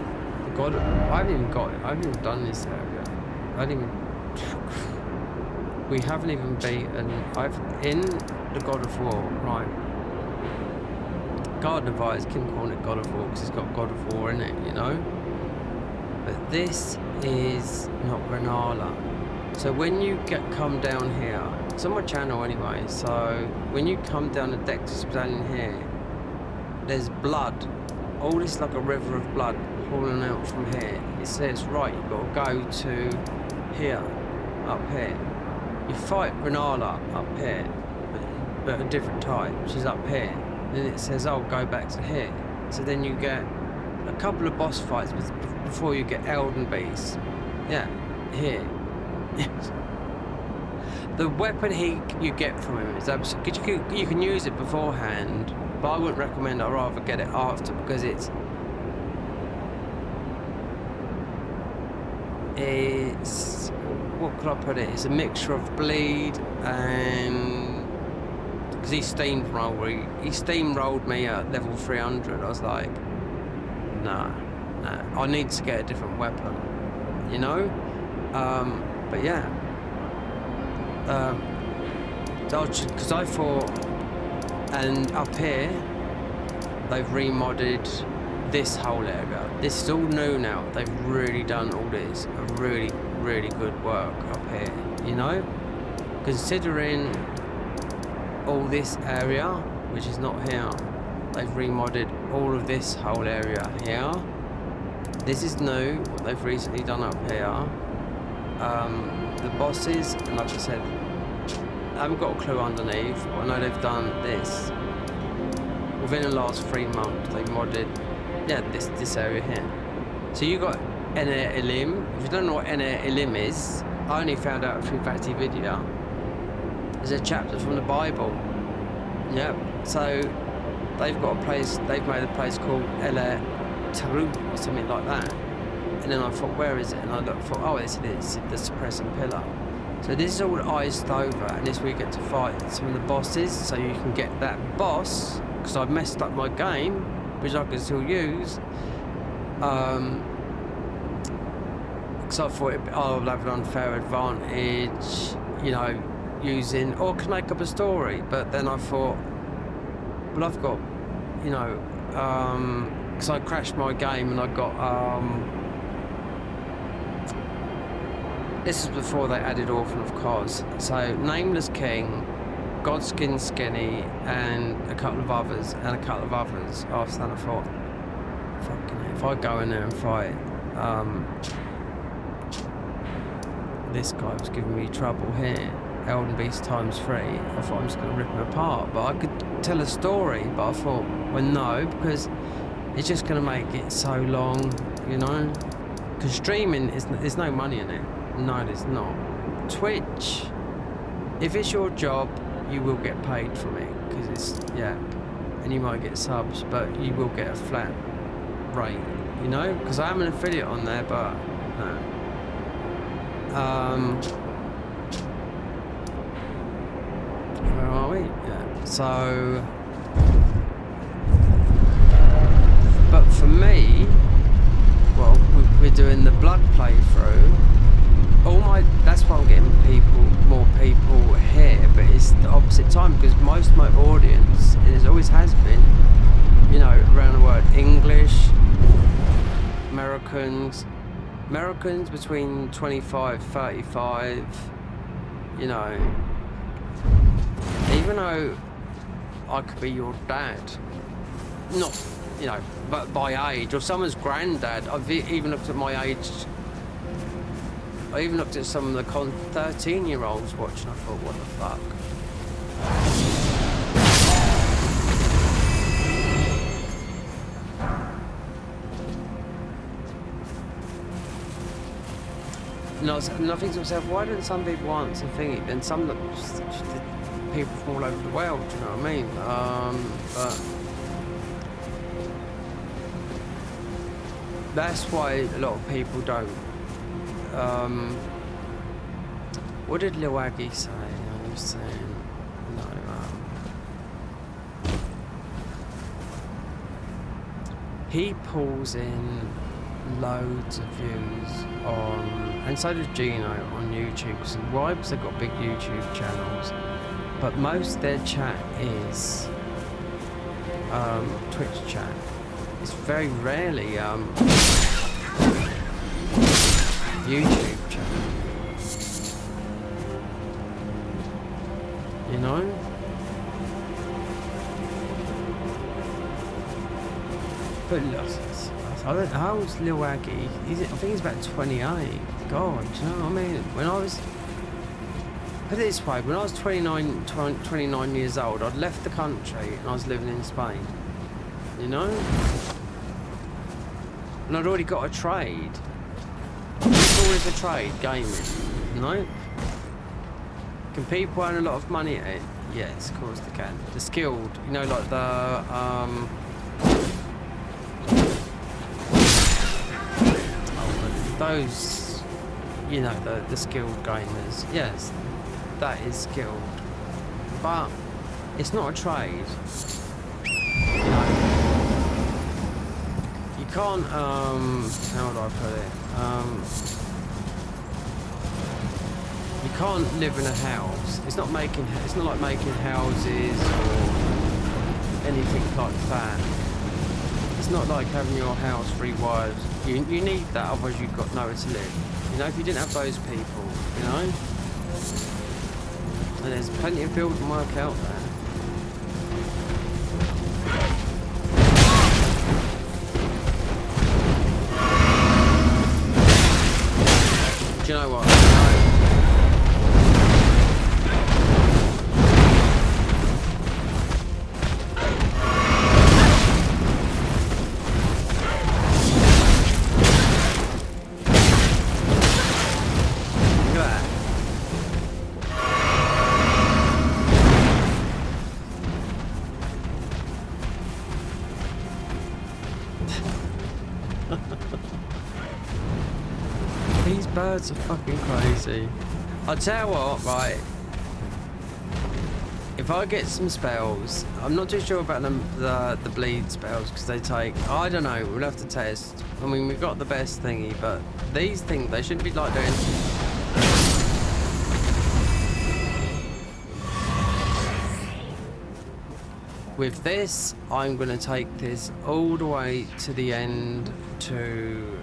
haven't even done this area. We haven't even beaten, in the God of War, right. Garden of Eyes, Kim calling it God of War because it's got God of War in it, you know? But this is not Renala. So when you come down here, it's on my channel anyway, so when you come down the Dexter's Battalion here, there's blood. All this like a river of blood falling out from here. It says, right, you've got to go to here, up here. You fight Renala up here, but a different type, which is up here. Then it says, oh, go back to here. So then you get a couple of boss fights before you get Elden Beast. Yeah, here. The weapon you get from him is absolutely, you can use it beforehand, but I wouldn't recommend it. I'd rather get it after because it's what could I put it? It's a mixture of bleed and because he steamrolled me at level 300. I was like, nah, I need to get a different weapon, you know. But yeah, because I thought, and up here they've remodded this whole area. This is all new now. They've really done all this really good work up here, you know, considering all this area, which is not here. They've remodded all of this whole area here. This is new, what they've recently done up here. The bosses, and like I said, I haven't got a clue underneath, but I know they've done this. Within the last 3 months, they modded, yeah, this area here. So you got Ene Elim. If you don't know what Ene Elim is, I only found out through Vati Vidya. There's a chapter from the Bible. Yeah. So they've got a place. They've made a place called Ele Taru or something like that. And then I thought, where is it? And I looked, thought, oh, it's the suppressing pillar. So this is all iced over, and this we get to fight some of the bosses, so you can get that boss, because I've messed up my game, which I can still use. Because I thought I'll have an unfair advantage, you know, using, or can make up a story. But then I thought, well, I've got, you know, because I crashed my game and I got, this is before they added Orphan of Kos. So Nameless King, Godskin Skinny, and a couple of others, after that I thought, fucking hell, if I go in there and fight, this guy was giving me trouble here, Elden Beast ×3, I thought I'm just going to rip him apart. But I could tell a story, but I thought, well, no, because it's just going to make it so long, you know? Because streaming, there's no money in it. No, there's not. Twitch, if it's your job, you will get paid from it, because it's, yeah, and you might get subs, but you will get a flat rate, you know? Because I am an affiliate on there, but no. Where are we? Yeah. So, but for me, well, we're doing the blood playthrough. That's why I'm getting more people here, but it's the opposite time, because most of my audience, and it always has been, you know, around the world, English, Americans between 25, 35, you know, even though I could be your dad, not, you know, but by age, or someone's granddad. I've even looked at my age. I even looked at some of the 13-year-olds watching. I thought, what the fuck? And I think to myself, why didn't some people answer thingy? Then some people from all over the world, do you know what I mean? But that's why a lot of people don't. What did Lil Aggie say? He was saying, no, he pulls in loads of views on, and so does Gino on YouTube. Why? Because they've got big YouTube channels, but most of their chat is Twitch chat. It's very rarely YouTube channel, you know? But look, how old's Lil Aggie? I think he's about 28. God, do you know what I mean? When I was, put it this way, when I was 29 years old, I'd left the country and I was living in Spain, you know? And I'd already got a trade. It's always a trade, gaming, no? Can people earn a lot of money at it? Yes, of course they can. The skilled, you know, like the, those, you know, the skilled gamers, yes, that is skilled. But it's not a trade, you know? You can't, how would I put it? You can't live in a house. It's not like making houses or anything like that. It's not like having your house rewired. You need that, otherwise you've got nowhere to live. You know, if you didn't have those people, you know? And there's plenty of building work out there. Do you know what? These birds are fucking crazy. I'll tell you what, right? If I get some spells, I'm not too sure about the bleed spells because they take, I don't know, we'll have to test. I mean, we've got the best thingy, but these things, they shouldn't be like doing. With this, I'm going to take this all the way to the end to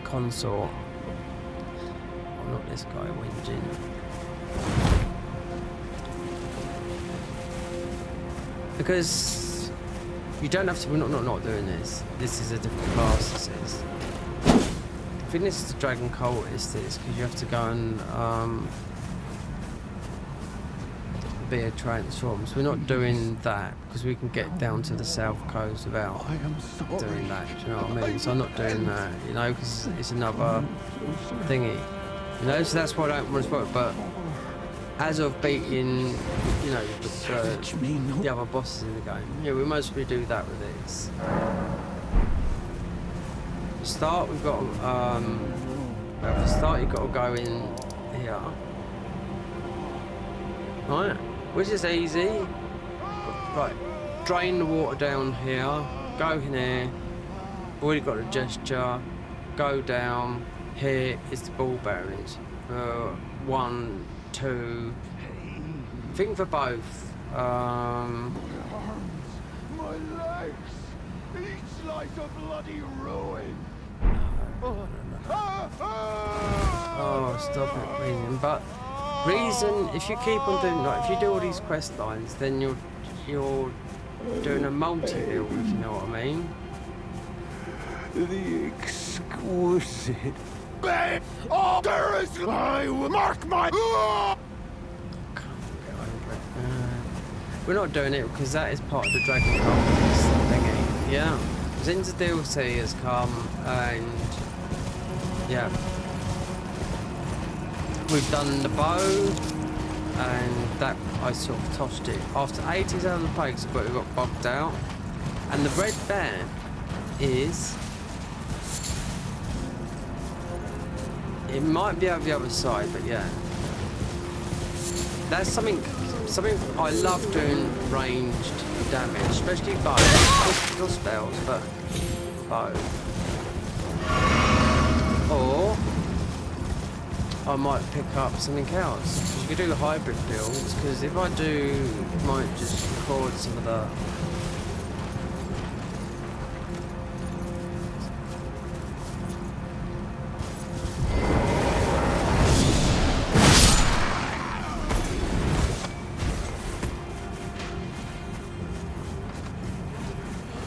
Consort. Oh, not this guy, whinging. Because you don't have to, we're not doing this. This is a different class, this is. I think this is the Dragon Cultist, this, because you have to go and be a transform. So we're not doing that, because we can get down to the south coast without doing that, do you know what I mean? So I'm not doing that, you know, because it's another thingy. You know, so that's why I don't want to spoil it, but as of beating, you know, the other bosses in the game, yeah, we mostly do that with this. To start, we've got, well, to start, you've got to go in here. Right, which is easy. Right, drain the water down here, go in here, already got a gesture, go down, here is the ball bearings. 1, 2, I think for both. My legs, each like a bloody ruin. Oh, stop it, reason. But reason, if you keep on doing, like, if you do all these quest lines, then you're doing a multi-build, if you know what I mean. The exquisite. Oh, there is. I will mark my. We're not doing it because that is part of the Dragon Cultist thingy. Yeah. Zin's DLC has come and yeah. We've done the bow and that I sort of tossed it. After 80 hours of play, but we got bogged out. And the red bear is, it might be over the other side, but yeah. That's something I love doing ranged damage, especially bow. Not spells, but bow. Or I might pick up something else. You could do hybrid builds, because if I do, it might just record some of the.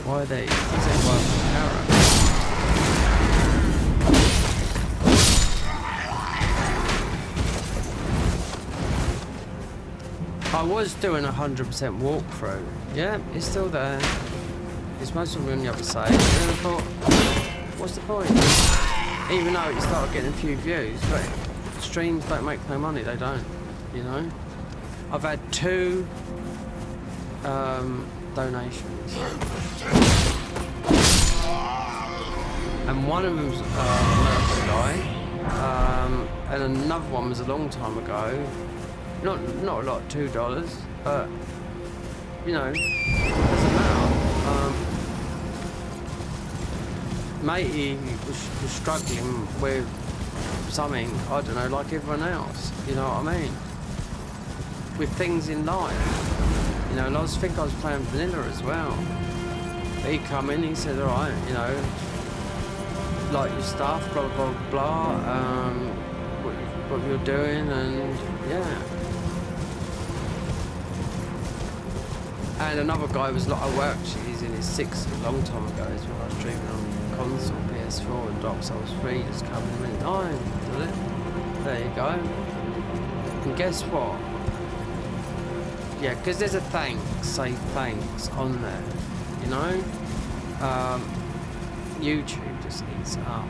Why are they? Is it one arrow? I was doing 100% walkthrough. Yeah, it's still there. It's most of them on the other side. And I thought, what's the point? Even though you start getting a few views, but streams don't make no money. They don't, you know. I've had 2 donations, and one of them's American guy, and another one was a long time ago. Not a lot, $2, but you know, doesn't matter. Matey was struggling with something, I don't know, like everyone else. You know what I mean? With things in life. You know, and I think I was playing vanilla as well. But he come in, he said, all right, you know, like your stuff, blah, blah, blah, what you're doing, and yeah. And another guy was like, well, actually, he's in his 60s, a long time ago, is when I was streaming on console, PS4, and Dark Souls 3, just coming and went, oh, did it? There you go. And guess what? Yeah, because there's a thanks, say thanks on there, you know? YouTube just eats it up.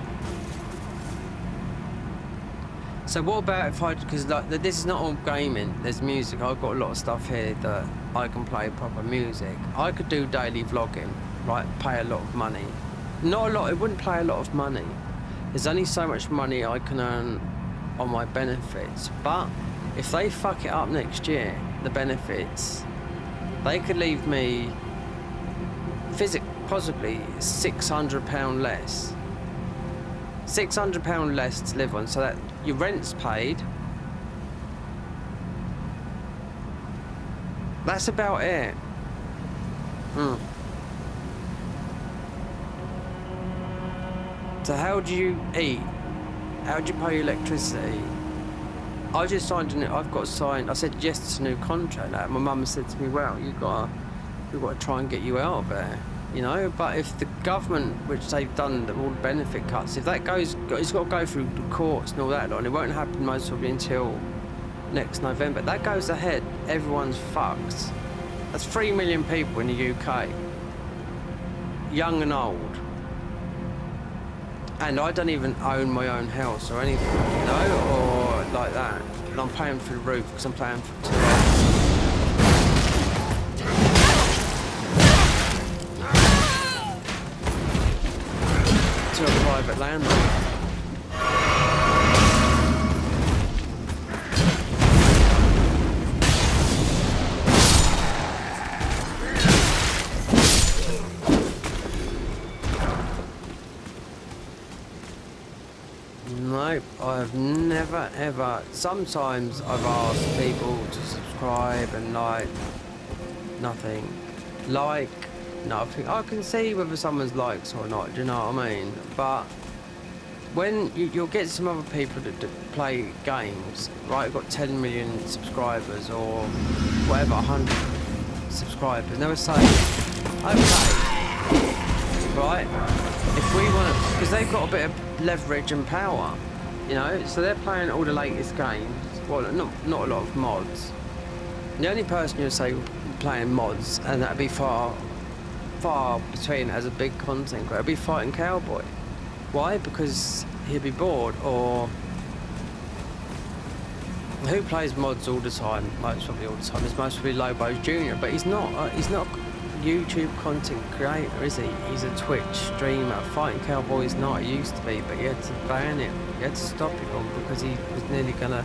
So what about if I, because like, this is not all gaming, there's music, I've got a lot of stuff here that I can play proper music. I could do daily vlogging, right, pay a lot of money. Not a lot, it wouldn't pay a lot of money, There's only so much money I can earn on my benefits, but if they fuck it up next year, the benefits, they could leave me possibly £600 less. £600 less to live on, so that your rent's paid. That's about it. So how do you eat? How do you pay your electricity? I just signed I said yes to a new contract. Like, my mum said to me, well, we've got to try and get you out of there, you know. But if the government, which they've done all the benefit cuts, if that it's got to go through the courts and all that, and it won't happen most probably until next November. That goes ahead, everyone's fucked. That's 3 million people in the UK, young and old. And I don't even own my own house or anything, you know, or like that. And I'm paying for the roof because I'm paying for to a private landlord. Nope, I've never ever. Sometimes I've asked people to subscribe and like nothing. Like nothing. I can see whether someone's likes or not, do you know what I mean? But when you'll get some other people that play games, right? I've got 10 million subscribers or whatever, 100 subscribers, and they were saying, okay, right? If we want to, because they've got a bit of leverage and power, you know, so they're playing all the latest games. Well, not a lot of mods. The only person you'd say playing mods, and that'd be far between as a big content creator, would be Fighting Cowboy. Why? Because he'd be bored, or who plays mods all the time? Most probably all the time. It's most probably Lobo's Jr. But he's not a YouTube content creator, is he? He's a Twitch streamer. Fighting Cowboy's not. He used to be, but he had to ban him. He had to stop it all because he was nearly gonna.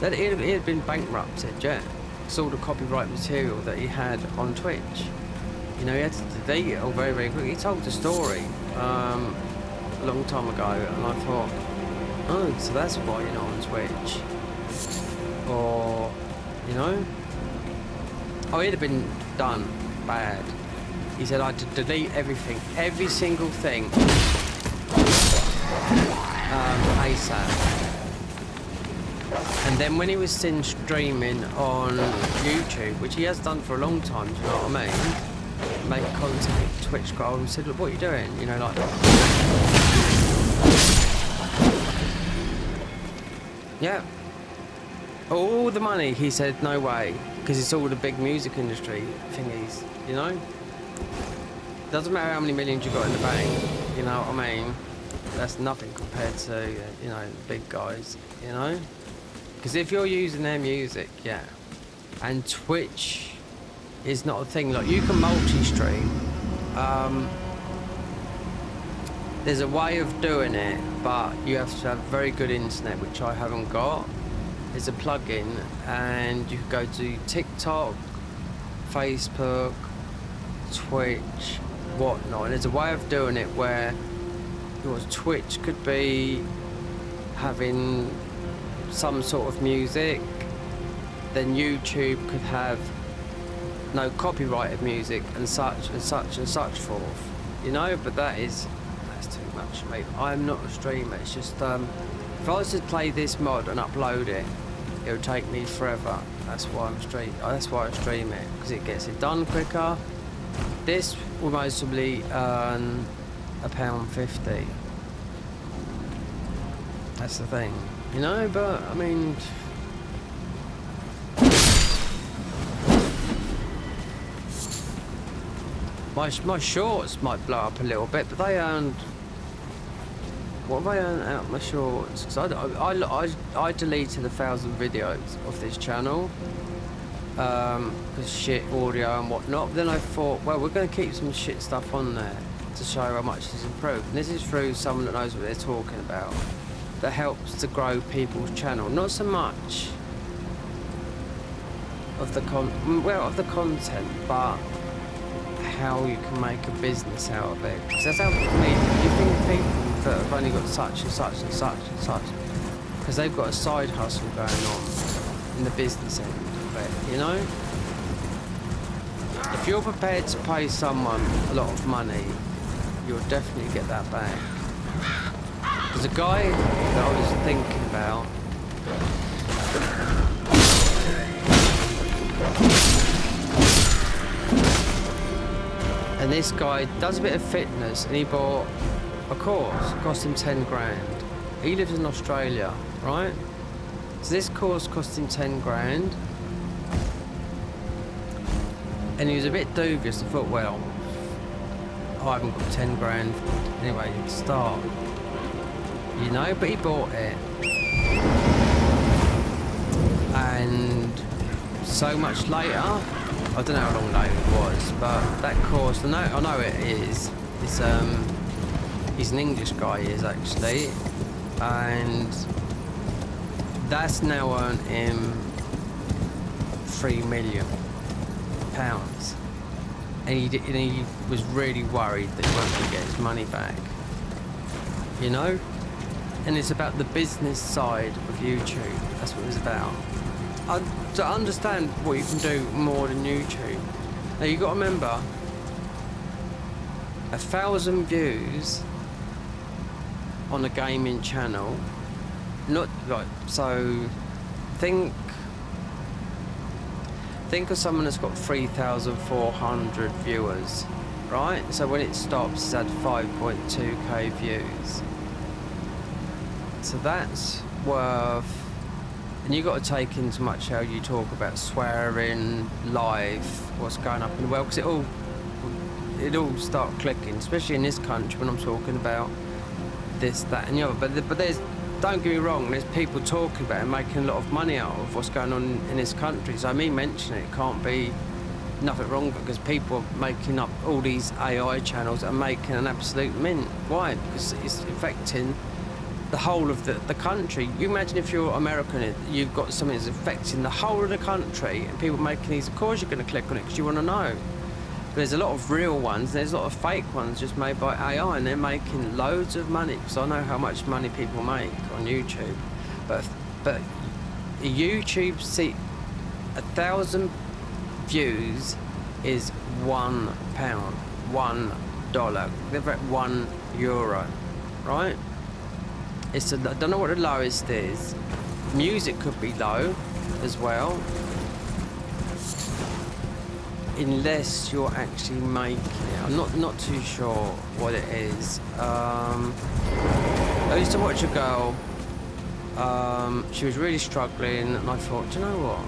He had been bankrupted, yeah. It's all the copyright material that he had on Twitch. You know, he had to delete it all very, very quickly. He told the story a long time ago, and I thought, oh, so that's why you're not on Twitch. Or, you know? Oh, he'd have been done bad. He said I had to delete everything, every single thing, ASAP. And then when he was still streaming on YouTube, which he has done for a long time, do you know what I mean? Make content, Twitch got on and said, look, what are you doing? You know, like, yeah. All the money, he said, no way, because it's all the big music industry thingies, you know? Doesn't matter how many millions you got in the bank, you know what I mean? That's nothing compared to, you know, big guys, you know? Because if you're using their music, yeah, and Twitch is not a thing, like, you can multi-stream. There's a way of doing it, but you have to have very good internet, which I haven't got. There's a plugin, and you can go to TikTok, Facebook, Twitch, whatnot. And there's a way of doing it where your Twitch could be having some sort of music, then YouTube could have no copyrighted music and such and such and such forth, you know. But that's too much for me. I'm not a streamer. It's just if I was to play this mod and upload it, it would take me forever. That's why I stream it, because it gets it done quicker. This will most probably earn £1.50. That's the thing, you know. But I mean, my shorts might blow up a little bit, but they earned. What have I earned out of my shorts? Because I deleted 1,000 videos off this channel. Because shit audio and whatnot. Then I thought, well, we're going to keep some shit stuff on there. to show how much he's improved. And this is through someone that knows what they're talking about, that helps to grow people's channel. Not so much of the content, but how you can make a business out of it. Because that's how you think people that have only got such and such and such and such, because they've got a side hustle going on in the business end of it, you know? If you're prepared to pay someone a lot of money, you'll definitely get that back. There's a guy that I was thinking about. And this guy does a bit of fitness, and he bought a course. It cost him 10 grand. He lives in Australia, right? So this course cost him 10 grand. And he was a bit dubious. I thought, well, I haven't got 10 grand anyway to start. You know, but he bought it. And so much later, I don't know how long later it was, but that course, I know it is. He's an English guy, he is actually. And that's now earned him £3 million. And he was really worried that he wasn't going to get his money back, you know? And it's about the business side of YouTube. That's what it's about. To understand what you can do more than YouTube. Now you've got to remember, 1,000 views on a gaming channel, not like, so think of someone that's got 3,400 viewers, right? So when it stops, it's had 5.2k views. So that's worth, and you've got to take into much how you talk about swearing, live, what's going up in the world, because it all start clicking, especially in this country when I'm talking about this, that and the other. But there's, don't get me wrong, there's people talking about it and making a lot of money out of what's going on in this country. So me mentioning it can't be nothing wrong, because people are making up all these AI channels and making an absolute mint. Why? Because it's affecting the whole of the country. You imagine if you're American, you've got something that's affecting the whole of the country, and people making these, of course you're going to click on it because you want to know. But there's a lot of real ones, there's a lot of fake ones just made by AI, and they're making loads of money, because I know how much money people make on YouTube. But YouTube, see, 1,000 views is £1, $1. They're at €1, right? I don't know what the lowest is. Music could be low as well, unless you're actually making it. I'm not too sure what it is. I used to watch a girl. She was really struggling, and I thought, do you know what?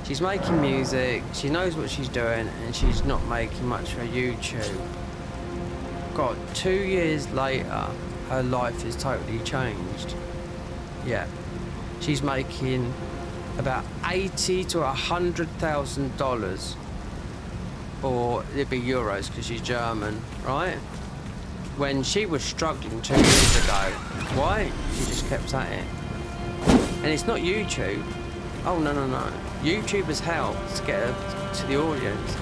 She's making music. She knows what she's doing, and she's not making much for YouTube. God, 2 years later, her life has totally changed. Yeah, she's making about $80,000 to $100,000, or it'd be euros because she's German, right? When she was struggling 2 years ago. Why? She just kept at it. And it's not YouTube. Oh no. YouTube has helped to get her to the audience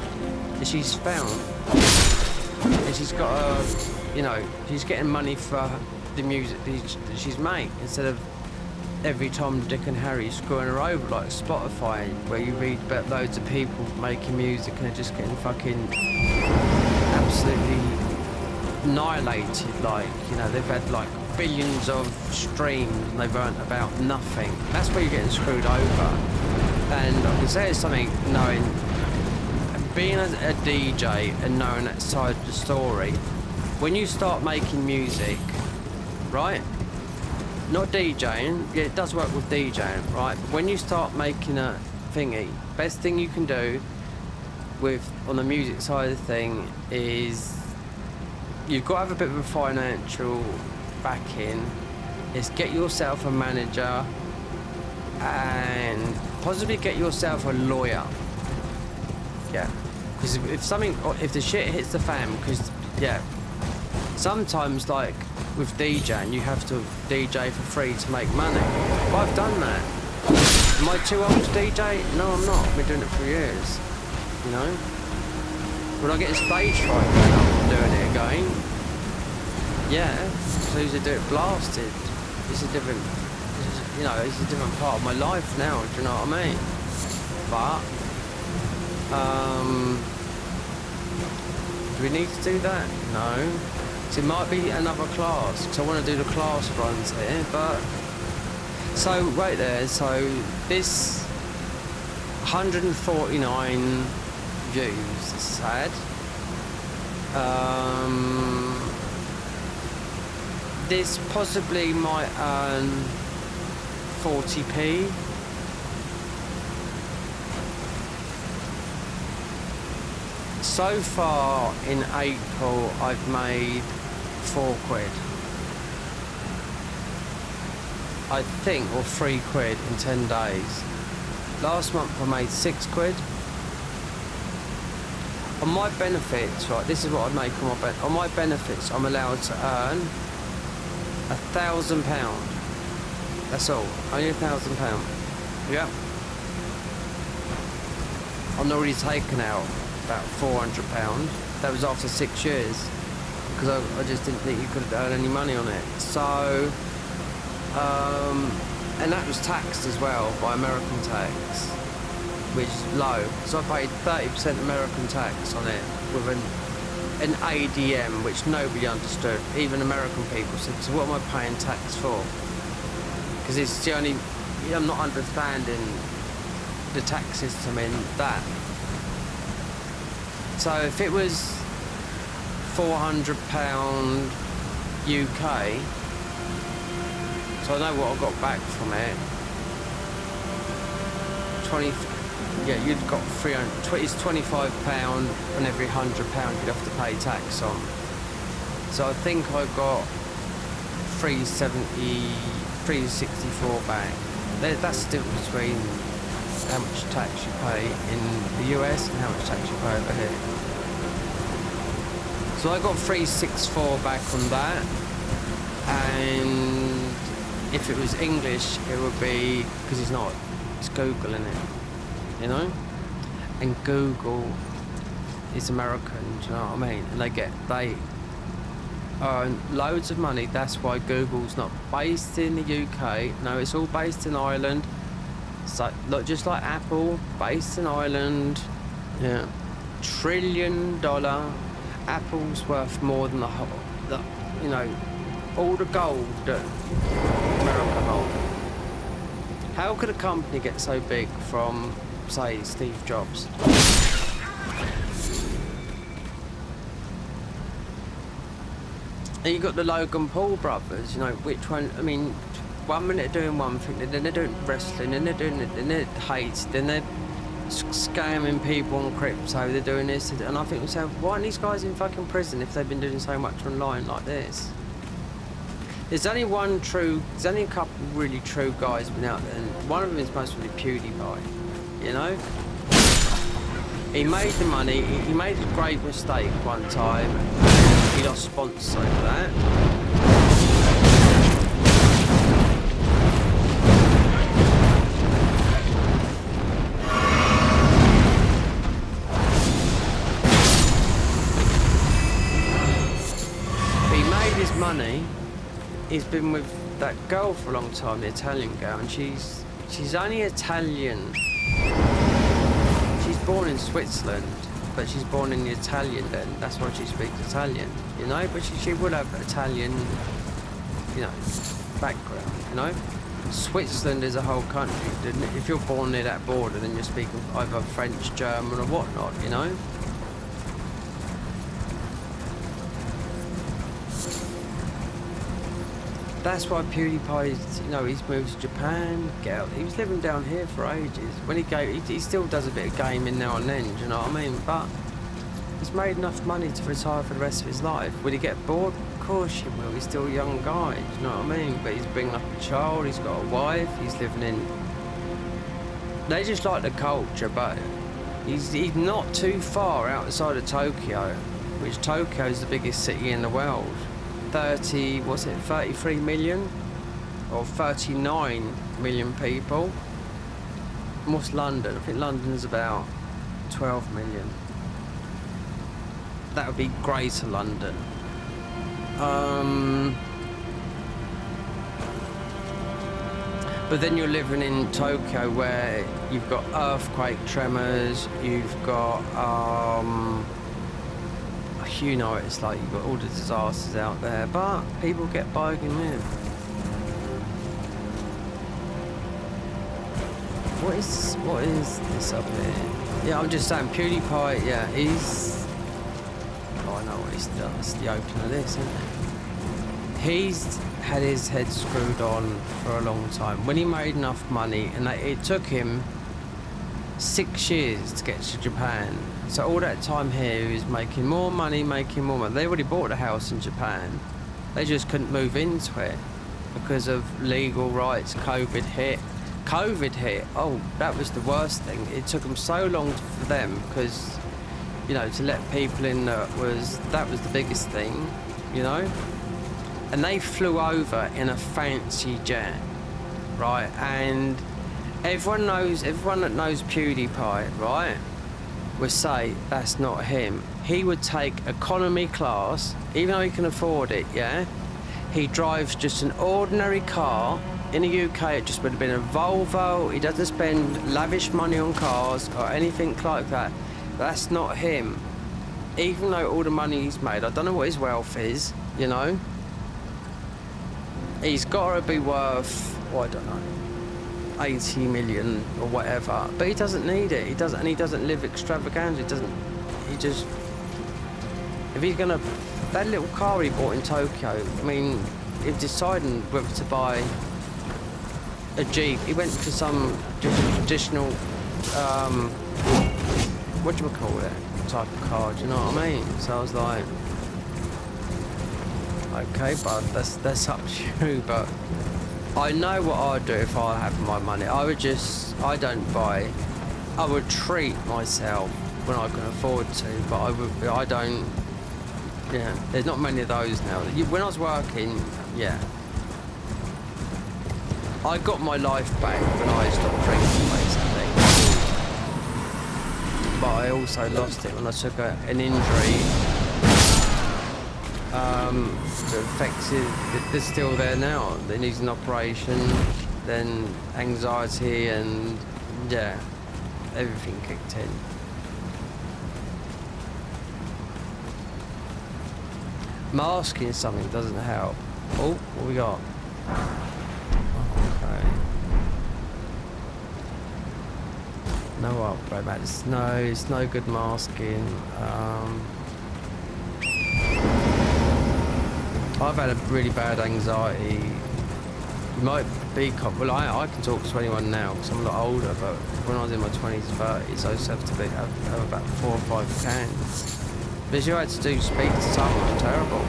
that she's found, and she's got a, she's getting money for the music that she's made, instead of every Tom, Dick and Harry screwing her over like Spotify, where you read about loads of people making music and they're just getting fucking absolutely annihilated. Like, they've had like billions of streams and they've earned about nothing. That's where you're getting screwed over. And I can say it's something, knowing, being a DJ and knowing that side of the story, when you start making music, right? Not DJing, yeah, it does work with DJing, right? But when you start making a thingy, best thing you can do on the music side of the thing is you've got to have a bit of a financial backing. Is get yourself a manager and possibly get yourself a lawyer. Yeah, because if the shit hits the fan, because Sometimes, like with DJing, you have to DJ for free to make money. But I've done that. Am I too old to DJ? No, I'm not. I've been doing it for years. You know? When I get a stage fright going up and doing it again, yeah, so I do it blasted. It's a different, you know, it's a different part of my life now, do you know what I mean? But, do we need to do that? No. So it might be another class, because I want to do the class runs here, but... So, right there, so this 149 views, it's sad. This possibly might earn 40p. So far in April, I've made £4. I think, or £3 in 10 days. Last month I made £6. On my benefits, right, this is what I make on my benefits, I'm allowed to earn £1,000. That's all, only £1,000. Yep. I'm already taken out about £400. That was after 6 years, because I just didn't think you could earn any money on it. So, and that was taxed as well by American tax, which is low. So I paid 30% American tax on it with an ADM, which nobody understood. Even American people said, so what am I paying tax for? Because it's the only, I'm not understanding the tax system in that. So if it was £400 UK, so I know what I got back from it. 20, yeah, you'd got 300. It's £25 on every £100 you'd have to pay tax on. So I think I got 364 back. That's the difference between how much tax you pay in the US and how much tax you pay over here. So I got 364 back on that, and if it was English, it would be, because it's not, it's Google, isn't it? You know? And Google is American, do you know what I mean? And they earn loads of money. That's why Google's not based in the UK. No, it's all based in Ireland. So, look, just like Apple, based in Ireland. Yeah. $1 trillion. Apple's worth more than you know, all the gold that America hold. How could a company get so big from, say, Steve Jobs? And you got the Logan Paul brothers, you know, which one, I mean, 1 minute they're doing one thing, then they're doing wrestling, then they're doing it, then they're hate, then they're scamming people on crypto, they're doing this, and I think to myself, why aren't these guys in fucking prison if they've been doing so much online like this? There's only a couple really true guys been out there, and one of them is mostly PewDiePie, you know? He made the money, he made a grave mistake one time, he lost sponsors over that. Money. He's been with that girl for a long time, the Italian girl, and she's only Italian. She's born in Switzerland, but she's born in the Italian then. That's why she speaks Italian, you know? But she would have Italian, you know, background, you know? Switzerland is a whole country. If you're born near that border, then you're speaking either French, German, or whatnot, you know? That's why PewDiePie, you know, he's moved to Japan. He was living down here for ages. When he still does a bit of gaming now and then, do you know what I mean? But he's made enough money to retire for the rest of his life. Will he get bored? Of course he will. He's still a young guy, do you know what I mean? But he's bringing up a child, he's got a wife, he's living in... They just like the culture, but he's not too far outside of Tokyo. which Tokyo is the biggest city in the world. 33 million? Or 39 million people. And what's London? I think London's about 12 million. That would be Greater London. But then you're living in Tokyo where you've got earthquake, tremors, you've got, you know, it's like you've got all the disasters out there, but people get by and live. What is this up here? Yeah, I'm just saying, PewDiePie, yeah, he's... Oh, I know what he's done. It's the opening of this, isn't it? He's had his head screwed on for a long time. When he made enough money, and it took him 6 years to get to Japan. So all that time here, he was making more money. They already bought a house in Japan. They just couldn't move into it because of legal rights. COVID hit. Oh, that was the worst thing. It took them so long for them because, you know, to let people in that was the biggest thing, you know. And they flew over in a fancy jet, right? And everyone that knows PewDiePie, right, would say that's not him. He would take economy class, even though he can afford it, yeah? He drives just an ordinary car. In the UK, it just would have been a Volvo. He doesn't spend lavish money on cars or anything like that. That's not him. Even though all the money he's made, I don't know what his wealth is, you know? He's got to be worth, well, I don't know, 80 million or whatever. But he doesn't need it. He doesn't live extravagant. He just, if he's gonna, that little car he bought in Tokyo, I mean, if deciding whether to buy a Jeep, he went for some traditional, what do you call it, type of car, do you know what I mean? So I was like, okay, but that's up to you, but I know what I'd do if I had my money. I would treat myself when I can afford to, but yeah, there's not many of those now. When I was working, yeah, I got my life back when I stopped drinking, basically. But I also lost it when I took an injury that affected, they're still there now. They need an operation, then anxiety, and yeah, everything kicked in. Masking something doesn't help. Oh, what we got? Okay. No upgrade, mate. It's no good masking. I've had a really bad anxiety. You might be, well, I can talk to anyone now because I'm a lot older, but when I was in my 20s, 30s, I used to have to have about 4 or 5 cans. Because you had to speak to someone terrible.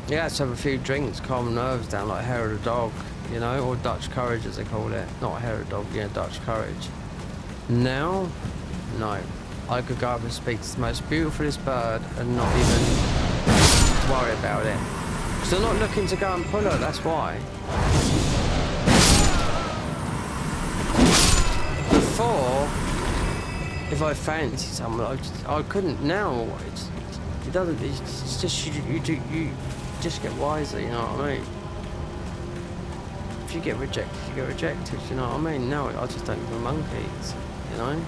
You had to have a few drinks, calm nerves down, like hair of the dog, you know, or Dutch courage as they call it. Not hair of the dog, yeah, Dutch courage. Now, no. I could go up and speak to the most beautifulest bird and not even worry about it. Because I'm not looking to go and pull her, that's why. Before, if I fancy someone, I couldn't. Now, it doesn't. It's just you just get wiser. You know what I mean? If you get rejected, you get rejected. You know what I mean? Now I just don't give a monkeys. You know?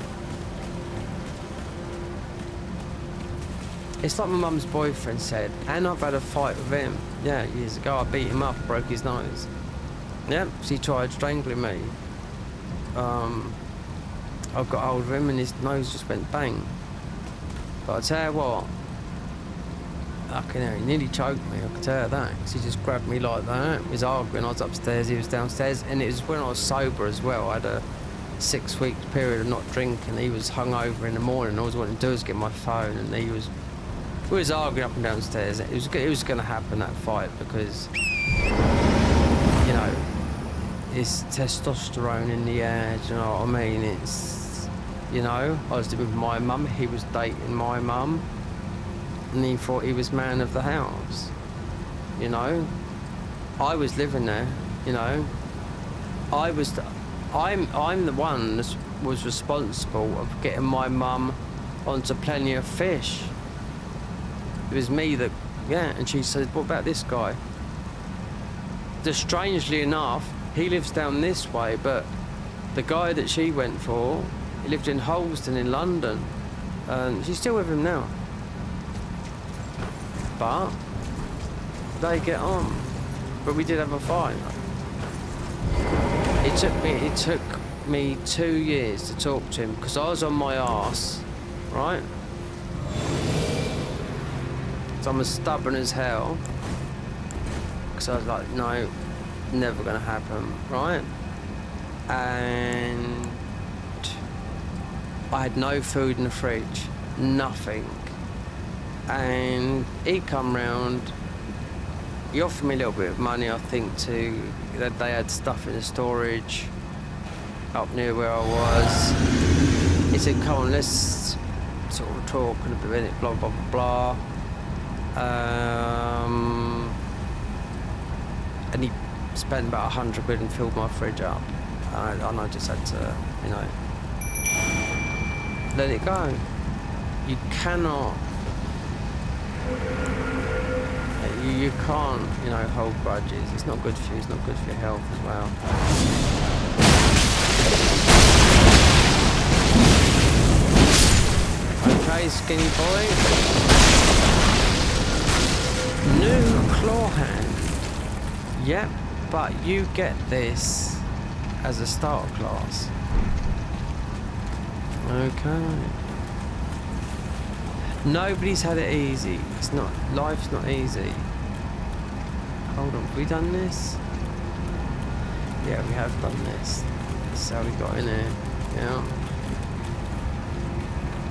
It's like my mum's boyfriend said, and I've had a fight with him. Yeah, years ago, I beat him up, broke his nose. Yeah, because he tried strangling me. I got hold of him and his nose just went bang. But I tell you what, he nearly choked me, I can tell you that, because he just grabbed me like that. He was arguing, I was upstairs, he was downstairs, and it was when I was sober as well. I had a 6-week period of not drinking. He was hungover in the morning, all I was wanting to do was get my phone, and we was arguing up and downstairs. It was going to happen, that fight, because, you know, it's testosterone in the air, do you know what I mean? You know, I was living with my mum, he was dating my mum, and he thought he was man of the house. You know, I was living there. You know, I'm the one that was responsible of getting my mum onto plenty of fish. It was me that, yeah. And she said, "What about this guy?" Just strangely enough, he lives down this way, but the guy that she went for, he lived in Holston in London, and she's still with him now. But they get on. But we did have a fight. It took me 2 years to talk to him because I was on my arse, right? So I'm as stubborn as hell. Because I was like, no, never gonna happen, right? And I had no food in the fridge, nothing. And he come round, he offered me a little bit of money, I think, that they had stuff in the storage up near where I was. He said, come on, let's sort of talk in a minute, blah, blah, blah, blah. And he spent about 100 quid and filled my fridge up. And I just had to, you know, let it go. You cannot, you can't, you know, hold grudges. It's not good for you, it's not good for your health as well. Okay, skinny boy. New claw hand. Yep, but you get this as a starter class. Okay. Nobody's had it easy. It's not, life's not easy. Hold on, have we done this? Yeah, we have done this. This is how we got in here. Yeah.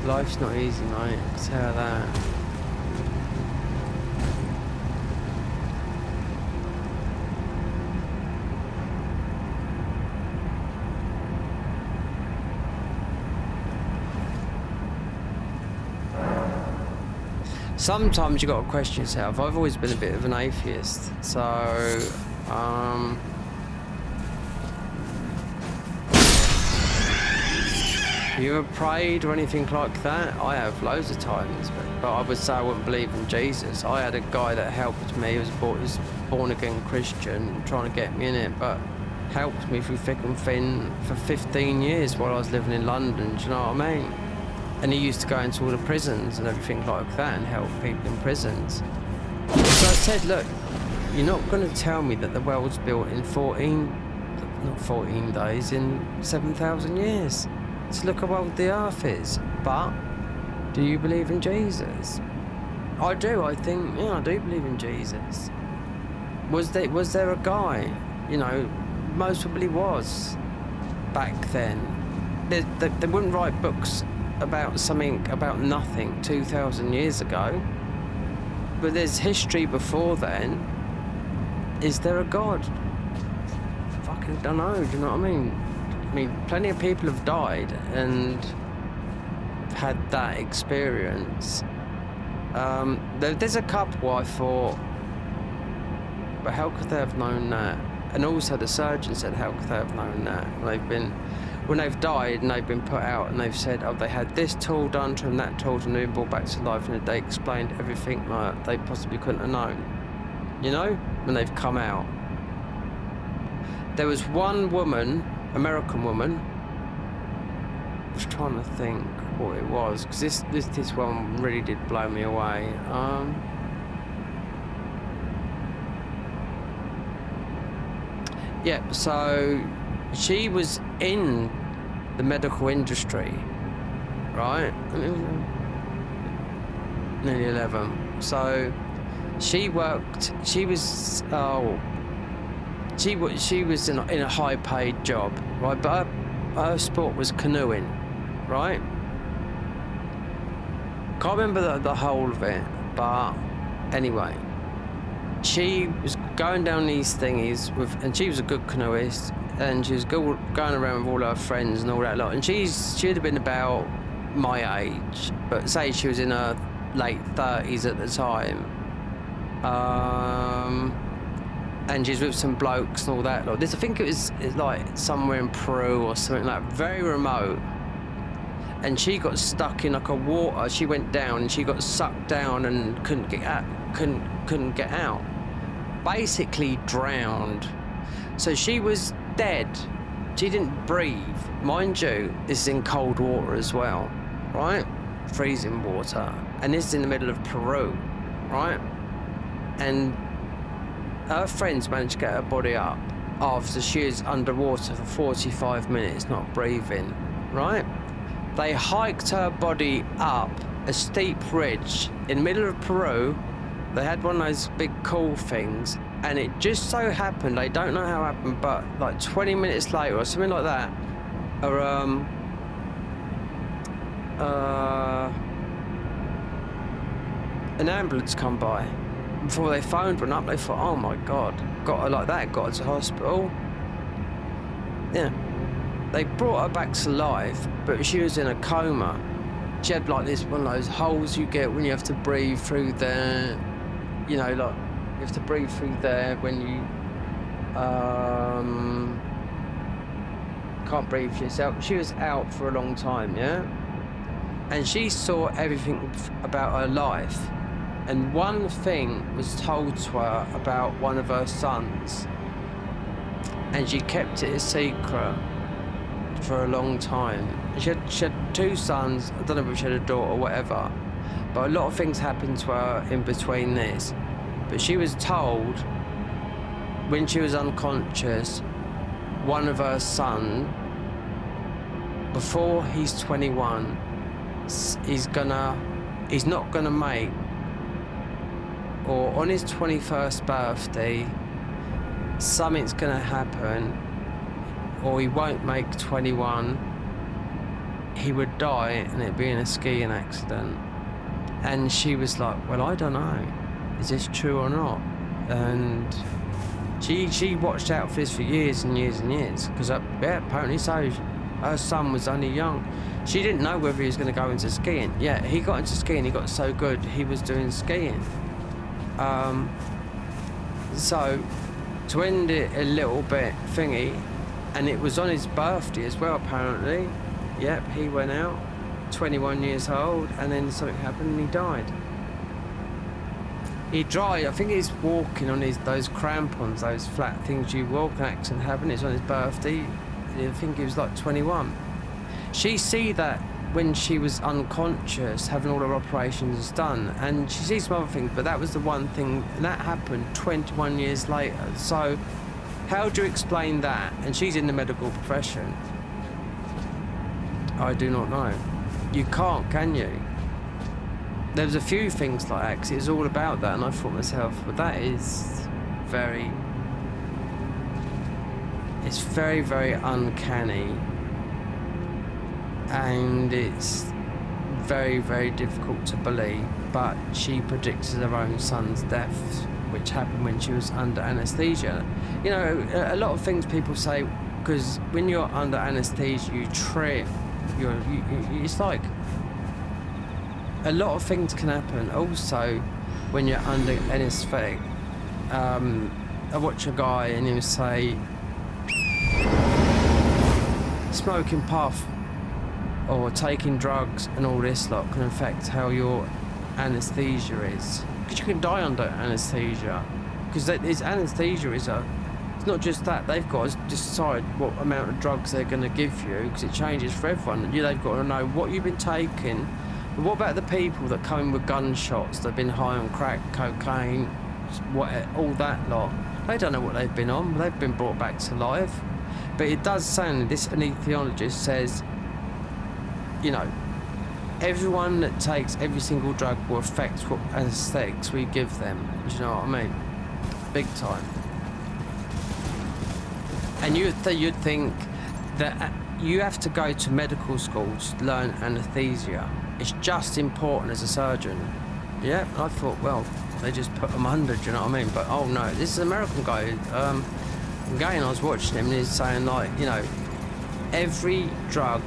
Life's not easy, mate. I'll tell you that. Sometimes you got to question yourself. I've always been a bit of an atheist, so you ever prayed or anything like that? I have loads of times, but I would say I wouldn't believe in Jesus. I had a guy that helped me, he was born again Christian, trying to get me in it, but helped me through thick and thin for 15 years while I was living in London. Do you know what I mean? And he used to go into all the prisons and everything like that and help people in prisons. So I said, look, you're not going to tell me that the world's built in 14 days, in 7,000 years. So look how old the earth is. But do you believe in Jesus? I do, I think, yeah, I do believe in Jesus. Was there a guy? You know, most probably was back then. They wouldn't write books about something, about nothing 2,000 years ago. But there's history before then. Is there a God? Fucking don't know, do you know what I mean? I mean, plenty of people have died and had that experience. There's a couple I thought, but how could they have known that? And also the surgeon said, how could they have known that? When they've died and they've been put out and they've said, oh, they had this tool done to them, that tool to them, they've been brought back to life, and they explained everything like they possibly couldn't have known. You know, when they've come out. There was one woman, American woman, I was trying to think what it was, because this one really did blow me away. Yeah, so she was in the medical industry, right? Nearly 11. So she worked. She was in a high-paid job, right? But her sport was canoeing, right? Can't remember the whole of it, but anyway, she was going down these thingies and she was a good canoeist, and she was going around with all her friends and all that lot. And she'd have been about my age, but say she was in her late 30s at the time. And she's with some blokes and all that lot. I think it was like somewhere in Peru or something like very remote. And she got stuck in like a water. She went down and she got sucked down and couldn't get out. Basically drowned. So she was dead. She didn't breathe. Mind you, this is in cold water as well, right? Freezing water. And this is in the middle of Peru, right? And her friends managed to get her body up after she was underwater for 45 minutes, not breathing, right? They hiked her body up a steep ridge in the middle of Peru. They had one of those big cool things, and it just so happened, I don't know how it happened, but like 20 minutes later or something like that, an ambulance come by. Before they phoned one up, they thought, oh my God, got her like that, got her to hospital. Yeah. They brought her back to life, but she was in a coma. She had like this, one of those holes you get when you have to breathe through there. You know, like, you have to breathe through there when you can't breathe for yourself. She was out for a long time, yeah? And she saw everything about her life. And one thing was told to her about one of her sons. And she kept it a secret for a long time. She had two sons. I don't know if she had a daughter or whatever. But a lot of things happened to her in between this. But she was told when she was unconscious, one of her sons, before he's 21, he's not gonna make, or on his 21st birthday, something's gonna happen, or he won't make 21. He would die, and it'd be in a skiing accident. And she was like, well, I don't know, is this true or not? And she watched out for this for years and years and years, because apparently so. Her son was only young. She didn't know whether he was going to go into skiing. Yeah, he got into skiing. He got so good, he was doing skiing. So to end it a little bit thingy, and it was on his birthday as well, apparently. Yep, he went out, 21 years old, and then something happened and he died. He died, I think he's walking on those crampons, those flat things you walk, an accident happened, it's on his birthday. I think he was like 21. She see that when she was unconscious, having all her operations done, and she sees some other things, but that was the one thing, and that happened 21 years later. So how do you explain that? And she's in the medical profession. I do not know. You can't, can you? There was a few things like that, 'cause it was all about that, and I thought to myself, well, that is it's very, very uncanny, and it's very, very difficult to believe, but she predicted her own son's death, which happened when she was under anaesthesia. You know, a lot of things people say, because when you're under anaesthesia, you trip, it's like, a lot of things can happen. Also, when you're under anaesthetic, I watch a guy and he'll say, smoking puff or taking drugs and all this lot can affect how your anaesthesia is. Because you can die under anaesthesia. Because anaesthesia is it's not just that, they've got to decide what amount of drugs they're going to give you, because it changes for everyone. They've got to know what you've been taking. But what about the people that come in with gunshots, they've been high on crack, cocaine, all that lot? They don't know what they've been on, they've been brought back to life. But it does sound, this anaesthesiologist says, you know, everyone that takes every single drug will affect what anaesthetics we give them. Do you know what I mean? Big time. And you'd think that you have to go to medical school to learn anaesthesia. It's just important as a surgeon. Yeah, I thought, well, they just put them under, do you know what I mean? But oh no, this is an American guy. Again, I was watching him and he's saying, like, you know, every drug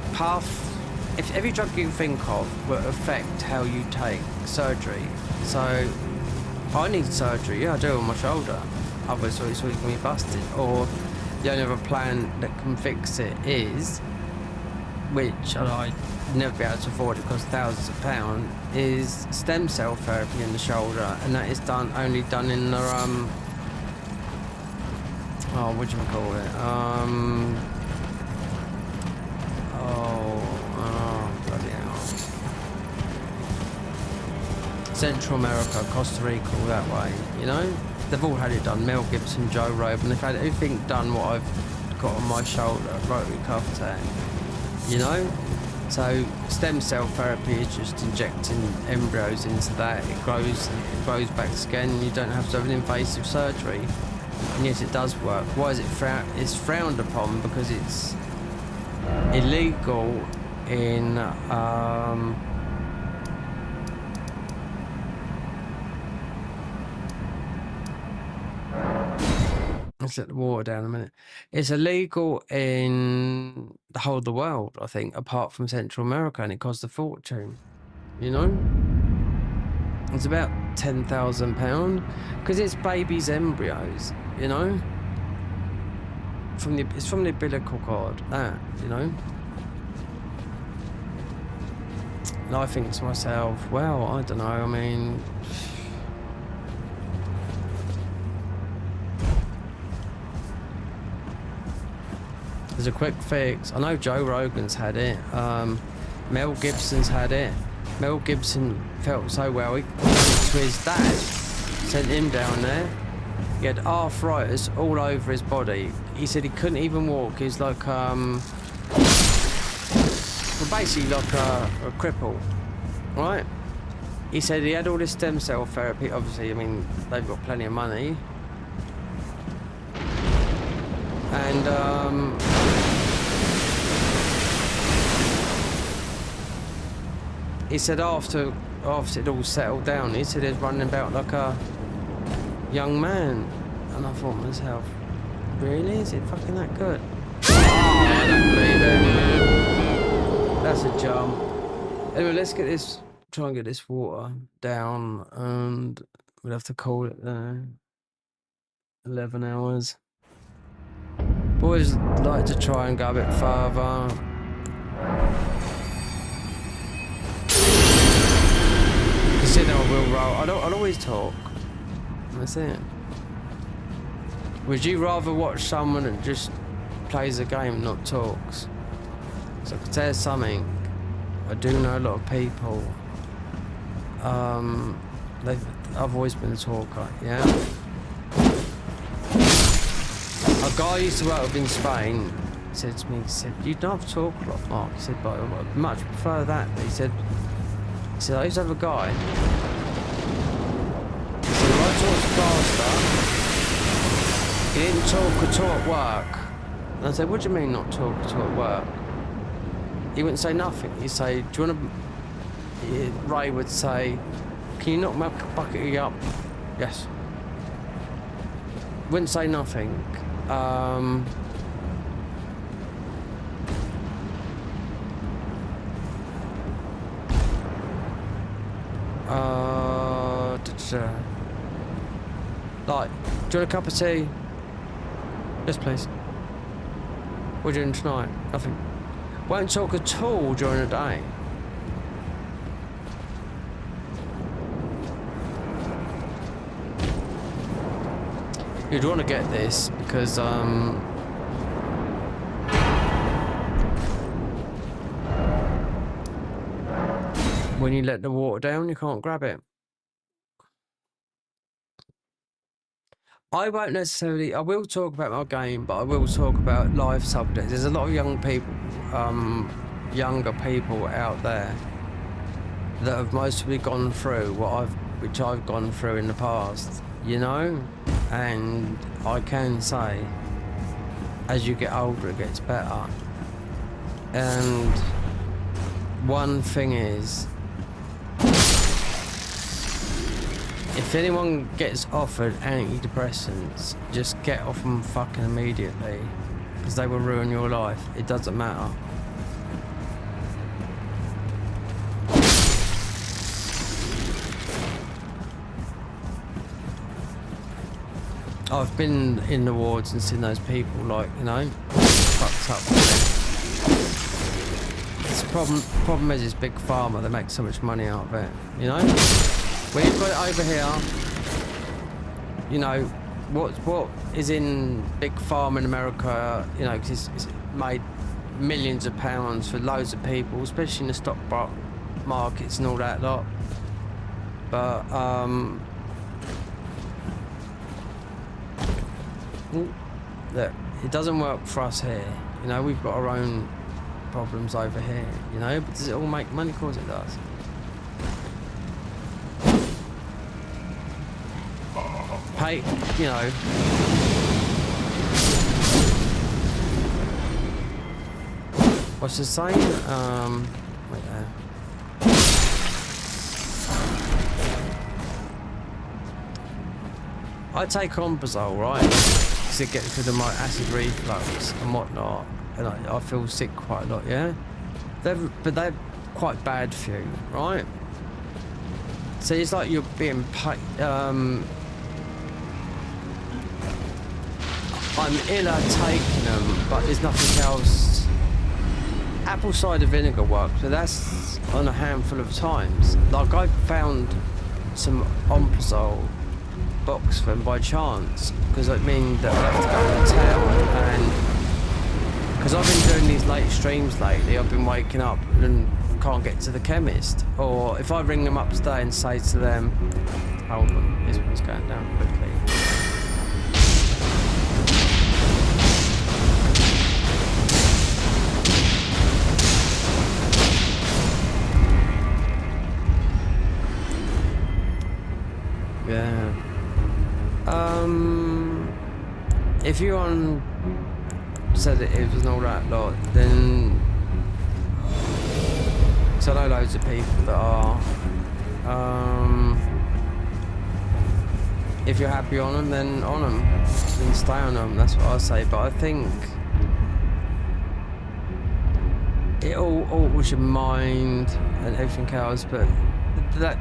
if every drug you think of will affect how you take surgery. So I need surgery, yeah, I do, on my shoulder. Otherwise it's always going to be busted. Or the only other plan that can fix it is, which I'd never be able to afford, it costs thousands of pounds, is stem cell therapy in the shoulder, and that is only done in the what do you call it? Bloody hell. Central America, Costa Rica, all that way, you know? They've all had it done. Mel Gibson, Joe Rogan, they've had everything done what I've got on my shoulder, rotary cuff tear, you know? So stem cell therapy is just injecting embryos into that. It grows back again. You don't have to have an invasive surgery. And yes, it does work. Why is it it's frowned upon? Because it's illegal in let's let the water down a minute. It's illegal in the whole of the world, I think, apart from Central America, and it costs a fortune, you know? It's about £10,000 because it's babies' embryos, you know? It's from the umbilical cord, that, you know? And I think to myself, well, I don't know, I mean, there's a quick fix. I know Joe Rogan's had it. Mel Gibson's had it. Mel Gibson felt so well. He went to his dad, sent him down there. He had arthritis all over his body. He said he couldn't even walk. He's like, well, basically like a cripple, right? He said he had all this stem cell therapy. Obviously, I mean, they've got plenty of money. And he said after it all settled down, he said he was running about like a young man. And I thought to myself, really? Is it fucking that good? Oh, I don't believe it. That's a jump. Anyway, let's try and get this water down, and we'll have to call it 11 hours. Boys like to try and go a bit further. Consider I will roll. I'll always talk. That's it. Would you rather watch someone that just plays a game and not talks? So I could tell you something. I do know a lot of people. I've always been a talker, yeah? A guy I used to work with in Spain said to me, you don't have to talk a lot, Mark. He said, but I would much prefer that. He said, I used to have a guy. He said, if I talked faster, he didn't talk at all at work. And I said, what do you mean not talk at all at work? He wouldn't say nothing. He'd say, do you want to... Ray would say, can you knock my bucket up? Yes. Wouldn't say nothing. Like, do you want a cup of tea? Yes, please. What are you doing tonight? Nothing. Won't talk at all during the day. You'd want to get this because when you let the water down, you can't grab it. I won't necessarily, I will talk about my game, but I will talk about life subjects. There's a lot of young people, younger people out there that have mostly gone through which I've gone through in the past, you know? And I can say, as you get older, it gets better. And one thing is, If anyone gets offered antidepressants, just get off them fucking immediately, because they will ruin your life. It doesn't matter. I've been in the wards and seen those people, like, you know, fucked up. The problem is Big Pharma, they make so much money out of it, you know? When you've got it over here, you know, what is in Big Pharma in America, you know, because it's made millions of pounds for loads of people, especially in the stock markets and all that lot. But, look, it doesn't work for us here. You know, we've got our own problems over here, you know, but does it all make money? Of course it does. Hey, you know, what's it saying? Wait there. I take Omeprazole, right? Because it gets rid of my acid reflux and whatnot, and I feel sick quite a lot, yeah? But they're quite bad for you, right? So it's like you're being paid, I'm iller taking them, but there's nothing else. Apple cider vinegar works, but that's on a handful of times. Like, I found some Omeprazole box for them by chance, because it means that I have to go to town, and because I've been doing these late streams lately, I've been waking up and can't get to the chemist. Or if I ring them up today and say to them, hold on, this one's going down quickly. Yeah. If you're on sedatives and all that lot, then so I know loads of people that are. If you're happy on them, then on them, then stay on them. That's what I say. But I think it all alters your mind and everything else. But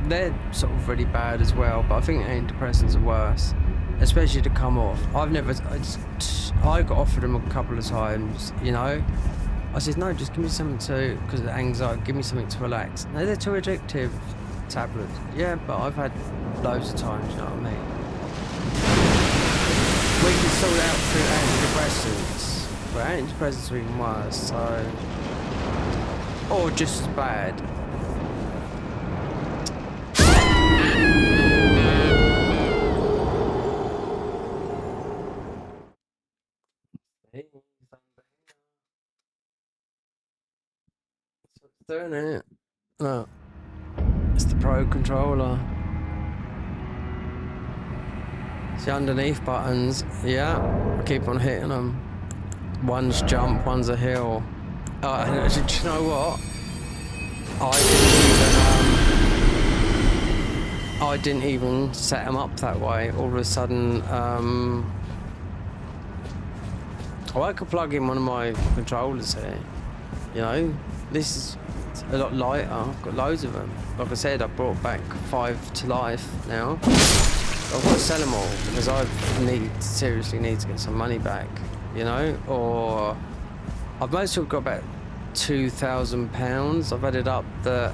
they're sort of really bad as well. But I think antidepressants are worse, especially to come off. I got offered them a couple of times, you know. I said, no, just give me something to, because of anxiety, give me something to relax. No, they're too addictive, tablets. Yeah, but I've had loads of times, you know what I mean? We can sort it out through antidepressants, but antidepressants are even worse, so... Or just as bad. Doing it. Look, it's the Pro controller. See underneath buttons, yeah, I keep on hitting them. One's jump, one's a hill. Do you know what? I didn't even set them up that way. All of a sudden, I could plug in one of my controllers here. You know, this is a lot lighter. I've got loads of them. Like I said, I brought back 5 to life now. I've got to sell them all because I seriously need to get some money back, you know? Or I've mostly got about £2,000. I've added up that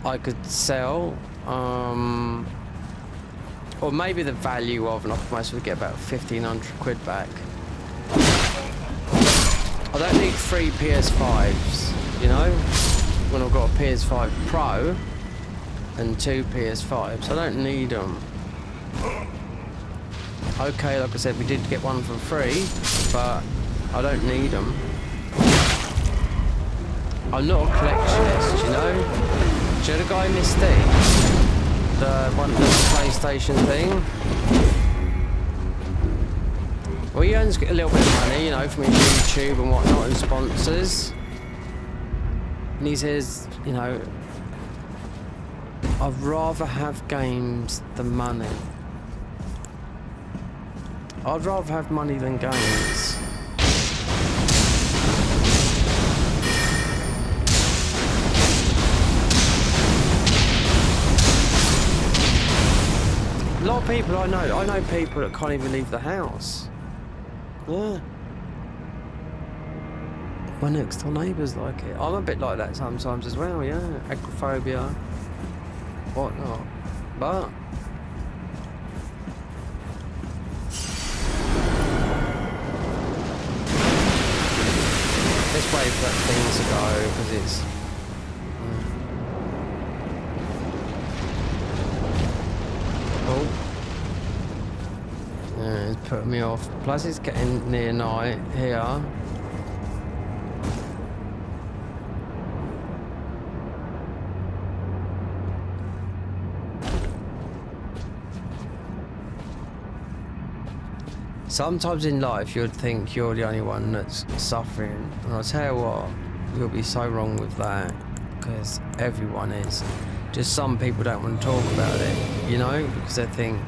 I could sell, or maybe the value of, and I could mostly get about 1,500 quid back. I don't need 3 PS5s, you know, when I've got a PS5 Pro and 2 PS5s. I don't need them. Okay, like I said, we did get one for free, but I don't need them. I'm not a collectionist, you know? Do you know the guy Misty? The one, the PlayStation thing? Well, he earns a little bit of money, you know, from his YouTube and whatnot and sponsors. And he says, you know, I'd rather have games than money. I'd rather have money than games. A lot of people I know people that can't even leave the house. Yeah. My next door neighbour's like it. I'm a bit like that sometimes as well, yeah. Agoraphobia, whatnot. But let's wait for that thing to go, because it's oh. Yeah, it's putting me off. Plus it's getting near night here. Sometimes in life you'd think you're the only one that's suffering, and I'll tell you what, you'll be so wrong with that, because everyone is. Just some people don't want to talk about it, you know, because they think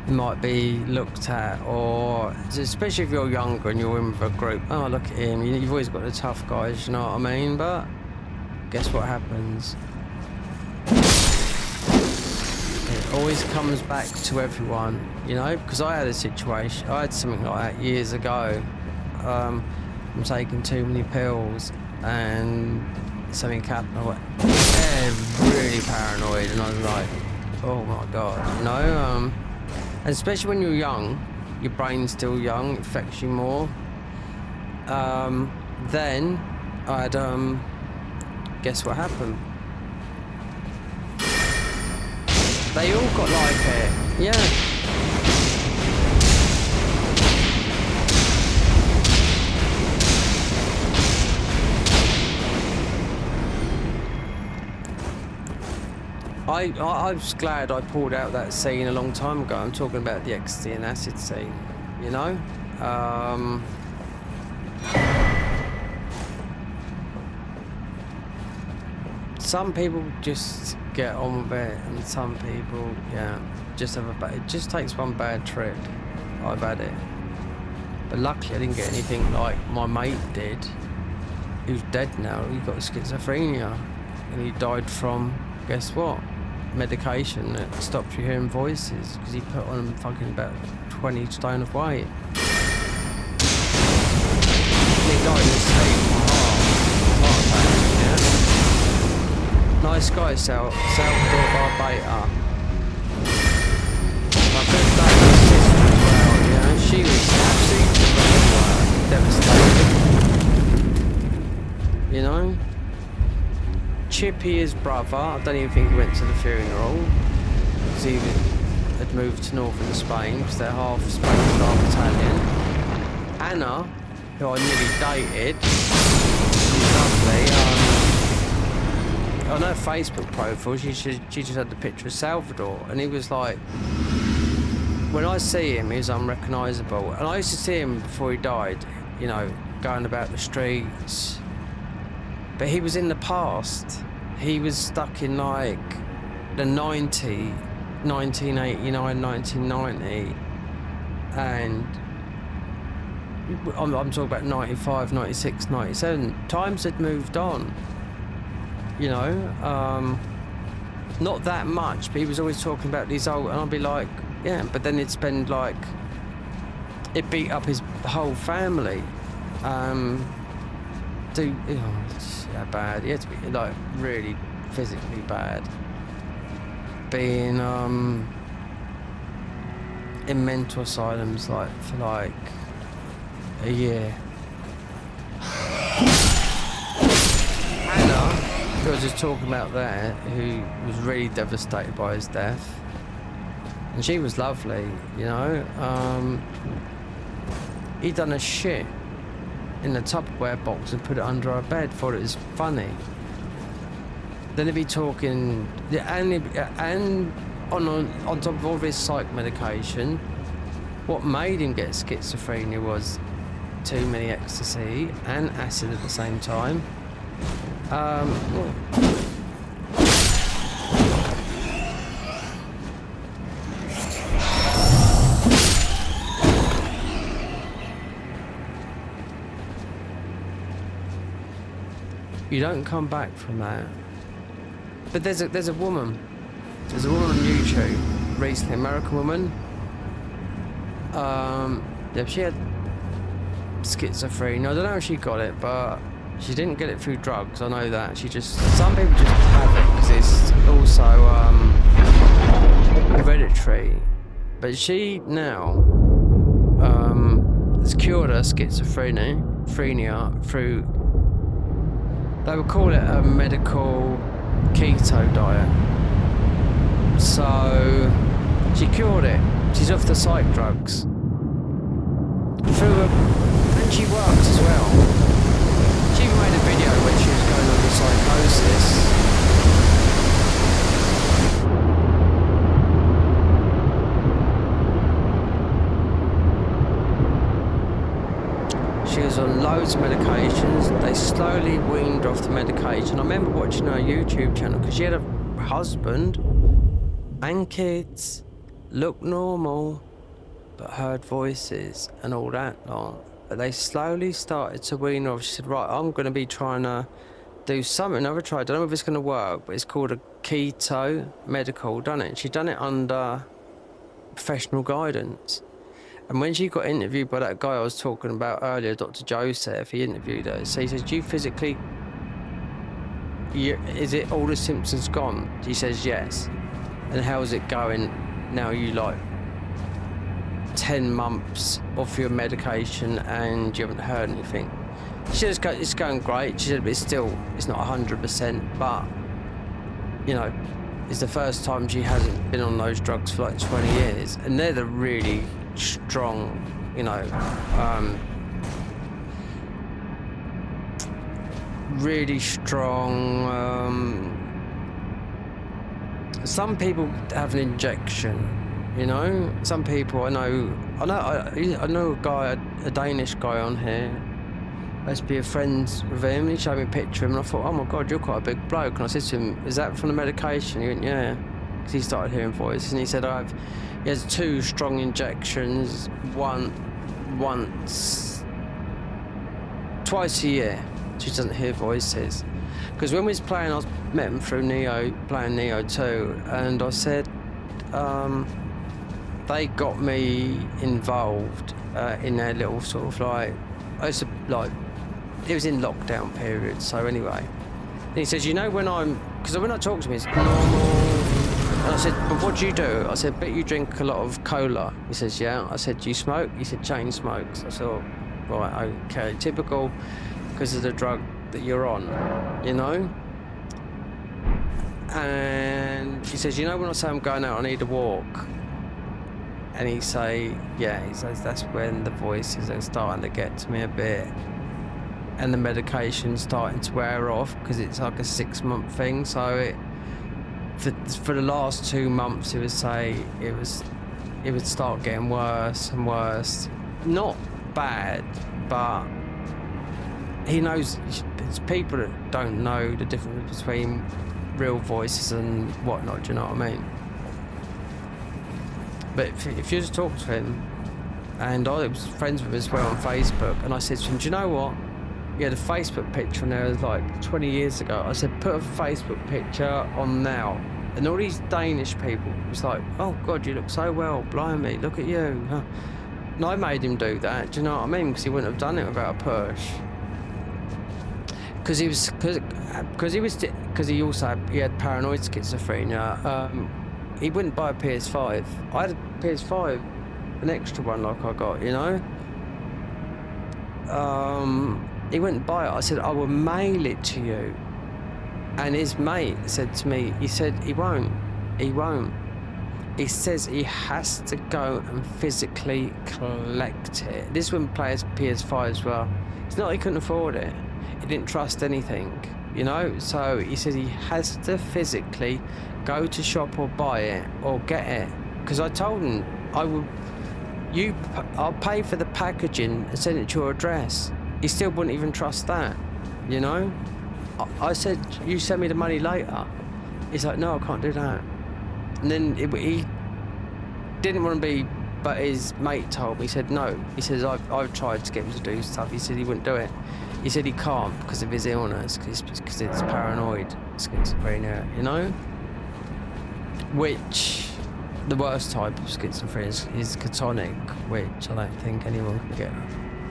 it might be looked at, or especially if you're younger and you're in with a group, oh look at him, you've always got the tough guys, you know what I mean? But guess what happens? It always comes back to everyone, you know, because I had a situation, I had something like that years ago. I'm taking too many pills and something happened. I went really paranoid, and I was like, oh my god, you know. And especially when you're young, your brain's still young, it affects you more. Then I'd guess what happened? They all got like it, yeah. I was glad I pulled out that scene a long time ago. I'm talking about the ecstasy and acid scene, you know? Some people just get on with it, and some people, yeah, just have a bad, it just takes one bad trip. I've had it. But luckily I didn't get anything like my mate did. He was dead now, he got schizophrenia. And he died from, guess what? Medication that stops you hearing voices, because he put on fucking about 20 stone of weight. And he died in his sleep from heart attack, yeah? Nice guy, Salvador Barbata. My good dad and sister as well, you know? She was absolutely devastated. You know? Chippy, his brother, I don't even think he went to the funeral, because he had moved to northern Spain, because they're half Spanish, half Italian. Anna, who I nearly dated, she's lovely. On her Facebook profile, she just had the picture of Salvador, and he was like, when I see him, he's unrecognisable. And I used to see him before he died, you know, going about the streets. But he was in the past. He was stuck in like the 1989, 1990. And I'm talking about 95, 96, 97. Times had moved on. You know, not that much, but he was always talking about these old, and I'd be like, yeah, but then he'd spend like, it beat up his whole family. It's bad. He had to be like really physically bad. Being in mental asylums like for like a year. Anna, who I was just talking about there, who was really devastated by his death, and she was lovely, you know. He'd done a shit in the Tupperware box and put it under our bed, thought it was funny. Then he'd be talking, and on top of all this psych medication, what made him get schizophrenia was too many ecstasy and acid at the same time. You don't come back from that. But there's a woman. There's a woman on YouTube recently, American woman. Yeah, she had schizophrenia. I don't know if she got it, but she didn't get it through drugs. I know that. Some people just have it because it's also hereditary. But she now has cured her schizophrenia through, they would call it a medical keto diet. So she cured it. She's off the psych drugs. And she works as well. She even made a video when she was going under psychosis. She was on loads of medications. They slowly weaned off the medication. I remember watching her YouTube channel because she had a husband and kids, looked normal, but heard voices and all that lot. But they slowly started to wean off. She said, right, I'm going to be trying to do something. I've tried. I don't know if it's going to work, but it's called a keto medical, done it? She done it under professional guidance. And when she got interviewed by that guy I was talking about earlier, Dr. Joseph, he interviewed her. So he says, do you physically, is it all the symptoms gone? She says, yes. And how's it going now? You like 10 months off your medication and you haven't heard anything? She says, it's going great. She said, but it's not 100%, but, you know, it's the first time she hasn't been on those drugs for like 20 years. And they're the really strong, you know, really strong. Some people have an injection, you know. Some people I know a guy, a Danish guy on here. I used to be friends with him. He showed me a picture of him, and I thought, oh my God, you're quite a big bloke. And I said to him, is that from the medication? He went, yeah. Because he started hearing voices, and he said, he has 2 strong injections, twice a year. She doesn't hear voices. Because when we was playing, I met him through playing Neo 2, and I said, they got me involved in their little sort of like, it was in lockdown period, so anyway. And he says, you know, because when I talk to him, it's normal. And I said, but what do you do? I said, bet you drink a lot of cola. He says, yeah. I said, do you smoke? He said, chain smokes. I thought, right, okay, typical, because of the drug that you're on, you know? And he says, you know, when I say I'm going out, I need a walk. And he says, that's when the voices are starting to get to me a bit. And the medication's starting to wear off, because it's like a 6-month thing, so for the last 2 months, it would start getting worse and worse. Not bad, but he knows. It's people that don't know the difference between real voices and whatnot. Do you know what I mean? But if you just talk to him, and I was friends with him as well on Facebook, and I said to him, do you know what? He had a Facebook picture, and there was like 20 years ago. I said, put a Facebook picture on now. And all these Danish people was like, oh God, you look so well, blimey, look at you. And I made him do that, do you know what I mean? Because he wouldn't have done it without a push. Because he had paranoid schizophrenia. He wouldn't buy a PS5. I had a PS5, an extra one like I got, you know. He wouldn't buy it. I said, I will mail it to you. And his mate said to me, he said, he won't. He says he has to go and physically collect it. This one plays PS5 as well. It's not he couldn't afford it. He didn't trust anything, you know? So he said he has to physically go to shop or buy it or get it. Because I told him, I'll pay for the packaging and send it to your address. He still wouldn't even trust that, you know? I said, you send me the money later. He's like, no, I can't do that. And then he didn't want to be But his mate told me, he said no. He says, I've tried to get him to do stuff. He said he wouldn't do it. He said he can't because of his illness, because it's paranoid schizophrenia, you know? Which, the worst type of schizophrenia is catonic, which I don't think anyone can get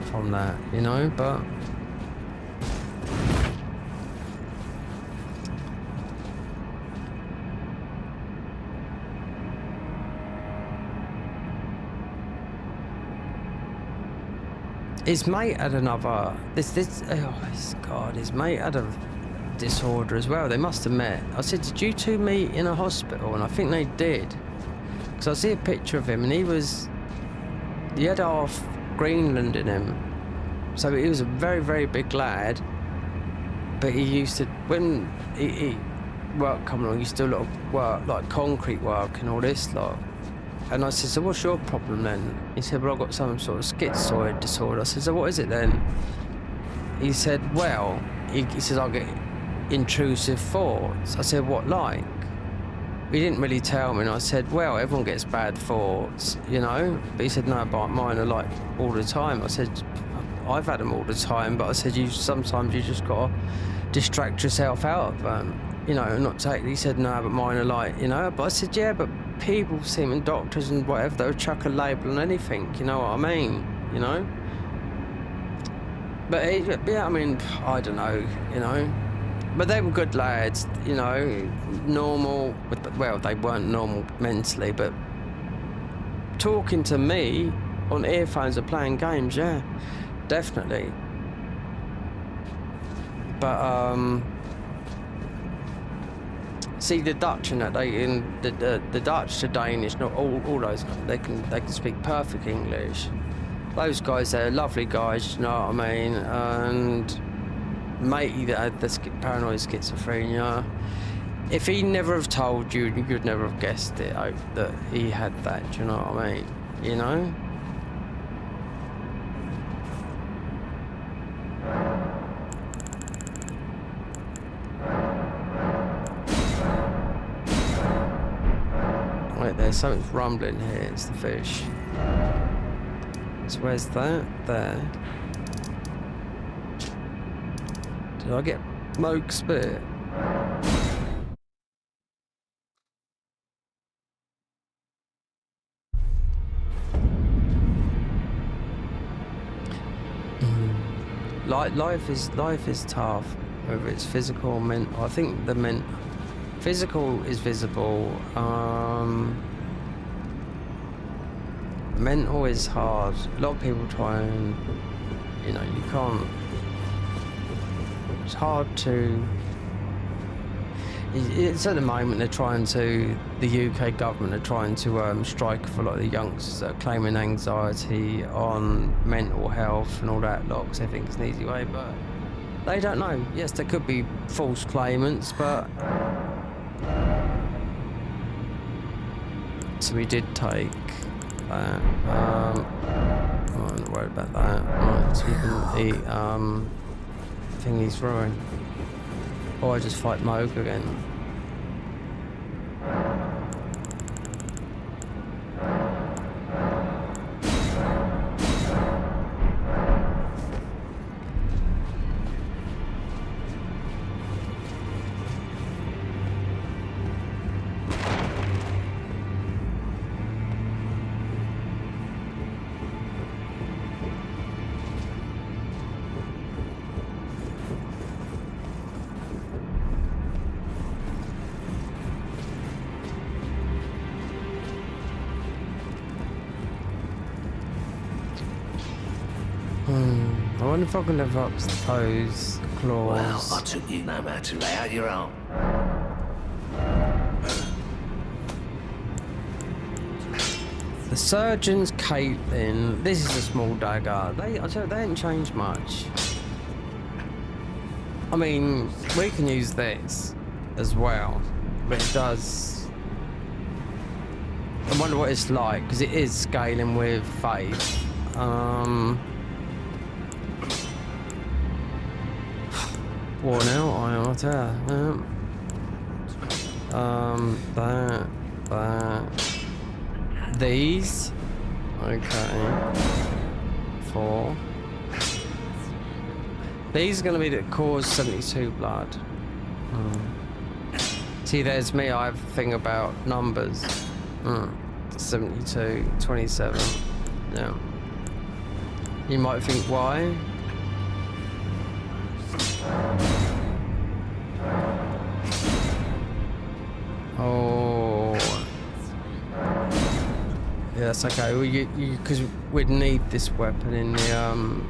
from that, you know? But his mate had another. His mate had a disorder as well. They must have met. I said, did you two meet in a hospital? And I think they did. Because I see a picture of him, and he had half Greenland in him. So he was a very, very big lad. But he used to, when he work come along, he used to do a lot of work, like concrete work and all this lot. And I said, so what's your problem then? He said, well, I've got some sort of schizoid disorder. I said, so what is it then? He said, well, he says, I'll get intrusive thoughts. I said, what like? He didn't really tell me, and I said, well, everyone gets bad thoughts, you know? But he said, no, but mine are like all the time. I said, I've had them all the time, but I said, sometimes you just got to distract yourself out of them, you know, not take. He said, no, but mine are like, you know? But I said, yeah, but people see them, and doctors and whatever, they'll chuck a label on anything, you know what I mean, you know? But yeah, I mean, I don't know, you know? But they were good lads, you know, normal, well, they weren't normal mentally, but talking to me on earphones or playing games, yeah, definitely. But, see, the Dutch and that, the Dutch, the Danish, not all those, they can speak perfect English. Those guys, they're lovely guys, you know what I mean? And matey that had the paranoid schizophrenia, if he never have told you, you'd never have guessed it, that he had that, do you know what I mean? You know? Wait, there's something rumbling here, it's the fish. So where's that? There. Did I get Moog Spit? Life is tough, whether it's physical or mental. I think physical is visible. Mental is hard. A lot of people try and, you know, you can't. It's hard to. It's at the moment the UK government are trying to strike for a lot of the youngsters that are claiming anxiety on mental health and all that lot, because they think it's an easy way, but they don't know. Yes, there could be false claimants, but. So we did take that. I'm not worried about that. Right, so we can eat thingy's ruin. Or I just fight Moog again. I wonder if I can live up to those claws. Well, I took you no matter to lay out your own. The surgeon's Caitlin. This is a small dagger. I tell you, they haven't changed much. I mean, we can use this as well, but it does. I wonder what it's like, because it is scaling with faith. Worn out, that. These. Okay. 4. These are going to be that cause 72 blood. See, there's me. I have a thing about numbers. 72, 27. Yeah. You might think why. Oh. Yeah, that's okay. Well, you because we'd need this weapon in the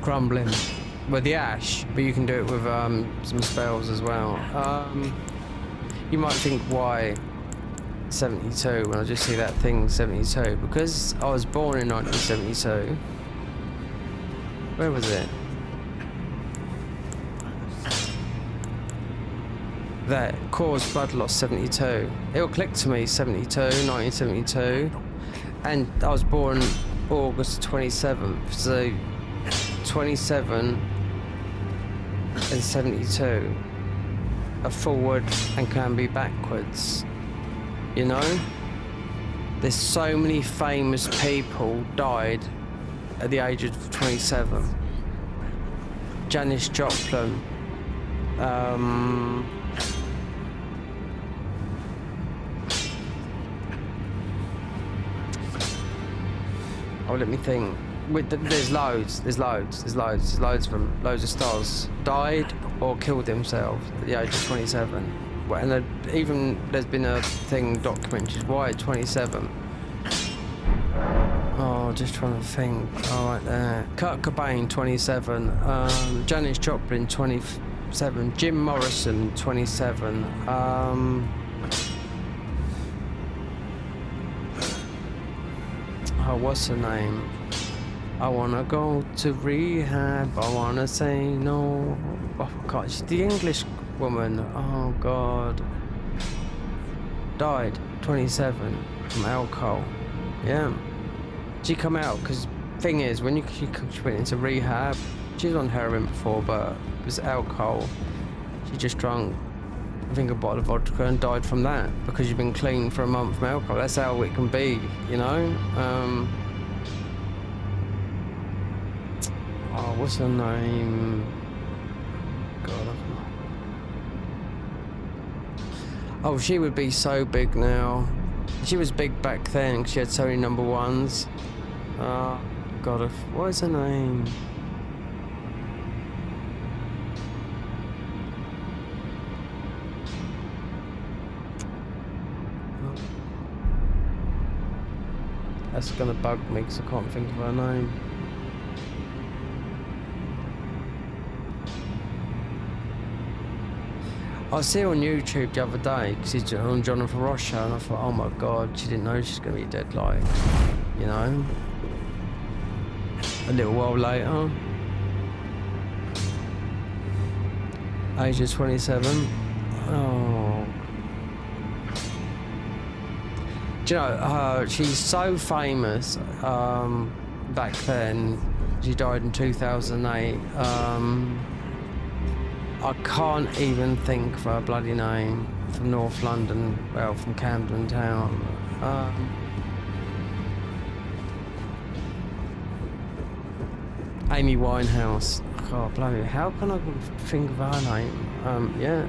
crumbling with the ash, but you can do it with some spells as well. You might think why 72 when I just see that thing 72, because I was born in 1972. Where was it? There, cause blood loss 72. It'll click to me 72, 1972, and I was born August 27th, so 27 and 72 are forward and can be backwards. You know? There's so many famous people died at the age of 27. Janis Joplin. Oh, let me think. There's loads of them. Loads of stars died or killed themselves at the age of 27. And even there's been a thing documented. Why 27? Oh, just trying to think. Oh, right there. Kurt Cobain, 27. Janis Joplin, 27. Jim Morrison, 27. Oh, what's her name? I wanna go to rehab. I wanna say no. Oh God, she's the English woman. Oh God. Died 27 from alcohol. Yeah. She come out because thing is when she went into rehab, she was on heroin before, but it was alcohol. She just drank, I think, a bottle of vodka and died from that because you've been clean for a month from alcohol. That's how it can be, you know. Oh, what's her name? God, oh, she would be so big now. She was big back then because she had so many number ones. God, what is her name? That's gonna bug me because I can't think of her name. I see her on YouTube the other day because she's on Jonathan Ross show, and I thought, oh my God, she didn't know she's gonna be dead, like, you know. A little while later, age of 27. Oh. Do you know, she's so famous back then. She died in 2008. I can't even think of her bloody name. From North London, well, from Camden Town. Amy Winehouse. God, bloody, how can I think of her name? Yeah.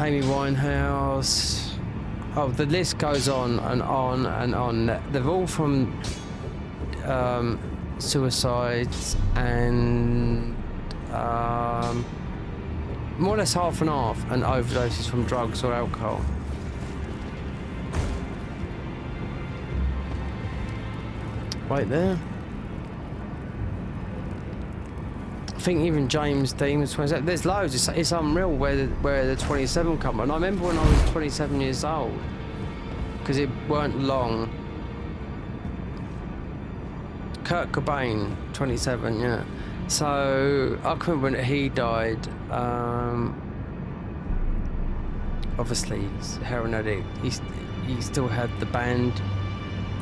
Amy Winehouse. Oh, the list goes on and on and on. They're all from suicides and more or less half and half, and overdoses from drugs or alcohol. Right there. I think even James Dean was 27. There's loads. It's unreal where the 27 come. And I remember when I was 27 years old, because it weren't long. Kurt Cobain, 27, yeah. So I can remember when he died. Obviously, he's a heroin addict. He still had the band,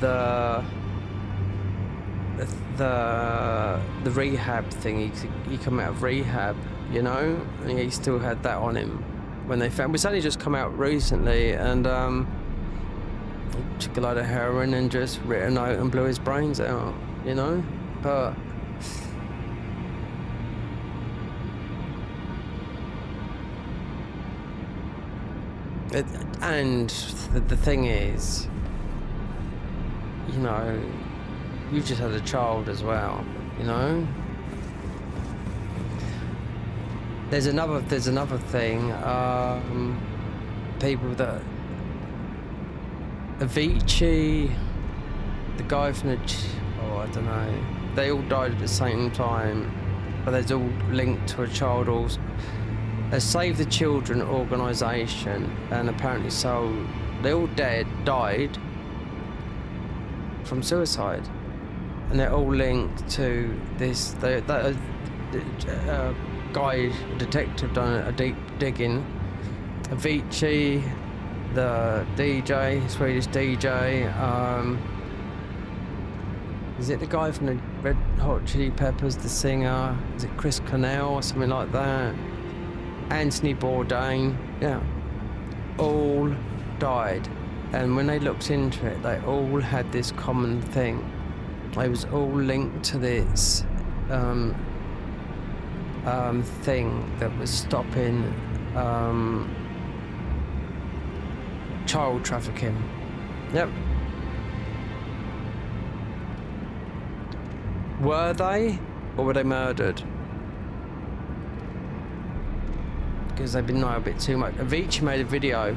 the rehab thing. He come out of rehab, you know, and he still had that on him. when they found. It's only just come out recently, and he took a load of heroin and just writ a note and blew his brains out, you know? But and the thing is, you know, you've just had a child as well, you know? There's another thing, people that Avicii, the guy from the, I don't know, they all died at the same time, but they're all linked to a child, also a Save the Children organisation, and apparently so they all died from suicide, and they're all linked to this. Guy, detective, done a deep digging. Avicii, the DJ, Swedish DJ. Is it the guy from the Red Hot Chili Peppers, the singer? Is it Chris Cornell or something like that? Anthony Bourdain, yeah. All died. And when they looked into it, they all had this common thing. They was all linked to this thing that was stopping child trafficking. Yep. Were they, or were they murdered? Because they've been known a bit too much. Avicii made a video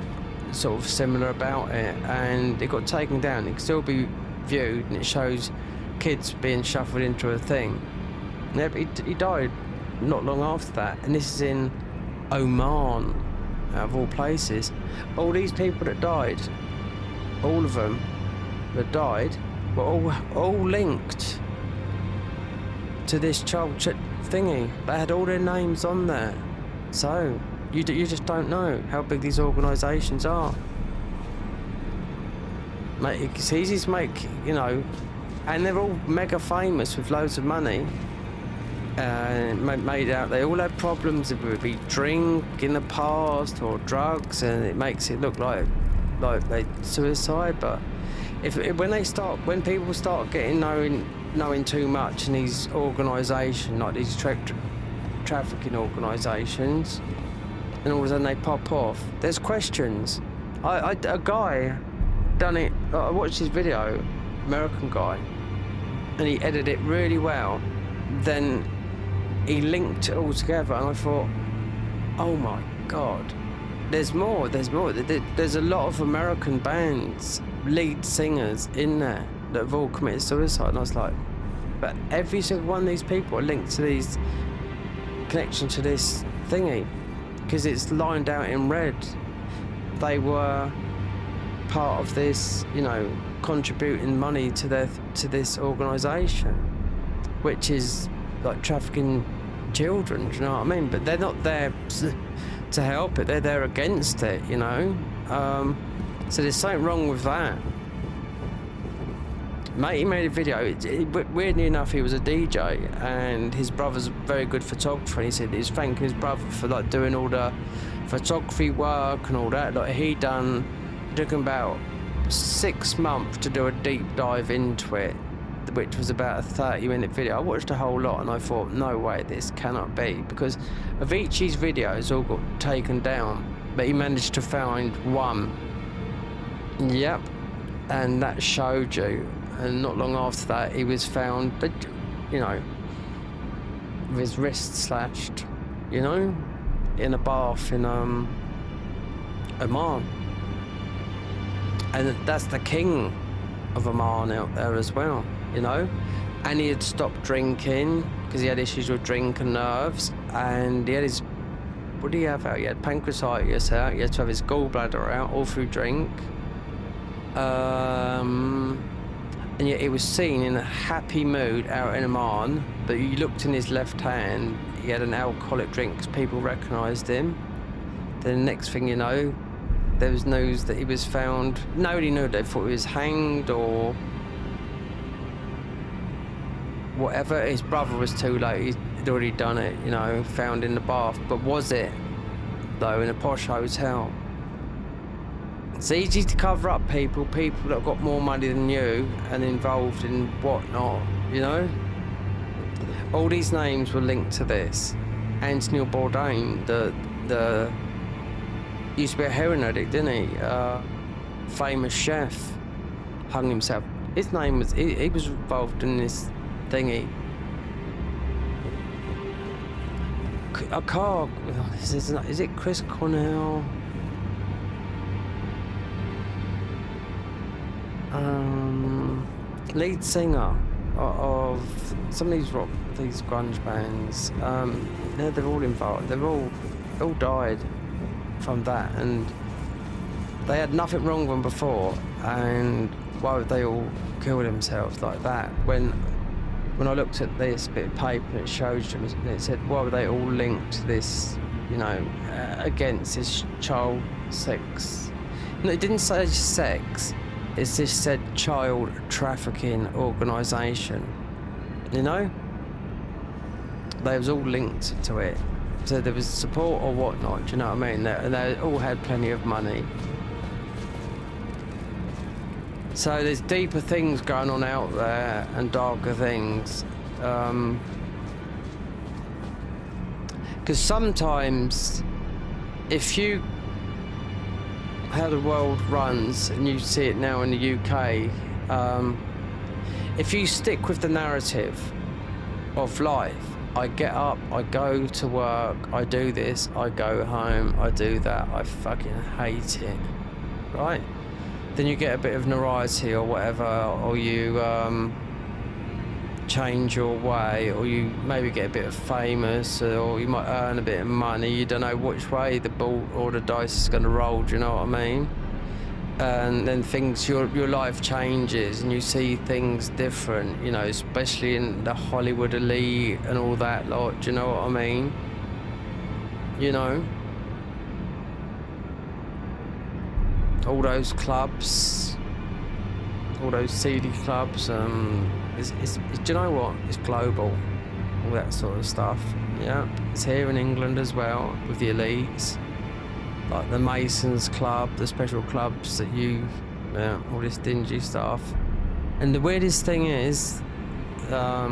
sort of similar about it, and it got taken down. It can still be viewed, and it shows kids being shuffled into a thing. Yeah, but he died not long after that, and this is in Oman, out of all places. All these people that died, all of them that died, were all linked to this child thingy. They had all their names on there. So you just don't know how big these organisations are. Mate, it's easy to make, you know, and they're all mega famous with loads of money. Made out they all had problems. It would be drink in the past or drugs, and it makes it look like they suicide. But when people start getting knowing too much in these organisations, like these trafficking organisations, and all of a sudden they pop off, there's questions. A guy done it. I watched his video, American guy, and he edited it really well. Then he linked it all together, and I thought, oh my god, there's more. There's a lot of American bands, lead singers in there that have all committed suicide, and I was like, but every single one of these people are linked to these connection to this thingy, because it's lined out in red. They were part of this, you know, contributing money to this organisation, which is like trafficking children, do you know what I mean? But they're not there to help it, they're there against it, you know? So there's something wrong with that. Mate, he made a video. Weirdly enough, he was a DJ, and his brother's a very good photographer, and he said he was thanking his brother for like doing all the photography work and all that. Like it took him about 6 months to do a deep dive into it, which was about a 30-minute video. I watched a whole lot and I thought, no way, this cannot be, because Avicii's videos all got taken down, but he managed to find one. Yep, and that showed you. And not long after that, he was found, but you know, with his wrist slashed, you know, in a bath in Oman. And that's the king of Oman out there as well, you know. And he had stopped drinking because he had issues with drink and nerves, and he had his, what did he have out? He had pancreatitis out. He had to have his gallbladder out all through drink. And yet he was seen in a happy mood out in Oman, but you looked in his left hand, he had an alcoholic drink because people recognised him. Then the next thing you know, there was news that he was found, nobody knew, they thought he was hanged or whatever. His brother was too late, he'd already done it, you know, found in the bath. But was it though, in a posh hotel. It's easy to cover up people that have got more money than you and involved in whatnot, you know? All these names were linked to this. Anthony Bourdain, the used to be a heroin addict, didn't he? Famous chef, hung himself. His name was, he was involved in this thingy. A car, is it Chris Cornell? Lead singer of some of these grunge bands. They're all involved. They've all died from that, and they had nothing wrong with them before. And why would they all kill themselves like that? When I looked at this bit of paper, it showed them, and it said, why were they all linked to this, you know, against this child sex? No, it didn't say sex. It just said child trafficking organisation. You know? They was all linked to it. So there was support or whatnot, do you know what I mean? They all had plenty of money. So there's deeper things going on out there and darker things. Because sometimes, if you, how the world runs, and you see it now in the UK, if you stick with the narrative of life, I get up, I go to work, I do this, I go home, I do that, I fucking hate it, right? Then you get a bit of notoriety or whatever, or you change your way, or you maybe get a bit of famous, or you might earn a bit of money. You don't know which way the ball or the dice is going to roll, do you know what I mean? And then your life changes and you see things different, you know, especially in the Hollywood elite and all that lot, do you know what I mean? You know? All those clubs, all those seedy clubs, do you know what? It's global, all that sort of stuff, yeah? It's here in England as well, with the elites. Like the Masons Club, the special clubs that all this dingy stuff. And the weirdest thing is, all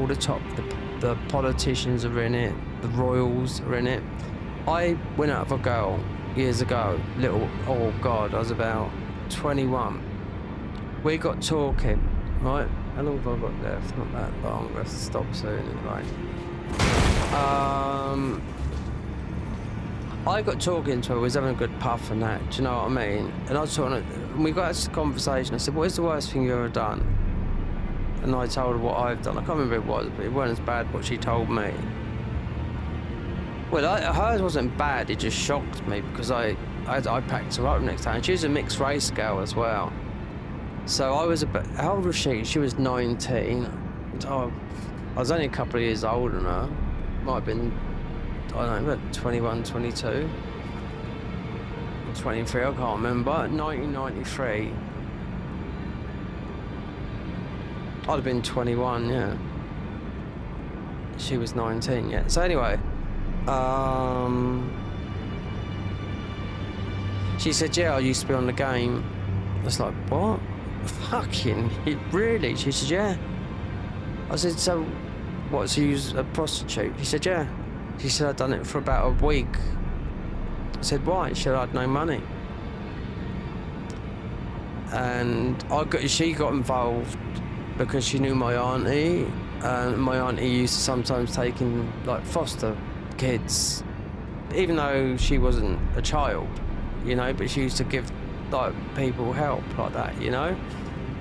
the politicians are in it, the royals are in it. I went out with a girl years ago, oh God, I was about 21. We got talking, right? How long have I got left? Not that long, we have to stop soon, right? I got talking to her, we was having a good puff and that, do you know what I mean? And I was talking, and we got into this conversation. I said, what is the worst thing you've ever done? And I told her what I've done. I can't remember what it was, but it wasn't as bad what she told me. Well, hers wasn't bad, it just shocked me because I packed her up next time. She was a mixed race girl as well. So I was how old was she? She was 19. I was only a couple of years older than her. Might have been, I don't know, about 21, 22. Or 23, I can't remember. 1993. I'd have been 21, yeah. She was 19, yeah. So anyway, she said, yeah, I used to be on the game. I was like, what? Fucking, really? She said, yeah. I said, so what, so you was a prostitute? She said, yeah. She said, I'd done it for about a week. I said, why? She said, I had no money. And she got involved because she knew my auntie, and my auntie used to sometimes take in, like, foster kids, even though she wasn't a child, you know, but she used to give, like, people help like that, you know?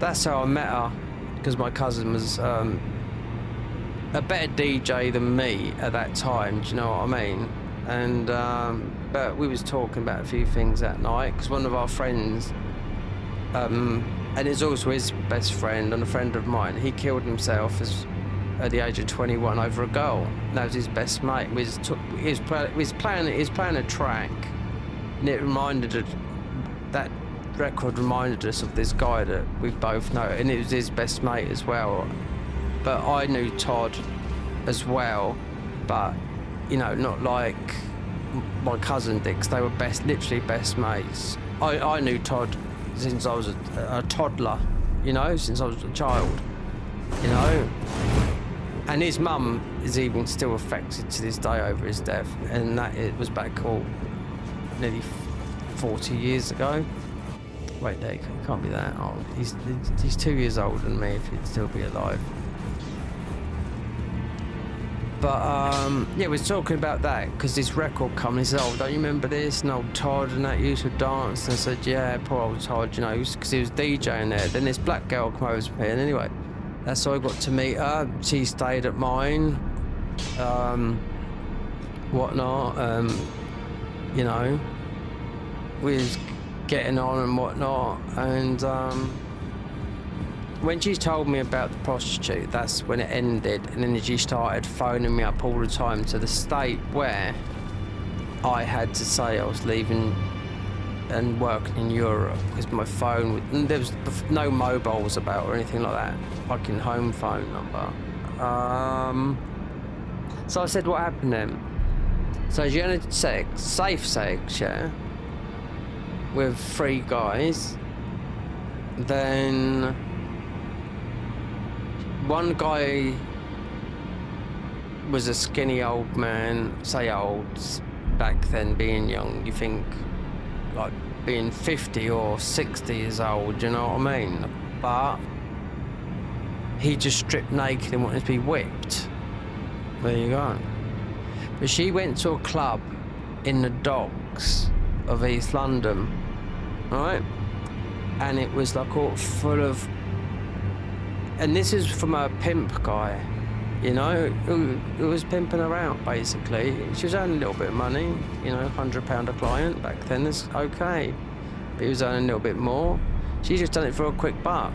That's how I met her, because my cousin was a better DJ than me at that time, do you know what I mean? And but we was talking about a few things that night, because one of our friends, and it's also his best friend and a friend of mine, he killed himself at the age of 21 over a girl. And that was his best mate. He was playing a track, and it reminded us, that record reminded us of this guy that we both know, and it was his best mate as well. But I knew Todd as well, but, you know, not like my cousin did, 'cause they were literally best mates. I knew Todd since I was a toddler, you know, since I was a child, you know. And his mum is even still affected to this day over his death, and that it was back nearly 40 years ago. Wait, there, he can't be that old. He's 2 years older than me if he'd still be alive. But yeah, we're talking about that because this record company said, "Oh, don't you remember this?" And old Todd and that used to dance. And I said, "Yeah, poor old Todd, you know, because he was DJing there." Then this black girl came over to me, and anyway, that's how I got to meet her. She stayed at mine, whatnot. You know, we was getting on and whatnot, and when she told me about the prostitute, that's when it ended, and then she started phoning me up all the time to the state where I had to say I was leaving and working in Europe because my phone, and there was no mobiles about or anything like that, fucking home phone number. So I said, what happened then? So she had safe sex, yeah, with 3 guys. Then one guy was a skinny old man, say old, back then being young, you think like being 50 or 60 years old, you know what I mean? But he just stripped naked and wanted to be whipped. There you go. But she went to a club in the docks of East London, right? And it was like all full of, and this is from a pimp guy, you know, who was pimping her out, basically. She was earning a little bit of money, you know, £100 a client back then is okay. But he was earning a little bit more. She just done it for a quick buck.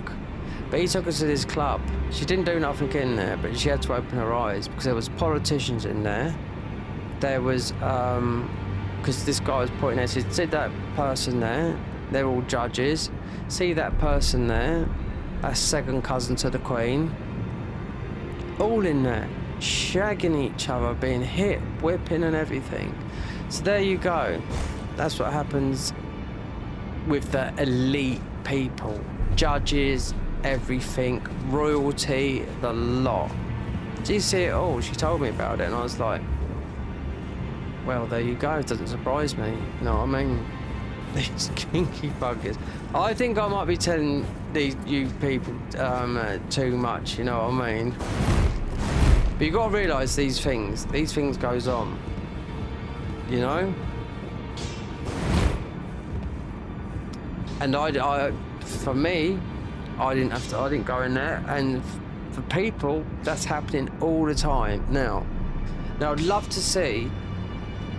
But he took her to this club. She didn't do nothing in there, but she had to open her eyes because there was politicians in there. There was, because this guy was pointing out, he said, see that person there? They're all judges. See that person there? That's second cousin to the Queen. All in there, shagging each other, being hit, whipping and everything. So there you go. That's what happens with the elite people. Judges, everything, royalty, the lot. Do you see it all? She told me about it and I was like, well, there you go. It doesn't surprise me. You know what I mean? These kinky buggers. I think I might be telling you people too much, you know what I mean? But you got to realise these things goes on, you know? And for me, I didn't go in there, and for people, that's happening all the time now. Now, I'd love to see,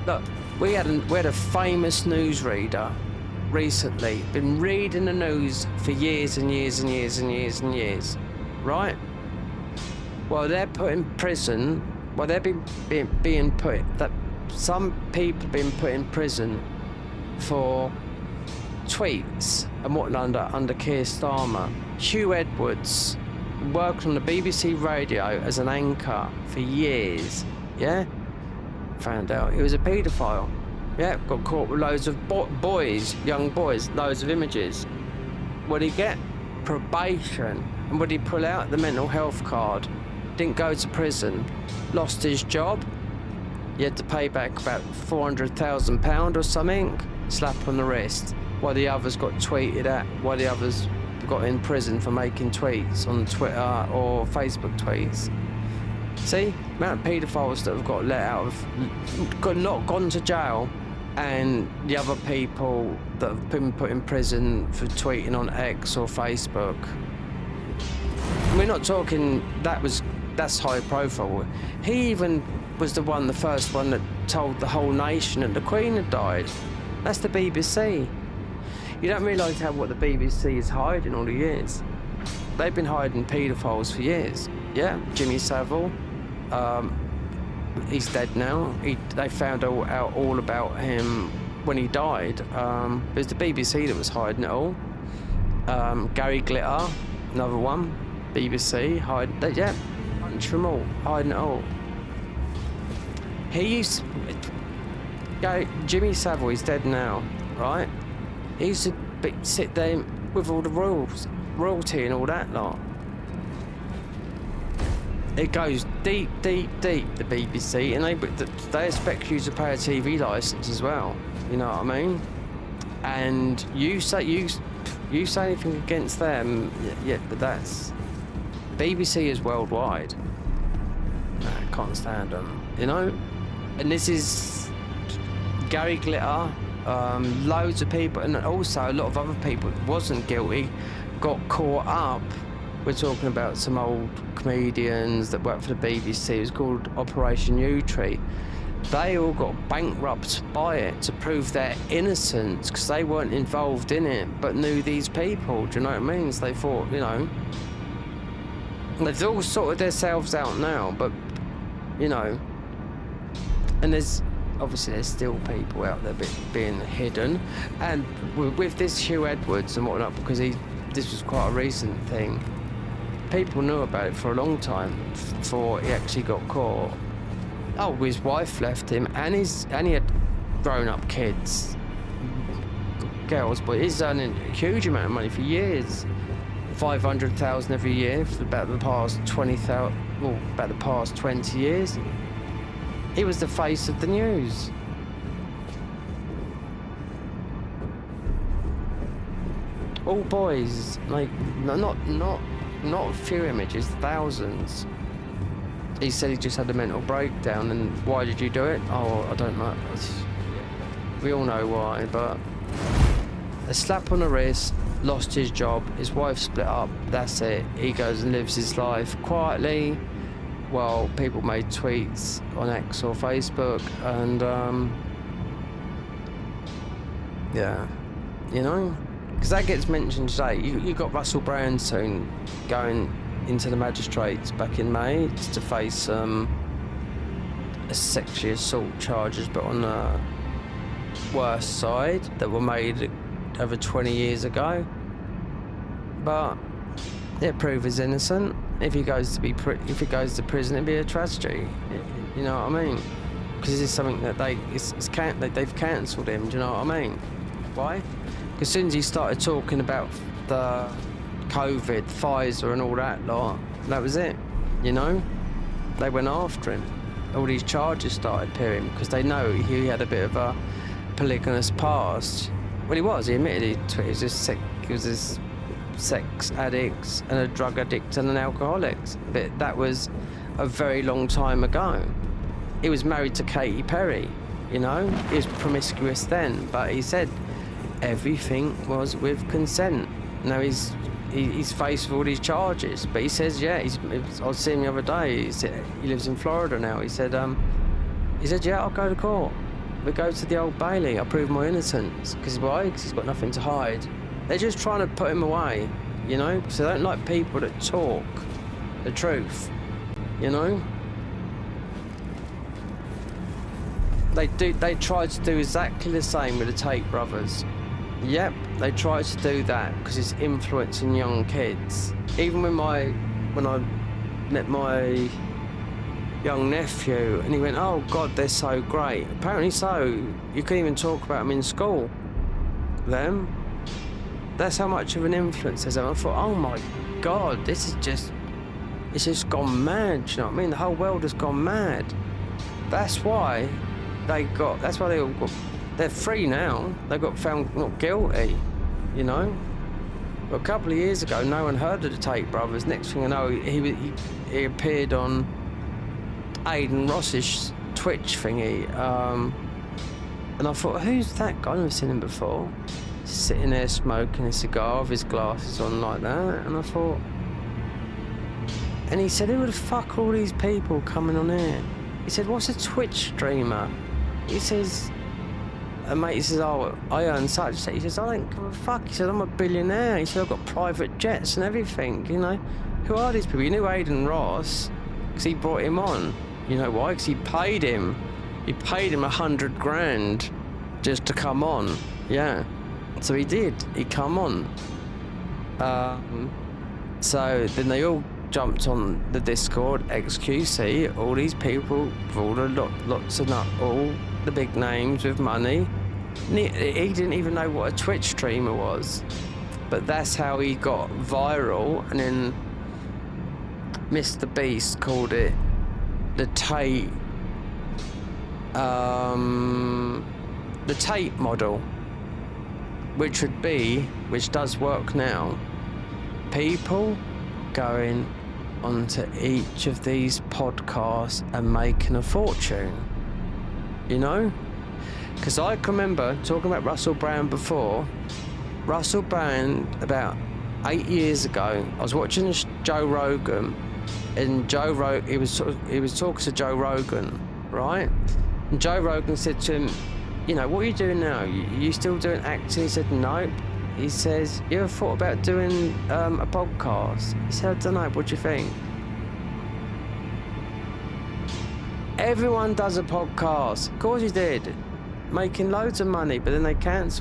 look, we had a famous newsreader recently, been reading the news for years and years and years and years and years, right? Well, they're put in prison. Well, they're being put. That some people have been put in prison for tweets and whatnot under Keir Starmer. Hugh Edwards worked on the BBC radio as an anchor for years. Yeah, found out he was a paedophile. Yeah, got caught with loads of boys, young boys, loads of images. What did he get? Probation. And what did he pull out? The mental health card. Didn't go to prison. Lost his job. He had to pay back about £400,000 or something. Slap on the wrist. While the others got tweeted at. While the others got in prison for making tweets on Twitter or Facebook tweets. See? The amount of paedophiles that have got let out of, not gone to jail, and the other people that have been put in prison for tweeting on X or Facebook. We're not talking, that's high profile. He even was the first one that told the whole nation that the Queen had died. That's the BBC. You don't realise what the BBC is hiding all the years. They've been hiding paedophiles for years. Yeah, Jimmy Savile. He's dead now. They found out all about him when he died. It was the BBC that was hiding it all. Gary Glitter, another one. BBC, hiding. Yeah, bunch of them all, hiding it all. Jimmy Savile, he's dead now, right? He used to sit there with all the royalty and all that lot. It goes deep, deep, deep, the BBC, and they expect you to pay a TV licence as well. You know what I mean? And you say anything against them, yeah, but that's... BBC is worldwide. Nah, I can't stand them, you know? And this is Gary Glitter, loads of people, and also a lot of other people that wasn't guilty got caught up. We're talking about some old comedians that worked for the BBC. It was called Operation U-Tree. They all got bankrupted by it to prove their innocence because they weren't involved in it but knew these people. Do you know what I mean? So they thought, you know, they've all sorted themselves out now, but, you know, and there's still people out there being hidden. And with this Hugh Edwards and whatnot, because this was quite a recent thing, people knew about it for a long time before he actually got caught. Oh, his wife left him, and he had grown-up kids, girls, but he's earning a huge amount of money for years. 500,000 every year for about the past 20 years. He was the face of the news. All boys, like not a few images, thousands. He said he just had a mental breakdown, and why did you do it? Oh, I don't know. We all know why, but a slap on the wrist, lost his job, his wife split up, that's it. He goes and lives his life quietly while people made tweets on X or Facebook, and yeah, you know, because that gets mentioned today. You got Russell Brand soon going into the magistrates back in May to face a sexual assault charges, but on the worst side, that were made over 20 years ago. But yeah, prove he's innocent. If he goes to prison, it'd be a tragedy. You know what I mean? Because it's something that they've cancelled him. Do you know what I mean? Why? Because as soon as he started talking about the COVID, Pfizer and all that lot, that was it, you know? They went after him. All these charges started appearing because they know he had a bit of a polygamous past. Well, he was. He admitted he was this sex addict and a drug addict and an alcoholic. But that was a very long time ago. He was married to Katy Perry, you know? He was promiscuous then, but he said everything was with consent. Now he's faced with all these charges, but he says, yeah, I was seeing him the other day, he lives in Florida now. He said, yeah, I'll go to court. We go to the Old Bailey, I'll prove my innocence. Because why? Because he's got nothing to hide. They're just trying to put him away, you know? So they don't like people that talk the truth, you know? They tried to do exactly the same with the Tate brothers. Yep, they tried to do that because it's influencing young kids. Even when I met my young nephew, and he went, oh God, they're so great. Apparently so. You couldn't even talk about them in school. Them. That's how much of an influence there's. I thought, oh my God, it's just gone mad. You know what I mean? The whole world has gone mad. That's why they all got. They're free now. They got found not guilty, you know. But a couple of years ago, no one heard of the Tate brothers. Next thing I know, he appeared on Aidan Ross's Twitch thingy, and I thought, who's that guy? I've never seen him before. Sitting there smoking a cigar with his glasses on like that, and I thought. And he said, who the fuck are all these people coming on here? He said, what's a Twitch streamer? He says. A mate, he says, oh, I earn such. He says, I don't give a fuck. He said, I'm a billionaire. He said, I've got private jets and everything, you know. Who are these people? You knew Aidan Ross because he brought him on. You know why? Because he paid him. He paid him $100,000 just to come on. Yeah. So he did. He come on. So then they all jumped on the Discord, XQC, all these people, with all the lots of all the big names with money. He didn't even know what a Twitch streamer was. But that's how he got viral, and then Mr. Beast called it the Tate model, which does work now. People going onto each of these podcasts and making a fortune, you know? Because I can remember talking about Russell Brand before. Russell Brand, about 8 years ago, I was watching Joe Rogan, and he was talking to Joe Rogan, right? And Joe Rogan said to him, you know, what are you doing now? You still doing acting? He said, nope. He says, you ever thought about doing a podcast? He said, I don't know, what do you think? Everyone does a podcast. Of course he did. Making loads of money, but then they cancel.